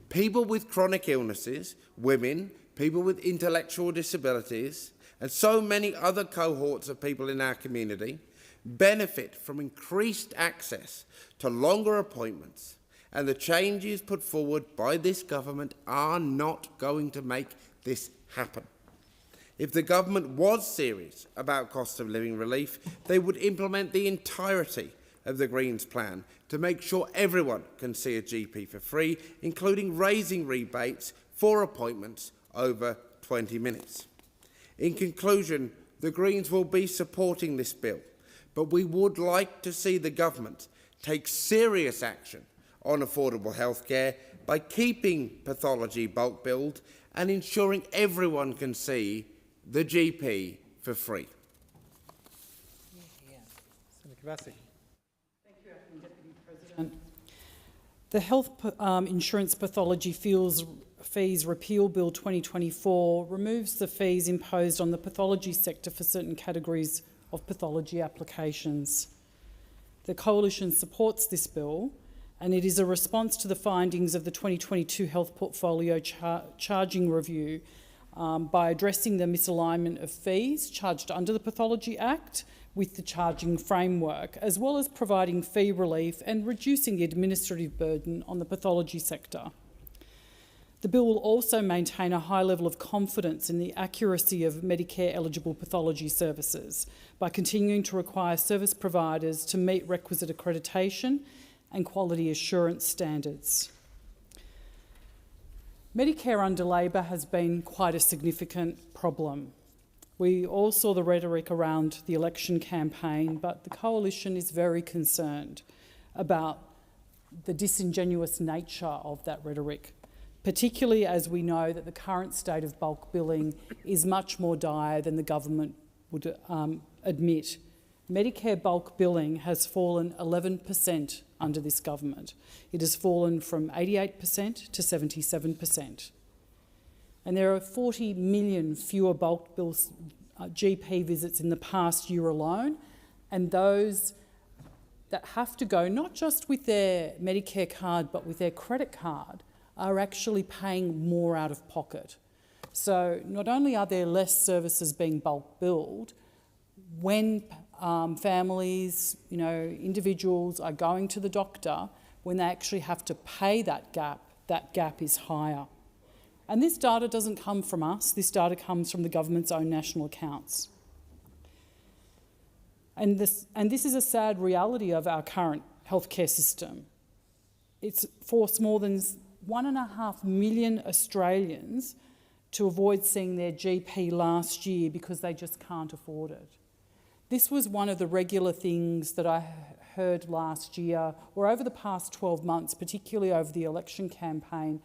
People with chronic illnesses, women, people with intellectual disabilities, and so many other cohorts of people in our community benefit from increased access to longer appointments, and the changes put forward by this government are not going to make this happen. If the government was serious about cost of living relief, they would implement the entirety of the Greens plan to make sure everyone can see a GP for free, including raising rebates for appointments over 20 minutes. In conclusion, the Greens will be supporting this bill, but we would like to see the government take serious action on affordable healthcare by keeping pathology bulk billed and ensuring everyone can see the GP for free. Senator Kavasik. Thank you, Acting Deputy President. The Health Insurance Pathology Fees Repeal Bill 2024 removes the fees imposed on the pathology sector for certain categories of pathology applications. The Coalition supports this bill, and it is a response to the findings of the 2022 Health Portfolio Charging Review by addressing the misalignment of fees charged under the Pathology Act with the charging framework, as well as providing fee relief and reducing the administrative burden on the pathology sector. The bill will also maintain a high level of confidence in the accuracy of Medicare-eligible pathology services by continuing to require service providers to meet requisite accreditation and quality assurance standards. Medicare under Labor has been quite a significant problem. We all saw the rhetoric around the election campaign, but the Coalition is very concerned about the disingenuous nature of that rhetoric, particularly as we know that the current state of bulk billing is much more dire than the government would admit. Medicare bulk billing has fallen 11% under this government. It has fallen from 88% to 77%. And there are 40 million fewer bulk bill GP visits in the past year alone, and those that have to go not just with their Medicare card but with their credit card are actually paying more out of pocket. So not only are there less services being bulk billed, when families, individuals are going to the doctor, when they actually have to pay that gap is higher. And this data doesn't come from us, this data comes from the government's own national accounts. And this is a sad reality of our current healthcare system. It's forced more than 1.5 million Australians to avoid seeing their GP last year because they just can't afford it. This was one of the regular things that I heard last year, or over the past 12 months, particularly over the election campaign,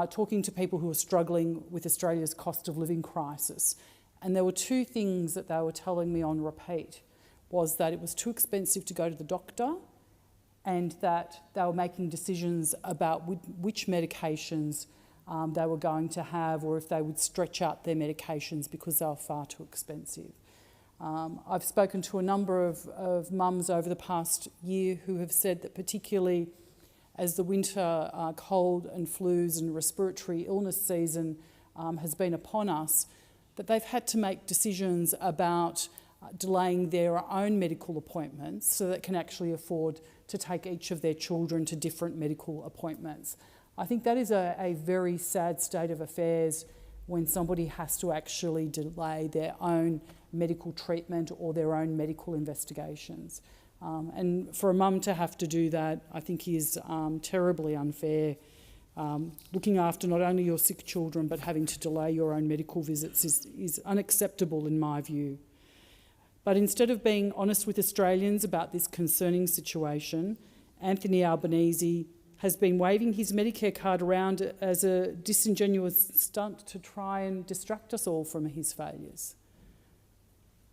talking to people who were struggling with Australia's cost of living crisis. And there were two things that they were telling me on repeat, was that it was too expensive to go to the doctor and that they were making decisions about which medications they were going to have, or if they would stretch out their medications because they were far too expensive. I've spoken to a number of mums over the past year who have said that particularly as the winter cold and flus and respiratory illness season has been upon us, that they've had to make decisions about delaying their own medical appointments so that they can actually afford to take each of their children to different medical appointments. I think that is a very sad state of affairs when somebody has to actually delay their own medical treatment or their own medical investigations. And for a mum to have to do that, I think is terribly unfair. Looking after not only your sick children but having to delay your own medical visits is unacceptable in my view. But instead of being honest with Australians about this concerning situation, Anthony Albanese has been waving his Medicare card around as a disingenuous stunt to try and distract us all from his failures.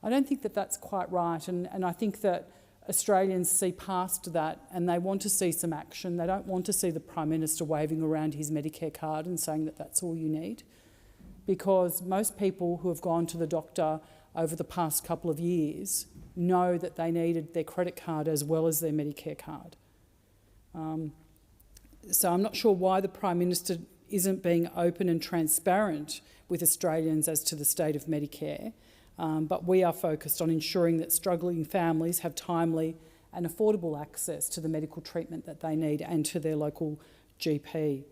I don't think that that's quite right, and I think that Australians see past that and they want to see some action. They don't want to see the Prime Minister waving around his Medicare card and saying that that's all you need, because most people who have gone to the doctor over the past couple of years know that they needed their credit card as well as their Medicare card. So I'm not sure why the Prime Minister isn't being open and transparent with Australians as to the state of Medicare. But we are focused on ensuring that struggling families have timely and affordable access to the medical treatment that they need and to their local GP.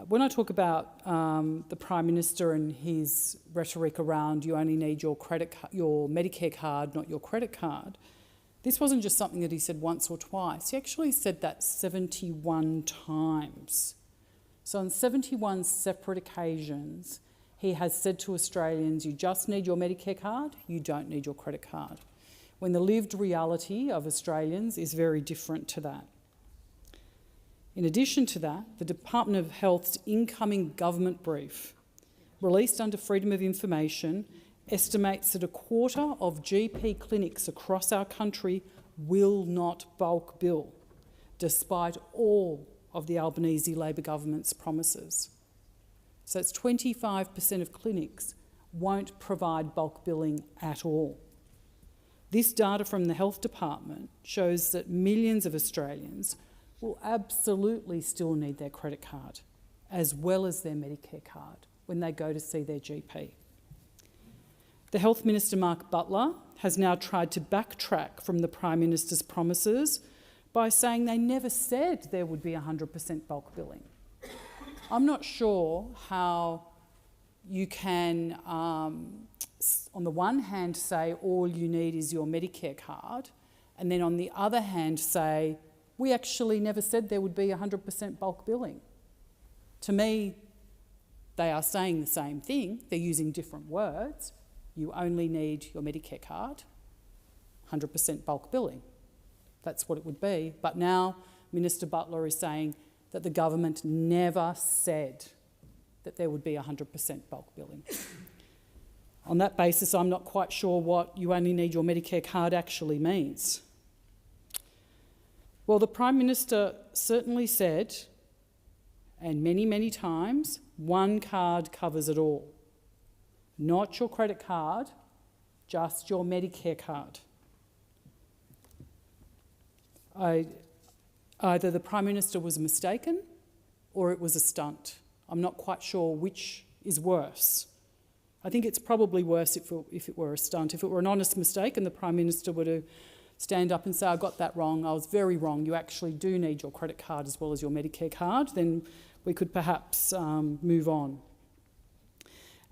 When I talk about the Prime Minister and his rhetoric around you only need your Medicare card, not your credit card, this wasn't just something that he said once or twice. He actually said that 71 times. So on 71 separate occasions, he has said to Australians, you just need your Medicare card, you don't need your credit card, when the lived reality of Australians is very different to that. In addition to that, the Department of Health's incoming government brief, released under Freedom of Information, estimates that a quarter of GP clinics across our country will not bulk bill, despite all of the Albanese Labor government's promises. So it's 25% of clinics won't provide bulk billing at all. This data from the Health Department shows that millions of Australians will absolutely still need their credit card as well as their Medicare card when they go to see their GP. The Health Minister, Mark Butler, has now tried to backtrack from the Prime Minister's promises by saying they never said there would be 100% bulk billing. I'm not sure how you can, on the one hand, say all you need is your Medicare card, and then on the other hand say, we actually never said there would be 100% bulk billing. To me, they are saying the same thing. They're using different words. You only need your Medicare card, 100% bulk billing. That's what it would be. But now Minister Butler is saying that the government never said that there would be 100% bulk billing. On that basis, I'm not quite sure what you only need your Medicare card actually means. Well, the Prime Minister certainly said, and many, many times, one card covers it all. Not your credit card, just your Medicare card. Either the Prime Minister was mistaken or it was a stunt. I'm not quite sure which is worse. I think it's probably worse if it were a stunt. If it were an honest mistake and the Prime Minister were to stand up and say, I got that wrong, I was very wrong, you actually do need your credit card as well as your Medicare card, then we could perhaps move on.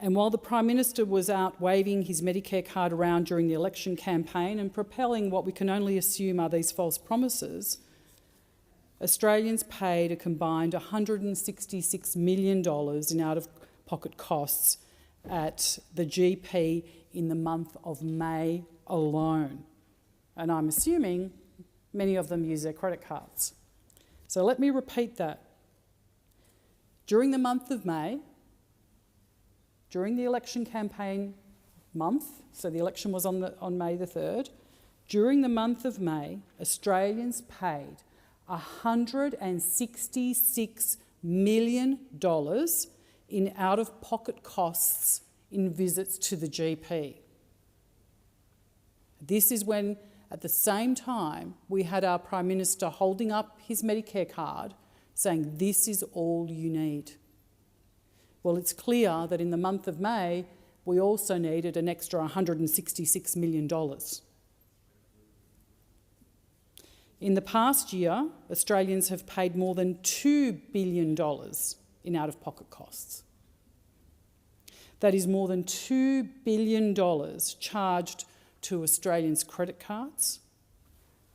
And while the Prime Minister was out waving his Medicare card around during the election campaign and propelling what we can only assume are these false promises, Australians paid a combined $166 million in out-of-pocket costs at the GP in the month of May alone. And I'm assuming many of them use their credit cards. So let me repeat that. During the month of May, during the election campaign month, so the election was on May the 3rd, during the month of May, Australians paid $166 million in out-of-pocket costs in visits to the GP. This is when, at the same time, we had our Prime Minister holding up his Medicare card saying, this is all you need. Well, it's clear that in the month of May, we also needed an extra $166 million. In the past year, Australians have paid more than $2 billion in out-of-pocket costs. That is more than $2 billion charged to Australians' credit cards,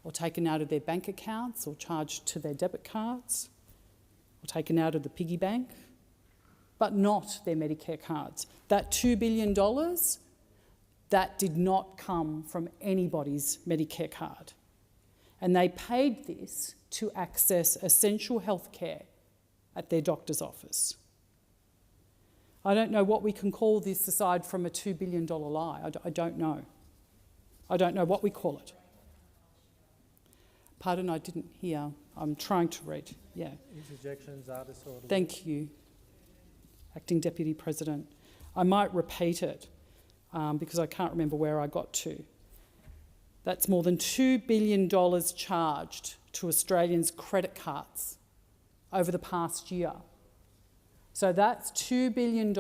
or taken out of their bank accounts, or charged to their debit cards, or taken out of the piggy bank, but not their Medicare cards. That $2 billion, that did not come from anybody's Medicare card. And they paid this to access essential health care at their doctor's office. I don't know what we can call this aside from a $2 billion lie. I don't know. I don't know what we call it. Pardon, I didn't hear. I'm trying to read. Yeah. Interjections are disorderly. Thank you, Acting Deputy President. I might repeat it because I can't remember where I got to. That's more than $2 billion charged to Australians' credit cards over the past year. So that's $2 billion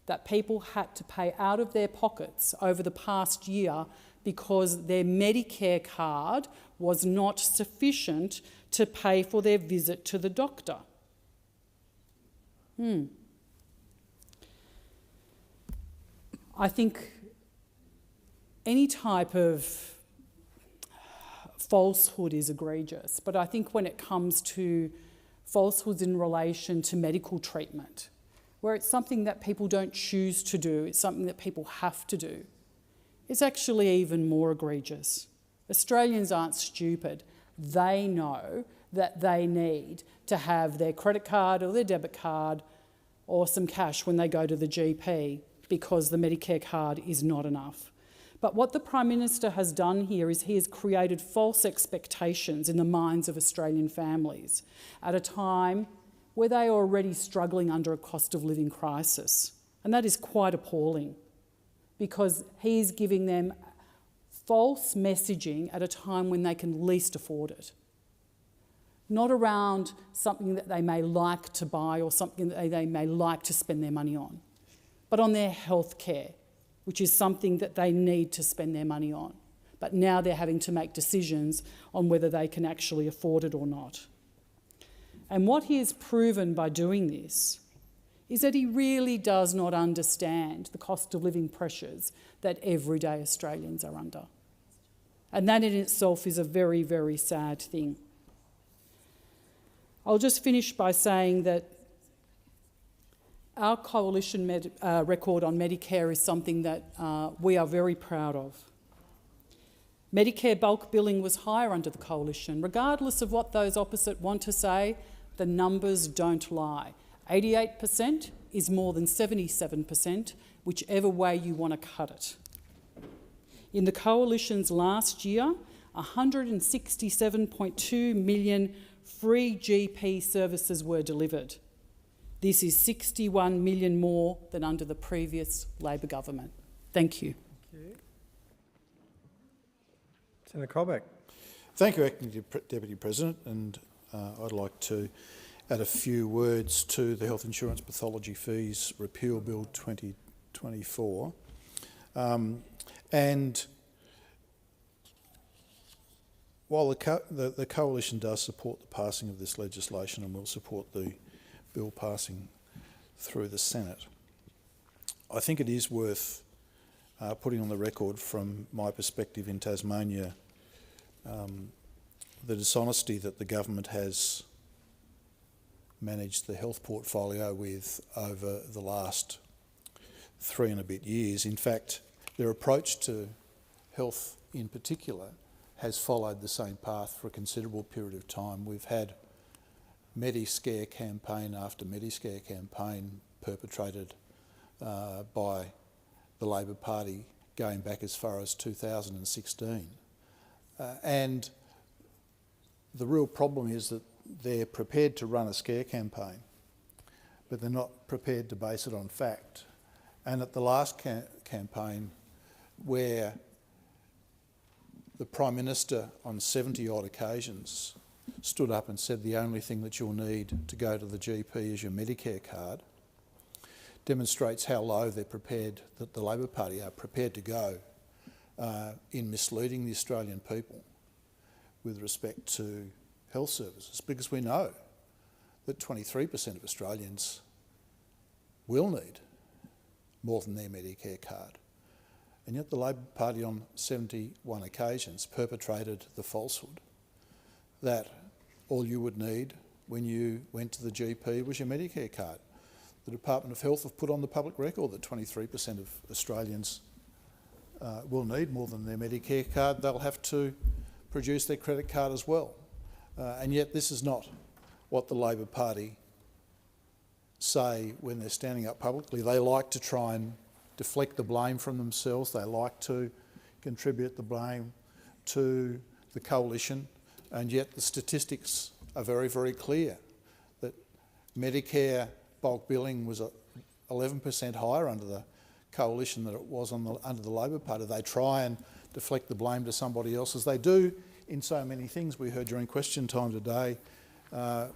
that people had to pay out of their pockets over the past year because their Medicare card was not sufficient to pay for their visit to the doctor. I think any type of falsehood is egregious, but I think when it comes to falsehoods in relation to medical treatment, where it's something that people don't choose to do, it's something that people have to do, it's actually even more egregious. Australians aren't stupid. They know that they need to have their credit card or their debit card or some cash when they go to the GP because the Medicare card is not enough. But what the Prime Minister has done here is he has created false expectations in the minds of Australian families at a time where they are already struggling under a cost of living crisis. And that is quite appalling because he's giving them false messaging at a time when they can least afford it. Not around something that they may like to buy or something that they may like to spend their money on, but on their health care, which is something that they need to spend their money on. But now they're having to make decisions on whether they can actually afford it or not. And what he has proven by doing this is that he really does not understand the cost of living pressures that everyday Australians are under. And that in itself is a very, very sad thing. I'll just finish by saying that our coalition record on Medicare is something that we are very proud of. Medicare bulk billing was higher under the coalition. Regardless of what those opposite want to say, the numbers don't lie. 88% is more than 77%, whichever way you want to cut it. In the coalition's last year, 167.2 million free GP services were delivered. This is 61 million more than under the previous Labor government. Thank you. Thank you. Senator Colbeck. Thank you, Acting Deputy President, and I'd like to add a few words to the Health Insurance Pathology Fees Repeal Bill 2024. And while the Coalition does support the passing of this legislation and will support the bill passing through the Senate, I think it is worth putting on the record from my perspective in Tasmania the dishonesty that the government has managed the health portfolio with over the last 3 and a bit years. In fact, their approach to health in particular has followed the same path for a considerable period of time. We've had Mediscare campaign after Mediscare campaign perpetrated by the Labor Party going back as far as 2016. And the real problem is that they're prepared to run a scare campaign, but they're not prepared to base it on fact. And at the last campaign, where the Prime Minister on 70-odd occasions stood up and said the only thing that you'll need to go to the GP is your Medicare card, demonstrates how low they're prepared, that the Labor Party are prepared to go in misleading the Australian people with respect to health services, because we know that 23% of Australians will need more than their Medicare card. And yet the Labor Party on 71 occasions perpetrated the falsehood that all you would need when you went to the GP was your Medicare card. The Department of Health have put on the public record that 23% of Australians will need more than their Medicare card. They'll have to produce their credit card as well. And yet this is not what the Labor Party say when they're standing up publicly. They like to try and deflect the blame from themselves. They like to contribute the blame to the coalition, and yet the statistics are very, very clear that Medicare bulk billing was 11% higher under the coalition than it was under the Labor Party. They try and deflect the blame to somebody else, as they do in so many things. We heard during question time today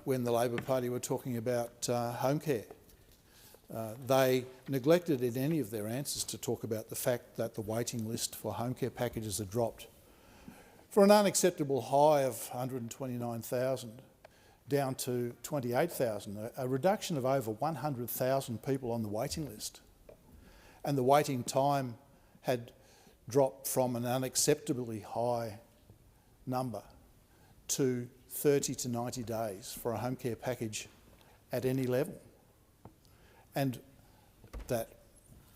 when the Labor Party were talking about home care. They neglected in any of their answers to talk about the fact that the waiting list for home care packages had dropped for an unacceptable high of 129,000 down to 28,000, a reduction of over 100,000 people on the waiting list. And the waiting time had dropped from an unacceptably high number to 30 to 90 days for a home care package at any level. And that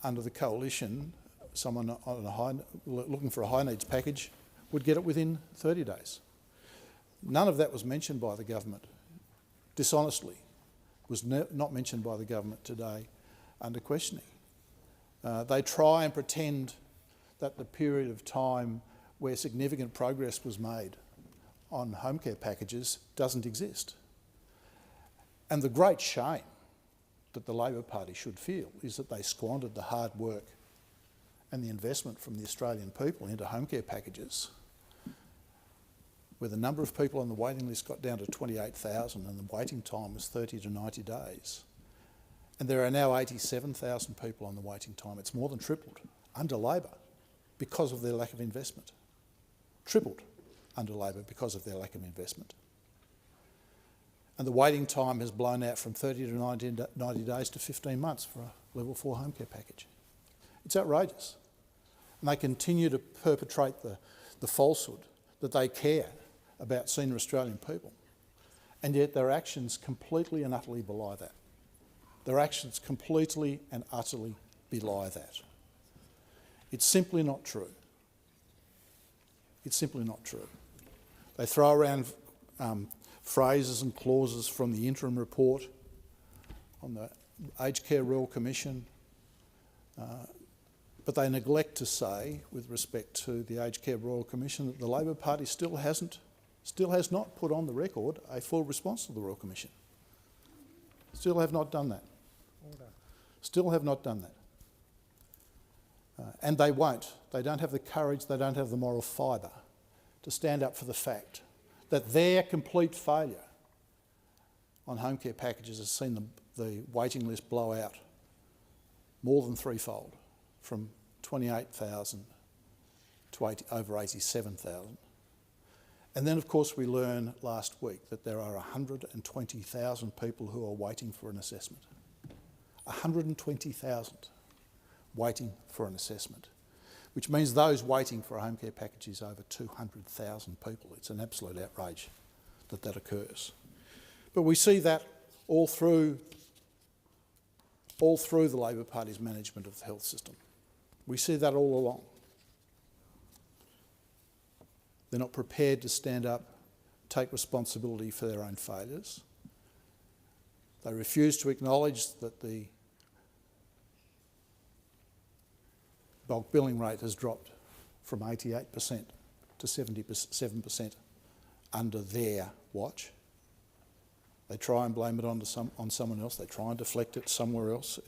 under the coalition, someone on looking for a high needs package would get it within 30 days. None of that was mentioned by the government, dishonestly, was not mentioned by the government today under questioning. They try and pretend that the period of time where significant progress was made on home care packages doesn't exist. And the great shame that the Labor Party should feel is that they squandered the hard work and the investment from the Australian people into home care packages, where the number of people on the waiting list got down to 28,000 and the waiting time was 30 to 90 days. And there are now 87,000 people on the waiting time. It's more than tripled under Labor because of their lack of investment. Tripled under Labor because of their lack of investment. And the waiting time has blown out from 30 to 90 days to 15 months for a level 4 home care package. It's outrageous. And they continue to perpetrate the falsehood that they care about senior Australian people. And yet their actions completely and utterly belie that. Their actions completely and utterly belie that. It's simply not true. It's simply not true. They throw around phrases and clauses from the interim report on the Aged Care Royal Commission, but they neglect to say, with respect to the Aged Care Royal Commission, that the Labor Party still has not put on the record a full response to the Royal Commission. Still have not done that. Still have not done that. And they won't. They don't have the courage, they don't have the moral fibre to stand up for the fact that their complete failure on home care packages has seen the waiting list blow out more than threefold, from 28,000 to over 87,000. And then, of course, we learn last week that there are 120,000 people who are waiting for an assessment. 120,000 waiting for an assessment, which means those waiting for a home care package is over 200,000 people. It's an absolute outrage that that occurs. But we see that all through the Labor Party's management of the health system. We see that all along. They're not prepared to stand up, take responsibility for their own failures. They refuse to acknowledge that the bulk billing rate has dropped from 88% to 77% under their watch. They try and blame it on someone else. They try and deflect it somewhere else.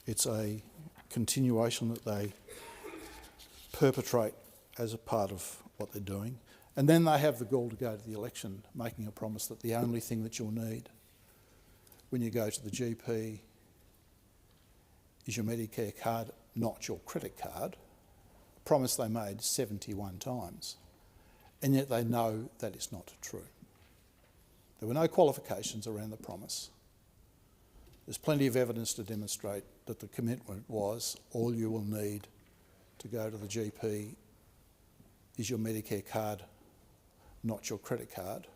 It's a continuation that they perpetrate as a part of what they're doing. And then they have the gall to go to the election making a promise that the only thing that you'll need when you go to the GP is your Medicare card, not your credit card. A promise they made 71 times. And yet they know that it's not true. There were no qualifications around the promise. There's plenty of evidence to demonstrate that the commitment was all you will need to go to the GP is your Medicare card, not your credit card.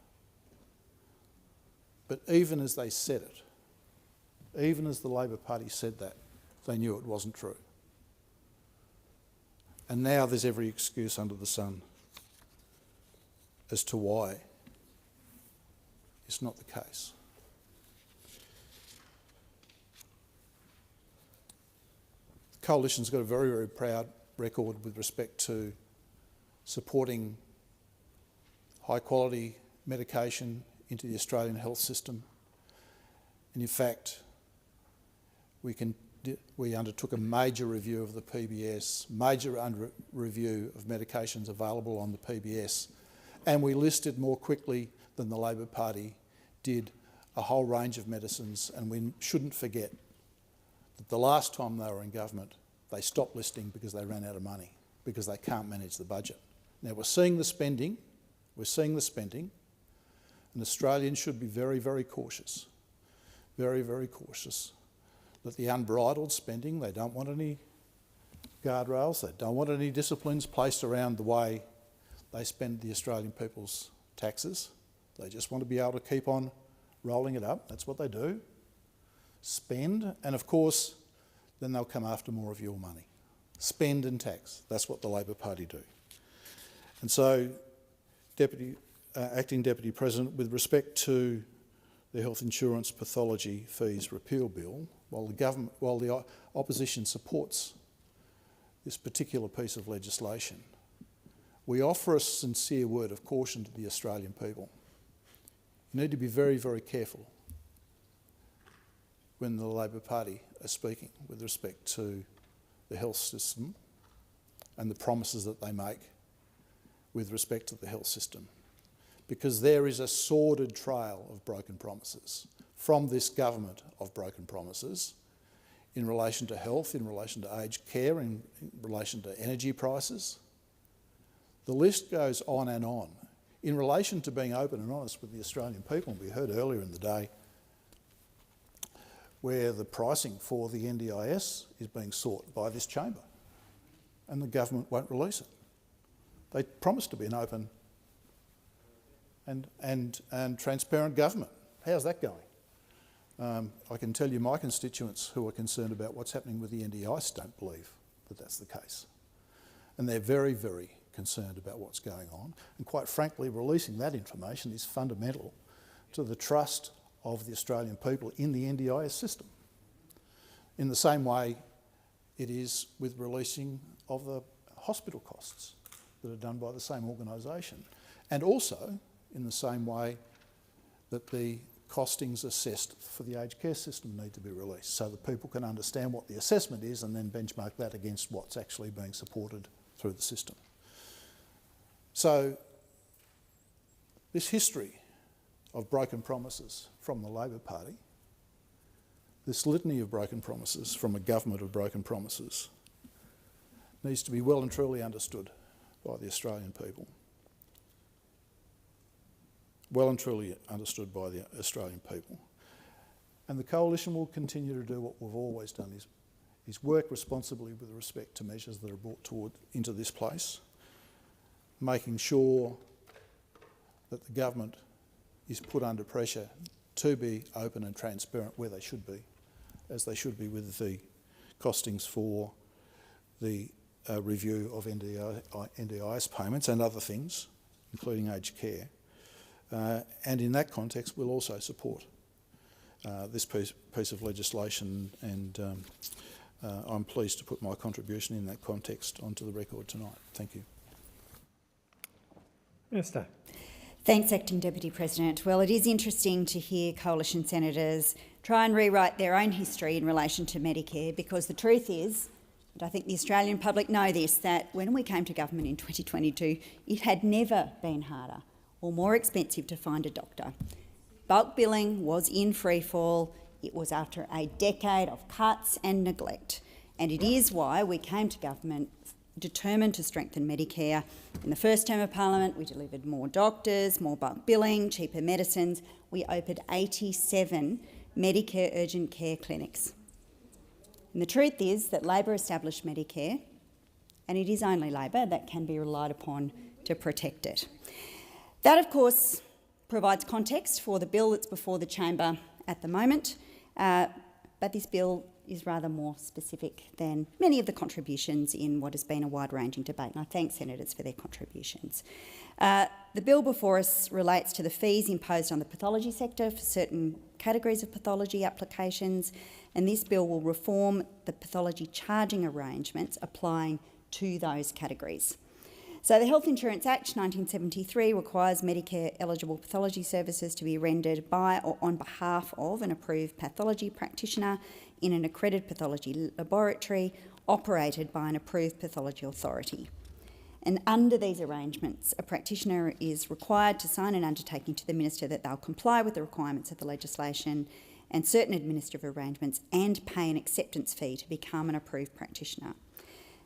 But even as they said it, even as the Labor Party said that, they knew it wasn't true. And now there's every excuse under the sun as to why it's not the case. The Coalition's got a very, very proud record with respect to supporting high-quality medication into the Australian health system. And in fact, we undertook a major review of the PBS, review of medications available on the PBS, and we listed more quickly than the Labor Party did a whole range of medicines. And we shouldn't forget that the last time they were in government, they stopped listing because they ran out of money, because they can't manage the budget. Now we're seeing the spending, and Australians should be very, very cautious, very, very cautious that the unbridled spending, they don't want any guardrails, they don't want any disciplines placed around the way they spend the Australian people's taxes. They just want to be able to keep on rolling it up. That's what they do. Spend, and of course, then they'll come after more of your money. Spend and tax. That's what the Labor Party do. And so, Acting Deputy President, with respect to the health insurance pathology fees repeal bill, while the opposition supports this particular piece of legislation, we offer a sincere word of caution to the Australian people. You need to be very, very careful when the Labor Party are speaking with respect to the health system and the promises that they make with respect to the health system. Because there is a sordid trail of broken promises from this government, of broken promises in relation to health, in relation to aged care, in relation to energy prices. The list goes on and on. In relation to being open and honest with the Australian people, we heard earlier in the day where the pricing for the NDIS is being sought by this chamber and the government won't release it. They promised to be an open and transparent government. How's that going? I can tell you my constituents who are concerned about what's happening with the NDIS don't believe that that's the case. And they're very, very concerned about what's going on. And quite frankly, releasing that information is fundamental to the trust of the Australian people in the NDIS system. In the same way it is with releasing of the hospital costs that are done by the same organisation. And also in the same way that the costings assessed for the aged care system need to be released so that people can understand what the assessment is and then benchmark that against what's actually being supported through the system. So this history of broken promises from the Labor Party, this litany of broken promises from a government of broken promises, needs to be well and truly understood by the Australian people. Well and truly understood by the Australian people. And the Coalition will continue to do what we've always done, is work responsibly with respect to measures that are brought into this place, making sure that the government is put under pressure to be open and transparent where they should be, as they should be with the costings for the review of NDIS payments and other things, including aged care. And in that context, we'll also support this piece of legislation, and I'm pleased to put my contribution in that context onto the record tonight. Thank you. Minister. Thanks, Acting Deputy President. Well, it is interesting to hear Coalition senators try and rewrite their own history in relation to Medicare, because the truth is, and I think the Australian public know this, that when we came to government in 2022, it had never been harder or more expensive to find a doctor. Bulk billing was in freefall. It was after a decade of cuts and neglect. And it is why we came to government determined to strengthen Medicare. In the first term of Parliament, we delivered more doctors, more bulk billing, cheaper medicines. We opened 87 Medicare urgent care clinics. And the truth is that Labor established Medicare and it is only Labor that can be relied upon to protect it. That, of course, provides context for the bill that's before the chamber at the moment, but this bill is rather more specific than many of the contributions in what has been a wide-ranging debate, and I thank senators for their contributions. The bill before us relates to the fees imposed on the pathology sector for certain categories of pathology applications, and this bill will reform the pathology charging arrangements applying to those categories. So the Health Insurance Act 1973 requires Medicare-eligible pathology services to be rendered by or on behalf of an approved pathology practitioner in an accredited pathology laboratory operated by an approved pathology authority. And under these arrangements, a practitioner is required to sign an undertaking to the Minister that they'll comply with the requirements of the legislation and certain administrative arrangements and pay an acceptance fee to become an approved practitioner.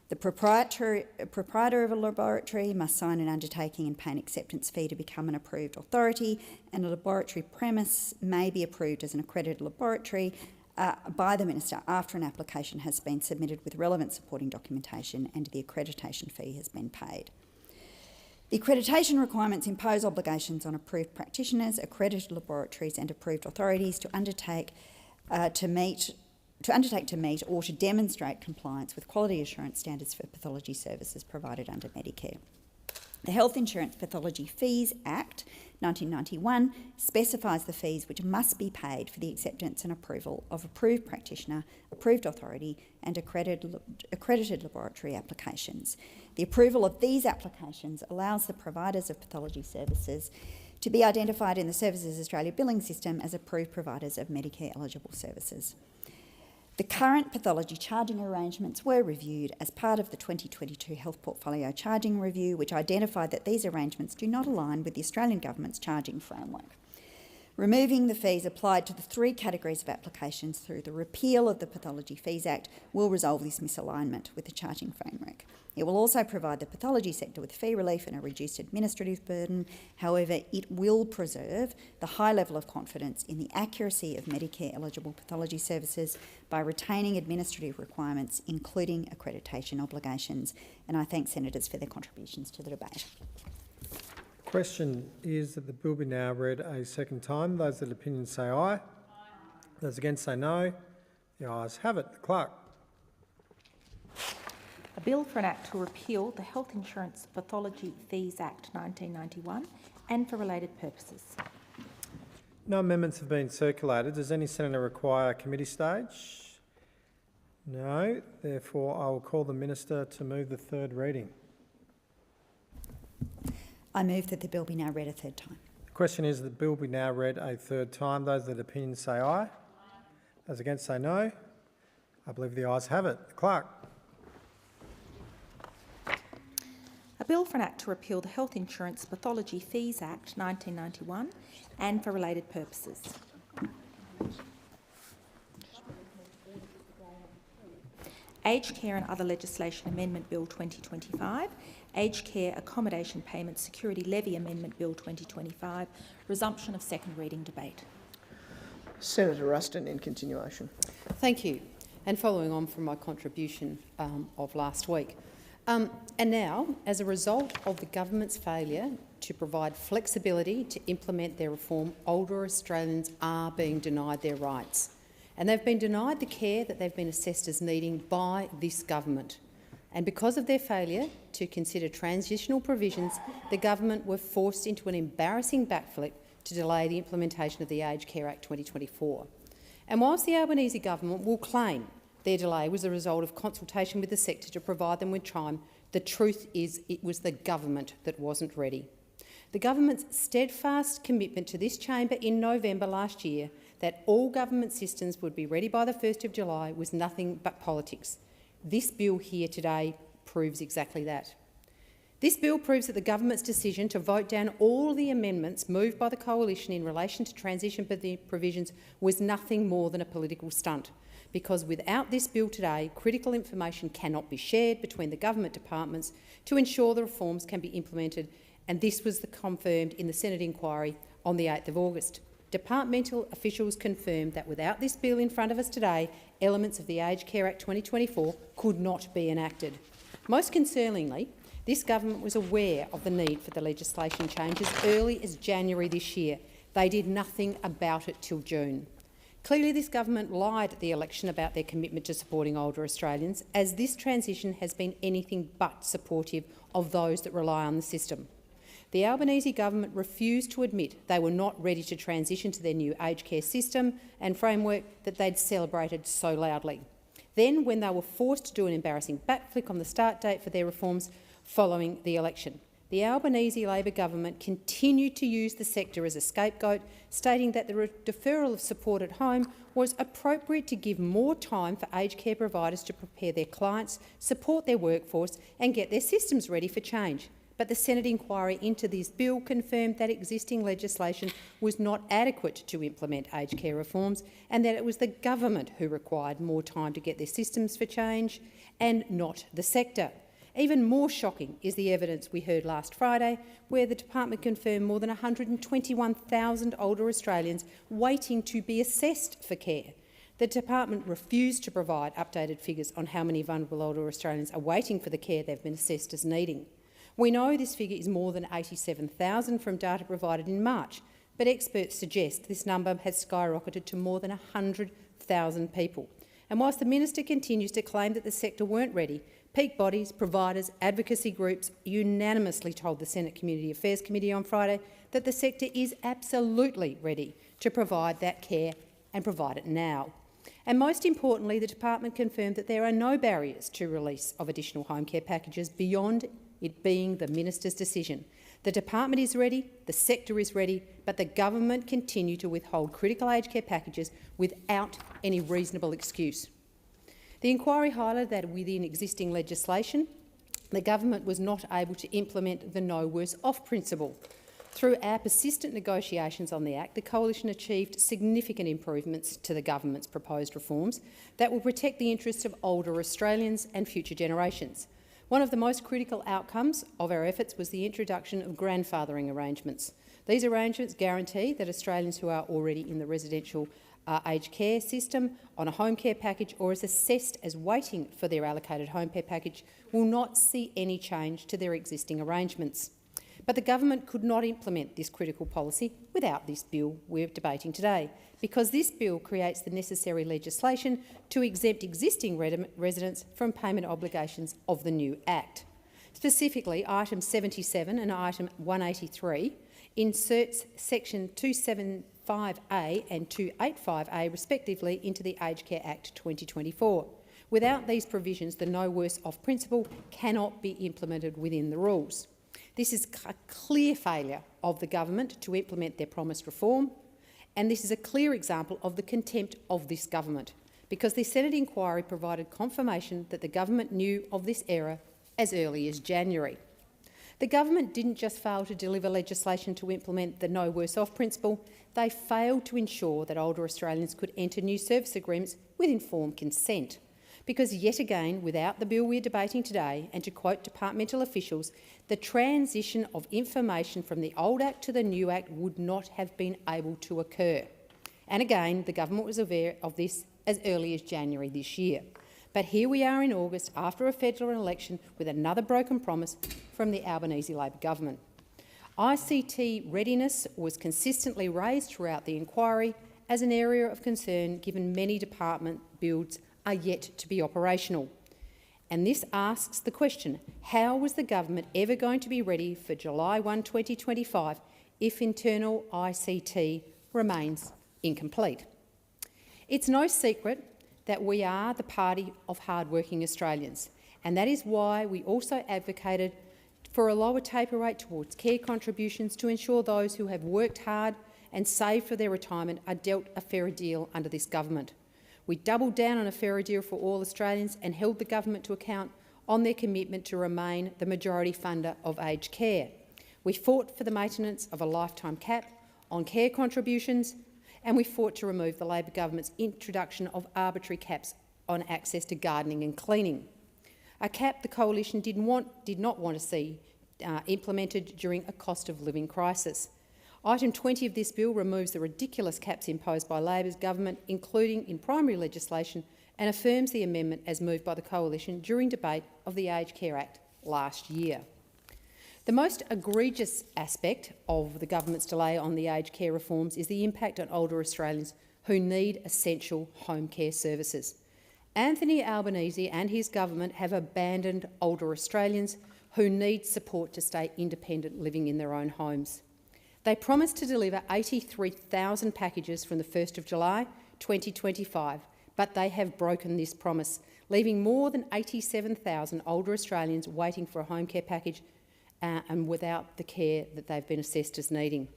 The proprietor of a laboratory must sign an undertaking and pay an acceptance fee to become an approved authority, and a laboratory premise may be approved as an accredited laboratory by the Minister after an application has been submitted with relevant supporting documentation and the accreditation fee has been paid. The accreditation requirements impose obligations on approved practitioners, accredited laboratories and approved authorities to undertake to meet or to demonstrate compliance with quality assurance standards for pathology services provided under Medicare. The Health Insurance Pathology Fees Act 1991 specifies the fees which must be paid for the acceptance and approval of approved practitioner, approved authority and accredited laboratory applications. The approval of these applications allows the providers of pathology services to be identified in the Services Australia billing system as approved providers of Medicare-eligible services. The current pathology charging arrangements were reviewed as part of the 2022 Health Portfolio Charging Review, which identified that these arrangements do not align with the Australian Government's charging framework. Removing the fees applied to the three categories of applications through the repeal of the Pathology Fees Act will resolve this misalignment with the charging framework. It will also provide the pathology sector with fee relief and a reduced administrative burden. However, it will preserve the high level of confidence in the accuracy of Medicare-eligible pathology services by retaining administrative requirements, including accreditation obligations. And I thank senators for their contributions to the debate. Question is that the bill be now read a second time. Those that opinion say aye. Aye. Those against say no. The ayes have it. The clerk. A bill for an act to repeal the Health Insurance Pathology Fees Act 1991 and for related purposes. No amendments have been circulated. Does any senator require a committee stage? No. Therefore, I will call the Minister to move the third reading. I move that the bill be now read a third time. The question is that the bill be now read a third time. Those that opinion say aye. Aye. Those against say no. I believe the ayes have it. The clerk. A bill for an act to repeal the Health Insurance Pathology Fees Act 1991 and for related purposes. Aged Care and Other Legislation Amendment Bill 2025, Aged Care Accommodation Payment Security Levy Amendment Bill 2025, resumption of second reading debate. Senator Ruston in continuation. Thank you. And following on from my contribution of last week. And now, as a result of the government's failure to provide flexibility to implement their reform, older Australians are being denied their rights. And they've been denied the care that they've been assessed as needing by this government. And because of their failure to consider transitional provisions, the government were forced into an embarrassing backflip to delay the implementation of the Aged Care Act 2024. And whilst the Albanese government will claim their delay was a result of consultation with the sector to provide them with time, the truth is it was the government that wasn't ready. The government's steadfast commitment to this chamber in November last year that all government systems would be ready by the 1st of July was nothing but politics. This bill here today proves exactly that. This bill proves that the government's decision to vote down all the amendments moved by the coalition in relation to transition provisions was nothing more than a political stunt, because without this bill today, critical information cannot be shared between the government departments to ensure the reforms can be implemented, and this was confirmed in the Senate inquiry on the 8th of August. Departmental officials confirmed that without this bill in front of us today, elements of the Aged Care Act 2024 could not be enacted. Most concerningly, this government was aware of the need for the legislation change as early as January this year. They did nothing about it till June. Clearly, this government lied at the election about their commitment to supporting older Australians, as this transition has been anything but supportive of those that rely on the system. The Albanese government refused to admit they were not ready to transition to their new aged care system and framework that they'd celebrated so loudly. Then, when they were forced to do an embarrassing backflip on the start date for their reforms following the election, the Albanese Labor government continued to use the sector as a scapegoat, stating that the deferral of support at home was appropriate to give more time for aged care providers to prepare their clients, support their workforce and get their systems ready for change. But the Senate inquiry into this bill confirmed that existing legislation was not adequate to implement aged care reforms and that it was the government who required more time to get their systems for change and not the sector. Even more shocking is the evidence we heard last Friday, where the department confirmed more than 121,000 older Australians waiting to be assessed for care. The department refused to provide updated figures on how many vulnerable older Australians are waiting for the care they've been assessed as needing. We know this figure is more than 87,000 from data provided in March, but experts suggest this number has skyrocketed to more than 100,000 people. And whilst the minister continues to claim that the sector weren't ready, peak bodies, providers, advocacy groups unanimously told the Senate Community Affairs Committee on Friday that the sector is absolutely ready to provide that care and provide it now. And most importantly, the department confirmed that there are no barriers to release of additional home care packages beyond it being the minister's decision. The department is ready, the sector is ready, but the government continue to withhold critical aged care packages without any reasonable excuse. The inquiry highlighted that within existing legislation, the government was not able to implement the no worse off principle. Through our persistent negotiations on the Act, the Coalition achieved significant improvements to the government's proposed reforms that will protect the interests of older Australians and future generations. One of the most critical outcomes of our efforts was the introduction of grandfathering arrangements. These arrangements guarantee that Australians who are already in the residential aged care system on a home care package or is assessed as waiting for their allocated home care package will not see any change to their existing arrangements. But the government could not implement this critical policy without this bill we're debating today, because this bill creates the necessary legislation to exempt existing residents from payment obligations of the new Act. Specifically, item 77 and item 183 inserts section 275A and 285A respectively into the Aged Care Act 2024. Without these provisions, the no worse off principle cannot be implemented within the rules. This is a clear failure of the government to implement their promised reform, and this is a clear example of the contempt of this government, because the Senate inquiry provided confirmation that the government knew of this error as early as January. The government didn't just fail to deliver legislation to implement the no worse off principle, they failed to ensure that older Australians could enter new service agreements with informed consent. Because yet again, without the bill we're debating today, and to quote departmental officials, the transition of information from the old Act to the new Act would not have been able to occur. And again, the government was aware of this as early as January this year. But here we are in August, after a federal election, with another broken promise from the Albanese Labor government. ICT readiness was consistently raised throughout the inquiry as an area of concern, given many department builds are yet to be operational. And this asks the question, how was the government ever going to be ready for July 1, 2025 if internal ICT remains incomplete? It's no secret that we are the party of hard-working Australians, and that is why we also advocated for a lower taper rate towards care contributions to ensure those who have worked hard and saved for their retirement are dealt a fairer deal under this government. We doubled down on a fairer deal for all Australians and held the government to account on their commitment to remain the majority funder of aged care. We fought for the maintenance of a lifetime cap on care contributions, and we fought to remove the Labor government's introduction of arbitrary caps on access to gardening and cleaning, a cap the Coalition did not want to see implemented during a cost of living crisis. Item 20 of this bill removes the ridiculous caps imposed by Labor's government, including in primary legislation and affirms the amendment as moved by the Coalition during debate of the Aged Care Act last year. The most egregious aspect of the government's delay on the aged care reforms is the impact on older Australians who need essential home care services. Anthony Albanese and his government have abandoned older Australians who need support to stay independent living in their own homes. They promised to deliver 83,000 packages from the 1st of July 2025, but they have broken this promise, leaving more than 87,000 older Australians waiting for a home care package and without the care that they've been assessed as needing.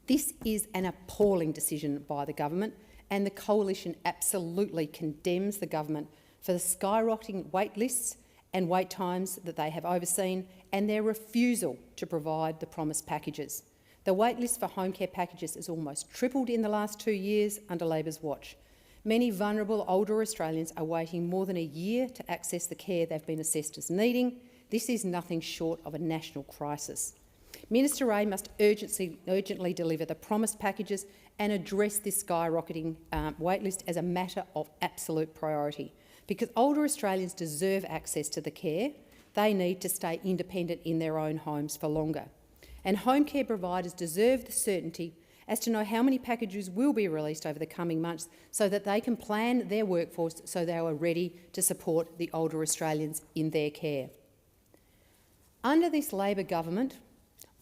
This is an appalling decision by the government, and the Coalition absolutely condemns the government for the skyrocketing wait lists and wait times that they have overseen and their refusal to provide the promised packages. The wait list for home care packages has almost tripled in the last 2 years under Labor's watch. Many vulnerable older Australians are waiting more than a year to access the care they've been assessed as needing. This is nothing short of a national crisis. Minister Ray must urgently deliver the promised packages and address this skyrocketing waitlist as a matter of absolute priority. Because older Australians deserve access to the care, they need to stay independent in their own homes for longer. And home care providers deserve the certainty as to know how many packages will be released over the coming months so that they can plan their workforce so they are ready to support the older Australians in their care. Under this Labor government,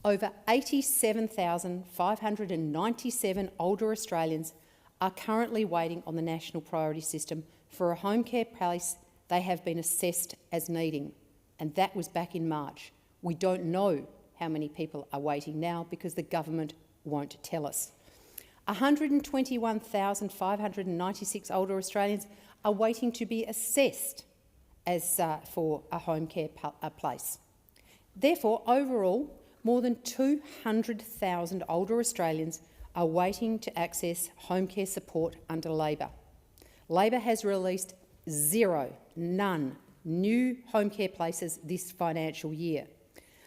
over 87,597 older Australians are currently waiting on the National Priority System for a home care place they have been assessed as needing, and that was back in March. We don't know how many people are waiting now because the government won't tell us. 121,596 older Australians are waiting to be assessed as for a home care place. Therefore, overall, more than 200,000 older Australians are waiting to access home care support under Labor. Labor has released none, new home care places this financial year.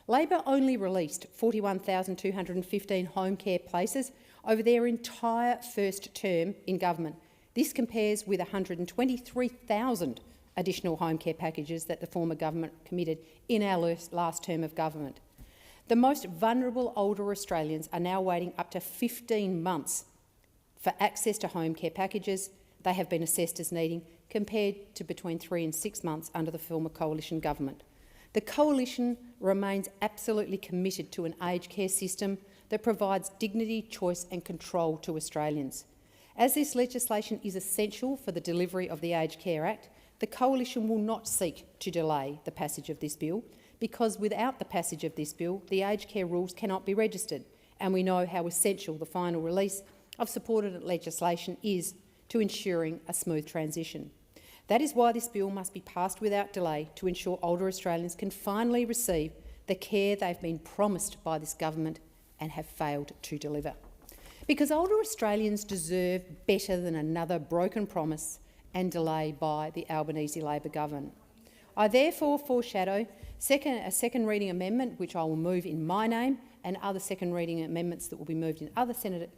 Labor only released 41,215 home care places over their entire first term in government. This compares with 123,000 additional home care packages that the former government committed in our last term of government. The most vulnerable older Australians are now waiting up to 15 months for access to home care packages they have been assessed as needing, compared to between 3 and 6 months under the former Coalition government. The Coalition remains absolutely committed to an aged care system that provides dignity, choice and control to Australians. As this legislation is essential for the delivery of the Aged Care Act, the Coalition will not seek to delay the passage of this bill, because without the passage of this bill, the aged care rules cannot be registered, and we know how essential the final release of supported legislation is to ensuring a smooth transition. That is why this bill must be passed without delay to ensure older Australians can finally receive the care they've been promised by this government and have failed to deliver. Because older Australians deserve better than another broken promise and delay by the Albanese Labor government. I therefore foreshadow a second reading amendment, which I will move in my name, and other second reading amendments that will be moved in other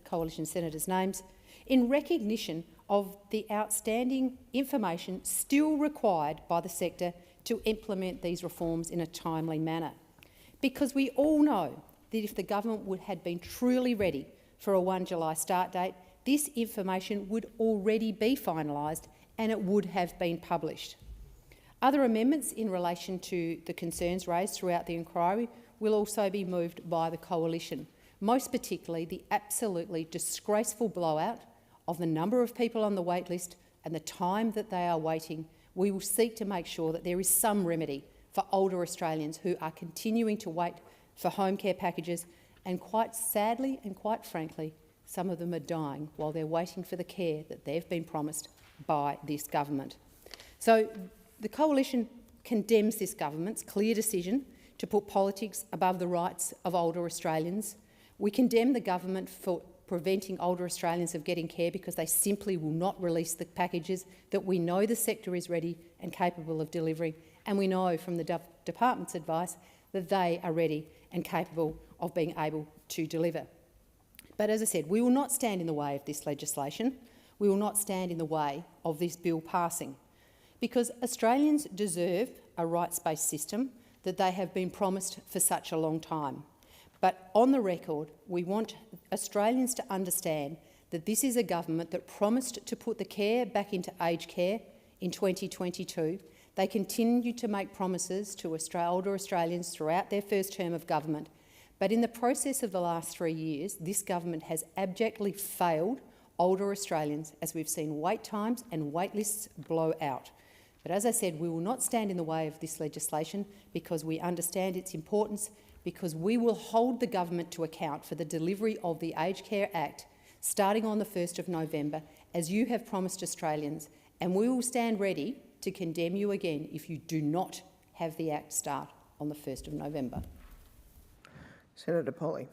Coalition senators' names, in recognition of the outstanding information still required by the sector to implement these reforms in a timely manner. Because we all know that if the government had been truly ready for a 1 July start date, this information would already be finalised and it would have been published. Other amendments in relation to the concerns raised throughout the inquiry will also be moved by the Coalition, most particularly the absolutely disgraceful blowout of the number of people on the wait list and the time that they are waiting. We will seek to make sure that there is some remedy for older Australians who are continuing to wait for home care packages, and quite sadly and quite frankly, some of them are dying while they're waiting for the care that they've been promised by this government. So the Coalition condemns this government's clear decision to put politics above the rights of older Australians. We condemn the government for preventing older Australians of getting care because they simply will not release the packages that we know the sector is ready and capable of delivering, and we know from the department's advice that they are ready and capable of being able to deliver. But as I said, we will not stand in the way of this legislation. We will not stand in the way of of this bill passing, because Australians deserve a rights-based system that they have been promised for such a long time. But on the record, we want Australians to understand that this is a government that promised to put the care back into aged care in 2022. They continue to make promises to older Australians throughout their first term of government. But in the process of the last 3 years, this government has abjectly failed older Australians, as we've seen wait times and wait lists blow out. But as I said, we will not stand in the way of this legislation because we understand its importance, because we will hold the government to account for the delivery of the Aged Care Act starting on the 1st of November, as you have promised Australians, and we will stand ready to condemn you again if you do not have the Act start on the 1st of November. Senator Polley.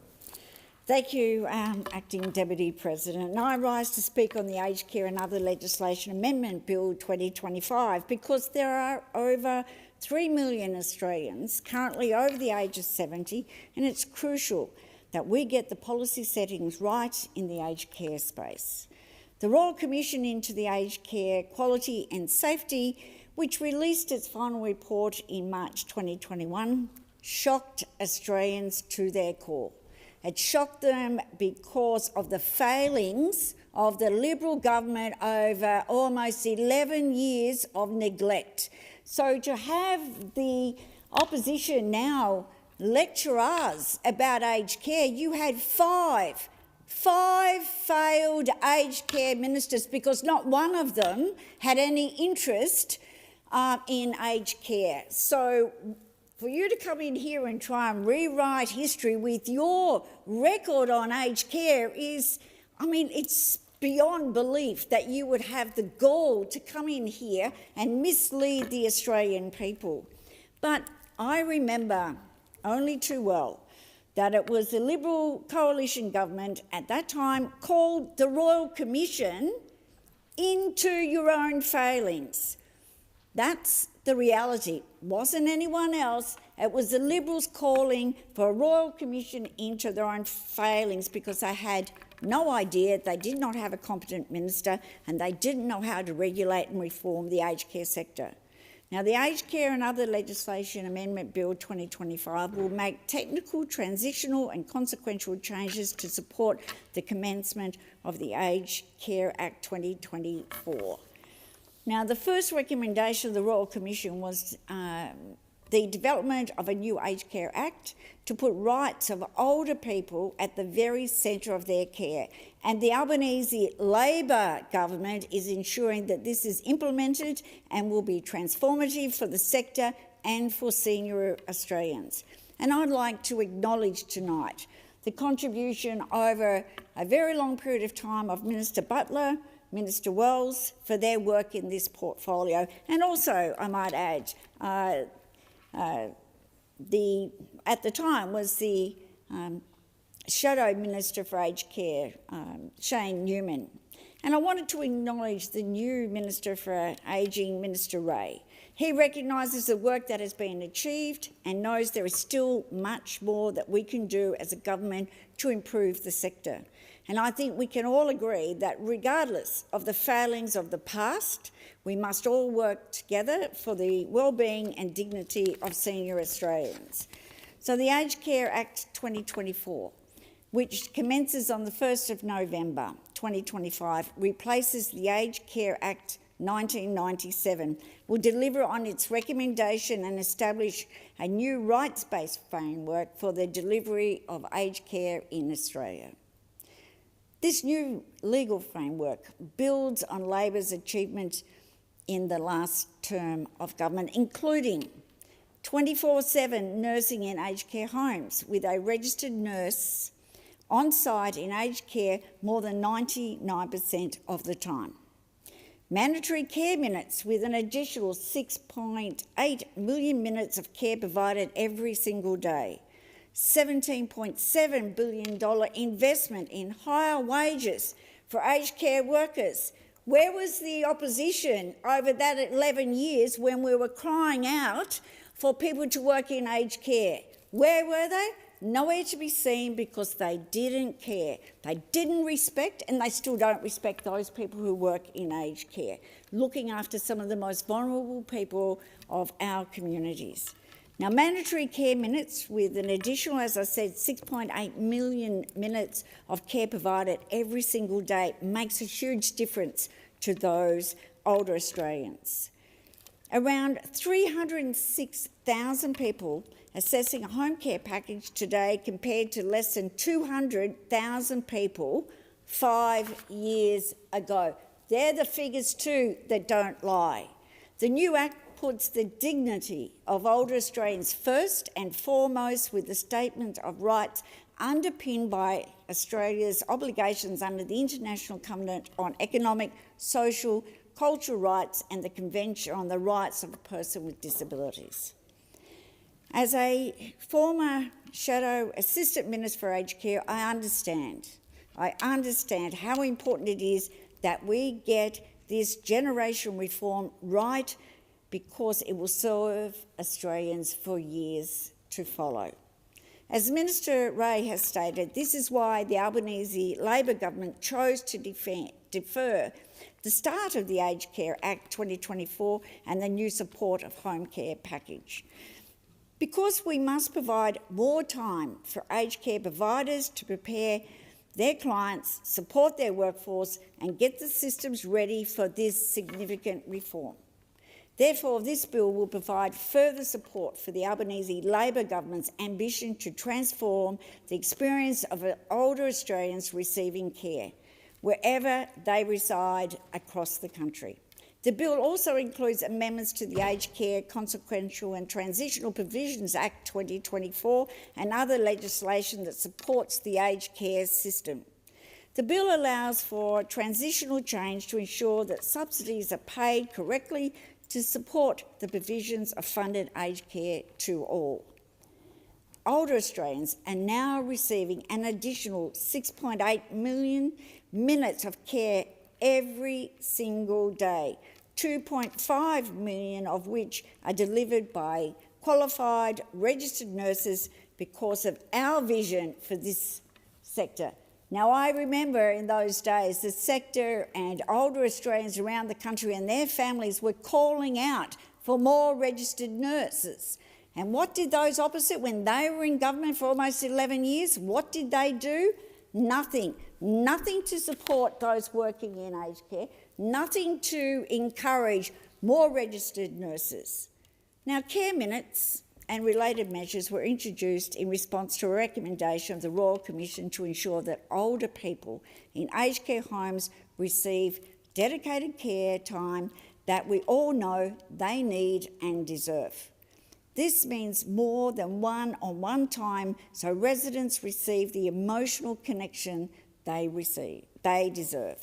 Thank you, Acting Deputy President. And I rise to speak on the Aged Care and Other Legislation Amendment Bill 2025 because there are over 3 million Australians currently over the age of 70, and it's crucial that we get the policy settings right in the aged care space. The Royal Commission into the Aged Care Quality and Safety, which released its final report in March 2021, shocked Australians to their core. It shocked them because of the failings of the Liberal government over almost 11 years of neglect. So to have the opposition now lecture us about aged care, you had five failed aged care ministers because not one of them had any interest in aged care. So for you to come in here and try and rewrite history with your record on aged care is, it's beyond belief that you would have the gall to come in here and mislead the Australian people. But I remember only too well that it was the Liberal coalition government at that time called the Royal Commission into your own failings. That's the reality. It wasn't anyone else. It was the Liberals calling for a Royal Commission into their own failings because they had no idea, they did not have a competent minister, and they didn't know how to regulate and reform the aged care sector. Now, the Aged Care and Other Legislation Amendment Bill 2025 will make technical, transitional and consequential changes to support the commencement of the Aged Care Act 2024. Now, the first recommendation of the Royal Commission was the development of a new Aged Care Act to put rights of older people at the very centre of their care. And the Albanese Labor government is ensuring that this is implemented and will be transformative for the sector and for senior Australians. And I'd like to acknowledge tonight the contribution over a very long period of time of Minister Butler, Minister Wells, for their work in this portfolio. And also, I might add, at the time was the Shadow Minister for Aged Care, Shane Newman. And I wanted to acknowledge the new Minister for Ageing, Minister Ray. He recognises the work that has been achieved and knows there is still much more that we can do as a government to improve the sector. And I think we can all agree that regardless of the failings of the past, we must all work together for the well-being and dignity of senior Australians. So the Aged Care Act 2024, which commences on the 1st of November 2025, replaces the Aged Care Act 1997, will deliver on its recommendation and establish a new rights-based framework for the delivery of aged care in Australia. This new legal framework builds on Labor's achievements in the last term of government, including 24/7 nursing in aged care homes with a registered nurse on site in aged care more than 99% of the time. Mandatory care minutes with an additional 6.8 million minutes of care provided every single day. $17.7 billion investment in higher wages for aged care workers. Where was the opposition over that 11 years when we were crying out for people to work in aged care? Where were they? nowhere to be seen because they didn't care. They didn't respect, and they still don't respect, those people who work in aged care, looking after some of the most vulnerable people of our communities. Now, mandatory care minutes with an additional, as I said, 6.8 million minutes of care provided every single day makes a huge difference to those older Australians. Around 306,000 people assessing a home care package today compared to less than 200,000 people 5 years ago. They're the figures too that don't lie. The new Act puts the dignity of older Australians first and foremost, with the statement of rights underpinned by Australia's obligations under the International Covenant on Economic, Social, Cultural Rights and the Convention on the Rights of a Person with Disabilities. As a former Shadow Assistant Minister for Aged Care, I understand how important it is that we get this generational reform right, because it will serve Australians for years to follow. As Minister Ray has stated, this is why the Albanese Labor government chose to defer the start of the Aged Care Act 2024 and the new support of home care package. Because we must provide more time for aged care providers to prepare their clients, support their workforce and get the systems ready for this significant reform. Therefore, this bill will provide further support for the Albanese Labor government's ambition to transform the experience of older Australians receiving care, wherever they reside across the country. The bill also includes amendments to the Aged Care Consequential and Transitional Provisions Act 2024 and other legislation that supports the aged care system. The bill allows for transitional change to ensure that subsidies are paid correctly to support the provisions of funded aged care to all. Older Australians are now receiving an additional 6.8 million minutes of care every single day, 2.5 million of which are delivered by qualified registered nurses because of our vision for this sector. Now, I remember in those days the sector and older Australians around the country and their families were calling out for more registered nurses. And what did those opposite, when they were in government for almost 11 years, what did they do? Nothing. Nothing to support those working in aged care, nothing to encourage more registered nurses. Now, care minutes and related measures were introduced in response to a recommendation of the Royal Commission to ensure that older people in aged care homes receive dedicated care time that we all know they need and deserve. This means more than one-on-one time so residents receive the emotional connection they deserve.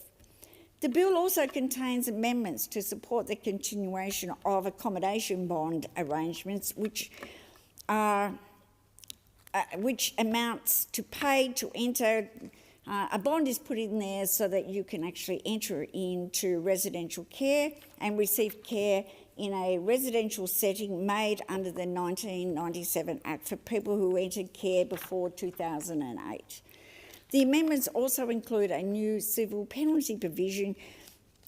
The bill also contains amendments to support the continuation of accommodation bond arrangements, which amounts to paid to enter. A bond is put in there so that you can actually enter into residential care and receive care in a residential setting made under the 1997 Act for people who entered care before 2008. The amendments also include a new civil penalty provision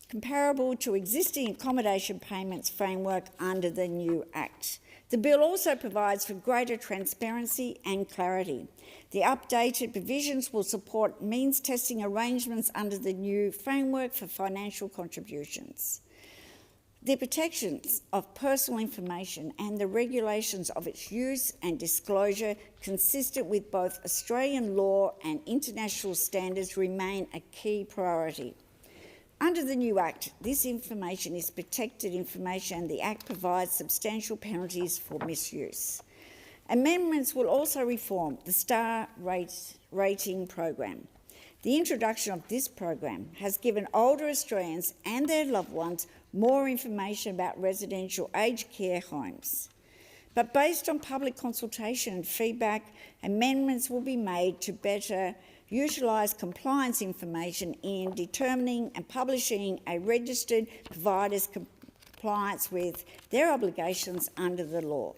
comparable to existing accommodation payments framework under the new Act. The bill also provides for greater transparency and clarity. The updated provisions will support means testing arrangements under the new framework for financial contributions. The protections of personal information and the regulations of its use and disclosure consistent with both Australian law and international standards remain a key priority. Under the new Act, this information is protected information and the Act provides substantial penalties for misuse. Amendments will also reform the star rating program. The introduction of this program has given older Australians and their loved ones more information about residential aged care homes. But based on public consultation and feedback, amendments will be made to better utilise compliance information in determining and publishing a registered provider's compliance with their obligations under the law.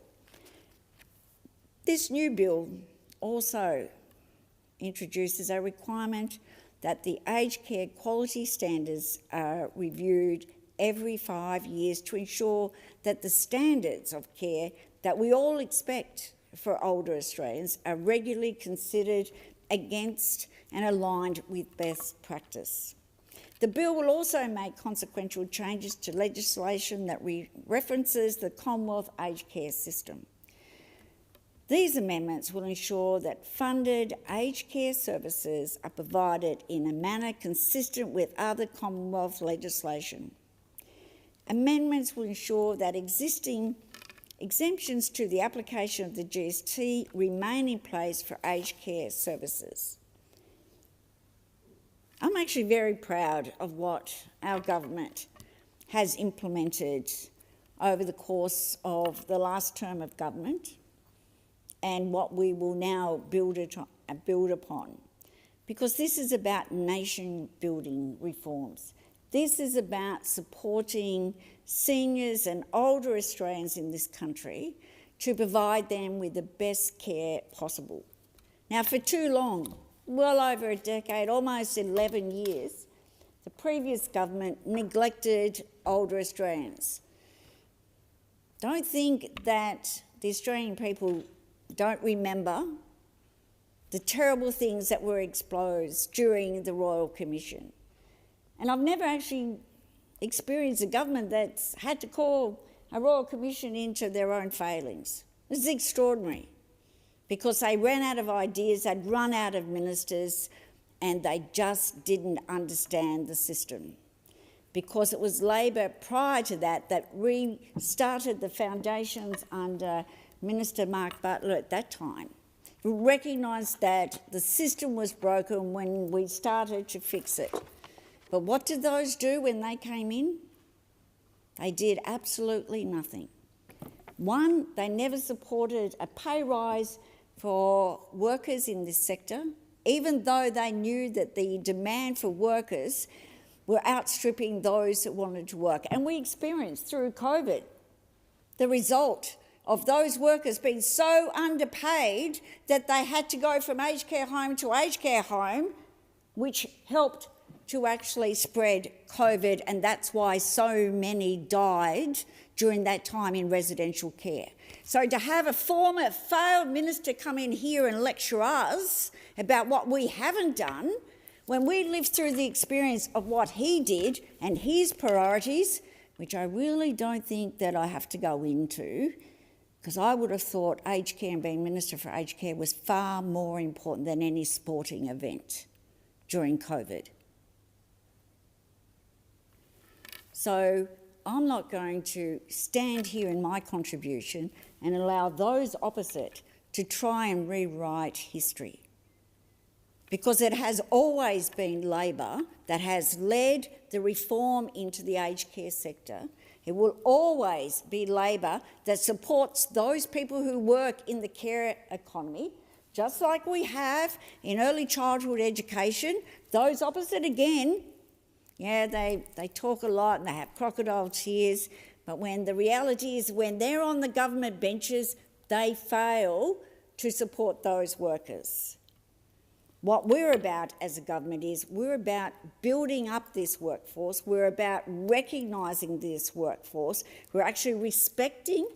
This new bill also introduces a requirement that the aged care quality standards are reviewed every 5 years to ensure that the standards of care that we all expect for older Australians are regularly considered against and aligned with best practice. The bill will also make consequential changes to legislation that references the Commonwealth aged care system. These amendments will ensure that funded aged care services are provided in a manner consistent with other Commonwealth legislation. Amendments will ensure that existing exemptions to the application of the GST remain in place for aged care services. I'm actually very proud of what our government has implemented over the course of the last term of government and what we will now build upon. Because this is about nation-building reforms. This is about supporting seniors and older Australians in this country to provide them with the best care possible. Now, for too long, well over a decade, almost 11 years, the previous government neglected older Australians. Don't think that the Australian people don't remember the terrible things that were exposed during the Royal Commission. And I've never actually experienced a government that's had to call a Royal Commission into their own failings. This is extraordinary because they ran out of ideas, they'd run out of ministers, and they just didn't understand the system. Because it was Labor prior to that that restarted the foundations under Minister Mark Butler at that time. We recognised that the system was broken when we started to fix it. But what did those do when they came in? They did absolutely nothing. One, they never supported a pay rise for workers in this sector, even though they knew that the demand for workers were outstripping those that wanted to work. And we experienced through COVID the result of those workers being so underpaid that they had to go from aged care home to aged care home, which helped to actually spread COVID, and that's why so many died during that time in residential care. So to have a former failed minister come in here and lecture us about what we haven't done, when we lived through the experience of what he did and his priorities, which I really don't think that I have to go into, because I would have thought aged care and being Minister for Aged Care was far more important than any sporting event during COVID. So I'm not going to stand here in my contribution and allow those opposite to try and rewrite history. Because it has always been Labor that has led the reform into the aged care sector. It will always be Labor that supports those people who work in the care economy, just like we have in early childhood education. Those opposite, again, yeah, they talk a lot and they have crocodile tears, but when the reality is when they're on the government benches, they fail to support those workers. What we're about as a government is we're about building up this workforce, we're about recognising this workforce, we're actually respecting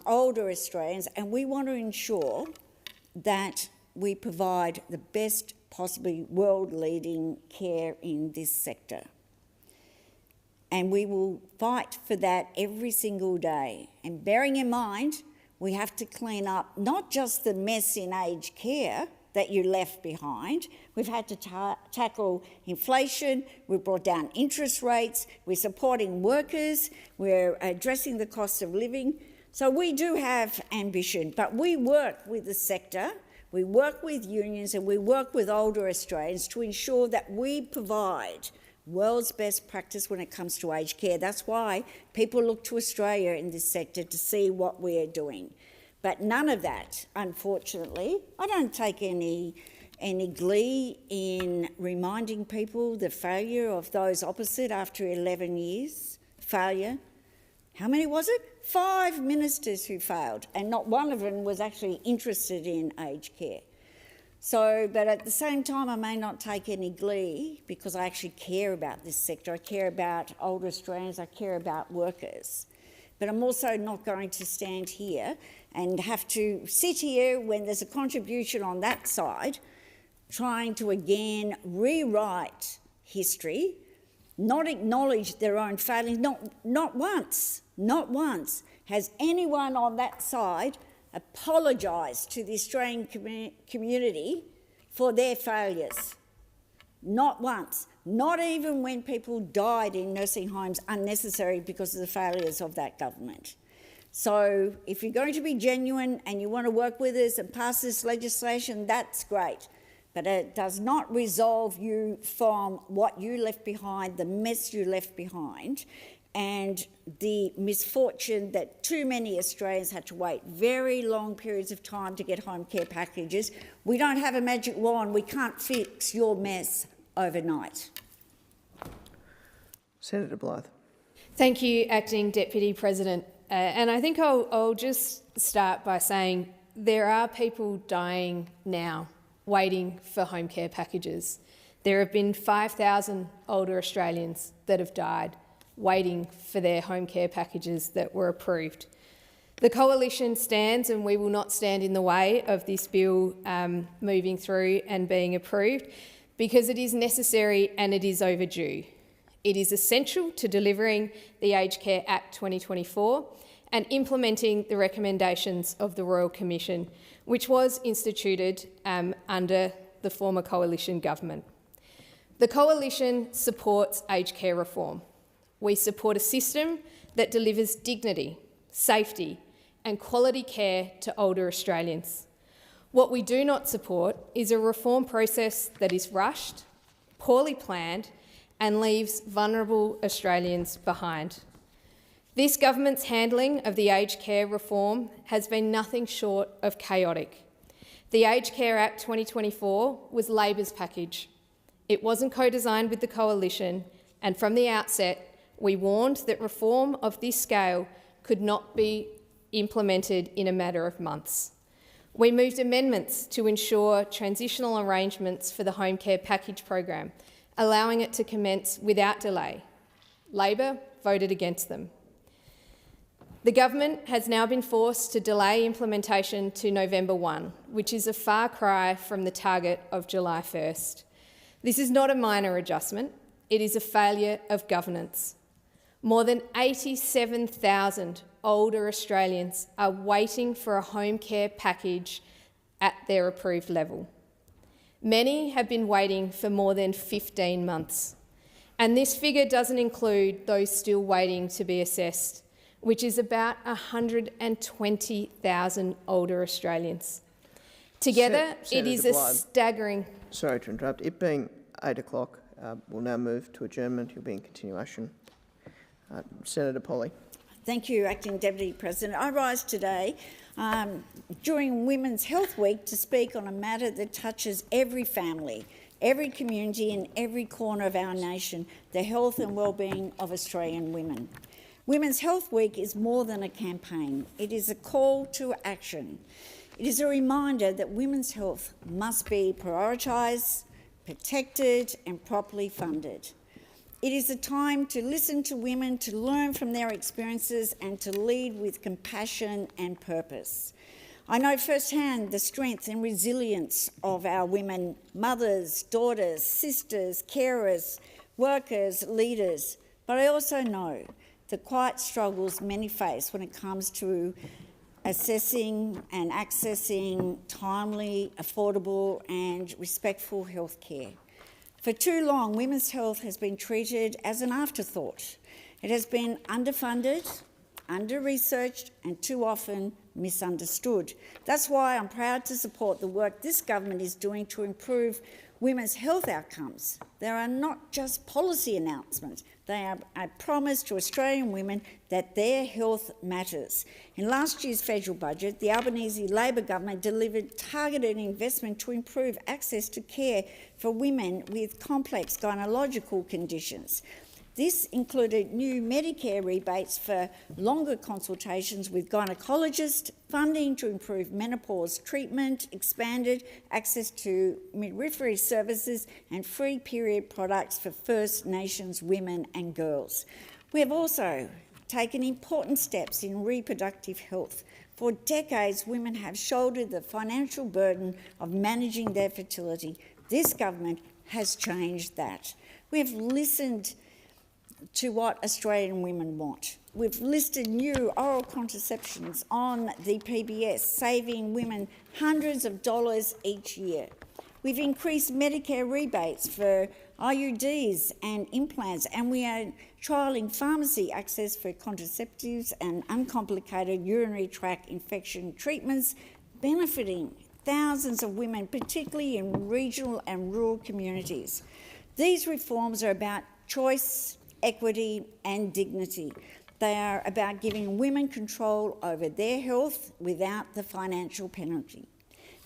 older Australians, and we want to ensure that we provide the best possibly world-leading care in this sector. And we will fight for that every single day. And bearing in mind, we have to clean up not just the mess in aged care that you left behind. We've had to tackle inflation, we've brought down interest rates, we're supporting workers, we're addressing the cost of living. So we do have ambition, but we work with the sector, we work with unions, and we work with older Australians to ensure that we provide world's best practice when it comes to aged care. That's why people look to Australia in this sector to see what we're doing. But none of that, unfortunately. I don't take any glee in reminding people the failure of those opposite after 11 years. Failure. How many was it? 5 ministers who failed, and not one of them was actually interested in aged care. So, but at the same time, I may not take any glee because I actually care about this sector. I care about older Australians, I care about workers. But I'm also not going to stand here and have to sit here when there's a contribution on that side trying to again rewrite history, not acknowledge their own failings. Not once has anyone on that side apologised to the Australian community for their failures. Not once. Not even when people died in nursing homes unnecessary because of the failures of that government. So if you're going to be genuine and you want to work with us and pass this legislation, that's great. But it does not resolve you from what you left behind, the mess you left behind, and the misfortune that too many Australians had to wait very long periods of time to get home care packages. We don't have a magic wand. We can't fix your mess overnight. Senator Blythe. Thank you, Acting Deputy President. And I think I'll just start by saying there are people dying now waiting for home care packages. There have been 5,000 older Australians that have died waiting for their home care packages that were approved. The Coalition stands, and we will not stand in the way of this bill moving through and being approved, because it is necessary and it is overdue. It is essential to delivering the Aged Care Act 2024 and implementing the recommendations of the Royal Commission, which was instituted under the former Coalition government. The Coalition supports aged care reform. We support a system that delivers dignity, safety and quality care to older Australians. What we do not support is a reform process that is rushed, poorly planned and leaves vulnerable Australians behind. This government's handling of the aged care reform has been nothing short of chaotic. The Aged Care Act 2024 was Labor's package. It wasn't co-designed with the Coalition, and from the outset, we warned that reform of this scale could not be implemented in a matter of months. We moved amendments to ensure transitional arrangements for the home care package program, allowing it to commence without delay. Labor voted against them. The government has now been forced to delay implementation to November 1, which is a far cry from the target of July 1st. This is not a minor adjustment, it is a failure of governance. More than 87,000 older Australians are waiting for a home care package at their approved level. Many have been waiting for more than 15 months. And this figure doesn't include those still waiting to be assessed, which is about 120,000 older Australians. Together, it is a staggering... Sorry to interrupt. It being 8 o'clock, we'll now move to adjournment. You'll be in continuation. Senator Polley. Thank you, Acting Deputy President. I rise today during Women's Health Week to speak on a matter that touches every family, every community and every corner of our nation, the health and well-being of Australian women. Women's Health Week is more than a campaign. It is a call to action. It is a reminder that women's health must be prioritised, protected and properly funded. It is a time to listen to women, to learn from their experiences and to lead with compassion and purpose. I know firsthand the strength and resilience of our women, mothers, daughters, sisters, carers, workers, leaders, but I also know the quiet struggles many face when it comes to assessing and accessing timely, affordable and respectful health care. For too long, women's health has been treated as an afterthought. It has been underfunded, under-researched and too often misunderstood. That's why I'm proud to support the work this government is doing to improve women's health outcomes. They are not just policy announcements. They are a promise to Australian women that their health matters. In last year's federal budget, the Albanese Labor government delivered targeted investment to improve access to care for women with complex gynecological conditions. This included new Medicare rebates for longer consultations with gynecologists, funding to improve menopause treatment, expanded access to midwifery services and free period products for First Nations women and girls. We have also taken important steps in reproductive health. For decades, women have shouldered the financial burden of managing their fertility. This government has changed that. We have listened to what Australian women want. We've listed new oral contraceptions on the PBS, saving women hundreds of dollars each year. We've increased Medicare rebates for IUDs and implants, and we are trialling pharmacy access for contraceptives and uncomplicated urinary tract infection treatments, benefiting thousands of women, particularly in regional and rural communities. These reforms are about choice, equity and dignity. They are about giving women control over their health without the financial penalty.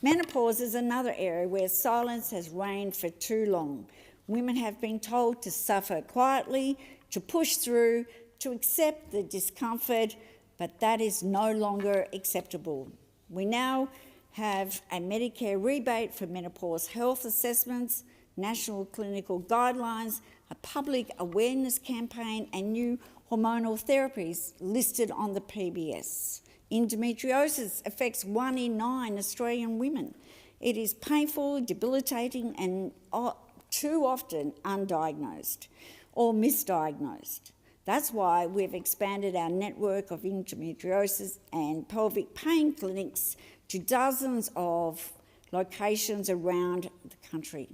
Menopause is another area where silence has reigned for too long. Women have been told to suffer quietly, to push through, to accept the discomfort, but that is no longer acceptable. We now have a Medicare rebate for menopause health assessments, national clinical guidelines, a public awareness campaign and new hormonal therapies listed on the PBS. Endometriosis affects 1 in 9 Australian women. It is painful, debilitating and too often undiagnosed or misdiagnosed. That's why we've expanded our network of endometriosis and pelvic pain clinics to dozens of locations around the country.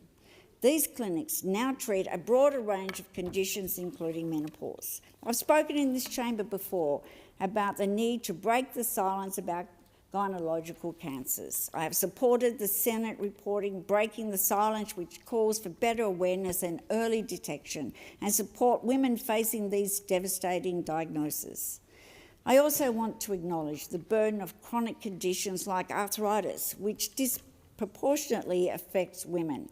These clinics now treat a broader range of conditions, including menopause. I've spoken in this chamber before about the need to break the silence about gynecological cancers. I have supported the Senate reporting Breaking the Silence, which calls for better awareness and early detection and support women facing these devastating diagnoses. I also want to acknowledge the burden of chronic conditions like arthritis, which disproportionately affects women.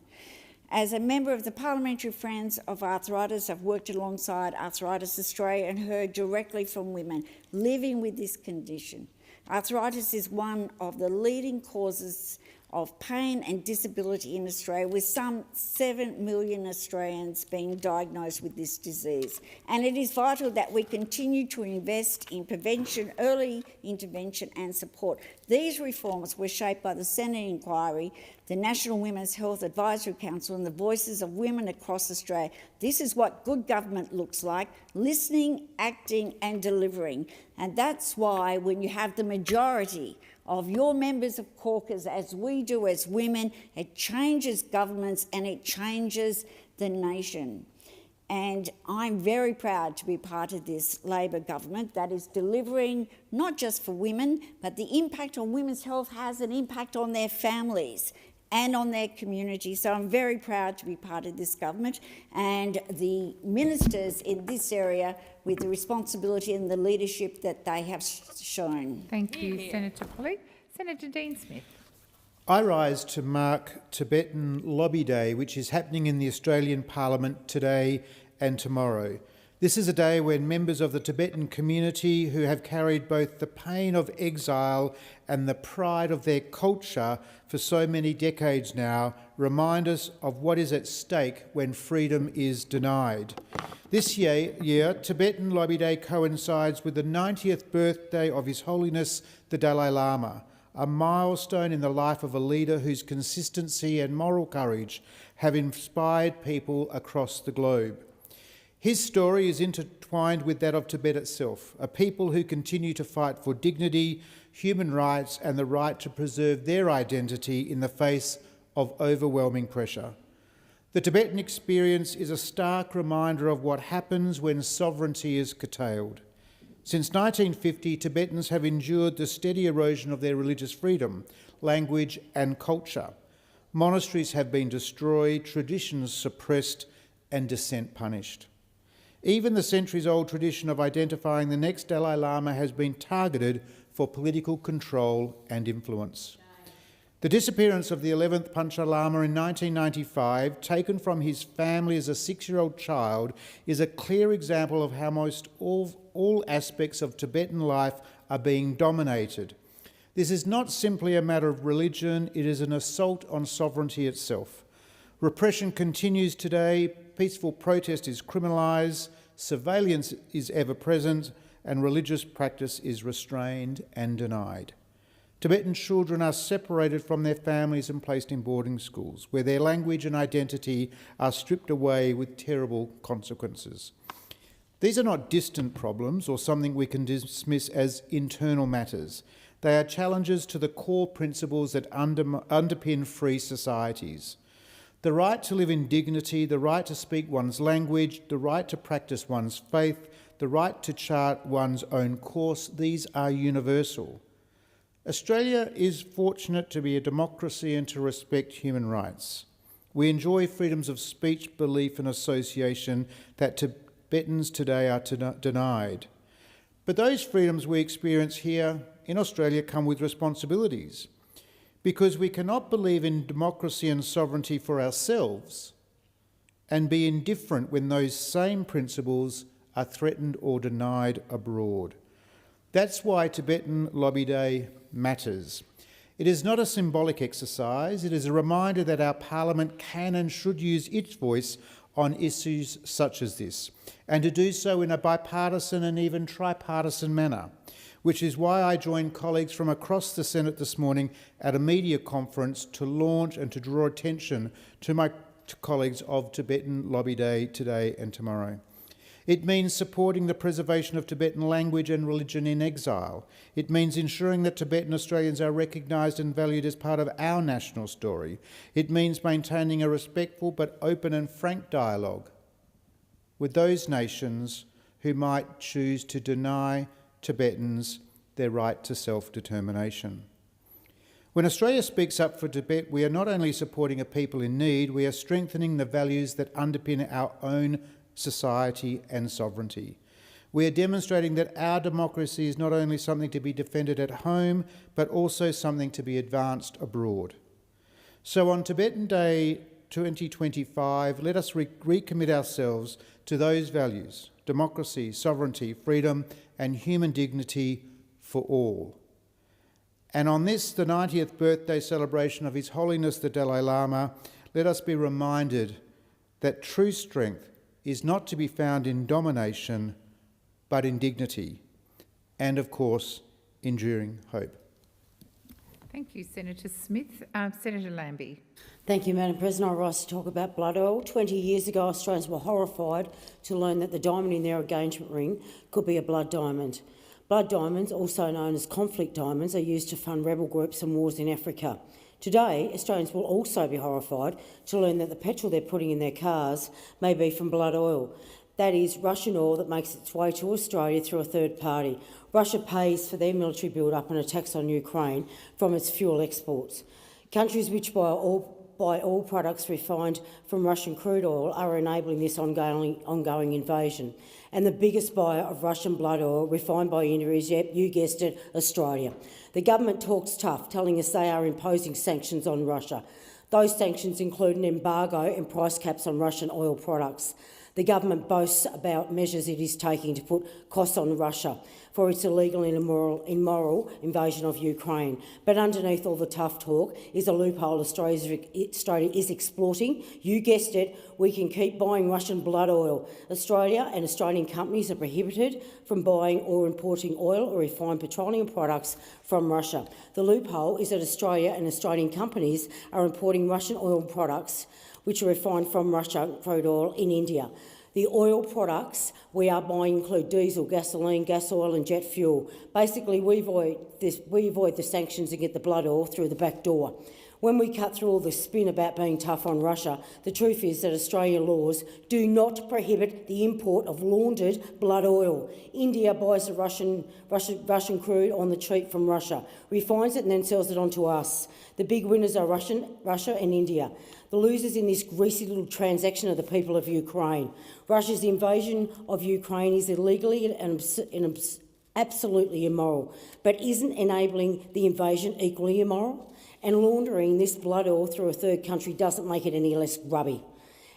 As a member of the Parliamentary Friends of Arthritis, I've worked alongside Arthritis Australia and heard directly from women living with this condition. Arthritis is one of the leading causes of pain and disability in Australia, with some 7 million Australians being diagnosed with this disease. And it is vital that we continue to invest in prevention, early intervention and support. These reforms were shaped by the Senate inquiry, the National Women's Health Advisory Council and the voices of women across Australia. This is what good government looks like: listening, acting and delivering. And that's why when you have the majority of your members of caucus, as we do as women, it changes governments and it changes the nation. And I'm very proud to be part of this Labor government that is delivering not just for women, but the impact on women's health has an impact on their families and on their community. So I'm very proud to be part of this government, and the ministers in this area with the responsibility and the leadership that they have shown. Thank you, Senator Polly. Senator Dean Smith. I rise to mark Tibetan Lobby Day, which is happening in the Australian Parliament today and tomorrow. This is a day when members of the Tibetan community, who have carried both the pain of exile and the pride of their culture for so many decades now, remind us of what is at stake when freedom is denied. This year, Tibetan Lobby Day coincides with the 90th birthday of His Holiness the Dalai Lama, a milestone in the life of a leader whose consistency and moral courage have inspired people across the globe. His story is intertwined with that of Tibet itself, a people who continue to fight for dignity, human rights and the right to preserve their identity in the face of overwhelming pressure. The Tibetan experience is a stark reminder of what happens when sovereignty is curtailed. Since 1950, Tibetans have endured the steady erosion of their religious freedom, language and culture. Monasteries have been destroyed, traditions suppressed and dissent punished. Even the centuries-old tradition of identifying the next Dalai Lama has been targeted for political control and influence. The disappearance of the 11th Pancha Lama in 1995, taken from his family as a 6-year-old child, is a clear example of how most all aspects of Tibetan life are being dominated. This is not simply a matter of religion, it is an assault on sovereignty itself. Repression continues today, peaceful protest is criminalised, surveillance is ever present, and religious practice is restrained and denied. Tibetan children are separated from their families and placed in boarding schools, where their language and identity are stripped away with terrible consequences. These are not distant problems or something we can dismiss as internal matters. They are challenges to the core principles that underpin free societies. The right to live in dignity, the right to speak one's language, the right to practice one's faith, the right to chart one's own course, these are universal. Australia is fortunate to be a democracy and to respect human rights. We enjoy freedoms of speech, belief and association that Tibetans today are denied. But those freedoms we experience here in Australia come with responsibilities, because we cannot believe in democracy and sovereignty for ourselves and be indifferent when those same principles are threatened or denied abroad. That's why Tibetan Lobby Day matters. It is not a symbolic exercise, it is a reminder that our Parliament can and should use its voice on issues such as this, and to do so in a bipartisan and even tripartisan manner, which is why I joined colleagues from across the Senate this morning at a media conference to launch and to draw attention to my colleagues of Tibetan Lobby Day today and tomorrow. It means supporting the preservation of Tibetan language and religion in exile. It means ensuring that Tibetan Australians are recognised and valued as part of our national story. It means maintaining a respectful but open and frank dialogue with those nations who might choose to deny Tibetans their right to self-determination. When Australia speaks up for Tibet, we are not only supporting a people in need, we are strengthening the values that underpin our own society and sovereignty. We are demonstrating that our democracy is not only something to be defended at home, but also something to be advanced abroad. So on Tibetan Day 2025, let us recommit ourselves to those values: democracy, sovereignty, freedom, and human dignity for all. And on this, the 90th birthday celebration of His Holiness the Dalai Lama, let us be reminded that true strength is not to be found in domination, but in dignity, and of course, enduring hope. Thank you, Senator Smith. Senator Lambie. Thank you, Madam President. I rise to talk about blood oil. 20 years ago, Australians were horrified to learn that the diamond in their engagement ring could be a blood diamond. Blood diamonds, also known as conflict diamonds, are used to fund rebel groups and wars in Africa. Today, Australians will also be horrified to learn that the petrol they're putting in their cars may be from blood oil. That is Russian oil that makes its way to Australia through a third party. Russia pays for their military build-up and attacks on Ukraine from its fuel exports. Countries which buy all products refined from Russian crude oil are enabling this ongoing invasion. And the biggest buyer of Russian blood oil refined by India is, yep, you guessed it, Australia. The government talks tough, telling us they are imposing sanctions on Russia. Those sanctions include an embargo and price caps on Russian oil products. The government boasts about measures it is taking to put costs on Russia for its illegal and immoral invasion of Ukraine. But underneath all the tough talk is a loophole Australia is exploiting. You guessed it, we can keep buying Russian blood oil. Australia and Australian companies are prohibited from buying or importing oil or refined petroleum products from Russia. The loophole is that Australia and Australian companies are importing Russian oil products which are refined from Russian crude oil in India. The oil products we are buying include diesel, gasoline, gas oil and jet fuel. Basically, we avoid the sanctions and get the blood oil through the back door. When we cut through all the spin about being tough on Russia, the truth is that Australian laws do not prohibit the import of laundered blood oil. India buys the Russian crude on the cheap from Russia, refines it and then sells it on to us. The big winners are Russia and India. The losers in this greasy little transaction are the people of Ukraine. Russia's invasion of Ukraine is illegally and absolutely immoral, but isn't enabling the invasion equally immoral? And laundering this blood oil through a third country doesn't make it any less grubby.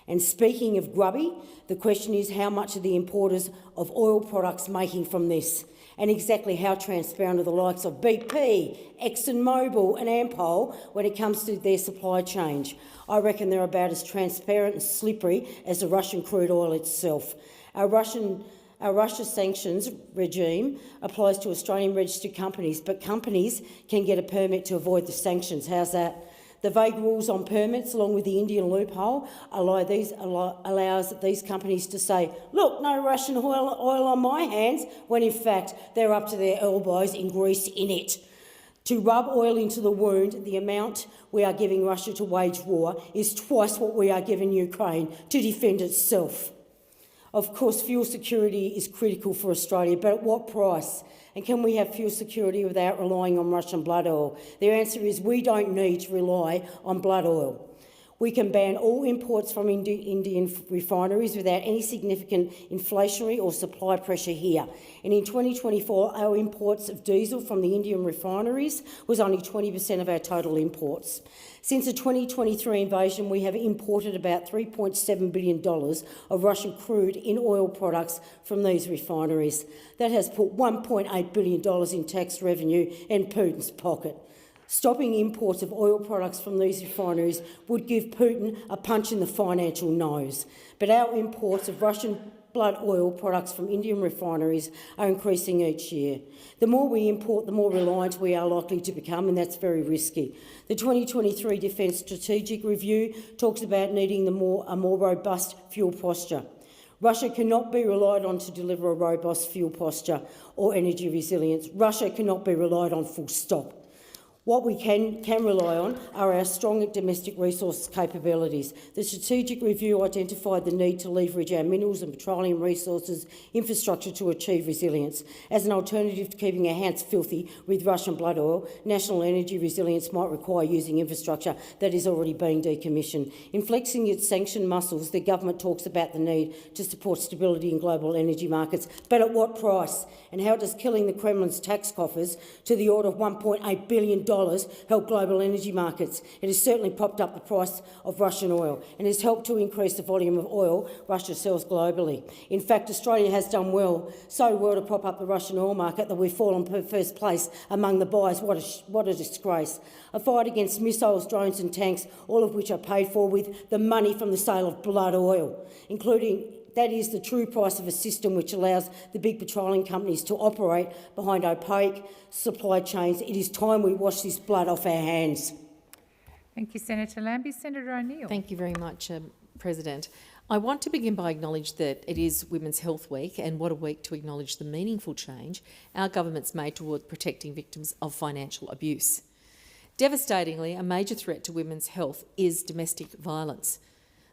And speaking of grubby, the question is how much are the importers of oil products making from this? And exactly how transparent are the likes of BP, ExxonMobil and Ampol when it comes to their supply chain? I reckon they're about as transparent and slippery as the Russian crude oil itself. Our Russia sanctions regime applies to Australian registered companies, but companies can get a permit to avoid the sanctions. How's that? The vague rules on permits, along with the Indian loophole, allows these companies to say, look, no Russian oil on my hands, when in fact they're up to their elbows in grease in it. To rub oil into the wound, the amount we are giving Russia to wage war is twice what we are giving Ukraine to defend itself. Of course, fuel security is critical for Australia, but at what price? And can we have fuel security without relying on Russian blood oil? The answer is we don't need to rely on blood oil. We can ban all imports from Indian refineries without any significant inflationary or supply pressure here. And in 2024, our imports of diesel from the Indian refineries was only 20% of our total imports. Since the 2023 invasion, we have imported about $3.7 billion of Russian crude in oil products from these refineries. That has put $1.8 billion in tax revenue in Putin's pocket. Stopping imports of oil products from these refineries would give Putin a punch in the financial nose. But our imports of Russian blood oil products from Indian refineries are increasing each year. The more we import, the more reliant we are likely to become, and that's very risky. The 2023 Defence Strategic Review talks about needing a more robust fuel posture. Russia cannot be relied on to deliver a robust fuel posture or energy resilience. Russia cannot be relied on, full stop. What we can rely on are our strong domestic resource capabilities. The strategic review identified the need to leverage our minerals and petroleum resources infrastructure to achieve resilience. As an alternative to keeping our hands filthy with Russian blood oil, national energy resilience might require using infrastructure that is already being decommissioned. In flexing its sanction muscles, the government talks about the need to support stability in global energy markets, but at what price? And how does killing the Kremlin's tax coffers to the order of $1.8 billion help global energy markets? It has certainly propped up the price of Russian oil and has helped to increase the volume of oil Russia sells globally. In fact, Australia has done so well to prop up the Russian oil market that we've fallen first place among the buyers. What a disgrace. A fight against missiles, drones and tanks, all of which are paid for with the money from the sale of blood oil, including that is the true price of a system which allows the big petroleum companies to operate behind opaque supply chains. It is time we wash this blood off our hands. Thank you, Senator Lambie. Senator O'Neill. Thank you very much, President. I want to begin by acknowledging that it is Women's Health Week, and what a week to acknowledge the meaningful change our government's made towards protecting victims of financial abuse. Devastatingly, a major threat to women's health is domestic violence.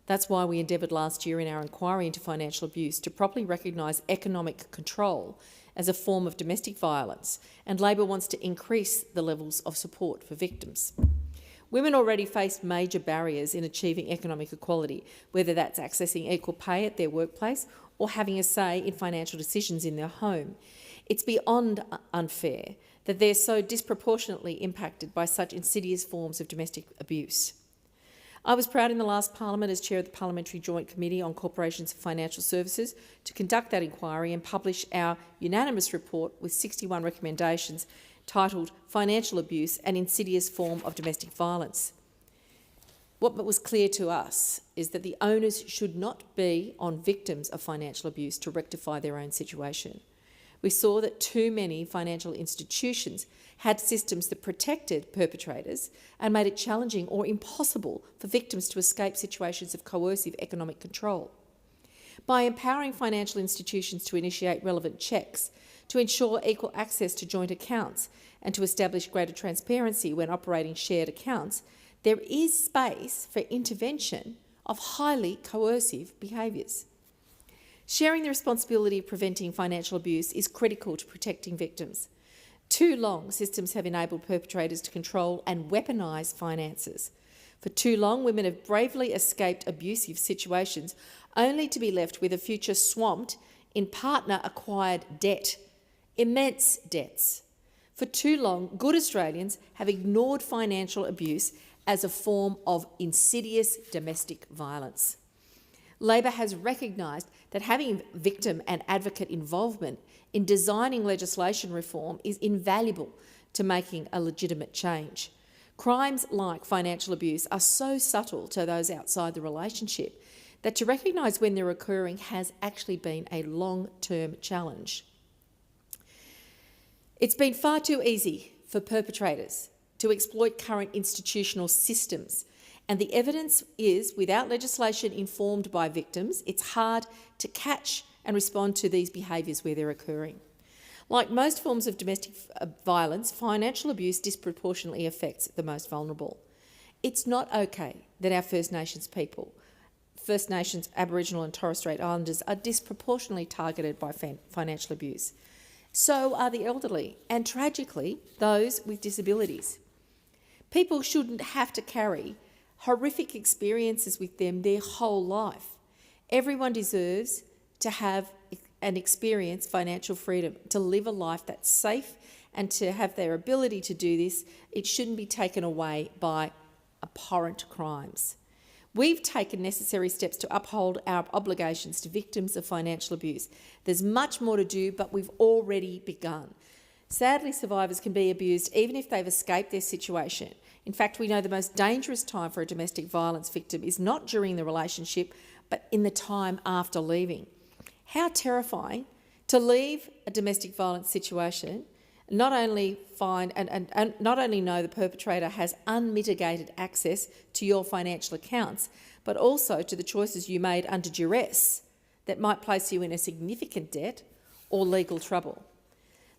That's why we endeavoured last year in our inquiry into financial abuse to properly recognise economic control as a form of domestic violence, and Labor wants to increase the levels of support for victims. Women already face major barriers in achieving economic equality, whether that's accessing equal pay at their workplace or having a say in financial decisions in their home. It's beyond unfair that they're so disproportionately impacted by such insidious forms of domestic abuse. I was proud in the last Parliament, as Chair of the Parliamentary Joint Committee on Corporations and Financial Services, to conduct that inquiry and publish our unanimous report with 61 recommendations titled Financial Abuse, an Insidious Form of Domestic Violence. What was clear to us is that the onus should not be on victims of financial abuse to rectify their own situation. We saw that too many financial institutions had systems that protected perpetrators and made it challenging or impossible for victims to escape situations of coercive economic control. By empowering financial institutions to initiate relevant checks, to ensure equal access to joint accounts, and to establish greater transparency when operating shared accounts, there is space for intervention of highly coercive behaviours. Sharing the responsibility of preventing financial abuse is critical to protecting victims. Too long, systems have enabled perpetrators to control and weaponise finances. For too long, women have bravely escaped abusive situations only to be left with a future swamped in partner-acquired debt, immense debts. For too long, good Australians have ignored financial abuse as a form of insidious domestic violence. Labor has recognised that having victim and advocate involvement in designing legislation reform is invaluable to making a legitimate change. Crimes like financial abuse are so subtle to those outside the relationship that to recognise when they're occurring has actually been a long-term challenge. It's been far too easy for perpetrators to exploit current institutional systems, and the evidence is, without legislation informed by victims, it's hard to catch and respond to these behaviours where they're occurring. Like most forms of domestic violence, financial abuse disproportionately affects the most vulnerable. It's not okay that our First Nations people, First Nations, Aboriginal and Torres Strait Islanders, are disproportionately targeted by financial abuse. So are the elderly and, tragically, those with disabilities. People shouldn't have to carry horrific experiences with them their whole life. Everyone deserves to have and experience financial freedom, to live a life that's safe and to have their ability to do this. It shouldn't be taken away by abhorrent crimes. We've taken necessary steps to uphold our obligations to victims of financial abuse. There's much more to do, but we've already begun. Sadly, survivors can be abused even if they've escaped their situation. In fact, we know the most dangerous time for a domestic violence victim is not during the relationship, but in the time after leaving. How terrifying to leave a domestic violence situation, not only find and not only know the perpetrator has unmitigated access to your financial accounts, but also to the choices you made under duress that might place you in a significant debt or legal trouble.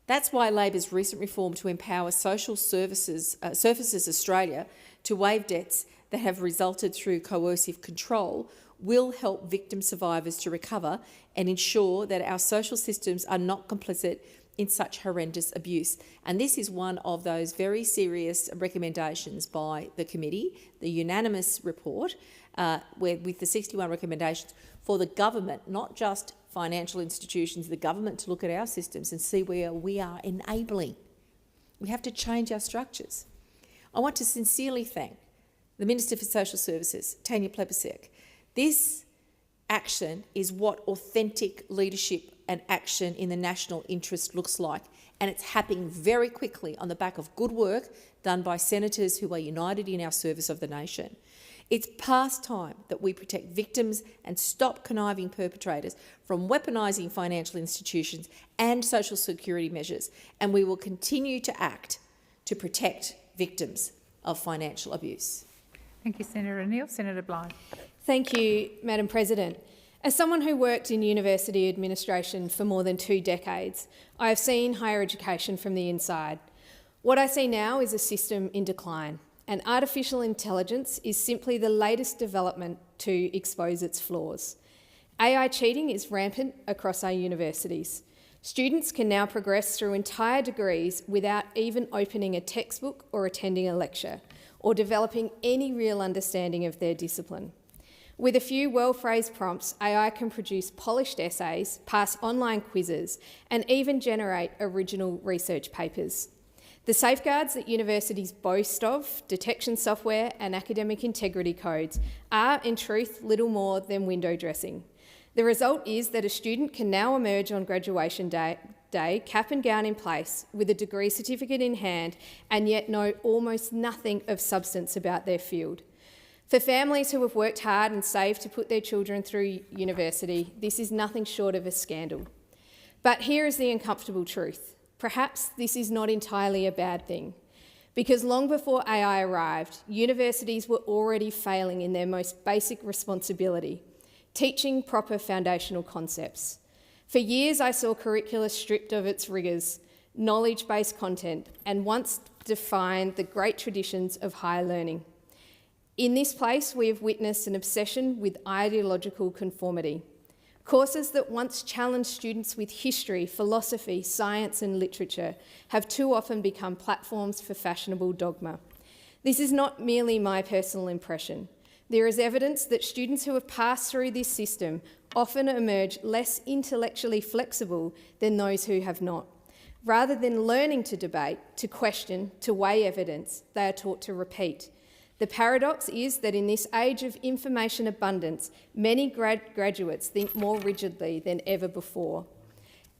That's why Labor's recent reform to empower Social Services Australia to waive debts that have resulted through coercive control will help victim survivors to recover and ensure that our social systems are not complicit in such horrendous abuse. And this is one of those very serious recommendations by the committee, the unanimous report, with the 61 recommendations for the government, not just financial institutions, the government to look at our systems and see where we are enabling. We have to change our structures. I want to sincerely thank the Minister for Social Services, Tanya Plibersek. This action is what authentic leadership and action in the national interest looks like, and it's happening very quickly on the back of good work done by senators who are united in our service of the nation. It's past time that we protect victims and stop conniving perpetrators from weaponising financial institutions and social security measures, and we will continue to act to protect victims of financial abuse. Thank you, Senator O'Neill. Senator Blythe. Thank you, Madam President. As someone who worked in university administration for more than 2 decades, I have seen higher education from the inside. What I see now is a system in decline, and artificial intelligence is simply the latest development to expose its flaws. AI cheating is rampant across our universities. Students can now progress through entire degrees without even opening a textbook or attending a lecture, or developing any real understanding of their discipline. With a few well-phrased prompts, AI can produce polished essays, pass online quizzes, and even generate original research papers. The safeguards that universities boast of, detection software and academic integrity codes, are in truth little more than window dressing. The result is that a student can now emerge on graduation day, cap and gown in place, with a degree certificate in hand, and yet know almost nothing of substance about their field. For families who have worked hard and saved to put their children through university, this is nothing short of a scandal. But here is the uncomfortable truth. Perhaps this is not entirely a bad thing, because long before AI arrived, universities were already failing in their most basic responsibility, teaching proper foundational concepts. For years, I saw curricula stripped of its rigours, knowledge-based content, and once defined the great traditions of higher learning. In this place, we have witnessed an obsession with ideological conformity. Courses that once challenged students with history, philosophy, science and literature have too often become platforms for fashionable dogma. This is not merely my personal impression. There is evidence that students who have passed through this system often emerge less intellectually flexible than those who have not. Rather than learning to debate, to question, to weigh evidence, they are taught to repeat. The paradox is that in this age of information abundance, many graduates think more rigidly than ever before.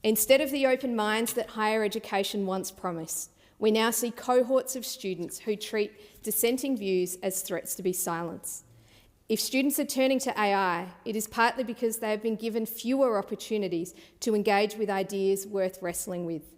Instead of the open minds that higher education once promised, we now see cohorts of students who treat dissenting views as threats to be silenced. If students are turning to AI, it is partly because they have been given fewer opportunities to engage with ideas worth wrestling with.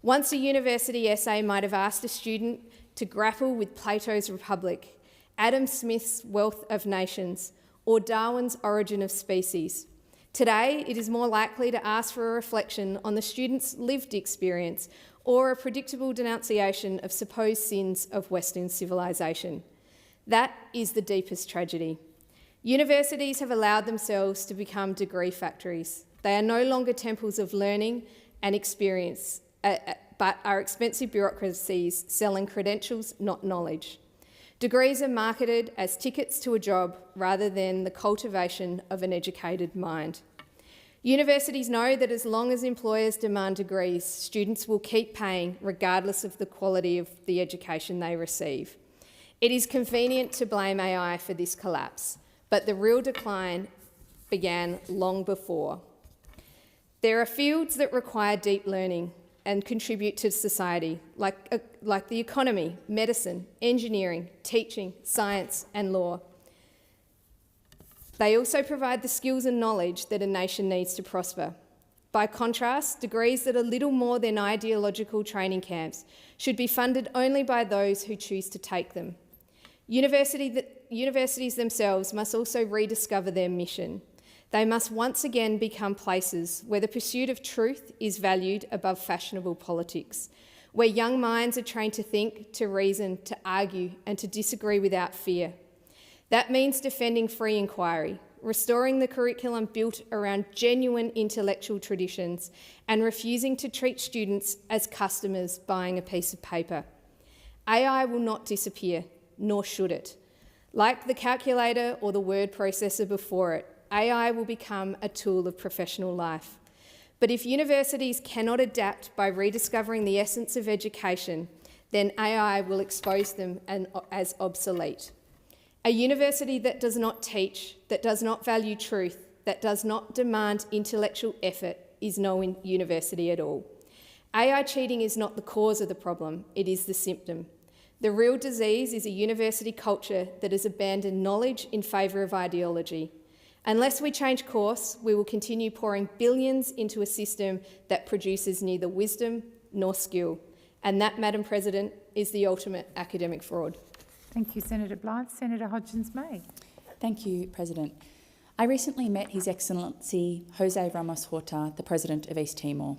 Once a university essay might have asked a student to grapple with Plato's Republic, Adam Smith's Wealth of Nations, or Darwin's Origin of Species. Today, it is more likely to ask for a reflection on the student's lived experience or a predictable denunciation of supposed sins of Western civilisation. That is the deepest tragedy. Universities have allowed themselves to become degree factories. They are no longer temples of learning and experience, but are expensive bureaucracies selling credentials, not knowledge. Degrees are marketed as tickets to a job rather than the cultivation of an educated mind. Universities know that as long as employers demand degrees, students will keep paying regardless of the quality of the education they receive. It is convenient to blame AI for this collapse, but the real decline began long before. There are fields that require deep learning and contribute to society, like the economy, medicine, engineering, teaching, science and law. They also provide the skills and knowledge that a nation needs to prosper. By contrast, degrees that are little more than ideological training camps should be funded only by those who choose to take them. Universities themselves must also rediscover their mission. They must once again become places where the pursuit of truth is valued above fashionable politics, where young minds are trained to think, to reason, to argue and to disagree without fear. That means defending free inquiry, restoring the curriculum built around genuine intellectual traditions and refusing to treat students as customers buying a piece of paper. AI will not disappear, nor should it. Like the calculator or the word processor before it, AI will become a tool of professional life. But if universities cannot adapt by rediscovering the essence of education, then AI will expose them as obsolete. A university that does not teach, that does not value truth, that does not demand intellectual effort is no university at all. AI cheating is not the cause of the problem, it is the symptom. The real disease is a university culture that has abandoned knowledge in favour of ideology. Unless we change course, we will continue pouring billions into a system that produces neither wisdom nor skill. And that, Madam President, is the ultimate academic fraud. Thank you, Senator Blyth. Senator Hodgins-May. Thank you, President. I recently met His Excellency Jose Ramos Horta, the President of East Timor.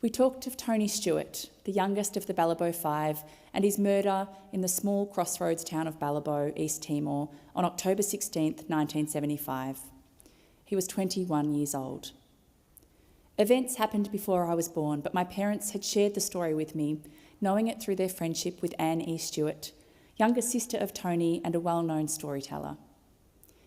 We talked of Tony Stewart, the youngest of the Balibo Five, and his murder in the small crossroads town of Balibo, East Timor, on October 16, 1975. He was 21 years old. Events happened before I was born, but my parents had shared the story with me, knowing it through their friendship with Anne E. Stewart, younger sister of Tony and a well-known storyteller.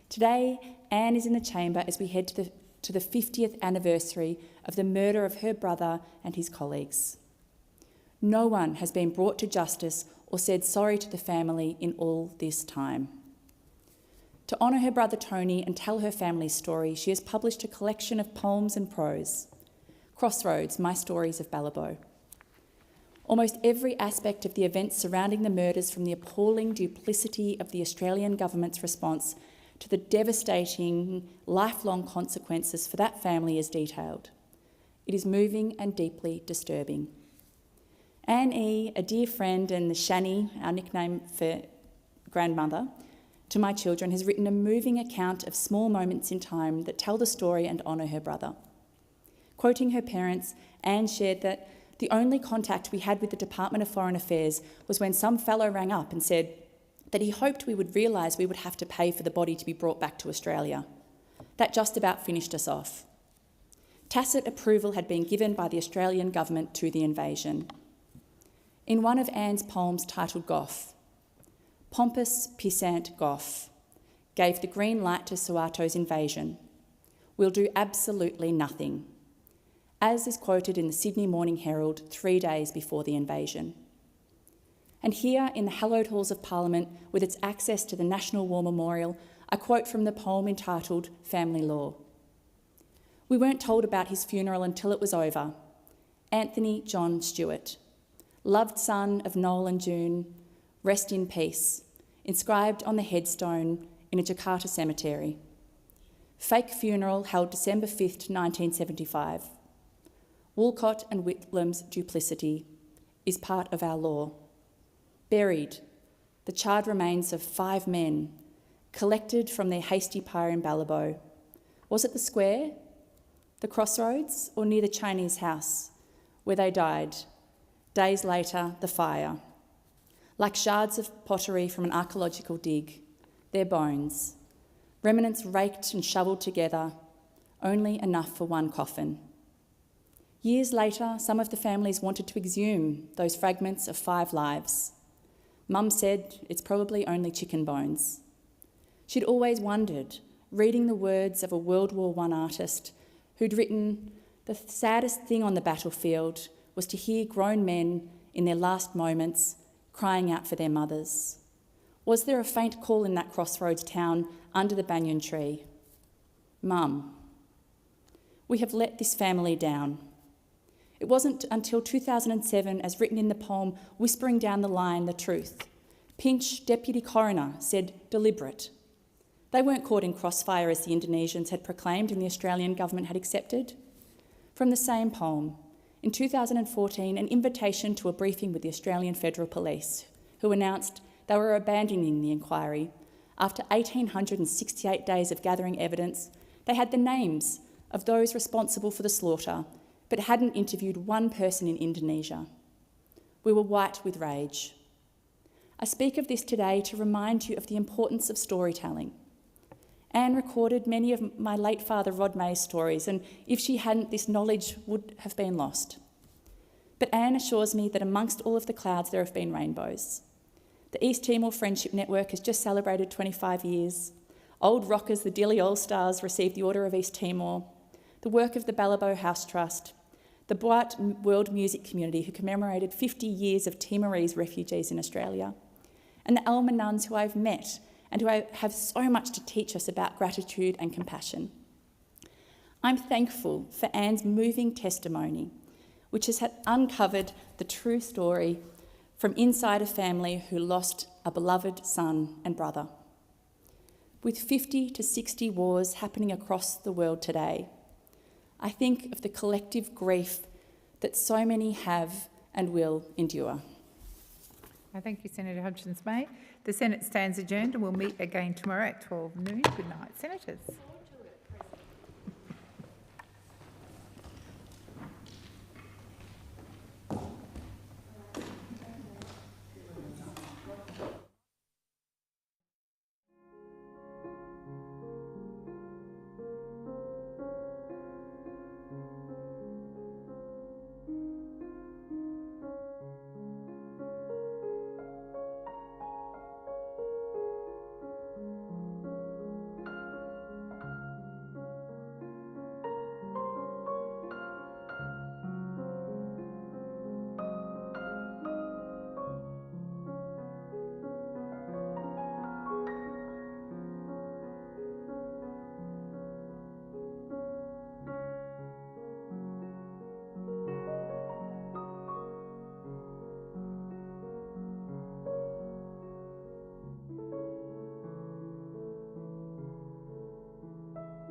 Today, Anne is in the chamber as we head to the 50th anniversary of the murder of her brother and his colleagues. No one has been brought to justice or said sorry to the family in all this time. To honour her brother Tony and tell her family's story, she has published a collection of poems and prose, Crossroads, My Stories of Balibo. Almost every aspect of the events surrounding the murders, from the appalling duplicity of the Australian government's response to the devastating, lifelong consequences for that family, is detailed. It is moving and deeply disturbing. Anne E., a dear friend and the Shani, our nickname for grandmother, to my children, has written a moving account of small moments in time that tell the story and honour her brother. Quoting her parents, Anne shared that the only contact we had with the Department of Foreign Affairs was when some fellow rang up and said that he hoped we would realise we would have to pay for the body to be brought back to Australia. That just about finished us off. Tacit approval had been given by the Australian government to the invasion. In one of Anne's poems titled Gough, pompous, pissant Gough gave the green light to Suharto's invasion. We'll do absolutely nothing. as is quoted in the Sydney Morning Herald 3 days before the invasion. And here in the hallowed halls of Parliament, with its access to the National War Memorial, a quote from the poem entitled Family Law. We weren't told about his funeral until it was over. Anthony John Stewart, loved son of Noel and June, rest in peace, inscribed on the headstone in a Jakarta cemetery. Fake funeral held December 5th, 1975. Woolcott and Whitlam's duplicity is part of our law. Buried, the charred remains of 5 men, collected from their hasty pyre in Ballabo. Was it the square, the crossroads, or near the Chinese house, where they died? Days later, the fire. Like shards of pottery from an archaeological dig, their bones, remnants raked and shovelled together, only enough for one coffin. Years later, some of the families wanted to exhume those fragments of 5 lives. Mum said it's probably only chicken bones. She'd always wondered, reading the words of a World War I artist who'd written, "The saddest thing on the battlefield was to hear grown men in their last moments crying out for their mothers. Was there a faint call in that crossroads town under the banyan tree? Mum, we have let this family down." It wasn't until 2007, as written in the poem Whispering Down the Line, the Truth. Pinch Deputy Coroner said deliberate. They weren't caught in crossfire as the Indonesians had proclaimed and the Australian government had accepted. From the same poem, in 2014, an invitation to a briefing with the Australian Federal Police, who announced they were abandoning the inquiry. After 1,868 days of gathering evidence, they had the names of those responsible for the slaughter, but hadn't interviewed one person in Indonesia. We were white with rage. I speak of this today to remind you of the importance of storytelling. Anne recorded many of my late father Rod May's stories, and if she hadn't, this knowledge would have been lost. But Anne assures me that amongst all of the clouds there have been rainbows. The East Timor Friendship Network has just celebrated 25 years. Old rockers, the Dili All-Stars, received the Order of East Timor. The work of the Ballabo House Trust. The Bright World Music Community, who commemorated 50 years of Timorese refugees in Australia. And the Alma nuns who I've met and who have so much to teach us about gratitude and compassion. I'm thankful for Anne's moving testimony, which has uncovered the true story from inside a family who lost a beloved son and brother. With 50 to 60 wars happening across the world today, I think of the collective grief that so many have and will endure. Thank you, Senator Hodgins-May. The Senate stands adjourned and we'll meet again tomorrow at 12 noon. Good night, Senators.